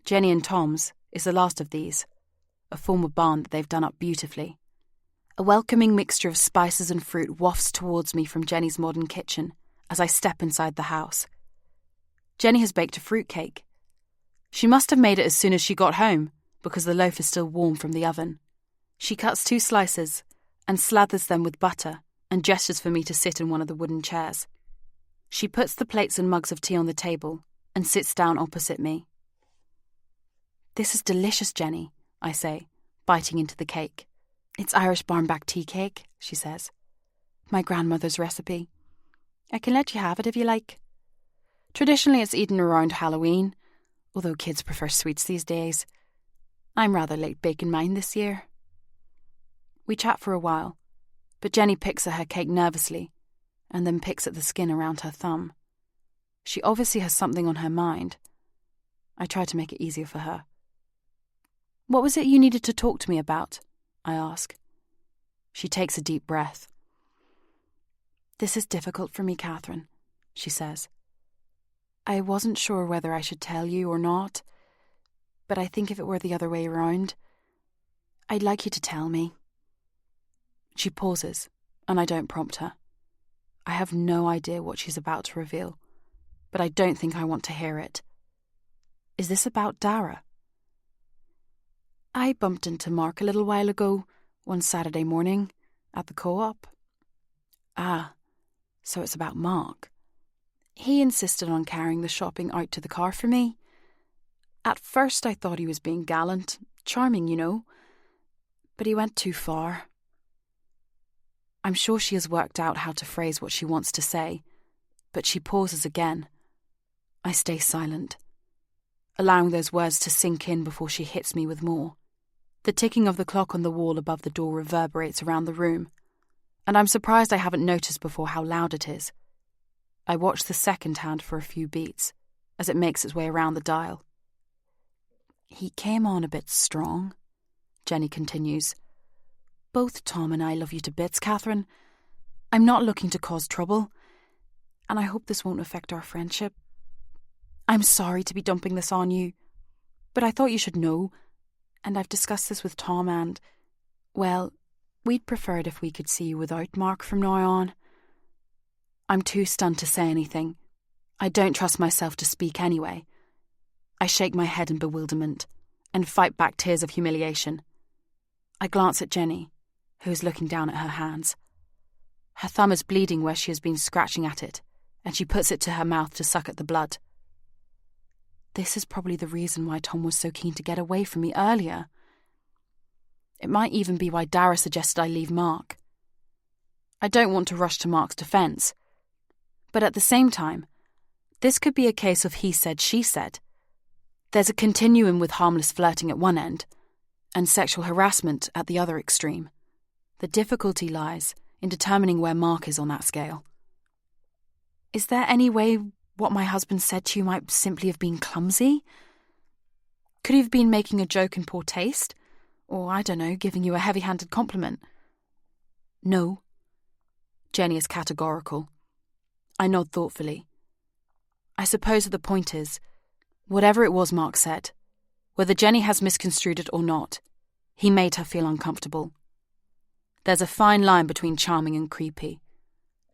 Jenny and Tom's is the last of these, a former barn that they've done up beautifully. A welcoming mixture of spices and fruit wafts towards me from Jenny's modern kitchen as I step inside the house. Jenny has baked a fruit cake. She must have made it as soon as she got home, because the loaf is still warm from the oven. She cuts 2 slices and slathers them with butter and gestures for me to sit in one of the wooden chairs. She puts the plates and mugs of tea on the table and sits down opposite me. "This is delicious, Jenny," I say, biting into the cake. "It's Irish barnback tea cake," she says. "My grandmother's recipe. I can let you have it if you like. Traditionally it's eaten around Halloween, although kids prefer sweets these days. I'm rather late baking mine this year." We chat for a while, but Jenny picks at her cake nervously and then picks at the skin around her thumb. She obviously has something on her mind. I try to make it easier for her. "What was it you needed to talk to me about?" I ask. She takes a deep breath. "This is difficult for me, Catherine," she says. "I wasn't sure whether I should tell you or not, but I think if it were the other way around, I'd like you to tell me." She pauses, and I don't prompt her. I have no idea what she's about to reveal, but I don't think I want to hear it. Is this about Dara? "I bumped into Mark a little while ago, one Saturday morning, at the co-op." "Ah, so it's about Mark." "He insisted on carrying the shopping out to the car for me. At first I thought he was being gallant, charming, you know, but he went too far." I'm sure she has worked out how to phrase what she wants to say, but she pauses again. I stay silent, allowing those words to sink in before she hits me with more. The ticking of the clock on the wall above the door reverberates around the room, and I'm surprised I haven't noticed before how loud it is. I watch the second hand for a few beats as it makes its way around the dial. He came on a bit strong, Jenny continues. Both Tom and I love you to bits, Catherine. I'm not looking to cause trouble, and I hope this won't affect our friendship. I'm sorry to be dumping this on you, but I thought you should know, and I've discussed this with Tom and, well, we'd prefer it if we could see you without Mark from now on. I'm too stunned to say anything. I don't trust myself to speak anyway. I shake my head in bewilderment and fight back tears of humiliation. I glance at Jenny, who is looking down at her hands. Her thumb is bleeding where she has been scratching at it, and she puts it to her mouth to suck at the blood. This is probably the reason why Tom was so keen to get away from me earlier. It might even be why Dara suggested I leave Mark. I don't want to rush to Mark's defence, but at the same time, this could be a case of he said, she said. There's a continuum with harmless flirting at one end, and sexual harassment at the other extreme. The difficulty lies in determining where Mark is on that scale. Is there any way what my husband said to you might simply have been clumsy? Could he have been making a joke in poor taste? Or, I don't know, giving you a heavy-handed compliment? No. Jenny is categorical. I nod thoughtfully. I suppose that the point is, whatever it was Mark said, whether Jenny has misconstrued it or not, he made her feel uncomfortable. There's a fine line between charming and creepy,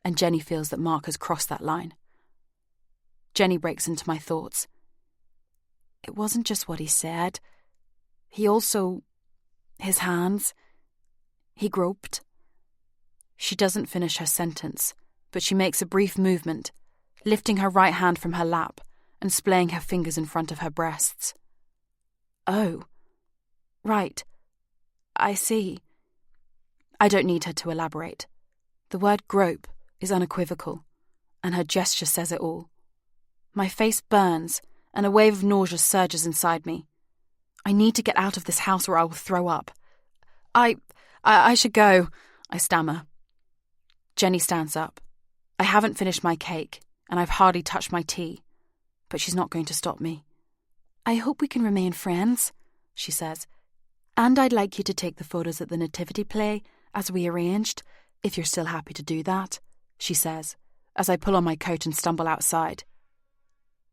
and Jenny feels that Mark has crossed that line. Jenny breaks into my thoughts. It wasn't just what he said. He also... his hands. He groped. She doesn't finish her sentence, but she makes a brief movement, lifting her right hand from her lap and splaying her fingers in front of her breasts. Oh. Right. I see. I don't need her to elaborate. The word grope is unequivocal, and her gesture says it all. My face burns, and a wave of nausea surges inside me. I need to get out of this house or I will throw up. I should go, I stammer. Jenny stands up. I haven't finished my cake, and I've hardly touched my tea, but she's not going to stop me. I hope we can remain friends, she says, and I'd like you to take the photos at the nativity play, as we arranged, if you're still happy to do that, she says, as I pull on my coat and stumble outside.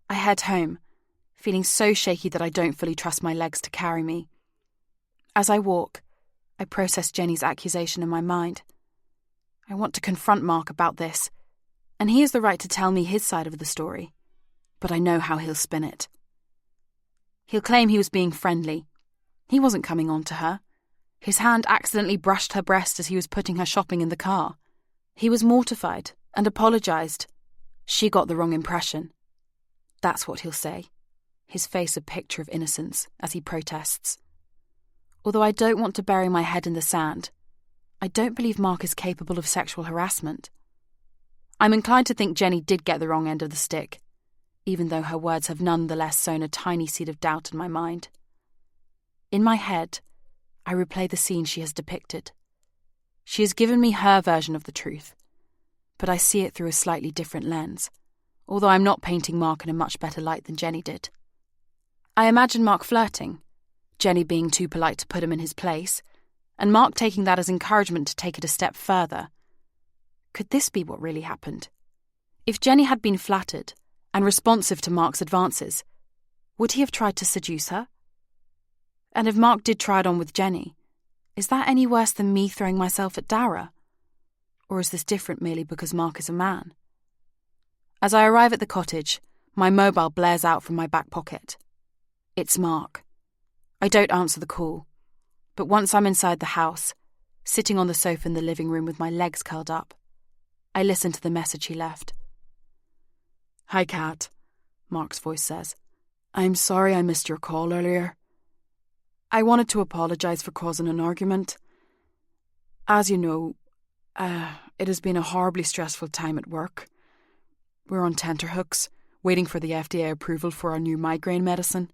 I head home, feeling so shaky that I don't fully trust my legs to carry me. As I walk, I process Jenny's accusation in my mind. I want to confront Mark about this, and he has the right to tell me his side of the story, but I know how he'll spin it. He'll claim he was being friendly. He wasn't coming on to her. His hand accidentally brushed her breast as he was putting her shopping in the car. He was mortified and apologised. She got the wrong impression. That's what he'll say, his face a picture of innocence as he protests. Although I don't want to bury my head in the sand, I don't believe Mark is capable of sexual harassment. I'm inclined to think Jenny did get the wrong end of the stick, even though her words have nonetheless sown a tiny seed of doubt in my mind. In my head, I replay the scene she has depicted. She has given me her version of the truth, but I see it through a slightly different lens, although I'm not painting Mark in a much better light than Jenny did. I imagine Mark flirting, Jenny being too polite to put him in his place, and Mark taking that as encouragement to take it a step further. Could this be what really happened? If Jenny had been flattered and responsive to Mark's advances, would he have tried to seduce her? And if Mark did try it on with Jenny, is that any worse than me throwing myself at Dara? Or is this different merely because Mark is a man? As I arrive at the cottage, my mobile blares out from my back pocket. It's Mark. I don't answer the call, but once I'm inside the house, sitting on the sofa in the living room with my legs curled up, I listen to the message he left. "Hi, Kat," Mark's voice says. "I'm sorry I missed your call earlier. I wanted to apologise for causing an argument. As you know, it has been a horribly stressful time at work. We're on tenterhooks, waiting for the FDA approval for our new migraine medicine.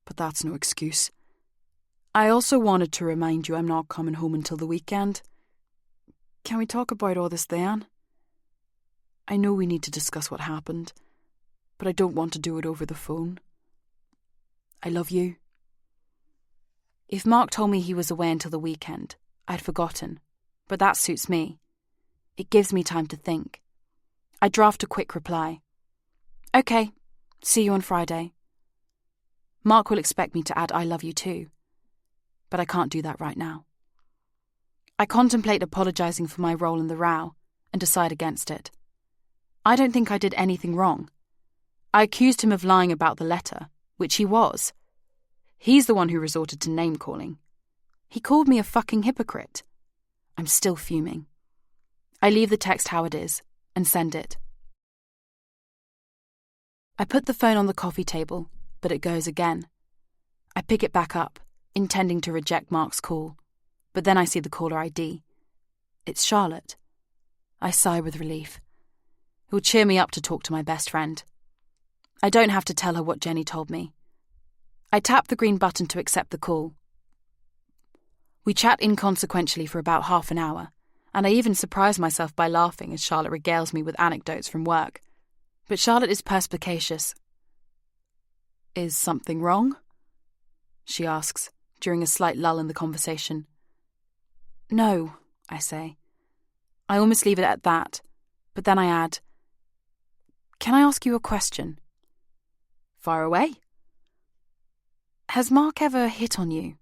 But that's no excuse. I also wanted to remind you I'm not coming home until the weekend. Can we talk about all this then? I know we need to discuss what happened, but I don't want to do it over the phone. I love you, If Mark told me he was away until the weekend, I'd forgotten, but that suits me. It gives me time to think. I draft a quick reply. Okay, see you on Friday. Mark will expect me to add I love you too, but I can't do that right now. I contemplate apologising for my role in the row and decide against it. I don't think I did anything wrong. I accused him of lying about the letter, which he was. He's the one who resorted to name-calling. He called me a fucking hypocrite. I'm still fuming. I leave the text how it is and send it. I put the phone on the coffee table, but it goes again. I pick it back up, intending to reject Mark's call, but then I see the caller ID. It's Charlotte. I sigh with relief. It will cheer me up to talk to my best friend. I don't have to tell her what Jenny told me. I tap the green button to accept the call. We chat inconsequentially for about half an hour, and I even surprise myself by laughing as Charlotte regales me with anecdotes from work. But Charlotte is perspicacious. Is something wrong? She asks, during a slight lull in the conversation. No, I say. I almost leave it at that, but then I add, can I ask you a question? Fire away. Has Mark ever hit on you?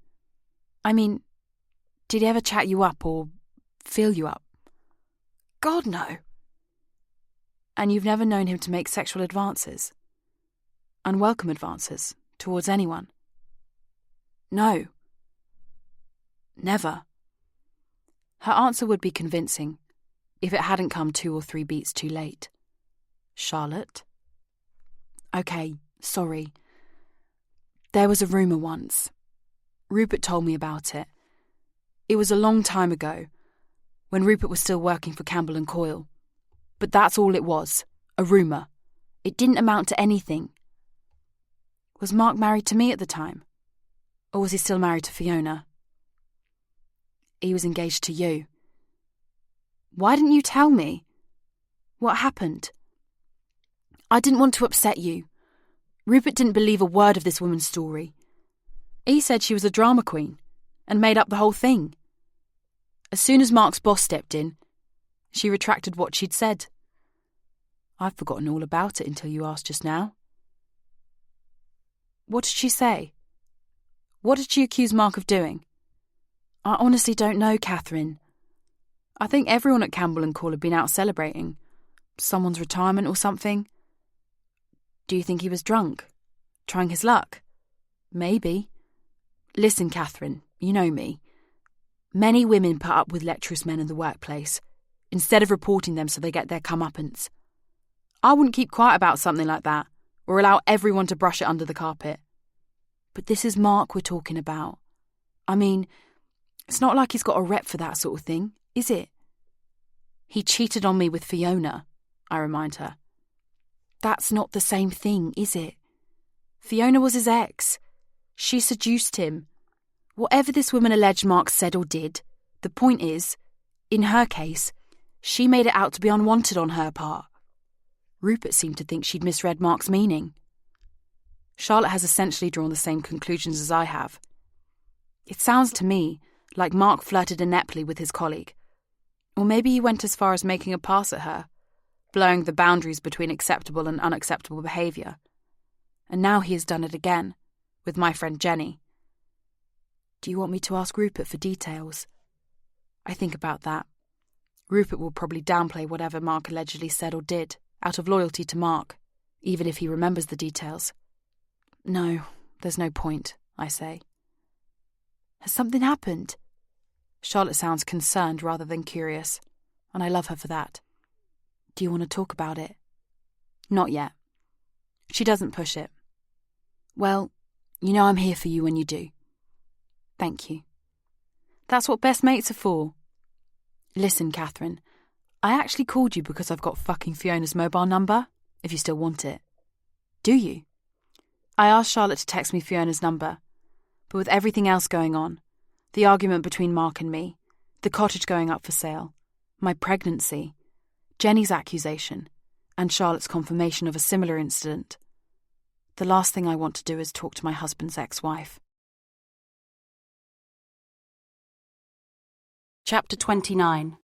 I mean, did he ever chat you up or feel you up? God, no. And you've never known him to make sexual advances? Unwelcome advances towards anyone? No. Never. Her answer would be convincing if it hadn't come 2 or 3 beats too late. Charlotte? Okay, sorry. There was a rumour once. Rupert told me about it. It was a long time ago, when Rupert was still working for Campbell and Coyle. But that's all it was, a rumour. It didn't amount to anything. Was Mark married to me at the time? Or was he still married to Fiona? He was engaged to you. Why didn't you tell me? What happened? I didn't want to upset you. Rupert didn't believe a word of this woman's story. He said she was a drama queen and made up the whole thing. As soon as Mark's boss stepped in, she retracted what she'd said. I've forgotten all about it until you asked just now. What did she say? What did she accuse Mark of doing? I honestly don't know, Catherine. I think everyone at Campbell and Coyle had been out celebrating. Someone's retirement or something. Do you think he was drunk? Trying his luck? Maybe. Listen, Catherine, you know me. Many women put up with lecherous men in the workplace, instead of reporting them so they get their comeuppance. I wouldn't keep quiet about something like that, or allow everyone to brush it under the carpet. But this is Mark we're talking about. I mean, it's not like he's got a rep for that sort of thing, is it? He cheated on me with Fiona, I remind her. That's not the same thing, is it? Fiona was his ex. She seduced him. Whatever this woman alleged Mark said or did, the point is, in her case, she made it out to be unwanted on her part. Rupert seemed to think she'd misread Mark's meaning. Charlotte has essentially drawn the same conclusions as I have. It sounds to me like Mark flirted ineptly with his colleague. Or maybe he went as far as making a pass at her, blurring the boundaries between acceptable and unacceptable behaviour. And now he has done it again, with my friend Jenny. Do you want me to ask Rupert for details? I think about that. Rupert will probably downplay whatever Mark allegedly said or did, out of loyalty to Mark, even if he remembers the details. No, there's no point, I say. Has something happened? Charlotte sounds concerned rather than curious, and I love her for that. Do you want to talk about it? Not yet. She doesn't push it. Well, you know I'm here for you when you do. Thank you. That's what best mates are for. Listen, Catherine, I actually called you because I've got fucking Fiona's mobile number, if you still want it. Do you? I asked Charlotte to text me Fiona's number, but with everything else going on, the argument between Mark and me, the cottage going up for sale, my pregnancy, Jenny's accusation, and Charlotte's confirmation of a similar incident, the last thing I want to do is talk to my husband's ex-wife. Chapter 29.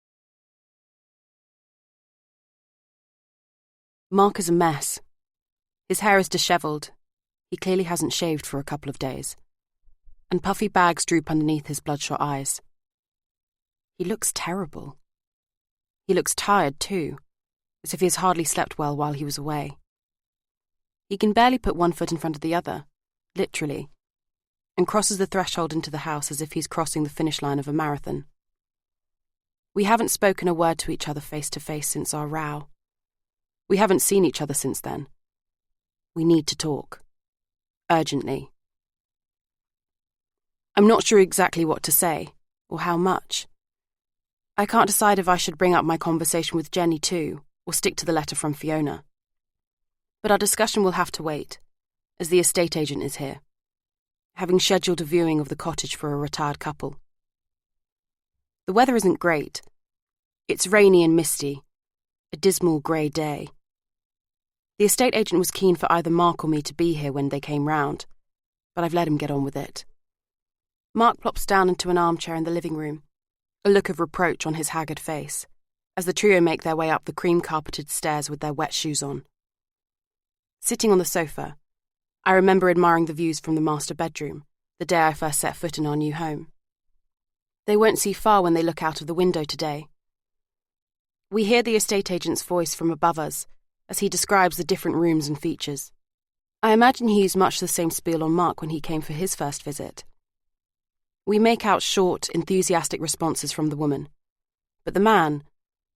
Mark is a mess. His hair is dishevelled. He clearly hasn't shaved for a couple of days. And puffy bags droop underneath his bloodshot eyes. He looks terrible. He looks tired too, as if he has hardly slept well while he was away. He can barely put one foot in front of the other, literally, and crosses the threshold into the house as if he's crossing the finish line of a marathon. We haven't spoken a word to each other face to face since our row. We haven't seen each other since then. We need to talk. Urgently. I'm not sure exactly what to say, or how much. I can't decide if I should bring up my conversation with Jenny too, or stick to the letter from Fiona. But our discussion will have to wait, as the estate agent is here, having scheduled a viewing of the cottage for a retired couple. The weather isn't great. It's rainy and misty, a dismal grey day. The estate agent was keen for either Mark or me to be here when they came round, but I've let him get on with it. Mark plops down into an armchair in the living room, a look of reproach on his haggard face, as the trio make their way up the cream-carpeted stairs with their wet shoes on. Sitting on the sofa, I remember admiring the views from the master bedroom, the day I first set foot in our new home. They won't see far when they look out of the window today. We hear the estate agent's voice from above us as he describes the different rooms and features. I imagine he used much the same spiel on Mark when he came for his first visit. We make out short, enthusiastic responses from the woman, but the man,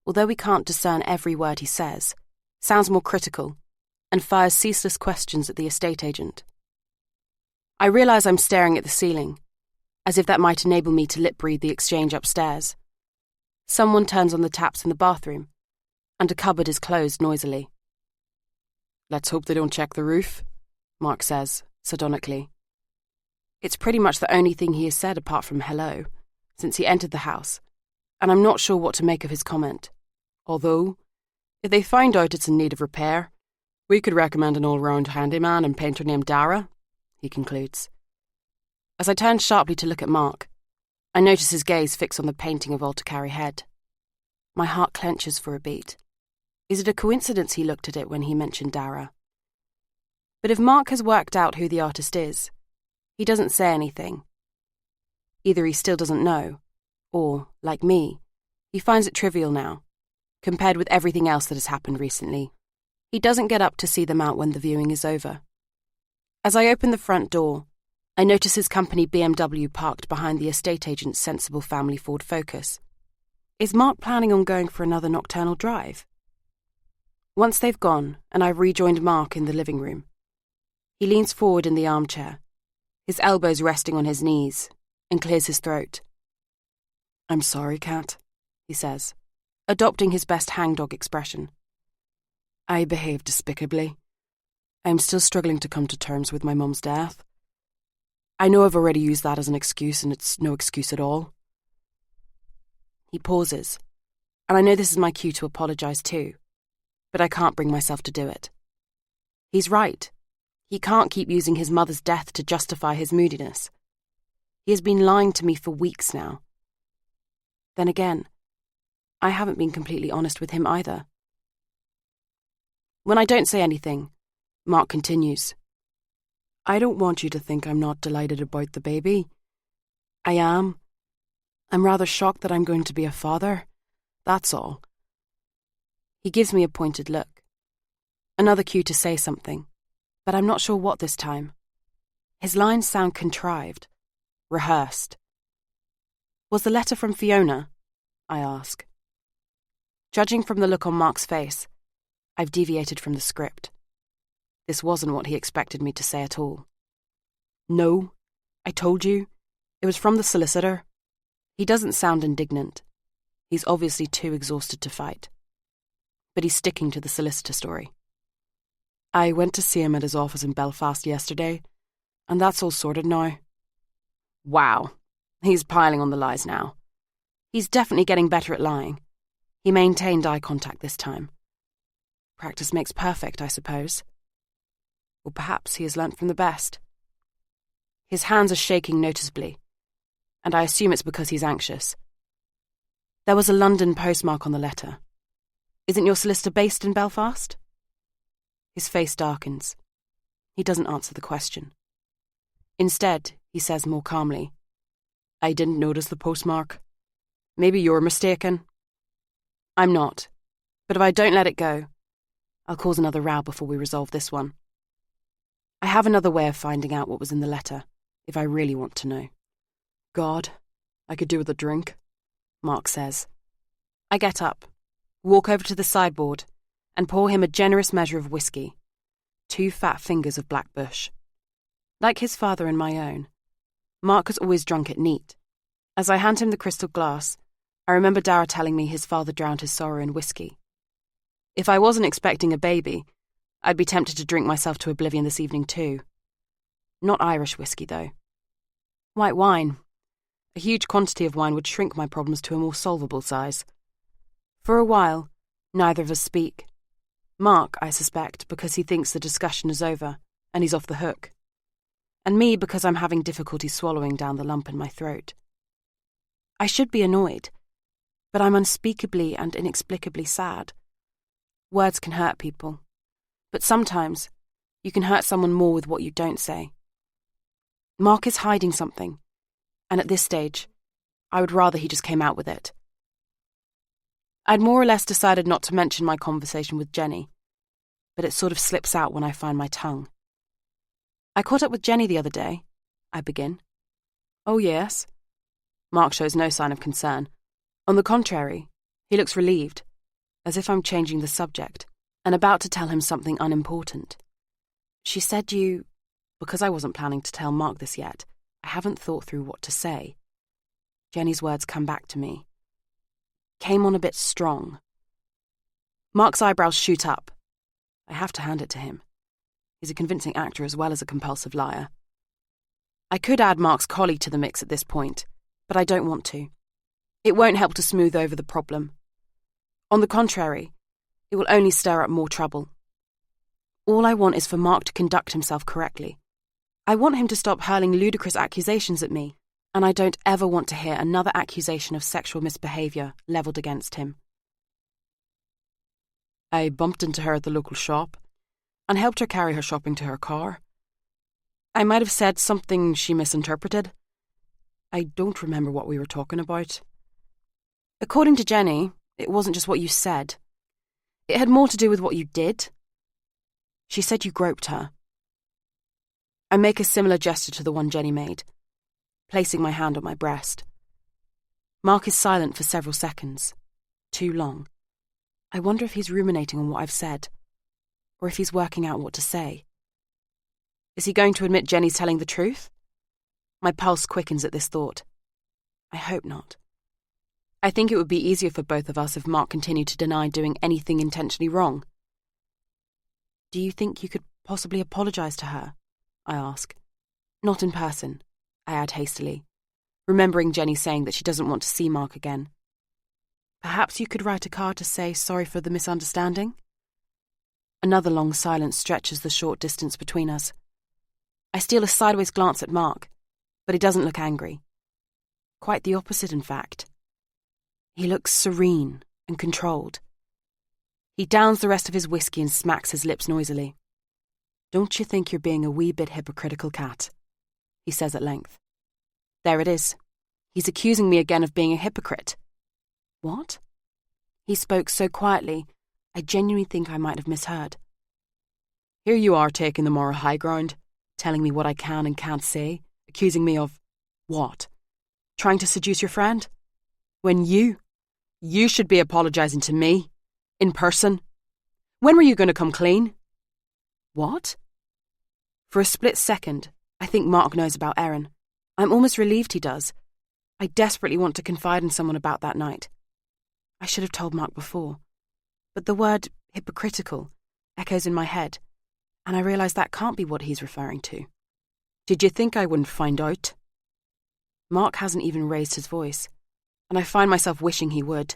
although we can't discern every word he says, sounds more critical and fires ceaseless questions at the estate agent. I realise I'm staring at the ceiling, as if that might enable me to lip-read the exchange upstairs. Someone turns on the taps in the bathroom, and a cupboard is closed noisily. Let's hope they don't check the roof, Mark says, sardonically. It's pretty much the only thing he has said apart from hello, since he entered the house, and I'm not sure what to make of his comment. Although, if they find out it's in need of repair, we could recommend an all-round handyman and painter named Dara, he concludes. As I turn sharply to look at Mark, I notice his gaze fixed on the painting of Walter Carey Head. My heart clenches for a beat. Is it a coincidence he looked at it when he mentioned Dara? But if Mark has worked out who the artist is, he doesn't say anything. Either he still doesn't know, or, like me, he finds it trivial now, compared with everything else that has happened recently. He doesn't get up to see them out when the viewing is over. As I open the front door, I notice his company BMW parked behind the estate agent's sensible family Ford Focus. Is Mark planning on going for another nocturnal drive? Once they've gone, and I've rejoined Mark in the living room, he leans forward in the armchair, his elbows resting on his knees, and clears his throat. I'm sorry, Kat, he says, adopting his best hangdog expression. I behaved despicably. I'm still struggling to come to terms with my mum's death. I know I've already used that as an excuse, and it's no excuse at all. He pauses, and I know this is my cue to apologise too, but I can't bring myself to do it. He's right. He can't keep using his mother's death to justify his moodiness. He has been lying to me for weeks now. Then again, I haven't been completely honest with him either. When I don't say anything, Mark continues. I don't want you to think I'm not delighted about the baby. I am. I'm rather shocked that I'm going to be a father. That's all. He gives me a pointed look. Another cue to say something, but I'm not sure what this time. His lines sound contrived, rehearsed. Was the letter from Fiona? I ask. Judging from the look on Mark's face, I've deviated from the script. This wasn't what he expected me to say at all. No, I told you. It was from the solicitor. He doesn't sound indignant. He's obviously too exhausted to fight. But he's sticking to the solicitor story. I went to see him at his office in Belfast yesterday, and that's all sorted now. Wow, he's piling on the lies now. He's definitely getting better at lying. He maintained eye contact this time. Practice makes perfect, I suppose. Or perhaps he has learnt from the best. His hands are shaking noticeably, and I assume it's because he's anxious. There was a London postmark on the letter. Isn't your solicitor based in Belfast? His face darkens. He doesn't answer the question. Instead, he says more calmly, I didn't notice the postmark. Maybe you're mistaken. I'm not. But if I don't let it go, I'll cause another row before we resolve this one. I have another way of finding out what was in the letter, if I really want to know. God, I could do with a drink, Mark says. I get up, walk over to the sideboard, and pour him a generous measure of whiskey. 2 fat fingers of black bush. Like his father and my own, Mark has always drunk it neat. As I hand him the crystal glass, I remember Dara telling me his father drowned his sorrow in whiskey. If I wasn't expecting a baby, I'd be tempted to drink myself to oblivion this evening too. Not Irish whiskey, though. White wine. A huge quantity of wine would shrink my problems to a more solvable size. For a while, neither of us speak. Mark, I suspect, because he thinks the discussion is over and he's off the hook. And me because I'm having difficulty swallowing down the lump in my throat. I should be annoyed, but I'm unspeakably and inexplicably sad. Words can hurt people, but sometimes you can hurt someone more with what you don't say. Mark is hiding something, and at this stage, I would rather he just came out with it. I'd more or less decided not to mention my conversation with Jenny, but it sort of slips out when I find my tongue. I caught up with Jenny the other day, I begin. Oh, yes. Mark shows no sign of concern. On the contrary, he looks relieved, as if I'm changing the subject, and about to tell him something unimportant. She said you... Because I wasn't planning to tell Mark this yet, I haven't thought through what to say. Jenny's words come back to me. Came on a bit strong. Mark's eyebrows shoot up. I have to hand it to him. He's a convincing actor as well as a compulsive liar. I could add Mark's collie to the mix at this point, but I don't want to. It won't help to smooth over the problem. On the contrary, it will only stir up more trouble. All I want is for Mark to conduct himself correctly. I want him to stop hurling ludicrous accusations at me, and I don't ever want to hear another accusation of sexual misbehaviour levelled against him. I bumped into her at the local shop and helped her carry her shopping to her car. I might have said something she misinterpreted. I don't remember what we were talking about. According to Jenny, it wasn't just what you said. It had more to do with what you did. She said you groped her. I make a similar gesture to the one Jenny made, placing my hand on my breast. Mark is silent for several seconds. Too long. I wonder if he's ruminating on what I've said, or if he's working out what to say. Is he going to admit Jenny's telling the truth? My pulse quickens at this thought. I hope not. I think it would be easier for both of us if Mark continued to deny doing anything intentionally wrong. Do you think you could possibly apologise to her? I ask. Not in person, I add hastily, remembering Jenny saying that she doesn't want to see Mark again. Perhaps you could write a card to say sorry for the misunderstanding? Another long silence stretches the short distance between us. I steal a sideways glance at Mark, but he doesn't look angry. Quite the opposite, in fact. He looks serene and controlled. He downs the rest of his whiskey and smacks his lips noisily. Don't you think you're being a wee bit hypocritical, Cat? He says at length. There it is. He's accusing me again of being a hypocrite. What? He spoke so quietly, I genuinely think I might have misheard. Here you are taking the moral high ground, telling me what I can and can't say, accusing me of... what? Trying to seduce your friend? When you should be apologising to me, in person. When were you going to come clean? What? For a split second, I think Mark knows about Erin. I'm almost relieved he does. I desperately want to confide in someone about that night. I should have told Mark before. But the word hypocritical echoes in my head, and I realise that can't be what he's referring to. Did you think I wouldn't find out? Mark hasn't even raised his voice, and I find myself wishing he would.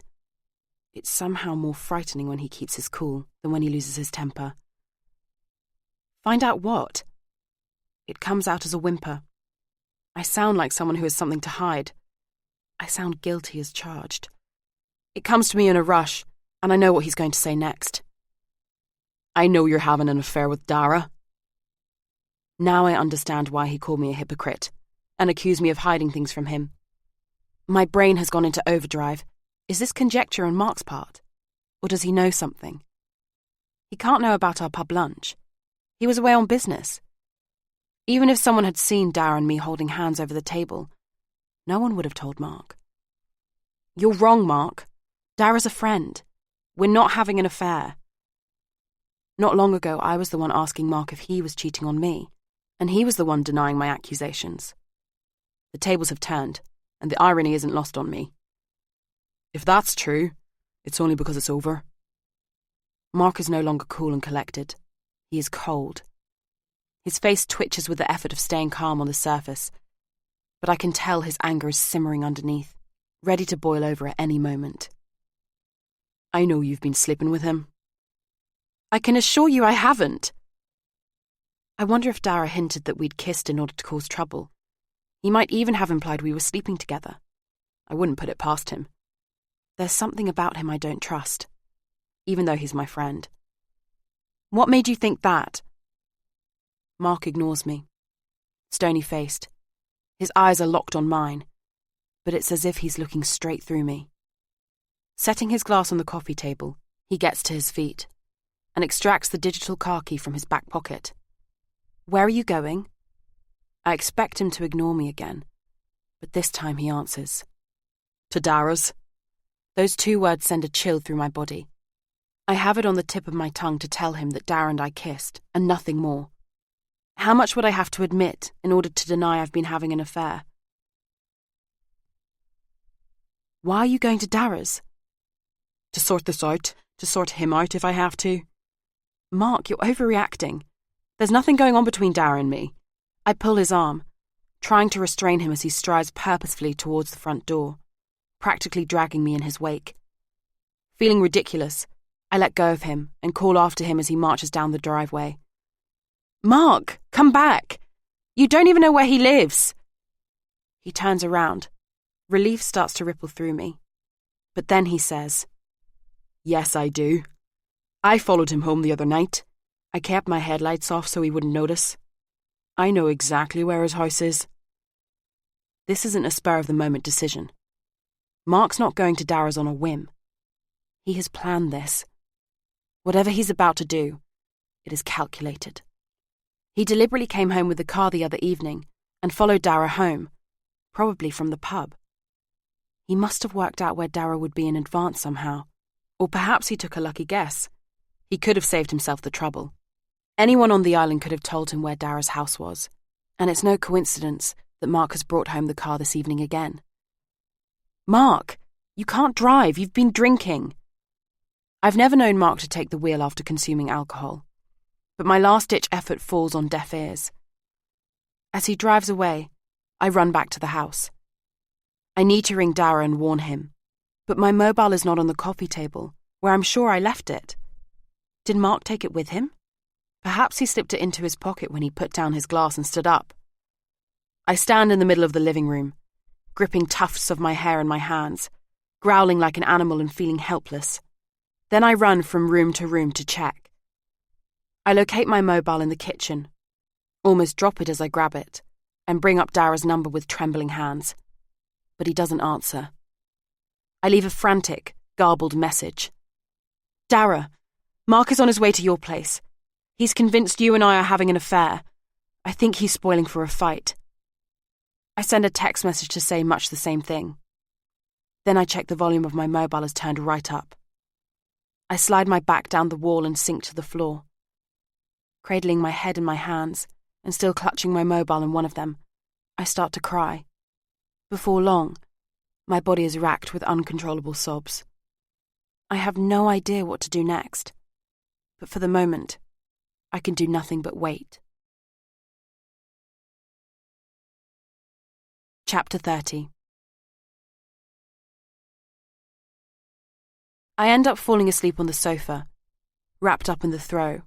It's somehow more frightening when he keeps his cool than when he loses his temper. Find out what? It comes out as a whimper. I sound like someone who has something to hide. I sound guilty as charged. It comes to me in a rush, and I know what he's going to say next. I know you're having an affair with Dara. Now I understand why he called me a hypocrite and accused me of hiding things from him. My brain has gone into overdrive. Is this conjecture on Mark's part? Or does he know something? He can't know about our pub lunch. He was away on business. Even if someone had seen Dara and me holding hands over the table, no one would have told Mark. You're wrong, Mark. Dara's a friend. We're not having an affair. Not long ago, I was the one asking Mark if he was cheating on me, and he was the one denying my accusations. The tables have turned, and the irony isn't lost on me. If that's true, it's only because it's over. Mark is no longer cool and collected. He is cold. His face twitches with the effort of staying calm on the surface, but I can tell his anger is simmering underneath, ready to boil over at any moment. I know you've been sleeping with him. I can assure you I haven't. I wonder if Dara hinted that we'd kissed in order to cause trouble. He might even have implied we were sleeping together. I wouldn't put it past him. There's something about him I don't trust, even though he's my friend. What made you think that? Mark ignores me, stony-faced. His eyes are locked on mine, but it's as if he's looking straight through me. Setting his glass on the coffee table, he gets to his feet and extracts the digital car key from his back pocket. Where are you going? I expect him to ignore me again, but this time he answers. To Dara's. Those two words send a chill through my body. I have it on the tip of my tongue to tell him that Dara and I kissed, and nothing more. How much would I have to admit in order to deny I've been having an affair? Why are you going to Dara's? To sort this out, to sort him out if I have to. Mark, you're overreacting. There's nothing going on between Dara and me. I pull his arm, trying to restrain him as he strides purposefully towards the front door, practically dragging me in his wake. Feeling ridiculous, I let go of him and call after him as he marches down the driveway. Mark, come back! You don't even know where he lives! He turns around. Relief starts to ripple through me. But then he says, Yes, I do. I followed him home the other night. I kept my headlights off so he wouldn't notice. I know exactly where his house is. This isn't a spur-of-the-moment decision. Mark's not going to Dara's on a whim. He has planned this. Whatever he's about to do, it is calculated. He deliberately came home with the car the other evening and followed Dara home, probably from the pub. He must have worked out where Dara would be in advance somehow, or perhaps he took a lucky guess. He could have saved himself the trouble. Anyone on the island could have told him where Dara's house was, and it's no coincidence that Mark has brought home the car this evening again. Mark, you can't drive, you've been drinking. I've never known Mark to take the wheel after consuming alcohol, but my last-ditch effort falls on deaf ears. As he drives away, I run back to the house. I need to ring Dara and warn him, but my mobile is not on the coffee table, where I'm sure I left it. Did Mark take it with him? Perhaps he slipped it into his pocket when he put down his glass and stood up. I stand in the middle of the living room, gripping tufts of my hair in my hands, growling like an animal and feeling helpless. Then I run from room to check. I locate my mobile in the kitchen, almost drop it as I grab it, and bring up Dara's number with trembling hands. But he doesn't answer. I leave a frantic, garbled message. Dara, Mark is on his way to your place. He's convinced you and I are having an affair. I think he's spoiling for a fight. I send a text message to say much the same thing. Then I check the volume of my mobile is turned right up. I slide my back down the wall and sink to the floor. Cradling my head in my hands and still clutching my mobile in one of them, I start to cry. Before long, my body is racked with uncontrollable sobs. I have no idea what to do next, but for the moment, I can do nothing but wait. Chapter 30. I end up falling asleep on the sofa, wrapped up in the throw,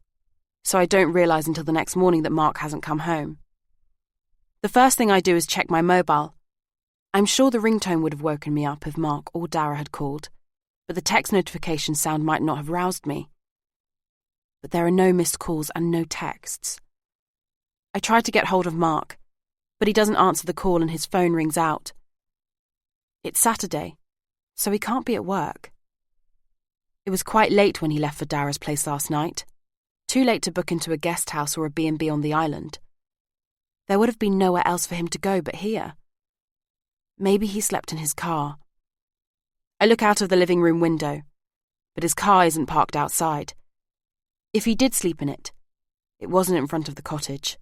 so I don't realise until the next morning that Mark hasn't come home. The first thing I do is check my mobile. I'm sure the ringtone would have woken me up if Mark or Dara had called, but the text notification sound might not have roused me. But there are no missed calls and no texts. I try to get hold of Mark, but he doesn't answer the call and his phone rings out. It's Saturday, so he can't be at work. It was quite late when he left for Dara's place last night. Too late to book into a guest house or a B&B on the island. There would have been nowhere else for him to go but here. Maybe he slept in his car. I look out of the living room window, but his car isn't parked outside. If he did sleep in it, it wasn't in front of the cottage.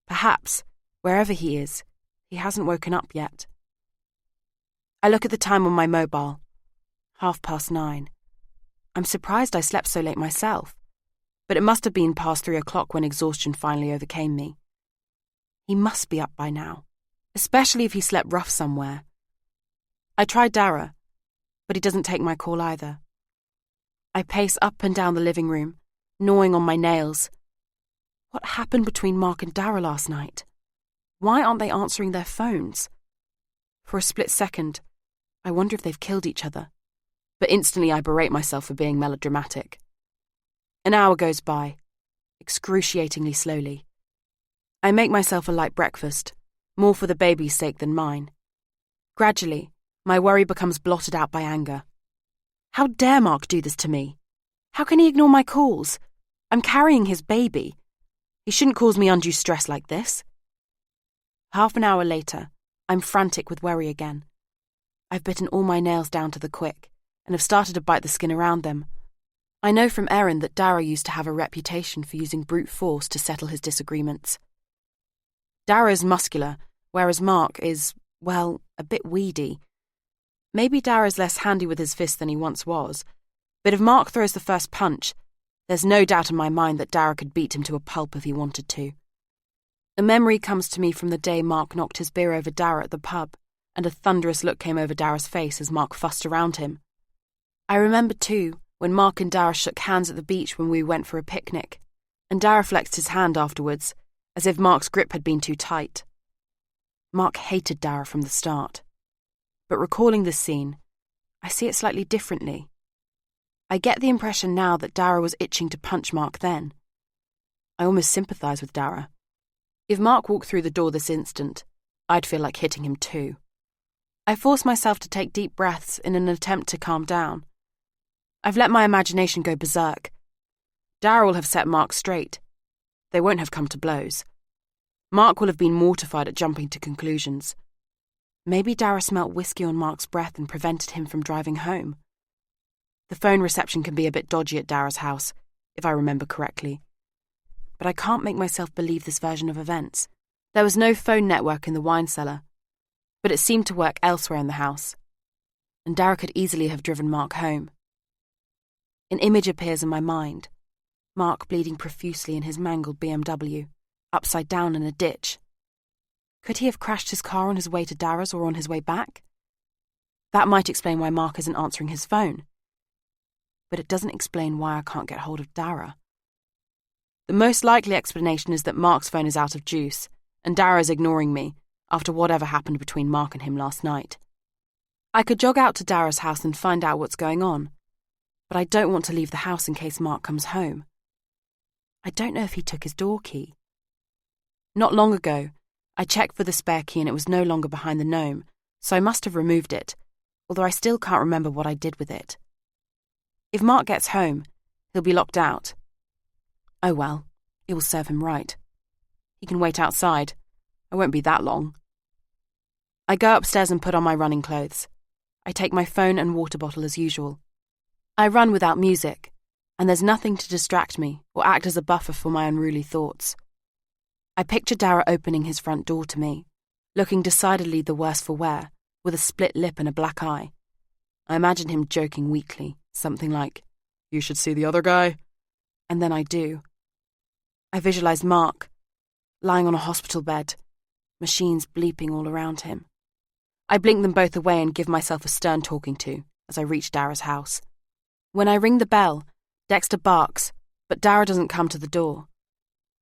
Perhaps, wherever he is, he hasn't woken up yet. I look at the time on my mobile. 9:30. I'm surprised I slept so late myself, but it must have been past 3 o'clock when exhaustion finally overcame me. He must be up by now, especially if he slept rough somewhere. I tried Dara, but he doesn't take my call either. I pace up and down the living room, gnawing on my nails. What happened between Mark and Dara last night? Why aren't they answering their phones? For a split second, I wonder if they've killed each other, but instantly I berate myself for being melodramatic. An hour goes by, excruciatingly slowly. I make myself a light breakfast, more for the baby's sake than mine. Gradually, my worry becomes blotted out by anger. How dare Mark do this to me? How can he ignore my calls? I'm carrying his baby. He shouldn't cause me undue stress like this. Half an hour later, I'm frantic with worry again. I've bitten all my nails down to the quick and have started to bite the skin around them. I know from Erin that Dara used to have a reputation for using brute force to settle his disagreements. Dara is muscular, whereas Mark is, well, a bit weedy. Maybe Dara's less handy with his fists than he once was, but if Mark throws the first punch, there's no doubt in my mind that Dara could beat him to a pulp if he wanted to. A memory comes to me from the day Mark knocked his beer over Dara at the pub, and a thunderous look came over Dara's face as Mark fussed around him. I remember, too, when Mark and Dara shook hands at the beach when we went for a picnic, and Dara flexed his hand afterwards, as if Mark's grip had been too tight. Mark hated Dara from the start. But recalling this scene, I see it slightly differently. I get the impression now that Dara was itching to punch Mark then. I almost sympathise with Dara. If Mark walked through the door this instant, I'd feel like hitting him too. I force myself to take deep breaths in an attempt to calm down. I've let my imagination go berserk. Dara will have set Mark straight. They won't have come to blows. Mark will have been mortified at jumping to conclusions. Maybe Dara smelt whiskey on Mark's breath and prevented him from driving home. The phone reception can be a bit dodgy at Dara's house, if I remember correctly. But I can't make myself believe this version of events. There was no phone network in the wine cellar, but it seemed to work elsewhere in the house, and Dara could easily have driven Mark home. An image appears in my mind. Mark bleeding profusely in his mangled BMW, upside down in a ditch. Could he have crashed his car on his way to Dara's or on his way back? That might explain why Mark isn't answering his phone. But it doesn't explain why I can't get hold of Dara. The most likely explanation is that Mark's phone is out of juice, and Dara is ignoring me after whatever happened between Mark and him last night. I could jog out to Dara's house and find out what's going on, but I don't want to leave the house in case Mark comes home. I don't know if he took his door key. Not long ago, I checked for the spare key and it was no longer behind the gnome, so I must have removed it, although I still can't remember what I did with it. If Mark gets home, he'll be locked out. Oh well, it will serve him right. He can wait outside. I won't be that long. I go upstairs and put on my running clothes. I take my phone and water bottle as usual. I run without music, and there's nothing to distract me or act as a buffer for my unruly thoughts. I picture Dara opening his front door to me, looking decidedly the worse for wear, with a split lip and a black eye. I imagine him joking weakly, something like, "You should see the other guy." And then I do. I visualise Mark, lying on a hospital bed, machines bleeping all around him. I blink them both away and give myself a stern talking to as I reach Dara's house. When I ring the bell, Dexter barks, but Dara doesn't come to the door.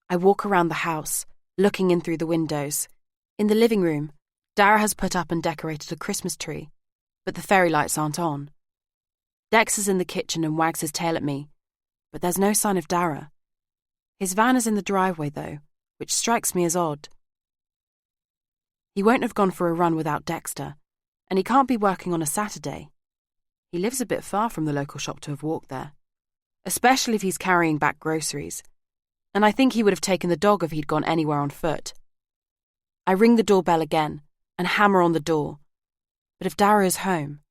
I walk around the house, looking in through the windows. In the living room, Dara has put up and decorated a Christmas tree, but the fairy lights aren't on. Dexter's in the kitchen and wags his tail at me, but there's no sign of Dara. His van is in the driveway, though, which strikes me as odd. He won't have gone for a run without Dexter, and he can't be working on a Saturday. He lives a bit far from the local shop to have walked there, especially if he's carrying back groceries, and I think he would have taken the dog if he'd gone anywhere on foot. I ring the doorbell again and hammer on the door, but if Dara is home,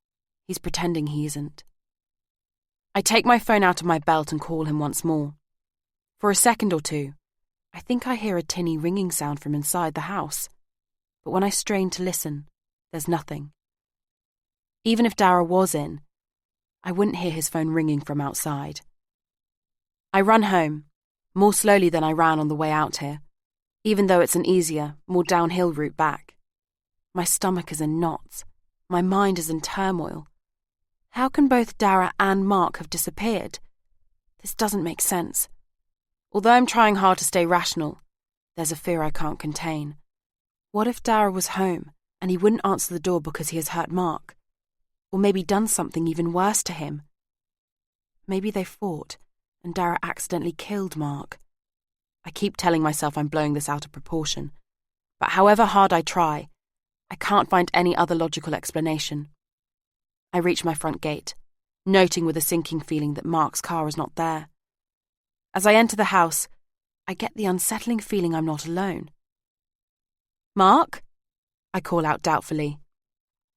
he's pretending he isn't. I take my phone out of my belt and call him once more. For a second or two, I think I hear a tinny ringing sound from inside the house, but when I strain to listen, there's nothing. Even if Dara was in, I wouldn't hear his phone ringing from outside. I run home, more slowly than I ran on the way out here, even though it's an easier, more downhill route back. My stomach is in knots. My mind is in turmoil. How can both Dara and Mark have disappeared? This doesn't make sense. Although I'm trying hard to stay rational, there's a fear I can't contain. What if Dara was home and he wouldn't answer the door because he has hurt Mark? Or maybe done something even worse to him? Maybe they fought and Dara accidentally killed Mark. I keep telling myself I'm blowing this out of proportion, but however hard I try, I can't find any other logical explanation. I reach my front gate, noting with a sinking feeling that Mark's car is not there. As I enter the house, I get the unsettling feeling I'm not alone. "Mark?" I call out doubtfully.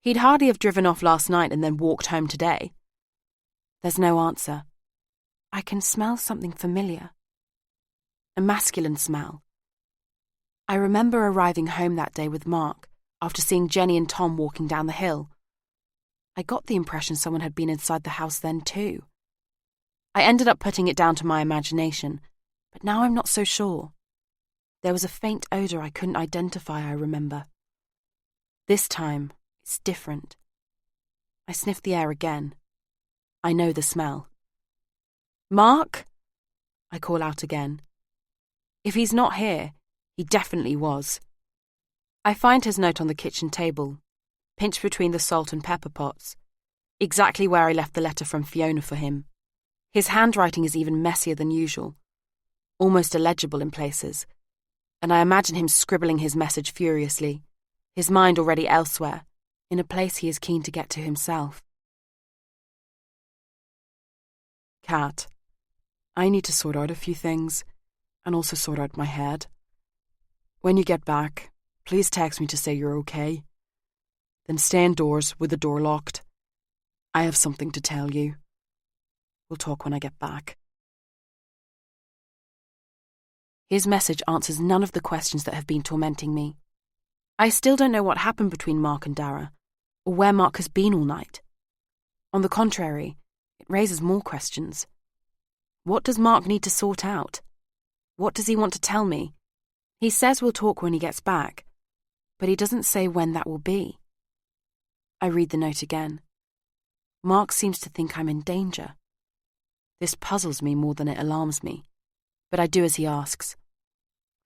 He'd hardly have driven off last night and then walked home today. There's no answer. I can smell something familiar. A masculine smell. I remember arriving home that day with Mark after seeing Jenny and Tom walking down the hill. I got the impression someone had been inside the house then too. I ended up putting it down to my imagination, but now I'm not so sure. There was a faint odour I couldn't identify, I remember. This time, it's different. I sniff the air again. I know the smell. "Mark?" I call out again. If he's not here, he definitely was. I find his note on the kitchen table, pinched between the salt and pepper pots, exactly where I left the letter from Fiona for him. His handwriting is even messier than usual, almost illegible in places, and I imagine him scribbling his message furiously, his mind already elsewhere, in a place he is keen to get to himself. Kat, I need to sort out a few things, and also sort out my head. When you get back, please text me to say you're okay. Then stay indoors with the door locked. I have something to tell you. We'll talk when I get back. His message answers none of the questions that have been tormenting me. I still don't know what happened between Mark and Dara, or where Mark has been all night. On the contrary, it raises more questions. What does Mark need to sort out? What does he want to tell me? He says we'll talk when he gets back, but he doesn't say when that will be. I read the note again. Mark seems to think I'm in danger. This puzzles me more than it alarms me, but I do as he asks.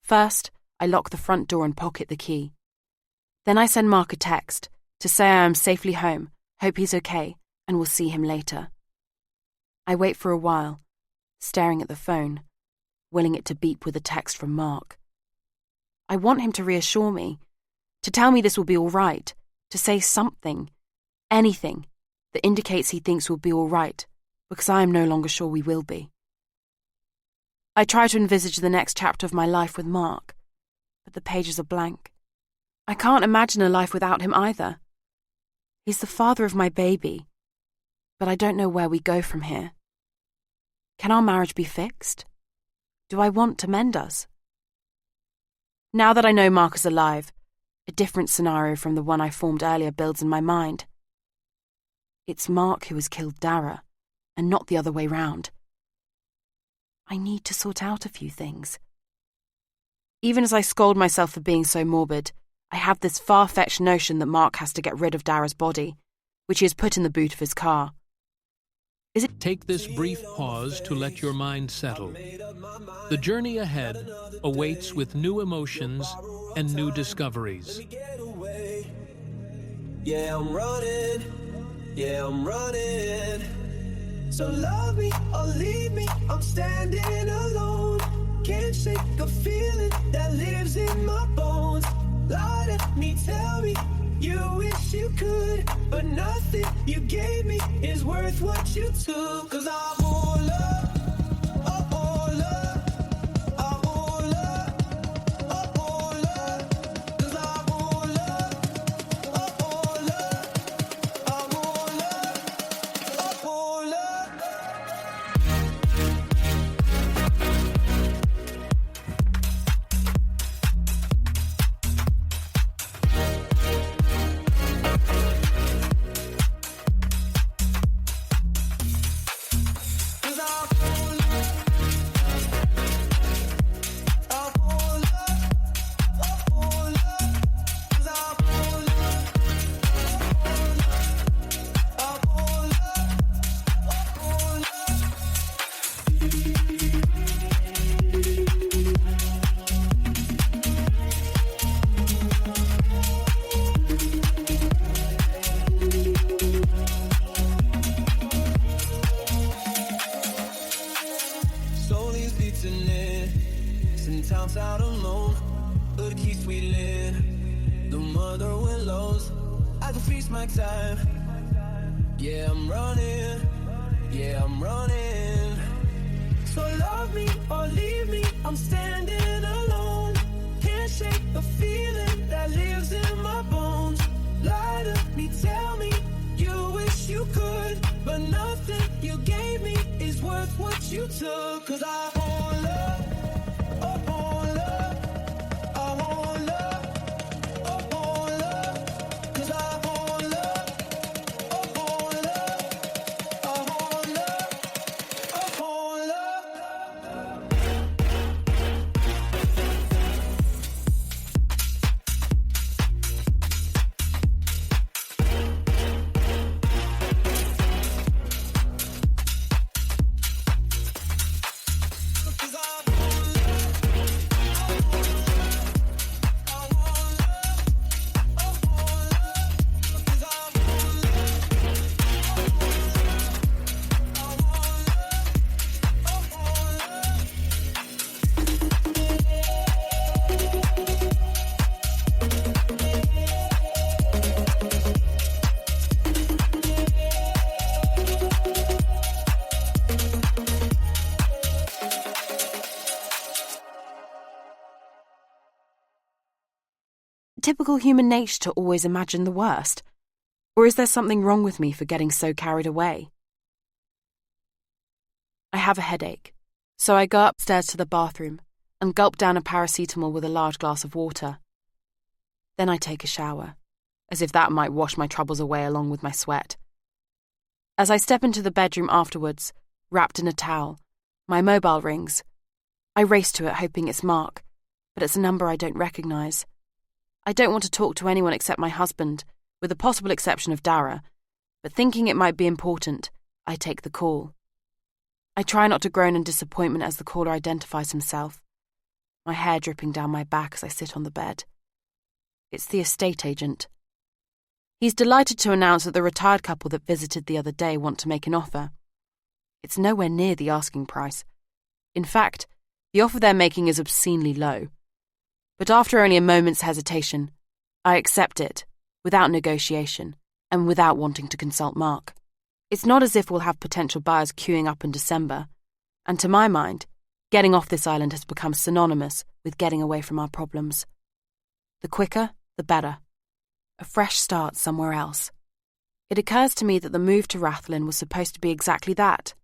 First, I lock the front door and pocket the key. Then I send Mark a text to say I am safely home, hope he's okay, and will see him later. I wait for a while, staring at the phone, willing it to beep with a text from Mark. I want him to reassure me, to tell me this will be all right, to say something, anything, that indicates he thinks we'll be all right, because I am no longer sure we will be. I try to envisage the next chapter of my life with Mark, but the pages are blank. I can't imagine a life without him either. He's the father of my baby, but I don't know where we go from here. Can our marriage be fixed? Do I want to mend us? Now that I know Mark is alive, a different scenario from the one I formed earlier builds in my mind. It's Mark who has killed Dara, and not the other way round. I need to sort out a few things. Even as I scold myself for being so morbid, I have this far-fetched notion that Mark has to get rid of Dara's body, which he has put in the boot of his car. Take this brief pause to let your mind settle. The journey ahead awaits with new emotions and new discoveries. Yeah, I'm running. So love me or leave me, I'm standing alone. Can't shake a feeling that lives in my bones. Lie to me, tell me you wish you could, but nothing you gave me is worth what you took. 'Cause I won't love, I won't love, I won't love, I won't love. 'Cause I won't love, I won't love, I won't love, I won't love. Slowly beating in, some towns out alone. Hood keeps wheeling, the mother willows. I can freeze my time. Yeah, I'm running. Yeah, I'm running. So love me or leave me, I'm standing alone. Can't shake the feeling that lives in my bones. Lie to me, tell me you wish you could, but nothing you gave me is worth what you took. 'Cause I won't love, I won't love, I won't love, I won't love. 'Cause I won't love, I won't love, I won't love, I won't love. Typical human nature to always imagine the worst? Or is there something wrong with me for getting so carried away? I have a headache, so I go upstairs to the bathroom and gulp down a paracetamol with a large glass of water. Then I take a shower, as if that might wash my troubles away along with my sweat. As I step into the bedroom afterwards, wrapped in a towel, my mobile rings. I race to it hoping it's Mark, but it's a number I don't recognise. I don't want to talk to anyone except my husband, with the possible exception of Dara, but thinking it might be important, I take the call. I try not to groan in disappointment as the caller identifies himself, my hair dripping down my back as I sit on the bed. It's the estate agent. He's delighted to announce that the retired couple that visited the other day want to make an offer. It's nowhere near the asking price. In fact, the offer they're making is obscenely low. But after only a moment's hesitation, I accept it, without negotiation, and without wanting to consult Mark. It's not as if we'll have potential buyers queuing up in December, and to my mind, getting off this island has become synonymous with getting away from our problems. The quicker, the better. A fresh start somewhere else. It occurs to me that the move to Rathlin was supposed to be exactly that.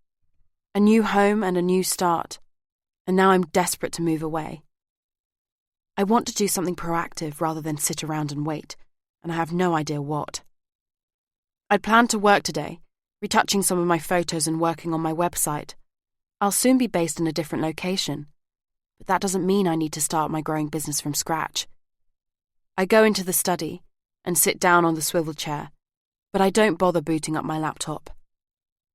A new home and a new start, and now I'm desperate to move away. I want to do something proactive rather than sit around and wait, and I have no idea what. I'd planned to work today, retouching some of my photos and working on my website. I'll soon be based in a different location, but that doesn't mean I need to start my growing business from scratch. I go into the study and sit down on the swivel chair, but I don't bother booting up my laptop.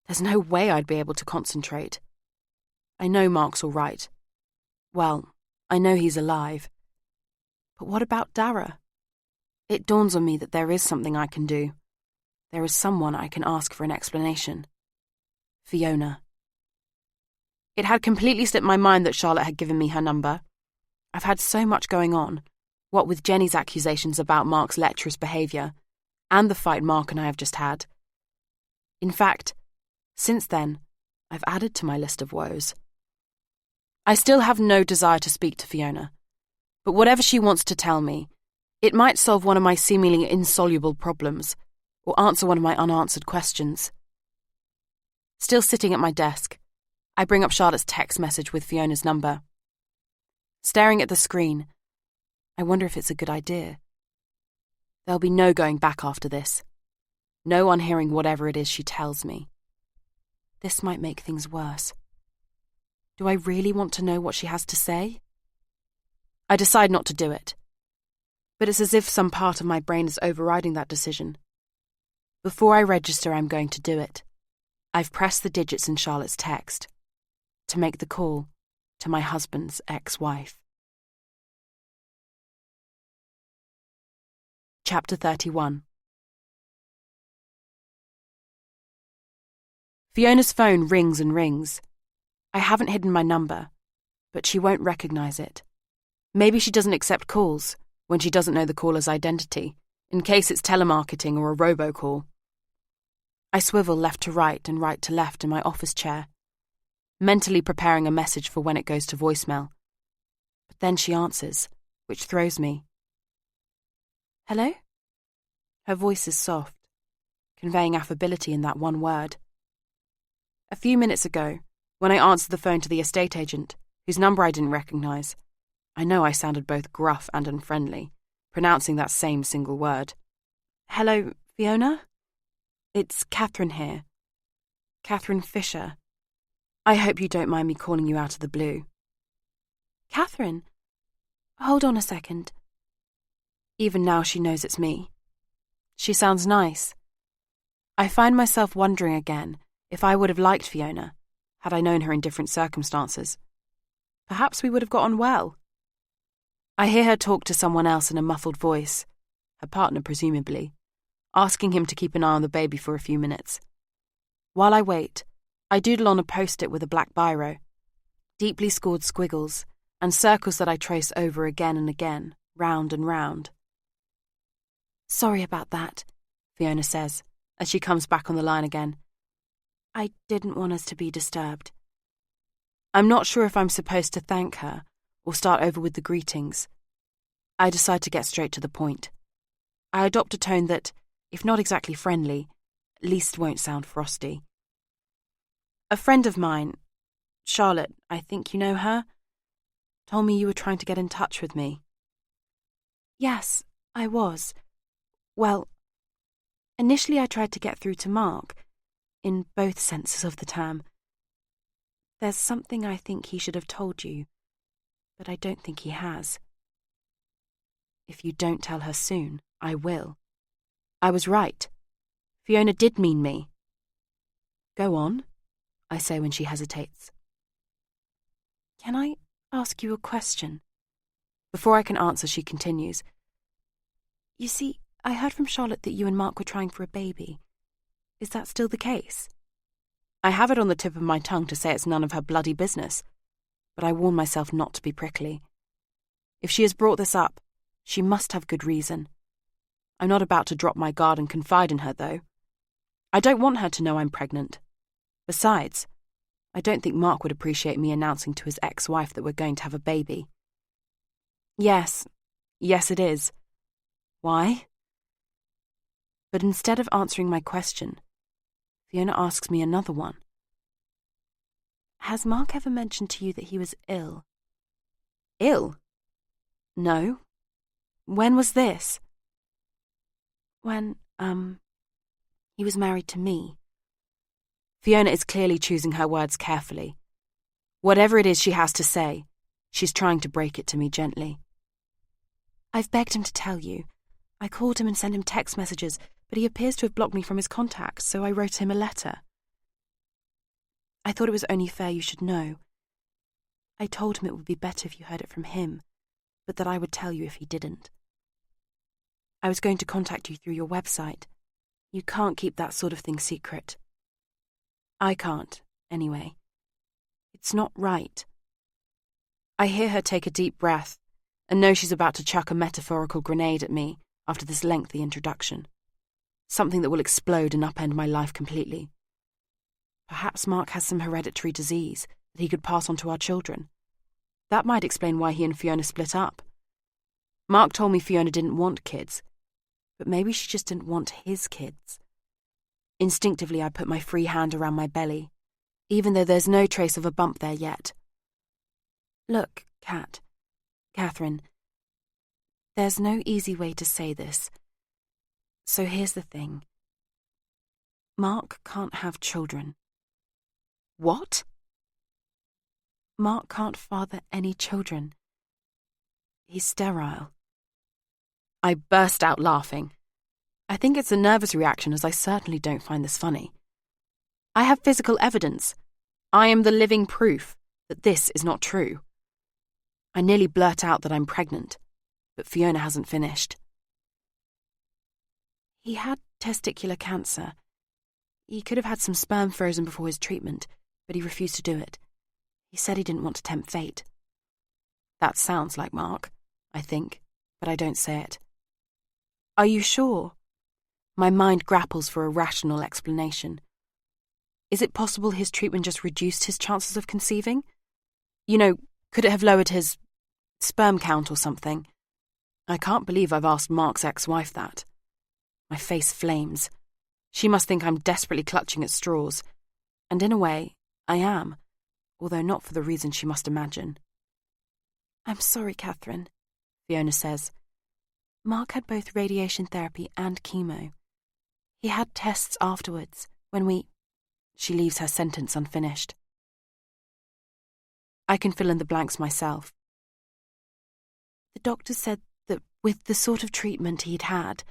There's no way I'd be able to concentrate. I know Mark's all right. Well, I know he's alive. But what about Dara? It dawns on me that there is something I can do. There is someone I can ask for an explanation. Fiona. It had completely slipped my mind that Charlotte had given me her number. I've had so much going on, what with Jenny's accusations about Mark's lecherous behaviour, and the fight Mark and I have just had. In fact, since then, I've added to my list of woes. I still have no desire to speak to Fiona, but whatever she wants to tell me, it might solve one of my seemingly insoluble problems, or answer one of my unanswered questions. Still sitting at my desk, I bring up Charlotte's text message with Fiona's number. Staring at the screen, I wonder if it's a good idea. There'll be no going back after this. No unhearing whatever it is she tells me. This might make things worse. Do I really want to know what she has to say? I decide not to do it. But it's as if some part of my brain is overriding that decision. Before I register I'm going to do it, I've pressed the digits in Charlotte's text to make the call to my husband's ex-wife. Chapter 31. Fiona's phone rings and rings. I haven't hidden my number, but she won't recognise it. Maybe she doesn't accept calls when she doesn't know the caller's identity, in case it's telemarketing or a robocall. I swivel left to right and right to left in my office chair, mentally preparing a message for when it goes to voicemail. But then she answers, which throws me. Hello? Her voice is soft, conveying affability in that one word. A few minutes ago, when I answered the phone to the estate agent, whose number I didn't recognise, I know I sounded both gruff and unfriendly, pronouncing that same single word. Hello, Fiona? It's Catherine here. Catherine Fisher. I hope you don't mind me calling you out of the blue. Catherine? Hold on a second. Even now she knows it's me. She sounds nice. I find myself wondering again if I would have liked Fiona, had I known her in different circumstances. Perhaps we would have got on well. I hear her talk to someone else in a muffled voice, her partner presumably, asking him to keep an eye on the baby for a few minutes. While I wait, I doodle on a post-it with a black biro, deeply scored squiggles and circles that I trace over again and again, round and round. Sorry about that, Fiona says, as she comes back on the line again. I didn't want us to be disturbed. I'm not sure if I'm supposed to thank her or start over with the greetings. I decide to get straight to the point. I adopt a tone that, if not exactly friendly, at least won't sound frosty. A friend of mine, Charlotte, I think you know her, told me you were trying to get in touch with me. Yes, I was. Well, initially I tried to get through to Mark, in both senses of the term. There's something I think he should have told you, but I don't think he has. If you don't tell her soon, I will. I was right. Fiona did mean me. Go on, I say when she hesitates. Can I ask you a question? Before I can answer, she continues. You see, I heard from Charlotte that you and Mark were trying for a baby. Is that still the case? I have it on the tip of my tongue to say it's none of her bloody business, but I warn myself not to be prickly. If she has brought this up, she must have good reason. I'm not about to drop my guard and confide in her, though. I don't want her to know I'm pregnant. Besides, I don't think Mark would appreciate me announcing to his ex-wife that we're going to have a baby. Yes it is. Why? But instead of answering my question, Fiona asks me another one. Has Mark ever mentioned to you that he was ill? Ill? No. When was this? When, he was married to me. Fiona is clearly choosing her words carefully. Whatever it is she has to say, she's trying to break it to me gently. I've begged him to tell you. I called him and sent him text messages, but he appears to have blocked me from his contacts, so I wrote him a letter. I thought it was only fair you should know. I told him it would be better if you heard it from him, but that I would tell you if he didn't. I was going to contact you through your website. You can't keep that sort of thing secret. I can't, anyway. It's not right. I hear her take a deep breath and know she's about to chuck a metaphorical grenade at me after this lengthy introduction. Something that will explode and upend my life completely. Perhaps Mark has some hereditary disease that he could pass on to our children. That might explain why he and Fiona split up. Mark told me Fiona didn't want kids, but maybe she just didn't want his kids. Instinctively, I put my free hand around my belly, even though there's no trace of a bump there yet. Look, Catherine, there's no easy way to say this. So here's the thing. Mark can't have children. What? Mark can't father any children. He's sterile. I burst out laughing. I think it's a nervous reaction, as I certainly don't find this funny. I have physical evidence. I am the living proof that this is not true. I nearly blurt out that I'm pregnant, but Fiona hasn't finished. He had testicular cancer. He could have had some sperm frozen before his treatment, but he refused to do it. He said he didn't want to tempt fate. That sounds like Mark, I think, but I don't say it. Are you sure? My mind grapples for a rational explanation. Is it possible his treatment just reduced his chances of conceiving? You know, could it have lowered his sperm count or something? I can't believe I've asked Mark's ex-wife that. My face flames. She must think I'm desperately clutching at straws. And in a way, I am, although not for the reason she must imagine. I'm sorry, Catherine, Fiona says. Mark had both radiation therapy and chemo. He had tests afterwards, when we... She leaves her sentence unfinished. I can fill in the blanks myself. The doctor said that with the sort of treatment he'd had,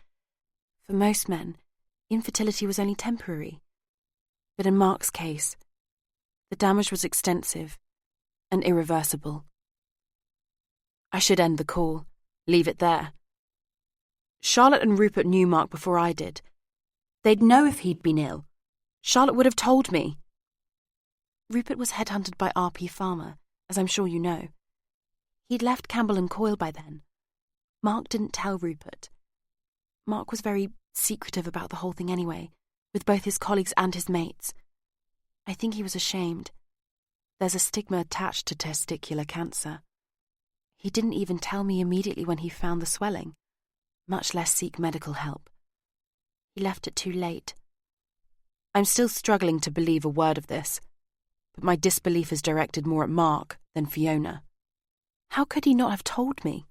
for most men, infertility was only temporary. But in Mark's case, the damage was extensive and irreversible. I should end the call, leave it there. Charlotte and Rupert knew Mark before I did. They'd know if he'd been ill. Charlotte would have told me. Rupert was headhunted by RP Pharma, as I'm sure you know. He'd left Campbell and Coyle by then. Mark didn't tell Rupert. Mark was very secretive about the whole thing anyway, with both his colleagues and his mates. I think he was ashamed. There's a stigma attached to testicular cancer. He didn't even tell me immediately when he found the swelling, much less seek medical help. He left it too late. I'm still struggling to believe a word of this, but my disbelief is directed more at Mark than Fiona. How could he not have told me?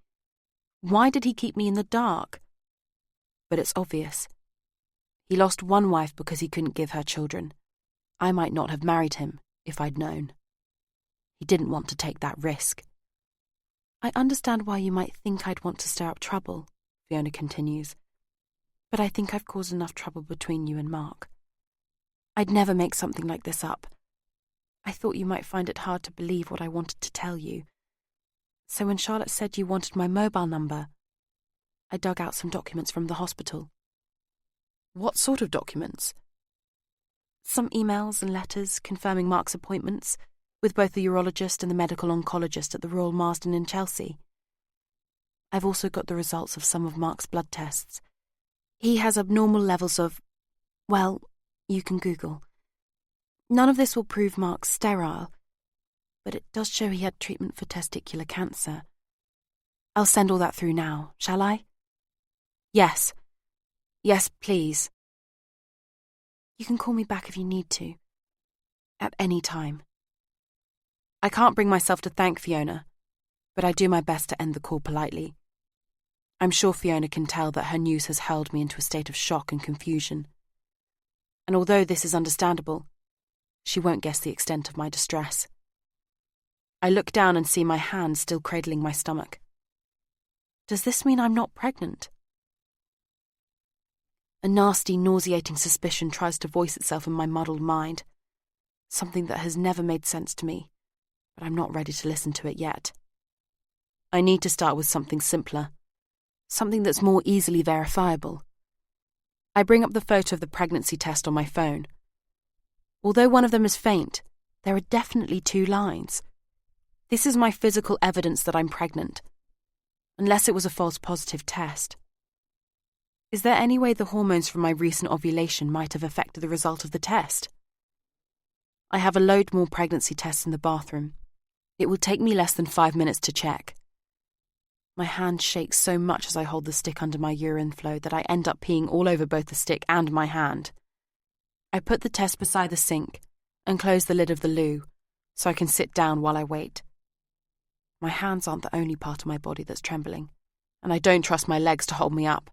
Why did he keep me in the dark? But it's obvious. He lost one wife because he couldn't give her children. I might not have married him if I'd known. He didn't want to take that risk. I understand why you might think I'd want to stir up trouble, Fiona continues, but I think I've caused enough trouble between you and Mark. I'd never make something like this up. I thought you might find it hard to believe what I wanted to tell you. So when Charlotte said you wanted my mobile number, I dug out some documents from the hospital. What sort of documents? Some emails and letters confirming Mark's appointments with both the urologist and the medical oncologist at the Royal Marsden in Chelsea. I've also got the results of some of Mark's blood tests. He has abnormal levels of... well, you can Google. None of this will prove Mark's sterile, but it does show he had treatment for testicular cancer. I'll send all that through now, shall I? Yes. Yes, please. You can call me back if you need to. At any time. I can't bring myself to thank Fiona, but I do my best to end the call politely. I'm sure Fiona can tell that her news has hurled me into a state of shock and confusion. And although this is understandable, she won't guess the extent of my distress. I look down and see my hand still cradling my stomach. Does this mean I'm not pregnant? A nasty, nauseating suspicion tries to voice itself in my muddled mind, something that has never made sense to me, but I'm not ready to listen to it yet. I need to start with something simpler, something that's more easily verifiable. I bring up the photo of the pregnancy test on my phone. Although one of them is faint, there are definitely 2 lines. This is my physical evidence that I'm pregnant, unless it was a false positive test. Is there any way the hormones from my recent ovulation might have affected the result of the test? I have a load more pregnancy tests in the bathroom. It will take me less than 5 minutes to check. My hand shakes so much as I hold the stick under my urine flow that I end up peeing all over both the stick and my hand. I put the test beside the sink and close the lid of the loo so I can sit down while I wait. My hands aren't the only part of my body that's trembling, and I don't trust my legs to hold me up.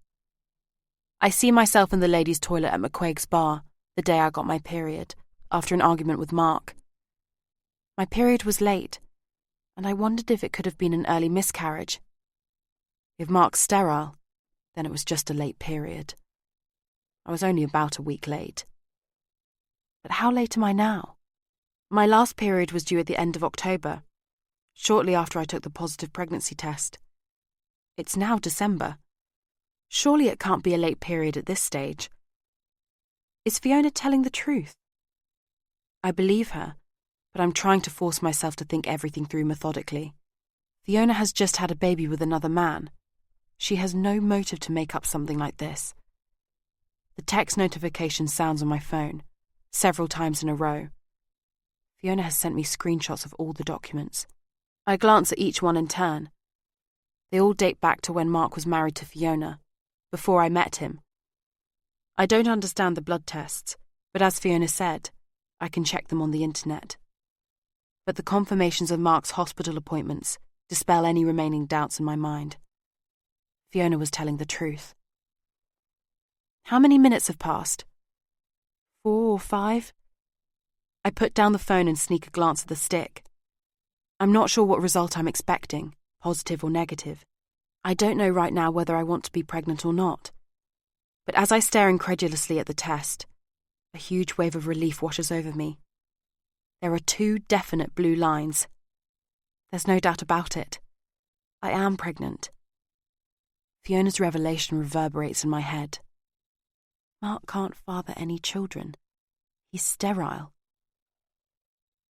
I see myself in the ladies' toilet at McQuaig's bar the day I got my period, after an argument with Mark. My period was late, and I wondered if it could have been an early miscarriage. If Mark's sterile, then it was just a late period. I was only about a week late. But how late am I now? My last period was due at the end of October, shortly after I took the positive pregnancy test. It's now December. Surely it can't be a late period at this stage. Is Fiona telling the truth? I believe her, but I'm trying to force myself to think everything through methodically. Fiona has just had a baby with another man. She has no motive to make up something like this. The text notification sounds on my phone, several times in a row. Fiona has sent me screenshots of all the documents. I glance at each one in turn. They all date back to when Mark was married to Fiona, before I met him. I don't understand the blood tests, but as Fiona said, I can check them on the internet. But the confirmations of Mark's hospital appointments dispel any remaining doubts in my mind. Fiona was telling the truth. How many minutes have passed? 4 or 5? I put down the phone and sneak a glance at the stick. I'm not sure what result I'm expecting, positive or negative. I don't know right now whether I want to be pregnant or not. But as I stare incredulously at the test, a huge wave of relief washes over me. There are 2 definite blue lines. There's no doubt about it. I am pregnant. Fiona's revelation reverberates in my head. Mark can't father any children. He's sterile.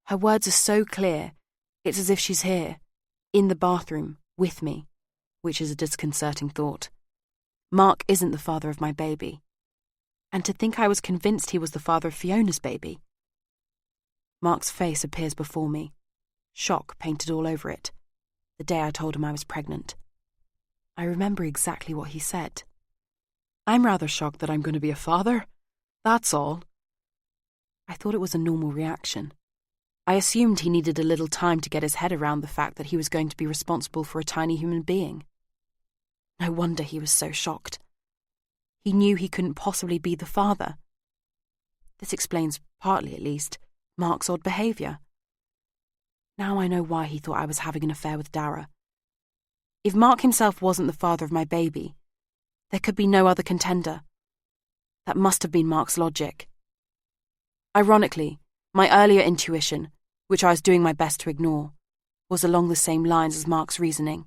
Her words are so clear, it's as if she's here, in the bathroom, with me, which is a disconcerting thought. Mark isn't the father of my baby. And to think I was convinced he was the father of Fiona's baby. Mark's face appears before me, shock painted all over it, the day I told him I was pregnant. I remember exactly what he said. I'm rather shocked that I'm going to be a father. That's all. I thought it was a normal reaction. I assumed he needed a little time to get his head around the fact that he was going to be responsible for a tiny human being. No wonder he was so shocked. He knew he couldn't possibly be the father. This explains, partly at least, Mark's odd behaviour. Now I know why he thought I was having an affair with Dara. If Mark himself wasn't the father of my baby, there could be no other contender. That must have been Mark's logic. Ironically, my earlier intuition, which I was doing my best to ignore, was along the same lines as Mark's reasoning.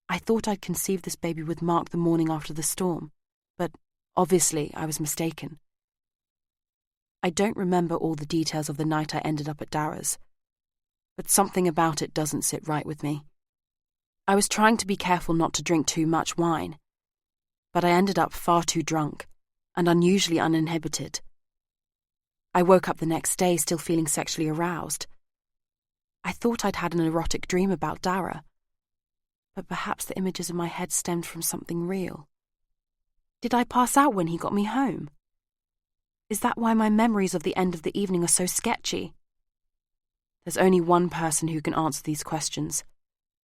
I thought I'd conceived this baby with Mark the morning after the storm, but obviously I was mistaken. I don't remember all the details of the night I ended up at Dara's, but something about it doesn't sit right with me. I was trying to be careful not to drink too much wine, but I ended up far too drunk and unusually uninhibited. I woke up the next day still feeling sexually aroused. I thought I'd had an erotic dream about Dara, but perhaps the images in my head stemmed from something real. Did I pass out when he got me home? Is that why my memories of the end of the evening are so sketchy? There's only one person who can answer these questions,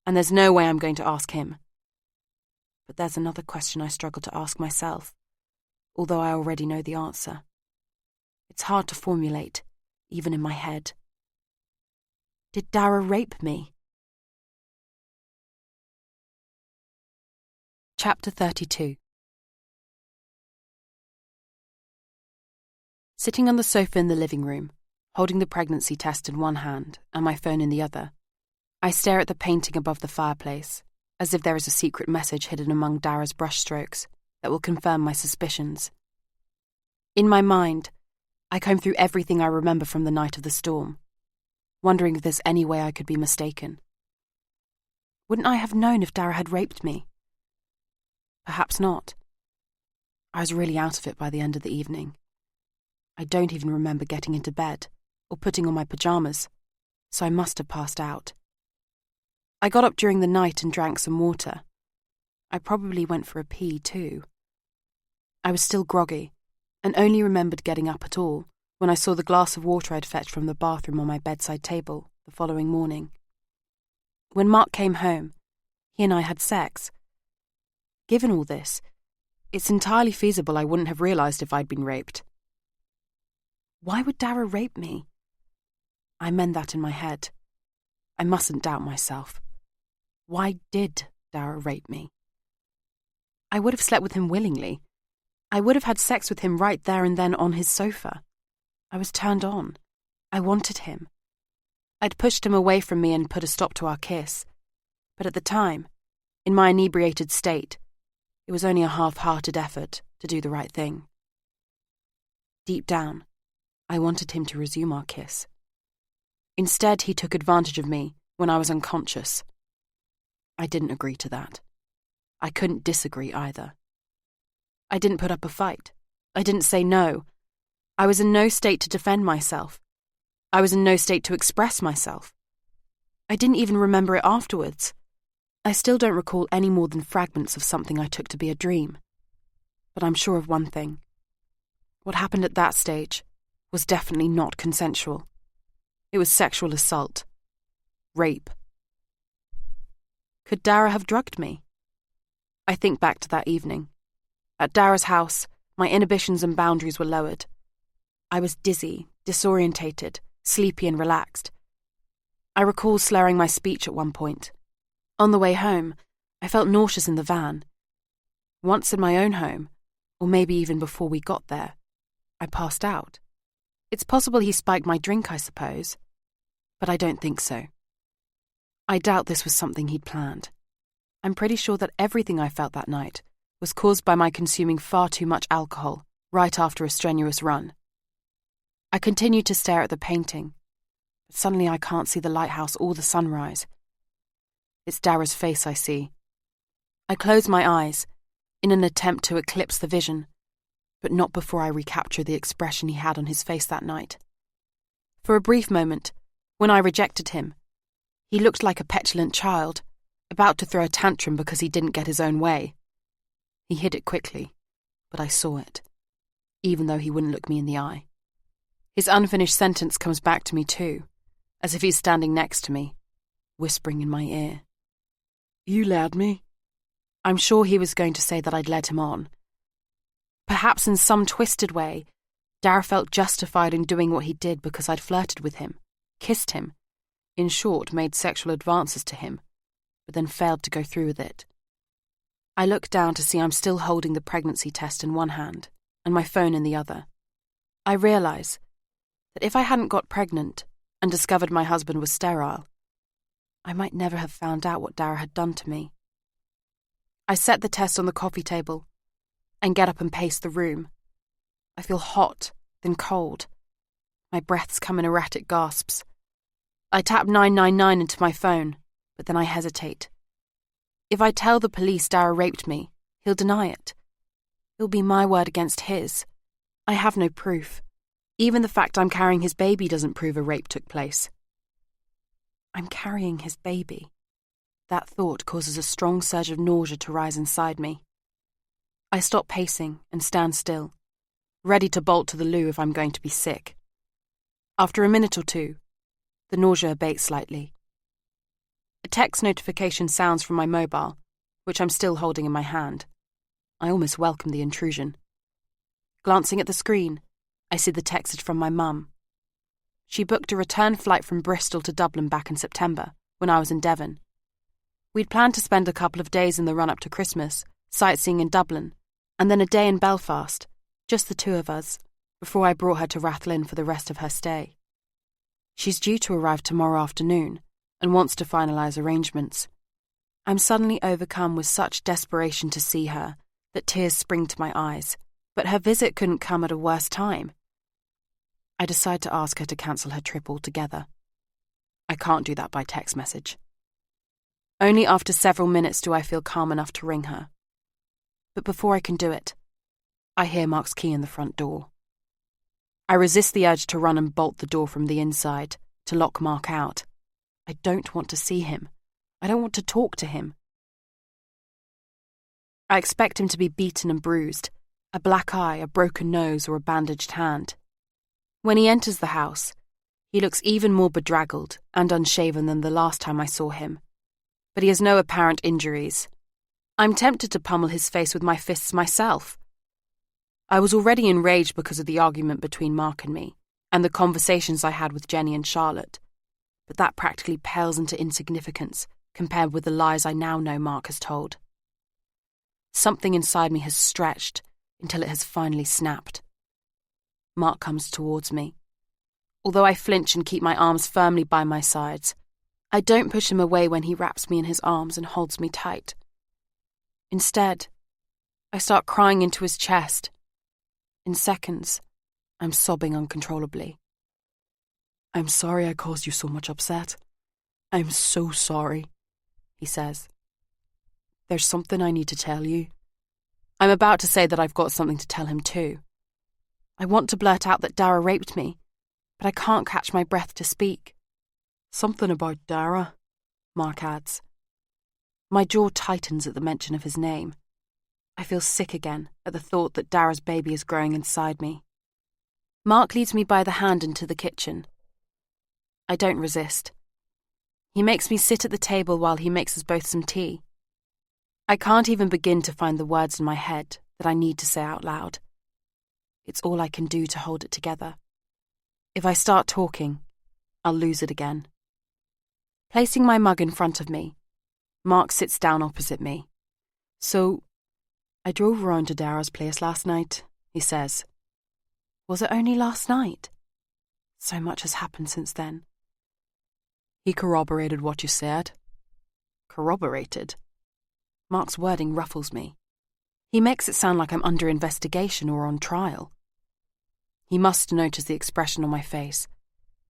and there's no way I'm going to ask him. But there's another question I struggle to ask myself, although I already know the answer. It's hard to formulate, even in my head. Did Dara rape me? Chapter 32. Sitting on the sofa in the living room, holding the pregnancy test in one hand and my phone in the other, I stare at the painting above the fireplace, as if there is a secret message hidden among Dara's brushstrokes that will confirm my suspicions. In my mind, I combed through everything I remember from the night of the storm, wondering if there's any way I could be mistaken. Wouldn't I have known if Dara had raped me? Perhaps not. I was really out of it by the end of the evening. I don't even remember getting into bed or putting on my pajamas, so I must have passed out. I got up during the night and drank some water. I probably went for a pee too. I was still groggy and only remembered getting up at all when I saw the glass of water I'd fetched from the bathroom on my bedside table the following morning. When Mark came home, he and I had sex. Given all this, it's entirely feasible I wouldn't have realised if I'd been raped. Why would Dara rape me? I mend that in my head. I mustn't doubt myself. Why did Dara rape me? I would have slept with him willingly. I would have had sex with him right there and then on his sofa. I was turned on. I wanted him. I'd pushed him away from me and put a stop to our kiss. But at the time, in my inebriated state, it was only a half-hearted effort to do the right thing. Deep down, I wanted him to resume our kiss. Instead, he took advantage of me when I was unconscious. I didn't agree to that. I couldn't disagree either. I didn't put up a fight. I didn't say no. I was in no state to defend myself. I was in no state to express myself. I didn't even remember it afterwards. I still don't recall any more than fragments of something I took to be a dream. But I'm sure of one thing. What happened at that stage was definitely not consensual. It was sexual assault. Rape. Could Dara have drugged me? I think back to that evening. At Dara's house, my inhibitions and boundaries were lowered. I was dizzy, disorientated, sleepy and relaxed. I recall slurring my speech at one point. On the way home, I felt nauseous in the van. Once in my own home, or maybe even before we got there, I passed out. It's possible he spiked my drink, I suppose, but I don't think so. I doubt this was something he'd planned. I'm pretty sure that everything I felt that night was caused by my consuming far too much alcohol right after a strenuous run. I continued to stare at the painting, but suddenly I can't see the lighthouse or the sunrise. It's Dara's face I see. I close my eyes in an attempt to eclipse the vision, but not before I recapture the expression he had on his face that night. For a brief moment, when I rejected him, he looked like a petulant child, about to throw a tantrum because he didn't get his own way. He hid it quickly, but I saw it, even though he wouldn't look me in the eye. His unfinished sentence comes back to me too, as if he's standing next to me, whispering in my ear. You led me. I'm sure he was going to say that I'd led him on. Perhaps in some twisted way, Dara felt justified in doing what he did because I'd flirted with him, kissed him, in short, made sexual advances to him, but then failed to go through with it. I look down to see I'm still holding the pregnancy test in one hand and my phone in the other. I realise that if I hadn't got pregnant and discovered my husband was sterile, I might never have found out what Dara had done to me. I set the test on the coffee table and get up and pace the room. I feel hot, then cold. My breaths come in erratic gasps. I tap 999 into my phone, but then I hesitate. If I tell the police Dara raped me, he'll deny it. It'll be my word against his. I have no proof. Even the fact I'm carrying his baby doesn't prove a rape took place. I'm carrying his baby. That thought causes a strong surge of nausea to rise inside me. I stop pacing and stand still, ready to bolt to the loo if I'm going to be sick. After a minute or two, the nausea abates slightly. A text notification sounds from my mobile, which I'm still holding in my hand. I almost welcome the intrusion. Glancing at the screen, I see the text is from my mum. She booked a return flight from Bristol to Dublin back in September, when I was in Devon. We'd planned to spend a couple of days in the run-up to Christmas, sightseeing in Dublin, and then a day in Belfast, just the two of us, before I brought her to Rathlin for the rest of her stay. She's due to arrive tomorrow afternoon and wants to finalise arrangements. I'm suddenly overcome with such desperation to see her that tears spring to my eyes, but her visit couldn't come at a worse time. I decide to ask her to cancel her trip altogether. I can't do that by text message. Only after several minutes do I feel calm enough to ring her. But before I can do it, I hear Mark's key in the front door. I resist the urge to run and bolt the door from the inside, to lock Mark out. I don't want to see him. I don't want to talk to him. I expect him to be beaten and bruised, a black eye, a broken nose, or a bandaged hand. When he enters the house, he looks even more bedraggled and unshaven than the last time I saw him, but he has no apparent injuries. I'm tempted to pummel his face with my fists myself. I was already enraged because of the argument between Mark and me, and the conversations I had with Jenny and Charlotte, but that practically pales into insignificance compared with the lies I now know Mark has told. Something inside me has stretched until it has finally snapped. Mark comes towards me. Although I flinch and keep my arms firmly by my sides, I don't push him away when he wraps me in his arms and holds me tight. Instead, I start crying into his chest. In seconds, I'm sobbing uncontrollably. I'm sorry I caused you so much upset. I'm so sorry, he says. There's something I need to tell you. I'm about to say that I've got something to tell him too. I want to blurt out that Dara raped me, but I can't catch my breath to speak. Something about Dara, Mark adds. My jaw tightens at the mention of his name. I feel sick again at the thought that Dara's baby is growing inside me. Mark leads me by the hand into the kitchen. I don't resist. He makes me sit at the table while he makes us both some tea. I can't even begin to find the words in my head that I need to say out loud. It's all I can do to hold it together. If I start talking, I'll lose it again. Placing my mug in front of me, Mark sits down opposite me. So, I drove around to Dara's place last night, he says. Was it only last night? So much has happened since then. He corroborated what you said. Corroborated? Mark's wording ruffles me. He makes it sound like I'm under investigation or on trial. He must notice the expression on my face,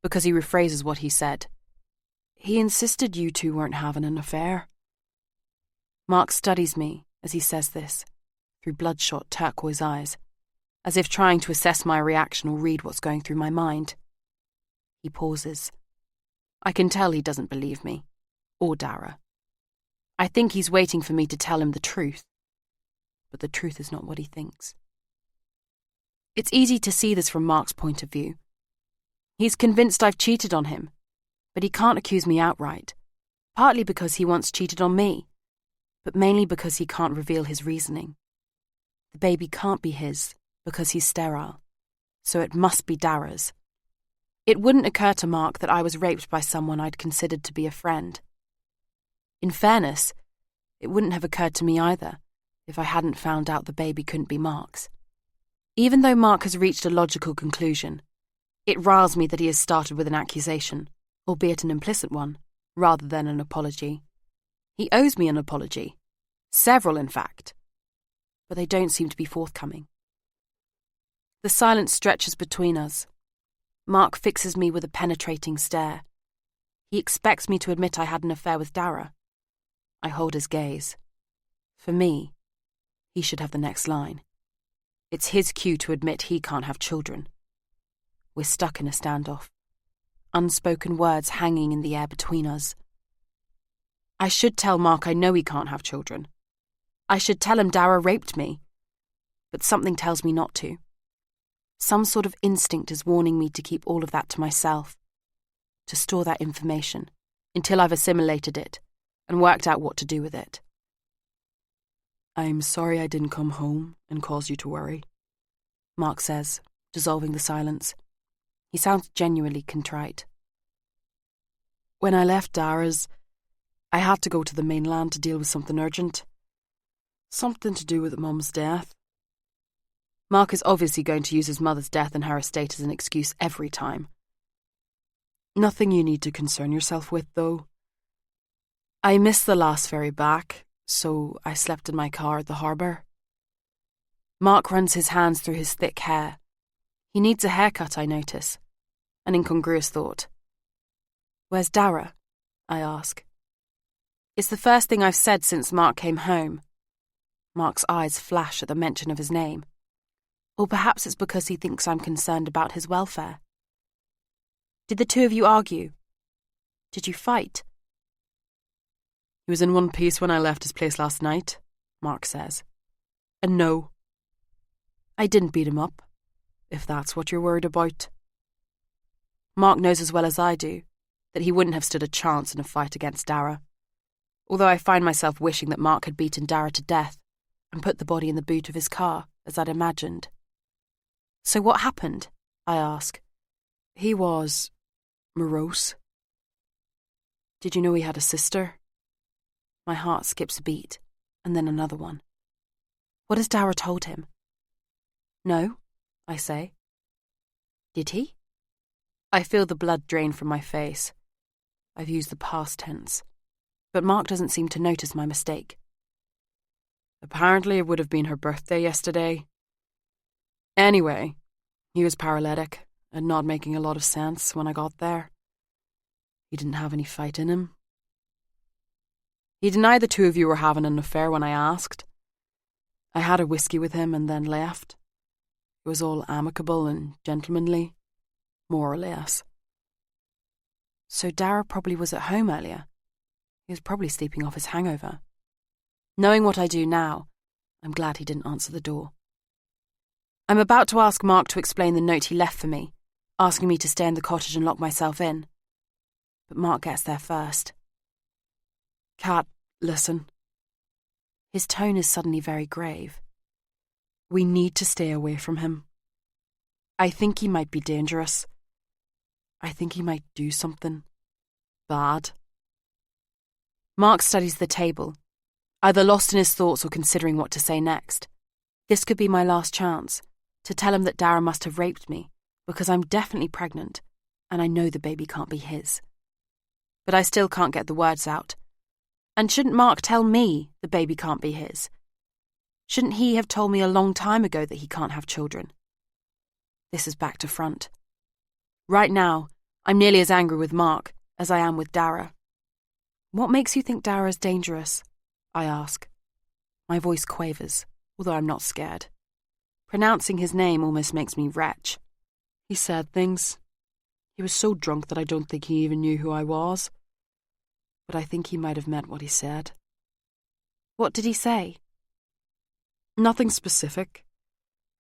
because he rephrases what he said. He insisted you two weren't having an affair. Mark studies me as he says this, through bloodshot turquoise eyes, as if trying to assess my reaction or read what's going through my mind. He pauses. I can tell he doesn't believe me, or Dara. I think he's waiting for me to tell him the truth, but the truth is not what he thinks. It's easy to see this from Mark's point of view. He's convinced I've cheated on him, but he can't accuse me outright, partly because he once cheated on me, but mainly because he can't reveal his reasoning. The baby can't be his because he's sterile, so it must be Dara's. It wouldn't occur to Mark that I was raped by someone I'd considered to be a friend. In fairness, it wouldn't have occurred to me either if I hadn't found out the baby couldn't be Mark's. Even though Mark has reached a logical conclusion, it riles me that he has started with an accusation, albeit an implicit one, rather than an apology. He owes me an apology. Several, in fact. But they don't seem to be forthcoming. The silence stretches between us. Mark fixes me with a penetrating stare. He expects me to admit I had an affair with Dara. I hold his gaze. For me, he should have the next line. It's his cue to admit he can't have children. We're stuck in a standoff. Unspoken words hanging in the air between us. I should tell Mark I know he can't have children. I should tell him Dara raped me. But something tells me not to. Some sort of instinct is warning me to keep all of that to myself. To store that information until I've assimilated it and worked out what to do with it. I'm sorry I didn't come home and cause you to worry, Mark says, dissolving the silence. He sounds genuinely contrite. When I left Dara's, I had to go to the mainland to deal with something urgent. Something to do with Mum's death. Mark is obviously going to use his mother's death and her estate as an excuse every time. Nothing you need to concern yourself with, though. I missed the last ferry back, so I slept in my car at the harbour. Mark runs his hands through his thick hair. He needs a haircut, I notice, an incongruous thought. "Where's Dara?" I ask. It's the first thing I've said since Mark came home. Mark's eyes flash at the mention of his name. Or perhaps it's because he thinks I'm concerned about his welfare. "Did the two of you argue? Did you fight?" "He was in one piece when I left his place last night," Mark says. "And no, I didn't beat him up, if that's what you're worried about." Mark knows as well as I do that he wouldn't have stood a chance in a fight against Dara, although I find myself wishing that Mark had beaten Dara to death and put the body in the boot of his car, as I'd imagined. "So what happened?" I ask. "He was morose." "Did you know he had a sister?" My heart skips a beat, and then another one. "What has Dara told him?" "No," I say. "Did he?" I feel the blood drain from my face. I've used the past tense, but Mark doesn't seem to notice my mistake. "Apparently it would have been her birthday yesterday. Anyway, he was paralytic and not making a lot of sense when I got there. He didn't have any fight in him. He denied the two of you were having an affair when I asked. I had a whiskey with him and then left. It was all amicable and gentlemanly, more or less." "So Dara probably was at home earlier. He was probably sleeping off his hangover." Knowing what I do now, I'm glad he didn't answer the door. I'm about to ask Mark to explain the note he left for me, asking me to stay in the cottage and lock myself in. But Mark gets there first. "Kat, listen." His tone is suddenly very grave. "We need to stay away from him. I think he might be dangerous. I think he might do something bad." Mark studies the table, either lost in his thoughts or considering what to say next. This could be my last chance, to tell him that Dara must have raped me, because I'm definitely pregnant, and I know the baby can't be his. But I still can't get the words out. And shouldn't Mark tell me the baby can't be his? Shouldn't he have told me a long time ago that he can't have children? This is back to front. Right now, I'm nearly as angry with Mark as I am with Dara. "What makes you think Dara is dangerous?" I ask. My voice quavers, although I'm not scared. Pronouncing his name almost makes me retch. "He said things. He was so drunk that I don't think he even knew who I was. But I think he might have meant what he said." "What did he say?" "Nothing specific.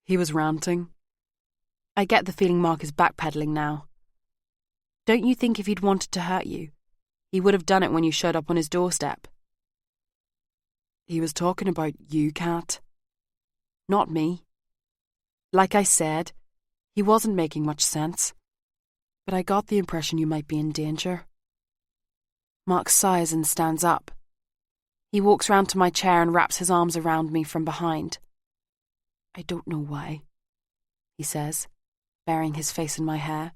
He was ranting." I get the feeling Mark is backpedaling now. "Don't you think if he'd wanted to hurt you, he would have done it when you showed up on his doorstep?" "He was talking about you, Kat. Not me. Like I said, he wasn't making much sense. But I got the impression you might be in danger." Mark sighs and stands up. He walks round to my chair and wraps his arms around me from behind. "I don't know why," he says, burying his face in my hair.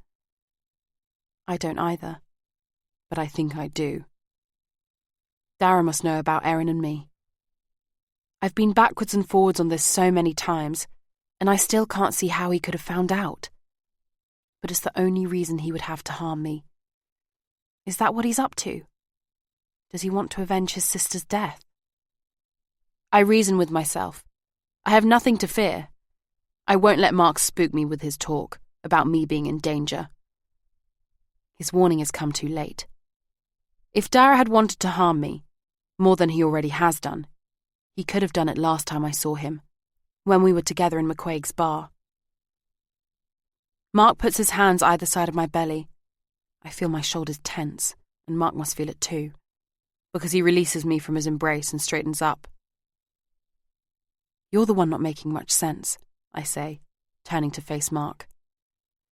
"I don't either, but I think I do. Dara must know about Erin and me. I've been backwards and forwards on this so many times, and I still can't see how he could have found out. But it's the only reason he would have to harm me. Is that what he's up to? Does he want to avenge his sister's death? I reason with myself. I have nothing to fear. I won't let Mark spook me with his talk about me being in danger. His warning has come too late. If Dara had wanted to harm me, more than he already has done, he could have done it last time I saw him, when we were together in McQuaig's bar. Mark puts his hands either side of my belly. I feel my shoulders tense, and Mark must feel it too, because he releases me from his embrace and straightens up. "You're the one not making much sense," I say, turning to face Mark.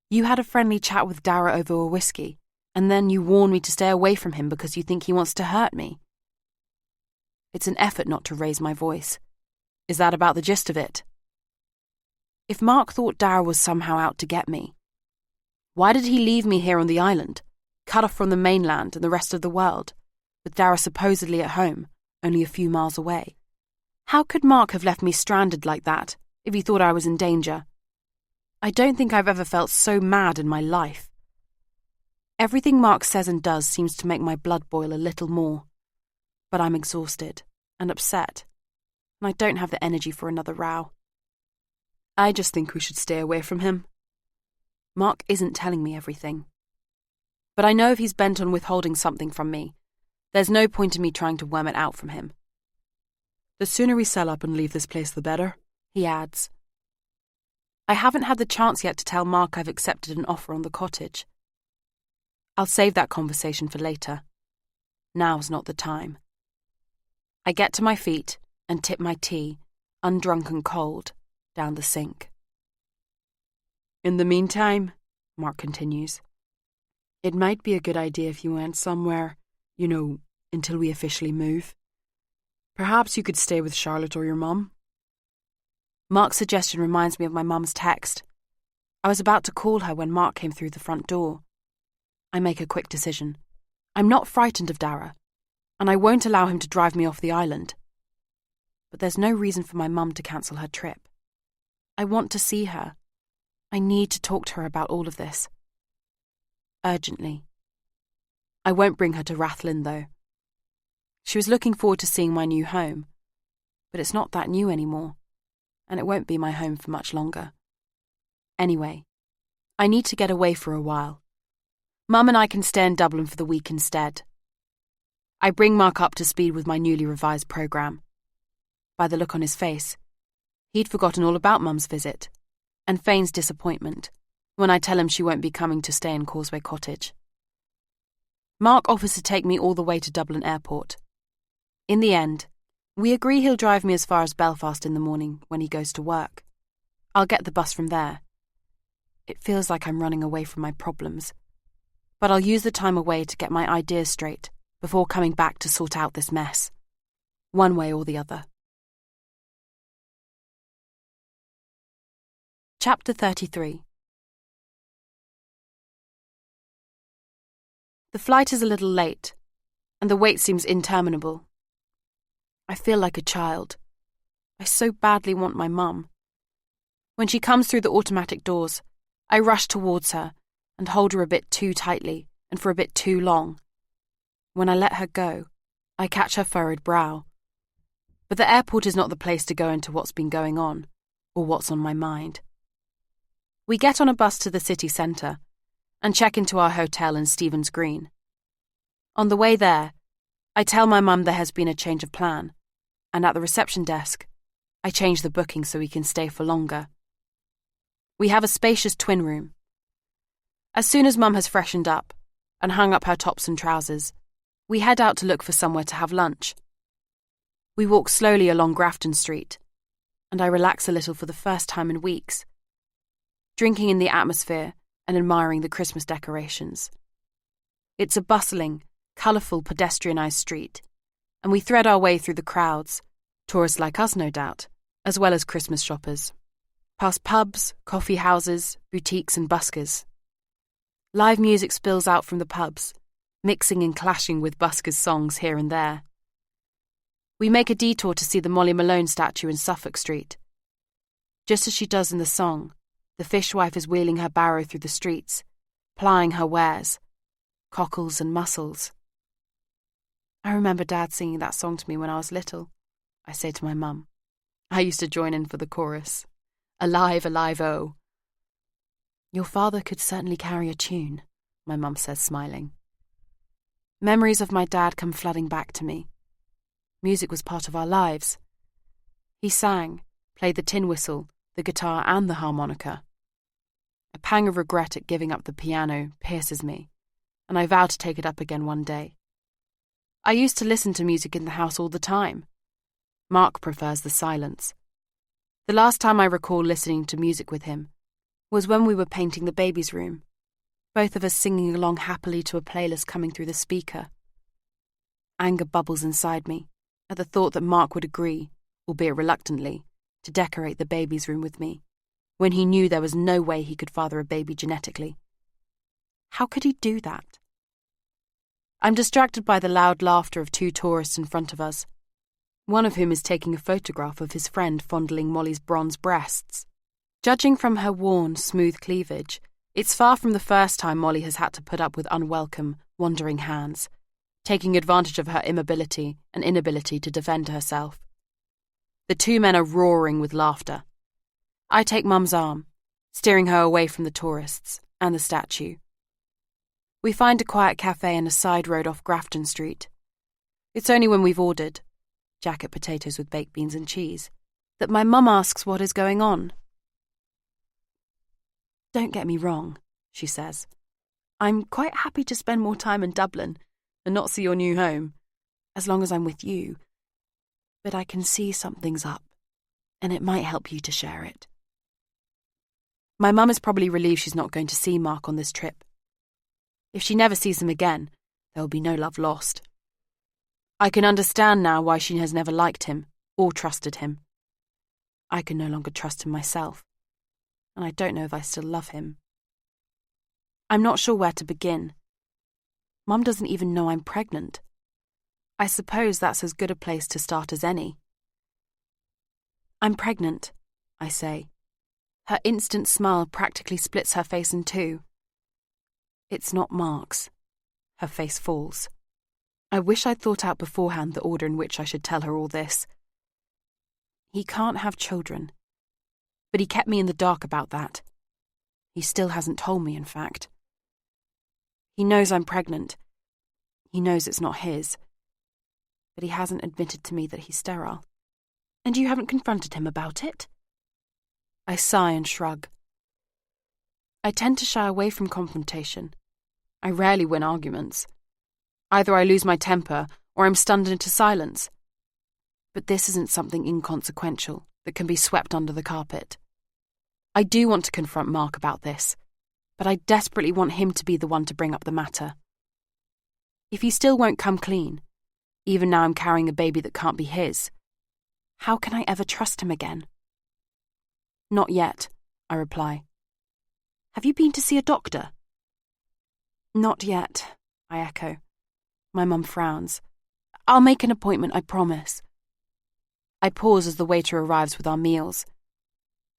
"You had a friendly chat with Dara over a whiskey, and then you warn me to stay away from him because you think he wants to hurt me." It's an effort not to raise my voice. Is that about the gist of it? If Mark thought Dara was somehow out to get me, why did he leave me here on the island, cut off from the mainland and the rest of the world, with Dara supposedly at home, only a few miles away? How could Mark have left me stranded like that if he thought I was in danger? I don't think I've ever felt so mad in my life. Everything Mark says and does seems to make my blood boil a little more. But I'm exhausted and upset, and I don't have the energy for another row. I just think we should stay away from him. Mark isn't telling me everything. But I know if he's bent on withholding something from me, there's no point in me trying to worm it out from him. The sooner we sell up and leave this place, the better, he adds. I haven't had the chance yet to tell Mark I've accepted an offer on the cottage. I'll save that conversation for later. Now's not the time. I get to my feet and tip my tea, undrunk and cold, down the sink. In the meantime, Mark continues, it might be a good idea if you went somewhere, until we officially move. Perhaps you could stay with Charlotte or your mum. Mark's suggestion reminds me of my mum's text. I was about to call her when Mark came through the front door. I make a quick decision. I'm not frightened of Dara, and I won't allow him to drive me off the island. But there's no reason for my mum to cancel her trip. I want to see her. I need to talk to her about all of this. Urgently. I won't bring her to Rathlin, though. She was looking forward to seeing my new home, but it's not that new anymore, and it won't be my home for much longer. Anyway, I need to get away for a while. Mum and I can stay in Dublin for the week instead. I bring Mark up to speed with my newly revised programme. By the look on his face, he'd forgotten all about Mum's visit, and feigns disappointment when I tell him she won't be coming to stay in Causeway Cottage. Mark offers to take me all the way to Dublin Airport. In the end, we agree he'll drive me as far as Belfast in the morning when he goes to work. I'll get the bus from there. It feels like I'm running away from my problems, but I'll use the time away to get my ideas straight before coming back to sort out this mess, one way or the other. Chapter 33. The flight is a little late, and the wait seems interminable. I feel like a child. I so badly want my mum. When she comes through the automatic doors, I rush towards her and hold her a bit too tightly and for a bit too long. When I let her go, I catch her furrowed brow. But the airport is not the place to go into what's been going on, or what's on my mind. We get on a bus to the city centre and check into our hotel in Stephen's Green. On the way there, I tell my mum there has been a change of plan, and at the reception desk, I change the booking so we can stay for longer. We have a spacious twin room. As soon as Mum has freshened up and hung up her tops and trousers, we head out to look for somewhere to have lunch. We walk slowly along Grafton Street, and I relax a little for the first time in weeks, drinking in the atmosphere and admiring the Christmas decorations. It's a bustling, colourful, pedestrianised street, and we thread our way through the crowds, tourists like us no doubt, as well as Christmas shoppers, past pubs, coffee houses, boutiques and buskers. Live music spills out from the pubs, mixing and clashing with buskers' songs here and there. We make a detour to see the Molly Malone statue in Suffolk Street. Just as she does in the song, the fishwife is wheeling her barrow through the streets, plying her wares, cockles and mussels. I remember Dad singing that song to me when I was little, I say to my mum. I used to join in for the chorus. Alive, alive, oh. Your father could certainly carry a tune, my mum says, smiling. Memories of my dad come flooding back to me. Music was part of our lives. He sang, played the tin whistle, the guitar and the harmonica. A pang of regret at giving up the piano pierces me, and I vow to take it up again one day. I used to listen to music in the house all the time. Mark prefers the silence. The last time I recall listening to music with him was when we were painting the baby's room, both of us singing along happily to a playlist coming through the speaker. Anger bubbles inside me at the thought that Mark would agree, albeit reluctantly, to decorate the baby's room with me, when he knew there was no way he could father a baby genetically. How could he do that? I'm distracted by the loud laughter of two tourists in front of us, one of whom is taking a photograph of his friend fondling Molly's bronze breasts. Judging from her worn, smooth cleavage, It's far from the first time Molly has had to put up with unwelcome, wandering hands, taking advantage of her immobility and inability to defend herself. The two men are roaring with laughter. I take Mum's arm, steering her away from the tourists and the statue. We find a quiet cafe in a side road off Grafton Street. It's only when we've ordered, jacket potatoes with baked beans and cheese, that my mum asks what is going on. "Don't get me wrong," she says. "I'm quite happy to spend more time in Dublin and not see your new home, as long as I'm with you. But I can see something's up, and it might help you to share it." My mum is probably relieved she's not going to see Mark on this trip. If she never sees him again, there will be no love lost. I can understand now why she has never liked him or trusted him. I can no longer trust him myself, and I don't know if I still love him. I'm not sure where to begin. Mum doesn't even know I'm pregnant. I suppose that's as good a place to start as any. "I'm pregnant," I say. Her instant smile practically splits her face in two. It's not Mark's. Her face falls. I wish I'd thought out beforehand the order in which I should tell her all this. He can't have children, but he kept me in the dark about that. He still hasn't told me, in fact. He knows I'm pregnant. He knows it's not his. But he hasn't admitted to me that he's sterile. "And you haven't confronted him about it?" I sigh and shrug. I tend to shy away from confrontation. I rarely win arguments. Either I lose my temper or I'm stunned into silence. But this isn't something inconsequential that can be swept under the carpet. I do want to confront Mark about this, but I desperately want him to be the one to bring up the matter. If he still won't come clean, even now I'm carrying a baby that can't be his, how can I ever trust him again? "Not yet," I reply. "Have you been to see a doctor?" "Not yet," I echo. My mum frowns. "I'll make an appointment, I promise." I pause as the waiter arrives with our meals.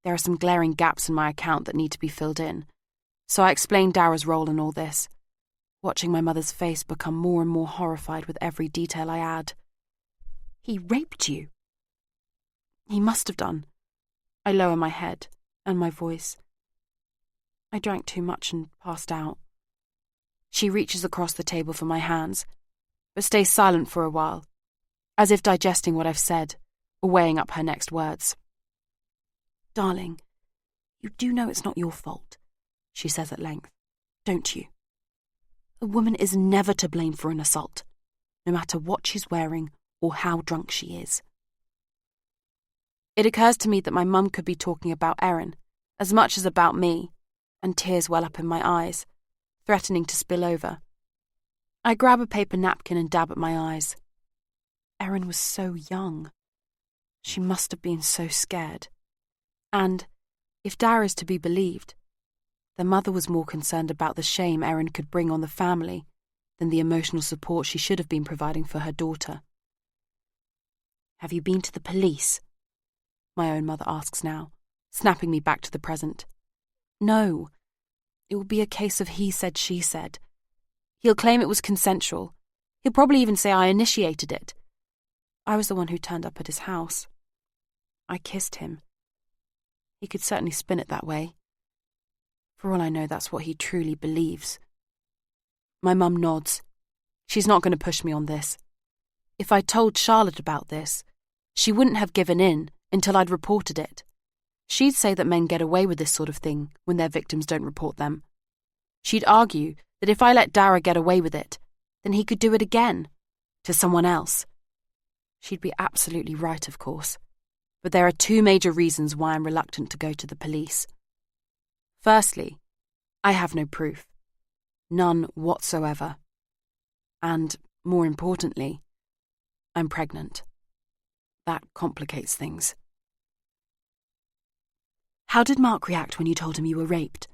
There are some glaring gaps in my account that need to be filled in, so I explain Dara's role in all this, watching my mother's face become more and more horrified with every detail I add. "He raped you?" "He must have done." I lower my head and my voice. "I drank too much and passed out." She reaches across the table for my hands, but stays silent for a while, as if digesting what I've said or weighing up her next words. "Darling, you do know it's not your fault," she says at length, "don't you? A woman is never to blame for an assault, no matter what she's wearing or how drunk she is." It occurs to me that my mum could be talking about Erin as much as about me, and tears well up in my eyes, threatening to spill over. I grab a paper napkin and dab at my eyes. Erin was so young. She must have been so scared. And, if Dara is to be believed, the mother was more concerned about the shame Erin could bring on the family than the emotional support she should have been providing for her daughter. "Have you been to the police?" my own mother asks now, snapping me back to the present. "No. It will be a case of he said, she said. He'll claim it was consensual. He'll probably even say I initiated it. I was the one who turned up at his house. I kissed him. He could certainly spin it that way. For all I know, that's what he truly believes." My mum nods. She's not going to push me on this. If I'd told Charlotte about this, she wouldn't have given in until I'd reported it. She'd say that men get away with this sort of thing when their victims don't report them. She'd argue that if I let Dara get away with it, then he could do it again, to someone else. She'd be absolutely right, of course, but there are two major reasons why I'm reluctant to go to the police. Firstly, I have no proof. None whatsoever. And, more importantly, I'm pregnant. That complicates things. "How did Mark react when you told him you were raped?"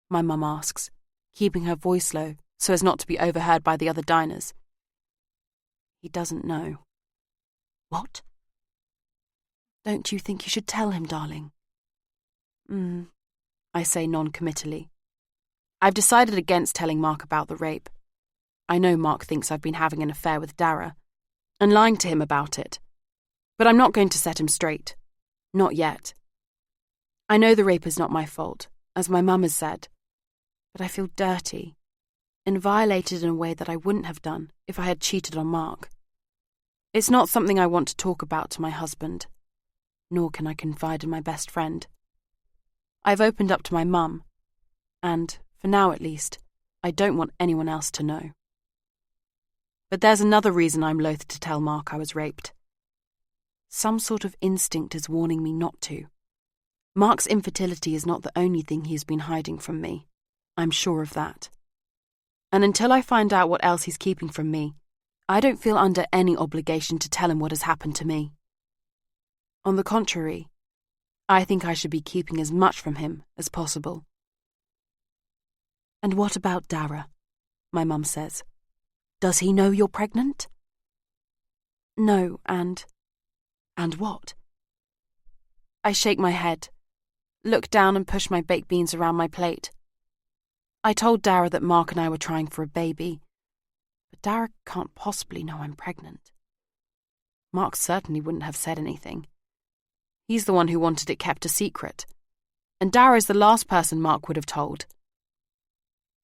my mum asks, keeping her voice low so as not to be overheard by the other diners. "He doesn't know." "What?" "Don't you think you should tell him, darling?" I say non-committally. I've decided against telling Mark about the rape. I know Mark thinks I've been having an affair with Dara, and lying to him about it. But I'm not going to set him straight. Not yet. I know the rape is not my fault, as my mum has said, but I feel dirty and violated in a way that I wouldn't have done if I had cheated on Mark. It's not something I want to talk about to my husband, nor can I confide in my best friend. I've opened up to my mum, and, for now at least, I don't want anyone else to know. But there's another reason I'm loath to tell Mark I was raped. Some sort of instinct is warning me not to. Mark's infertility is not the only thing he has been hiding from me. I'm sure of that. And until I find out what else he's keeping from me, I don't feel under any obligation to tell him what has happened to me. On the contrary, I think I should be keeping as much from him as possible. "And what about Dara?" my mum says. "Does he know you're pregnant?" "No, and what?" I shake my head, look down and push my baked beans around my plate. I told Dara that Mark and I were trying for a baby, but Dara can't possibly know I'm pregnant. Mark certainly wouldn't have said anything. He's the one who wanted it kept a secret, and Dara is the last person Mark would have told.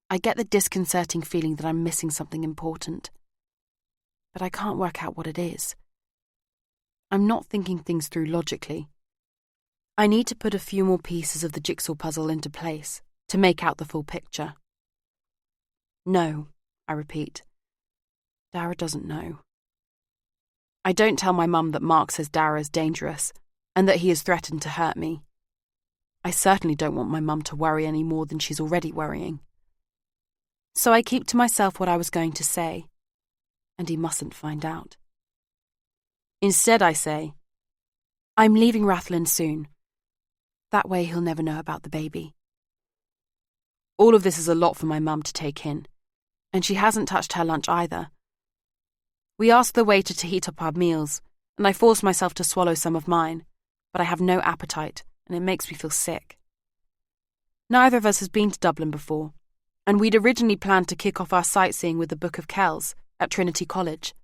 I get the disconcerting feeling that I'm missing something important, but I can't work out what it is. I'm not thinking things through logically. I need to put a few more pieces of the jigsaw puzzle into place to make out the full picture. "No," I repeat. Dara doesn't know. I don't tell my mum that Mark says Dara is dangerous and that he has threatened to hurt me. I certainly don't want my mum to worry any more than she's already worrying. So I keep to myself what I was going to say, and he mustn't find out. Instead, I say, "I'm leaving Rathlin soon. That way he'll never know about the baby." All of this is a lot for my mum to take in, and she hasn't touched her lunch either. We ask the waiter to heat up our meals, and I force myself to swallow some of mine, but I have no appetite, and it makes me feel sick. Neither of us has been to Dublin before, and we'd originally planned to kick off our sightseeing with the Book of Kells at Trinity College,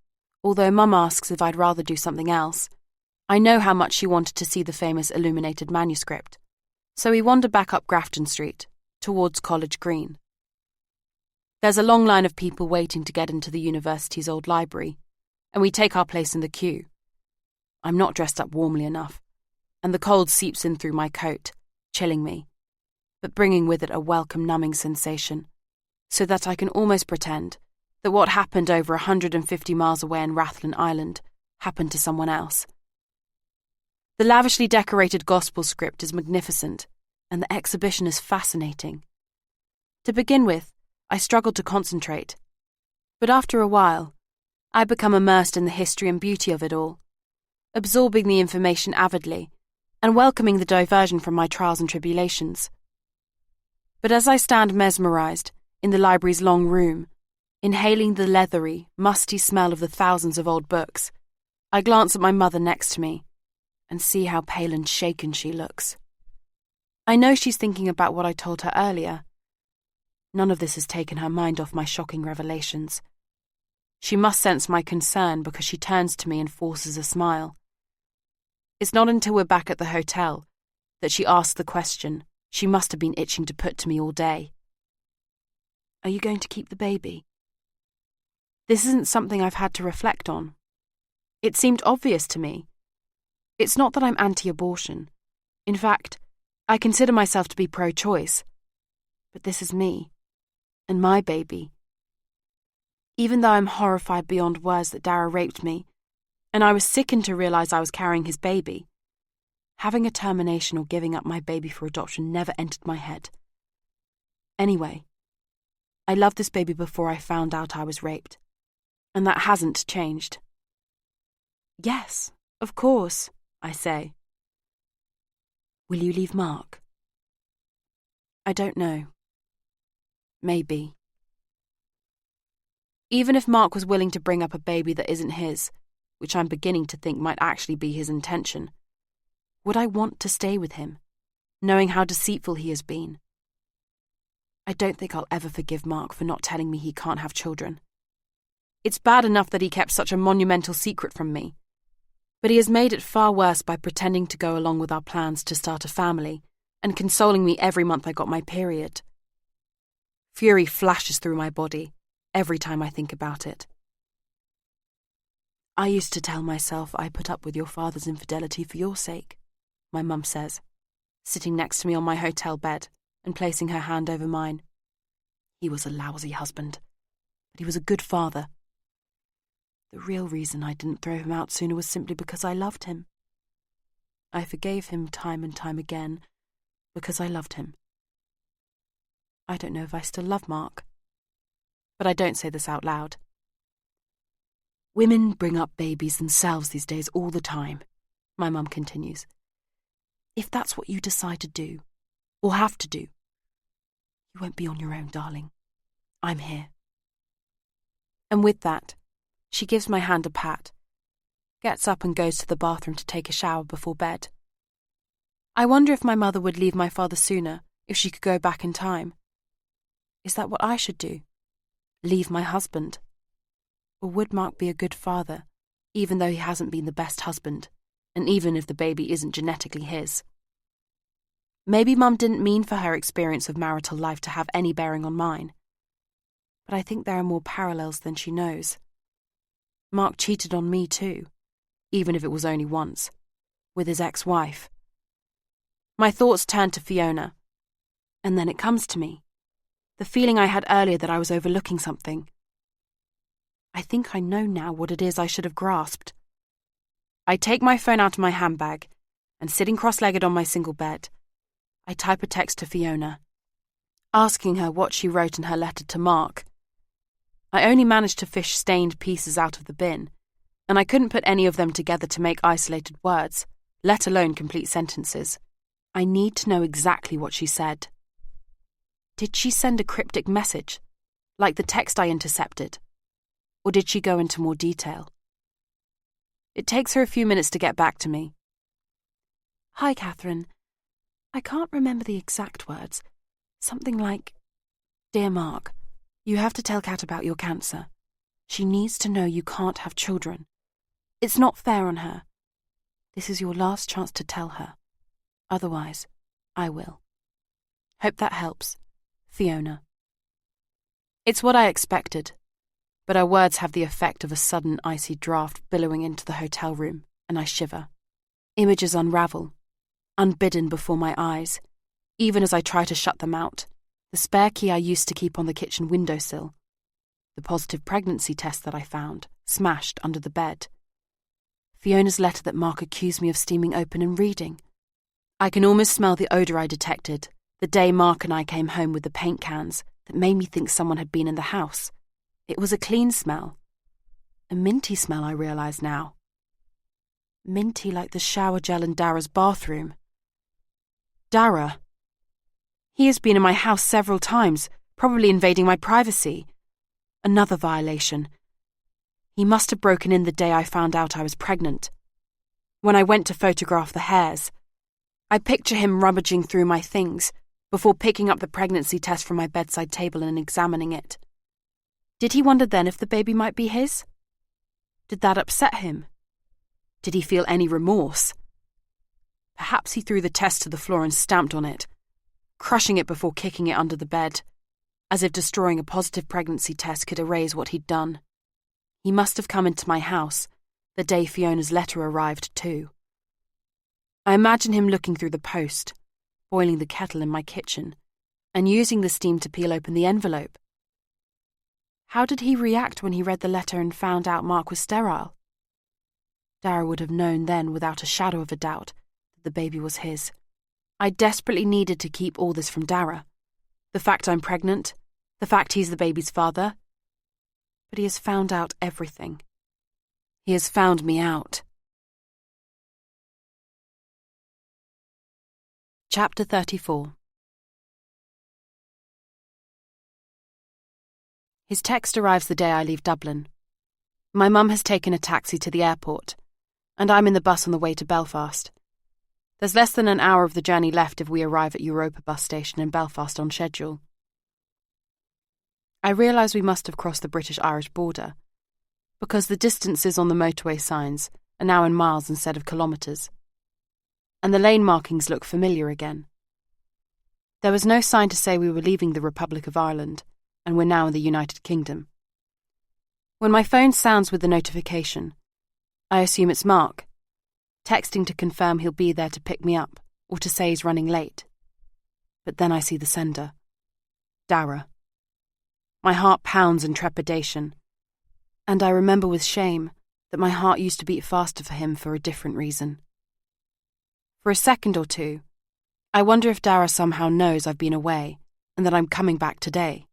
although Mum asks if I'd rather do something else. I know how much she wanted to see the famous illuminated manuscript, so we wander back up Grafton Street, towards College Green. There's a long line of people waiting to get into the university's old library, and we take our place in the queue. I'm not dressed up warmly enough, and the cold seeps in through my coat, chilling me, but bringing with it a welcome numbing sensation, so that I can almost pretend that what happened over 150 miles away in Rathlin Island happened to someone else. The lavishly decorated gospel script is magnificent, and the exhibition is fascinating. To begin with, I struggled to concentrate, but after a while, I become immersed in the history and beauty of it all, absorbing the information avidly and welcoming the diversion from my trials and tribulations. But as I stand mesmerized in the library's long room, inhaling the leathery, musty smell of the thousands of old books, I glance at my mother next to me and see how pale and shaken she looks. I know she's thinking about what I told her earlier. None of this has taken her mind off my shocking revelations. She must sense my concern because she turns to me and forces a smile. It's not until we're back at the hotel that she asks the question she must have been itching to put to me all day. "Are you going to keep the baby?" This isn't something I've had to reflect on. It seemed obvious to me. It's not that I'm anti-abortion. In fact, I consider myself to be pro-choice. But this is me, and my baby. Even though I'm horrified beyond words that Dara raped me, and I was sickened to realise I was carrying his baby, having a termination or giving up my baby for adoption never entered my head. Anyway, I loved this baby before I found out I was raped, and that hasn't changed. "Yes, of course," I say. "Will you leave Mark?" I don't know. Maybe. Even if Mark was willing to bring up a baby that isn't his, which I'm beginning to think might actually be his intention, would I want to stay with him, knowing how deceitful he has been? I don't think I'll ever forgive Mark for not telling me he can't have children. It's bad enough that he kept such a monumental secret from me, but he has made it far worse by pretending to go along with our plans to start a family and consoling me every month I got my period. Fury flashes through my body every time I think about it. I used to tell myself I put up with your father's infidelity for your sake, my mum says, sitting next to me on my hotel bed and placing her hand over mine. He was a lousy husband, but he was a good father. The real reason I didn't throw him out sooner was simply because I loved him. I forgave him time and time again because I loved him. I don't know if I still love Mark, but I don't say this out loud. Women bring up babies themselves these days all the time, my mum continues. If that's what you decide to do, or have to do, you won't be on your own, darling. I'm here. And with that, she gives my hand a pat, gets up and goes to the bathroom to take a shower before bed. I wonder if my mother would leave my father sooner if she could go back in time. Is that what I should do? Leave my husband? Or would Mark be a good father, even though he hasn't been the best husband, and even if the baby isn't genetically his? Maybe Mum didn't mean for her experience of marital life to have any bearing on mine, but I think there are more parallels than she knows. Mark cheated on me too, even if it was only once, with his ex-wife. My thoughts turn to Fiona, and then it comes to me, the feeling I had earlier that I was overlooking something. I think I know now what it is I should have grasped. I take my phone out of my handbag, and sitting cross-legged on my single bed, I type a text to Fiona, asking her what she wrote in her letter to Mark. I only managed to fish stained pieces out of the bin, and I couldn't put any of them together to make isolated words, let alone complete sentences. I need to know exactly what she said. Did she send a cryptic message, like the text I intercepted? Or did she go into more detail? It takes her a few minutes to get back to me. Hi, Catherine. I can't remember the exact words. Something like, Dear Mark, you have to tell Kat about your cancer. She needs to know you can't have children. It's not fair on her. This is your last chance to tell her. Otherwise, I will. Hope that helps. Fiona. It's what I expected, but her words have the effect of a sudden icy draft billowing into the hotel room, and I shiver. Images unravel, unbidden before my eyes, even as I try to shut them out. The spare key I used to keep on the kitchen windowsill, the positive pregnancy test that I found, smashed under the bed, Fiona's letter that Mark accused me of steaming open and reading. I can almost smell the odour I detected the day Mark and I came home with the paint cans that made me think someone had been in the house. It was a clean smell. A minty smell, I realise now. Minty like the shower gel in Dara's bathroom. Dara. He has been in my house several times, probably invading my privacy. Another violation. He must have broken in the day I found out I was pregnant. When I went to photograph the hairs, I picture him rummaging through my things before picking up the pregnancy test from my bedside table and examining it. Did he wonder then if the baby might be his? Did that upset him? Did he feel any remorse? Perhaps he threw the test to the floor and stamped on it, crushing it before kicking it under the bed, as if destroying a positive pregnancy test could erase what he'd done. He must have come into my house the day Fiona's letter arrived too. I imagine him looking through the post, boiling the kettle in my kitchen, and using the steam to peel open the envelope. How did he react when he read the letter and found out Mark was sterile? Dara would have known then, without a shadow of a doubt, that the baby was his. I desperately needed to keep all this from Dara. The fact I'm pregnant, the fact he's the baby's father. But he has found out everything. He has found me out. Chapter 34. His text arrives the day I leave Dublin. My mum has taken a taxi to the airport, and I'm in the bus on the way to Belfast. There's less than an hour of the journey left if we arrive at Europa bus station in Belfast on schedule. I realise we must have crossed the British-Irish border, because the distances on the motorway signs are now in miles instead of kilometres, and the lane markings look familiar again. There was no sign to say we were leaving the Republic of Ireland, and we're now in the United Kingdom. When my phone sounds with the notification, I assume it's Mark, texting to confirm he'll be there to pick me up, or to say he's running late. But then I see the sender. Dara. My heart pounds in trepidation, and I remember with shame that my heart used to beat faster for him for a different reason. For a second or two, I wonder if Dara somehow knows I've been away and that I'm coming back today.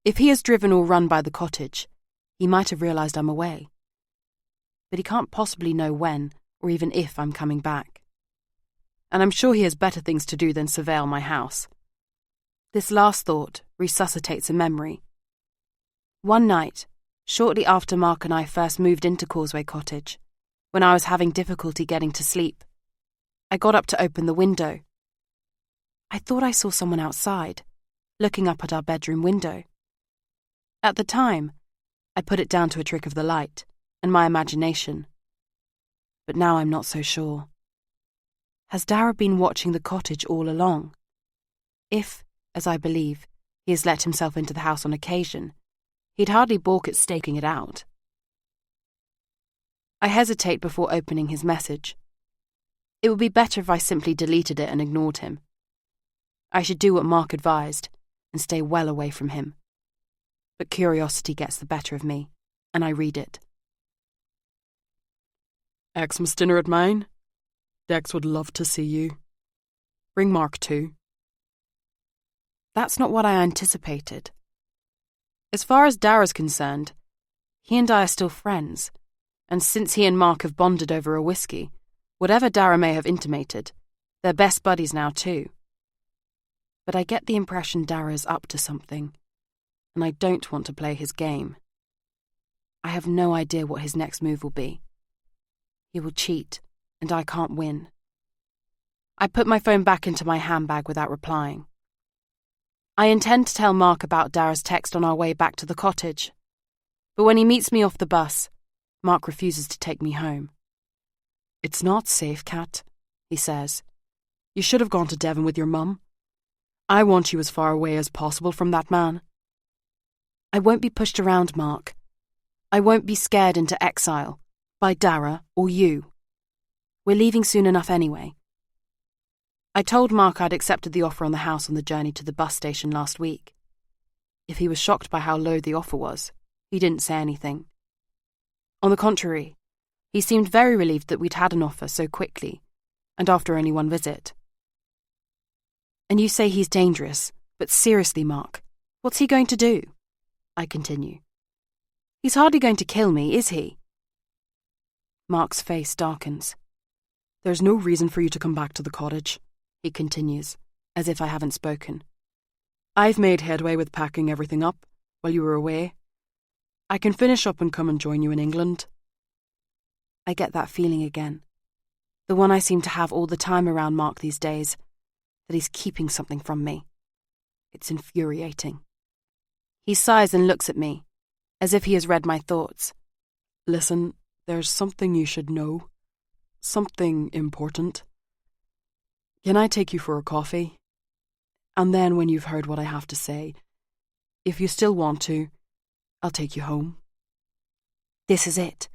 If he has driven or run by the cottage, he might have realised I'm away. But he can't possibly know when or even if I'm coming back. And I'm sure he has better things to do than surveil my house. This last thought resuscitates a memory. One night, shortly after Mark and I first moved into Causeway Cottage, when I was having difficulty getting to sleep, I got up to open the window. I thought I saw someone outside, looking up at our bedroom window. At the time, I put it down to a trick of the light and my imagination. But now I'm not so sure. Has Dara been watching the cottage all along? If, as I believe, he has let himself into the house on occasion, he'd hardly balk at staking it out. I hesitate before opening his message. It would be better if I simply deleted it and ignored him. I should do what Mark advised and stay well away from him. But curiosity gets the better of me, and I read it. Xmas dinner at mine. Dex would love to see you. Bring Mark too. That's not what I anticipated. As far as Dara's concerned, he and I are still friends, and since he and Mark have bonded over a whiskey, whatever Dara may have intimated, they're best buddies now too. But I get the impression Dara is up to something, and I don't want to play his game. I have no idea what his next move will be. He will cheat, and I can't win. I put my phone back into my handbag without replying. I intend to tell Mark about Dara's text on our way back to the cottage, but when he meets me off the bus, Mark refuses to take me home. It's not safe, Kat, he says. You should have gone to Devon with your mum. I want you as far away as possible from that man. I won't be pushed around, Mark. I won't be scared into exile by Dara or you. We're leaving soon enough anyway. I told Mark I'd accepted the offer on the house on the journey to the bus station last week. If he was shocked by how low the offer was, he didn't say anything. On the contrary, he seemed very relieved that we'd had an offer so quickly, and after only one visit. And you say he's dangerous, but seriously, Mark, what's he going to do? I continue. He's hardly going to kill me, is he? Mark's face darkens. There's no reason for you to come back to the cottage, he continues, as if I haven't spoken. I've made headway with packing everything up while you were away. I can finish up and come and join you in England. I get that feeling again. The one I seem to have all the time around Mark these days, that he's keeping something from me. It's infuriating. He sighs and looks at me, as if he has read my thoughts. Listen, there's something you should know. Something important. Can I take you for a coffee? And then when you've heard what I have to say, if you still want to, I'll take you home. This is it.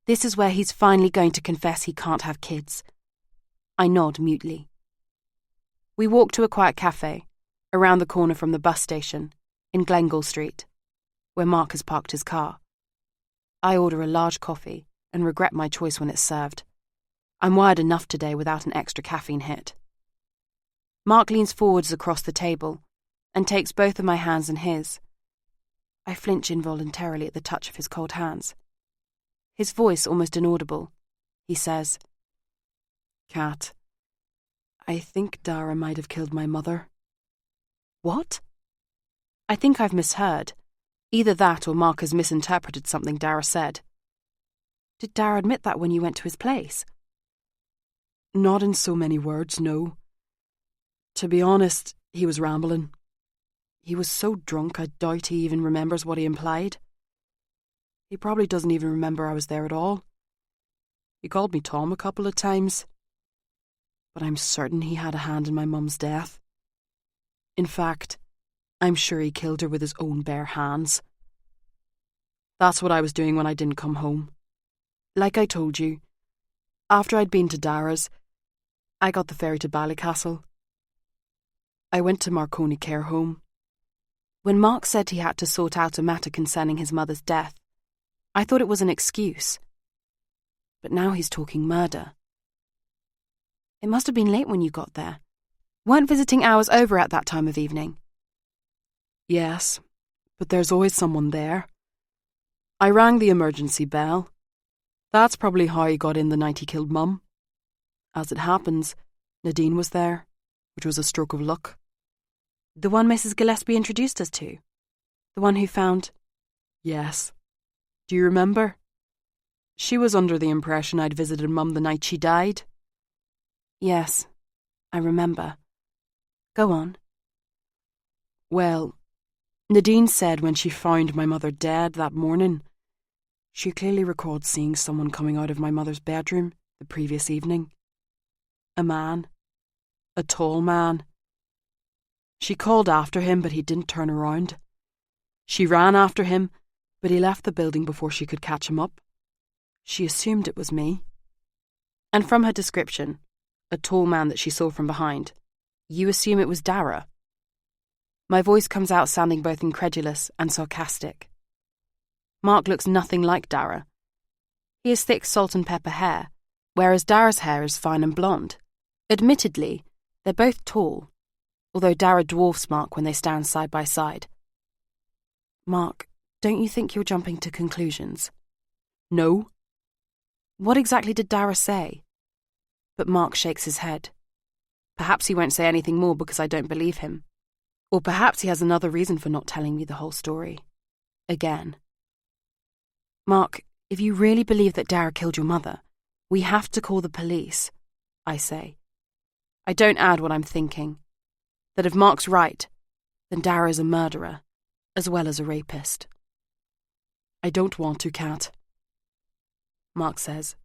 This is where he's finally going to confess he can't have kids. I nod mutely. We walk to a quiet cafe, around the corner from the bus station, in Glengall Street, where Mark has parked his car. I order a large coffee and regret my choice when it's served. I'm wired enough today without an extra caffeine hit. Mark leans forwards across the table and takes both of my hands in his. I flinch involuntarily at the touch of his cold hands. His voice almost inaudible. He says, Kat, I think Dara might have killed my mother. What? I think I've misheard. Either that or Mark has misinterpreted something Dara said. Did Dara admit that when you went to his place? Not in so many words, no. To be honest, he was rambling. He was so drunk I doubt he even remembers what he implied. He probably doesn't even remember I was there at all. He called me Tom a couple of times, but I'm certain he had a hand in my mum's death. In fact, I'm sure he killed her with his own bare hands. That's what I was doing when I didn't come home. Like I told you, after I'd been to Dara's, I got the ferry to Ballycastle. I went to Marconi Care Home. When Mark said he had to sort out a matter concerning his mother's death, I thought it was an excuse. But now he's talking murder. It must have been late when you got there. Weren't visiting hours over at that time of evening? Yes, but there's always someone there. I rang the emergency bell. That's probably how he got in the night he killed Mum. As it happens, Nadine was there, which was a stroke of luck. The one Mrs. Gillespie introduced us to? The one who found... Yes. Do you remember? She was under the impression I'd visited Mum the night she died. Yes, I remember. Go on. Well, Nadine said when she found my mother dead that morning, she clearly recalled seeing someone coming out of my mother's bedroom the previous evening. A man. A tall man. She called after him, but he didn't turn around. She ran after him, but he left the building before she could catch him up. She assumed it was me. And from her description, a tall man that she saw from behind, you assume it was Dara? My voice comes out sounding both incredulous and sarcastic. Mark looks nothing like Dara. He has thick salt and pepper hair, whereas Dara's hair is fine and blonde. Admittedly, they're both tall, although Dara dwarfs Mark when they stand side by side. Mark, don't you think you're jumping to conclusions? No. What exactly did Dara say? But Mark shakes his head. Perhaps he won't say anything more because I don't believe him. Or perhaps he has another reason for not telling me the whole story. Again. Mark, if you really believe that Dara killed your mother, we have to call the police, I say. I don't add what I'm thinking. That if Mark's right, then Dara is a murderer, as well as a rapist. I don't want to, Kat. Mark says.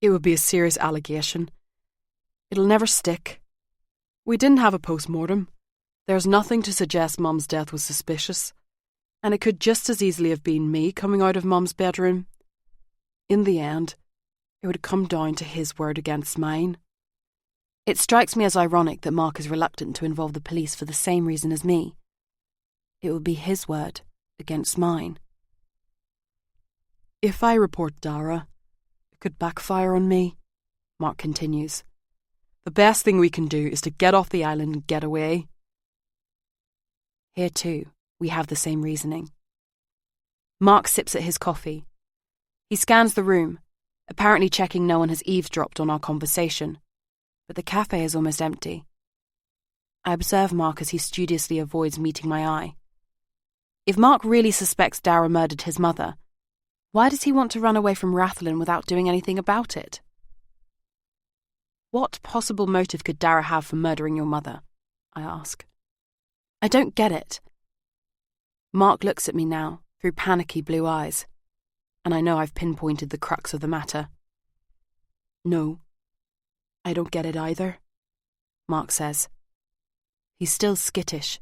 It would be a serious allegation. It'll never stick. We didn't have a post-mortem. There's nothing to suggest Mum's death was suspicious, and it could just as easily have been me coming out of Mum's bedroom. In the end, it would come down to his word against mine. It strikes me as ironic that Mark is reluctant to involve the police for the same reason as me. It would be his word against mine. If I report Dara, it could backfire on me, Mark continues. The best thing we can do is to get off the island and get away. Here too, we have the same reasoning. Mark sips at his coffee. He scans the room, apparently checking no one has eavesdropped on our conversation, but the cafe is almost empty. I observe Mark as he studiously avoids meeting my eye. If Mark really suspects Dara murdered his mother, why does he want to run away from Rathlin without doing anything about it? What possible motive could Dara have for murdering your mother? I ask. I don't get it. Mark looks at me now, through panicky blue eyes, and I know I've pinpointed the crux of the matter. No, I don't get it either, Mark says. He's still skittish.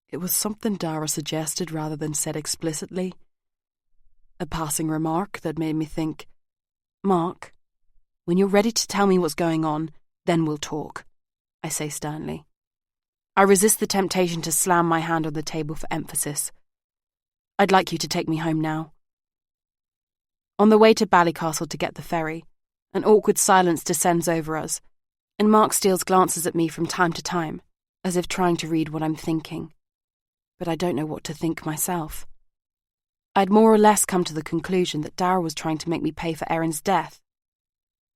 It was something Dara suggested rather than said explicitly. A passing remark that made me think, Mark, when you're ready to tell me what's going on, then we'll talk, I say sternly. I resist the temptation to slam my hand on the table for emphasis. I'd like you to take me home now. On the way to Ballycastle to get the ferry, an awkward silence descends over us, and Mark steals glances at me from time to time, as if trying to read what I'm thinking. But I don't know what to think myself. I'd more or less come to the conclusion that Dara was trying to make me pay for Erin's death.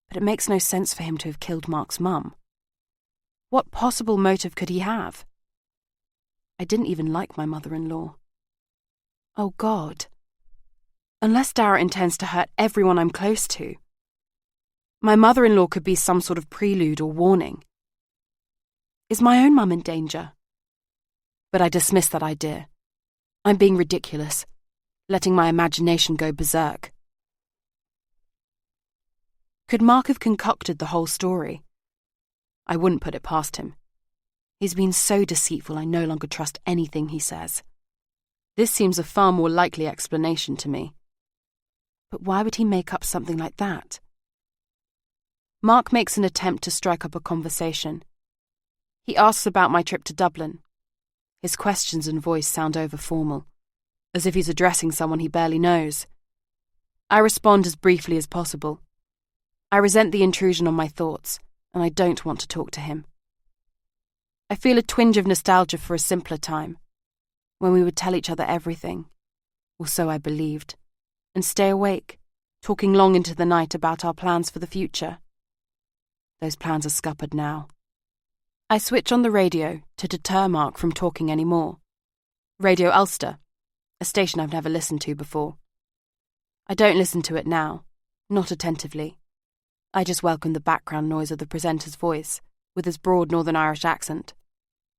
But it makes no sense for him to have killed Mark's mum. What possible motive could he have? I didn't even like my mother-in-law. Oh God. Unless Dara intends to hurt everyone I'm close to. My mother-in-law could be some sort of prelude or warning. Is my own mum in danger? But I dismiss that idea. I'm being ridiculous, letting my imagination go berserk. Could Mark have concocted the whole story? I wouldn't put it past him. He's been so deceitful I no longer trust anything he says. This seems a far more likely explanation to me. But why would he make up something like that? Mark makes an attempt to strike up a conversation. He asks about my trip to Dublin. His questions and voice sound over-formal, as if he's addressing someone he barely knows. I respond as briefly as possible. I resent the intrusion on my thoughts, and I don't want to talk to him. I feel a twinge of nostalgia for a simpler time, when we would tell each other everything, or so I believed, and stay awake, talking long into the night about our plans for the future. Those plans are scuppered now. I switch on the radio to deter Mark from talking any more. Radio Ulster, a station I've never listened to before. I don't listen to it now, not attentively. I just welcome the background noise of the presenter's voice, with his broad Northern Irish accent,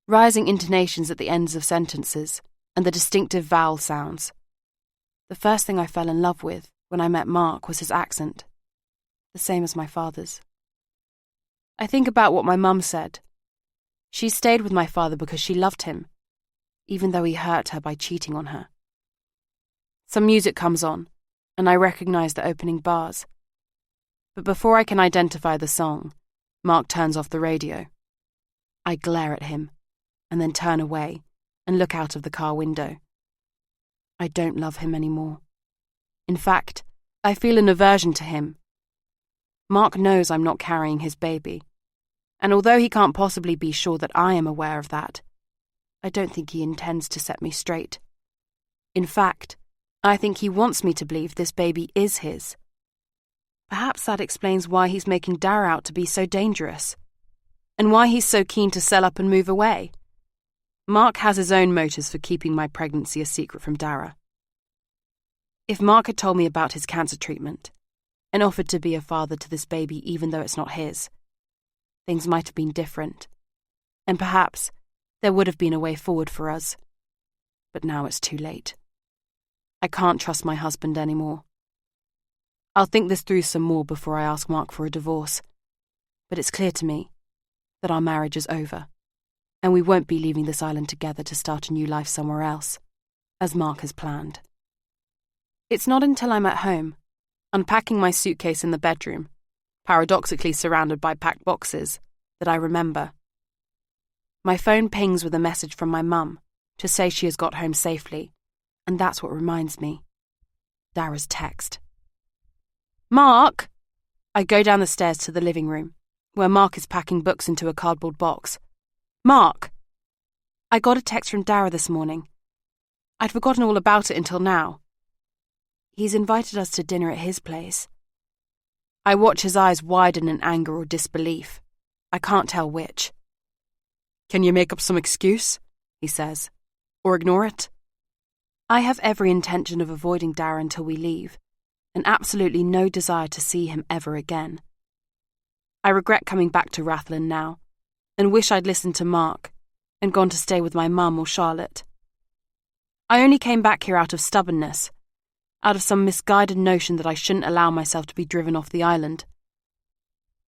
rising intonations at the ends of sentences, and the distinctive vowel sounds. The first thing I fell in love with when I met Mark was his accent, the same as my father's. I think about what my mum said. She stayed with my father because she loved him, even though he hurt her by cheating on her. Some music comes on, and I recognise the opening bars. But before I can identify the song, Mark turns off the radio. I glare at him, and then turn away and look out of the car window. I don't love him anymore. In fact, I feel an aversion to him. Mark knows I'm not carrying his baby, and although he can't possibly be sure that I am aware of that, I don't think he intends to set me straight. In fact, I think he wants me to believe this baby is his. Perhaps that explains why he's making Dara out to be so dangerous, and why he's so keen to sell up and move away. Mark has his own motives for keeping my pregnancy a secret from Dara. If Mark had told me about his cancer treatment, and offered to be a father to this baby even though it's not his, things might have been different, and perhaps there would have been a way forward for us. But now it's too late. I can't trust my husband anymore. I'll think this through some more before I ask Mark for a divorce, but it's clear to me that our marriage is over, and we won't be leaving this island together to start a new life somewhere else, as Mark has planned. It's not until I'm at home, unpacking my suitcase in the bedroom, paradoxically surrounded by packed boxes, that I remember. My phone pings with a message from my mum to say she has got home safely, and that's what reminds me. Dara's text. Mark! I go down the stairs to the living room, where Mark is packing books into a cardboard box. Mark! I got a text from Dara this morning. I'd forgotten all about it until now. He's invited us to dinner at his place. I watch his eyes widen in anger or disbelief. I can't tell which. Can you make up some excuse? He says. Or ignore it? I have every intention of avoiding Dara until we leave, and absolutely no desire to see him ever again. I regret coming back to Rathlin now, and wish I'd listened to Mark, and gone to stay with my mum or Charlotte. I only came back here out of stubbornness, out of some misguided notion that I shouldn't allow myself to be driven off the island.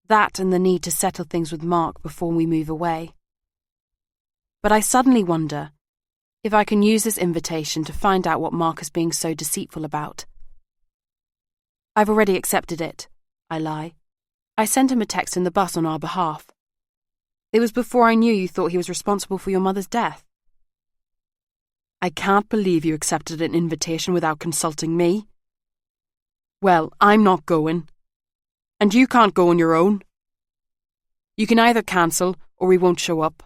That and the need to settle things with Mark before we move away. But I suddenly wonder if I can use this invitation to find out what Mark is being so deceitful about. I've already accepted it, I lie. I sent him a text in the bus on our behalf. It was before I knew you thought he was responsible for your mother's death. I can't believe you accepted an invitation without consulting me. Well, I'm not going. And you can't go on your own. You can either cancel or we won't show up.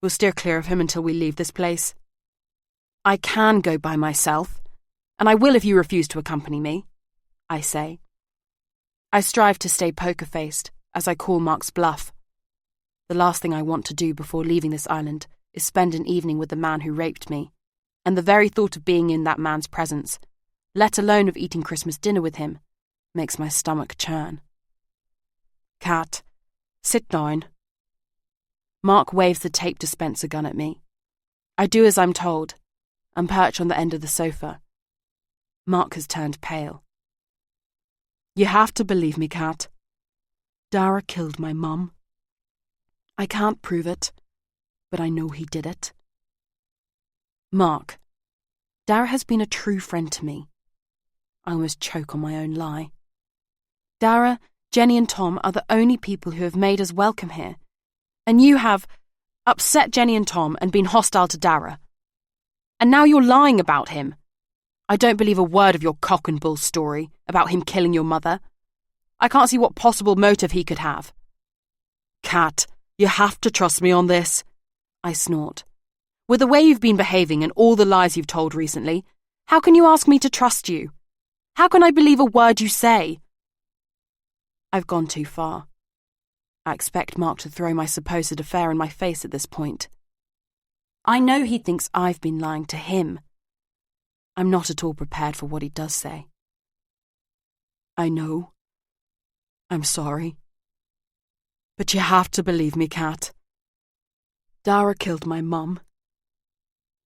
We'll steer clear of him until we leave this place. I can go by myself, and I will if you refuse to accompany me, I say. I strive to stay poker-faced as I call Mark's bluff. The last thing I want to do before leaving this island is spend an evening with the man who raped me, and the very thought of being in that man's presence, let alone of eating Christmas dinner with him, makes my stomach churn. Cat, sit down. Mark waves the tape dispenser gun at me. I do as I'm told, and perch on the end of the sofa. Mark has turned pale. You have to believe me, Kat. Dara killed my mum. I can't prove it, but I know he did it. Mark, Dara has been a true friend to me. I almost choke on my own lie. Dara, Jenny and Tom are the only people who have made us welcome here. And you have upset Jenny and Tom and been hostile to Dara. And now you're lying about him. I don't believe a word of your cock and bull story about him killing your mother. I can't see what possible motive he could have. Kat, you have to trust me on this, I snort. With the way you've been behaving and all the lies you've told recently, how can you ask me to trust you? How can I believe a word you say? I've gone too far. I expect Mark to throw my supposed affair in my face at this point. I know he thinks I've been lying to him. I'm not at all prepared for what he does say. I know. I'm sorry. But you have to believe me, Kat. Dara killed my mum.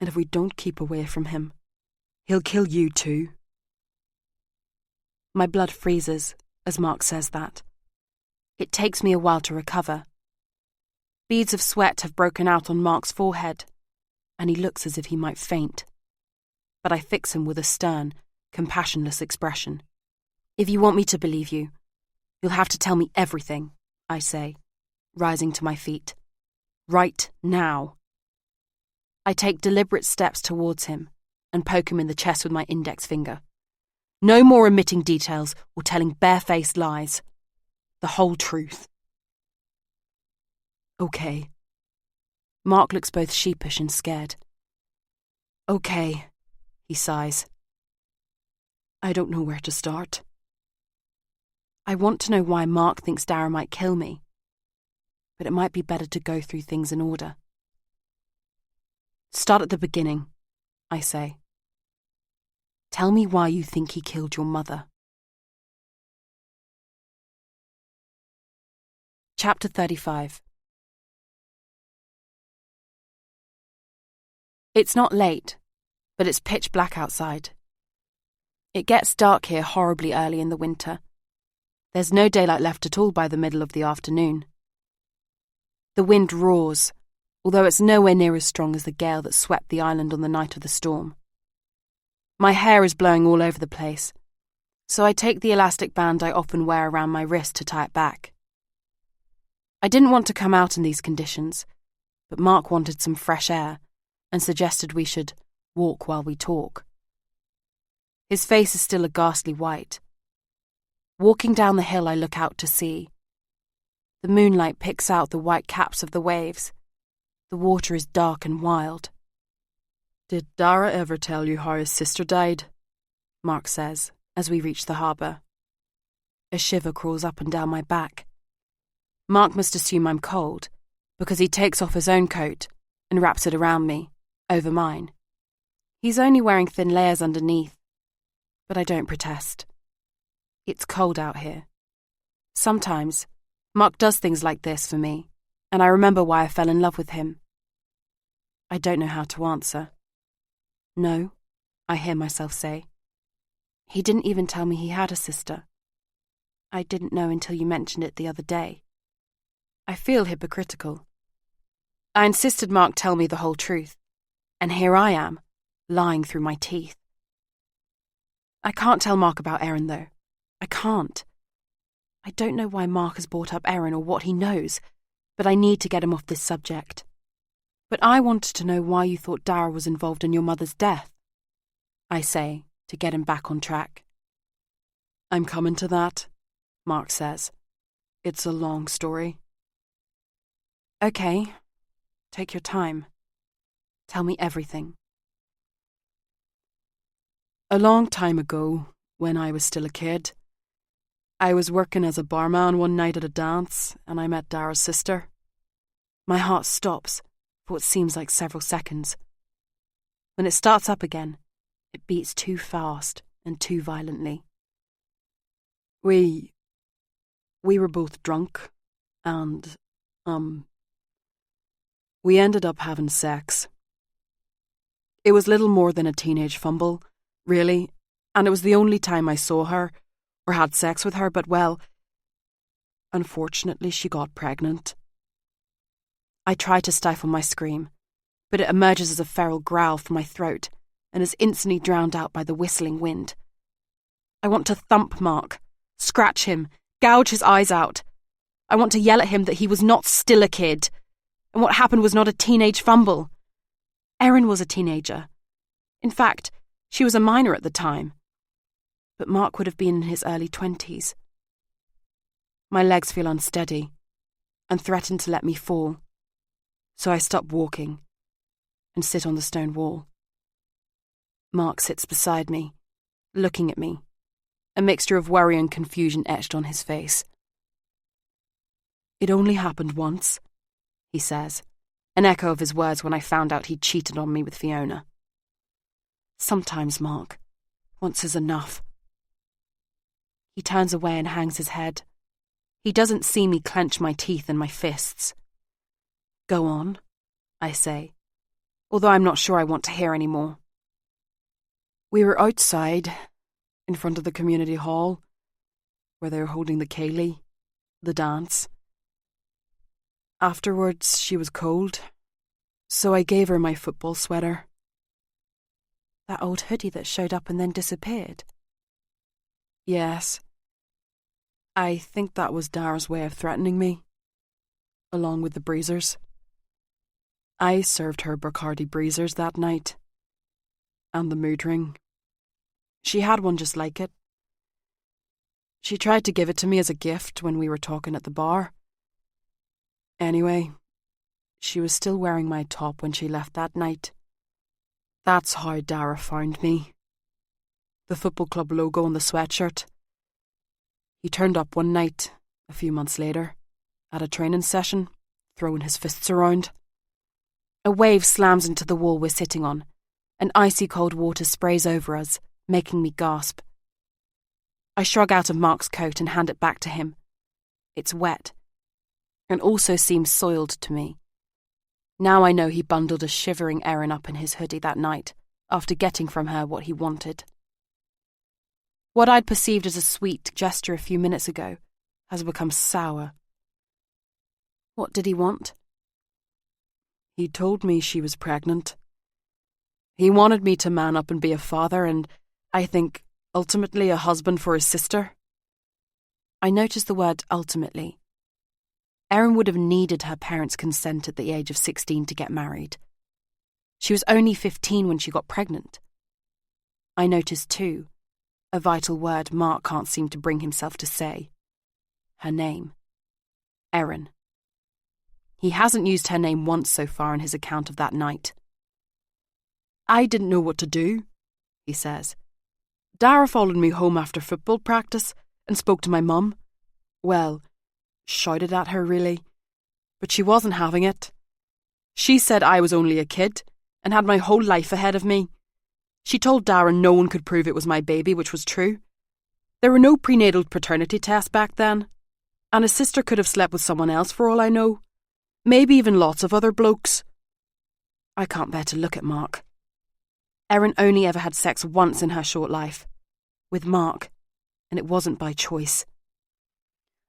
And if we don't keep away from him, he'll kill you too. My blood freezes as Mark says that. It takes me a while to recover. Beads of sweat have broken out on Mark's forehead, and he looks as if he might faint. But I fix him with a stern, compassionless expression. If you want me to believe you, you'll have to tell me everything, I say, rising to my feet. Right now. I take deliberate steps towards him and poke him in the chest with my index finger. No more omitting details or telling barefaced lies. The whole truth. Okay. Mark looks both sheepish and scared. Okay, he sighs. I don't know where to start. I want to know why Mark thinks Dara might kill me, but it might be better to go through things in order. Start at the beginning, I say. Tell me why you think he killed your mother. Chapter 35. It's not late, but it's pitch black outside. It gets dark here horribly early in the winter. There's no daylight left at all by the middle of the afternoon. The wind roars, although it's nowhere near as strong as the gale that swept the island on the night of the storm. My hair is blowing all over the place, so I take the elastic band I often wear around my wrist to tie it back. I didn't want to come out in these conditions, but Mark wanted some fresh air and suggested we should walk while we talk. His face is still a ghastly white. Walking down the hill, I look out to sea. The moonlight picks out the white caps of the waves. The water is dark and wild. Did Dara ever tell you how his sister died? Mark says, as we reach the harbour. A shiver crawls up and down my back. Mark must assume I'm cold, because he takes off his own coat and wraps it around me, over mine. He's only wearing thin layers underneath, but I don't protest. It's cold out here. Sometimes, Mark does things like this for me, and I remember why I fell in love with him. I don't know how to answer. No, I hear myself say. He didn't even tell me he had a sister. I didn't know until you mentioned it the other day. I feel hypocritical. I insisted Mark tell me the whole truth, and here I am, lying through my teeth. I can't tell Mark about Erin, though. I can't. I don't know why Mark has brought up Erin or what he knows, but I need to get him off this subject. But I wanted to know why you thought Dara was involved in your mother's death, I say, to get him back on track. I'm coming to that, Mark says. It's a long story. Okay, take your time. Tell me everything. A long time ago, when I was still a kid, I was working as a barman one night at a dance, and I met Dara's sister. My heart stops for what seems like several seconds. When it starts up again, it beats too fast and too violently. We were both drunk, and, we ended up having sex. It was little more than a teenage fumble, really, and it was the only time I saw her, or had sex with her, but well, unfortunately she got pregnant. I try to stifle my scream, but it emerges as a feral growl from my throat and is instantly drowned out by the whistling wind. I want to thump Mark, scratch him, gouge his eyes out. I want to yell at him that he was not still a kid, and what happened was not a teenage fumble. Erin was a teenager. In fact, she was a minor at the time. But Mark would have been in his early 20s. My legs feel unsteady and threaten to let me fall, so I stop walking and sit on the stone wall. Mark sits beside me, looking at me, a mixture of worry and confusion etched on his face. "It only happened once," he says, an echo of his words when I found out he'd cheated on me with Fiona. "Sometimes, Mark, once is enough." He turns away and hangs his head. He doesn't see me clench my teeth in my fists. "Go on," I say, although I'm not sure I want to hear any more. "We were outside, in front of the community hall, where they were holding the ceilidh, the dance. Afterwards, she was cold, so I gave her my football sweater." "That old hoodie that showed up and then disappeared?" "Yes. I think that was Dara's way of threatening me, along with the breezers. I served her Bacardi breezers that night, and the mood ring. She had one just like it. She tried to give it to me as a gift when we were talking at the bar. Anyway, she was still wearing my top when she left that night. That's how Dara found me. The football club logo on the sweatshirt. He turned up one night, a few months later, at a training session, throwing his fists around. A wave slams into the wall we're sitting on, and icy cold water sprays over us, making me gasp. I shrug out of Mark's coat and hand it back to him. It's wet, and also seems soiled to me. Now I know he bundled a shivering Erin up in his hoodie that night, after getting from her what he wanted. What I'd perceived as a sweet gesture a few minutes ago has become sour. What did he want? He told me she was pregnant. He wanted me to man up and be a father and, I think, ultimately a husband for his sister. I noticed the word ultimately. Erin would have needed her parents' consent at the age of 16 to get married. She was only 15 when she got pregnant. I noticed too, a vital word Mark can't seem to bring himself to say. Her name. Erin. He hasn't used her name once so far in his account of that night. "I didn't know what to do," he says. "Dara followed me home after football practice and spoke to my mum. Well, shouted at her really, but she wasn't having it. She said I was only a kid and had my whole life ahead of me. She told Dara no one could prove it was my baby, which was true. There were no prenatal paternity tests back then, and his sister could have slept with someone else for all I know. Maybe even lots of other blokes." I can't bear to look at Mark. Erin only ever had sex once in her short life, with Mark, and it wasn't by choice.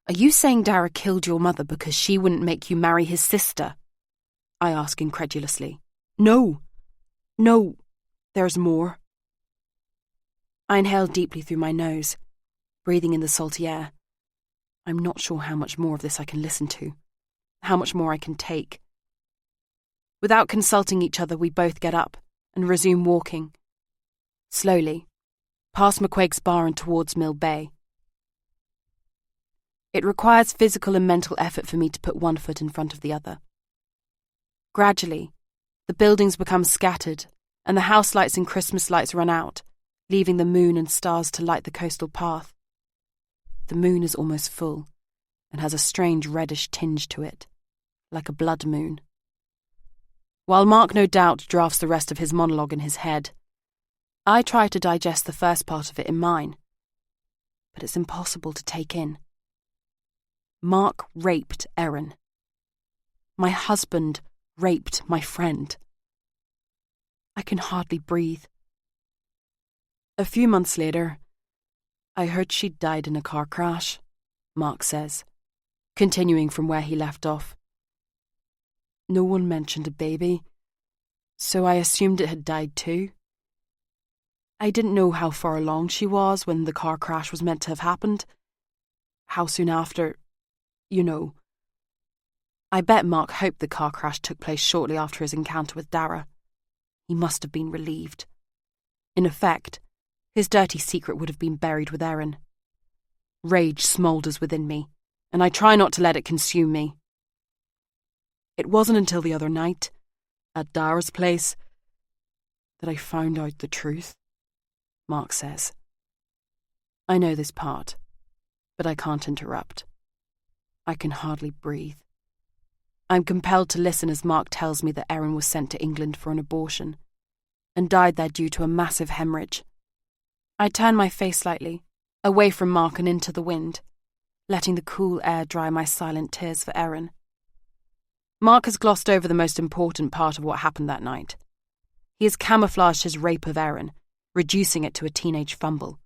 "Are you saying Dara killed your mother because she wouldn't make you marry his sister?" I ask incredulously. No, there's more." I inhale deeply through my nose, breathing in the salty air. I'm not sure how much more of this I can listen to, how much more I can take. Without consulting each other, we both get up and resume walking. Slowly, past McQuaig's bar and towards Mill Bay. It requires physical and mental effort for me to put one foot in front of the other. Gradually, the buildings become scattered and the house lights and Christmas lights run out, leaving the moon and stars to light the coastal path. The moon is almost full and has a strange reddish tinge to it, like a blood moon. While Mark no doubt drafts the rest of his monologue in his head, I try to digest the first part of it in mine, but it's impossible to take in. Mark raped Erin. My husband raped my friend. I can hardly breathe. A few months later, I heard she'd died in a car crash, Mark says, continuing from where he left off. No one mentioned a baby, so I assumed it had died too. I didn't know how far along she was when the car crash was meant to have happened. How soon after, you know. I bet Mark hoped the car crash took place shortly after his encounter with Dara. He must have been relieved. In effect, his dirty secret would have been buried with Erin. Rage smoulders within me, and I try not to let it consume me. It wasn't until the other night, at Dara's place, that I found out the truth, Mark says. I know this part, but I can't interrupt. I can hardly breathe. I'm compelled to listen as Mark tells me that Erin was sent to England for an abortion and died there due to a massive hemorrhage. I turn my face slightly, away from Mark and into the wind, letting the cool air dry my silent tears for Erin. Mark has glossed over the most important part of what happened that night. He has camouflaged his rape of Erin, reducing it to a teenage fumble,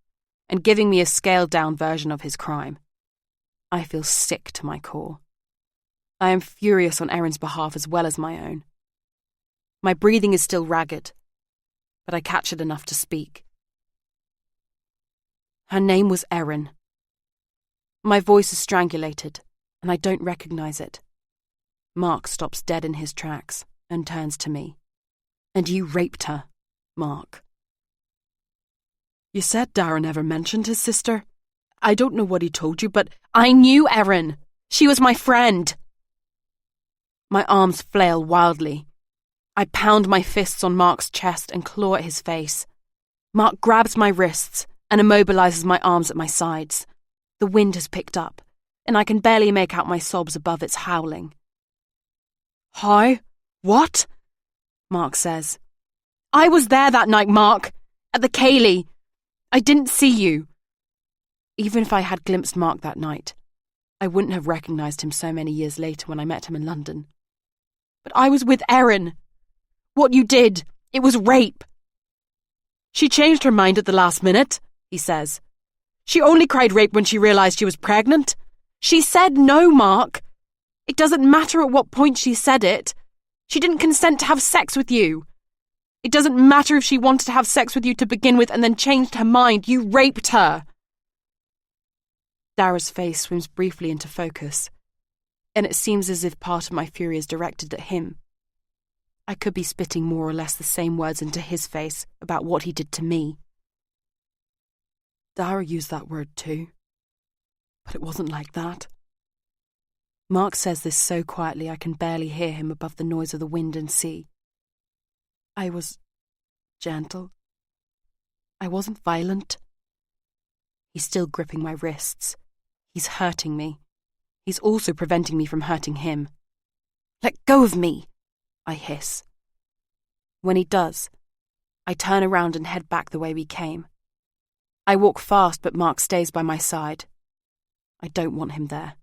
and giving me a scaled-down version of his crime. I feel sick to my core. I am furious on Erin's behalf as well as my own. My breathing is still ragged, but I catch it enough to speak. Her name was Erin. My voice is strangulated, and I don't recognize it. Mark stops dead in his tracks and turns to me. And you raped her, Mark. You said Dara never mentioned his sister. I don't know what he told you, but I knew Erin. She was my friend. My arms flail wildly. I pound my fists on Mark's chest and claw at his face. Mark grabs my wrists and immobilizes my arms at my sides. The wind has picked up, and I can barely make out my sobs above its howling. How? What? Mark says. I was there that night, Mark. At the Cayley. I didn't see you. Even if I had glimpsed Mark that night, I wouldn't have recognised him so many years later when I met him in London. But I was with Erin. What you did, it was rape. She changed her mind at the last minute, he says. She only cried rape when she realised she was pregnant. She said no, Mark. It doesn't matter at what point she said it. She didn't consent to have sex with you. It doesn't matter if she wanted to have sex with you to begin with and then changed her mind. You raped her. Dara's face swims briefly into focus, and it seems as if part of my fury is directed at him. I could be spitting more or less the same words into his face about what he did to me. Dara used that word too, but it wasn't like that. Mark says this so quietly I can barely hear him above the noise of the wind and sea. I was gentle. I wasn't violent. He's still gripping my wrists. He's hurting me. He's also preventing me from hurting him. Let go of me, I hiss. When he does, I turn around and head back the way we came. I walk fast, but Mark stays by my side. I don't want him there.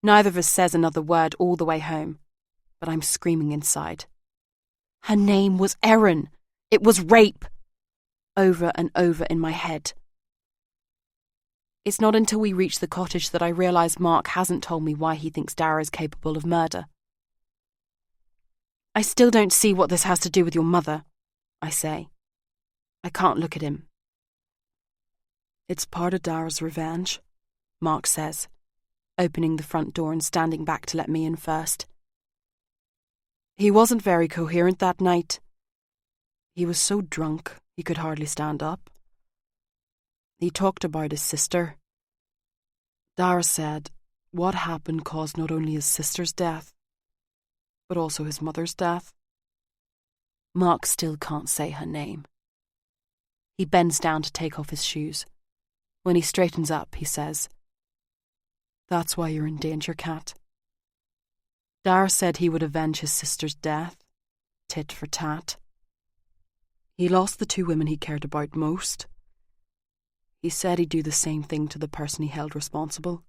Neither of us says another word all the way home, but I'm screaming inside. Her name was Erin. It was rape. Over and over in my head. It's not until we reach the cottage that I realise Mark hasn't told me why he thinks Dara is capable of murder. I still don't see what this has to do with your mother, I say. I can't look at him. It's part of Dara's revenge, Mark says, opening the front door and standing back to let me in first. He wasn't very coherent that night. He was so drunk he could hardly stand up. He talked about his sister. Dara said what happened caused not only his sister's death, but also his mother's death. Mark still can't say her name. He bends down to take off his shoes. When he straightens up, he says, "That's why you're in danger, Kat." Dara said he would avenge his sister's death, tit for tat. He lost the two women he cared about most. He said he'd do the same thing to the person he held responsible.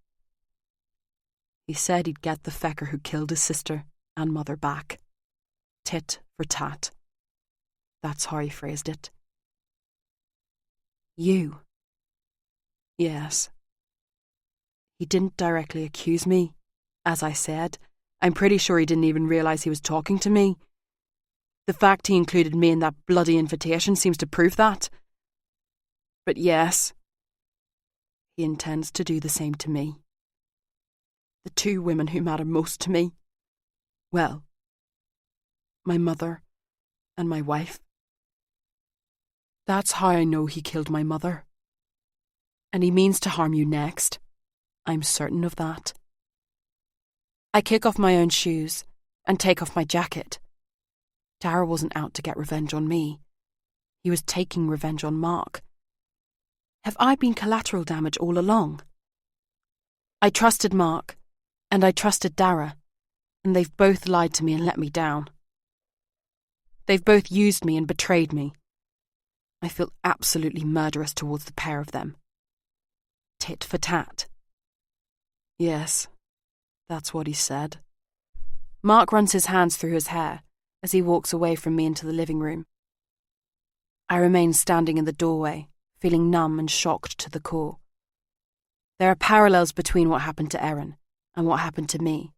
He said he'd get the fecker who killed his sister and mother back, tit for tat. That's how he phrased it. You. Yes. He didn't directly accuse me. As I said, I'm pretty sure he didn't even realise he was talking to me. The fact he included me in that bloody invitation seems to prove that. But yes, he intends to do the same to me. The two women who matter most to me. Well, my mother and my wife. That's how I know he killed my mother. And he means to harm you next. I'm certain of that. I kick off my own shoes and take off my jacket. Dara wasn't out to get revenge on me. He was taking revenge on Mark. Have I been collateral damage all along? I trusted Mark, and I trusted Dara, and they've both lied to me and let me down. They've both used me and betrayed me. I feel absolutely murderous towards the pair of them. Tit for tat. Yes, that's what he said. Mark runs his hands through his hair as he walks away from me into the living room. I remain standing in the doorway, feeling numb and shocked to the core. There are parallels between what happened to Erin and what happened to me,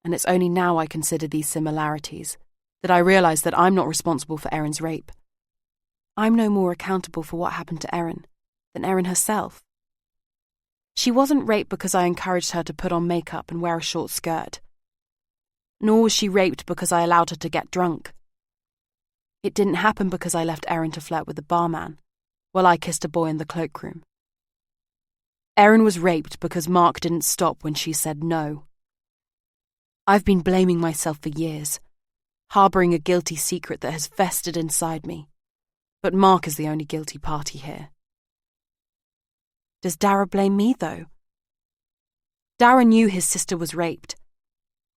and it's only now I consider these similarities that I realise that I'm not responsible for Erin's rape. I'm no more accountable for what happened to Erin than Erin herself. She wasn't raped because I encouraged her to put on makeup and wear a short skirt. Nor was she raped because I allowed her to get drunk. It didn't happen because I left Erin to flirt with the barman, while I kissed a boy in the cloakroom. Erin was raped because Mark didn't stop when she said no. I've been blaming myself for years, harbouring a guilty secret that has festered inside me. But Mark is the only guilty party here. Does Dara blame me, though? Dara knew his sister was raped.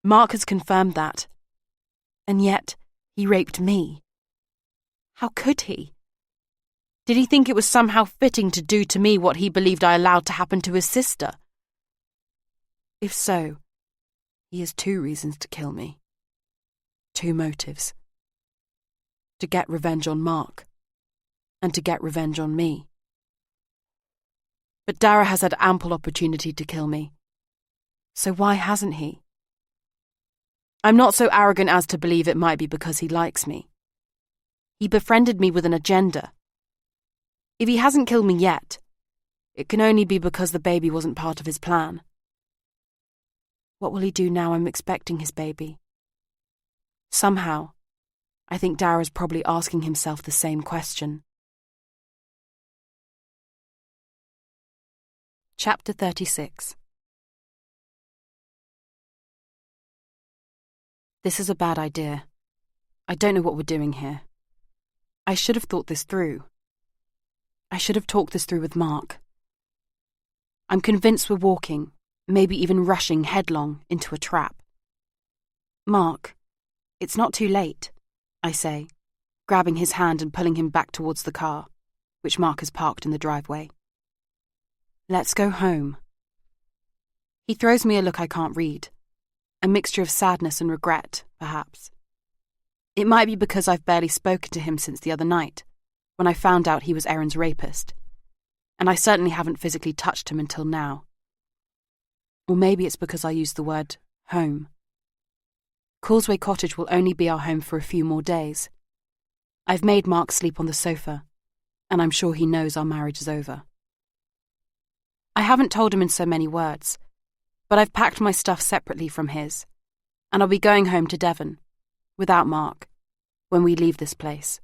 Mark has confirmed that. And yet, he raped me. How could he? Did he think it was somehow fitting to do to me what he believed I allowed to happen to his sister? If so, he has two reasons to kill me. Two motives. To get revenge on Mark, and to get revenge on me. But Dara has had ample opportunity to kill me. So why hasn't he? I'm not so arrogant as to believe it might be because he likes me. He befriended me with an agenda. If he hasn't killed me yet, it can only be because the baby wasn't part of his plan. What will he do now I'm expecting his baby? Somehow, I think Dara's probably asking himself the same question. Chapter 36. This is a bad idea. I don't know what we're doing here. I should have thought this through. I should have talked this through with Mark. I'm convinced we're walking, maybe even rushing headlong into a trap. Mark, it's not too late, I say, grabbing his hand and pulling him back towards the car, which Mark has parked in the driveway. Let's go home. He throws me a look I can't read, a mixture of sadness and regret, perhaps. It might be because I've barely spoken to him since the other night, when I found out he was Erin's rapist, and I certainly haven't physically touched him until now. Or maybe it's because I used the word home. Causeway Cottage will only be our home for a few more days. I've made Mark sleep on the sofa, and I'm sure he knows our marriage is over. I haven't told him in so many words, but I've packed my stuff separately from his, and I'll be going home to Devon, without Mark, when we leave this place.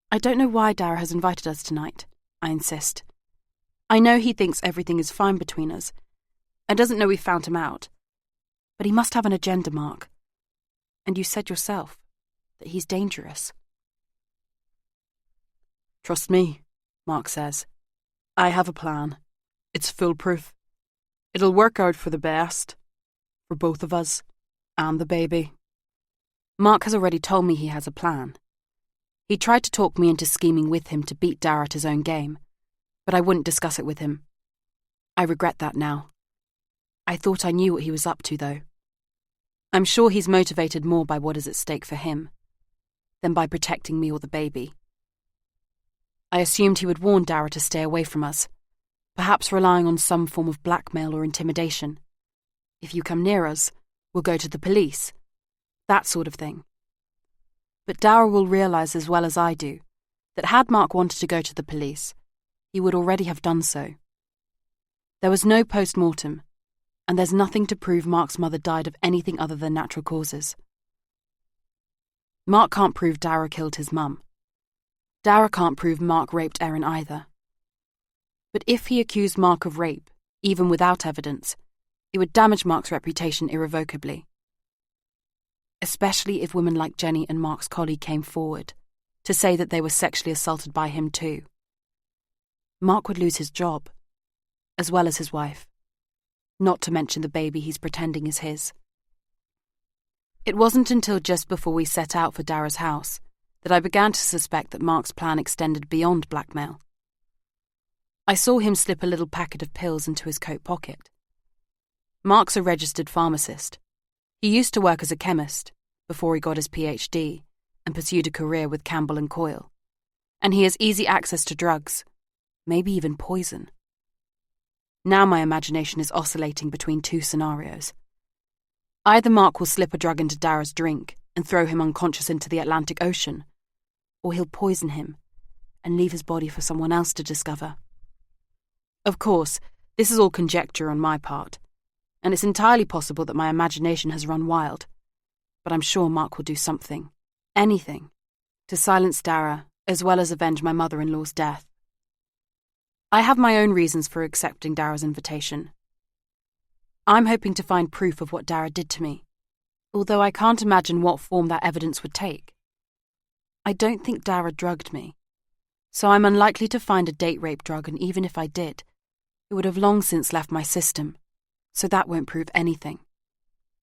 I don't know why Dara has invited us tonight, I insist. I know he thinks everything is fine between us, and doesn't know we found him out. But he must have an agenda, Mark. And you said yourself that he's dangerous. Trust me, Mark says. I have a plan. It's foolproof. It'll work out for the best. For both of us. And the baby. Mark has already told me he has a plan. He tried to talk me into scheming with him to beat Dara at his own game, but I wouldn't discuss it with him. I regret that now. I thought I knew what he was up to, though. I'm sure he's motivated more by what is at stake for him. than by protecting me or the baby. I assumed he would warn Dara to stay away from us, perhaps relying on some form of blackmail or intimidation. If you come near us, we'll go to the police. That sort of thing. But Dara will realise as well as I do that had Mark wanted to go to the police, he would already have done so. There was no post-mortem, and there's nothing to prove Mark's mother died of anything other than natural causes. Mark can't prove Dara killed his mum. Dara can't prove Mark raped Erin either. But if he accused Mark of rape, even without evidence, it would damage Mark's reputation irrevocably. Especially if women like Jenny and Mark's colleague came forward to say that they were sexually assaulted by him too. Mark would lose his job, as well as his wife, not to mention the baby he's pretending is his. It wasn't until just before we set out for Dara's house that I began to suspect that Mark's plan extended beyond blackmail. I saw him slip a little packet of pills into his coat pocket. Mark's a registered pharmacist. He used to work as a chemist before he got his PhD and pursued a career with Campbell and Coyle. And he has easy access to drugs, maybe even poison. Now my imagination is oscillating between two scenarios. Either Mark will slip a drug into Dara's drink and throw him unconscious into the Atlantic Ocean, or he'll poison him and leave his body for someone else to discover. Of course, this is all conjecture on my part, and it's entirely possible that my imagination has run wild, but I'm sure Mark will do something, anything, to silence Dara as well as avenge my mother-in-law's death. I have my own reasons for accepting Dara's invitation. I'm hoping to find proof of what Dara did to me, although I can't imagine what form that evidence would take. I don't think Dara drugged me, so I'm unlikely to find a date rape drug, and even if I did, it would have long since left my system, so that won't prove anything.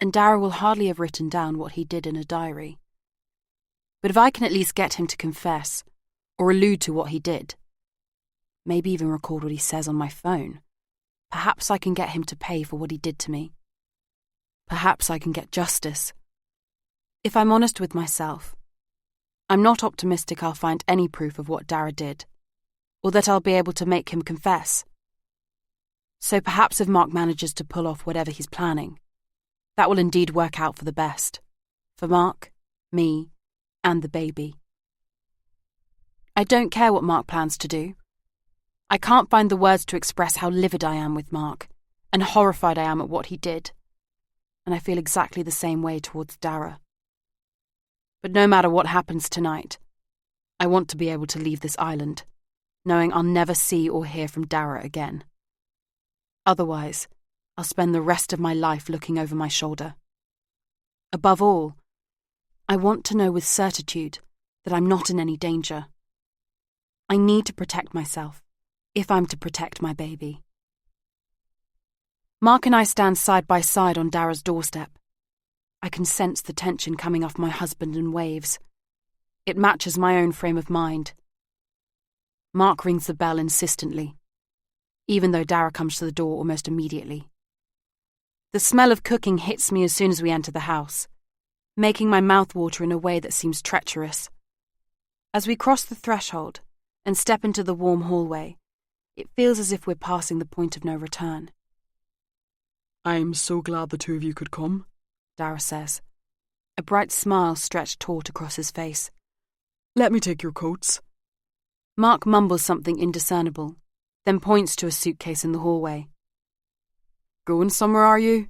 And Dara will hardly have written down what he did in a diary. But if I can at least get him to confess, or allude to what he did, maybe even record what he says on my phone, perhaps I can get him to pay for what he did to me. Perhaps I can get justice. If I'm honest with myself, I'm not optimistic I'll find any proof of what Dara did, or that I'll be able to make him confess. So perhaps if Mark manages to pull off whatever he's planning, that will indeed work out for the best. For Mark, me, and the baby. I don't care what Mark plans to do. I can't find the words to express how livid I am with Mark, and horrified I am at what he did. And I feel exactly the same way towards Dara. But no matter what happens tonight, I want to be able to leave this island, knowing I'll never see or hear from Dara again. Otherwise, I'll spend the rest of my life looking over my shoulder. Above all, I want to know with certitude that I'm not in any danger. I need to protect myself, if I'm to protect my baby. Mark and I stand side by side on Dara's doorstep. I can sense the tension coming off my husband in waves. It matches my own frame of mind. Mark rings the bell insistently, even though Dara comes to the door almost immediately. The smell of cooking hits me as soon as we enter the house, making my mouth water in a way that seems treacherous. As we cross the threshold and step into the warm hallway, it feels as if we're passing the point of no return. I'm so glad the two of you could come, Dara says. A bright smile stretched taut across his face. Let me take your coats. Mark mumbles something indiscernible, then points to a suitcase in the hallway. Going somewhere, are you?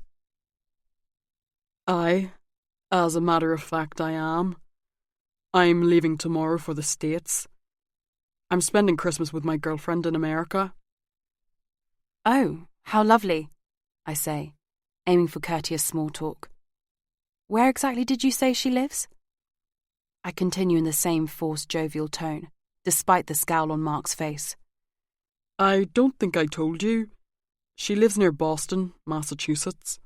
Aye, as a matter of fact I am. I'm leaving tomorrow for the States. I'm spending Christmas with my girlfriend in America. Oh, how lovely, I say, aiming for courteous small talk. Where exactly did you say she lives? I continue in the same forced jovial tone, despite the scowl on Mark's face. I don't think I told you. She lives near Boston, Massachusetts.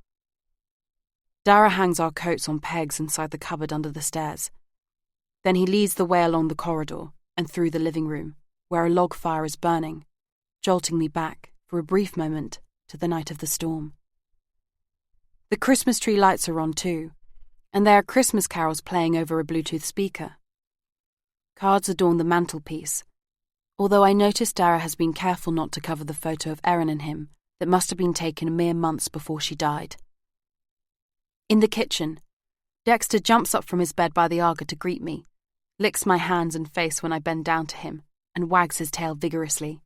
Dara hangs our coats on pegs inside the cupboard under the stairs. Then he leads the way along the corridor and through the living room, where a log fire is burning, jolting me back, for a brief moment, to the night of the storm. The Christmas tree lights are on too, and there are Christmas carols playing over a Bluetooth speaker, Cards adorn the mantelpiece, although I notice Dara has been careful not to cover the photo of Erin and him that must have been taken mere months before she died. In the kitchen, Dexter jumps up from his bed by the Aga to greet me, licks my hands and face when I bend down to him, and wags his tail vigorously.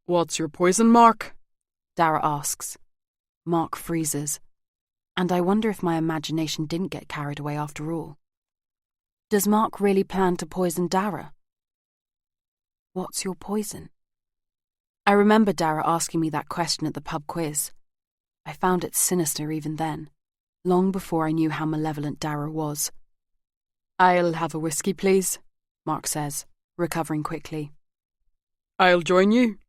What's your poison, Mark? Dara asks. Mark freezes, and I wonder if my imagination didn't get carried away after all. Does Mark really plan to poison Dara? What's your poison? I remember Dara asking me that question at the pub quiz. I found it sinister even then, long before I knew how malevolent Dara was. I'll have a whiskey, please, Mark says, recovering quickly. I'll join you.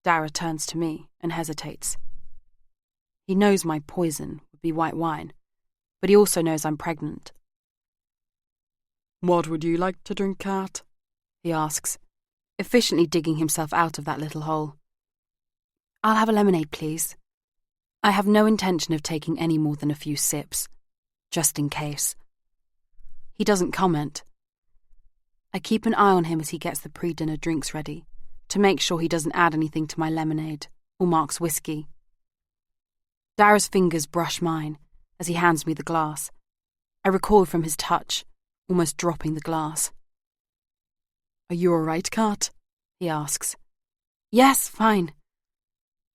Dara turns to me and hesitates. He knows my poison would be white wine, but he also knows I'm pregnant. What would you like to drink, Kat? He asks, efficiently digging himself out of that little hole. I'll have a lemonade, please. I have no intention of taking any more than a few sips, just in case. He doesn't comment. I keep an eye on him as he gets the pre-dinner drinks ready, to make sure he doesn't add anything to my lemonade or Mark's whiskey. Dara's fingers brush mine as he hands me the glass. I recoil from his touch, almost dropping the glass. Are you all right, Kat? He asks. Yes, fine.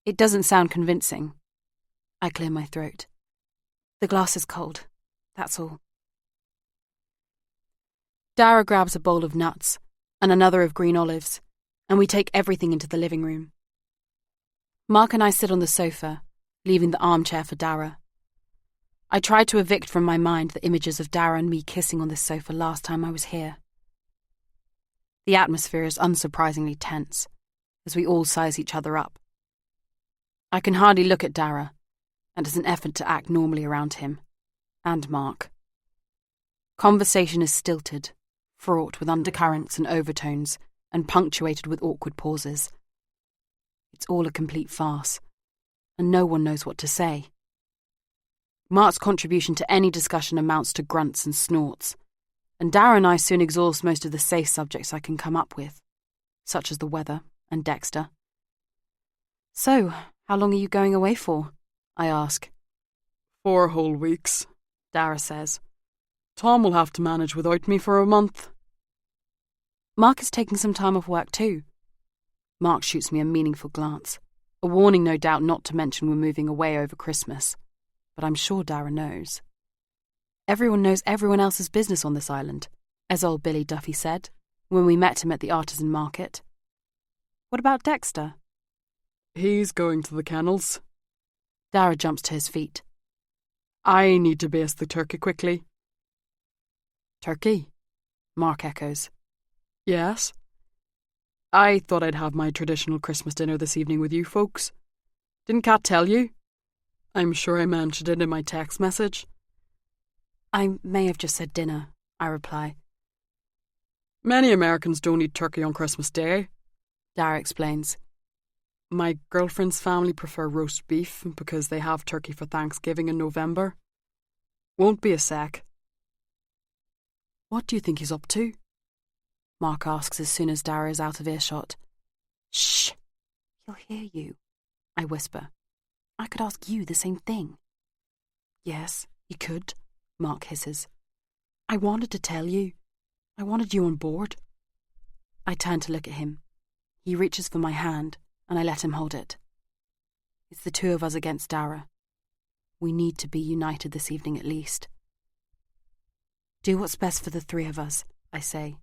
It doesn't sound convincing. I clear my throat. The glass is cold, that's all. Dara grabs a bowl of nuts and another of green olives, and we take everything into the living room. Mark and I sit on the sofa, leaving the armchair for Dara. I tried to evict from my mind the images of Dara and me kissing on this sofa last time I was here. The atmosphere is unsurprisingly tense, as we all size each other up. I can hardly look at Dara, and it's an effort to act normally around him, and Mark. Conversation is stilted, fraught with undercurrents and overtones, and punctuated with awkward pauses. It's all a complete farce, and no one knows what to say. Mark's contribution to any discussion amounts to grunts and snorts, and Dara and I soon exhaust most of the safe subjects I can come up with, such as the weather and Dexter. So, how long are you going away for? I ask. 4 whole weeks, Dara says. Tom will have to manage without me for a month. Mark is taking some time off work too. Mark shoots me a meaningful glance, a warning no doubt not to mention we're moving away over Christmas, but I'm sure Dara knows. Everyone knows everyone else's business on this island, as old Billy Duffy said, when we met him at the artisan market. What about Dexter? He's going to the kennels. Dara jumps to his feet. I need to baste the turkey quickly. Turkey? Mark echoes. Yes. I thought I'd have my traditional Christmas dinner this evening with you folks. Didn't Kat tell you? I'm sure I mentioned it in my text message. I may have just said dinner, I reply. Many Americans don't eat turkey on Christmas Day, Dara explains. My girlfriend's family prefer roast beef because they have turkey for Thanksgiving in November. Won't be a sec. What do you think he's up to? Mark asks as soon as Dara is out of earshot. Shh! He'll hear you, I whisper. I could ask you the same thing. Yes, you could, Mark hisses. I wanted to tell you. I wanted you on board. I turn to look at him. He reaches for my hand, and I let him hold it. It's the two of us against Dara. We need to be united this evening at least. Do what's best for the 3 of us, I say.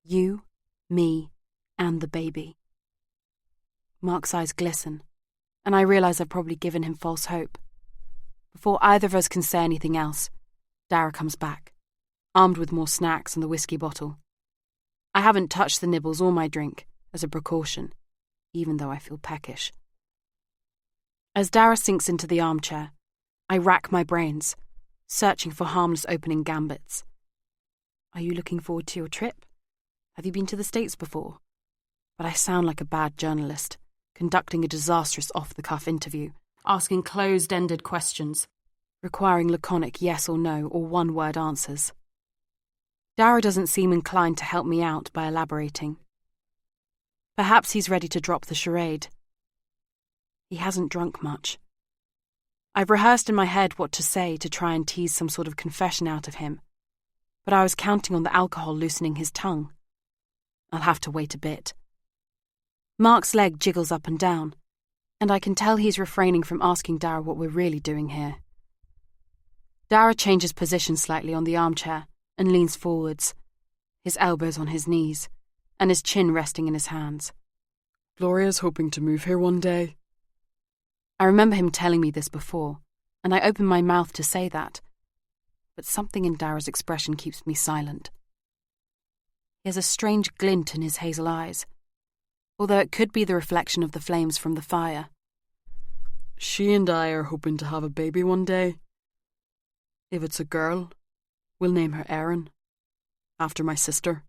You, me, and the baby. Mark's eyes glisten, and I realise I've probably given him false hope. Before either of us can say anything else, Dara comes back, armed with more snacks and the whiskey bottle. I haven't touched the nibbles or my drink, as a precaution, even though I feel peckish. As Dara sinks into the armchair, I rack my brains, searching for harmless opening gambits. Are you looking forward to your trip? Have you been to the States before? But I sound like a bad journalist, conducting a disastrous off-the-cuff interview, asking closed-ended questions, requiring laconic yes or no or one-word answers. Dara doesn't seem inclined to help me out by elaborating. Perhaps he's ready to drop the charade. He hasn't drunk much. I've rehearsed in my head what to say to try and tease some sort of confession out of him, but I was counting on the alcohol loosening his tongue. I'll have to wait a bit. Mark's leg jiggles up and down, and I can tell he's refraining from asking Dara what we're really doing here. Dara changes position slightly on the armchair and leans forwards, his elbows on his knees, and his chin resting in his hands. Gloria's hoping to move here one day. I remember him telling me this before, and I open my mouth to say that, but something in Dara's expression keeps me silent. He has a strange glint in his hazel eyes, although it could be the reflection of the flames from the fire. She and I are hoping to have a baby one day. If it's a girl, we'll name her Erin, after my sister.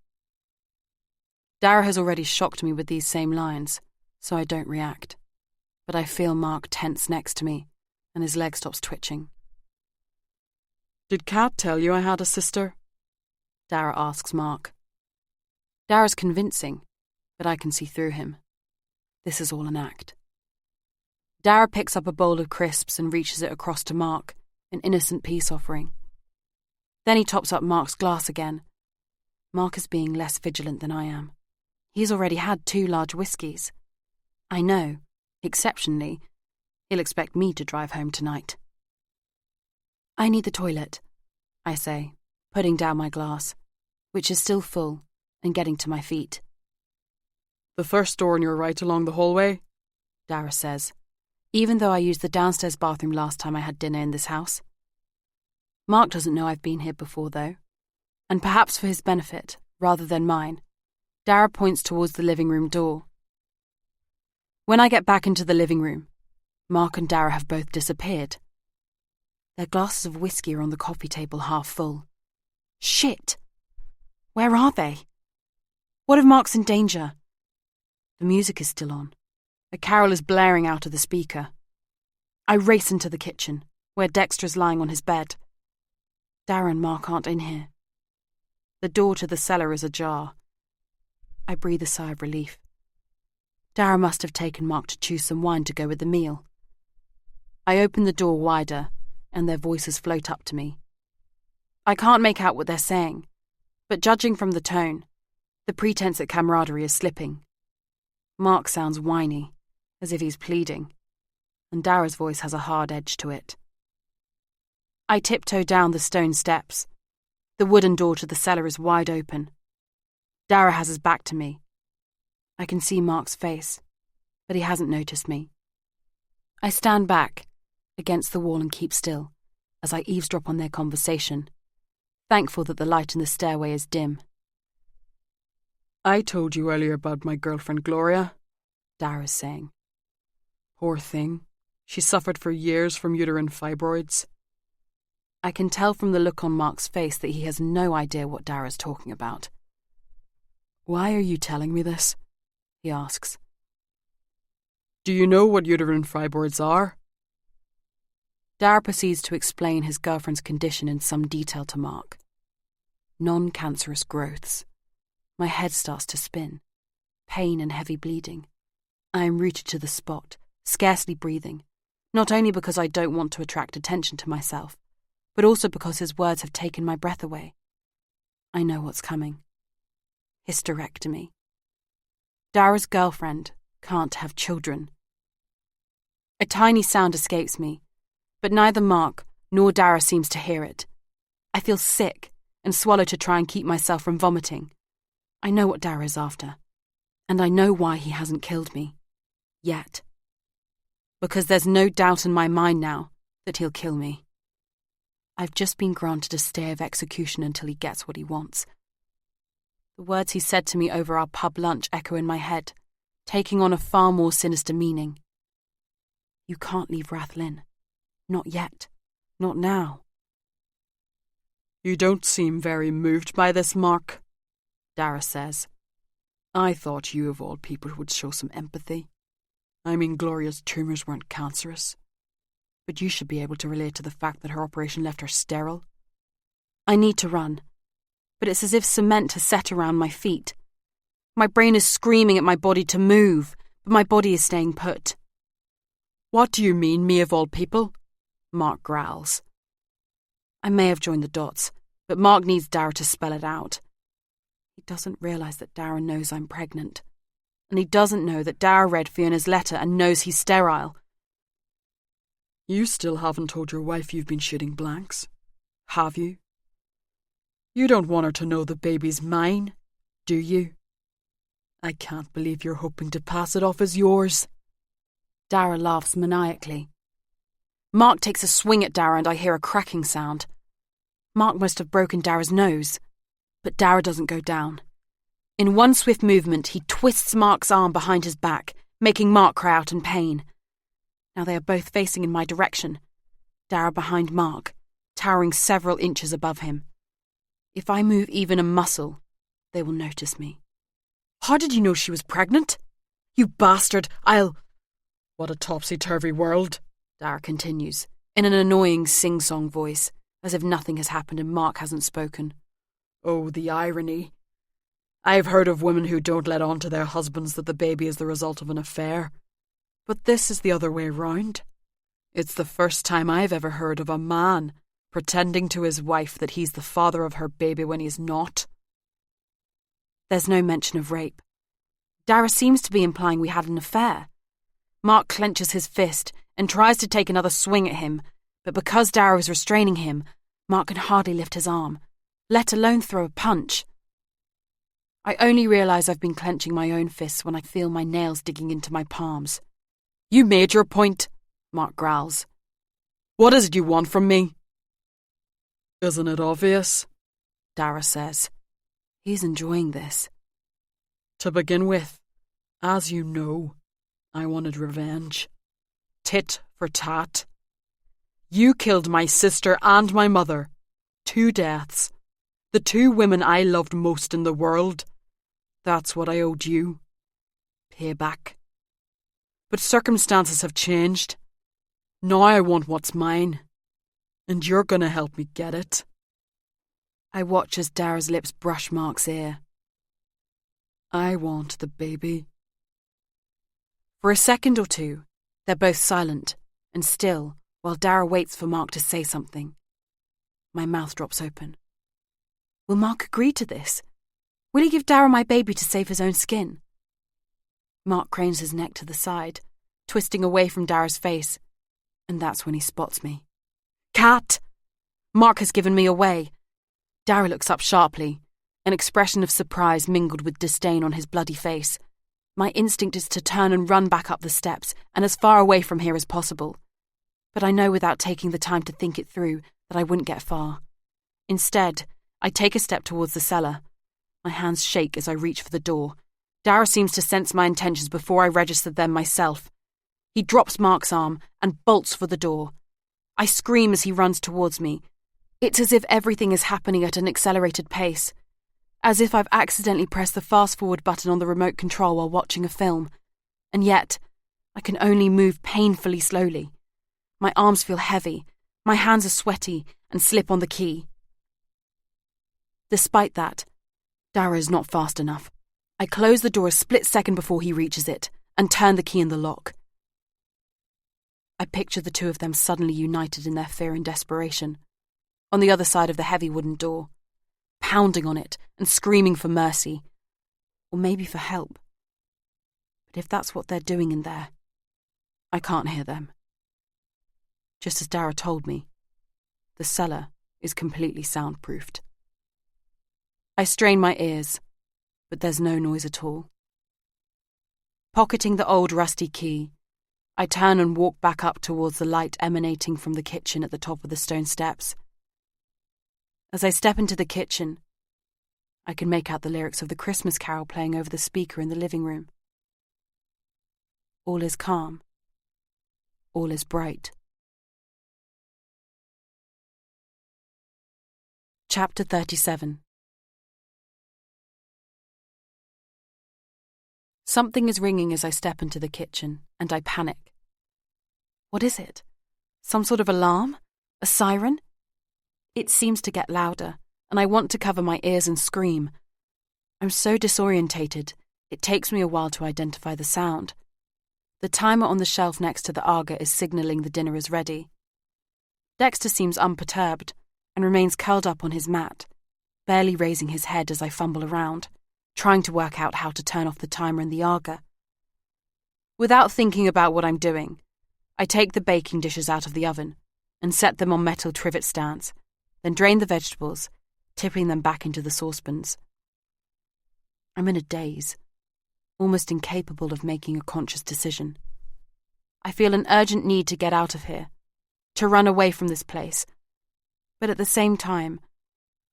Dara has already shocked me with these same lines, so I don't react. But I feel Mark tense next to me, and his leg stops twitching. Did Kat tell you I had a sister? Dara asks Mark. Dara's convincing, but I can see through him. This is all an act. Dara picks up a bowl of crisps and reaches it across to Mark, an innocent peace offering. Then he tops up Mark's glass again. Mark is being less vigilant than I am. He's already had 2 large whiskies. I know, exceptionally, he'll expect me to drive home tonight. I need the toilet, I say, putting down my glass, which is still full, and getting to my feet. The first door on your right along the hallway, Dara says, even though I used the downstairs bathroom last time I had dinner in this house. Mark doesn't know I've been here before, though, and perhaps for his benefit, rather than mine, Dara points towards the living room door. When I get back into the living room, Mark and Dara have both disappeared. Their glasses of whiskey are on the coffee table half full. Shit! Where are they? What if Mark's in danger? The music is still on. A carol is blaring out of the speaker. I race into the kitchen, where Dexter's lying on his bed. Dara and Mark aren't in here. The door to the cellar is ajar. I breathe a sigh of relief. Dara must have taken Mark to choose some wine to go with the meal. I open the door wider, and their voices float up to me. I can't make out what they're saying, but judging from the tone, the pretense at camaraderie is slipping. Mark sounds whiny, as if he's pleading, and Dara's voice has a hard edge to it. I tiptoe down the stone steps. The wooden door to the cellar is wide open. Dara has his back to me. I can see Mark's face, but he hasn't noticed me. I stand back, against the wall, and keep still, as I eavesdrop on their conversation, thankful that the light in the stairway is dim. I told you earlier about my girlfriend Gloria, Dara's saying. Poor thing. She suffered for years from uterine fibroids. I can tell from the look on Mark's face that he has no idea what Dara's talking about. Why are you telling me this? He asks. Do you know what uterine fibroids are? Dara proceeds to explain his girlfriend's condition in some detail to Mark. Non-cancerous growths. My head starts to spin. Pain and heavy bleeding. I am rooted to the spot, scarcely breathing, not only because I don't want to attract attention to myself, but also because his words have taken my breath away. I know what's coming. Hysterectomy. Dara's girlfriend can't have children. A tiny sound escapes me, but neither Mark nor Dara seems to hear it. I feel sick and swallow to try and keep myself from vomiting. I know what Dara is after, and I know why he hasn't killed me. Yet. Because there's no doubt in my mind now that he'll kill me. I've just been granted a stay of execution until he gets what he wants. The words he said to me over our pub lunch echo in my head, taking on a far more sinister meaning. You can't leave Rathlin. Not yet. Not now. You don't seem very moved by this, Mark, Dara says. I thought you of all people would show some empathy. I mean, Gloria's tumours weren't cancerous. But you should be able to relate to the fact that her operation left her sterile. I need to run. but it's as if cement has set around my feet. My brain is screaming at my body to move, but my body is staying put. What do you mean, me of all people? Mark growls. I may have joined the dots, but Mark needs Dara to spell it out. He doesn't realise that Dara knows I'm pregnant. And he doesn't know that Dara read Fiona's letter and knows he's sterile. You still haven't told your wife you've been shooting blanks, have you? You don't want her to know the baby's mine, do you? I can't believe you're hoping to pass it off as yours. Dara laughs maniacally. Mark takes a swing at Dara and I hear a cracking sound. Mark must have broken Dara's nose, but Dara doesn't go down. In one swift movement, he twists Mark's arm behind his back, making Mark cry out in pain. Now they are both facing in my direction, Dara behind Mark, towering several inches above him. If I move even a muscle, they will notice me. How did you know she was pregnant? You bastard, What a topsy-turvy world, Dara continues, in an annoying sing-song voice, as if nothing has happened and Mark hasn't spoken. Oh, the irony. I've heard of women who don't let on to their husbands that the baby is the result of an affair. But this is the other way round. It's the first time I've ever heard of a man pretending to his wife that he's the father of her baby when he's not. There's no mention of rape. Dara seems to be implying we had an affair. Mark clenches his fist and tries to take another swing at him, but because Dara is restraining him, Mark can hardly lift his arm, let alone throw a punch. I only realise I've been clenching my own fists when I feel my nails digging into my palms. You made your point, Mark growls. What is it you want from me? Isn't it obvious? Dara says. He's enjoying this. To begin with, as you know, I wanted revenge. Tit for tat. You killed my sister and my mother. 2 deaths. The 2 women I loved most in the world. That's what I owed you. Payback. But circumstances have changed. Now I want what's mine. And you're gonna help me get it. I watch as Dara's lips brush Mark's ear. I want the baby. For a second or two, they're both silent and still while Dara waits for Mark to say something. My mouth drops open. Will Mark agree to this? Will he give Dara my baby to save his own skin? Mark cranes his neck to the side, twisting away from Dara's face, and that's when he spots me. Cat! Mark has given me away. Dara looks up sharply, an expression of surprise mingled with disdain on his bloody face. My instinct is to turn and run back up the steps and as far away from here as possible. But I know without taking the time to think it through that I wouldn't get far. Instead, I take a step towards the cellar. My hands shake as I reach for the door. Dara seems to sense my intentions before I register them myself. He drops Mark's arm and bolts for the door. I scream as he runs towards me. It's as if everything is happening at an accelerated pace. As if I've accidentally pressed the fast-forward button on the remote control while watching a film. And yet, I can only move painfully slowly. My arms feel heavy, my hands are sweaty, and slip on the key. Despite that, Dara is not fast enough. I close the door a split second before he reaches it, and turn the key in the lock. I picture the 2 of them suddenly united in their fear and desperation, on the other side of the heavy wooden door, pounding on it and screaming for mercy, or maybe for help. But if that's what they're doing in there, I can't hear them. Just as Dara told me, the cellar is completely soundproofed. I strain my ears, but there's no noise at all. Pocketing the old rusty key, I turn and walk back up towards the light emanating from the kitchen at the top of the stone steps. As I step into the kitchen, I can make out the lyrics of the Christmas carol playing over the speaker in the living room. All is calm. All is bright. Chapter 37. Something is ringing as I step into the kitchen, and I panic. What is it? Some sort of alarm? A siren? It seems to get louder, and I want to cover my ears and scream. I'm so disorientated, it takes me a while to identify the sound. The timer on the shelf next to the Aga is signalling the dinner is ready. Dexter seems unperturbed and remains curled up on his mat, barely raising his head as I fumble around, trying to work out how to turn off the timer and the Aga. Without thinking about what I'm doing, I take the baking dishes out of the oven and set them on metal trivet stands, then drain the vegetables, tipping them back into the saucepans. I'm in a daze, almost incapable of making a conscious decision. I feel an urgent need to get out of here, to run away from this place, but at the same time,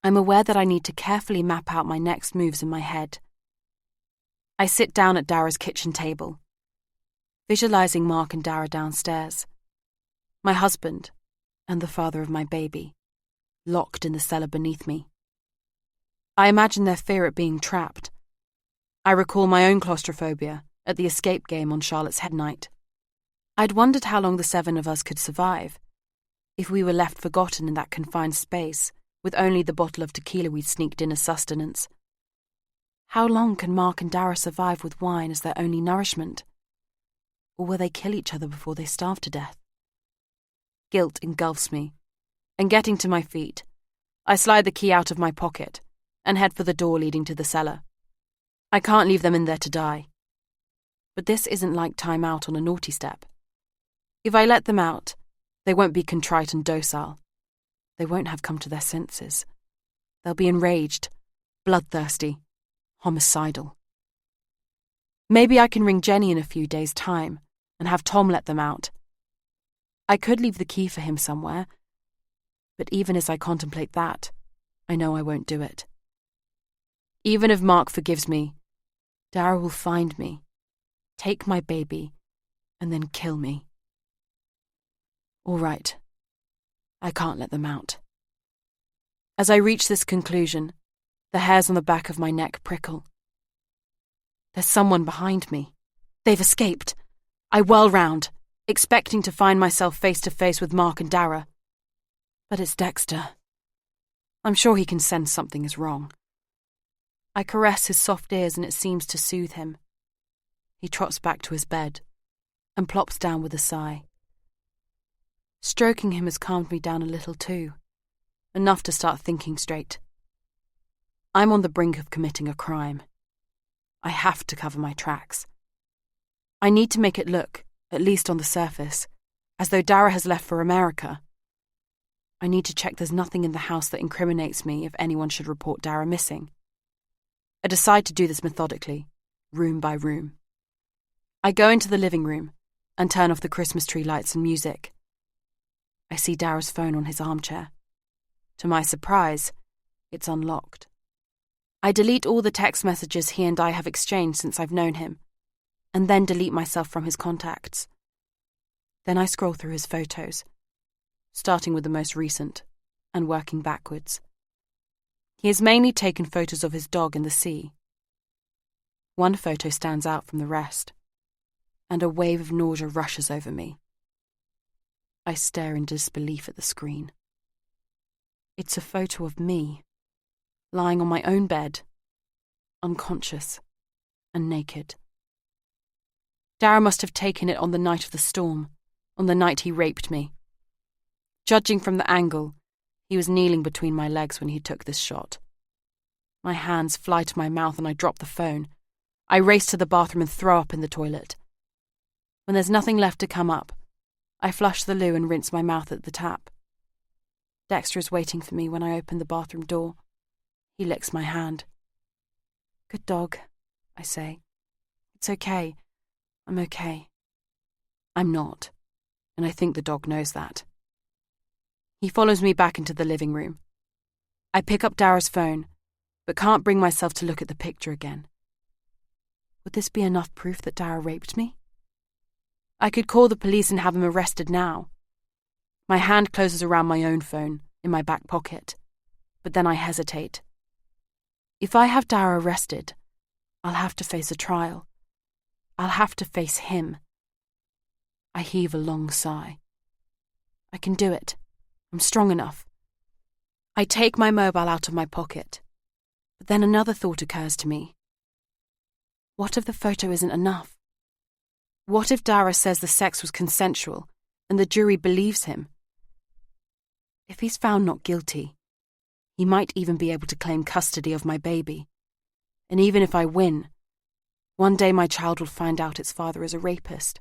I'm aware that I need to carefully map out my next moves in my head. I sit down at Dara's kitchen table, visualizing Mark and Dara downstairs, my husband and the father of my baby, locked in the cellar beneath me. I imagine their fear at being trapped. I recall my own claustrophobia at the escape game on Charlotte's Head night. I'd wondered how long the 7 of us could survive, if we were left forgotten in that confined space, with only the bottle of tequila we'd sneaked in as sustenance. How long can Mark and Dara survive with wine as their only nourishment? Or will they kill each other before they starve to death? Guilt engulfs me, and getting to my feet, I slide the key out of my pocket and head for the door leading to the cellar. I can't leave them in there to die. But this isn't like time out on a naughty step. If I let them out, they won't be contrite and docile. They won't have come to their senses. They'll be enraged, bloodthirsty, homicidal. Maybe I can ring Jenny in a few days' time and have Tom let them out. I could leave the key for him somewhere, but even as I contemplate that, I know I won't do it. Even if Mark forgives me, Dara will find me, take my baby, and then kill me. All right. I can't let them out. As I reach this conclusion, the hairs on the back of my neck prickle. There's someone behind me. They've escaped. I whirl round, expecting to find myself face to face with Mark and Dara. But it's Dexter. I'm sure he can sense something is wrong. I caress his soft ears and it seems to soothe him. He trots back to his bed and plops down with a sigh. Stroking him has calmed me down a little too, enough to start thinking straight. I'm on the brink of committing a crime. I have to cover my tracks. I need to make it look, at least on the surface, as though Dara has left for America. I need to check there's nothing in the house that incriminates me if anyone should report Dara missing. I decide to do this methodically, room by room. I go into the living room and turn off the Christmas tree lights and music. I see Dara's phone on his armchair. To my surprise, it's unlocked. I delete all the text messages he and I have exchanged since I've known him, and then delete myself from his contacts. Then I scroll through his photos, starting with the most recent and working backwards. He has mainly taken photos of his dog in the sea. One photo stands out from the rest, and a wave of nausea rushes over me. I stare in disbelief at the screen. It's a photo of me, lying on my own bed, unconscious and naked. Dara must have taken it on the night of the storm, on the night he raped me. Judging from the angle, he was kneeling between my legs when he took this shot. My hands fly to my mouth and I drop the phone. I race to the bathroom and throw up in the toilet. When there's nothing left to come up, I flush the loo and rinse my mouth at the tap. Dexter is waiting for me when I open the bathroom door. He licks my hand. "Good dog," I say. "It's okay. I'm okay." I'm not, and I think the dog knows that. He follows me back into the living room. I pick up Dara's phone, but can't bring myself to look at the picture again. Would this be enough proof that Dara raped me? I could call the police and have him arrested now. My hand closes around my own phone, in my back pocket, but then I hesitate. If I have Dara arrested, I'll have to face a trial. I'll have to face him. I heave a long sigh. I can do it. I'm strong enough. I take my mobile out of my pocket, but then another thought occurs to me. What if the photo isn't enough? What if Dara says the sex was consensual and the jury believes him? If he's found not guilty, he might even be able to claim custody of my baby. And even if I win, one day my child will find out its father is a rapist.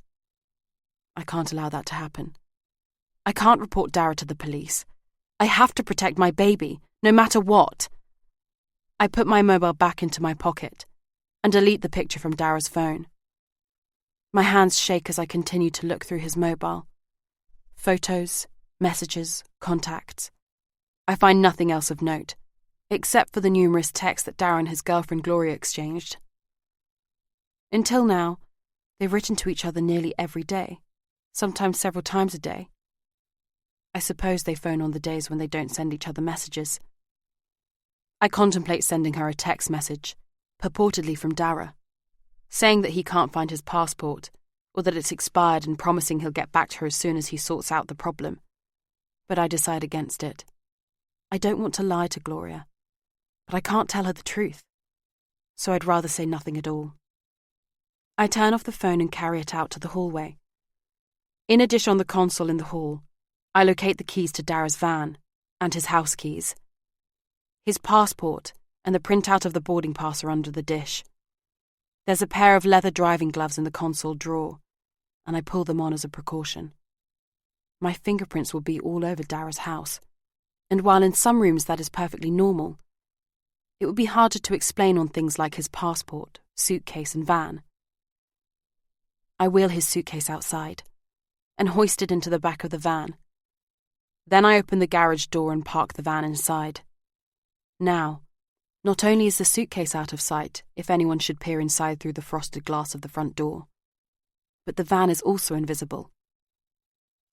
I can't allow that to happen. I can't report Dara to the police. I have to protect my baby, no matter what. I put my mobile back into my pocket and delete the picture from Dara's phone. My hands shake as I continue to look through his mobile. Photos, messages, contacts. I find nothing else of note, except for the numerous texts that Dara and his girlfriend Gloria exchanged. Until now, they've written to each other nearly every day, sometimes several times a day. I suppose they phone on the days when they don't send each other messages. I contemplate sending her a text message, purportedly from Dara, saying that he can't find his passport or that it's expired and promising he'll get back to her as soon as he sorts out the problem. But I decide against it. I don't want to lie to Gloria, but I can't tell her the truth, so I'd rather say nothing at all. I turn off the phone and carry it out to the hallway. In a dish on the console in the hall, I locate the keys to Dara's van and his house keys. His passport and the printout of the boarding pass are under the dish. There's a pair of leather driving gloves in the console drawer, and I pull them on as a precaution. My fingerprints will be all over Dara's house, and while in some rooms that is perfectly normal, it would be harder to explain on things like his passport, suitcase, and van. I wheel his suitcase outside and hoist it into the back of the van. Then I open the garage door and park the van inside. Now, not only is the suitcase out of sight if anyone should peer inside through the frosted glass of the front door, but the van is also invisible.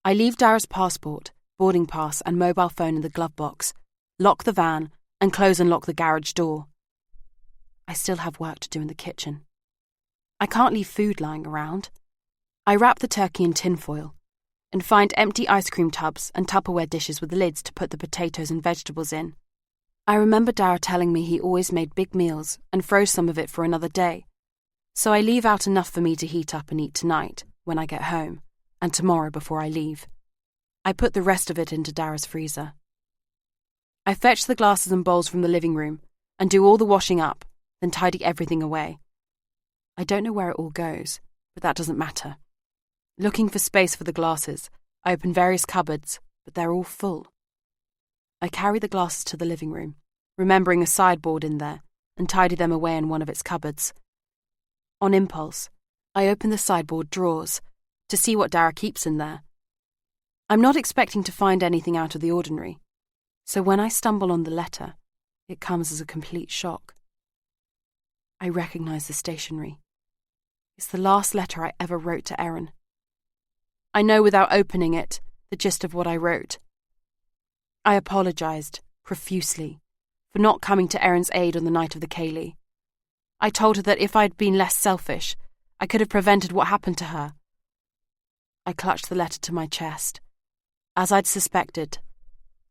I leave Dara's passport, boarding pass, and mobile phone in the glove box, lock the van, and close and lock the garage door. I still have work to do in the kitchen. I can't leave food lying around. I wrap the turkey in tinfoil and find empty ice cream tubs and Tupperware dishes with lids to put the potatoes and vegetables in. I remember Dara telling me he always made big meals and froze some of it for another day, so I leave out enough for me to heat up and eat tonight when I get home, and tomorrow before I leave. I put the rest of it into Dara's freezer. I fetch the glasses and bowls from the living room and do all the washing up, then tidy everything away. I don't know where it all goes, but that doesn't matter. Looking for space for the glasses, I open various cupboards, but they're all full. I carry the glasses to the living room, remembering a sideboard in there, and tidy them away in one of its cupboards. On impulse, I open the sideboard drawers to see what Dara keeps in there. I'm not expecting to find anything out of the ordinary, so when I stumble on the letter, it comes as a complete shock. I recognise the stationery. It's the last letter I ever wrote to Erin. I know without opening it the gist of what I wrote. I apologised, profusely, for not coming to Erin's aid on the night of the Kaylee. I told her that if I'd been less selfish, I could have prevented what happened to her. I clutched the letter to my chest. As I'd suspected,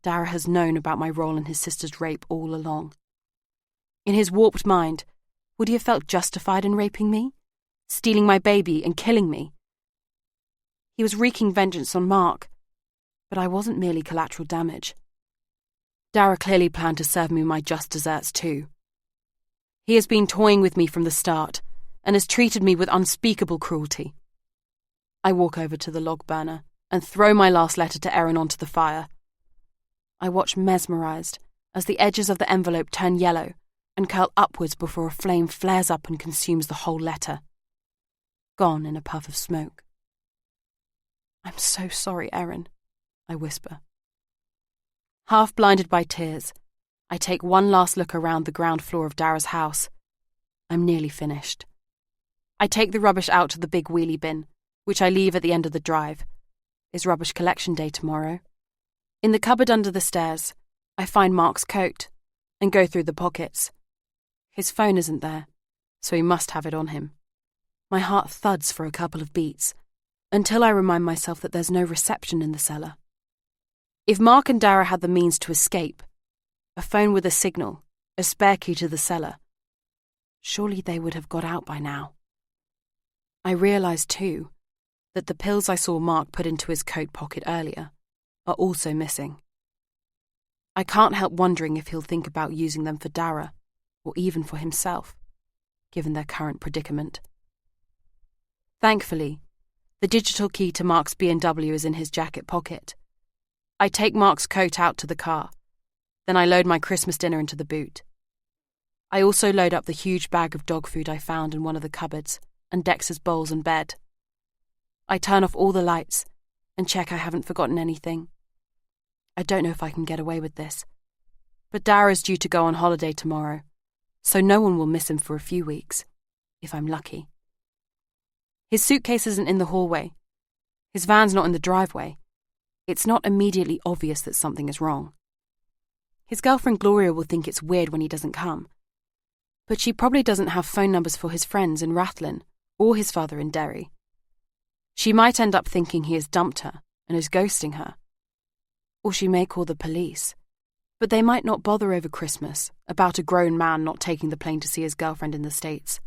Dara has known about my role in his sister's rape all along. In his warped mind, would he have felt justified in raping me, stealing my baby and killing me? He was wreaking vengeance on Mark, but I wasn't merely collateral damage. Dara clearly planned to serve me my just desserts too. He has been toying with me from the start and has treated me with unspeakable cruelty. I walk over to the log burner and throw my last letter to Erin onto the fire. I watch mesmerised as the edges of the envelope turn yellow and curl upwards before a flame flares up and consumes the whole letter. Gone in a puff of smoke. "I'm so sorry, Erin," I whisper. Half blinded by tears, I take one last look around the ground floor of Dara's house. I'm nearly finished. I take the rubbish out to the big wheelie bin, which I leave at the end of the drive. It's rubbish collection day tomorrow. In the cupboard under the stairs, I find Mark's coat and go through the pockets. His phone isn't there, so he must have it on him. My heart thuds for a couple of beats, until I remind myself that there's no reception in the cellar. If Mark and Dara had the means to escape, A phone with a signal, a spare key to the cellar. Surely they would have got out by now. I realised, too, that the pills I saw Mark put into his coat pocket earlier are also missing. I can't help wondering if he'll think about using them for Dara, or even for himself, given their current predicament. Thankfully, the digital key to Mark's BMW is in his jacket pocket. I take Mark's coat out to the car, then I load my Christmas dinner into the boot. I also load up the huge bag of dog food I found in one of the cupboards and Dexter's bowls and bed. I turn off all the lights and check I haven't forgotten anything. I don't know if I can get away with this, but Dara's due to go on holiday tomorrow, so no one will miss him for a few weeks, if I'm lucky. His suitcase isn't in the hallway. His van's not in the driveway. It's not immediately obvious that something is wrong. His girlfriend Gloria will think it's weird when he doesn't come, but she probably doesn't have phone numbers for his friends in Rathlin or his father in Derry. She might end up thinking he has dumped her and is ghosting her. Or she may call the police, but they might not bother over Christmas about a grown man not taking the plane to see his girlfriend in the States.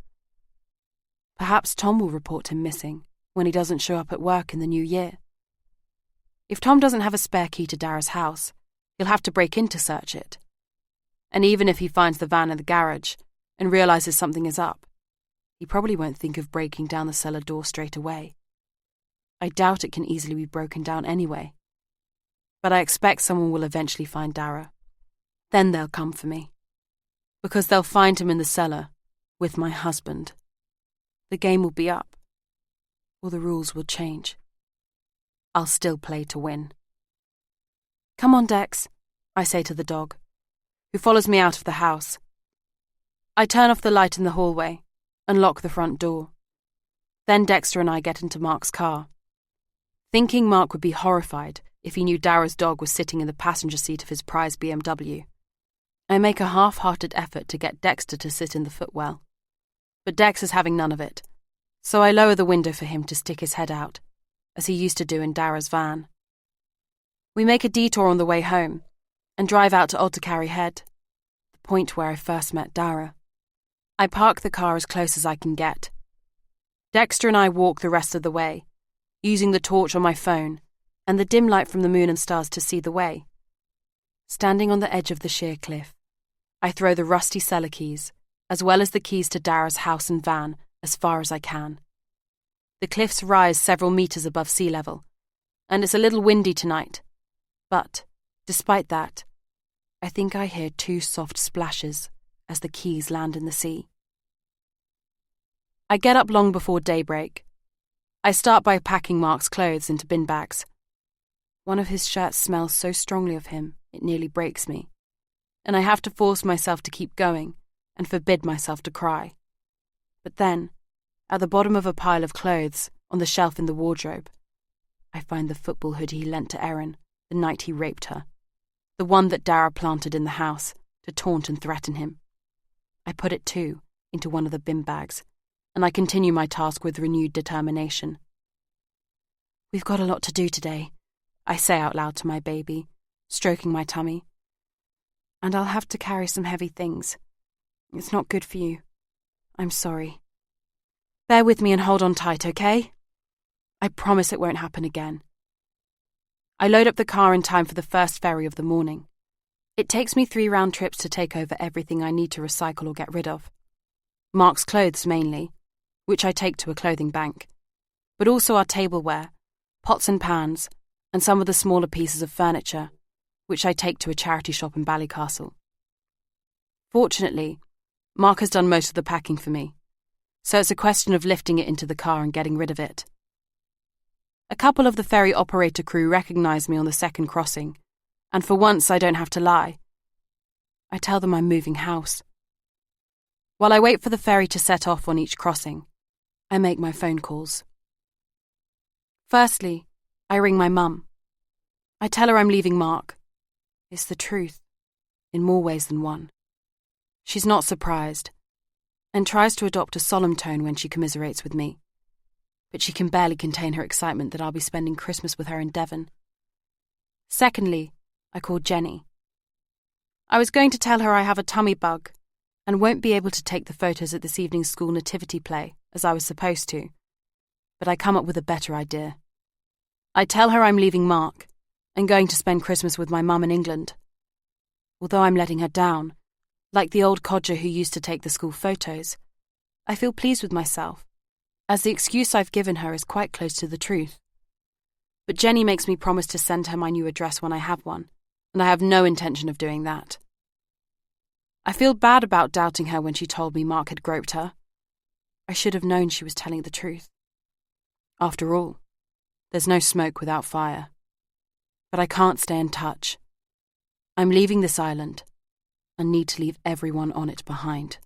Perhaps Tom will report him missing when he doesn't show up at work in the new year. If Tom doesn't have a spare key to Dara's house, he'll have to break in to search it. And even if he finds the van in the garage and realises something is up, he probably won't think of breaking down the cellar door straight away. I doubt it can easily be broken down anyway. But I expect someone will eventually find Dara. Then they'll come for me. Because they'll find him in the cellar with my husband. The game will be up. Or the rules will change. I'll still play to win. Come on, Dex, I say to the dog, who follows me out of the house. I turn off the light in the hallway and lock the front door. Then Dexter and I get into Mark's car. Thinking Mark would be horrified if he knew Dara's dog was sitting in the passenger seat of his prized BMW. I make a half-hearted effort to get Dexter to sit in the footwell. But Dex is having none of it, so I lower the window for him to stick his head out, as he used to do in Dara's van. We make a detour on the way home and drive out to Oldcarry Head, the point where I first met Dara. I park the car as close as I can get. Dexter and I walk the rest of the way, using the torch on my phone and the dim light from the moon and stars to see the way. Standing on the edge of the sheer cliff, I throw the rusty cellar keys, as well as the keys to Dara's house and van, as far as I can. The cliffs rise several meters above sea level, and it's a little windy tonight. But, despite that, I think I hear 2 soft splashes as the keys land in the sea. I get up long before daybreak. I start by packing Mark's clothes into bin bags. One of his shirts smells so strongly of him, it nearly breaks me, and I have to force myself to keep going and forbid myself to cry. But then, at the bottom of a pile of clothes on the shelf in the wardrobe, I find the football hoodie he lent to Erin the night he raped her, the one that Dara planted in the house to taunt and threaten him. I put it too into one of the bin bags, and I continue my task with renewed determination. We've got a lot to do today, I say out loud to my baby, stroking my tummy. And I'll have to carry some heavy things. It's not good for you. I'm sorry. Bear with me and hold on tight, okay? I promise it won't happen again. I load up the car in time for the first ferry of the morning. It takes me 3 round trips to take over everything I need to recycle or get rid of. Mark's clothes mainly, which I take to a clothing bank, but also our tableware, pots and pans, and some of the smaller pieces of furniture, which I take to a charity shop in Ballycastle. Fortunately, Mark has done most of the packing for me, so it's a question of lifting it into the car and getting rid of it. A couple of the ferry operator crew recognise me on the second crossing, and for once I don't have to lie. I tell them I'm moving house. While I wait for the ferry to set off on each crossing, I make my phone calls. Firstly, I ring my mum. I tell her I'm leaving Mark. It's the truth, in more ways than one. She's not surprised, and tries to adopt a solemn tone when she commiserates with me. But she can barely contain her excitement that I'll be spending Christmas with her in Devon. Secondly, I call Jenny. I was going to tell her I have a tummy bug and won't be able to take the photos at this evening's school nativity play, as I was supposed to. But I come up with a better idea. I tell her I'm leaving Mark and going to spend Christmas with my mum in England. Although I'm letting her down, like the old codger who used to take the school photos, I feel pleased with myself, as the excuse I've given her is quite close to the truth. But Jenny makes me promise to send her my new address when I have one, and I have no intention of doing that. I feel bad about doubting her when she told me Mark had groped her. I should have known she was telling the truth. After all, there's no smoke without fire. But I can't stay in touch. I'm leaving this island and need to leave everyone on it behind.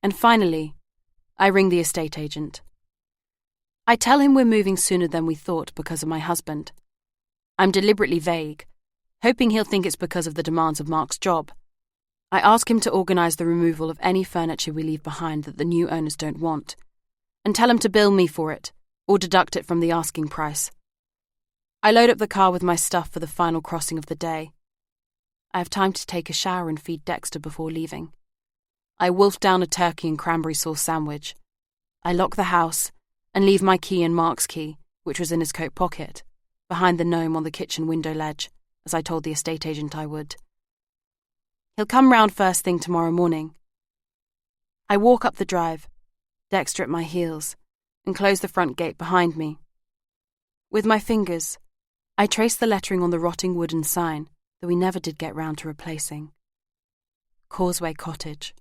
And finally, I ring the estate agent. I tell him we're moving sooner than we thought because of my husband. I'm deliberately vague, hoping he'll think it's because of the demands of Mark's job. I ask him to organise the removal of any furniture we leave behind that the new owners don't want, and tell him to bill me for it, or deduct it from the asking price. I load up the car with my stuff for the final crossing of the day. I have time to take a shower and feed Dexter before leaving. I wolf down a turkey and cranberry sauce sandwich. I lock the house and leave my key and Mark's key, which was in his coat pocket, behind the gnome on the kitchen window ledge, as I told the estate agent I would. He'll come round first thing tomorrow morning. I walk up the drive, Dexter at my heels, and close the front gate behind me. With my fingers, I trace the lettering on the rotting wooden sign that we never did get round to replacing. Causeway Cottage.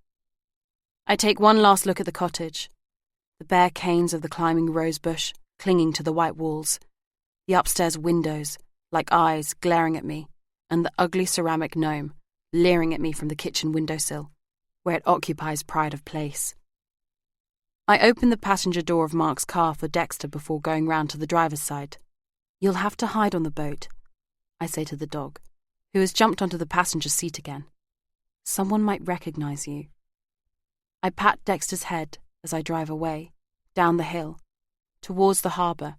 I take one last look at the cottage, the bare canes of the climbing rose bush clinging to the white walls, the upstairs windows like eyes glaring at me, and the ugly ceramic gnome leering at me from the kitchen windowsill, where it occupies pride of place. I open the passenger door of Mark's car for Dexter before going round to the driver's side. "You'll have to hide on the boat," I say to the dog, who has jumped onto the passenger seat again. "Someone might recognise you." I pat Dexter's head as I drive away, down the hill, towards the harbour,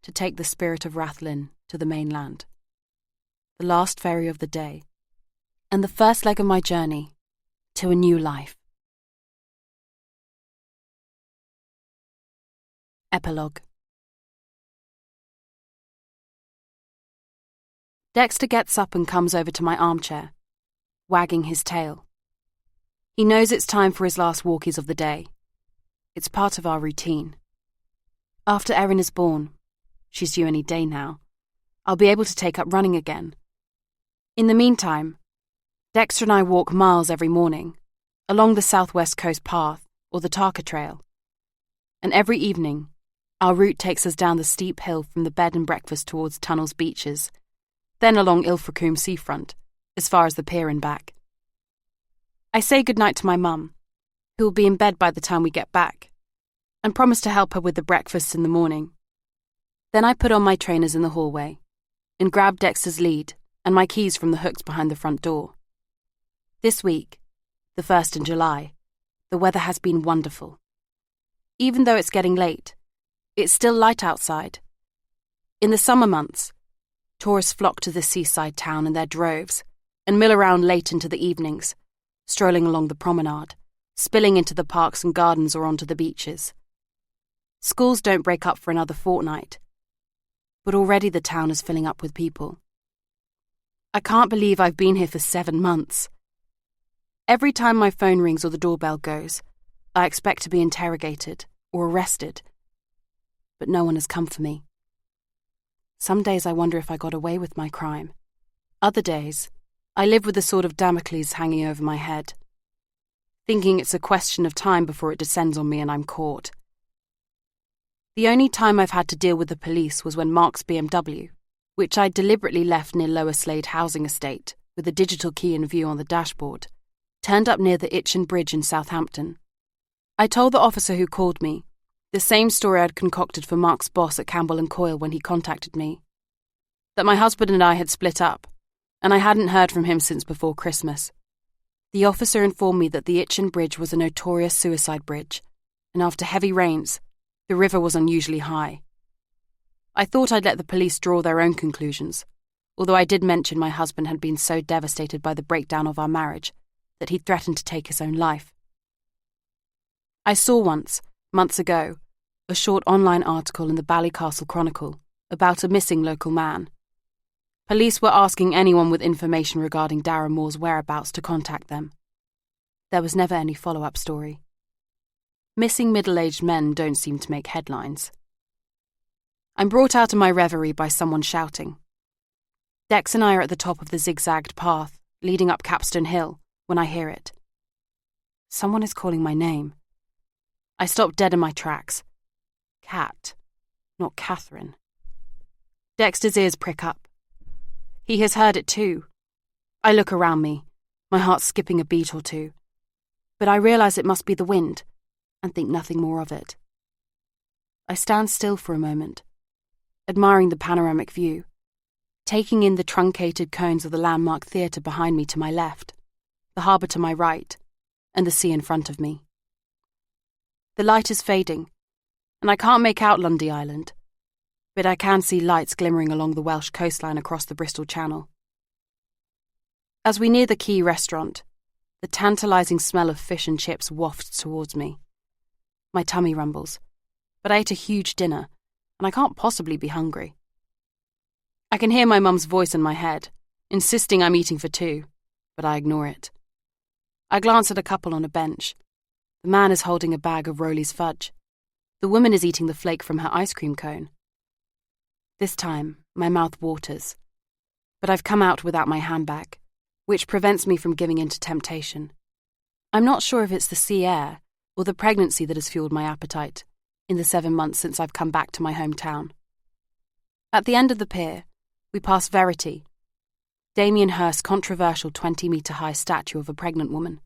to take the Spirit of Rathlin to the mainland. The last ferry of the day, and the first leg of my journey to a new life. Epilogue. Dexter gets up and comes over to my armchair, wagging his tail. He knows it's time for his last walkies of the day. It's part of our routine. After Erin is born, she's due any day now, I'll be able to take up running again. In the meantime, Dexter and I walk miles every morning, along the southwest coast path or the Tarka Trail. And every evening, our route takes us down the steep hill from the bed and breakfast towards Tunnel's beaches, then along Ilfracombe seafront, as far as the pier and back. I say goodnight to my mum, who will be in bed by the time we get back, and promise to help her with the breakfast in the morning. Then I put on my trainers in the hallway, and grab Dexter's lead and my keys from the hooks behind the front door. This week, the 1st in July, the weather has been wonderful. Even though it's getting late, it's still light outside. In the summer months, tourists flock to this seaside town in their droves and mill around late into the evenings, strolling along the promenade, spilling into the parks and gardens or onto the beaches. Schools don't break up for another fortnight, but already the town is filling up with people. I can't believe I've been here for 7 months. Every time my phone rings or the doorbell goes, I expect to be interrogated or arrested, but no one has come for me. Some days I wonder if I got away with my crime. Other days, I live with a sort of Damocles hanging over my head, thinking it's a question of time before it descends on me and I'm caught. The only time I've had to deal with the police was when Mark's BMW, which I deliberately left near Lower Slade housing estate with a digital key in view on the dashboard, turned up near the Itchen Bridge in Southampton. I told the officer who called me the same story I'd concocted for Mark's boss at Campbell & Coyle when he contacted me, that my husband and I had split up, and I hadn't heard from him since before Christmas. The officer informed me that the Itchen Bridge was a notorious suicide bridge, and after heavy rains, the river was unusually high. I thought I'd let the police draw their own conclusions, although I did mention my husband had been so devastated by the breakdown of our marriage that he'd threatened to take his own life. I saw once, months ago, a short online article in the Ballycastle Chronicle about a missing local man. Police were asking anyone with information regarding Darren Moore's whereabouts to contact them. There was never any follow-up story. Missing middle-aged men don't seem to make headlines. I'm brought out of my reverie by someone shouting. Dex and I are at the top of the zigzagged path leading up Capstone Hill when I hear it. Someone is calling my name. I stop dead in my tracks. Cat, not Catherine. Dexter's ears prick up. He has heard it too. I look around me, my heart skipping a beat or two. But I realise it must be the wind, and think nothing more of it. I stand still for a moment, admiring the panoramic view, taking in the truncated cones of the landmark theatre behind me to my left, the harbour to my right, and the sea in front of me. The light is fading, and I can't make out Lundy Island, but I can see lights glimmering along the Welsh coastline across the Bristol Channel. As we near the Quay restaurant, the tantalising smell of fish and chips wafts towards me. My tummy rumbles, but I ate a huge dinner, and I can't possibly be hungry. I can hear my mum's voice in my head, insisting I'm eating for two, but I ignore it. I glance at a couple on a bench. The man is holding a bag of Rowley's fudge. The woman is eating the flake from her ice cream cone. This time, my mouth waters, but I've come out without my handbag, which prevents me from giving in to temptation. I'm not sure if it's the sea air or the pregnancy that has fueled my appetite in the 7 months since I've come back to my hometown. At the end of the pier, we pass Verity, Damien Hirst's controversial 20-metre-high statue of a pregnant woman.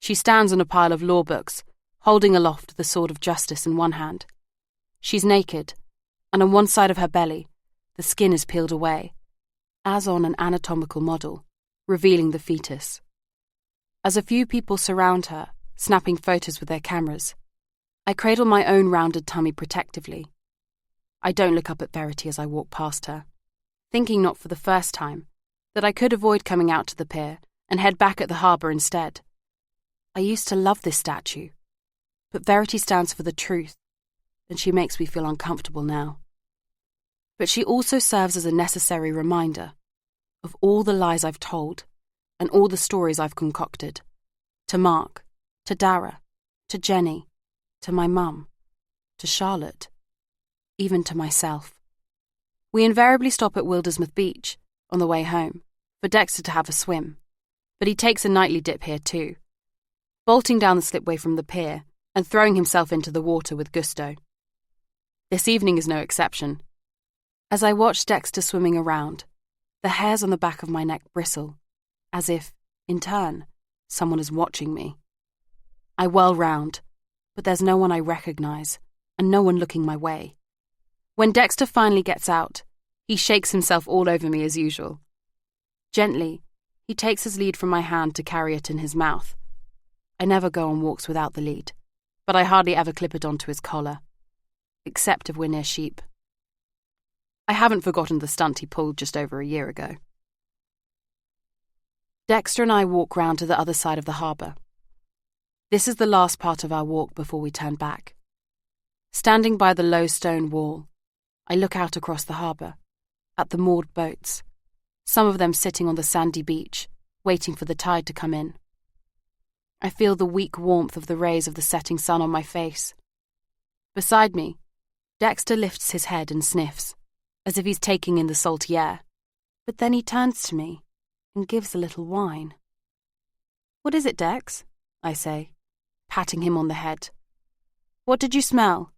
She stands on a pile of law books, holding aloft the sword of justice in one hand. She's naked, and on one side of her belly, the skin is peeled away, as on an anatomical model, revealing the fetus. As a few people surround her, snapping photos with their cameras, I cradle my own rounded tummy protectively. I don't look up at Verity as I walk past her, thinking not for the first time that I could avoid coming out to the pier and head back at the harbour instead. I used to love this statue, but Verity stands for the truth, and she makes me feel uncomfortable now. But she also serves as a necessary reminder of all the lies I've told and all the stories I've concocted. To Mark, to Dara, to Jenny, to my mum, to Charlotte, even to myself. We invariably stop at Wildersmouth Beach on the way home for Dexter to have a swim, but he takes a nightly dip here too, bolting down the slipway from the pier and throwing himself into the water with gusto. This evening is no exception. As I watch Dexter swimming around, the hairs on the back of my neck bristle, as if, in turn, someone is watching me. I whirl round, but there's no one I recognise, and no one looking my way. When Dexter finally gets out, he shakes himself all over me as usual. Gently, he takes his lead from my hand to carry it in his mouth. I never go on walks without the lead, but I hardly ever clip it onto his collar, except if we're near sheep. I haven't forgotten the stunt he pulled just over a year ago. Dexter and I walk round to the other side of the harbour. This is the last part of our walk before we turn back. Standing by the low stone wall, I look out across the harbour, at the moored boats, some of them sitting on the sandy beach, waiting for the tide to come in. I feel the weak warmth of the rays of the setting sun on my face. Beside me, Dexter lifts his head and sniffs, as if he's taking in the salty air. But then he turns to me and gives a little whine. "What is it, Dex?" I say, patting him on the head. "What did you smell?"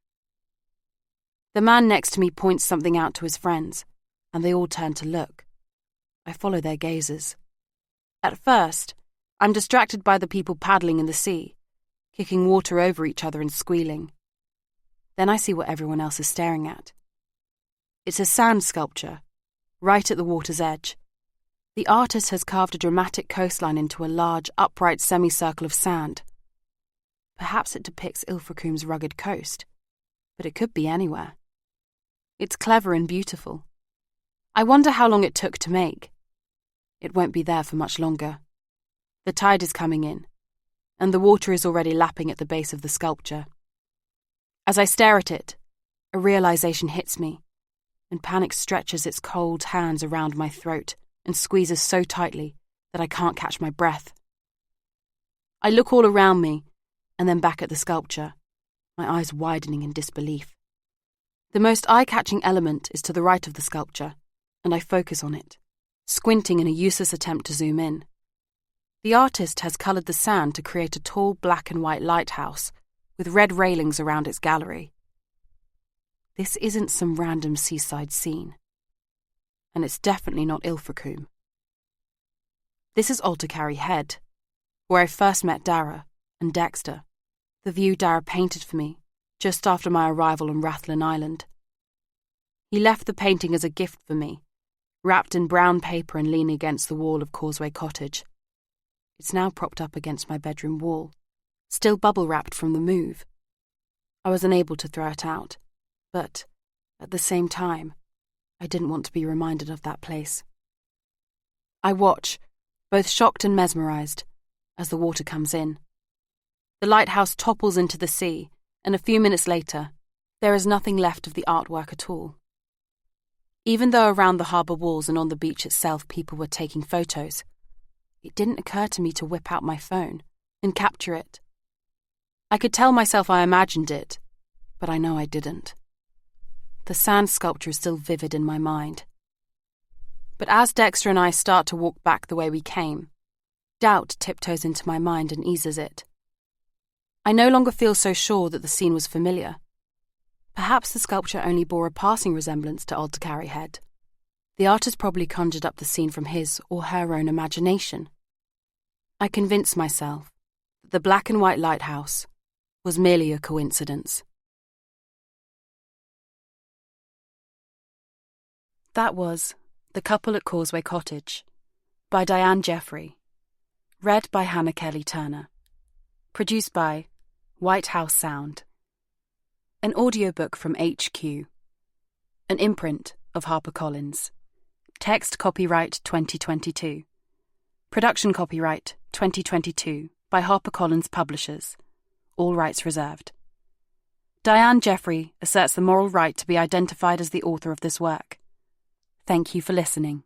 The man next to me points something out to his friends, and they all turn to look. I follow their gazes. At first, I'm distracted by the people paddling in the sea, kicking water over each other and squealing. Then I see what everyone else is staring at. It's a sand sculpture, right at the water's edge. The artist has carved a dramatic coastline into a large, upright semicircle of sand. Perhaps it depicts Ilfracombe's rugged coast, but it could be anywhere. It's clever and beautiful. I wonder how long it took to make. It won't be there for much longer. The tide is coming in, and the water is already lapping at the base of the sculpture. As I stare at it, a realization hits me, and panic stretches its cold hands around my throat and squeezes so tightly that I can't catch my breath. I look all around me, and then back at the sculpture, my eyes widening in disbelief. The most eye-catching element is to the right of the sculpture, and I focus on it, squinting in a useless attempt to zoom in. The artist has coloured the sand to create a tall black and white lighthouse with red railings around its gallery. This isn't some random seaside scene, and it's definitely not Ilfracombe. This is Altacary Head, where I first met Dara and Dexter, the view Dara painted for me just after my arrival on Rathlin Island. He left the painting as a gift for me, wrapped in brown paper and leaning against the wall of Causeway Cottage. It's now propped up against my bedroom wall, still bubble-wrapped from the move. I was unable to throw it out, but, at the same time, I didn't want to be reminded of that place. I watch, both shocked and mesmerised, as the water comes in. The lighthouse topples into the sea, and a few minutes later, there is nothing left of the artwork at all. Even though around the harbour walls and on the beach itself people were taking photos, it didn't occur to me to whip out my phone and capture it. I could tell myself I imagined it, but I know I didn't. The sand sculpture is still vivid in my mind. But as Dexter and I start to walk back the way we came, doubt tiptoes into my mind and eases it. I no longer feel so sure that the scene was familiar. Perhaps the sculpture only bore a passing resemblance to Altacary Head. The artist probably conjured up the scene from his or her own imagination. I convinced myself that the black and white lighthouse was merely a coincidence. That was The Couple at Causeway Cottage by Diane Jeffrey. Read by Hannah Kelly Turner. Produced by White House Sound. An audiobook from HQ. An imprint of HarperCollins. Text copyright 2022. Production copyright 2022 by HarperCollins Publishers. All rights reserved. Diane Jeffrey asserts the moral right to be identified as the author of this work. Thank you for listening.